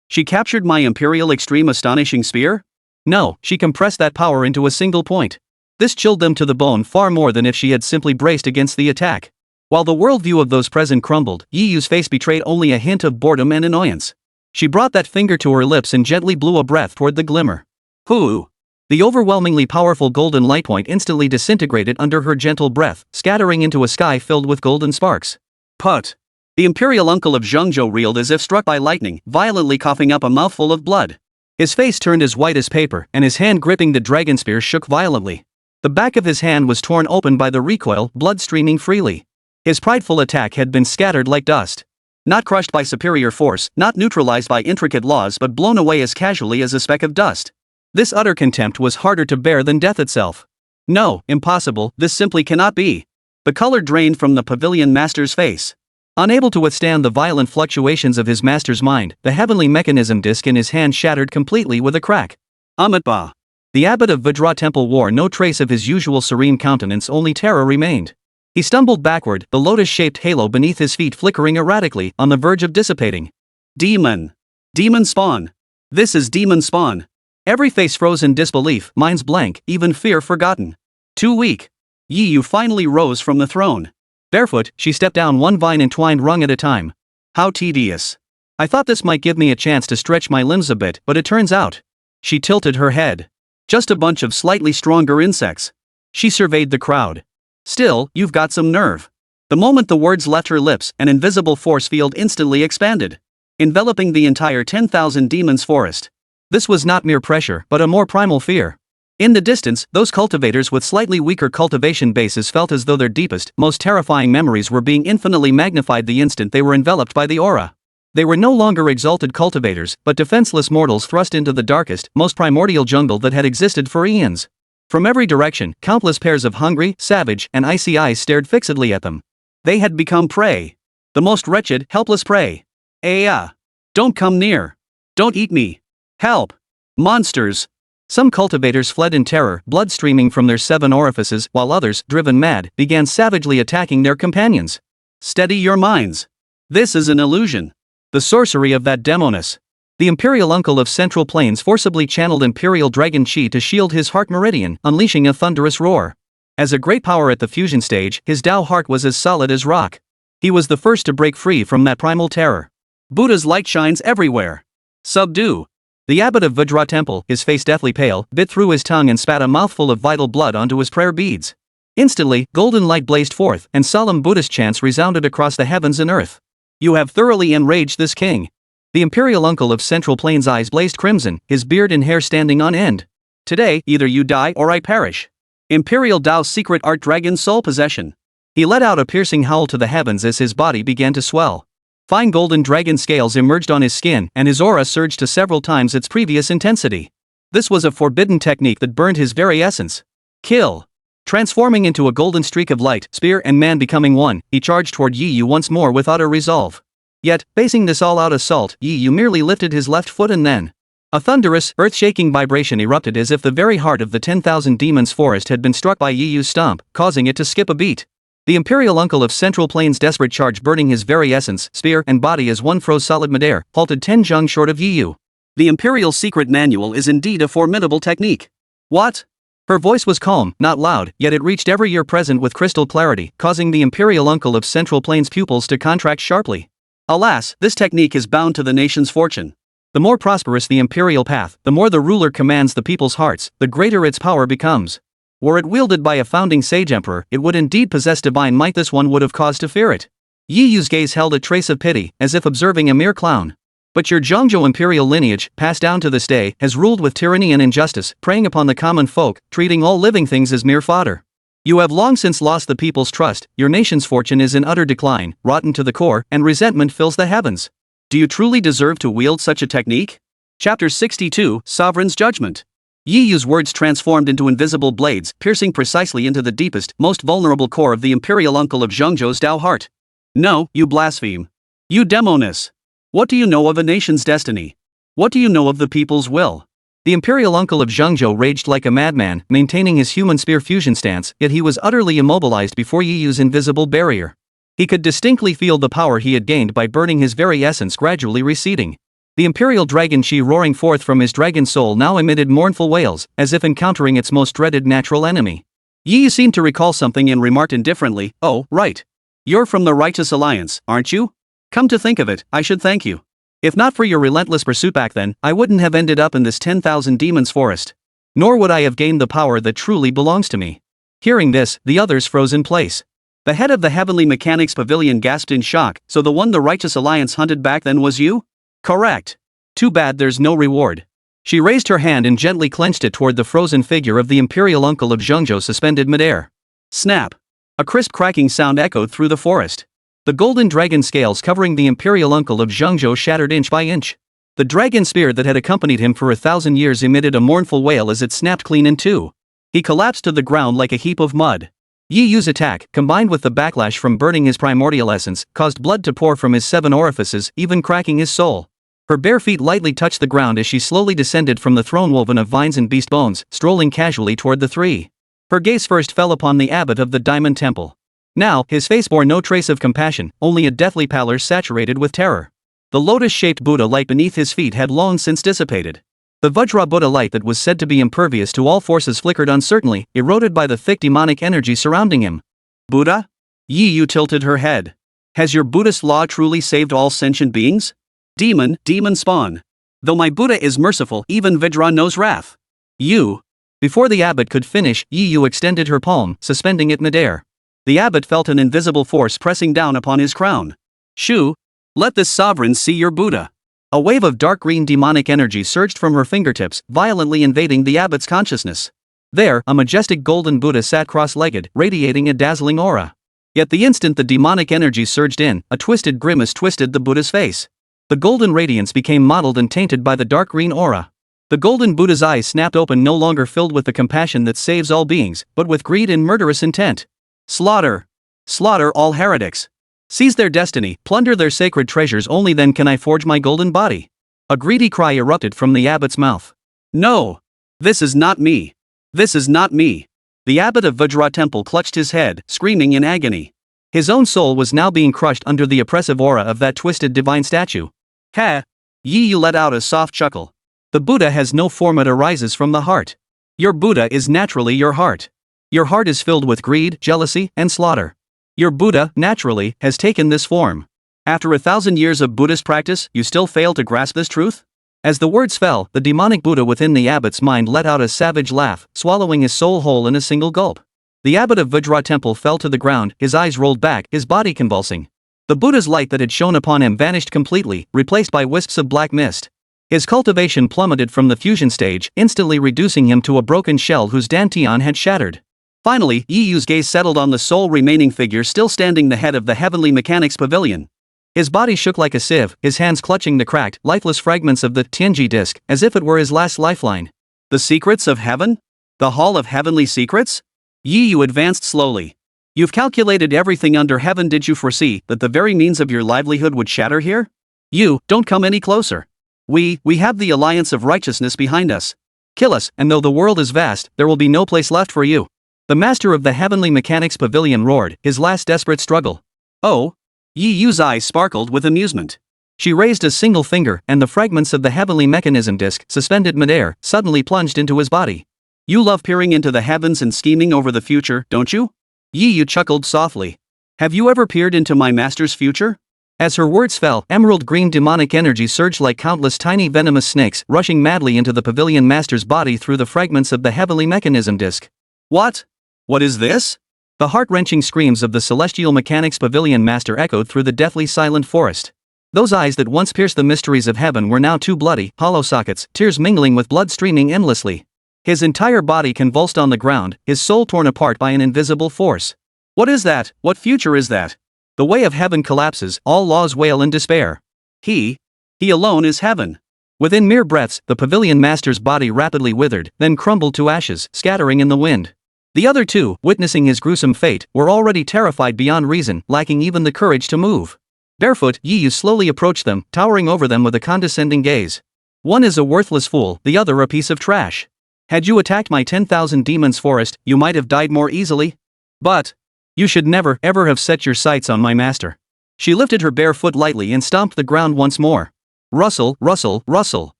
She captured my imperial extreme astonishing spear? No, she compressed that power into a single point. This chilled them to the bone far more than if she had simply braced against the attack. While the worldview of those present crumbled, Yi Yu's face betrayed only a hint of boredom and annoyance. She brought that finger to her lips and gently blew a breath toward the glimmer. Who? The overwhelmingly powerful golden light point instantly disintegrated under her gentle breath, scattering into a sky filled with golden sparks. Put. The imperial uncle of Qingxue reeled as if struck by lightning, violently coughing up a mouthful of blood. His face turned as white as paper, and his hand gripping the dragon spear shook violently. The back of his hand was torn open by the recoil, blood streaming freely. His prideful attack had been scattered like dust. Not crushed by superior force, not neutralized by intricate laws, but blown away as casually as a speck of dust. This utter contempt was harder to bear than death itself. No, impossible, this simply cannot be. The color drained from the pavilion master's face. Unable to withstand the violent fluctuations of his master's mind, the heavenly mechanism disc in his hand shattered completely with a crack. Amitba. The abbot of Vajra Temple wore no trace of his usual serene countenance, only terror remained. He stumbled backward, the lotus-shaped halo beneath his feet flickering erratically, on the verge of dissipating. Demon. Demon spawn. This is demon spawn. Every face froze in disbelief, minds blank, even fear forgotten. Too weak. Yi Yu finally rose from the throne. Barefoot, she stepped down one vine-entwined rung at a time. How tedious. I thought this might give me a chance to stretch my limbs a bit, but it turns out. She tilted her head. Just a bunch of slightly stronger insects. She surveyed the crowd. Still, you've got some nerve. The moment the words left her lips, an invisible force field instantly expanded, enveloping the entire 10,000 demons forest. This was not mere pressure, but a more primal fear. In the distance, those cultivators with slightly weaker cultivation bases felt as though their deepest, most terrifying memories were being infinitely magnified the instant they were enveloped by the aura. They were no longer exalted cultivators, but defenseless mortals thrust into the darkest, most primordial jungle that had existed for eons. From every direction, countless pairs of hungry, savage, and icy eyes stared fixedly at them. They had become prey. The most wretched, helpless prey. Don't come near. Don't eat me. Help. Monsters. Some cultivators fled in terror, blood streaming from their 7 orifices, while others, driven mad, began savagely attacking their companions. Steady your minds. This is an illusion. The sorcery of that demoness. The imperial uncle of Central Plains forcibly channeled imperial dragon chi to shield his heart meridian, unleashing a thunderous roar. As a great power at the fusion stage, his Tao heart was as solid as rock. He was the first to break free from that primal terror. Buddha's light shines everywhere. Subdue. The abbot of Vajra Temple, his face deathly pale, bit through his tongue and spat a mouthful of vital blood onto his prayer beads. Instantly, golden light blazed forth, and solemn Buddhist chants resounded across the heavens and earth. You have thoroughly enraged this king. The imperial uncle of Central Plains' eyes blazed crimson, his beard and hair standing on end. Today, either you die or I perish. Imperial Tao's secret art dragon soul possession. He let out a piercing howl to the heavens as his body began to swell. Fine golden dragon scales emerged on his skin, and his aura surged to several times its previous intensity. This was a forbidden technique that burned his very essence. Kill. Transforming into a golden streak of light, spear and man becoming one, he charged toward Yi Yu once more with utter resolve. Yet, facing this all-out assault, Yi Yu merely lifted his left foot and then. A thunderous, earth-shaking vibration erupted as if the very heart of the 10,000 demons forest had been struck by Yi Yu's stomp, causing it to skip a beat. The imperial uncle of Central Plains' desperate charge, burning his very essence, spear and body as one froze solid midair, halted 10 zheng short of Yi Yu. The imperial secret manual is indeed a formidable technique. What? Her voice was calm, not loud, yet it reached every ear present with crystal clarity, causing the imperial uncle of Central Plains' pupils to contract sharply. Alas, this technique is bound to the nation's fortune. The more prosperous the imperial path, the more the ruler commands the people's hearts, the greater its power becomes. Were it wielded by a founding sage emperor, it would indeed possess divine might. This one would have cause to fear it. Yi Yu's gaze held a trace of pity, as if observing a mere clown. But your Qingzhou imperial lineage, passed down to this day, has ruled with tyranny and injustice, preying upon the common folk, treating all living things as mere fodder. You have long since lost the people's trust, your nation's fortune is in utter decline, rotten to the core, and resentment fills the heavens. Do you truly deserve to wield such a technique? Chapter 62, Sovereign's Judgment. Yi Yu's words transformed into invisible blades, piercing precisely into the deepest, most vulnerable core of the imperial uncle of Zhengzhou's Tao heart. No, you blaspheme. You demoness. What do you know of a nation's destiny? What do you know of the people's will? The imperial uncle of Qingzhou raged like a madman, maintaining his human spear fusion stance, yet he was utterly immobilized before Yi Yu's invisible barrier. He could distinctly feel the power he had gained by burning his very essence gradually receding. The imperial dragon chi roaring forth from his dragon soul now emitted mournful wails, as if encountering its most dreaded natural enemy. Yi Yu seemed to recall something and remarked indifferently, "Oh, right. You're from the Righteous Alliance, aren't you? Come to think of it, I should thank you. If not for your relentless pursuit back then, I wouldn't have ended up in this 10,000 demons forest." Nor would I have gained the power that truly belongs to me. Hearing this, the others froze in place. The head of the Heavenly Mechanics Pavilion gasped in shock. So the one the Righteous Alliance hunted back then was you? Correct. Too bad there's no reward. She raised her hand and gently clenched it toward the frozen figure of the imperial uncle of Qingxue suspended midair. Snap! A crisp cracking sound echoed through the forest. The golden dragon scales covering the imperial uncle of Qingxue shattered inch by inch. The dragon spear that had accompanied him for 1,000 years emitted a mournful wail as it snapped clean in two. He collapsed to the ground like a heap of mud. Yi Yu's attack, combined with the backlash from burning his primordial essence, caused blood to pour from his 7 orifices, even cracking his soul. Her bare feet lightly touched the ground as she slowly descended from the throne woven of vines and beast bones, strolling casually toward the three. Her gaze first fell upon the abbot of the Diamond Temple. Now, his face bore no trace of compassion, only a deathly pallor saturated with terror. The lotus-shaped Buddha light beneath his feet had long since dissipated. The Vajra Buddha light that was said to be impervious to all forces flickered uncertainly, eroded by the thick demonic energy surrounding him. Buddha? Yi Yu tilted her head. Has your Buddhist law truly saved all sentient beings? Demon spawn. Though my Buddha is merciful, even Vajra knows wrath. You. Before the abbot could finish, Yi Yu extended her palm, suspending it midair. The abbot felt an invisible force pressing down upon his crown. Shu, let this sovereign see your Buddha. A wave of dark green demonic energy surged from her fingertips, violently invading the abbot's consciousness. There, a majestic golden Buddha sat cross-legged, radiating a dazzling aura. Yet the instant the demonic energy surged in, a twisted grimace twisted the Buddha's face. The golden radiance became mottled and tainted by the dark green aura. The golden Buddha's eyes snapped open, no longer filled with the compassion that saves all beings, but with greed and murderous intent. Slaughter! Slaughter all heretics! Seize their destiny, plunder their sacred treasures, only then can I forge my golden body. A greedy cry erupted from the abbot's mouth. No! This is not me! This is not me! The abbot of Vajra Temple clutched his head, screaming in agony. His own soul was now being crushed under the oppressive aura of that twisted divine statue. Ha! Yi Yu let out a soft chuckle. The Buddha has no form, it arises from the heart. Your Buddha is naturally your heart. Your heart is filled with greed, jealousy, and slaughter. Your Buddha, naturally, has taken this form. After 1,000 years of Buddhist practice, you still fail to grasp this truth? As the words fell, the demonic Buddha within the abbot's mind let out a savage laugh, swallowing his soul whole in a single gulp. The abbot of Vajra Temple fell to the ground, his eyes rolled back, his body convulsing. The Buddha's light that had shone upon him vanished completely, replaced by wisps of black mist. His cultivation plummeted from the fusion stage, instantly reducing him to a broken shell whose dantian had shattered. Finally, Yi Yu's gaze settled on the sole remaining figure still standing, the head of the Heavenly Mechanics Pavilion. His body shook like a sieve, his hands clutching the cracked, lifeless fragments of the Tianji disc, as if it were his last lifeline. The secrets of heaven? The Hall of Heavenly Secrets? Yi Yu advanced slowly. You've calculated everything under heaven. Did you foresee that the very means of your livelihood would shatter here? You, don't come any closer. We have the alliance of righteousness behind us. Kill us, and though the world is vast, there will be no place left for you. The master of the Heavenly Mechanics Pavilion roared, his last desperate struggle. Oh? Yi Yu's eyes sparkled with amusement. She raised a single finger, and the fragments of the heavenly mechanism disc, suspended midair, suddenly plunged into his body. You love peering into the heavens and scheming over the future, don't you? Yi Yu chuckled softly. Have you ever peered into my master's future? As her words fell, emerald green demonic energy surged like countless tiny venomous snakes, rushing madly into the pavilion master's body through the fragments of the heavenly mechanism disc. What? What is this? The heart-wrenching screams of the celestial mechanics pavilion master echoed through the deathly silent forest. Those eyes that once pierced the mysteries of heaven were now two bloody, hollow sockets, tears mingling with blood streaming endlessly. His entire body convulsed on the ground, his soul torn apart by an invisible force. What is that? What future is that? The way of heaven collapses, all laws wail in despair. He alone is heaven. Within mere breaths, the pavilion master's body rapidly withered, then crumbled to ashes, scattering in the wind. The other two, witnessing his gruesome fate, were already terrified beyond reason, lacking even the courage to move. Barefoot, Yi Yu slowly approached them, towering over them with a condescending gaze. One is a worthless fool, the other a piece of trash. Had you attacked my 10,000 demons forest, you might have died more easily. But you should never, ever have set your sights on my master. She lifted her bare foot lightly and stomped the ground once more. Rustle, rustle, rustle.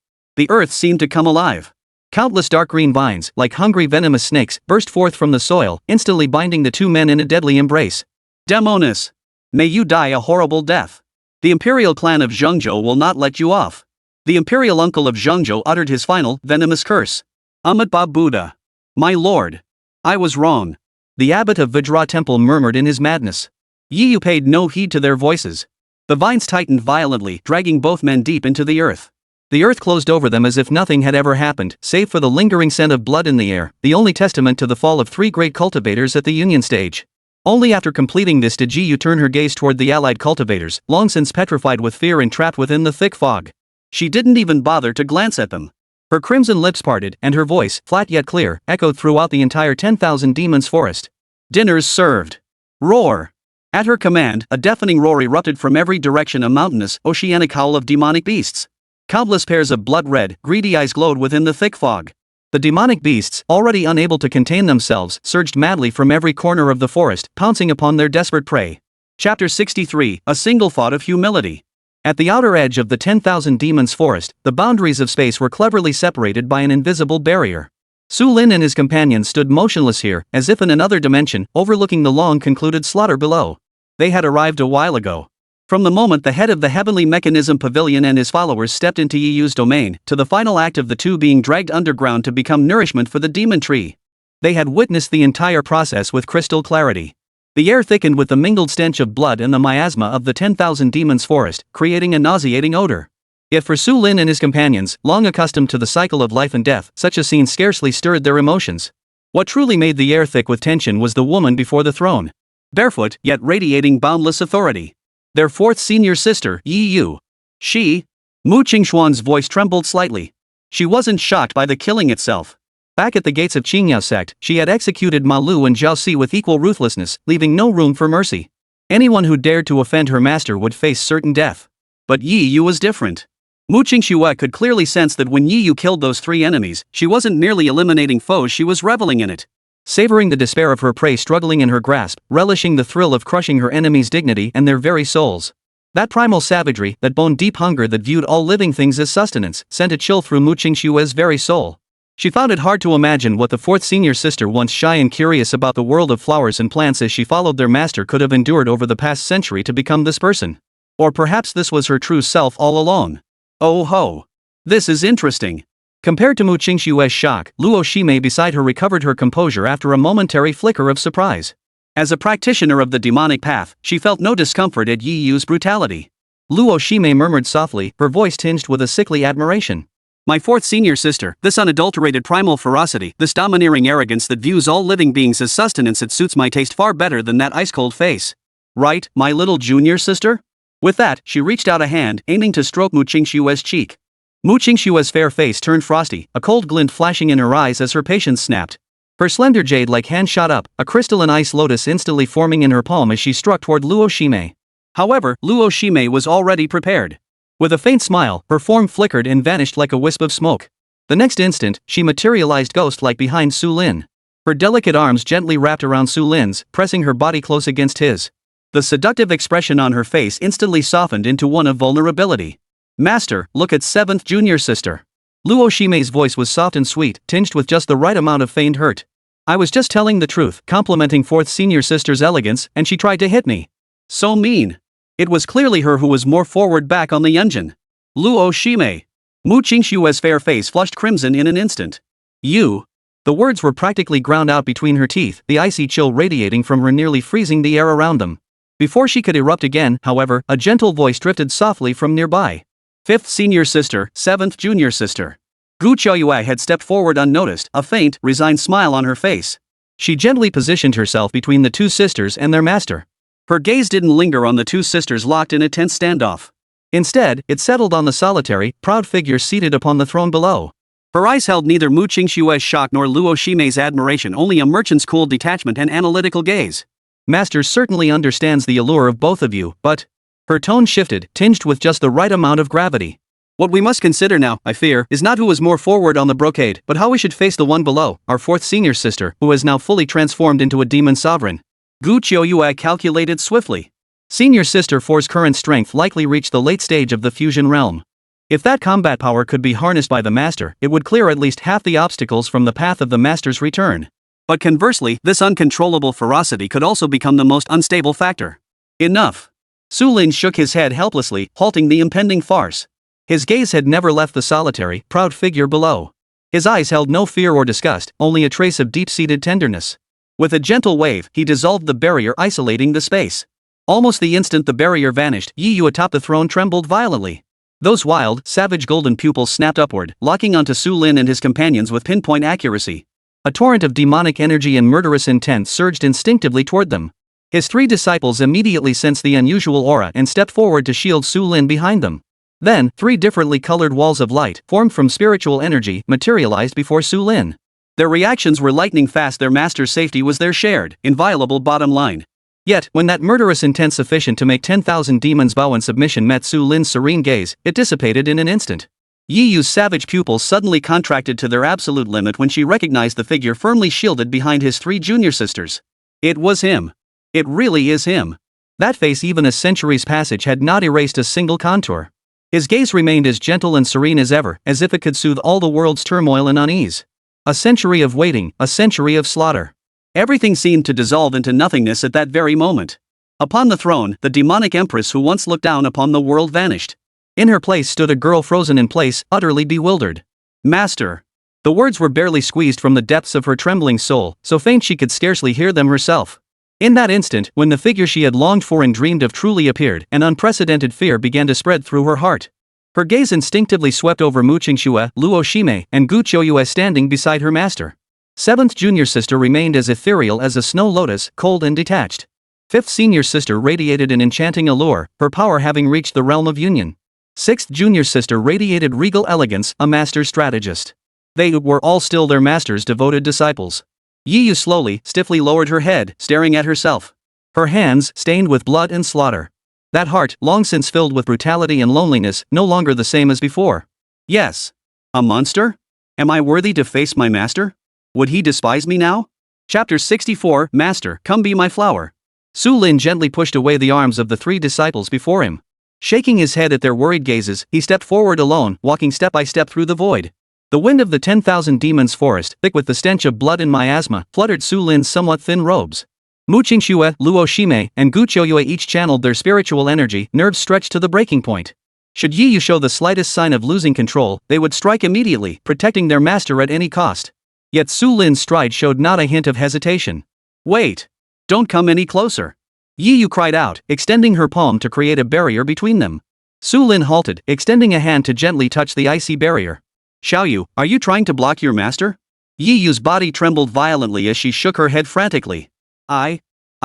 The earth seemed to come alive. Countless dark green vines, like hungry venomous snakes, burst forth from the soil, instantly binding the two men in a deadly embrace. Demonis! May you die a horrible death. The imperial clan of Qingxue will not let you off. The imperial uncle of Qingxue uttered his final, venomous curse. Amitabha Buddha. My lord. I was wrong. The abbot of Vajra Temple murmured in his madness. Yi Yu paid no heed to their voices. The vines tightened violently, dragging both men deep into the earth. The earth closed over them as if nothing had ever happened, save for the lingering scent of blood in the air, the only testament to the fall of three great cultivators at the union stage. Only after completing this did Yi Yu turn her gaze toward the allied cultivators, long since petrified with fear and trapped within the thick fog. She didn't even bother to glance at them. Her crimson lips parted, and her voice, flat yet clear, echoed throughout the entire 10,000 demons forest. Dinner's served. Roar. At her command, a deafening roar erupted from every direction, a mountainous, oceanic howl of demonic beasts. Countless pairs of blood-red, greedy eyes glowed within the thick fog. The demonic beasts, already unable to contain themselves, surged madly from every corner of the forest, pouncing upon their desperate prey. Chapter 63, A Single Thought of Humility. At the outer edge of the 10,000 demons forest, the boundaries of space were cleverly separated by an invisible barrier. Su Lin and his companions stood motionless here, as if in another dimension, overlooking the long-concluded slaughter below. They had arrived a while ago. From the moment the head of the Heavenly Mechanism Pavilion and his followers stepped into Yi Yu's domain, to the final act of the two being dragged underground to become nourishment for the demon tree. They had witnessed the entire process with crystal clarity. The air thickened with the mingled stench of blood and the miasma of the 10,000 demons forest, creating a nauseating odor. Yet for Su Lin and his companions, long accustomed to the cycle of life and death, such a scene scarcely stirred their emotions. What truly made the air thick with tension was the woman before the throne. Barefoot, yet radiating boundless authority. Their fourth senior sister, Yi Yu. She? Mu Qingxuan's voice trembled slightly. She wasn't shocked by the killing itself. Back at the gates of Qingyao Sect, she had executed Ma Lu and Zhao Si with equal ruthlessness, leaving no room for mercy. Anyone who dared to offend her master would face certain death. But Yi Yu was different. Mu Qingxue could clearly sense that when Yi Yu killed those three enemies, she wasn't merely eliminating foes, she was reveling in it. Savoring the despair of her prey struggling in her grasp, relishing the thrill of crushing her enemy's dignity and their very souls. That primal savagery, that bone-deep hunger that viewed all living things as sustenance, sent a chill through Mu Qingxue's very soul. She found it hard to imagine what the fourth senior sister, once shy and curious about the world of flowers and plants as she followed their master, could have endured over the past century to become this person. Or perhaps this was her true self all along. Oh ho! This is interesting. Compared to Mu Qingxue's shock, Luo Shimei beside her recovered her composure after a momentary flicker of surprise. As a practitioner of the demonic path, she felt no discomfort at Yi Yu's brutality. Luo Shimei murmured softly, her voice tinged with a sickly admiration. My fourth senior sister, this unadulterated primal ferocity, this domineering arrogance that views all living beings as sustenance, it suits my taste far better than that ice-cold face. Right, my little junior sister? With that, she reached out a hand, aiming to stroke Mu Qingxue's cheek. Mu Qingxue's fair face turned frosty, a cold glint flashing in her eyes as her patience snapped. Her slender jade-like hand shot up, a crystalline ice lotus instantly forming in her palm as she struck toward Luo Shimei. However, Luo Shimei was already prepared. With a faint smile, her form flickered and vanished like a wisp of smoke. The next instant, she materialized ghost-like behind Su Lin. Her delicate arms gently wrapped around Su Lin's, pressing her body close against his. The seductive expression on her face instantly softened into one of vulnerability. Master, look at seventh junior sister. Luo Shimei's voice was soft and sweet, tinged with just the right amount of feigned hurt. I was just telling the truth, complimenting fourth senior sister's elegance, and she tried to hit me. So mean. It was clearly her who was more forward back on the engine. Luo Shimei. Mu Qingxue's fair face flushed crimson in an instant. You. The words were practically ground out between her teeth, the icy chill radiating from her nearly freezing the air around them. Before she could erupt again, however, a gentle voice drifted softly from nearby. Fifth senior sister, seventh junior sister. Gu Qiaoyue had stepped forward unnoticed, a faint, resigned smile on her face. She gently positioned herself between the two sisters and their master. Her gaze didn't linger on the two sisters locked in a tense standoff. Instead, it settled on the solitary, proud figure seated upon the throne below. Her eyes held neither Mu Qingxue's shock nor Luo Shimei's admiration, only a merchant's cool detachment and analytical gaze. Master certainly understands the allure of both of you, but... Her tone shifted, tinged with just the right amount of gravity. What we must consider now, I fear, is not who is more forward on the brocade, but how we should face the one below, our fourth senior sister, who has now fully transformed into a demon sovereign. Gu Qiaoyue calculated swiftly. Senior Sister 4's current strength likely reached the late stage of the fusion realm. If that combat power could be harnessed by the master, it would clear at least half the obstacles from the path of the master's return. But conversely, this uncontrollable ferocity could also become the most unstable factor. Enough. Su Lin shook his head helplessly, halting the impending farce. His gaze had never left the solitary, proud figure below. His eyes held no fear or disgust, only a trace of deep-seated tenderness. With a gentle wave, he dissolved the barrier, isolating the space. Almost the instant the barrier vanished, Yi Yu atop the throne trembled violently. Those wild, savage golden pupils snapped upward, locking onto Su Lin and his companions with pinpoint accuracy. A torrent of demonic energy and murderous intent surged instinctively toward them. His three disciples immediately sensed the unusual aura and stepped forward to shield Su Lin behind them. Then, three differently colored walls of light, formed from spiritual energy, materialized before Su Lin. Their reactions were lightning fast. Their master's safety was their shared, inviolable bottom line. Yet, when that murderous intent sufficient to make 10,000 demons bow in submission met Su Lin's serene gaze, it dissipated in an instant. Yi Yu's savage pupils suddenly contracted to their absolute limit when she recognized the figure firmly shielded behind his three junior sisters. It was him. It really is him. That face, even a century's passage, had not erased a single contour. His gaze remained as gentle and serene as ever, as if it could soothe all the world's turmoil and unease. A century of waiting, a century of slaughter. Everything seemed to dissolve into nothingness at that very moment. Upon the throne, the demonic empress who once looked down upon the world vanished. In her place stood a girl frozen in place, utterly bewildered. Master. The words were barely squeezed from the depths of her trembling soul, so faint she could scarcely hear them herself. In that instant, when the figure she had longed for and dreamed of truly appeared, an unprecedented fear began to spread through her heart. Her gaze instinctively swept over Qingxue, Luo Shime, and Qingxue standing beside her master. Seventh junior sister remained as ethereal as a snow lotus, cold and detached. Fifth senior sister radiated an enchanting allure, her power having reached the realm of union. Sixth junior sister radiated regal elegance, a master strategist. They were all still their master's devoted disciples. Yi Yu slowly, stiffly lowered her head, staring at herself. Her hands, stained with blood and slaughter. That heart, long since filled with brutality and loneliness, no longer the same as before. Yes. A monster? Am I worthy to face my master? Would he despise me now? Chapter 64, Master, come be my flower. Su Lin gently pushed away the arms of the three disciples before him. Shaking his head at their worried gazes, he stepped forward alone, walking step by step through the void. The wind of the 10,000 demons forest, thick with the stench of blood and miasma, fluttered Su Lin's somewhat thin robes. Qingxue, Luo Shime, and Qingxue each channeled their spiritual energy, nerves stretched to the breaking point. Should Yi Yu show the slightest sign of losing control, they would strike immediately, protecting their master at any cost. Yet Su Lin's stride showed not a hint of hesitation. Wait! Don't come any closer! Yi Yu cried out, extending her palm to create a barrier between them. Su Lin halted, extending a hand to gently touch the icy barrier. Xiaoyu, are you trying to block your master? Yi Yu's body trembled violently as she shook her head frantically. I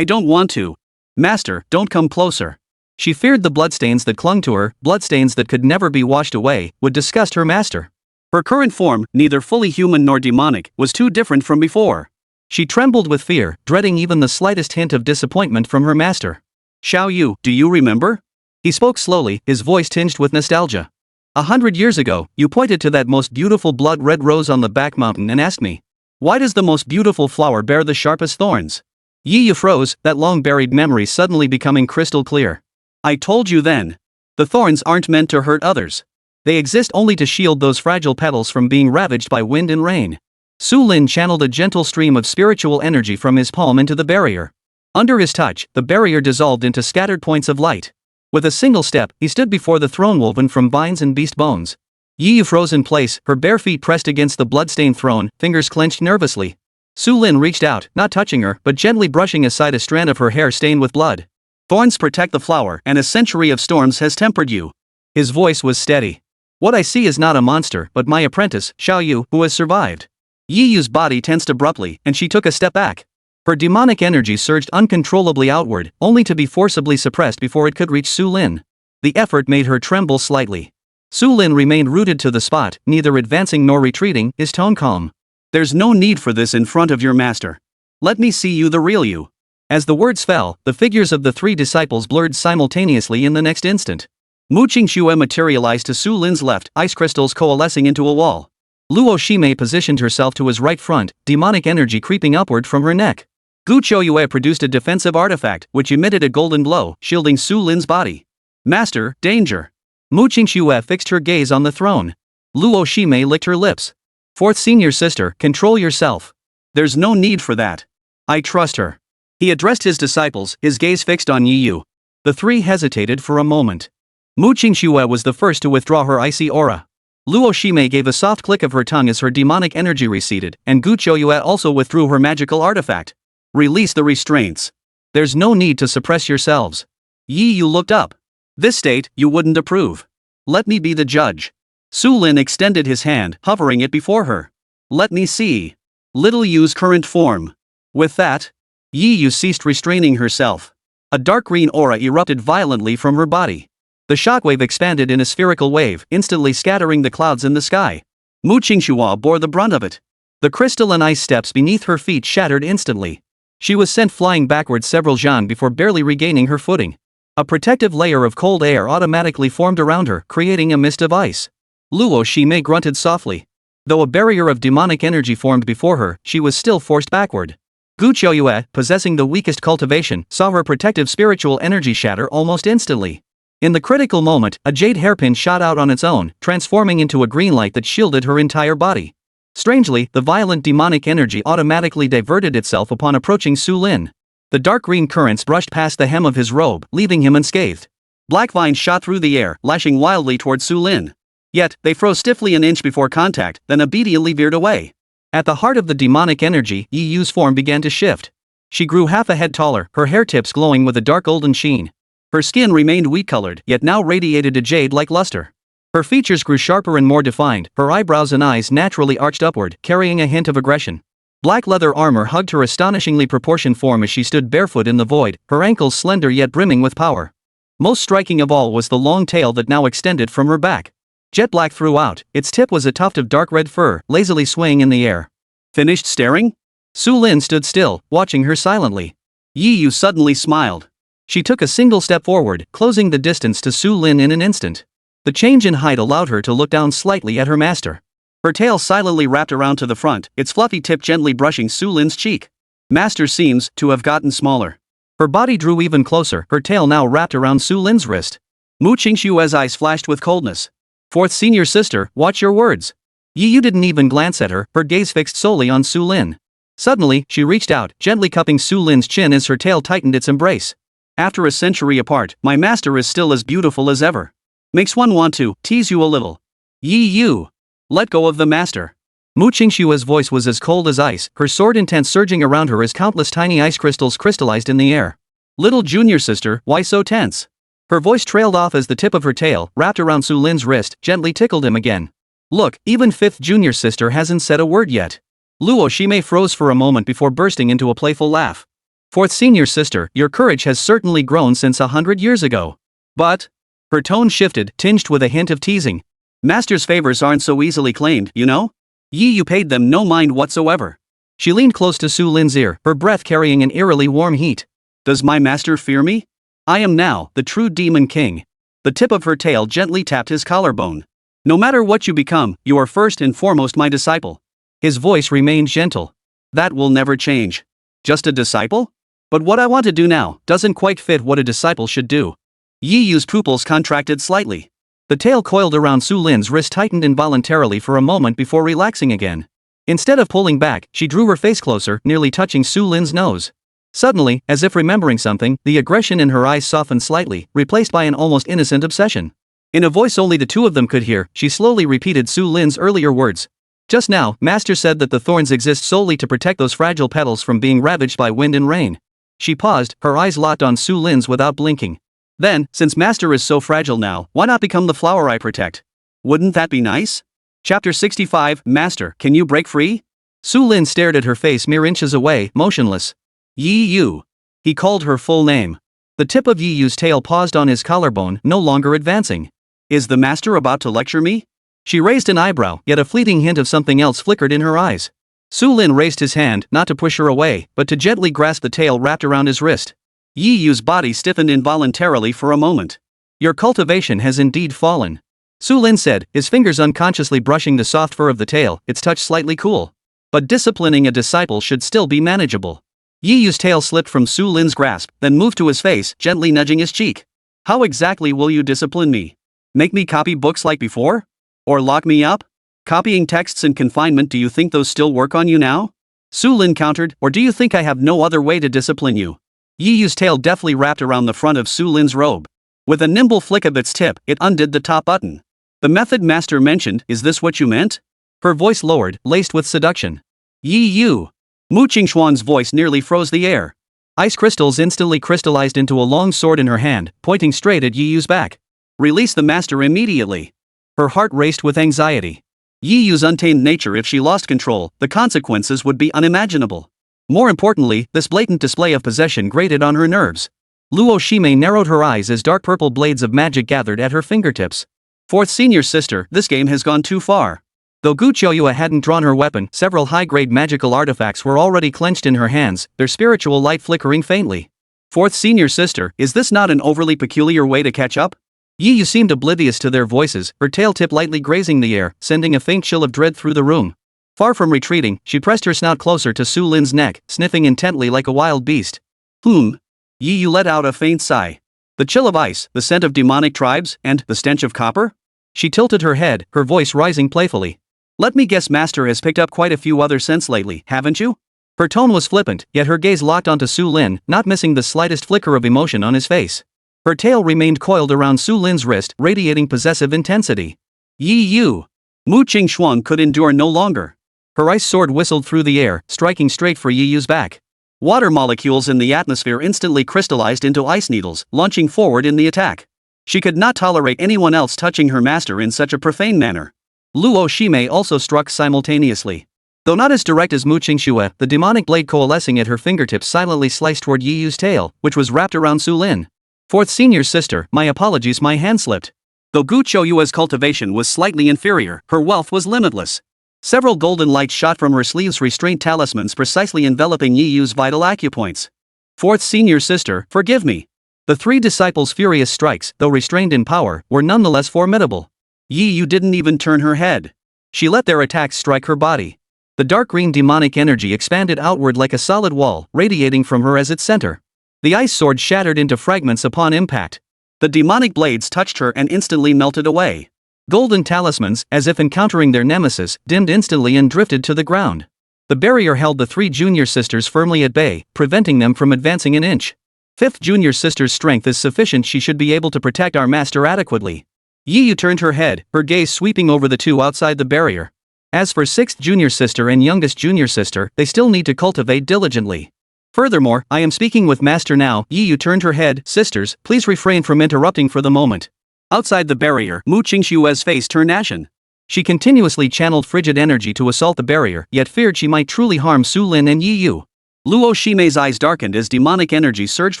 don't want to. Master, don't come closer. She feared the bloodstains that clung to her, bloodstains that could never be washed away, would disgust her master. Her current form, neither fully human nor demonic, was too different from before. She trembled with fear, dreading even the slightest hint of disappointment from her master. Xiaoyu, do you remember? He spoke slowly, his voice tinged with nostalgia. 100 years ago, you pointed to that most beautiful blood-red rose on the back mountain and asked me, why does the most beautiful flower bear the sharpest thorns? Yi Yu froze, that long-buried memory suddenly becoming crystal clear. I told you then. The thorns aren't meant to hurt others. They exist only to shield those fragile petals from being ravaged by wind and rain. Su Lin channeled a gentle stream of spiritual energy from his palm into the barrier. Under his touch, the barrier dissolved into scattered points of light. With a single step, he stood before the throne woven from vines and beast bones. Yi Yu froze in place, her bare feet pressed against the blood-stained throne, fingers clenched nervously. Su Lin reached out, not touching her, but gently brushing aside a strand of her hair stained with blood. Thorns protect the flower, and a century of storms has tempered you. His voice was steady. What I see is not a monster, but my apprentice, Xiaoyu, who has survived. Yi Yu's body tensed abruptly, and she took a step back. Her demonic energy surged uncontrollably outward, only to be forcibly suppressed before it could reach Su Lin. The effort made her tremble slightly. Su Lin remained rooted to the spot, neither advancing nor retreating, his tone calm. There's no need for this in front of your master. Let me see you, the real you. As the words fell, the figures of the three disciples blurred simultaneously in the next instant. Qingxue materialized to Su Lin's left, ice crystals coalescing into a wall. Luo Shime positioned herself to his right front, demonic energy creeping upward from her neck. Qingxue produced a defensive artifact, which emitted a golden glow, shielding Su Lin's body. Master, danger! Qingxue fixed her gaze on the throne. Luo Shime licked her lips. Fourth senior sister, control yourself. There's no need for that. I trust her. He addressed his disciples, his gaze fixed on Yi Yu. The three hesitated for a moment. Qingxue was the first to withdraw her icy aura. Luo Shime gave a soft click of her tongue as her demonic energy receded, and Qingxue also withdrew her magical artifact. Release the restraints. There's no need to suppress yourselves. Yi Yu looked up. This state, you wouldn't approve. Let me be the judge. Su Lin extended his hand, hovering it before her. Let me see. Little Yu's current form. With that, Yi Yu ceased restraining herself. A dark green aura erupted violently from her body. The shockwave expanded in a spherical wave, instantly scattering the clouds in the sky. Mu Qingxue bore the brunt of it. The crystal and ice steps beneath her feet shattered instantly. She was sent flying backwards several zhan before barely regaining her footing. A protective layer of cold air automatically formed around her, creating a mist of ice. Luo Shime grunted softly. Though a barrier of demonic energy formed before her, she was still forced backward. Qingxue, possessing the weakest cultivation, saw her protective spiritual energy shatter almost instantly. In the critical moment, a jade hairpin shot out on its own, transforming into a green light that shielded her entire body. Strangely, the violent demonic energy automatically diverted itself upon approaching Su Lin. The dark green currents brushed past the hem of his robe, leaving him unscathed. Black vines shot through the air, lashing wildly towards Su Lin. Yet, they froze stiffly an inch before contact, then obediently veered away. At the heart of the demonic energy, Yi Yu's form began to shift. She grew half a head taller, her hair tips glowing with a dark golden sheen. Her skin remained wheat-colored, yet now radiated a jade-like luster. Her features grew sharper and more defined, her eyebrows and eyes naturally arched upward, carrying a hint of aggression. Black leather armor hugged her astonishingly proportioned form as she stood barefoot in the void, her ankles slender yet brimming with power. Most striking of all was the long tail that now extended from her back. Jet black throughout, its tip was a tuft of dark red fur, lazily swaying in the air. Finished staring? Su Lin stood still, watching her silently. Yi Yu suddenly smiled. She took a single step forward, closing the distance to Su Lin in an instant. The change in height allowed her to look down slightly at her master. Her tail silently wrapped around to the front, its fluffy tip gently brushing Su Lin's cheek. Master seems to have gotten smaller. Her body drew even closer, her tail now wrapped around Su Lin's wrist. Mu Qingxue's eyes flashed with coldness. Fourth senior sister, watch your words. Yi Yu didn't even glance at her, her gaze fixed solely on Su Lin. Suddenly, she reached out, gently cupping Su Lin's chin as her tail tightened its embrace. After a century apart, my master is still as beautiful as ever. Makes one want to tease you a little. Yi Yu. Let go of the master. Mu Qingxue's voice was as cold as ice, her sword intent surging around her as countless tiny ice crystals crystallized in the air. Little junior sister, why so tense? Her voice trailed off as the tip of her tail, wrapped around Su Lin's wrist, gently tickled him again. Look, even fifth junior sister hasn't said a word yet. Luo Shime froze for a moment before bursting into a playful laugh. Fourth senior sister, your courage has certainly grown since 100 years ago. But, her tone shifted, tinged with a hint of teasing. Master's favors aren't so easily claimed, you know? Yi Yu paid them no mind whatsoever. She leaned close to Su Lin's ear, her breath carrying an eerily warm heat. Does my master fear me? I am now the true demon king. The tip of her tail gently tapped his collarbone. No matter what you become, you are first and foremost my disciple. His voice remained gentle. That will never change. Just a disciple? But what I want to do now doesn't quite fit what a disciple should do. Yi Yu's pupils contracted slightly. The tail coiled around Su Lin's wrist tightened involuntarily for a moment before relaxing again. Instead of pulling back, she drew her face closer, nearly touching Su Lin's nose. Suddenly, as if remembering something, the aggression in her eyes softened slightly, replaced by an almost innocent obsession. In a voice only the two of them could hear, she slowly repeated Su Lin's earlier words. Just now, Master said that the thorns exist solely to protect those fragile petals from being ravaged by wind and rain. She paused, her eyes locked on Su Lin's without blinking. Then, since Master is so fragile now, why not become the flower I protect? Wouldn't that be nice? Chapter 65, Master, can you break free? Su Lin stared at her face mere inches away, motionless. Yi Yu. He called her full name. The tip of Yi Yu's tail paused on his collarbone, no longer advancing. Is the master about to lecture me? She raised an eyebrow, yet a fleeting hint of something else flickered in her eyes. Su Lin raised his hand, not to push her away, but to gently grasp the tail wrapped around his wrist. Yi Yu's body stiffened involuntarily for a moment. Your cultivation has indeed fallen. Su Lin said, his fingers unconsciously brushing the soft fur of the tail, its touch slightly cool. But disciplining a disciple should still be manageable. Yi Yu's tail slipped from Su Lin's grasp, then moved to his face, gently nudging his cheek. How exactly will you discipline me? Make me copy books like before? Or lock me up? Copying texts in confinement, do you think those still work on you now? Su Lin countered, or do you think I have no other way to discipline you? Yi Yu's tail deftly wrapped around the front of Su Lin's robe. With a nimble flick of its tip, it undid the top button. The method Master mentioned, is this what you meant? Her voice lowered, laced with seduction. Yi Yu. Mu Qingxuan's voice nearly froze the air. Ice crystals instantly crystallized into a long sword in her hand, pointing straight at Yi Yu's back. Release the Master immediately. Her heart raced with anxiety. Yi Yu's untamed nature, if she lost control, the consequences would be unimaginable. More importantly, this blatant display of possession grated on her nerves. Luo Shime narrowed her eyes as dark purple blades of magic gathered at her fingertips. Fourth senior sister, this game has gone too far. Though Qingxue hadn't drawn her weapon, several high-grade magical artifacts were already clenched in her hands, their spiritual light flickering faintly. Fourth senior sister, is this not an overly peculiar way to catch up? Yi Yu seemed oblivious to their voices, her tail tip lightly grazing the air, sending a faint chill of dread through the room. Far from retreating, she pressed her snout closer to Su Lin's neck, sniffing intently like a wild beast. Yi Yu let out a faint sigh. The chill of ice, the scent of demonic tribes, and the stench of copper? She tilted her head, her voice rising playfully. Let me guess, Master has picked up quite a few other scents lately, haven't you? Her tone was flippant, yet her gaze locked onto Su Lin, not missing the slightest flicker of emotion on his face. Her tail remained coiled around Su Lin's wrist, radiating possessive intensity. Yi Yu. Mu Qingxuan could endure no longer. Her ice sword whistled through the air, striking straight for Yi Yu's back. Water molecules in the atmosphere instantly crystallized into ice needles, launching forward in the attack. She could not tolerate anyone else touching her master in such a profane manner. Luo Shime also struck simultaneously. Though not as direct as Mu Qingxue, the demonic blade coalescing at her fingertips silently sliced toward Yi Yu's tail, which was wrapped around Su Lin. Fourth senior sister, my apologies, my hand slipped. Though Qingxue's cultivation was slightly inferior, her wealth was limitless. Several golden lights shot from her sleeves, restraint talismans precisely enveloping Yi Yu's vital acupoints. Fourth senior sister, forgive me. The three disciples' furious strikes, though restrained in power, were nonetheless formidable. Yi Yu didn't even turn her head. She let their attacks strike her body. The dark green demonic energy expanded outward like a solid wall, radiating from her as its center. The ice sword shattered into fragments upon impact. The demonic blades touched her and instantly melted away. Golden talismans, as if encountering their nemesis, dimmed instantly and drifted to the ground. The barrier held the three junior sisters firmly at bay, preventing them from advancing an inch. Fifth junior sister's strength is sufficient, she should be able to protect our master adequately. Yi Yu turned her head, her gaze sweeping over the two outside the barrier. As for sixth junior sister and youngest junior sister, they still need to cultivate diligently. Furthermore, I am speaking with Master now. Yi Yu turned her head. Sisters, please refrain from interrupting for the moment. Outside the barrier, Mu Qingxue's face turned ashen. She continuously channeled frigid energy to assault the barrier, yet feared she might truly harm Su Lin and Yi Yu. Luo Shime's eyes darkened as demonic energy surged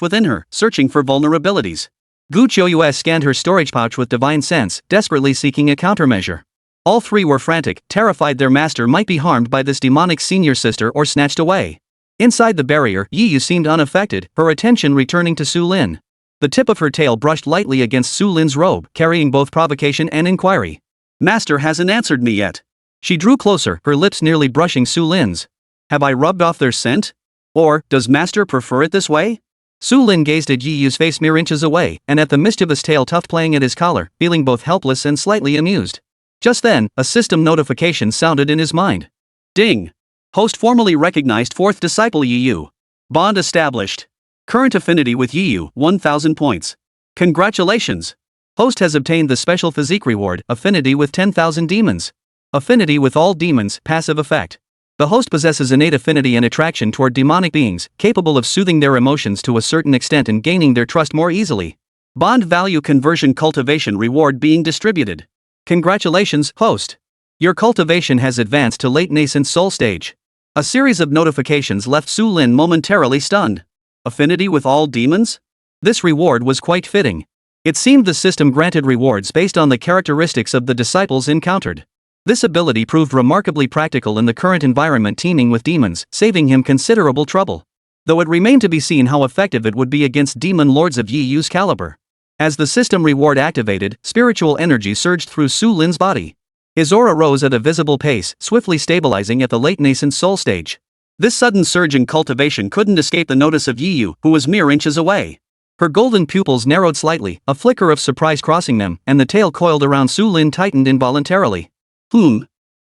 within her, searching for vulnerabilities. Qingxue scanned her storage pouch with divine sense, desperately seeking a countermeasure. All three were frantic, terrified their master might be harmed by this demonic senior sister or snatched away. Inside the barrier, Yi Yu seemed unaffected, her attention returning to Su Lin. The tip of her tail brushed lightly against Su Lin's robe, carrying both provocation and inquiry. Master hasn't answered me yet. She drew closer, her lips nearly brushing Su Lin's. Have I rubbed off their scent? Or, does Master prefer it this way? Su Lin gazed at Yi Yu's face mere inches away, and at the mischievous tail tuft playing at his collar, feeling both helpless and slightly amused. Just then, a system notification sounded in his mind. Ding! Host formally recognized fourth disciple Yi Yu. Bond established. Current affinity with Yi Yu, 1000 points. Congratulations! Host has obtained the special physique reward, affinity with 10,000 demons. Affinity with all demons, passive effect. The host possesses innate affinity and attraction toward demonic beings, capable of soothing their emotions to a certain extent and gaining their trust more easily. Bond value conversion cultivation reward being distributed. Congratulations, host. Your cultivation has advanced to late nascent soul stage. A series of notifications left Su Lin momentarily stunned. Affinity with all demons? This reward was quite fitting. It seemed the system granted rewards based on the characteristics of the disciples encountered. This ability proved remarkably practical in the current environment teeming with demons, saving him considerable trouble. Though it remained to be seen how effective it would be against demon lords of Yi Yu's caliber. As the system reward activated, spiritual energy surged through Su Lin's body. His aura rose at a visible pace, swiftly stabilizing at the late nascent soul stage. This sudden surge in cultivation couldn't escape the notice of Yi Yu, who was mere inches away. Her golden pupils narrowed slightly, a flicker of surprise crossing them, and the tail coiled around Su Lin tightened involuntarily.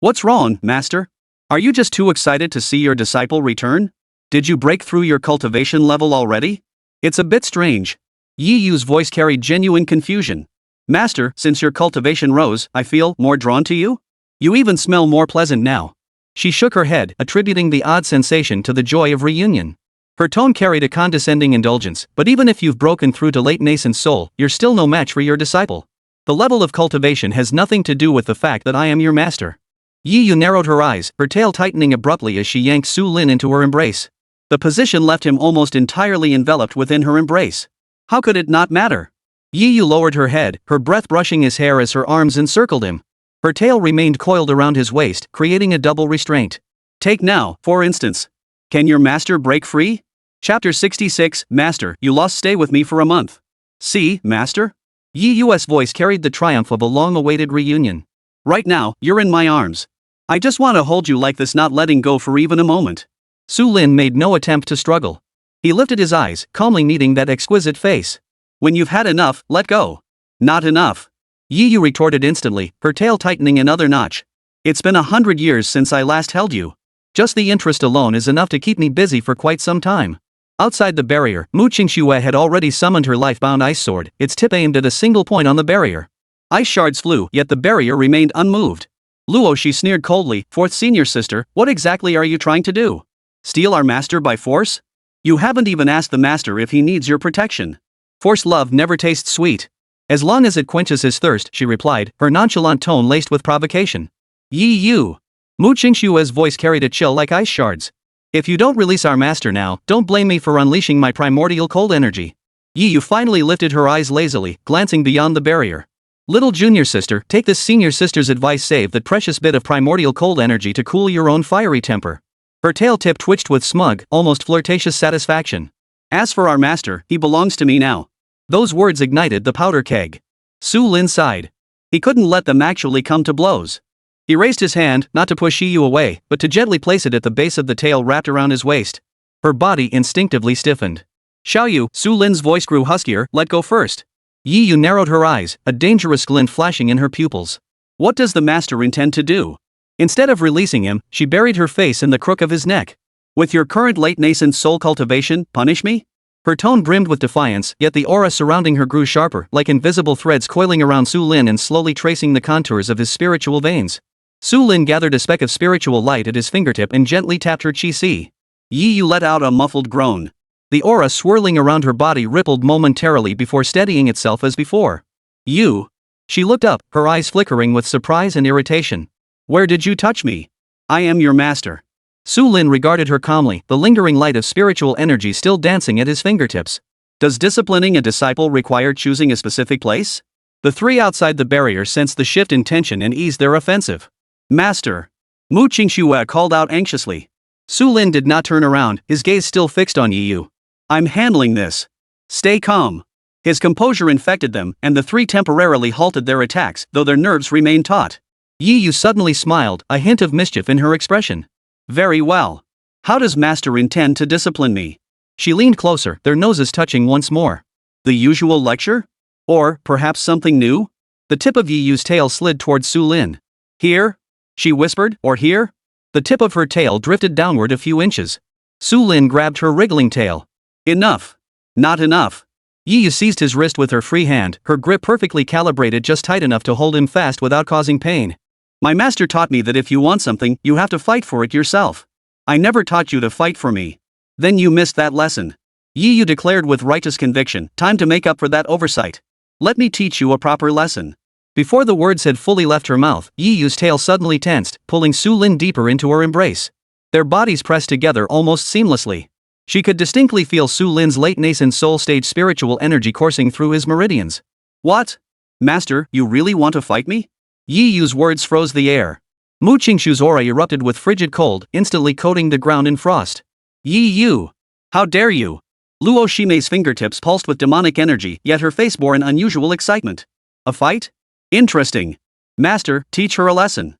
What's wrong, Master? Are you just too excited to see your disciple return? Did you break through your cultivation level already? It's a bit strange. Yi Yu's voice carried genuine confusion. Master, since your cultivation rose, I feel more drawn to you? You even smell more pleasant now. She shook her head, attributing the odd sensation to the joy of reunion. Her tone carried a condescending indulgence, but even if you've broken through to late nascent soul, you're still no match for your disciple. The level of cultivation has nothing to do with the fact that I am your master. Yi Yu narrowed her eyes, her tail tightening abruptly as she yanked Su Lin into her embrace. The position left him almost entirely enveloped within her embrace. How could it not matter? Yi Yu lowered her head, her breath brushing his hair as her arms encircled him. Her tail remained coiled around his waist, creating a double restraint. Take now, for instance. Can your master break free? Chapter 66, Master, you lost stay with me for a month. See, Master? Yi Yu's voice carried the triumph of a long-awaited reunion. Right now, you're in my arms. I just want to hold you like this, not letting go for even a moment. Su Lin made no attempt to struggle. He lifted his eyes, calmly meeting that exquisite face. When you've had enough, let go. Not enough. Yi Yu retorted instantly, her tail tightening another notch. It's been 100 years since I last held you. Just the interest alone is enough to keep me busy for quite some time. Outside the barrier, Qingxue had already summoned her life-bound ice sword, its tip aimed at a single point on the barrier. Ice shards flew, yet the barrier remained unmoved. Luo, she sneered coldly, fourth senior sister, what exactly are you trying to do? Steal our master by force? You haven't even asked the master if he needs your protection. Forced love never tastes sweet. As long as it quenches his thirst, she replied, her nonchalant tone laced with provocation. Yi Yu. Qingxue's voice carried a chill like ice shards. If you don't release our master now, don't blame me for unleashing my primordial cold energy. Yi Yu finally lifted her eyes lazily, glancing beyond the barrier. Little junior sister, take this senior sister's advice, save that precious bit of primordial cold energy to cool your own fiery temper. Her tail tip twitched with smug, almost flirtatious satisfaction. As for our master, he belongs to me now. Those words ignited the powder keg. Su Lin sighed. He couldn't let them actually come to blows. He raised his hand, not to push Yi Yu away, but to gently place it at the base of the tail wrapped around his waist. Her body instinctively stiffened. Xiaoyu, Su Lin's voice grew huskier, let go first. Yi Yu narrowed her eyes, a dangerous glint flashing in her pupils. What does the master intend to do? Instead of releasing him, she buried her face in the crook of his neck. With your current late nascent soul cultivation, punish me? Her tone brimmed with defiance, yet the aura surrounding her grew sharper, like invisible threads coiling around Su Lin and slowly tracing the contours of his spiritual veins. Su Lin gathered a speck of spiritual light at his fingertip and gently tapped her chi-si. Yi Yu let out a muffled groan. The aura swirling around her body rippled momentarily before steadying itself as before. You? She looked up, her eyes flickering with surprise and irritation. Where did you touch me? I am your master. Su Lin regarded her calmly, the lingering light of spiritual energy still dancing at his fingertips. Does disciplining a disciple require choosing a specific place? The three outside the barrier sensed the shift in tension and eased their offensive. Master. Qingxue called out anxiously. Su Lin did not turn around, his gaze still fixed on Yi Yu. I'm handling this. Stay calm. His composure infected them, and the three temporarily halted their attacks, though their nerves remained taut. Yi Yu suddenly smiled, a hint of mischief in her expression. Very well. How does Master intend to discipline me? She leaned closer, their noses touching once more. The usual lecture? Or, perhaps something new? The tip of Yi Yu's tail slid towards Su Lin. Here? She whispered, or here? The tip of her tail drifted downward a few inches. Su Lin grabbed her wriggling tail. Enough. Not enough. Yi Yu seized his wrist with her free hand, her grip perfectly calibrated just tight enough to hold him fast without causing pain. My master taught me that if you want something, you have to fight for it yourself. I never taught you to fight for me. Then you missed that lesson. Yi Yu declared with righteous conviction, time to make up for that oversight. Let me teach you a proper lesson. Before the words had fully left her mouth, Yi Yu's tail suddenly tensed, pulling Su Lin deeper into her embrace. Their bodies pressed together almost seamlessly. She could distinctly feel Su Lin's late nascent soul stage spiritual energy coursing through his meridians. What? Master, you really want to fight me? Yi Yu's words froze the air. Qingxue's aura erupted with frigid cold, instantly coating the ground in frost. Yi Yu! How dare you! Luo Shime's fingertips pulsed with demonic energy, yet her face bore an unusual excitement. A fight? Interesting. Master, teach her a lesson.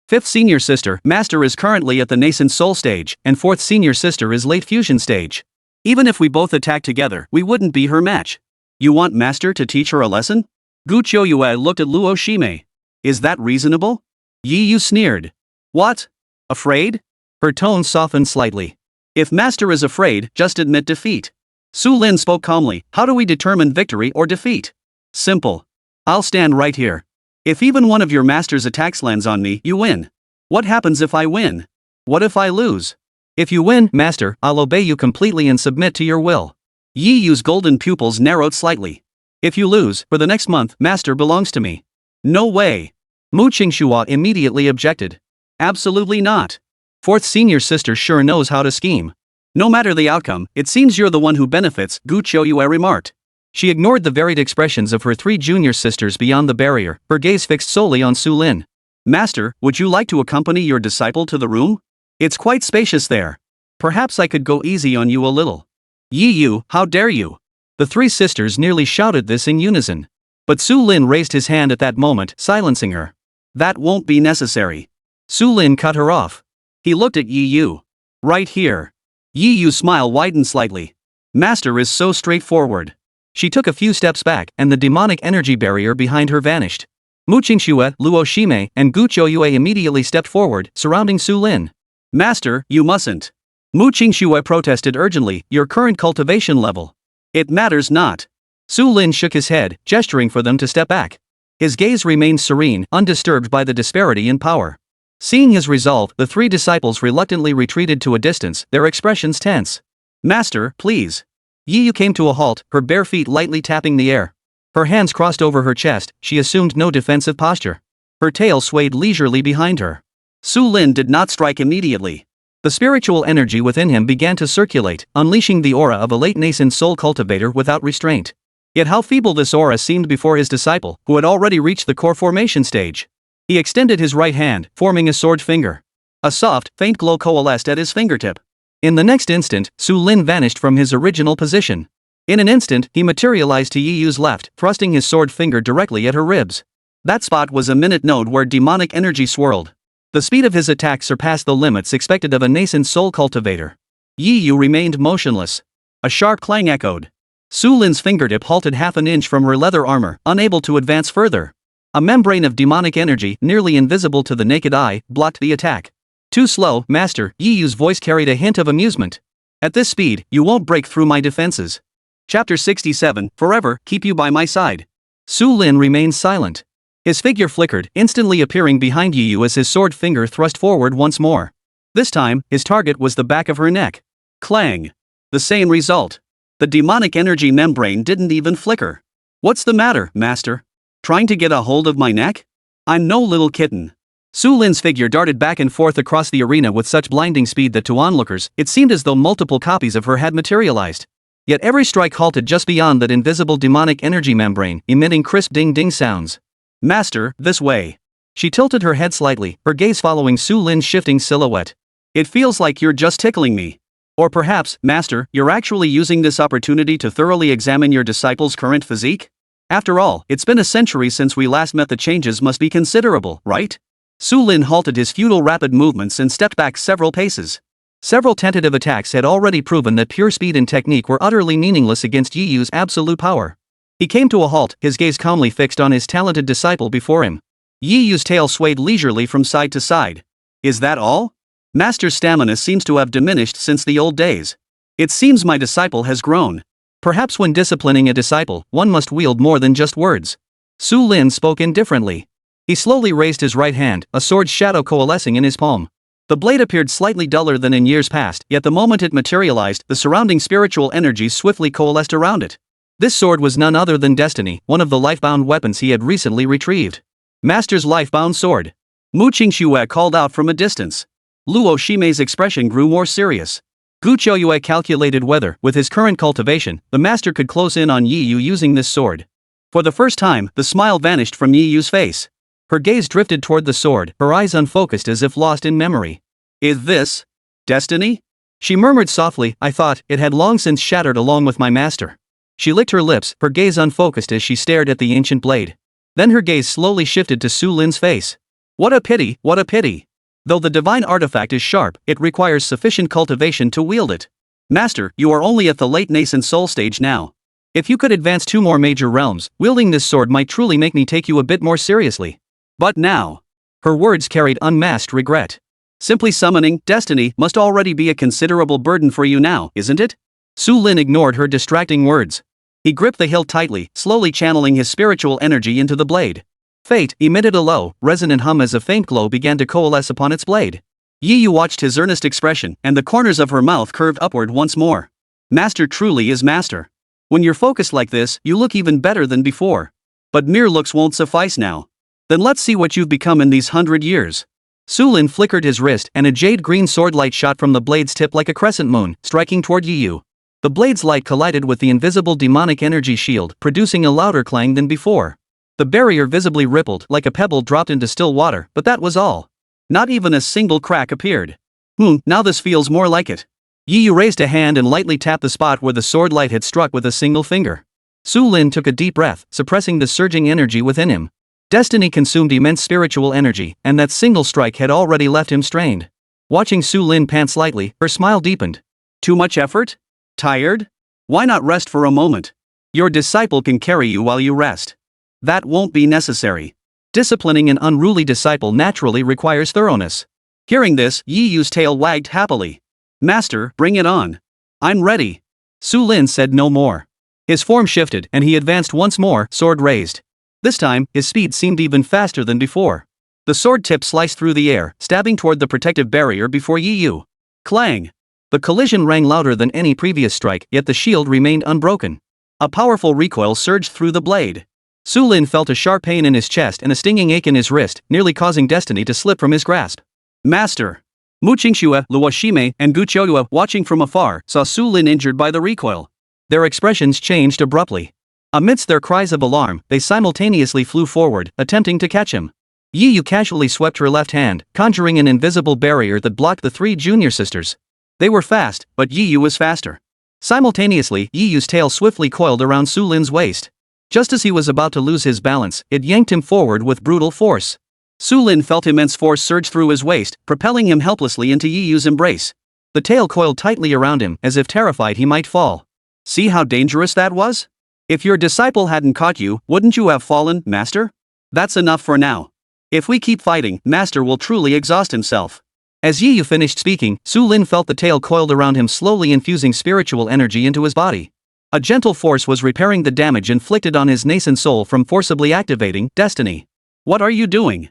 Fifth senior sister, Master is currently at the nascent soul stage, and fourth senior sister is late fusion stage. Even if we both attack together, we wouldn't be her match. You want Master to teach her a lesson? Qingxue looked at Luo Shime. Is that reasonable? Yi Yu sneered. What? Afraid? Her tone softened slightly. If Master is afraid, just admit defeat. Su Lin spoke calmly. How do we determine victory or defeat? Simple. I'll stand right here. If even one of your master's attacks lands on me, you win. What happens if I win? What if I lose? If you win, master, I'll obey you completely and submit to your will. Yi Yu's golden pupils narrowed slightly. If you lose, for the next month, master belongs to me. No way. Mu Qingxue immediately objected. Absolutely not. Fourth senior sister sure knows how to scheme. No matter the outcome, it seems you're the one who benefits, Qingxue remarked. She ignored the varied expressions of her three junior sisters beyond the barrier, her gaze fixed solely on Su Lin. Master, would you like to accompany your disciple to the room? It's quite spacious there. Perhaps I could go easy on you a little. Yi Yu, how dare you? The three sisters nearly shouted this in unison. But Su Lin raised his hand at that moment, silencing her. That won't be necessary. Su Lin cut her off. He looked at Yi Yu. Right here. Yi Yu's smile widened slightly. Master is so straightforward. She took a few steps back, and the demonic energy barrier behind her vanished. Mu Qingxue, Luo Shime, and Qingxue immediately stepped forward, surrounding Su Lin. Master, you mustn't. Mu Qingxue protested urgently, your current cultivation level. It matters not. Su Lin shook his head, gesturing for them to step back. His gaze remained serene, undisturbed by the disparity in power. Seeing his resolve, the three disciples reluctantly retreated to a distance, their expressions tense. Master, please. Yi Yu came to a halt, her bare feet lightly tapping the air. Her hands crossed over her chest, she assumed no defensive posture. Her tail swayed leisurely behind her. Su Lin did not strike immediately. The spiritual energy within him began to circulate, unleashing the aura of a late nascent soul cultivator without restraint. Yet how feeble this aura seemed before his disciple, who had already reached the core formation stage. He extended his right hand, forming a sword finger. A soft, faint glow coalesced at his fingertip. In the next instant, Su Lin vanished from his original position. In an instant, he materialized to Yi Yu's left, thrusting his sword finger directly at her ribs. That spot was a minute node where demonic energy swirled. The speed of his attack surpassed the limits expected of a nascent soul cultivator. Yi Yu remained motionless. A sharp clang echoed. Su Lin's fingertip halted half an inch from her leather armor, unable to advance further. A membrane of demonic energy, nearly invisible to the naked eye, blocked the attack. Too slow, master, Yi Yu's voice carried a hint of amusement. At this speed, you won't break through my defenses. Chapter 67, Forever, keep you by my side. Su Lin remained silent. His figure flickered, instantly appearing behind Yi Yu as his sword finger thrust forward once more. This time, his target was the back of her neck. Clang. The same result. The demonic energy membrane didn't even flicker. What's the matter, master? Trying to get a hold of my neck? I'm no little kitten. Su Lin's figure darted back and forth across the arena with such blinding speed that to onlookers, it seemed as though multiple copies of her had materialized. Yet every strike halted just beyond that invisible demonic energy membrane, emitting crisp ding-ding sounds. Master, this way. She tilted her head slightly, her gaze following Su Lin's shifting silhouette. It feels like you're just tickling me. Or perhaps, master, you're actually using this opportunity to thoroughly examine your disciple's current physique? After all, it's been a century since we last met. The changes must be considerable, right? Su Lin halted his futile rapid movements and stepped back several paces. Several tentative attacks had already proven that pure speed and technique were utterly meaningless against Yi Yu's absolute power. He came to a halt, his gaze calmly fixed on his talented disciple before him. Yi Yu's tail swayed leisurely from side to side. Is that all? Master's stamina seems to have diminished since the old days. It seems my disciple has grown. Perhaps when disciplining a disciple, one must wield more than just words. Su Lin spoke indifferently. He slowly raised his right hand, a sword's shadow coalescing in his palm. The blade appeared slightly duller than in years past, yet the moment it materialized, the surrounding spiritual energies swiftly coalesced around it. This sword was none other than Destiny, one of the life-bound weapons he had recently retrieved. Master's life-bound sword. Mu Qingxue called out from a distance. Luo Shime's expression grew more serious. Qingxue calculated whether, with his current cultivation, the master could close in on Yi Yu using this sword. For the first time, the smile vanished from Yi Yu's face. Her gaze drifted toward the sword, her eyes unfocused as if lost in memory. Is this Destiny? She murmured softly, I thought it had long since shattered along with my master. She licked her lips, her gaze unfocused as she stared at the ancient blade. Then her gaze slowly shifted to Su Lin's face. What a pity, what a pity. Though the divine artifact is sharp, it requires sufficient cultivation to wield it. Master, you are only at the late nascent soul stage now. If you could advance 2 more major realms, wielding this sword might truly make me take you a bit more seriously. But now. Her words carried unmasked regret. Simply summoning Destiny must already be a considerable burden for you now, isn't it? Su Lin ignored her distracting words. He gripped the hilt tightly, slowly channeling his spiritual energy into the blade. Fate emitted a low, resonant hum as a faint glow began to coalesce upon its blade. Yi Yu watched his earnest expression, and the corners of her mouth curved upward once more. Master truly is master. When you're focused like this, you look even better than before. But mere looks won't suffice now. Then let's see what you've become in these 100 years. Su Lin flickered his wrist, and a jade-green sword light shot from the blade's tip like a crescent moon, striking toward Yi Yu. The blade's light collided with the invisible demonic energy shield, producing a louder clang than before. The barrier visibly rippled like a pebble dropped into still water, but that was all. Not even a single crack appeared. Now this feels more like it. Yi Yu raised a hand and lightly tapped the spot where the sword light had struck with a single finger. Su Lin took a deep breath, suppressing the surging energy within him. Destiny consumed immense spiritual energy, and that single strike had already left him strained. Watching Su Lin pant slightly, her smile deepened. Too much effort? Tired? Why not rest for a moment? Your disciple can carry you while you rest. That won't be necessary. Disciplining an unruly disciple naturally requires thoroughness. Hearing this, Yi Yu's tail wagged happily. Master, bring it on. I'm ready. Su Lin said no more. His form shifted, and he advanced once more, sword raised. This time, his speed seemed even faster than before. The sword tip sliced through the air, stabbing toward the protective barrier before Yi Yu. Clang! The collision rang louder than any previous strike, yet the shield remained unbroken. A powerful recoil surged through the blade. Su Lin felt a sharp pain in his chest and a stinging ache in his wrist, nearly causing destiny to slip from his grasp. Master! Mu Qingxue, Luo Shime, and Gu Qiuyue, watching from afar, saw Su Lin injured by the recoil. Their expressions changed abruptly. Amidst their cries of alarm, they simultaneously flew forward, attempting to catch him. Yi Yu casually swept her left hand, conjuring an invisible barrier that blocked the three junior sisters. They were fast, but Yi Yu was faster. Simultaneously, Yi Yu's tail swiftly coiled around Su Lin's waist. Just as he was about to lose his balance, it yanked him forward with brutal force. Su Lin felt immense force surge through his waist, propelling him helplessly into Yi Yu's embrace. The tail coiled tightly around him, as if terrified he might fall. See how dangerous that was? If your disciple hadn't caught you, wouldn't you have fallen, Master? That's enough for now. If we keep fighting, Master will truly exhaust himself. As Yi Yu finished speaking, Su Lin felt the tail coiled around him, slowly infusing spiritual energy into his body. A gentle force was repairing the damage inflicted on his nascent soul from forcibly activating destiny. What are you doing?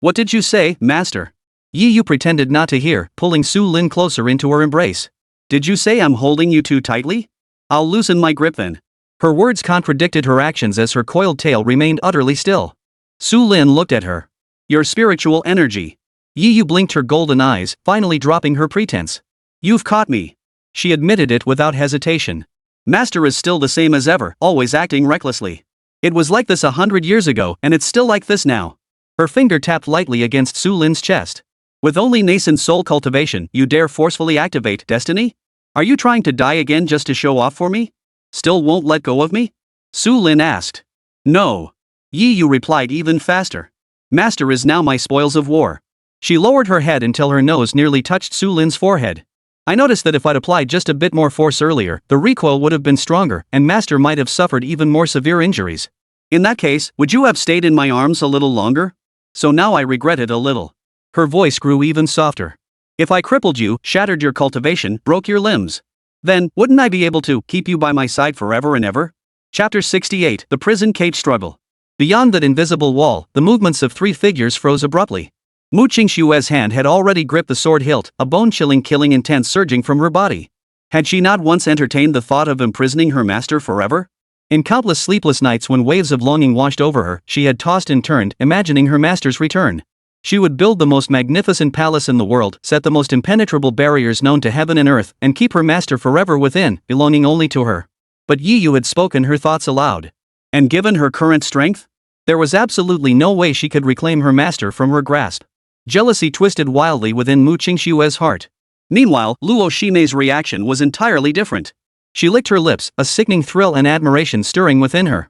What did you say, Master? Yi Yu pretended not to hear, pulling Su Lin closer into her embrace. Did you say I'm holding you too tightly? I'll loosen my grip then. Her words contradicted her actions as her coiled tail remained utterly still. Su Lin looked at her. Your spiritual energy. Yi Yu blinked her golden eyes, finally dropping her pretense. You've caught me. She admitted it without hesitation. Master is still the same as ever, always acting recklessly. It was like this 100 years ago, and it's still like this now. Her finger tapped lightly against Su Lin's chest. With only nascent soul cultivation, you dare forcefully activate destiny? Are you trying to die again just to show off for me? Still won't let go of me? Su Lin asked. No. Yi Yu replied even faster. Master is now my spoils of war. She lowered her head until her nose nearly touched Su Lin's forehead. I noticed that if I'd applied just a bit more force earlier, the recoil would have been stronger, and Master might have suffered even more severe injuries. In that case, would you have stayed in my arms a little longer? So now I regret it a little. Her voice grew even softer. If I crippled you, shattered your cultivation, broke your limbs, then wouldn't I be able to keep you by my side forever and ever? Chapter 68, The Prison Cage Struggle. Beyond that invisible wall, the movements of three figures froze abruptly. Mu Qingxue's hand had already gripped the sword hilt, a bone-chilling killing intent surging from her body. Had she not once entertained the thought of imprisoning her master forever? In countless sleepless nights when waves of longing washed over her, she had tossed and turned, imagining her master's return. She would build the most magnificent palace in the world, set the most impenetrable barriers known to heaven and earth, and keep her master forever within, belonging only to her. But Yi Yu had spoken her thoughts aloud. And given her current strength, there was absolutely no way she could reclaim her master from her grasp. Jealousy twisted wildly within Mu Qingxue's heart. Meanwhile, Luo Shime's reaction was entirely different. She licked her lips, a sickening thrill and admiration stirring within her.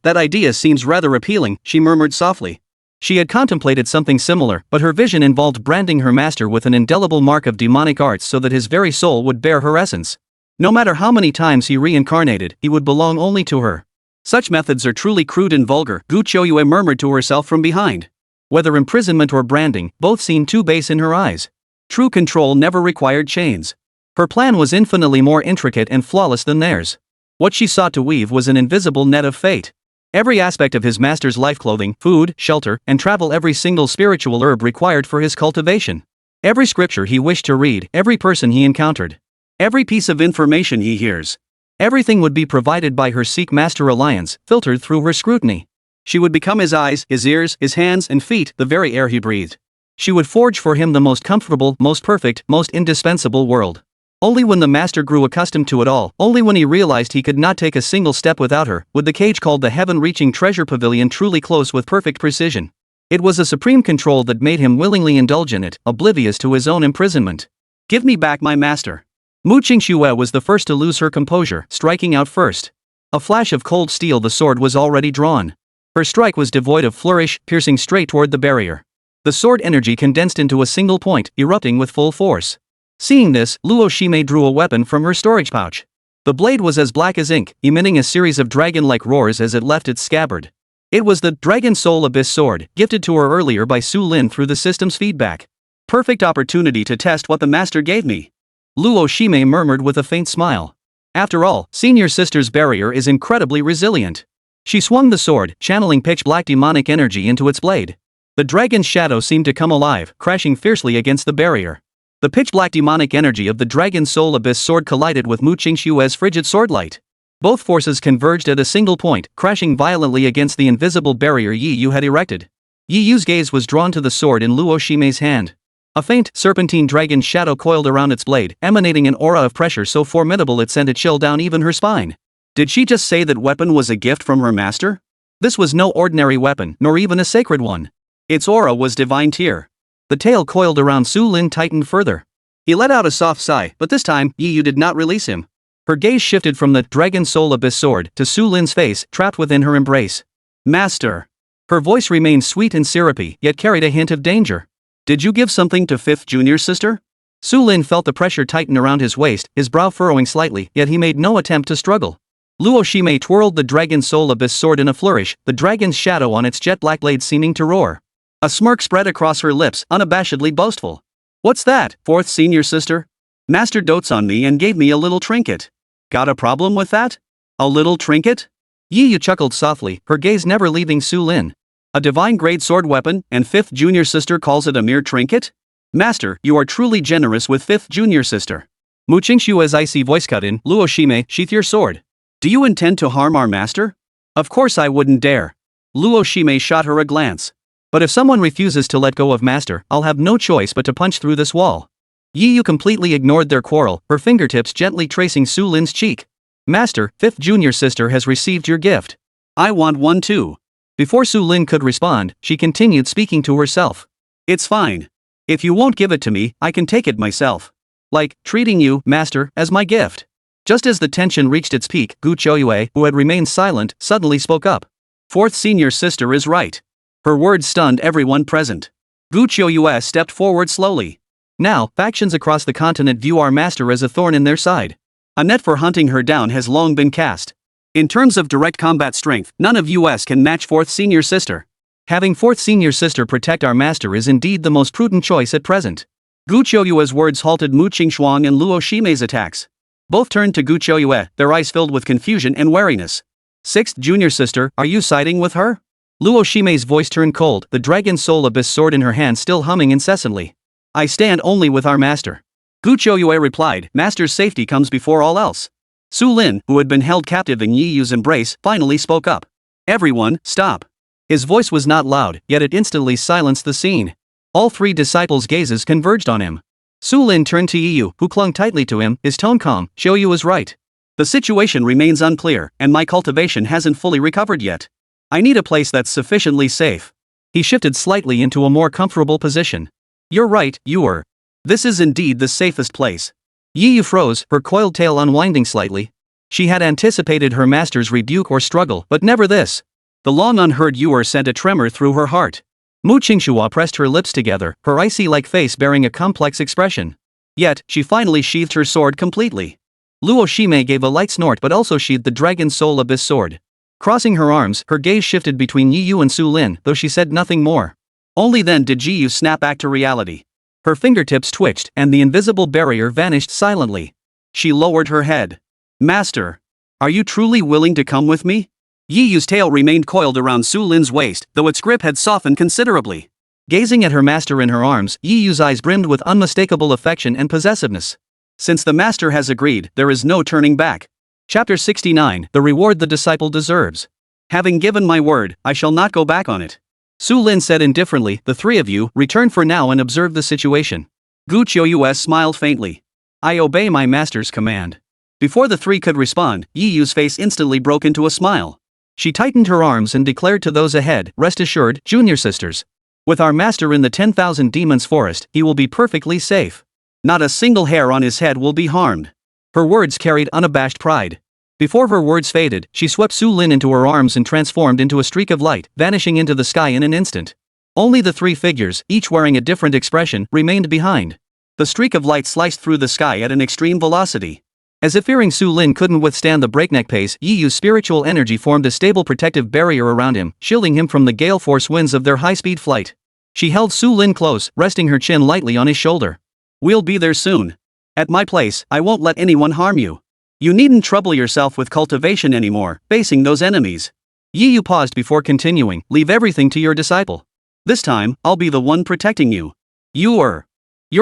That idea seems rather appealing, she murmured softly. She had contemplated something similar, but her vision involved branding her master with an indelible mark of demonic arts so that his very soul would bear her essence. No matter how many times he reincarnated, he would belong only to her. Such methods are truly crude and vulgar, Gu Qiuyue murmured to herself from behind. Whether imprisonment or branding, both seemed too base in her eyes. True control never required chains. Her plan was infinitely more intricate and flawless than theirs. What she sought to weave was an invisible net of fate. Every aspect of his master's life, clothing, food, shelter, and travel, every single spiritual herb required for his cultivation. Every scripture he wished to read, every person he encountered. Every piece of information he hears. Everything would be provided by her Sikh-Master alliance, filtered through her scrutiny. She would become his eyes, his ears, his hands and feet, the very air he breathed. She would forge for him the most comfortable, most perfect, most indispensable world. Only when the master grew accustomed to it all, only when he realized he could not take a single step without her, would the cage called the heaven-reaching treasure pavilion truly close with perfect precision. It was a supreme control that made him willingly indulge in it, oblivious to his own imprisonment. Give me back my master. Qingxue was the first to lose her composure, striking out first. A flash of cold steel, the sword was already drawn. Her strike was devoid of flourish, piercing straight toward the barrier. The sword energy condensed into a single point, erupting with full force. Seeing this, Luo Shime drew a weapon from her storage pouch. The blade was as black as ink, emitting a series of dragon-like roars as it left its scabbard. It was the Dragon Soul Abyss sword, gifted to her earlier by Su Lin through the system's feedback. Perfect opportunity to test what the master gave me. Luo Shime murmured with a faint smile. After all, Senior Sister's barrier is incredibly resilient. She swung the sword, channeling pitch-black demonic energy into its blade. The dragon's shadow seemed to come alive, crashing fiercely against the barrier. The pitch-black demonic energy of the Dragon Soul Abyss sword collided with Qingxue's frigid swordlight. Both forces converged at a single point, crashing violently against the invisible barrier Yi Yu had erected. Yi Yu's gaze was drawn to the sword in Luo Shime's hand. A faint, serpentine dragon shadow coiled around its blade, emanating an aura of pressure so formidable it sent a chill down even her spine. Did she just say that weapon was a gift from her master? This was no ordinary weapon, nor even a sacred one. Its aura was divine tier. The tail coiled around Su Lin tightened further. He let out a soft sigh, but this time, Yi Yu did not release him. Her gaze shifted from the Dragon Soul Abyss sword to Su Lin's face, trapped within her embrace. Master. Her voice remained sweet and syrupy, yet carried a hint of danger. Did you give something to fifth junior sister? Su Lin felt the pressure tighten around his waist, his brow furrowing slightly, yet he made no attempt to struggle. Luo Shime twirled the Dragon Soul Abyss sword in a flourish, the dragon's shadow on its jet-black blade seeming to roar. A smirk spread across her lips, unabashedly boastful. What's that, fourth senior sister? Master dotes on me and gave me a little trinket. Got a problem with that? A little trinket? Yi Yu chuckled softly, her gaze never leaving Su Lin. A divine-grade sword weapon, and fifth junior sister calls it a mere trinket? Master, you are truly generous with fifth junior sister. Qingxue's icy voice cut in. Luo Shime, sheath your sword. Do you intend to harm our master? Of course I wouldn't dare. Luo Shime shot her a glance. But if someone refuses to let go of master, I'll have no choice but to punch through this wall. Yi Yu completely ignored their quarrel, her fingertips gently tracing Su Lin's cheek. Master, fifth junior sister has received your gift. I want one too. Before Su Lin could respond, she continued speaking to herself. It's fine. If you won't give it to me, I can take it myself. Like, treating you, master, as my gift. Just as the tension reached its peak, Qingxue, who had remained silent, suddenly spoke up. Fourth senior sister is right. Her words stunned everyone present. Qingxue stepped forward slowly. Now, factions across the continent view our master as a thorn in their side. A net for hunting her down has long been cast. In terms of direct combat strength, none of US can match fourth senior sister. Having fourth senior sister protect our master is indeed the most prudent choice at present. Qingxue's words halted Qingxue and Luo Shime's attacks. Both turned to Qingxue, their eyes filled with confusion and wariness. Sixth junior sister, are you siding with her? Luo Shime's voice turned cold, the Dragon Soul Abyss sword in her hand still humming incessantly. I stand only with our master. Qingxue replied, master's safety comes before all else. Su Lin, who had been held captive in Yi Yu's embrace, finally spoke up. Everyone, stop. His voice was not loud, yet it instantly silenced the scene. All three disciples' gazes converged on him. Su Lin turned to Yi Yu, who clung tightly to him, his tone calm. Xiaoyu is right. The situation remains unclear, and my cultivation hasn't fully recovered yet. I need a place that's sufficiently safe. He shifted slightly into a more comfortable position. You're right, Yuer. This is indeed the safest place. Yi Yu froze, her coiled tail unwinding slightly. She had anticipated her master's rebuke or struggle, but never this. The long unheard Yuer sent a tremor through her heart. Qingxue pressed her lips together, her icy-like face bearing a complex expression. Yet, she finally sheathed her sword completely. Luo Shime gave a light snort but also sheathed the Dragon Soul Abyss sword. Crossing her arms, her gaze shifted between Yi Yu and Su Lin, though she said nothing more. Only then did Yi Yu snap back to reality. Her fingertips twitched, and the invisible barrier vanished silently. She lowered her head. Master. Are you truly willing to come with me? Yi Yu's tail remained coiled around Su Lin's waist, though its grip had softened considerably. Gazing at her master in her arms, Yi Yu's eyes brimmed with unmistakable affection and possessiveness. Since the master has agreed, there is no turning back. Chapter 69, The Reward the Disciple Deserves. Having given my word, I shall not go back on it. Su Lin said indifferently, the three of you, return for now and observe the situation. Qingxue smiled faintly. I obey my master's command. Before the three could respond, Yi Yu's face instantly broke into a smile. She tightened her arms and declared to those ahead, rest assured, junior sisters. With our master in the 10,000 demons forest, he will be perfectly safe. Not a single hair on his head will be harmed. Her words carried unabashed pride. Before her words faded, she swept Su Lin into her arms and transformed into a streak of light, vanishing into the sky in an instant. Only the three figures, each wearing a different expression, remained behind. The streak of light sliced through the sky at an extreme velocity. As if fearing Su Lin couldn't withstand the breakneck pace, Yi Yu's spiritual energy formed a stable protective barrier around him, shielding him from the gale force winds of their high-speed flight. She held Su Lin close, resting her chin lightly on his shoulder. We'll be there soon. At my place, I won't let anyone harm you. You needn't trouble yourself with cultivation anymore, facing those enemies. Yi Yu paused before continuing, leave everything to your disciple. This time, I'll be the one protecting you. Your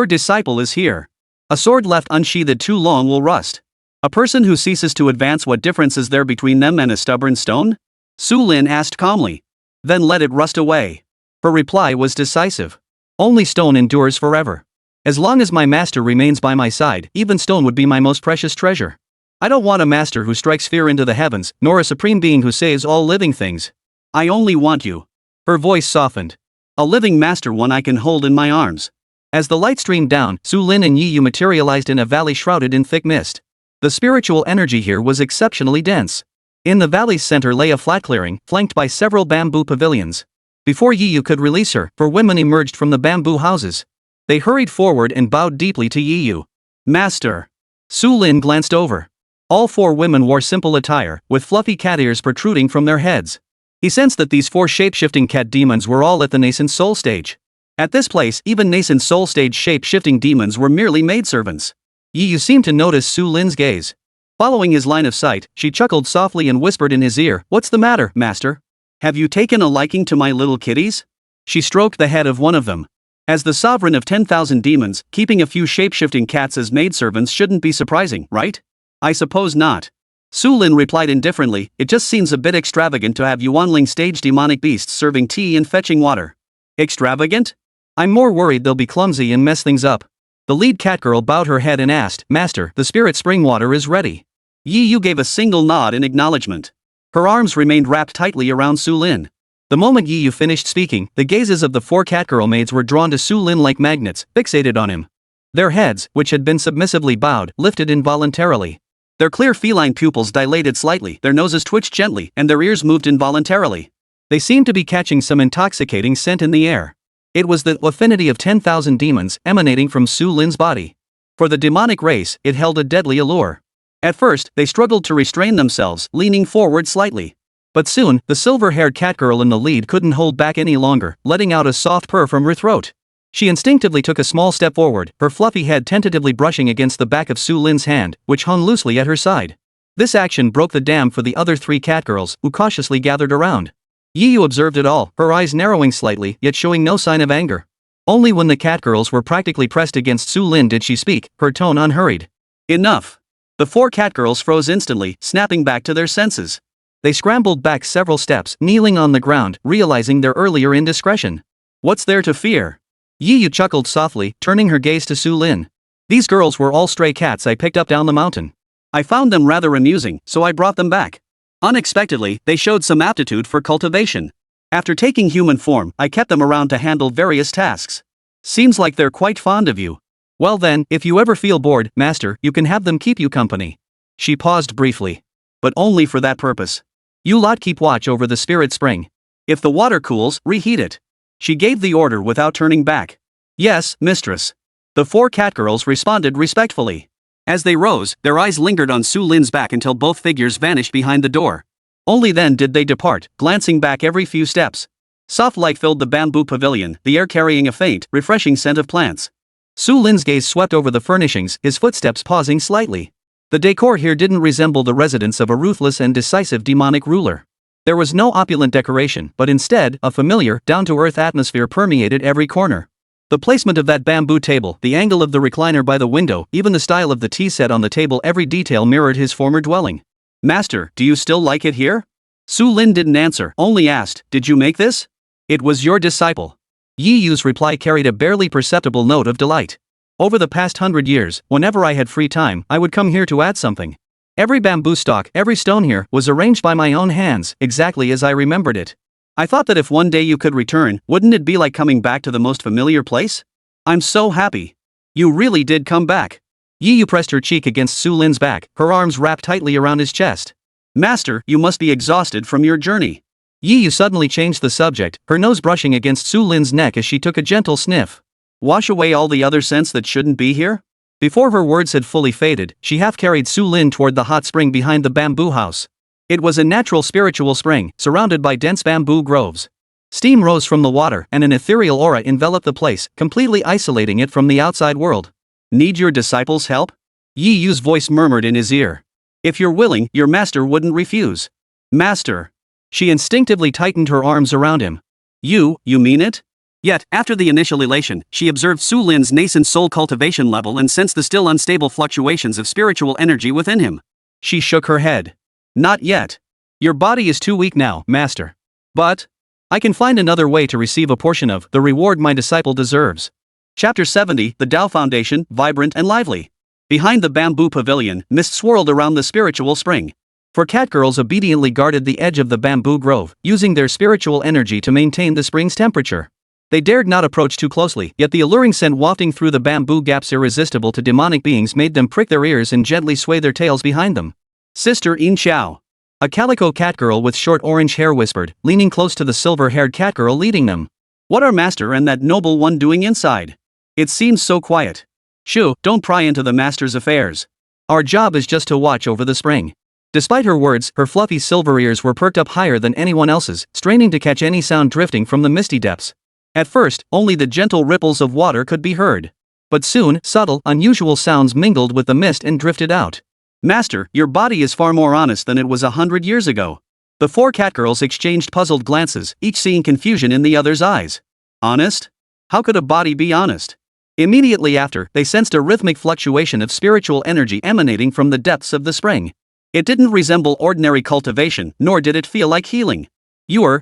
disciple is here. A sword left unsheathed too long will rust. A person who ceases to advance, what difference is there between them and a stubborn stone? Su Lin asked calmly. Then let it rust away. Her reply was decisive. Only stone endures forever. As long as my master remains by my side, even stone would be my most precious treasure. I don't want a master who strikes fear into the heavens, nor a supreme being who saves all living things. I only want you. Her voice softened. A living master, one I can hold in my arms. As the light streamed down, Su Lin and Yi Yu materialized in a valley shrouded in thick mist. The spiritual energy here was exceptionally dense. In the valley's center lay a flat clearing, flanked by several bamboo pavilions. Before Yi Yu could release her, 4 women emerged from the bamboo houses. They hurried forward and bowed deeply to Yi Yu. Master. Su Lin glanced over. All 4 women wore simple attire, with fluffy cat ears protruding from their heads. He sensed that these 4 shape-shifting cat demons were all at the nascent soul stage. At this place, even nascent soul stage shape-shifting demons were merely maidservants. Yi Yu seemed to notice Su Lin's gaze. Following his line of sight, she chuckled softly and whispered in his ear, "What's the matter, master? Have you taken a liking to my little kitties?" She stroked the head of one of them. As the sovereign of 10,000 demons, keeping a few shape-shifting cats as maidservants shouldn't be surprising, right? I suppose not. Su Lin replied indifferently, it just seems a bit extravagant to have Yuanling stage demonic beasts serving tea and fetching water. Extravagant? I'm more worried they'll be clumsy and mess things up. The lead catgirl bowed her head and asked, Master, the spirit spring water is ready. Yi Yu gave a single nod in acknowledgement. Her arms remained wrapped tightly around Su Lin. The moment Yi Yu finished speaking, the gazes of the 4 catgirl maids were drawn to Su Lin like magnets, fixated on him. Their heads, which had been submissively bowed, lifted involuntarily. Their clear feline pupils dilated slightly, their noses twitched gently, and their ears moved involuntarily. They seemed to be catching some intoxicating scent in the air. It was the affinity of 10,000 demons emanating from Su Lin's body. For the demonic race, it held a deadly allure. At first, they struggled to restrain themselves, leaning forward slightly. But soon, the silver-haired catgirl in the lead couldn't hold back any longer, letting out a soft purr from her throat. She instinctively took a small step forward, her fluffy head tentatively brushing against the back of Su Lin's hand, which hung loosely at her side. This action broke the dam for the other 3 catgirls, who cautiously gathered around. Yi Yu observed it all, her eyes narrowing slightly, yet showing no sign of anger. Only when the catgirls were practically pressed against Su Lin did she speak, her tone unhurried. Enough. The 4 catgirls froze instantly, snapping back to their senses. They scrambled back several steps, kneeling on the ground, realizing their earlier indiscretion. What's there to fear? Yi Yu chuckled softly, turning her gaze to Su Lin. These girls were all stray cats I picked up down the mountain. I found them rather amusing, so I brought them back. Unexpectedly, they showed some aptitude for cultivation. After taking human form, I kept them around to handle various tasks. Seems like they're quite fond of you. Well then, if you ever feel bored, Master, you can have them keep you company. She paused briefly. But only for that purpose. You lot keep watch over the spirit spring. If the water cools, reheat it. She gave the order without turning back. Yes, mistress. The 4 catgirls responded respectfully. As they rose, their eyes lingered on Su Lin's back until both figures vanished behind the door. Only then did they depart, glancing back every few steps. Soft light filled the bamboo pavilion, the air carrying a faint, refreshing scent of plants. Su Lin's gaze swept over the furnishings, his footsteps pausing slightly. The decor here didn't resemble the residence of a ruthless and decisive demonic ruler. There was no opulent decoration, but instead, a familiar, down-to-earth atmosphere permeated every corner. The placement of that bamboo table, the angle of the recliner by the window, even the style of the tea set on the table, every detail mirrored his former dwelling. Master, do you still like it here? Su Lin didn't answer, only asked, did you make this? It was your disciple. Yi Yu's reply carried a barely perceptible note of delight. Over the past 100 years, whenever I had free time, I would come here to add something. Every bamboo stalk, every stone here, was arranged by my own hands, exactly as I remembered it. I thought that if one day you could return, wouldn't it be like coming back to the most familiar place? I'm so happy. You really did come back. Yi Yu pressed her cheek against Su Lin's back, her arms wrapped tightly around his chest. Master, you must be exhausted from your journey. Yi Yu suddenly changed the subject, her nose brushing against Su Lin's neck as she took a gentle sniff. Wash away all the other scents that shouldn't be here? Before her words had fully faded, she half-carried Su Lin toward the hot spring behind the bamboo house. It was a natural spiritual spring, surrounded by dense bamboo groves. Steam rose from the water, and an ethereal aura enveloped the place, completely isolating it from the outside world. Need your disciples' help? Yi Yu's voice murmured in his ear. If you're willing, your master wouldn't refuse. Master. She instinctively tightened her arms around him. You mean it? Yet, after the initial elation, she observed Su Lin's nascent soul cultivation level and sensed the still unstable fluctuations of spiritual energy within him. She shook her head. Not yet. Your body is too weak now, Master. But I can find another way to receive a portion of the reward my disciple deserves. Chapter 70, The Tao Foundation, Vibrant and Lively. Behind the bamboo pavilion, mist swirled around the spiritual spring. Four catgirls obediently guarded the edge of the bamboo grove, using their spiritual energy to maintain the spring's temperature. They dared not approach too closely, yet the alluring scent wafting through the bamboo gaps irresistible to demonic beings made them prick their ears and gently sway their tails behind them. Sister Qingxue. A calico catgirl with short orange hair whispered, leaning close to the silver-haired catgirl leading them. What are Master and that noble one doing inside? It seems so quiet. Shoo, don't pry into the Master's affairs. Our job is just to watch over the spring. Despite her words, her fluffy silver ears were perked up higher than anyone else's, straining to catch any sound drifting from the misty depths. At first, only the gentle ripples of water could be heard. But soon, subtle, unusual sounds mingled with the mist and drifted out. Master, your body is far more honest than it was 100 years ago. The four catgirls exchanged puzzled glances, each seeing confusion in the other's eyes. Honest? How could a body be honest? Immediately after, they sensed a rhythmic fluctuation of spiritual energy emanating from the depths of the spring. It didn't resemble ordinary cultivation, nor did it feel like healing.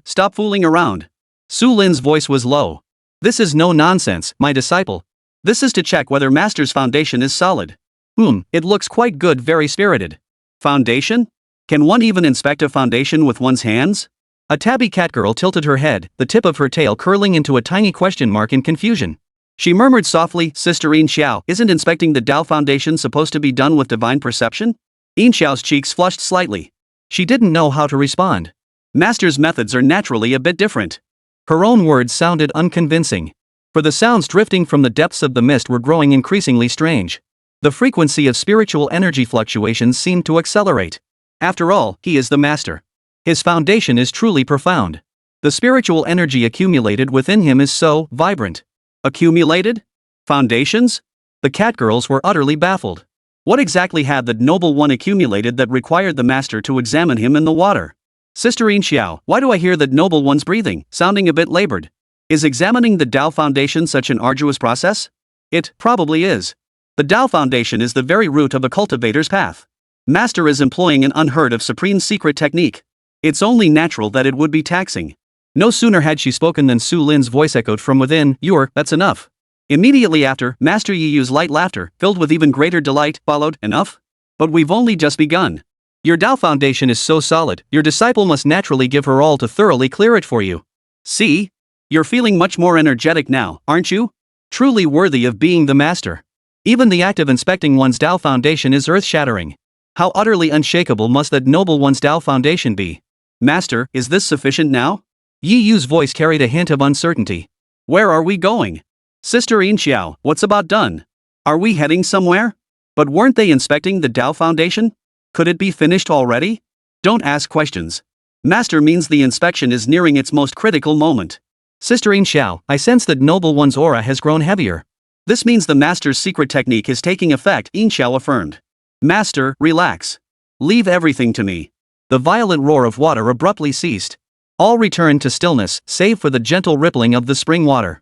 Stop fooling around. Su Lin's voice was low. This is no nonsense, my disciple. This is to check whether Master's foundation is solid. It looks quite good, very spirited. Foundation? Can one even inspect a foundation with one's hands? A tabby catgirl tilted her head, the tip of her tail curling into a tiny question mark in confusion. She murmured softly, Sister Qingxue, isn't inspecting the Tao Foundation supposed to be done with divine perception? Qingxiao's cheeks flushed slightly. She didn't know how to respond. Master's methods are naturally a bit different. Her own words sounded unconvincing. For the sounds drifting from the depths of the mist were growing increasingly strange. The frequency of spiritual energy fluctuations seemed to accelerate. After all, he is the Master. His foundation is truly profound. The spiritual energy accumulated within him is so vibrant. Accumulated? Foundations? The catgirls were utterly baffled. What exactly had the noble one accumulated that required the Master to examine him in the water? Sister Qingxue, why do I hear that noble one's breathing, sounding a bit labored? Is examining the Tao Foundation such an arduous process? It probably is. The Tao Foundation is the very root of a cultivator's path. Master is employing an unheard of supreme secret technique. It's only natural that it would be taxing. No sooner had she spoken than Su Lin's voice echoed from within, that's enough. Immediately after, Master Yi Yu's light laughter, filled with even greater delight, followed, enough? But we've only just begun. Your Tao Foundation is so solid, your disciple must naturally give her all to thoroughly clear it for you. See? You're feeling much more energetic now, aren't you? Truly worthy of being the Master. Even the act of inspecting one's Tao Foundation is earth-shattering. How utterly unshakable must that noble one's Tao Foundation be? Master, is this sufficient now? Yi Yu's voice carried a hint of uncertainty. Where are we going? Sister Qingxue, what's about done? Are we heading somewhere? But weren't they inspecting the Tao Foundation? Could it be finished already? Don't ask questions. Master means the inspection is nearing its most critical moment. Sister Qingxue, I sense that noble one's aura has grown heavier. This means the Master's secret technique is taking effect, Qingxiao affirmed. Master, relax. Leave everything to me. The violent roar of water abruptly ceased. All returned to stillness, save for the gentle rippling of the spring water.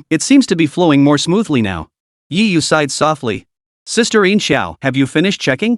It seems to be flowing more smoothly now. Yi Yu sighed softly. Sister Qingxue, have you finished checking?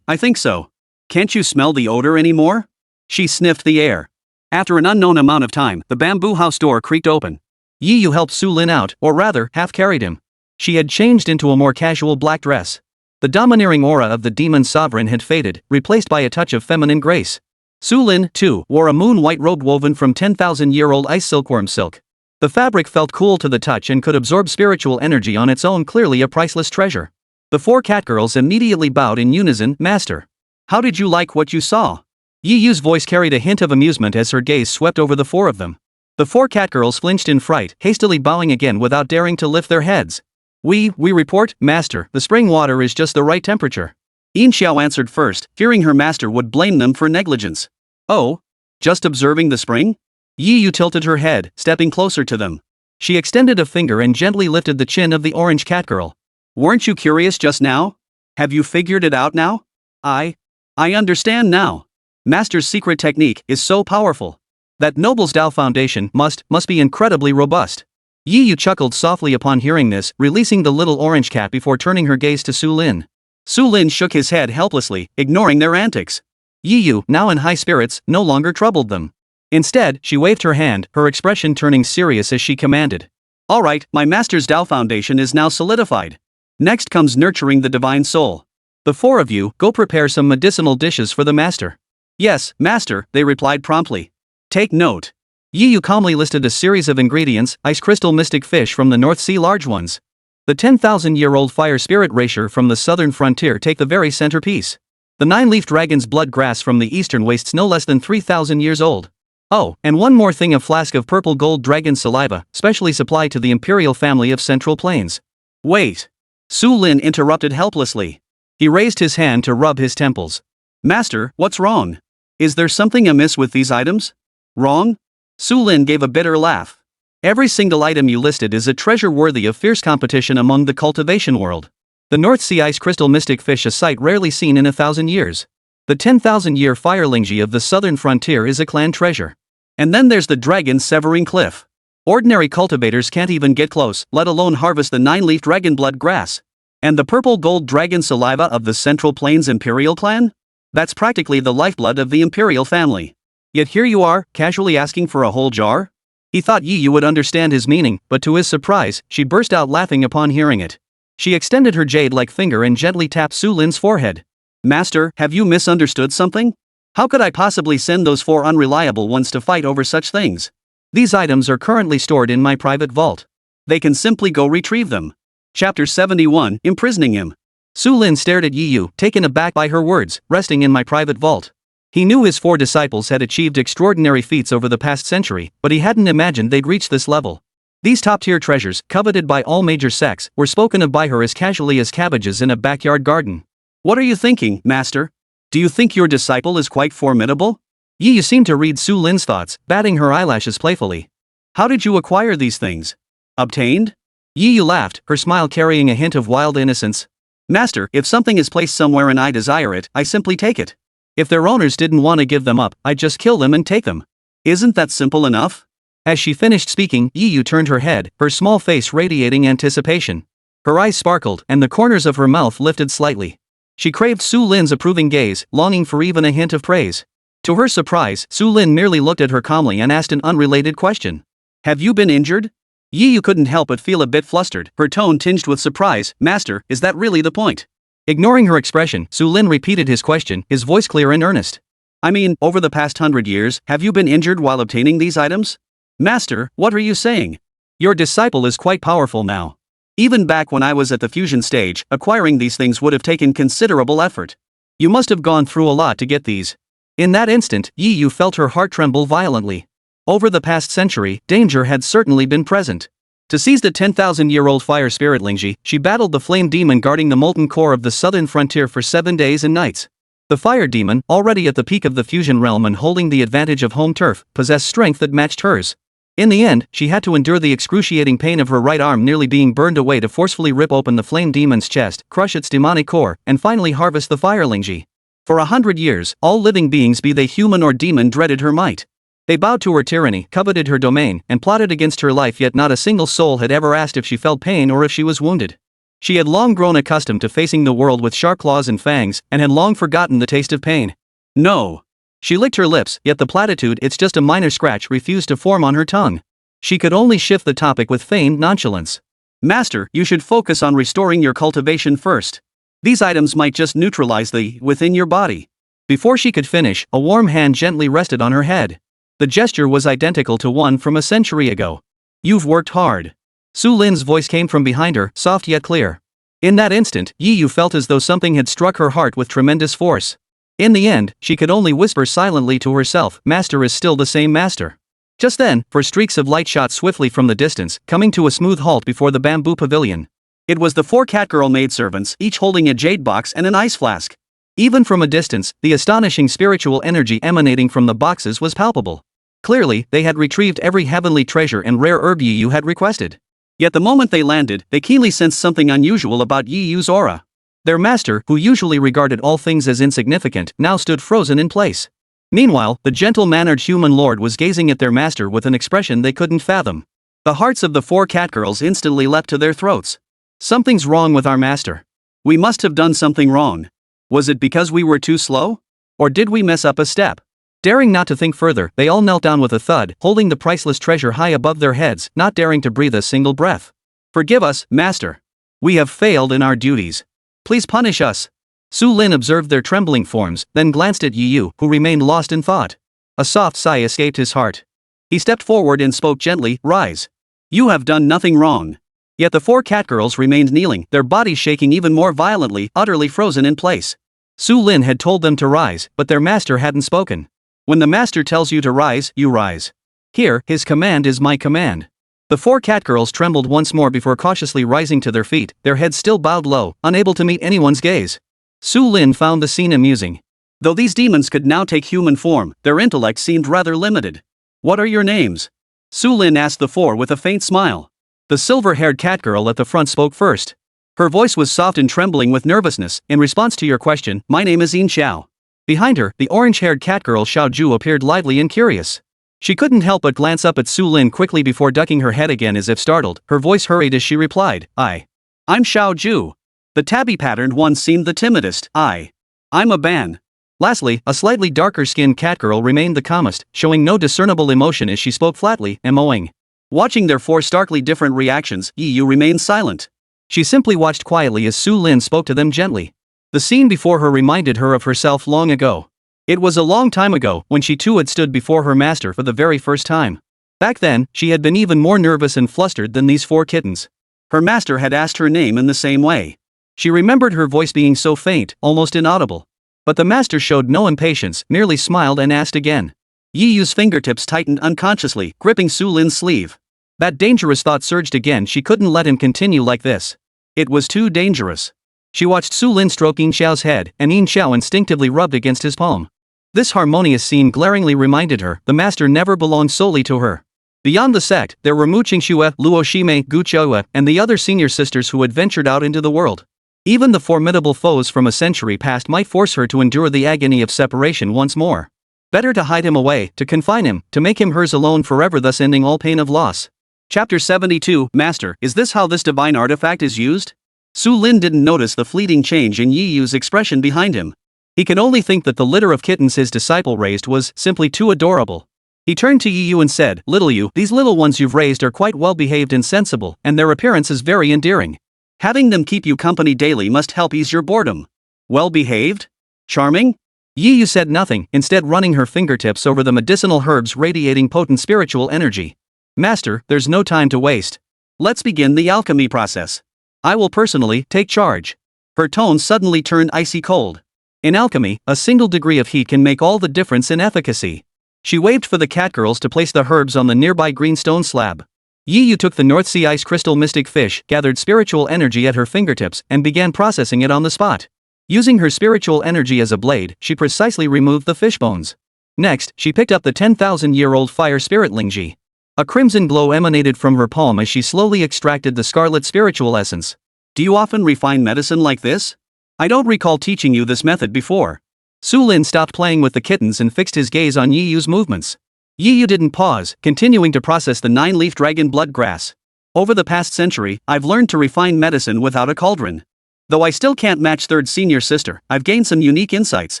I think so. Can't you smell the odor anymore? She sniffed the air. After an unknown amount of time, the bamboo house door creaked open. Yi Yu helped Su Lin out, or rather, half-carried him. She had changed into a more casual black dress. The domineering aura of the demon sovereign had faded, replaced by a touch of feminine grace. Su Lin, too, wore a moon-white robe woven from 10,000-year-old ice silkworm silk. The fabric felt cool to the touch and could absorb spiritual energy on its own, clearly a priceless treasure. The four catgirls immediately bowed in unison. Master. How did you like what you saw? Yi Yu's voice carried a hint of amusement as her gaze swept over the four of them. The four catgirls flinched in fright, hastily bowing again without daring to lift their heads. We report, Master, the spring water is just the right temperature. Qingxue answered first, fearing her master would blame them for negligence. Oh? Just observing the spring? Yi Yu tilted her head, stepping closer to them. She extended a finger and gently lifted the chin of the orange catgirl. Weren't you curious just now? Have you figured it out now? I understand now. Master's secret technique is so powerful. That Noble's Tao foundation must be incredibly robust. Yi Yu chuckled softly upon hearing this, releasing the little orange cat before turning her gaze to Su Lin. Su Lin shook his head helplessly, ignoring their antics. Yi Yu, now in high spirits, no longer troubled them. Instead, she waved her hand, her expression turning serious as she commanded. All right, my master's Tao foundation is now solidified. Next comes nurturing the divine soul. The four of you, go prepare some medicinal dishes for the master. Yes, master, they replied promptly. Take note. Yi Yu calmly listed a series of ingredients: ice crystal mystic fish from the North Sea, large ones. The 10,000-year-old fire spirit rasher from the southern frontier, take the very centerpiece. The 9-leaf dragon's blood grass from the eastern wastes, no less than 3,000 years old. Oh, and one more thing, a flask of purple gold dragon saliva, specially supplied to the imperial family of Central Plains. Wait. Su Lin interrupted helplessly. He raised his hand to rub his temples. Master, what's wrong? Is there something amiss with these items? Wrong? Su Lin gave a bitter laugh. Every single item you listed is a treasure worthy of fierce competition among the cultivation world. The North Sea ice crystal mystic fish, a sight rarely seen in 1,000 years. The 10,000-year firelingji of the southern frontier is a clan treasure. And then there's the dragon severing cliff. Ordinary cultivators can't even get close, let alone harvest the 9-leaf dragon blood grass. And the purple gold dragon saliva of the Central Plains Imperial clan? That's practically the lifeblood of the Imperial family. Yet here you are, casually asking for a whole jar? He thought Yi Yu would understand his meaning, but to his surprise, she burst out laughing upon hearing it. She extended her jade-like finger and gently tapped Su Lin's forehead. Master, have you misunderstood something? How could I possibly send those four unreliable ones to fight over such things? These items are currently stored in my private vault. They can simply go retrieve them. Chapter 71, Imprisoning Him. Su Lin stared at Yi Yu, taken aback by her words, resting in my private vault. He knew his four disciples had achieved extraordinary feats over the past century, but he hadn't imagined they'd reach this level. These top-tier treasures, coveted by all major sects, were spoken of by her as casually as cabbages in a backyard garden. What are you thinking, Master? Do you think your disciple is quite formidable? Yi Yu seemed to read Su Lin's thoughts, batting her eyelashes playfully. How did you acquire these things? Obtained? Yi Yu laughed, her smile carrying a hint of wild innocence. Master, if something is placed somewhere and I desire it, I simply take it. If their owners didn't want to give them up, I'd just kill them and take them. Isn't that simple enough? As she finished speaking, Yi Yu turned her head, her small face radiating anticipation. Her eyes sparkled, and the corners of her mouth lifted slightly. She craved Su Lin's approving gaze, longing for even a hint of praise. To her surprise, Su Lin merely looked at her calmly and asked an unrelated question. Have you been injured? Yi Yu couldn't help but feel a bit flustered, her tone tinged with surprise. Master, is that really the point? Ignoring her expression, Su Lin repeated his question, his voice clear and earnest. I mean, over the past 100 years, have you been injured while obtaining these items? Master, what are you saying? Your disciple is quite powerful now. Even back when I was at the fusion stage, acquiring these things would have taken considerable effort. You must have gone through a lot to get these. In that instant, Yi Yu felt her heart tremble violently. Over the past century, danger had certainly been present. To seize the 10,000-year-old fire spirit Lingji, she battled the flame demon guarding the molten core of the southern frontier for 7 days and nights. The fire demon, already at the peak of the fusion realm and holding the advantage of home turf, possessed strength that matched hers. In the end, she had to endure the excruciating pain of her right arm nearly being burned away to forcefully rip open the flame demon's chest, crush its demonic core, and finally harvest the firelingji. For 100 years, all living beings, be they human or demon, dreaded her might. They bowed to her tyranny, coveted her domain, and plotted against her life, yet not a single soul had ever asked if she felt pain or if she was wounded. She had long grown accustomed to facing the world with sharp claws and fangs, and had long forgotten the taste of pain. No. She licked her lips, yet the platitude, "it's just a minor scratch," refused to form on her tongue. She could only shift the topic with feigned nonchalance. "Master, you should focus on restoring your cultivation first. These items might just neutralize the within your body." Before she could finish, a warm hand gently rested on her head. The gesture was identical to one from a century ago. "You've worked hard." Su Lin's voice came from behind her, soft yet clear. In that instant, Yi Yu felt as though something had struck her heart with tremendous force. In the end, she could only whisper silently to herself, "Master is still the same master." Just then, four streaks of light shot swiftly from the distance, coming to a smooth halt before the bamboo pavilion. It was the 4 catgirl maidservants, each holding a jade box and an ice flask. Even from a distance, the astonishing spiritual energy emanating from the boxes was palpable. Clearly, they had retrieved every heavenly treasure and rare herb Yi Yu had requested. Yet the moment they landed, they keenly sensed something unusual about Yi Yu's aura. Their master, who usually regarded all things as insignificant, now stood frozen in place. Meanwhile, the gentle-mannered human lord was gazing at their master with an expression they couldn't fathom. The hearts of the 4 catgirls instantly leapt to their throats. "Something's wrong with our master. We must have done something wrong. Was it because we were too slow? Or did we mess up a step?" Daring not to think further, they all knelt down with a thud, holding the priceless treasure high above their heads, not daring to breathe a single breath. "Forgive us, master. We have failed in our duties. Please punish us." Su Lin observed their trembling forms, then glanced at Yi Yu, who remained lost in thought. A soft sigh escaped his heart. He stepped forward and spoke gently, "Rise. You have done nothing wrong." Yet the 4 catgirls remained kneeling, their bodies shaking even more violently, utterly frozen in place. Su Lin had told them to rise, but their master hadn't spoken. When the master tells you to rise, you rise. Here, his command is my command. The 4 catgirls trembled once more before cautiously rising to their feet, their heads still bowed low, unable to meet anyone's gaze. Su Lin found the scene amusing. Though these demons could now take human form, their intellect seemed rather limited. "What are your names?" Su Lin asked the 4 with a faint smile. The silver-haired catgirl at the front spoke first. Her voice was soft and trembling with nervousness. "In response to your question, my name is Yin Xiao." Behind her, the orange-haired catgirl Xiao Ju appeared lively and curious. She couldn't help but glance up at Su Lin quickly before ducking her head again as if startled. Her voice hurried as she replied, I'm Xiao Ju. The tabby-patterned one seemed the timidest. I'm a ban." Lastly, a slightly darker-skinned catgirl remained the calmest, showing no discernible emotion as she spoke flatly, "Moing." Watching their 4 starkly different reactions, Yi Yu remained silent. She simply watched quietly as Su Lin spoke to them gently. The scene before her reminded her of herself long ago. It was a long time ago, when she too had stood before her master for the very first time. Back then, she had been even more nervous and flustered than these 4 kittens. Her master had asked her name in the same way. She remembered her voice being so faint, almost inaudible. But the master showed no impatience, merely smiled and asked again. Yi Yu's fingertips tightened unconsciously, gripping Su Lin's sleeve. That dangerous thought surged again. She couldn't let him continue like this. It was too dangerous. She watched Su Lin stroke Yin Xiao's head, and Yin Xiao instinctively rubbed against his palm. This harmonious scene glaringly reminded her, the master never belonged solely to her. Beyond the sect, there were Mu Qingxue, Luo Shime, Gu Qiaoe, and the other senior sisters who had ventured out into the world. Even the formidable foes from a century past might force her to endure the agony of separation once more. Better to hide him away, to confine him, to make him hers alone forever, thus ending all pain of loss. Chapter 72, Master, is this how this divine artifact is used? Su Lin didn't notice the fleeting change in Yi Yu's expression behind him. He could only think that the litter of kittens his disciple raised was simply too adorable. He turned to Yi Yu and said, "Little Yu, these little ones you've raised are quite well behaved and sensible, and their appearance is very endearing. Having them keep you company daily must help ease your boredom." "Well behaved? Charming?" Yi Yu said nothing, instead running her fingertips over the medicinal herbs radiating potent spiritual energy. "Master, there's no time to waste. Let's begin the alchemy process. I will personally take charge." Her tone suddenly turned icy cold. In alchemy, a single degree of heat can make all the difference in efficacy. She waved for the catgirls to place the herbs on the nearby green stone slab. Yi Yu took the North Sea ice crystal mystic fish, gathered spiritual energy at her fingertips, and began processing it on the spot. Using her spiritual energy as a blade, she precisely removed the fish bones. Next, she picked up the 10,000-year-old fire spirit Lingji. A crimson glow emanated from her palm as she slowly extracted the scarlet spiritual essence. Do you often refine medicine like this? I don't recall teaching you this method before. Su Lin stopped playing with the kittens and fixed his gaze on Yi Yu's movements. Yi Yu didn't pause, continuing to process the 9-leaf dragon blood grass. Over the past century, I've learned to refine medicine without a cauldron. Though I still can't match third senior sister, I've gained some unique insights.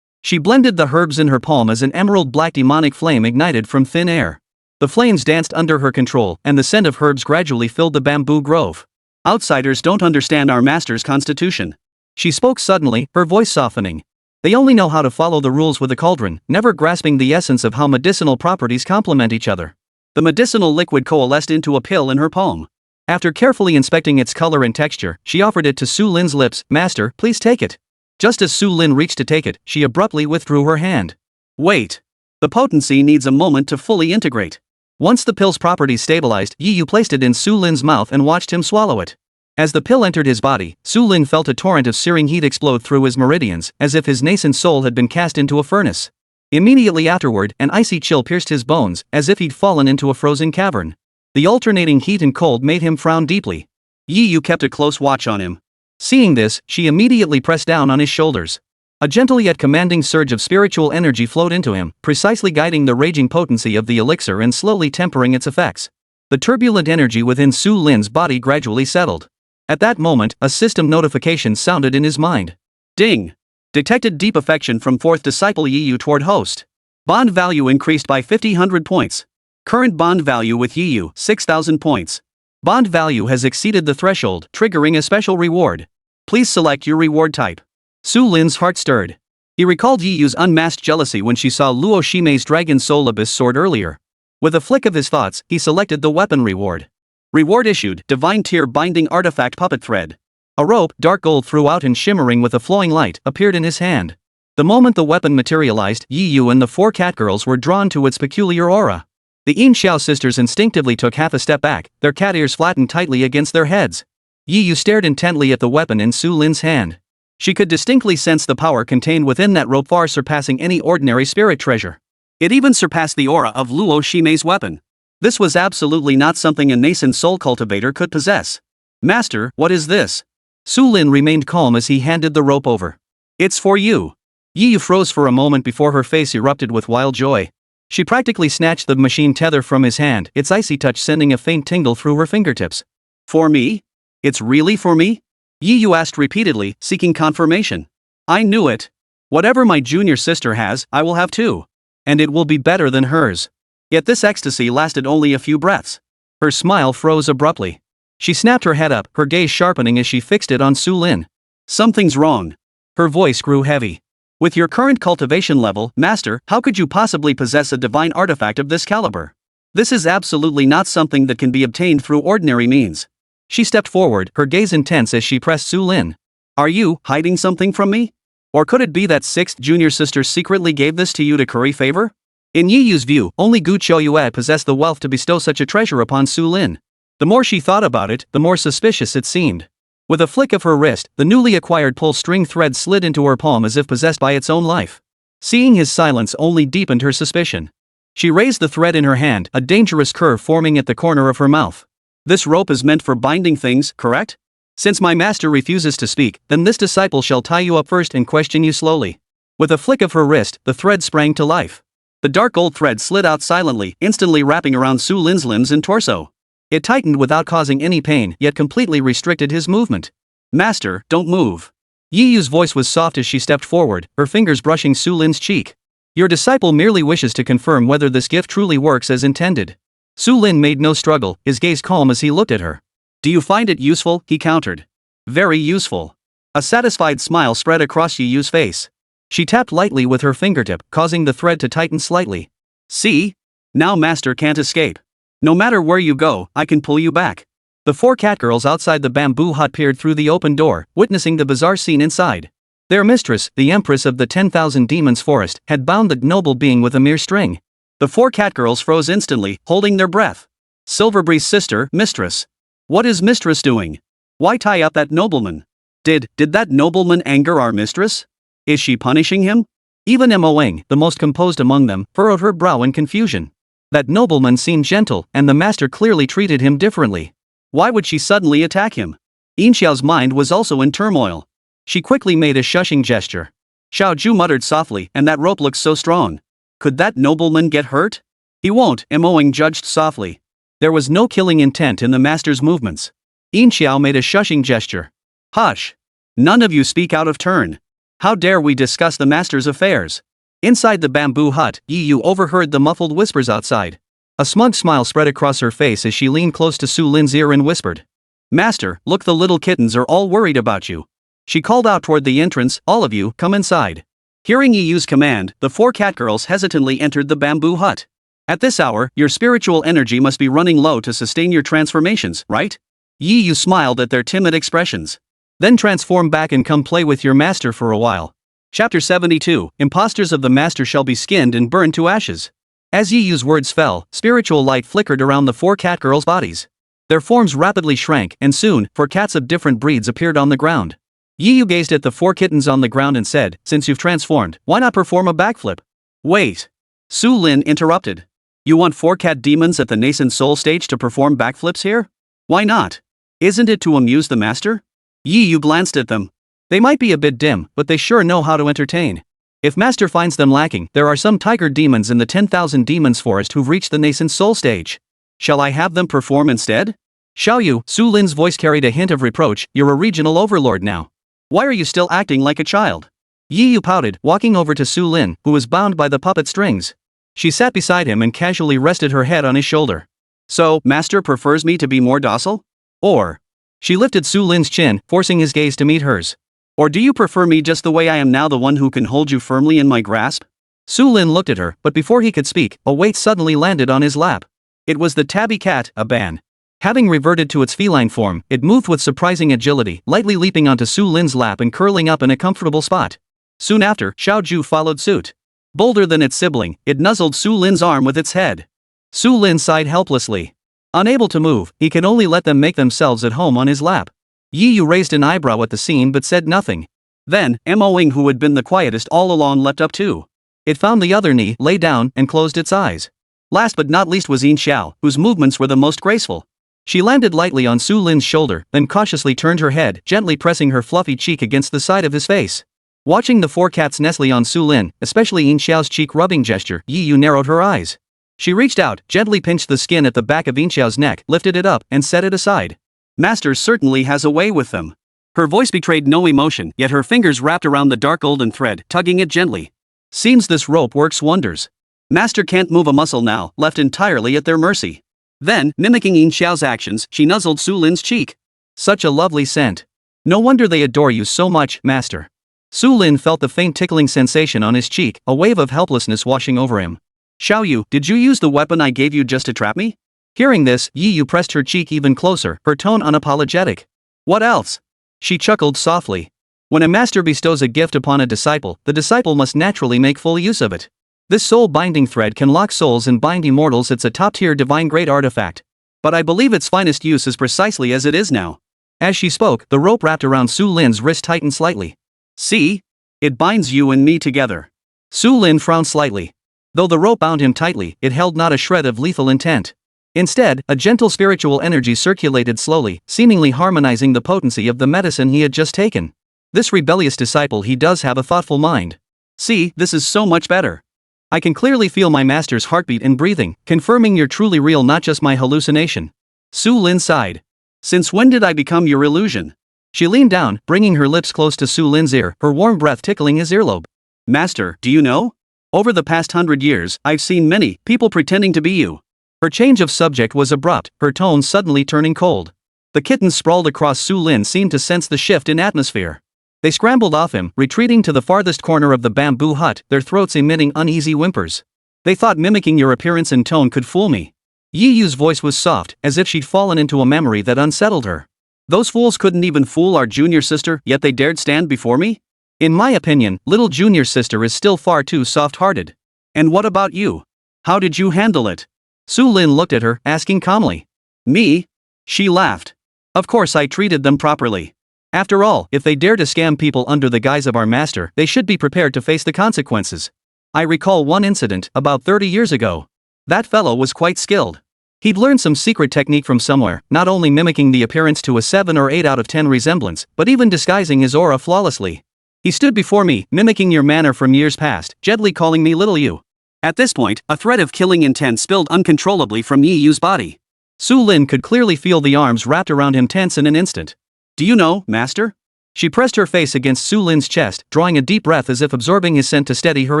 She blended the herbs in her palm as an emerald black demonic flame ignited from thin air. The flames danced under her control, and the scent of herbs gradually filled the bamboo grove. Outsiders don't understand our master's constitution. She spoke suddenly, her voice softening. They only know how to follow the rules with a cauldron, never grasping the essence of how medicinal properties complement each other. The medicinal liquid coalesced into a pill in her palm. After carefully inspecting its color and texture, she offered it to Su Lin's lips. "Master, please take it." Just as Su Lin reached to take it, she abruptly withdrew her hand. Wait. The potency needs a moment to fully integrate. Once the pill's properties stabilized, Yi Yu placed it in Su Lin's mouth and watched him swallow it. As the pill entered his body, Su Lin felt a torrent of searing heat explode through his meridians, as if his nascent soul had been cast into a furnace. Immediately afterward, an icy chill pierced his bones, as if he'd fallen into a frozen cavern. The alternating heat and cold made him frown deeply. Yi Yu kept a close watch on him. Seeing this, she immediately pressed down on his shoulders. A gentle yet commanding surge of spiritual energy flowed into him, precisely guiding the raging potency of the elixir and slowly tempering its effects. The turbulent energy within Su Lin's body gradually settled. At that moment, a system notification sounded in his mind. Ding! Detected deep affection from 4th disciple Yi Yu toward host. Bond value increased by 50 points. Current bond value with Yi Yu, 6,000 points. Bond value has exceeded the threshold, triggering a special reward. Please select your reward type. Su Lin's heart stirred. He recalled Yi Yu's unmasked jealousy when she saw Luo Shimei's dragon soul abyss sword earlier. With a flick of his thoughts, he selected the weapon reward. Reward issued, Divine Tier Binding Artifact Puppet Thread. A rope, dark gold throughout and shimmering with a flowing light, appeared in his hand. The moment the weapon materialized, Yi Yu and the 4 catgirls were drawn to its peculiar aura. The Qingxiao sisters instinctively took half a step back, their cat ears flattened tightly against their heads. Yi Yu stared intently at the weapon in Su Lin's hand. She could distinctly sense the power contained within that rope, far surpassing any ordinary spirit treasure. It even surpassed the aura of Luo Shimei's weapon. This was absolutely not something a nascent soul cultivator could possess. Master, what is this? Su Lin remained calm as he handed the rope over. It's for you. Yi Yu froze for a moment before her face erupted with wild joy. She practically snatched the machine tether from his hand, its icy touch sending a faint tingle through her fingertips. For me? It's really for me? Yi Yu asked repeatedly, seeking confirmation. I knew it. Whatever my junior sister has, I will have too. And it will be better than hers. Yet this ecstasy lasted only a few breaths. Her smile froze abruptly. She snapped her head up, her gaze sharpening as she fixed it on Su Lin. Something's wrong. Her voice grew heavy. With your current cultivation level, Master, how could you possibly possess a divine artifact of this caliber? This is absolutely not something that can be obtained through ordinary means. She stepped forward, her gaze intense as she pressed Su Lin. Are you hiding something from me? Or could it be that 6th junior sister secretly gave this to you to curry favor? In Yi Yu's view, only Qingxue possessed the wealth to bestow such a treasure upon Su Lin. The more she thought about it, the more suspicious it seemed. With a flick of her wrist, the newly acquired pull-string thread slid into her palm as if possessed by its own life. Seeing his silence only deepened her suspicion. She raised the thread in her hand, a dangerous curve forming at the corner of her mouth. This rope is meant for binding things, correct? Since my master refuses to speak, then this disciple shall tie you up first and question you slowly. With a flick of her wrist, the thread sprang to life. The dark gold thread slid out silently, instantly wrapping around Su Lin's limbs and torso. It tightened without causing any pain, yet completely restricted his movement. Master, don't move. Yi Yu's voice was soft as she stepped forward, her fingers brushing Su Lin's cheek. Your disciple merely wishes to confirm whether this gift truly works as intended. Su Lin made no struggle, his gaze calm as he looked at her. Do you find it useful? He countered. Very useful. A satisfied smile spread across Yi Yu's face. She tapped lightly with her fingertip, causing the thread to tighten slightly. See? Now Master can't escape. No matter where you go, I can pull you back. The 4 catgirls outside the bamboo hut peered through the open door, witnessing the bizarre scene inside. Their mistress, the empress of the 10,000 demons forest, had bound the noble being with a mere string. The 4 catgirls froze instantly, holding their breath. Silverbree's sister, mistress. What is mistress doing? Why tie up that nobleman? Did that nobleman anger our mistress? Is she punishing him? Even Moang, the most composed among them, furrowed her brow in confusion. That nobleman seemed gentle, and the master clearly treated him differently. Why would she suddenly attack him? Qingxiao's mind was also in turmoil. She quickly made a shushing gesture. Xiaoju muttered softly, and that rope looks so strong. Could that nobleman get hurt? He won't, Moing judged softly. There was no killing intent in the master's movements. Qingxiao made a shushing gesture. Hush. None of you speak out of turn. How dare we discuss the master's affairs? Inside the bamboo hut, Yu overheard the muffled whispers outside. A smug smile spread across her face as she leaned close to Su Lin's ear and whispered. Master, look, the little kittens are all worried about you. She called out toward the entrance, all of you, come inside. Hearing Yu's command, the 4 cat girls hesitantly entered the bamboo hut. At this hour, your spiritual energy must be running low to sustain your transformations, right? Yu smiled at their timid expressions. Then transform back and come play with your master for a while. Chapter 72, Impostors of the Master shall be skinned and burned to ashes. As Yu's words fell, spiritual light flickered around the 4 cat girls' bodies. Their forms rapidly shrank, and soon, 4 cats of different breeds appeared on the ground. Yu gazed at the 4 kittens on the ground and said, since you've transformed, why not perform a backflip? Wait. Su Lin interrupted. You want 4 cat demons at the nascent soul stage to perform backflips here? Why not? Isn't it to amuse the master? Yu glanced at them. They might be a bit dim, but they sure know how to entertain. If master finds them lacking, there are some tiger demons in the 10,000 demons forest who've reached the nascent soul stage. Shall I have them perform instead? Xiaoyu, Su Lin's voice carried a hint of reproach, you're a regional overlord now. Why are you still acting like a child? Yu pouted, walking over to Su Lin, who was bound by the puppet strings. She sat beside him and casually rested her head on his shoulder. So, master prefers me to be more docile? Or? She lifted Su Lin's chin, forcing his gaze to meet hers. Or do you prefer me just the way I am now, the one who can hold you firmly in my grasp? Su Lin looked at her, but before he could speak, a weight suddenly landed on his lap. It was the tabby cat, a ban. Having reverted to its feline form, it moved with surprising agility, lightly leaping onto Su Lin's lap and curling up in a comfortable spot. Soon after, Xiaoju followed suit. Bolder than its sibling, it nuzzled Su Lin's arm with its head. Su Lin sighed helplessly. Unable to move, he could only let them make themselves at home on his lap. Yu raised an eyebrow at the scene but said nothing. Then, Moing, who had been the quietest all along, leapt up too. It found the other knee, lay down, and closed its eyes. Last but not least was Qingxiao, whose movements were the most graceful. She landed lightly on Su Lin's shoulder, then cautiously turned her head, gently pressing her fluffy cheek against the side of his face. Watching the 4 cats nestle on Su Lin, especially Qingxiao's cheek rubbing gesture, Yu narrowed her eyes. She reached out, gently pinched the skin at the back of Qingxiao's neck, lifted it up, and set it aside. Master certainly has a way with them. Her voice betrayed no emotion, yet her fingers wrapped around the dark golden thread, tugging it gently. Seems this rope works wonders. Master can't move a muscle now, left entirely at their mercy. Then, mimicking Qingxiao's actions, she nuzzled Su Lin's cheek. Such a lovely scent. No wonder they adore you so much, master. Su Lin felt the faint tickling sensation on his cheek, a wave of helplessness washing over him. Xiaoyu, did you use the weapon I gave you just to trap me? Hearing this, Yu pressed her cheek even closer, her tone unapologetic. What else? She chuckled softly. When a master bestows a gift upon a disciple, the disciple must naturally make full use of it. This soul-binding thread can lock souls and bind immortals. It's a top-tier divine grade artifact. But I believe its finest use is precisely as it is now. As she spoke, the rope wrapped around Su Lin's wrist tightened slightly. See? It binds you and me together. Su Lin frowned slightly. Though the rope bound him tightly, it held not a shred of lethal intent. Instead, a gentle spiritual energy circulated slowly, seemingly harmonizing the potency of the medicine he had just taken. This rebellious disciple, he does have a thoughtful mind. See, this is so much better. I can clearly feel my master's heartbeat and breathing, confirming you're truly real, not just my hallucination. Su Lin sighed. Since when did I become your illusion? She leaned down, bringing her lips close to Su Lin's ear, her warm breath tickling his earlobe. Master, do you know? Over the past 100 years, I've seen many people pretending to be you. Her change of subject was abrupt, her tone suddenly turning cold. The kittens sprawled across Su Lin seemed to sense the shift in atmosphere. They scrambled off him, retreating to the farthest corner of the bamboo hut, their throats emitting uneasy whimpers. They thought mimicking your appearance and tone could fool me. Yu's voice was soft, as if she'd fallen into a memory that unsettled her. Those fools couldn't even fool our junior sister, yet they dared stand before me? In my opinion, little junior sister is still far too soft-hearted. And what about you? How did you handle it? Su Lin looked at her, asking calmly. Me? She laughed. Of course I treated them properly. After all, if they dare to scam people under the guise of our master, they should be prepared to face the consequences. I recall one incident, about 30 years ago. That fellow was quite skilled. He'd learned some secret technique from somewhere, not only mimicking the appearance to a 7 or 8 out of 10 resemblance, but even disguising his aura flawlessly. He stood before me, mimicking your manner from years past, gently calling me little you. At this point, a thread of killing intent spilled uncontrollably from Yi Yu's body. Su Lin could clearly feel the arms wrapped around him tense in an instant. Do you know, master? She pressed her face against Su Lin's chest, drawing a deep breath as if absorbing his scent to steady her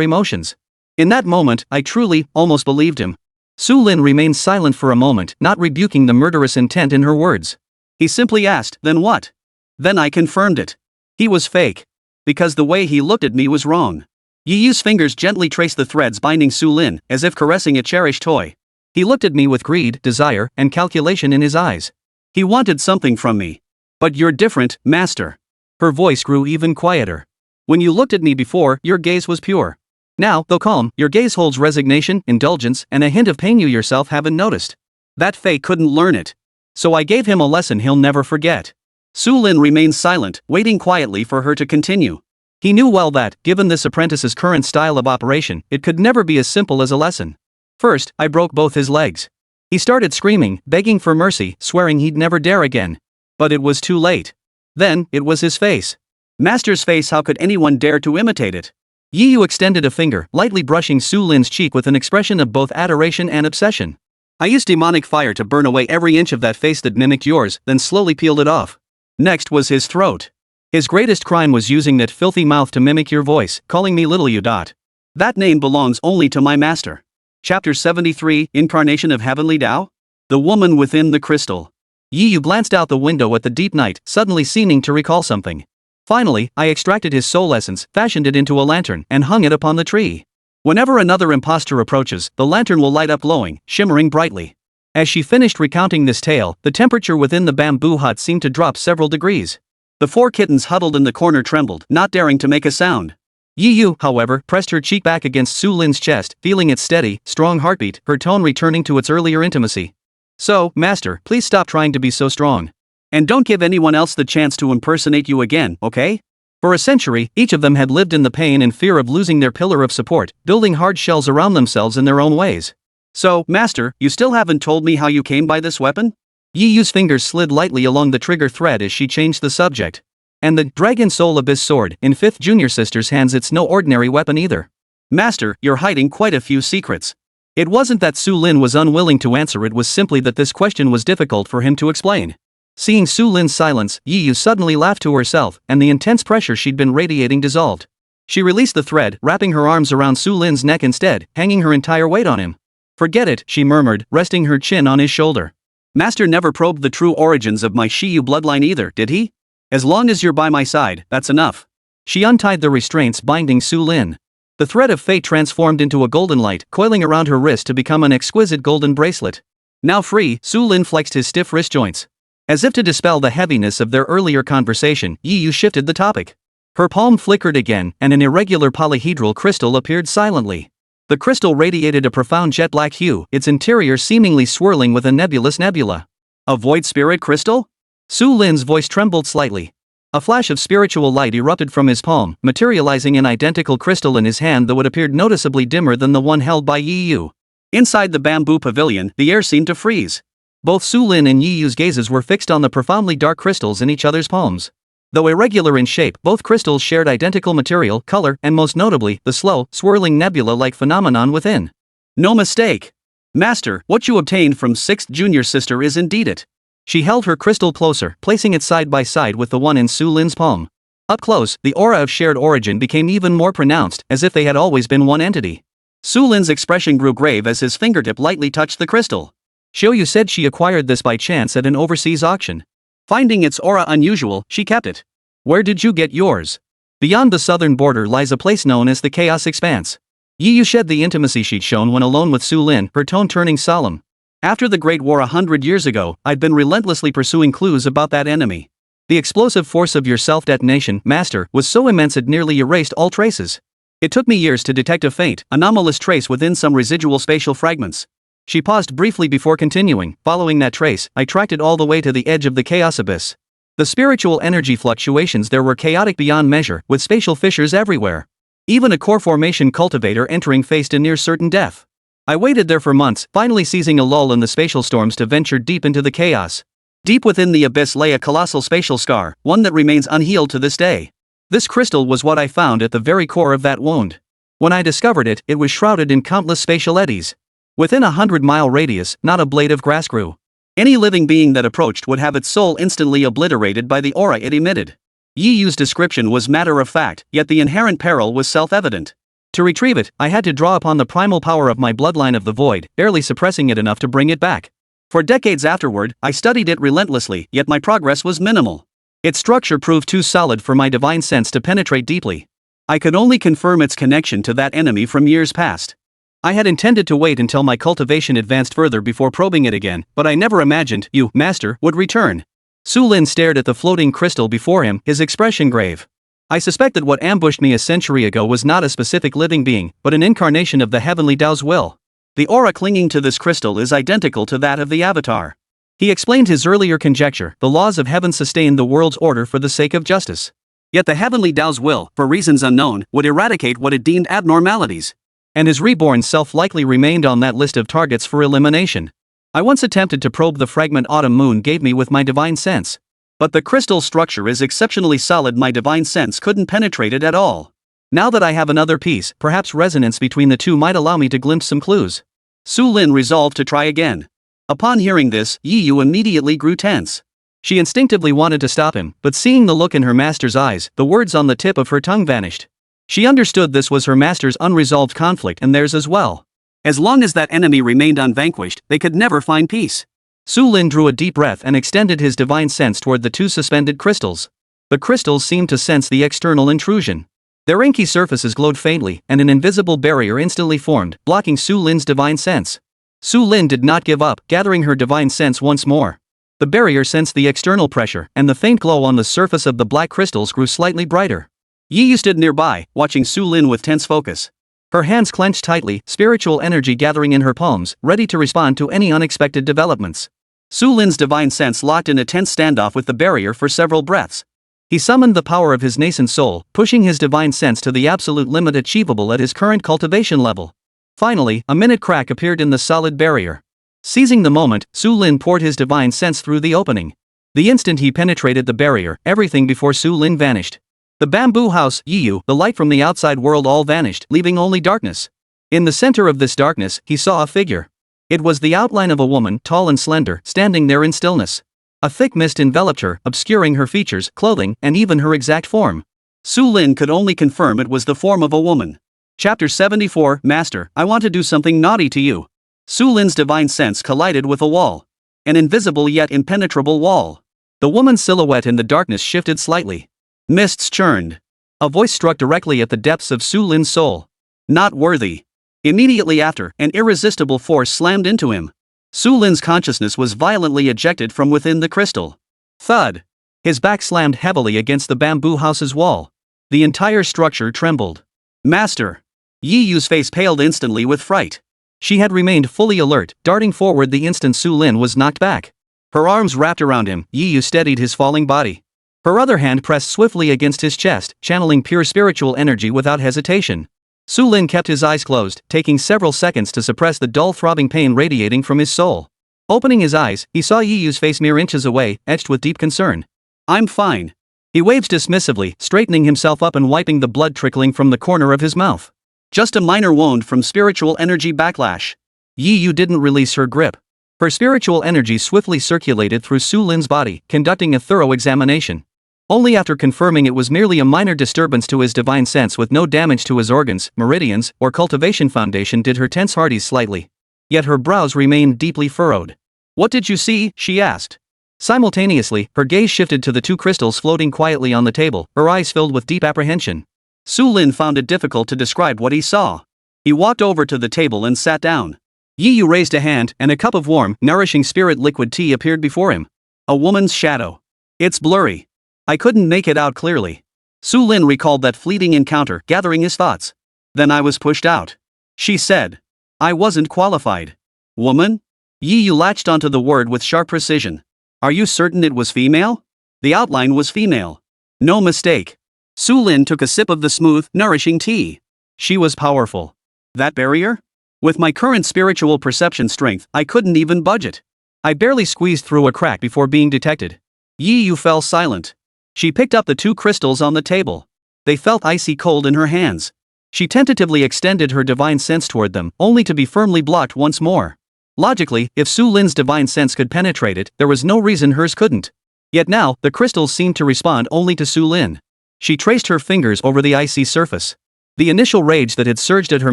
emotions. In that moment, I truly, almost believed him. Su Lin remained silent for a moment, not rebuking the murderous intent in her words. He simply asked, then what? Then I confirmed it. He was fake. Because the way he looked at me was wrong. Yi Yu's fingers gently traced the threads binding Su Lin, as if caressing a cherished toy. He looked at me with greed, desire, and calculation in his eyes. He wanted something from me. But you're different, master. Her voice grew even quieter. When you looked at me before, your gaze was pure. Now, though calm, your gaze holds resignation, indulgence, and a hint of pain you yourself haven't noticed. That fake couldn't learn it. So I gave him a lesson he'll never forget. Su Lin remained silent, waiting quietly for her to continue. He knew well that, given this apprentice's current style of operation, it could never be as simple as a lesson. First, I broke both his legs. He started screaming, begging for mercy, swearing he'd never dare again. But it was too late. Then, it was his face. Master's face, how could anyone dare to imitate it? Yi Yu extended a finger, lightly brushing Su Lin's cheek with an expression of both adoration and obsession. I used demonic fire to burn away every inch of that face that mimicked yours, then slowly peeled it off. Next was his throat. His greatest crime was using that filthy mouth to mimic your voice, calling me little you. That name belongs only to my master. Chapter 73, Incarnation of Heavenly Tao? The Woman Within the Crystal. Yi Yu glanced out the window at the deep night, suddenly seeming to recall something. Finally, I extracted his soul essence, fashioned it into a lantern, and hung it upon the tree. Whenever another impostor approaches, the lantern will light up glowing, shimmering brightly. As she finished recounting this tale, the temperature within the bamboo hut seemed to drop several degrees. The 4 kittens huddled in the corner trembled, not daring to make a sound. Yi Yu, however, pressed her cheek back against Su Lin's chest, feeling its steady, strong heartbeat, her tone returning to its earlier intimacy. So, master, please stop trying to be so strong. And don't give anyone else the chance to impersonate you again, okay? For a century, each of them had lived in the pain and fear of losing their pillar of support, building hard shells around themselves in their own ways. So, master, you still haven't told me how you came by this weapon? Yi Yu's fingers slid lightly along the trigger thread as she changed the subject. And the Dragon Soul Abyss sword in 5th Junior Sister's hands, it's no ordinary weapon either. Master, you're hiding quite a few secrets. It wasn't that Su Lin was unwilling to answer, it was simply that this question was difficult for him to explain. Seeing Su Lin's silence, Yi Yu suddenly laughed to herself, and the intense pressure she'd been radiating dissolved. She released the thread, wrapping her arms around Su Lin's neck instead, hanging her entire weight on him. Forget it, she murmured, resting her chin on his shoulder. Master never probed the true origins of my Shiyu bloodline either, did he? As long as you're by my side, that's enough. She untied the restraints binding Su Lin. The thread of fate transformed into a golden light, coiling around her wrist to become an exquisite golden bracelet. Now free, Su Lin flexed his stiff wrist joints. As if to dispel the heaviness of their earlier conversation, Yi Yu shifted the topic. Her palm flickered again, and an irregular polyhedral crystal appeared silently. The crystal radiated a profound jet-black hue, its interior seemingly swirling with a nebulous nebula. A void spirit crystal? Su Lin's voice trembled slightly. A flash of spiritual light erupted from his palm, materializing an identical crystal in his hand, though it appeared noticeably dimmer than the one held by Yi Yu. Inside the bamboo pavilion, the air seemed to freeze. Both Su Lin and Yi Yu's gazes were fixed on the profoundly dark crystals in each other's palms. Though irregular in shape, both crystals shared identical material, color, and most notably, the slow, swirling nebula-like phenomenon within. No mistake. Master, what you obtained from 6th Junior Sister is indeed it. She held her crystal closer, placing it side by side with the one in Su Lin's palm. Up close, the aura of shared origin became even more pronounced, as if they had always been one entity. Su Lin's expression grew grave as his fingertip lightly touched the crystal. Xiaoyu said she acquired this by chance at an overseas auction. Finding its aura unusual, she kept it. Where did you get yours? Beyond the southern border lies a place known as the Chaos Expanse. Yi Yu shed the intimacy she'd shown when alone with Su Lin, her tone turning solemn. After the Great War 100 years ago, I'd been relentlessly pursuing clues about that enemy. The explosive force of your self-detonation, master, was so immense it nearly erased all traces. It took me years to detect a faint, anomalous trace within some residual spatial fragments. She paused briefly before continuing. Following that trace, I tracked it all the way to the edge of the Chaos Abyss. The spiritual energy fluctuations there were chaotic beyond measure, with spatial fissures everywhere. Even a core formation cultivator entering faced a near certain death. I waited there for months, finally seizing a lull in the spatial storms to venture deep into the chaos. Deep within the abyss lay a colossal spatial scar, one that remains unhealed to this day. This crystal was what I found at the very core of that wound. When I discovered it, it was shrouded in countless spatial eddies. Within a 100-mile radius, not a blade of grass grew. Any living being that approached would have its soul instantly obliterated by the aura it emitted. Yi Yu's description was matter-of-fact, yet the inherent peril was self-evident. To retrieve it, I had to draw upon the primal power of my bloodline of the void, barely suppressing it enough to bring it back. For decades afterward, I studied it relentlessly, yet my progress was minimal. Its structure proved too solid for my divine sense to penetrate deeply. I could only confirm its connection to that enemy from years past. I had intended to wait until my cultivation advanced further before probing it again, but I never imagined you, Master, would return. Su Lin stared at the floating crystal before him, his expression grave. I suspect that what ambushed me a century ago was not a specific living being, but an incarnation of the heavenly Tao's will. The aura clinging to this crystal is identical to that of the Avatar. He explained his earlier conjecture: the laws of heaven sustain the world's order for the sake of justice. Yet the heavenly Tao's will, for reasons unknown, would eradicate what it deemed abnormalities. And his reborn self likely remained on that list of targets for elimination. I once attempted to probe the fragment Autumn Moon gave me with my divine sense. But the crystal structure is exceptionally solid, my divine sense couldn't penetrate it at all. Now that I have another piece, perhaps resonance between the two might allow me to glimpse some clues. Su Lin resolved to try again. Upon hearing this, Yi Yu immediately grew tense. She instinctively wanted to stop him, but seeing the look in her master's eyes, the words on the tip of her tongue vanished. She understood this was her master's unresolved conflict and theirs as well. As long as that enemy remained unvanquished, they could never find peace. Su Lin drew a deep breath and extended his divine sense toward the two suspended crystals. The crystals seemed to sense the external intrusion. Their inky surfaces glowed faintly, and an invisible barrier instantly formed, blocking Su Lin's divine sense. Su Lin did not give up, gathering her divine sense once more. The barrier sensed the external pressure, and the faint glow on the surface of the black crystals grew slightly brighter. Yi Yu stood nearby, watching Su Lin with tense focus. Her hands clenched tightly, spiritual energy gathering in her palms, ready to respond to any unexpected developments. Su Lin's divine sense locked in a tense standoff with the barrier for several breaths. He summoned the power of his nascent soul, pushing his divine sense to the absolute limit achievable at his current cultivation level. Finally, a minute crack appeared in the solid barrier. Seizing the moment, Su Lin poured his divine sense through the opening. The instant he penetrated the barrier, everything before Su Lin vanished. The bamboo house, Yi Yu, the light from the outside world all vanished, leaving only darkness. In the center of this darkness, he saw a figure. It was the outline of a woman, tall and slender, standing there in stillness. A thick mist enveloped her, obscuring her features, clothing, and even her exact form. Su Lin could only confirm it was the form of a woman. Chapter 74, Master, I want to do something naughty to you. Su Lin's divine sense collided with a wall. An invisible yet impenetrable wall. The woman's silhouette in the darkness shifted slightly. Mists churned. A voice struck directly at the depths of Su Lin's soul. Not worthy. Immediately after, an irresistible force slammed into him. Su Lin's consciousness was violently ejected from within the crystal. Thud. His back slammed heavily against the bamboo house's wall. The entire structure trembled. Master. Yi Yu's face paled instantly with fright. She had remained fully alert, darting forward the instant Su Lin was knocked back. Her arms wrapped around him, Yi Yu steadied his falling body. Her other hand pressed swiftly against his chest, channeling pure spiritual energy without hesitation. Su Lin kept his eyes closed, taking several seconds to suppress the dull throbbing pain radiating from his soul. Opening his eyes, he saw Yi Yu's face mere inches away, etched with deep concern. I'm fine. He waved dismissively, straightening himself up and wiping the blood trickling from the corner of his mouth. Just a minor wound from spiritual energy backlash. Yi Yu didn't release her grip. Her spiritual energy swiftly circulated through Su Lin's body, conducting a thorough examination. Only after confirming it was merely a minor disturbance to his divine sense with no damage to his organs, meridians, or cultivation foundation did her tense heart ease slightly. Yet her brows remained deeply furrowed. What did you see? She asked. Simultaneously, her gaze shifted to the two crystals floating quietly on the table, her eyes filled with deep apprehension. Su Lin found it difficult to describe what he saw. He walked over to the table and sat down. Yi Yu raised a hand, and a cup of warm, nourishing spirit liquid tea appeared before him. A woman's shadow. It's blurry. I couldn't make it out clearly. Su Lin recalled that fleeting encounter, gathering his thoughts. Then I was pushed out. She said. I wasn't qualified. Woman? Yi Yu latched onto the word with sharp precision. Are you certain it was female? The outline was female. No mistake. Su Lin took a sip of the smooth, nourishing tea. She was powerful. That barrier? With my current spiritual perception strength, I couldn't even budge it. I barely squeezed through a crack before being detected. Yi Yu fell silent. She picked up the 2 crystals on the table. They felt icy cold in her hands. She tentatively extended her divine sense toward them, only to be firmly blocked once more. Logically, if Su Lin's divine sense could penetrate it, there was no reason hers couldn't. Yet now, the crystals seemed to respond only to Su Lin. She traced her fingers over the icy surface. The initial rage that had surged at her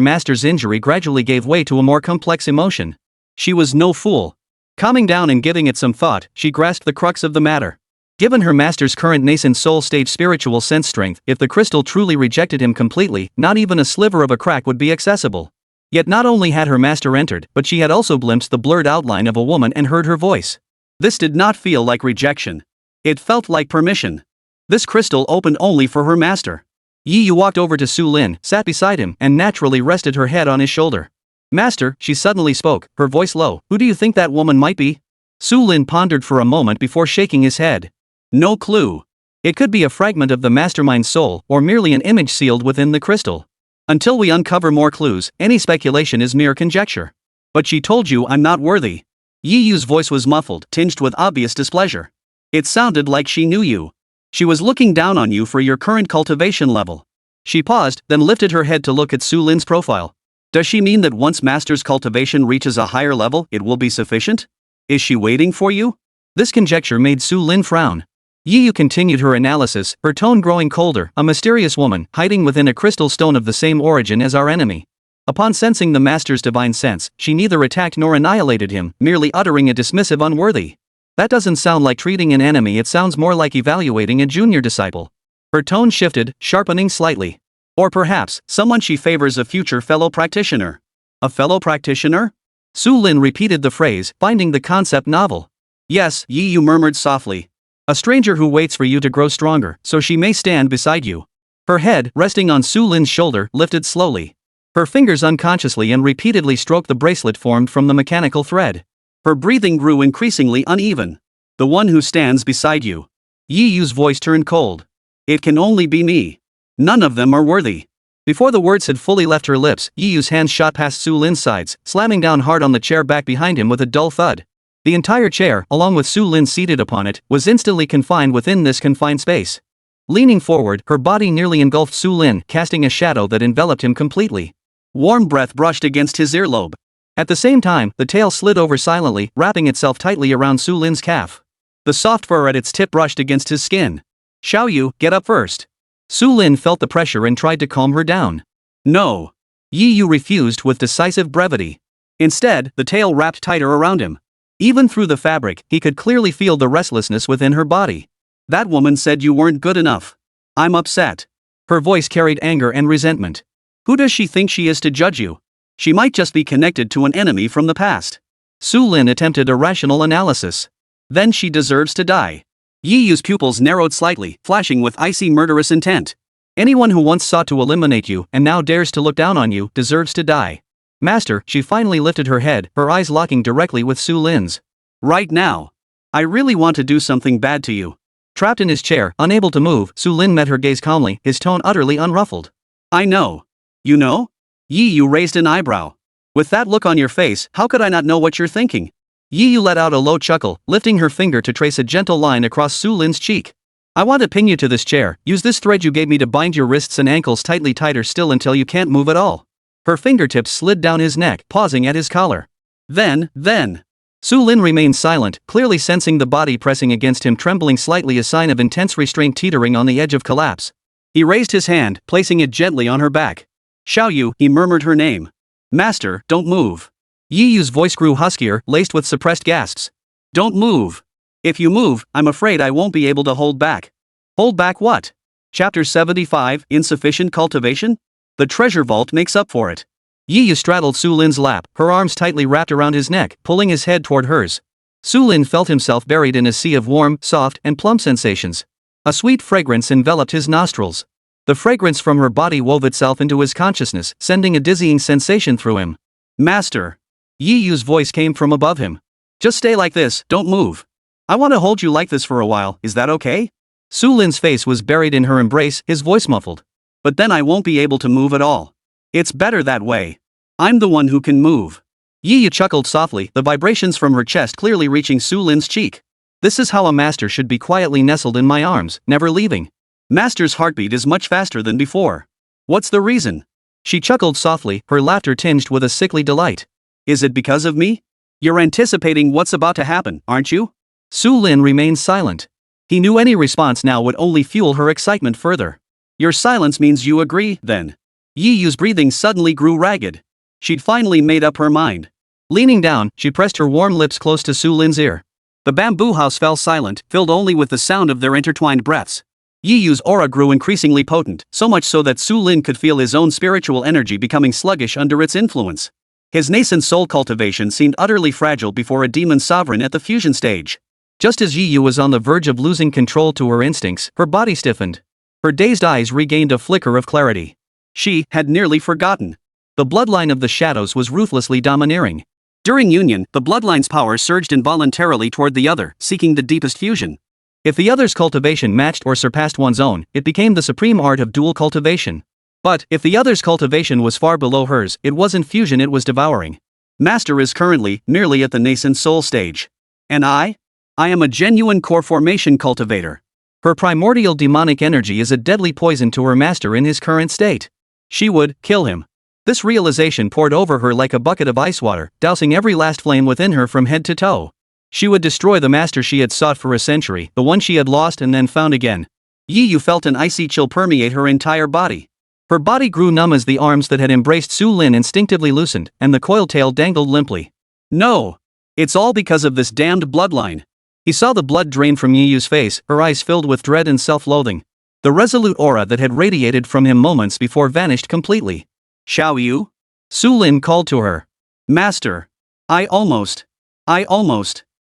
master's injury gradually gave way to a more complex emotion. She was no fool. Calming down and giving it some thought, she grasped the crux of the matter. Given her master's current nascent soul stage spiritual sense strength, if the crystal truly rejected him completely, not even a sliver of a crack would be accessible. Yet not only had her master entered, but she had also glimpsed the blurred outline of a woman and heard her voice. This did not feel like rejection. It felt like permission. This crystal opened only for her master. Yi Yu walked over to Su Lin, sat beside him, and naturally rested her head on his shoulder. Master, she suddenly spoke, her voice low, who do you think that woman might be? Su Lin pondered for a moment before shaking his head. No clue. It could be a fragment of the mastermind's soul, or merely an image sealed within the crystal. Until we uncover more clues, any speculation is mere conjecture. But she told you I'm not worthy. Yi Yu's voice was muffled, tinged with obvious displeasure. It sounded like she knew you. She was looking down on you for your current cultivation level. She paused, then lifted her head to look at Su Lin's profile. Does she mean that once Master's cultivation reaches a higher level, it will be sufficient? Is she waiting for you? This conjecture made Su Lin frown. Yi Yu continued her analysis, her tone growing colder, a mysterious woman, hiding within a crystal stone of the same origin as our enemy. Upon sensing the Master's divine sense, she neither attacked nor annihilated him, merely uttering a dismissive unworthy. That doesn't sound like treating an enemy, it sounds more like evaluating a junior disciple. Her tone shifted, sharpening slightly. Or perhaps, someone she favors, a future fellow practitioner. A fellow practitioner? Su Lin repeated the phrase, finding the concept novel. Yes, Yi Yu murmured softly. A stranger who waits for you to grow stronger, so she may stand beside you. Her head, resting on Su Lin's shoulder, lifted slowly. Her fingers unconsciously and repeatedly stroked the bracelet formed from the mechanical thread. Her breathing grew increasingly uneven. The one who stands beside you. Yi Yu's voice turned cold. It can only be me. None of them are worthy. Before the words had fully left her lips, Yi Yu's hands shot past Su Lin's sides, slamming down hard on the chair back behind him with a dull thud. The entire chair, along with Su Lin seated upon it, was instantly confined within this confined space. Leaning forward, her body nearly engulfed Su Lin, casting a shadow that enveloped him completely. Warm breath brushed against his earlobe. At the same time, the tail slid over silently, wrapping itself tightly around Su Lin's calf. The soft fur at its tip brushed against his skin. Xiao Yu, get up first. Su Lin felt the pressure and tried to calm her down. No. Yi Yu refused with decisive brevity. Instead, the tail wrapped tighter around him. Even through the fabric, he could clearly feel the restlessness within her body. That woman said you weren't good enough. I'm upset. Her voice carried anger and resentment. Who does she think she is to judge you? She might just be connected to an enemy from the past. Su Lin attempted a rational analysis. Then she deserves to die. Yi Yu's pupils narrowed slightly, flashing with icy murderous intent. Anyone who once sought to eliminate you, and now dares to look down on you, deserves to die. Master, she finally lifted her head, her eyes locking directly with Su Lin's. Right now. I really want to do something bad to you. Trapped in his chair, unable to move, Su Lin met her gaze calmly, his tone utterly unruffled. I know. You know? Yi Yu raised an eyebrow. With that look on your face, how could I not know what you're thinking? Yi Yu let out a low chuckle, lifting her finger to trace a gentle line across Su Lin's cheek. I want to pin you to this chair. Use this thread you gave me to bind your wrists and ankles tightly, tighter still until you can't move at all. Her fingertips slid down his neck, pausing at his collar. Then. Su Lin remained silent, clearly sensing the body pressing against him, trembling slightly, a sign of intense restraint, teetering on the edge of collapse. He raised his hand, placing it gently on her back. Xiao Yu, he murmured her name. Master, don't move. Yi Yu's voice grew huskier, laced with suppressed gasps. Don't move. If you move, I'm afraid I won't be able to hold back. Hold back what? Chapter 75, Insufficient Cultivation? The treasure vault makes up for it. Yi Yu straddled Su Lin's lap, her arms tightly wrapped around his neck, pulling his head toward hers. Su Lin felt himself buried in a sea of warm, soft, and plump sensations. A sweet fragrance enveloped his nostrils. The fragrance from her body wove itself into his consciousness, sending a dizzying sensation through him. Master. Yi Yu's voice came from above him. Just stay like this, don't move. I want to hold you like this for a while, is that okay? Su Lin's face was buried in her embrace, his voice muffled. But then I won't be able to move at all. It's better that way. I'm the one who can move. Yi Yu chuckled softly, the vibrations from her chest clearly reaching Su Lin's cheek. This is how a master should be, quietly nestled in my arms, never leaving. Master's heartbeat is much faster than before. What's the reason? She chuckled softly, her laughter tinged with a sickly delight. Is it because of me? You're anticipating what's about to happen, aren't you? Su Lin remained silent. He knew any response now would only fuel her excitement further. Your silence means you agree, then. Yi Yu's breathing suddenly grew ragged. She'd finally made up her mind. Leaning down, she pressed her warm lips close to Su Lin's ear. The bamboo house fell silent, filled only with the sound of their intertwined breaths. Yi Yu's aura grew increasingly potent, so much so that Su Lin could feel his own spiritual energy becoming sluggish under its influence. His nascent soul cultivation seemed utterly fragile before a demon sovereign at the fusion stage. Just as Yi Yu was on the verge of losing control to her instincts, her body stiffened. Her dazed eyes regained a flicker of clarity. She had nearly forgotten. The bloodline of the shadows was ruthlessly domineering. During union, the bloodline's power surged involuntarily toward the other, seeking the deepest fusion. If the other's cultivation matched or surpassed one's own, it became the supreme art of dual cultivation. But, if the other's cultivation was far below hers, it wasn't fusion it was devouring. Master is currently merely at the nascent soul stage. And I am a genuine core formation cultivator. Her primordial demonic energy is a deadly poison to her master in his current state. She would kill him. This realization poured over her like a bucket of ice water, dousing every last flame within her from head to toe. She would destroy the master she had sought for a century, the one she had lost and then found again. Yi Yu felt an icy chill permeate her entire body. Her body grew numb as the arms that had embraced Su Lin instinctively loosened, and the coiled tail dangled limply. No! It's all because of this damned bloodline. He saw the blood drain from Yi Yu's face, her eyes filled with dread and self-loathing. The resolute aura that had radiated from him moments before vanished completely. Xiao Yu? Su Lin called to her. Master. I almost.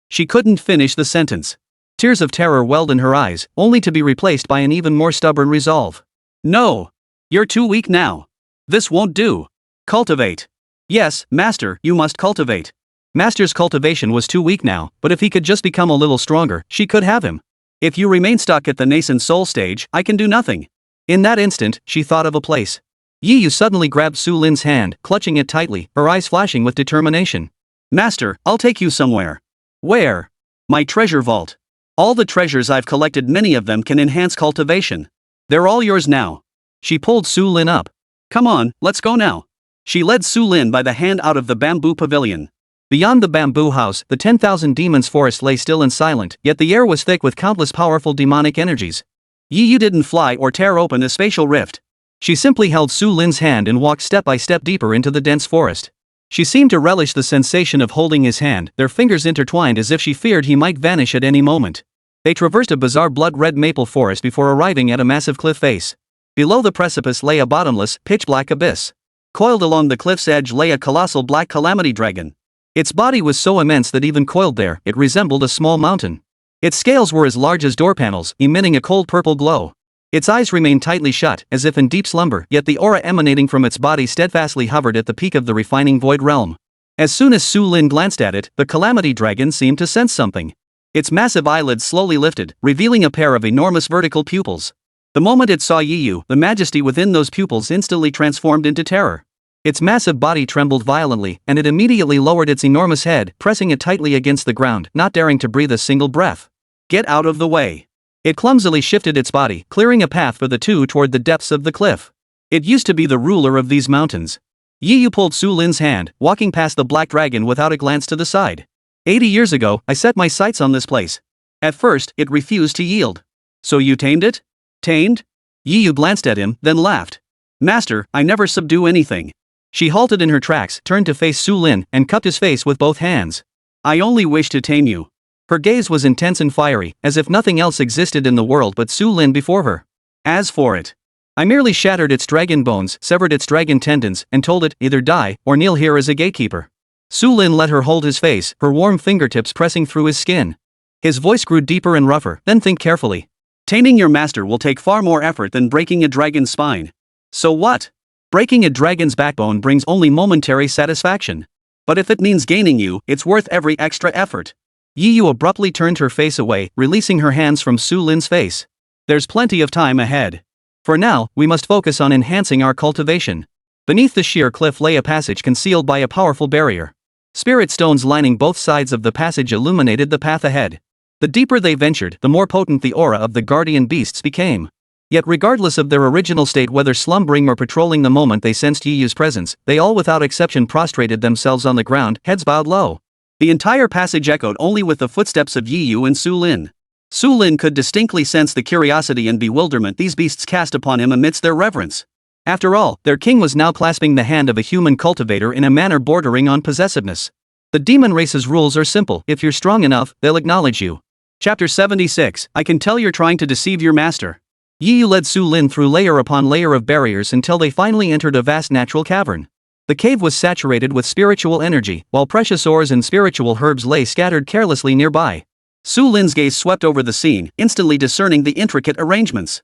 She couldn't finish the sentence. Tears of terror welled in her eyes, only to be replaced by an even more stubborn resolve. No. You're too weak now. This won't do. Cultivate. Yes, Master, you must cultivate. Master's cultivation was too weak now, but if he could just become a little stronger, she could have him. If you remain stuck at the nascent soul stage, I can do nothing. In that instant, she thought of a place. Yi Yu suddenly grabbed Su Lin's hand, clutching it tightly, her eyes flashing with determination. Master, I'll take you somewhere. Where? My treasure vault. All the treasures I've collected, many of them can enhance cultivation. They're all yours now. She pulled Su Lin up. Come on, let's go now. She led Su Lin by the hand out of the bamboo pavilion. Beyond the bamboo house, the 10,000 demons forest lay still and silent, yet the air was thick with countless powerful demonic energies. Yi Yu didn't fly or tear open a spatial rift. She simply held Su Lin's hand and walked step by step deeper into the dense forest. She seemed to relish the sensation of holding his hand, their fingers intertwined as if she feared he might vanish at any moment. They traversed a bizarre blood-red maple forest before arriving at a massive cliff face. Below the precipice lay a bottomless, pitch-black abyss. Coiled along the cliff's edge lay a colossal black calamity dragon. Its body was so immense that even coiled there, it resembled a small mountain. Its scales were as large as door panels, emitting a cold purple glow. Its eyes remained tightly shut, as if in deep slumber, yet the aura emanating from its body steadfastly hovered at the peak of the refining void realm. As soon as Su Lin glanced at it, the calamity dragon seemed to sense something. Its massive eyelids slowly lifted, revealing a pair of enormous vertical pupils. The moment it saw Yi Yu, the majesty within those pupils instantly transformed into terror. Its massive body trembled violently, and it immediately lowered its enormous head, pressing it tightly against the ground, not daring to breathe a single breath. Get out of the way. It clumsily shifted its body, clearing a path for the two toward the depths of the cliff. It used to be the ruler of these mountains. Yi Yu pulled Su Lin's hand, walking past the black dragon without a glance to the side. 80 years ago, I set my sights on this place. At first, it refused to yield. So you tamed it? Tamed? Yi Yu glanced at him, then laughed. Master, I never subdue anything. She halted in her tracks, turned to face Su Lin, and cupped his face with both hands. I only wish to tame you. Her gaze was intense and fiery, as if nothing else existed in the world but Su Lin before her. As for it, I merely shattered its dragon bones, severed its dragon tendons, and told it, either die, or kneel here as a gatekeeper. Su Lin let her hold his face, her warm fingertips pressing through his skin. His voice grew deeper and rougher, then think carefully. Taming your master will take far more effort than breaking a dragon's spine. So what? Breaking a dragon's backbone brings only momentary satisfaction. But if it means gaining you, it's worth every extra effort. Yi Yu abruptly turned her face away, releasing her hands from Su Lin's face. There's plenty of time ahead. For now, we must focus on enhancing our cultivation. Beneath the sheer cliff lay a passage concealed by a powerful barrier. Spirit stones lining both sides of the passage illuminated the path ahead. The deeper they ventured, the more potent the aura of the guardian beasts became. Yet regardless of their original state, whether slumbering or patrolling, the moment they sensed Yiyu's presence, they all without exception prostrated themselves on the ground, heads bowed low. The entire passage echoed only with the footsteps of Yiyu and Su Lin. Su Lin could distinctly sense the curiosity and bewilderment these beasts cast upon him amidst their reverence. After all, their king was now clasping the hand of a human cultivator in a manner bordering on possessiveness. The demon race's rules are simple: if you're strong enough, they'll acknowledge you. Chapter 76. I can tell you're trying to deceive your master. Yiyu led Su Lin through layer upon layer of barriers until they finally entered a vast natural cavern. The cave was saturated with spiritual energy, while precious ores and spiritual herbs lay scattered carelessly nearby. Su Lin's gaze swept over the scene, instantly discerning the intricate arrangements.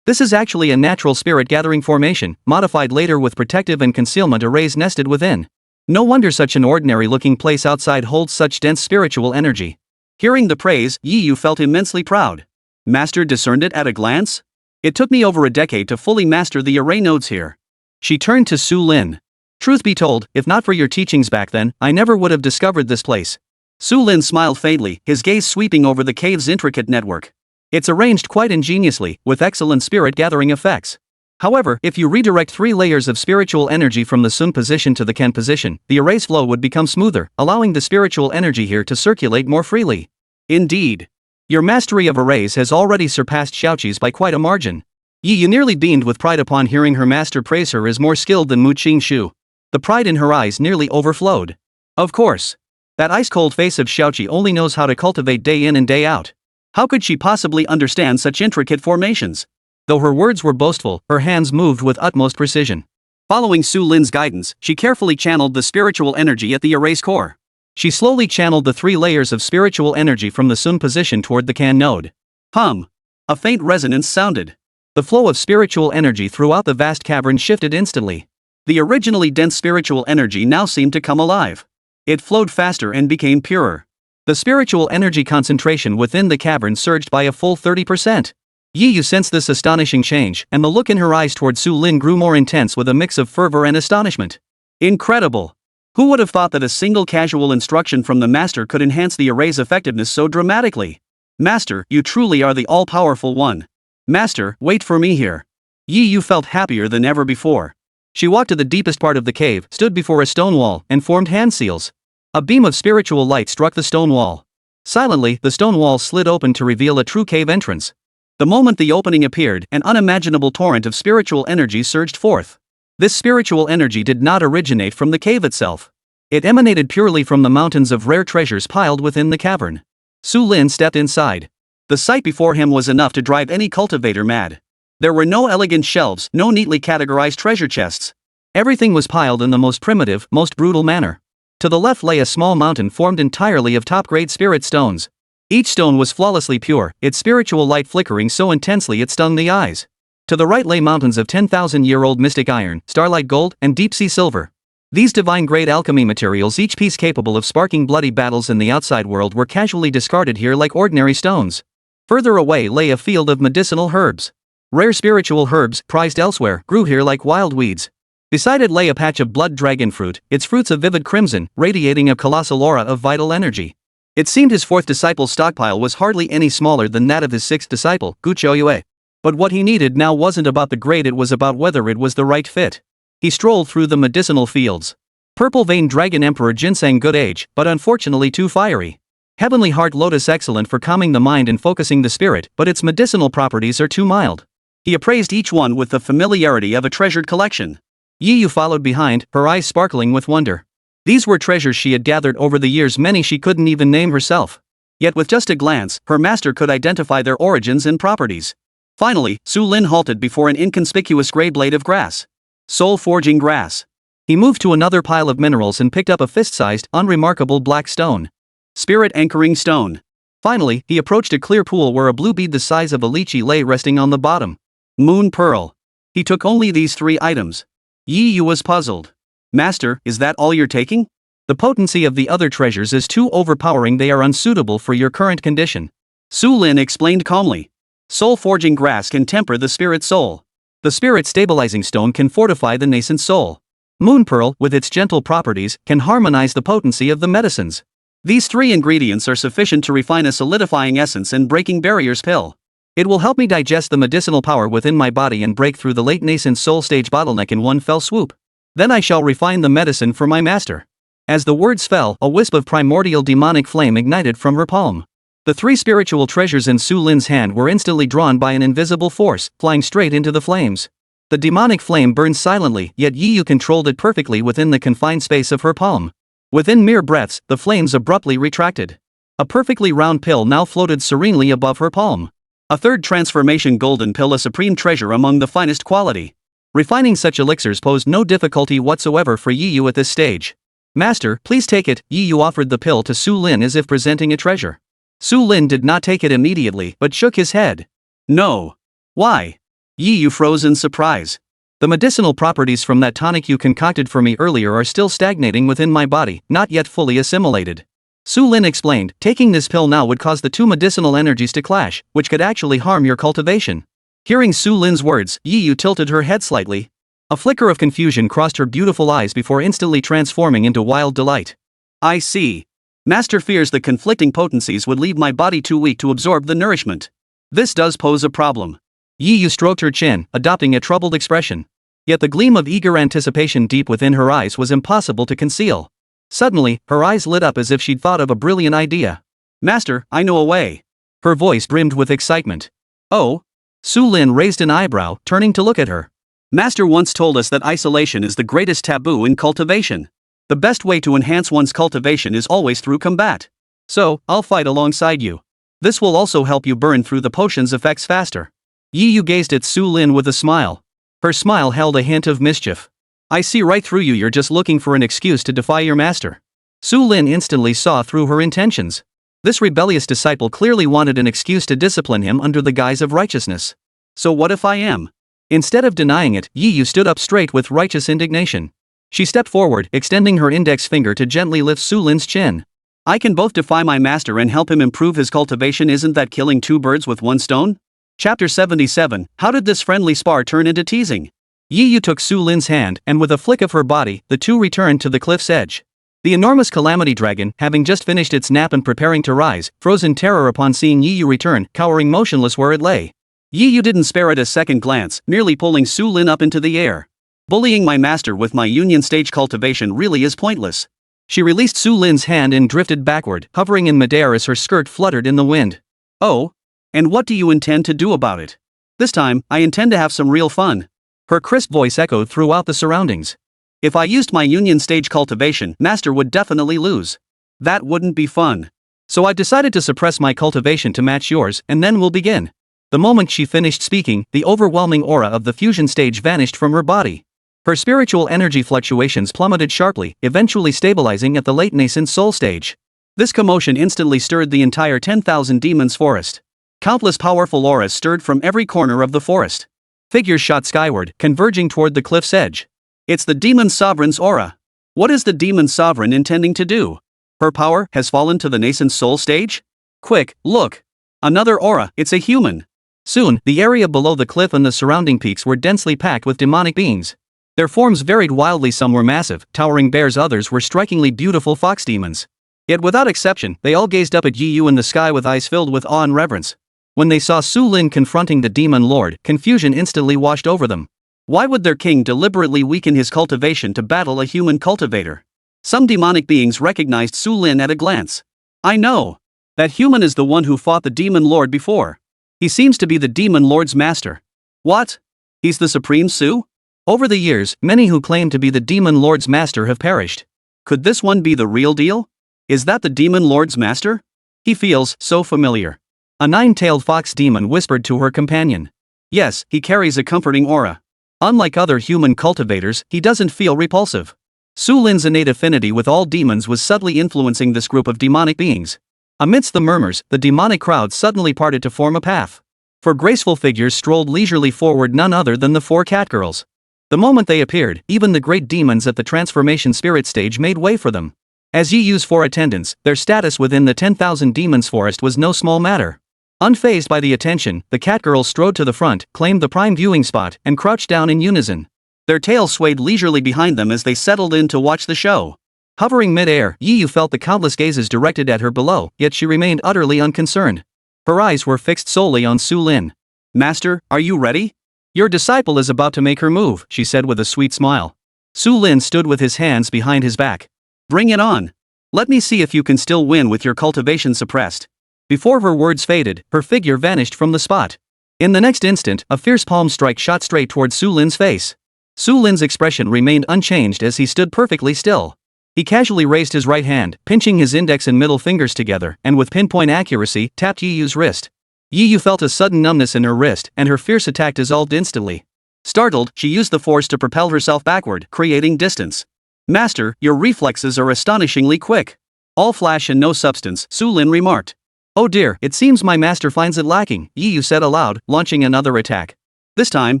This is actually a natural spirit gathering formation, modified later with protective and concealment arrays nested within. No wonder such an ordinary-looking place outside holds such dense spiritual energy. Hearing the praise, Yiyu felt immensely proud. Master discerned it at a glance? It took me over a decade to fully master the array nodes here. She turned to Su Lin. Truth be told, if not for your teachings back then, I never would have discovered this place. Su Lin smiled faintly, his gaze sweeping over the cave's intricate network. It's arranged quite ingeniously, with excellent spirit-gathering effects. However, if you redirect 3 layers of spiritual energy from the Sun position to the Ken position, the array's flow would become smoother, allowing the spiritual energy here to circulate more freely. Indeed. Your mastery of arrays has already surpassed Xiaoqi's by quite a margin. Yiyu nearly beamed with pride upon hearing her master praise her as more skilled than Mu Qingxue. The pride in her eyes nearly overflowed. Of course. That ice-cold face of Xiaoqi only knows how to cultivate day in and day out. How could she possibly understand such intricate formations? Though her words were boastful, her hands moved with utmost precision. Following Su Lin's guidance, she carefully channeled the spiritual energy at the array's core. She slowly channeled the 3 layers of spiritual energy from the Sun position toward the Kan node. A faint resonance sounded. The flow of spiritual energy throughout the vast cavern shifted instantly. The originally dense spiritual energy now seemed to come alive. It flowed faster and became purer. The spiritual energy concentration within the cavern surged by a full 30%. Yiyu sensed this astonishing change, and the look in her eyes toward Su Lin grew more intense with a mix of fervor and astonishment. Incredible! Who would have thought that a single casual instruction from the master could enhance the array's effectiveness so dramatically? Master, you truly are the all-powerful one. Master, wait for me here. Yiyu felt happier than ever before. She walked to the deepest part of the cave, stood before a stone wall, and formed hand seals. A beam of spiritual light struck the stone wall. Silently, the stone wall slid open to reveal a true cave entrance. The moment the opening appeared, an unimaginable torrent of spiritual energy surged forth. This spiritual energy did not originate from the cave itself. It emanated purely from the mountains of rare treasures piled within the cavern. Su Lin stepped inside. The sight before him was enough to drive any cultivator mad. There were no elegant shelves, no neatly categorized treasure chests. Everything was piled in the most primitive, most brutal manner. To the left lay a small mountain formed entirely of top-grade spirit stones. Each stone was flawlessly pure, its spiritual light flickering so intensely it stung the eyes. To the right lay mountains of 10,000-year-old mystic iron, starlight gold, and deep-sea silver. These divine-grade alchemy materials, each piece capable of sparking bloody battles in the outside world, were casually discarded here like ordinary stones. Further away lay a field of medicinal herbs. Rare spiritual herbs, prized elsewhere, grew here like wild weeds. Beside it lay a patch of blood dragon fruit, its fruits of vivid crimson, radiating a colossal aura of vital energy. It seemed his 4th disciple's stockpile was hardly any smaller than that of his 6th disciple, Qingxue. But what he needed now wasn't about the grade, it was about whether it was the right fit. He strolled through the medicinal fields. Purple-veined dragon emperor ginseng, good age, but unfortunately too fiery. Heavenly heart lotus, excellent for calming the mind and focusing the spirit, but its medicinal properties are too mild. He appraised each one with the familiarity of a treasured collection. Yiyu followed behind, her eyes sparkling with wonder. These were treasures she had gathered over the years, many she couldn't even name herself. Yet with just a glance, her master could identify their origins and properties. Finally, Su Lin halted before an inconspicuous gray blade of grass. Soul-forging grass. He moved to another pile of minerals and picked up a fist-sized, unremarkable black stone. Spirit-anchoring stone. Finally, he approached a clear pool where a blue bead the size of a lychee lay resting on the bottom. Moon pearl. He took only these 3 items. Yiyu was puzzled. Master, is that all you're taking? The potency of the other treasures is too overpowering, they are unsuitable for your current condition. Su Lin explained calmly. Soul-forging grass can temper the spirit soul. The spirit stabilizing stone can fortify the nascent soul. Moon pearl, with its gentle properties, can harmonize the potency of the medicines. These 3 ingredients are sufficient to refine a solidifying essence and breaking barriers pill. It will help me digest the medicinal power within my body and break through the late nascent soul stage bottleneck in one fell swoop. Then I shall refine the medicine for my master. As the words fell, a wisp of primordial demonic flame ignited from her palm. The 3 spiritual treasures in Su Lin's hand were instantly drawn by an invisible force, flying straight into the flames. The demonic flame burned silently, yet Yi Yu controlled it perfectly within the confined space of her palm. Within mere breaths, the flames abruptly retracted. A perfectly round pill now floated serenely above her palm. A 3rd transformation golden pill, a supreme treasure among the finest quality. Refining such elixirs posed no difficulty whatsoever for Yi Yu at this stage. Master, please take it. Yi Yu offered the pill to Su Lin as if presenting a treasure. Su Lin did not take it immediately, but shook his head. No. Why? Yi Yu froze in surprise. The medicinal properties from that tonic you concocted for me earlier are still stagnating within my body, not yet fully assimilated. Su Lin explained, taking this pill now would cause the 2 medicinal energies to clash, which could actually harm your cultivation. Hearing Su Lin's words, Yi Yu tilted her head slightly. A flicker of confusion crossed her beautiful eyes before instantly transforming into wild delight. I see. Master fears the conflicting potencies would leave my body too weak to absorb the nourishment. This does pose a problem. Yi Yu stroked her chin, adopting a troubled expression. Yet the gleam of eager anticipation deep within her eyes was impossible to conceal. Suddenly, her eyes lit up as if she'd thought of a brilliant idea. Master, I know a way. Her voice brimmed with excitement. Oh? Su Lin raised an eyebrow, turning to look at her. Master once told us that isolation is the greatest taboo in cultivation. The best way to enhance one's cultivation is always through combat. So, I'll fight alongside you. This will also help you burn through the potion's effects faster. Yi Yu gazed at Su Lin with a smile. Her smile held a hint of mischief. I see right through you, you're just looking for an excuse to defy your master. Su Lin instantly saw through her intentions. This rebellious disciple clearly wanted an excuse to discipline him under the guise of righteousness. So what if I am? Instead of denying it, Yi Yu stood up straight with righteous indignation. She stepped forward, extending her index finger to gently lift Su Lin's chin. I can both defy my master and help him improve his cultivation. Isn't that killing 2 birds with 1 stone? Chapter 77, How did this friendly spar turn into teasing? Yi Yu took Su Lin's hand, and with a flick of her body, the 2 returned to the cliff's edge. The enormous calamity dragon, having just finished its nap and preparing to rise, froze in terror upon seeing Yi Yu return, cowering motionless where it lay. Yi Yu didn't spare it a second glance, merely pulling Su Lin up into the air. Bullying my master with my union stage cultivation really is pointless. She released Su Lin's hand and drifted backward, hovering in midair as her skirt fluttered in the wind. Oh? And what do you intend to do about it? This time, I intend to have some real fun. Her crisp voice echoed throughout the surroundings. If I used my union stage cultivation, master would definitely lose. That wouldn't be fun. So I decided to suppress my cultivation to match yours, and then we'll begin. The moment she finished speaking, the overwhelming aura of the fusion stage vanished from her body. Her spiritual energy fluctuations plummeted sharply, eventually stabilizing at the late nascent soul stage. This commotion instantly stirred the entire 10,000 demons forest. Countless powerful auras stirred from every corner of the forest. Figures shot skyward, converging toward the cliff's edge. It's the demon sovereign's aura. What is the demon sovereign intending to do? Her power has fallen to the nascent soul stage? Quick, look! Another aura, it's a human. Soon, the area below the cliff and the surrounding peaks were densely packed with demonic beings. Their forms varied wildly, some were massive, towering bears, others were strikingly beautiful fox demons. Yet without exception, they all gazed up at Yi Yu in the sky with eyes filled with awe and reverence. When they saw Su Lin confronting the demon lord, confusion instantly washed over them. Why would their king deliberately weaken his cultivation to battle a human cultivator? Some demonic beings recognized Su Lin at a glance. I know. That human is the one who fought the demon lord before. He seems to be the demon lord's master. What? He's the supreme Su? Over the years, many who claim to be the demon lord's master have perished. Could this one be the real deal? Is that the demon lord's master? He feels so familiar. A 9-tailed fox demon whispered to her companion. Yes, he carries a comforting aura. Unlike other human cultivators, he doesn't feel repulsive. Su Lin's innate affinity with all demons was subtly influencing this group of demonic beings. Amidst the murmurs, the demonic crowd suddenly parted to form a path. 4 graceful figures strolled leisurely forward, none other than the 4 catgirls. The moment they appeared, even the great demons at the transformation spirit stage made way for them. As Yi Yu's 4 attendants, their status within the 10,000 demons forest was no small matter. Unfazed by the attention, the catgirls strode to the front, claimed the prime viewing spot, and crouched down in unison. Their tails swayed leisurely behind them as they settled in to watch the show. Hovering mid-air, Yiyu felt the countless gazes directed at her below, yet she remained utterly unconcerned. Her eyes were fixed solely on Su Lin. Master, are you ready? Your disciple is about to make her move, she said with a sweet smile. Su Lin stood with his hands behind his back. Bring it on. Let me see if you can still win with your cultivation suppressed. Before her words faded, her figure vanished from the spot. In the next instant, a fierce palm strike shot straight toward Su Lin's face. Su Lin's expression remained unchanged as he stood perfectly still. He casually raised his right hand, pinching his index and middle fingers together, and with pinpoint accuracy, tapped Yiyu's wrist. Yiyu felt a sudden numbness in her wrist, and her fierce attack dissolved instantly. Startled, she used the force to propel herself backward, creating distance. Master, your reflexes are astonishingly quick. All flash and no substance, Su Lin remarked. Oh dear, it seems my master finds it lacking, Yiyu said aloud, launching another attack. This time,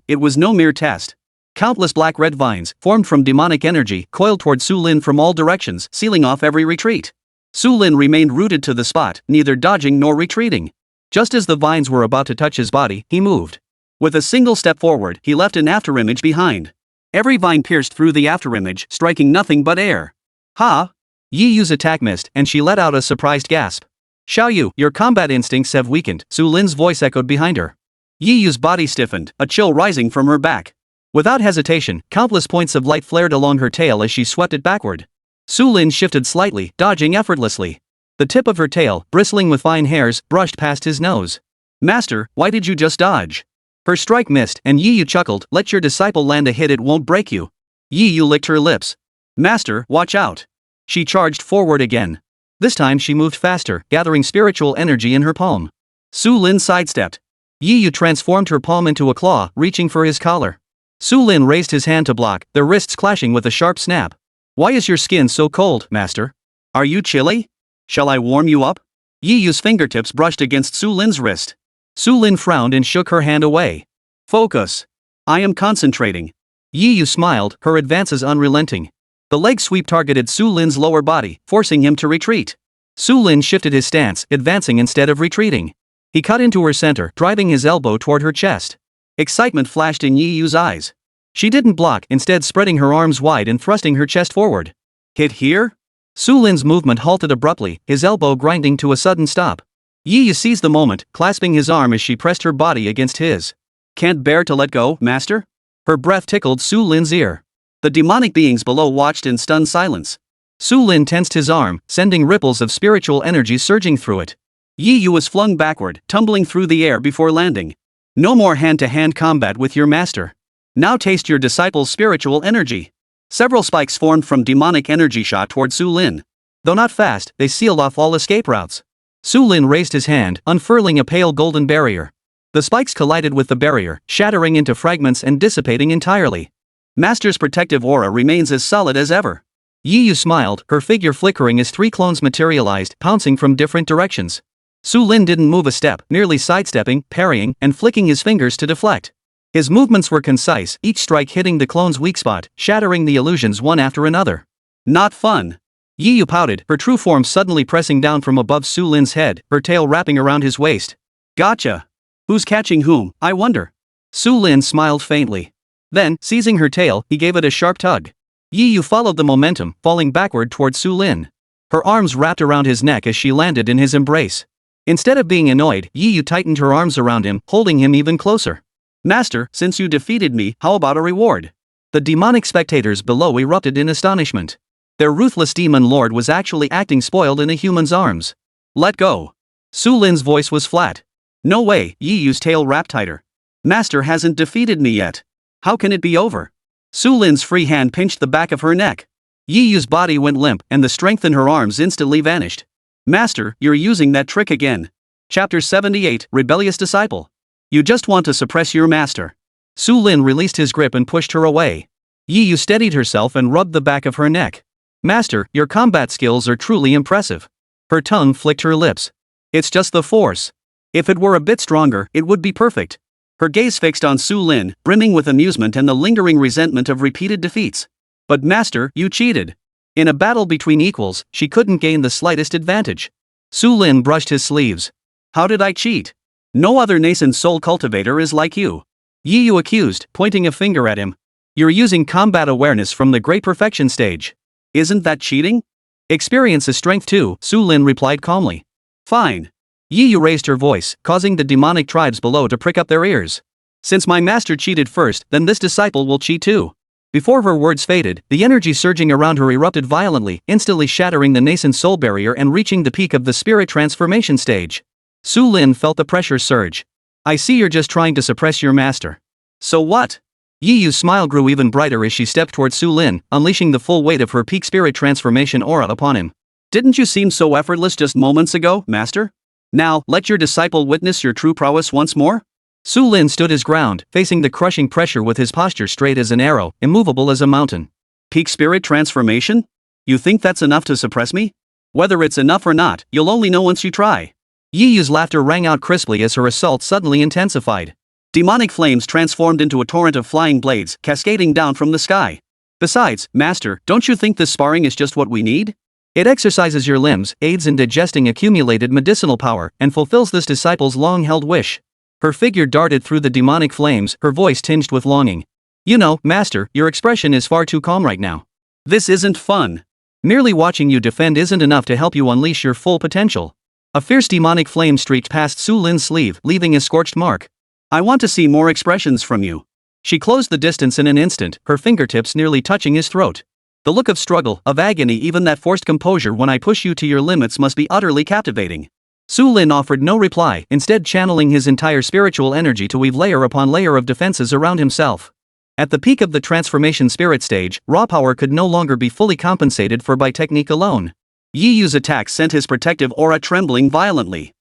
it was no mere test. Countless black-red vines, formed from demonic energy, coiled toward Su Lin from all directions, sealing off every retreat. Su Lin remained rooted to the spot, neither dodging nor retreating. Just as the vines were about to touch his body, he moved. With a single step forward, he left an afterimage behind. Every vine pierced through the afterimage, striking nothing but air. Ha! Yiyu's attack missed, and she let out a surprised gasp. Xiaoyu, your combat instincts have weakened, Su Lin's voice echoed behind her. Yiyu's body stiffened, a chill rising from her back. Without hesitation, countless points of light flared along her tail as she swept it backward. Su Lin shifted slightly, dodging effortlessly. The tip of her tail, bristling with fine hairs, brushed past his nose. Master, why did you just dodge? Her strike missed, and Yiyu chuckled, let your disciple land a hit it won't break you. Yiyu licked her lips. Master, watch out. She charged forward again. This time she moved faster, gathering spiritual energy in her palm. Su Lin sidestepped. Yiyu transformed her palm into a claw, reaching for his collar. Su Lin raised his hand to block, their wrists clashing with a sharp snap. Why is your skin so cold, master? Are you chilly? Shall I warm you up? Yiyu's fingertips brushed against Su Lin's wrist. Su Lin frowned and shook her hand away. Focus. I am concentrating. Yiyu smiled, her advances unrelenting. The leg sweep targeted Su Lin's lower body, forcing him to retreat. Su Lin shifted his stance, advancing instead of retreating. He cut into her center, driving his elbow toward her chest. Excitement flashed in Yiyu's eyes. She didn't block, instead spreading her arms wide and thrusting her chest forward. Hit here? Su Lin's movement halted abruptly, his elbow grinding to a sudden stop. Yiyu seized the moment, clasping his arm as she pressed her body against his. Can't bear to let go, master? Her breath tickled Su Lin's ear. The demonic beings below watched in stunned silence. Su Lin tensed his arm, sending ripples of spiritual energy surging through it. Yiyu was flung backward, tumbling through the air before landing. No more hand-to-hand combat with your master. Now taste your disciple's spiritual energy. Several spikes formed from demonic energy shot toward Su Lin. Though not fast, they sealed off all escape routes. Su Lin raised his hand, unfurling a pale golden barrier. The spikes collided with the barrier, shattering into fragments and dissipating entirely. Master's protective aura remains as solid as ever. Yiyu smiled, her figure flickering as three clones materialized, pouncing from different directions. Su Lin didn't move a step, merely sidestepping, parrying, and flicking his fingers to deflect. His movements were concise, each strike hitting the clone's weak spot, shattering the illusions one after another. Not fun. Yiyu pouted, her true form suddenly pressing down from above Su Lin's head, her tail wrapping around his waist. Gotcha. Who's catching whom, I wonder? Su Lin smiled faintly. Then, seizing her tail, he gave it a sharp tug. Yiyu followed the momentum, falling backward toward Su Lin. Her arms wrapped around his neck as she landed in his embrace. Instead of being annoyed, Yiyu tightened her arms around him, holding him even closer. Master, since you defeated me, how about a reward? The demonic spectators below erupted in astonishment. Their ruthless demon lord was actually acting spoiled in a human's arms. Let go. Su Lin's voice was flat. No way, Yiyu's tail wrapped tighter. Master hasn't defeated me yet. How can it be over? Su Lin's free hand pinched the back of her neck. Yiyu's body went limp, and the strength in her arms instantly vanished. Master, you're using that trick again. Chapter 78, Rebellious Disciple. You just want to suppress your master. Su Lin released his grip and pushed her away. Yiyu steadied herself and rubbed the back of her neck. Master, your combat skills are truly impressive. Her tongue flicked her lips. It's just the force. If it were a bit stronger, it would be perfect. Her gaze fixed on Su Lin, brimming with amusement and the lingering resentment of repeated defeats. But master, you cheated. In a battle between equals, she couldn't gain the slightest advantage. Su Lin brushed his sleeves. How did I cheat? No other nascent soul cultivator is like you. Yi Yu accused, pointing a finger at him. You're using combat awareness from the Great Perfection stage. Isn't that cheating? Experience is strength too, Su Lin replied calmly. Fine. Yi Yu raised her voice, causing the demonic tribes below to prick up their ears. Since my master cheated first, then this disciple will cheat too. Before her words faded, the energy surging around her erupted violently, instantly shattering the nascent soul barrier and reaching the peak of the spirit transformation stage. Su Lin felt the pressure surge. I see you're just trying to suppress your master. So what? Yi Yu's smile grew even brighter as she stepped towards Su Lin, unleashing the full weight of her peak spirit transformation aura upon him. Didn't you seem so effortless just moments ago, master? Now, let your disciple witness your true prowess once more? Su Lin stood his ground, facing the crushing pressure with his posture straight as an arrow, immovable as a mountain. Peak spirit transformation? You think that's enough to suppress me? Whether it's enough or not, you'll only know once you try. Yi Yu's laughter rang out crisply as her assault suddenly intensified. Demonic flames transformed into a torrent of flying blades, cascading down from the sky. Besides, master, don't you think this sparring is just what we need? It exercises your limbs, aids in digesting accumulated medicinal power, and fulfills this disciple's long-held wish. Her figure darted through the demonic flames, her voice tinged with longing. You know, master, your expression is far too calm right now. This isn't fun. Merely watching you defend isn't enough to help you unleash your full potential. A fierce demonic flame streaked past Su Lin's sleeve, leaving a scorched mark. I want to see more expressions from you. She closed the distance in an instant, her fingertips nearly touching his throat. The look of struggle, of agony, even that forced composure when I push you to your limits must be utterly captivating. Su Lin offered no reply, instead channeling his entire spiritual energy to weave layer upon layer of defenses around himself. At the peak of the transformation spirit stage, raw power could no longer be fully compensated for by technique alone. Yi Yu's attack sent his protective aura trembling violently.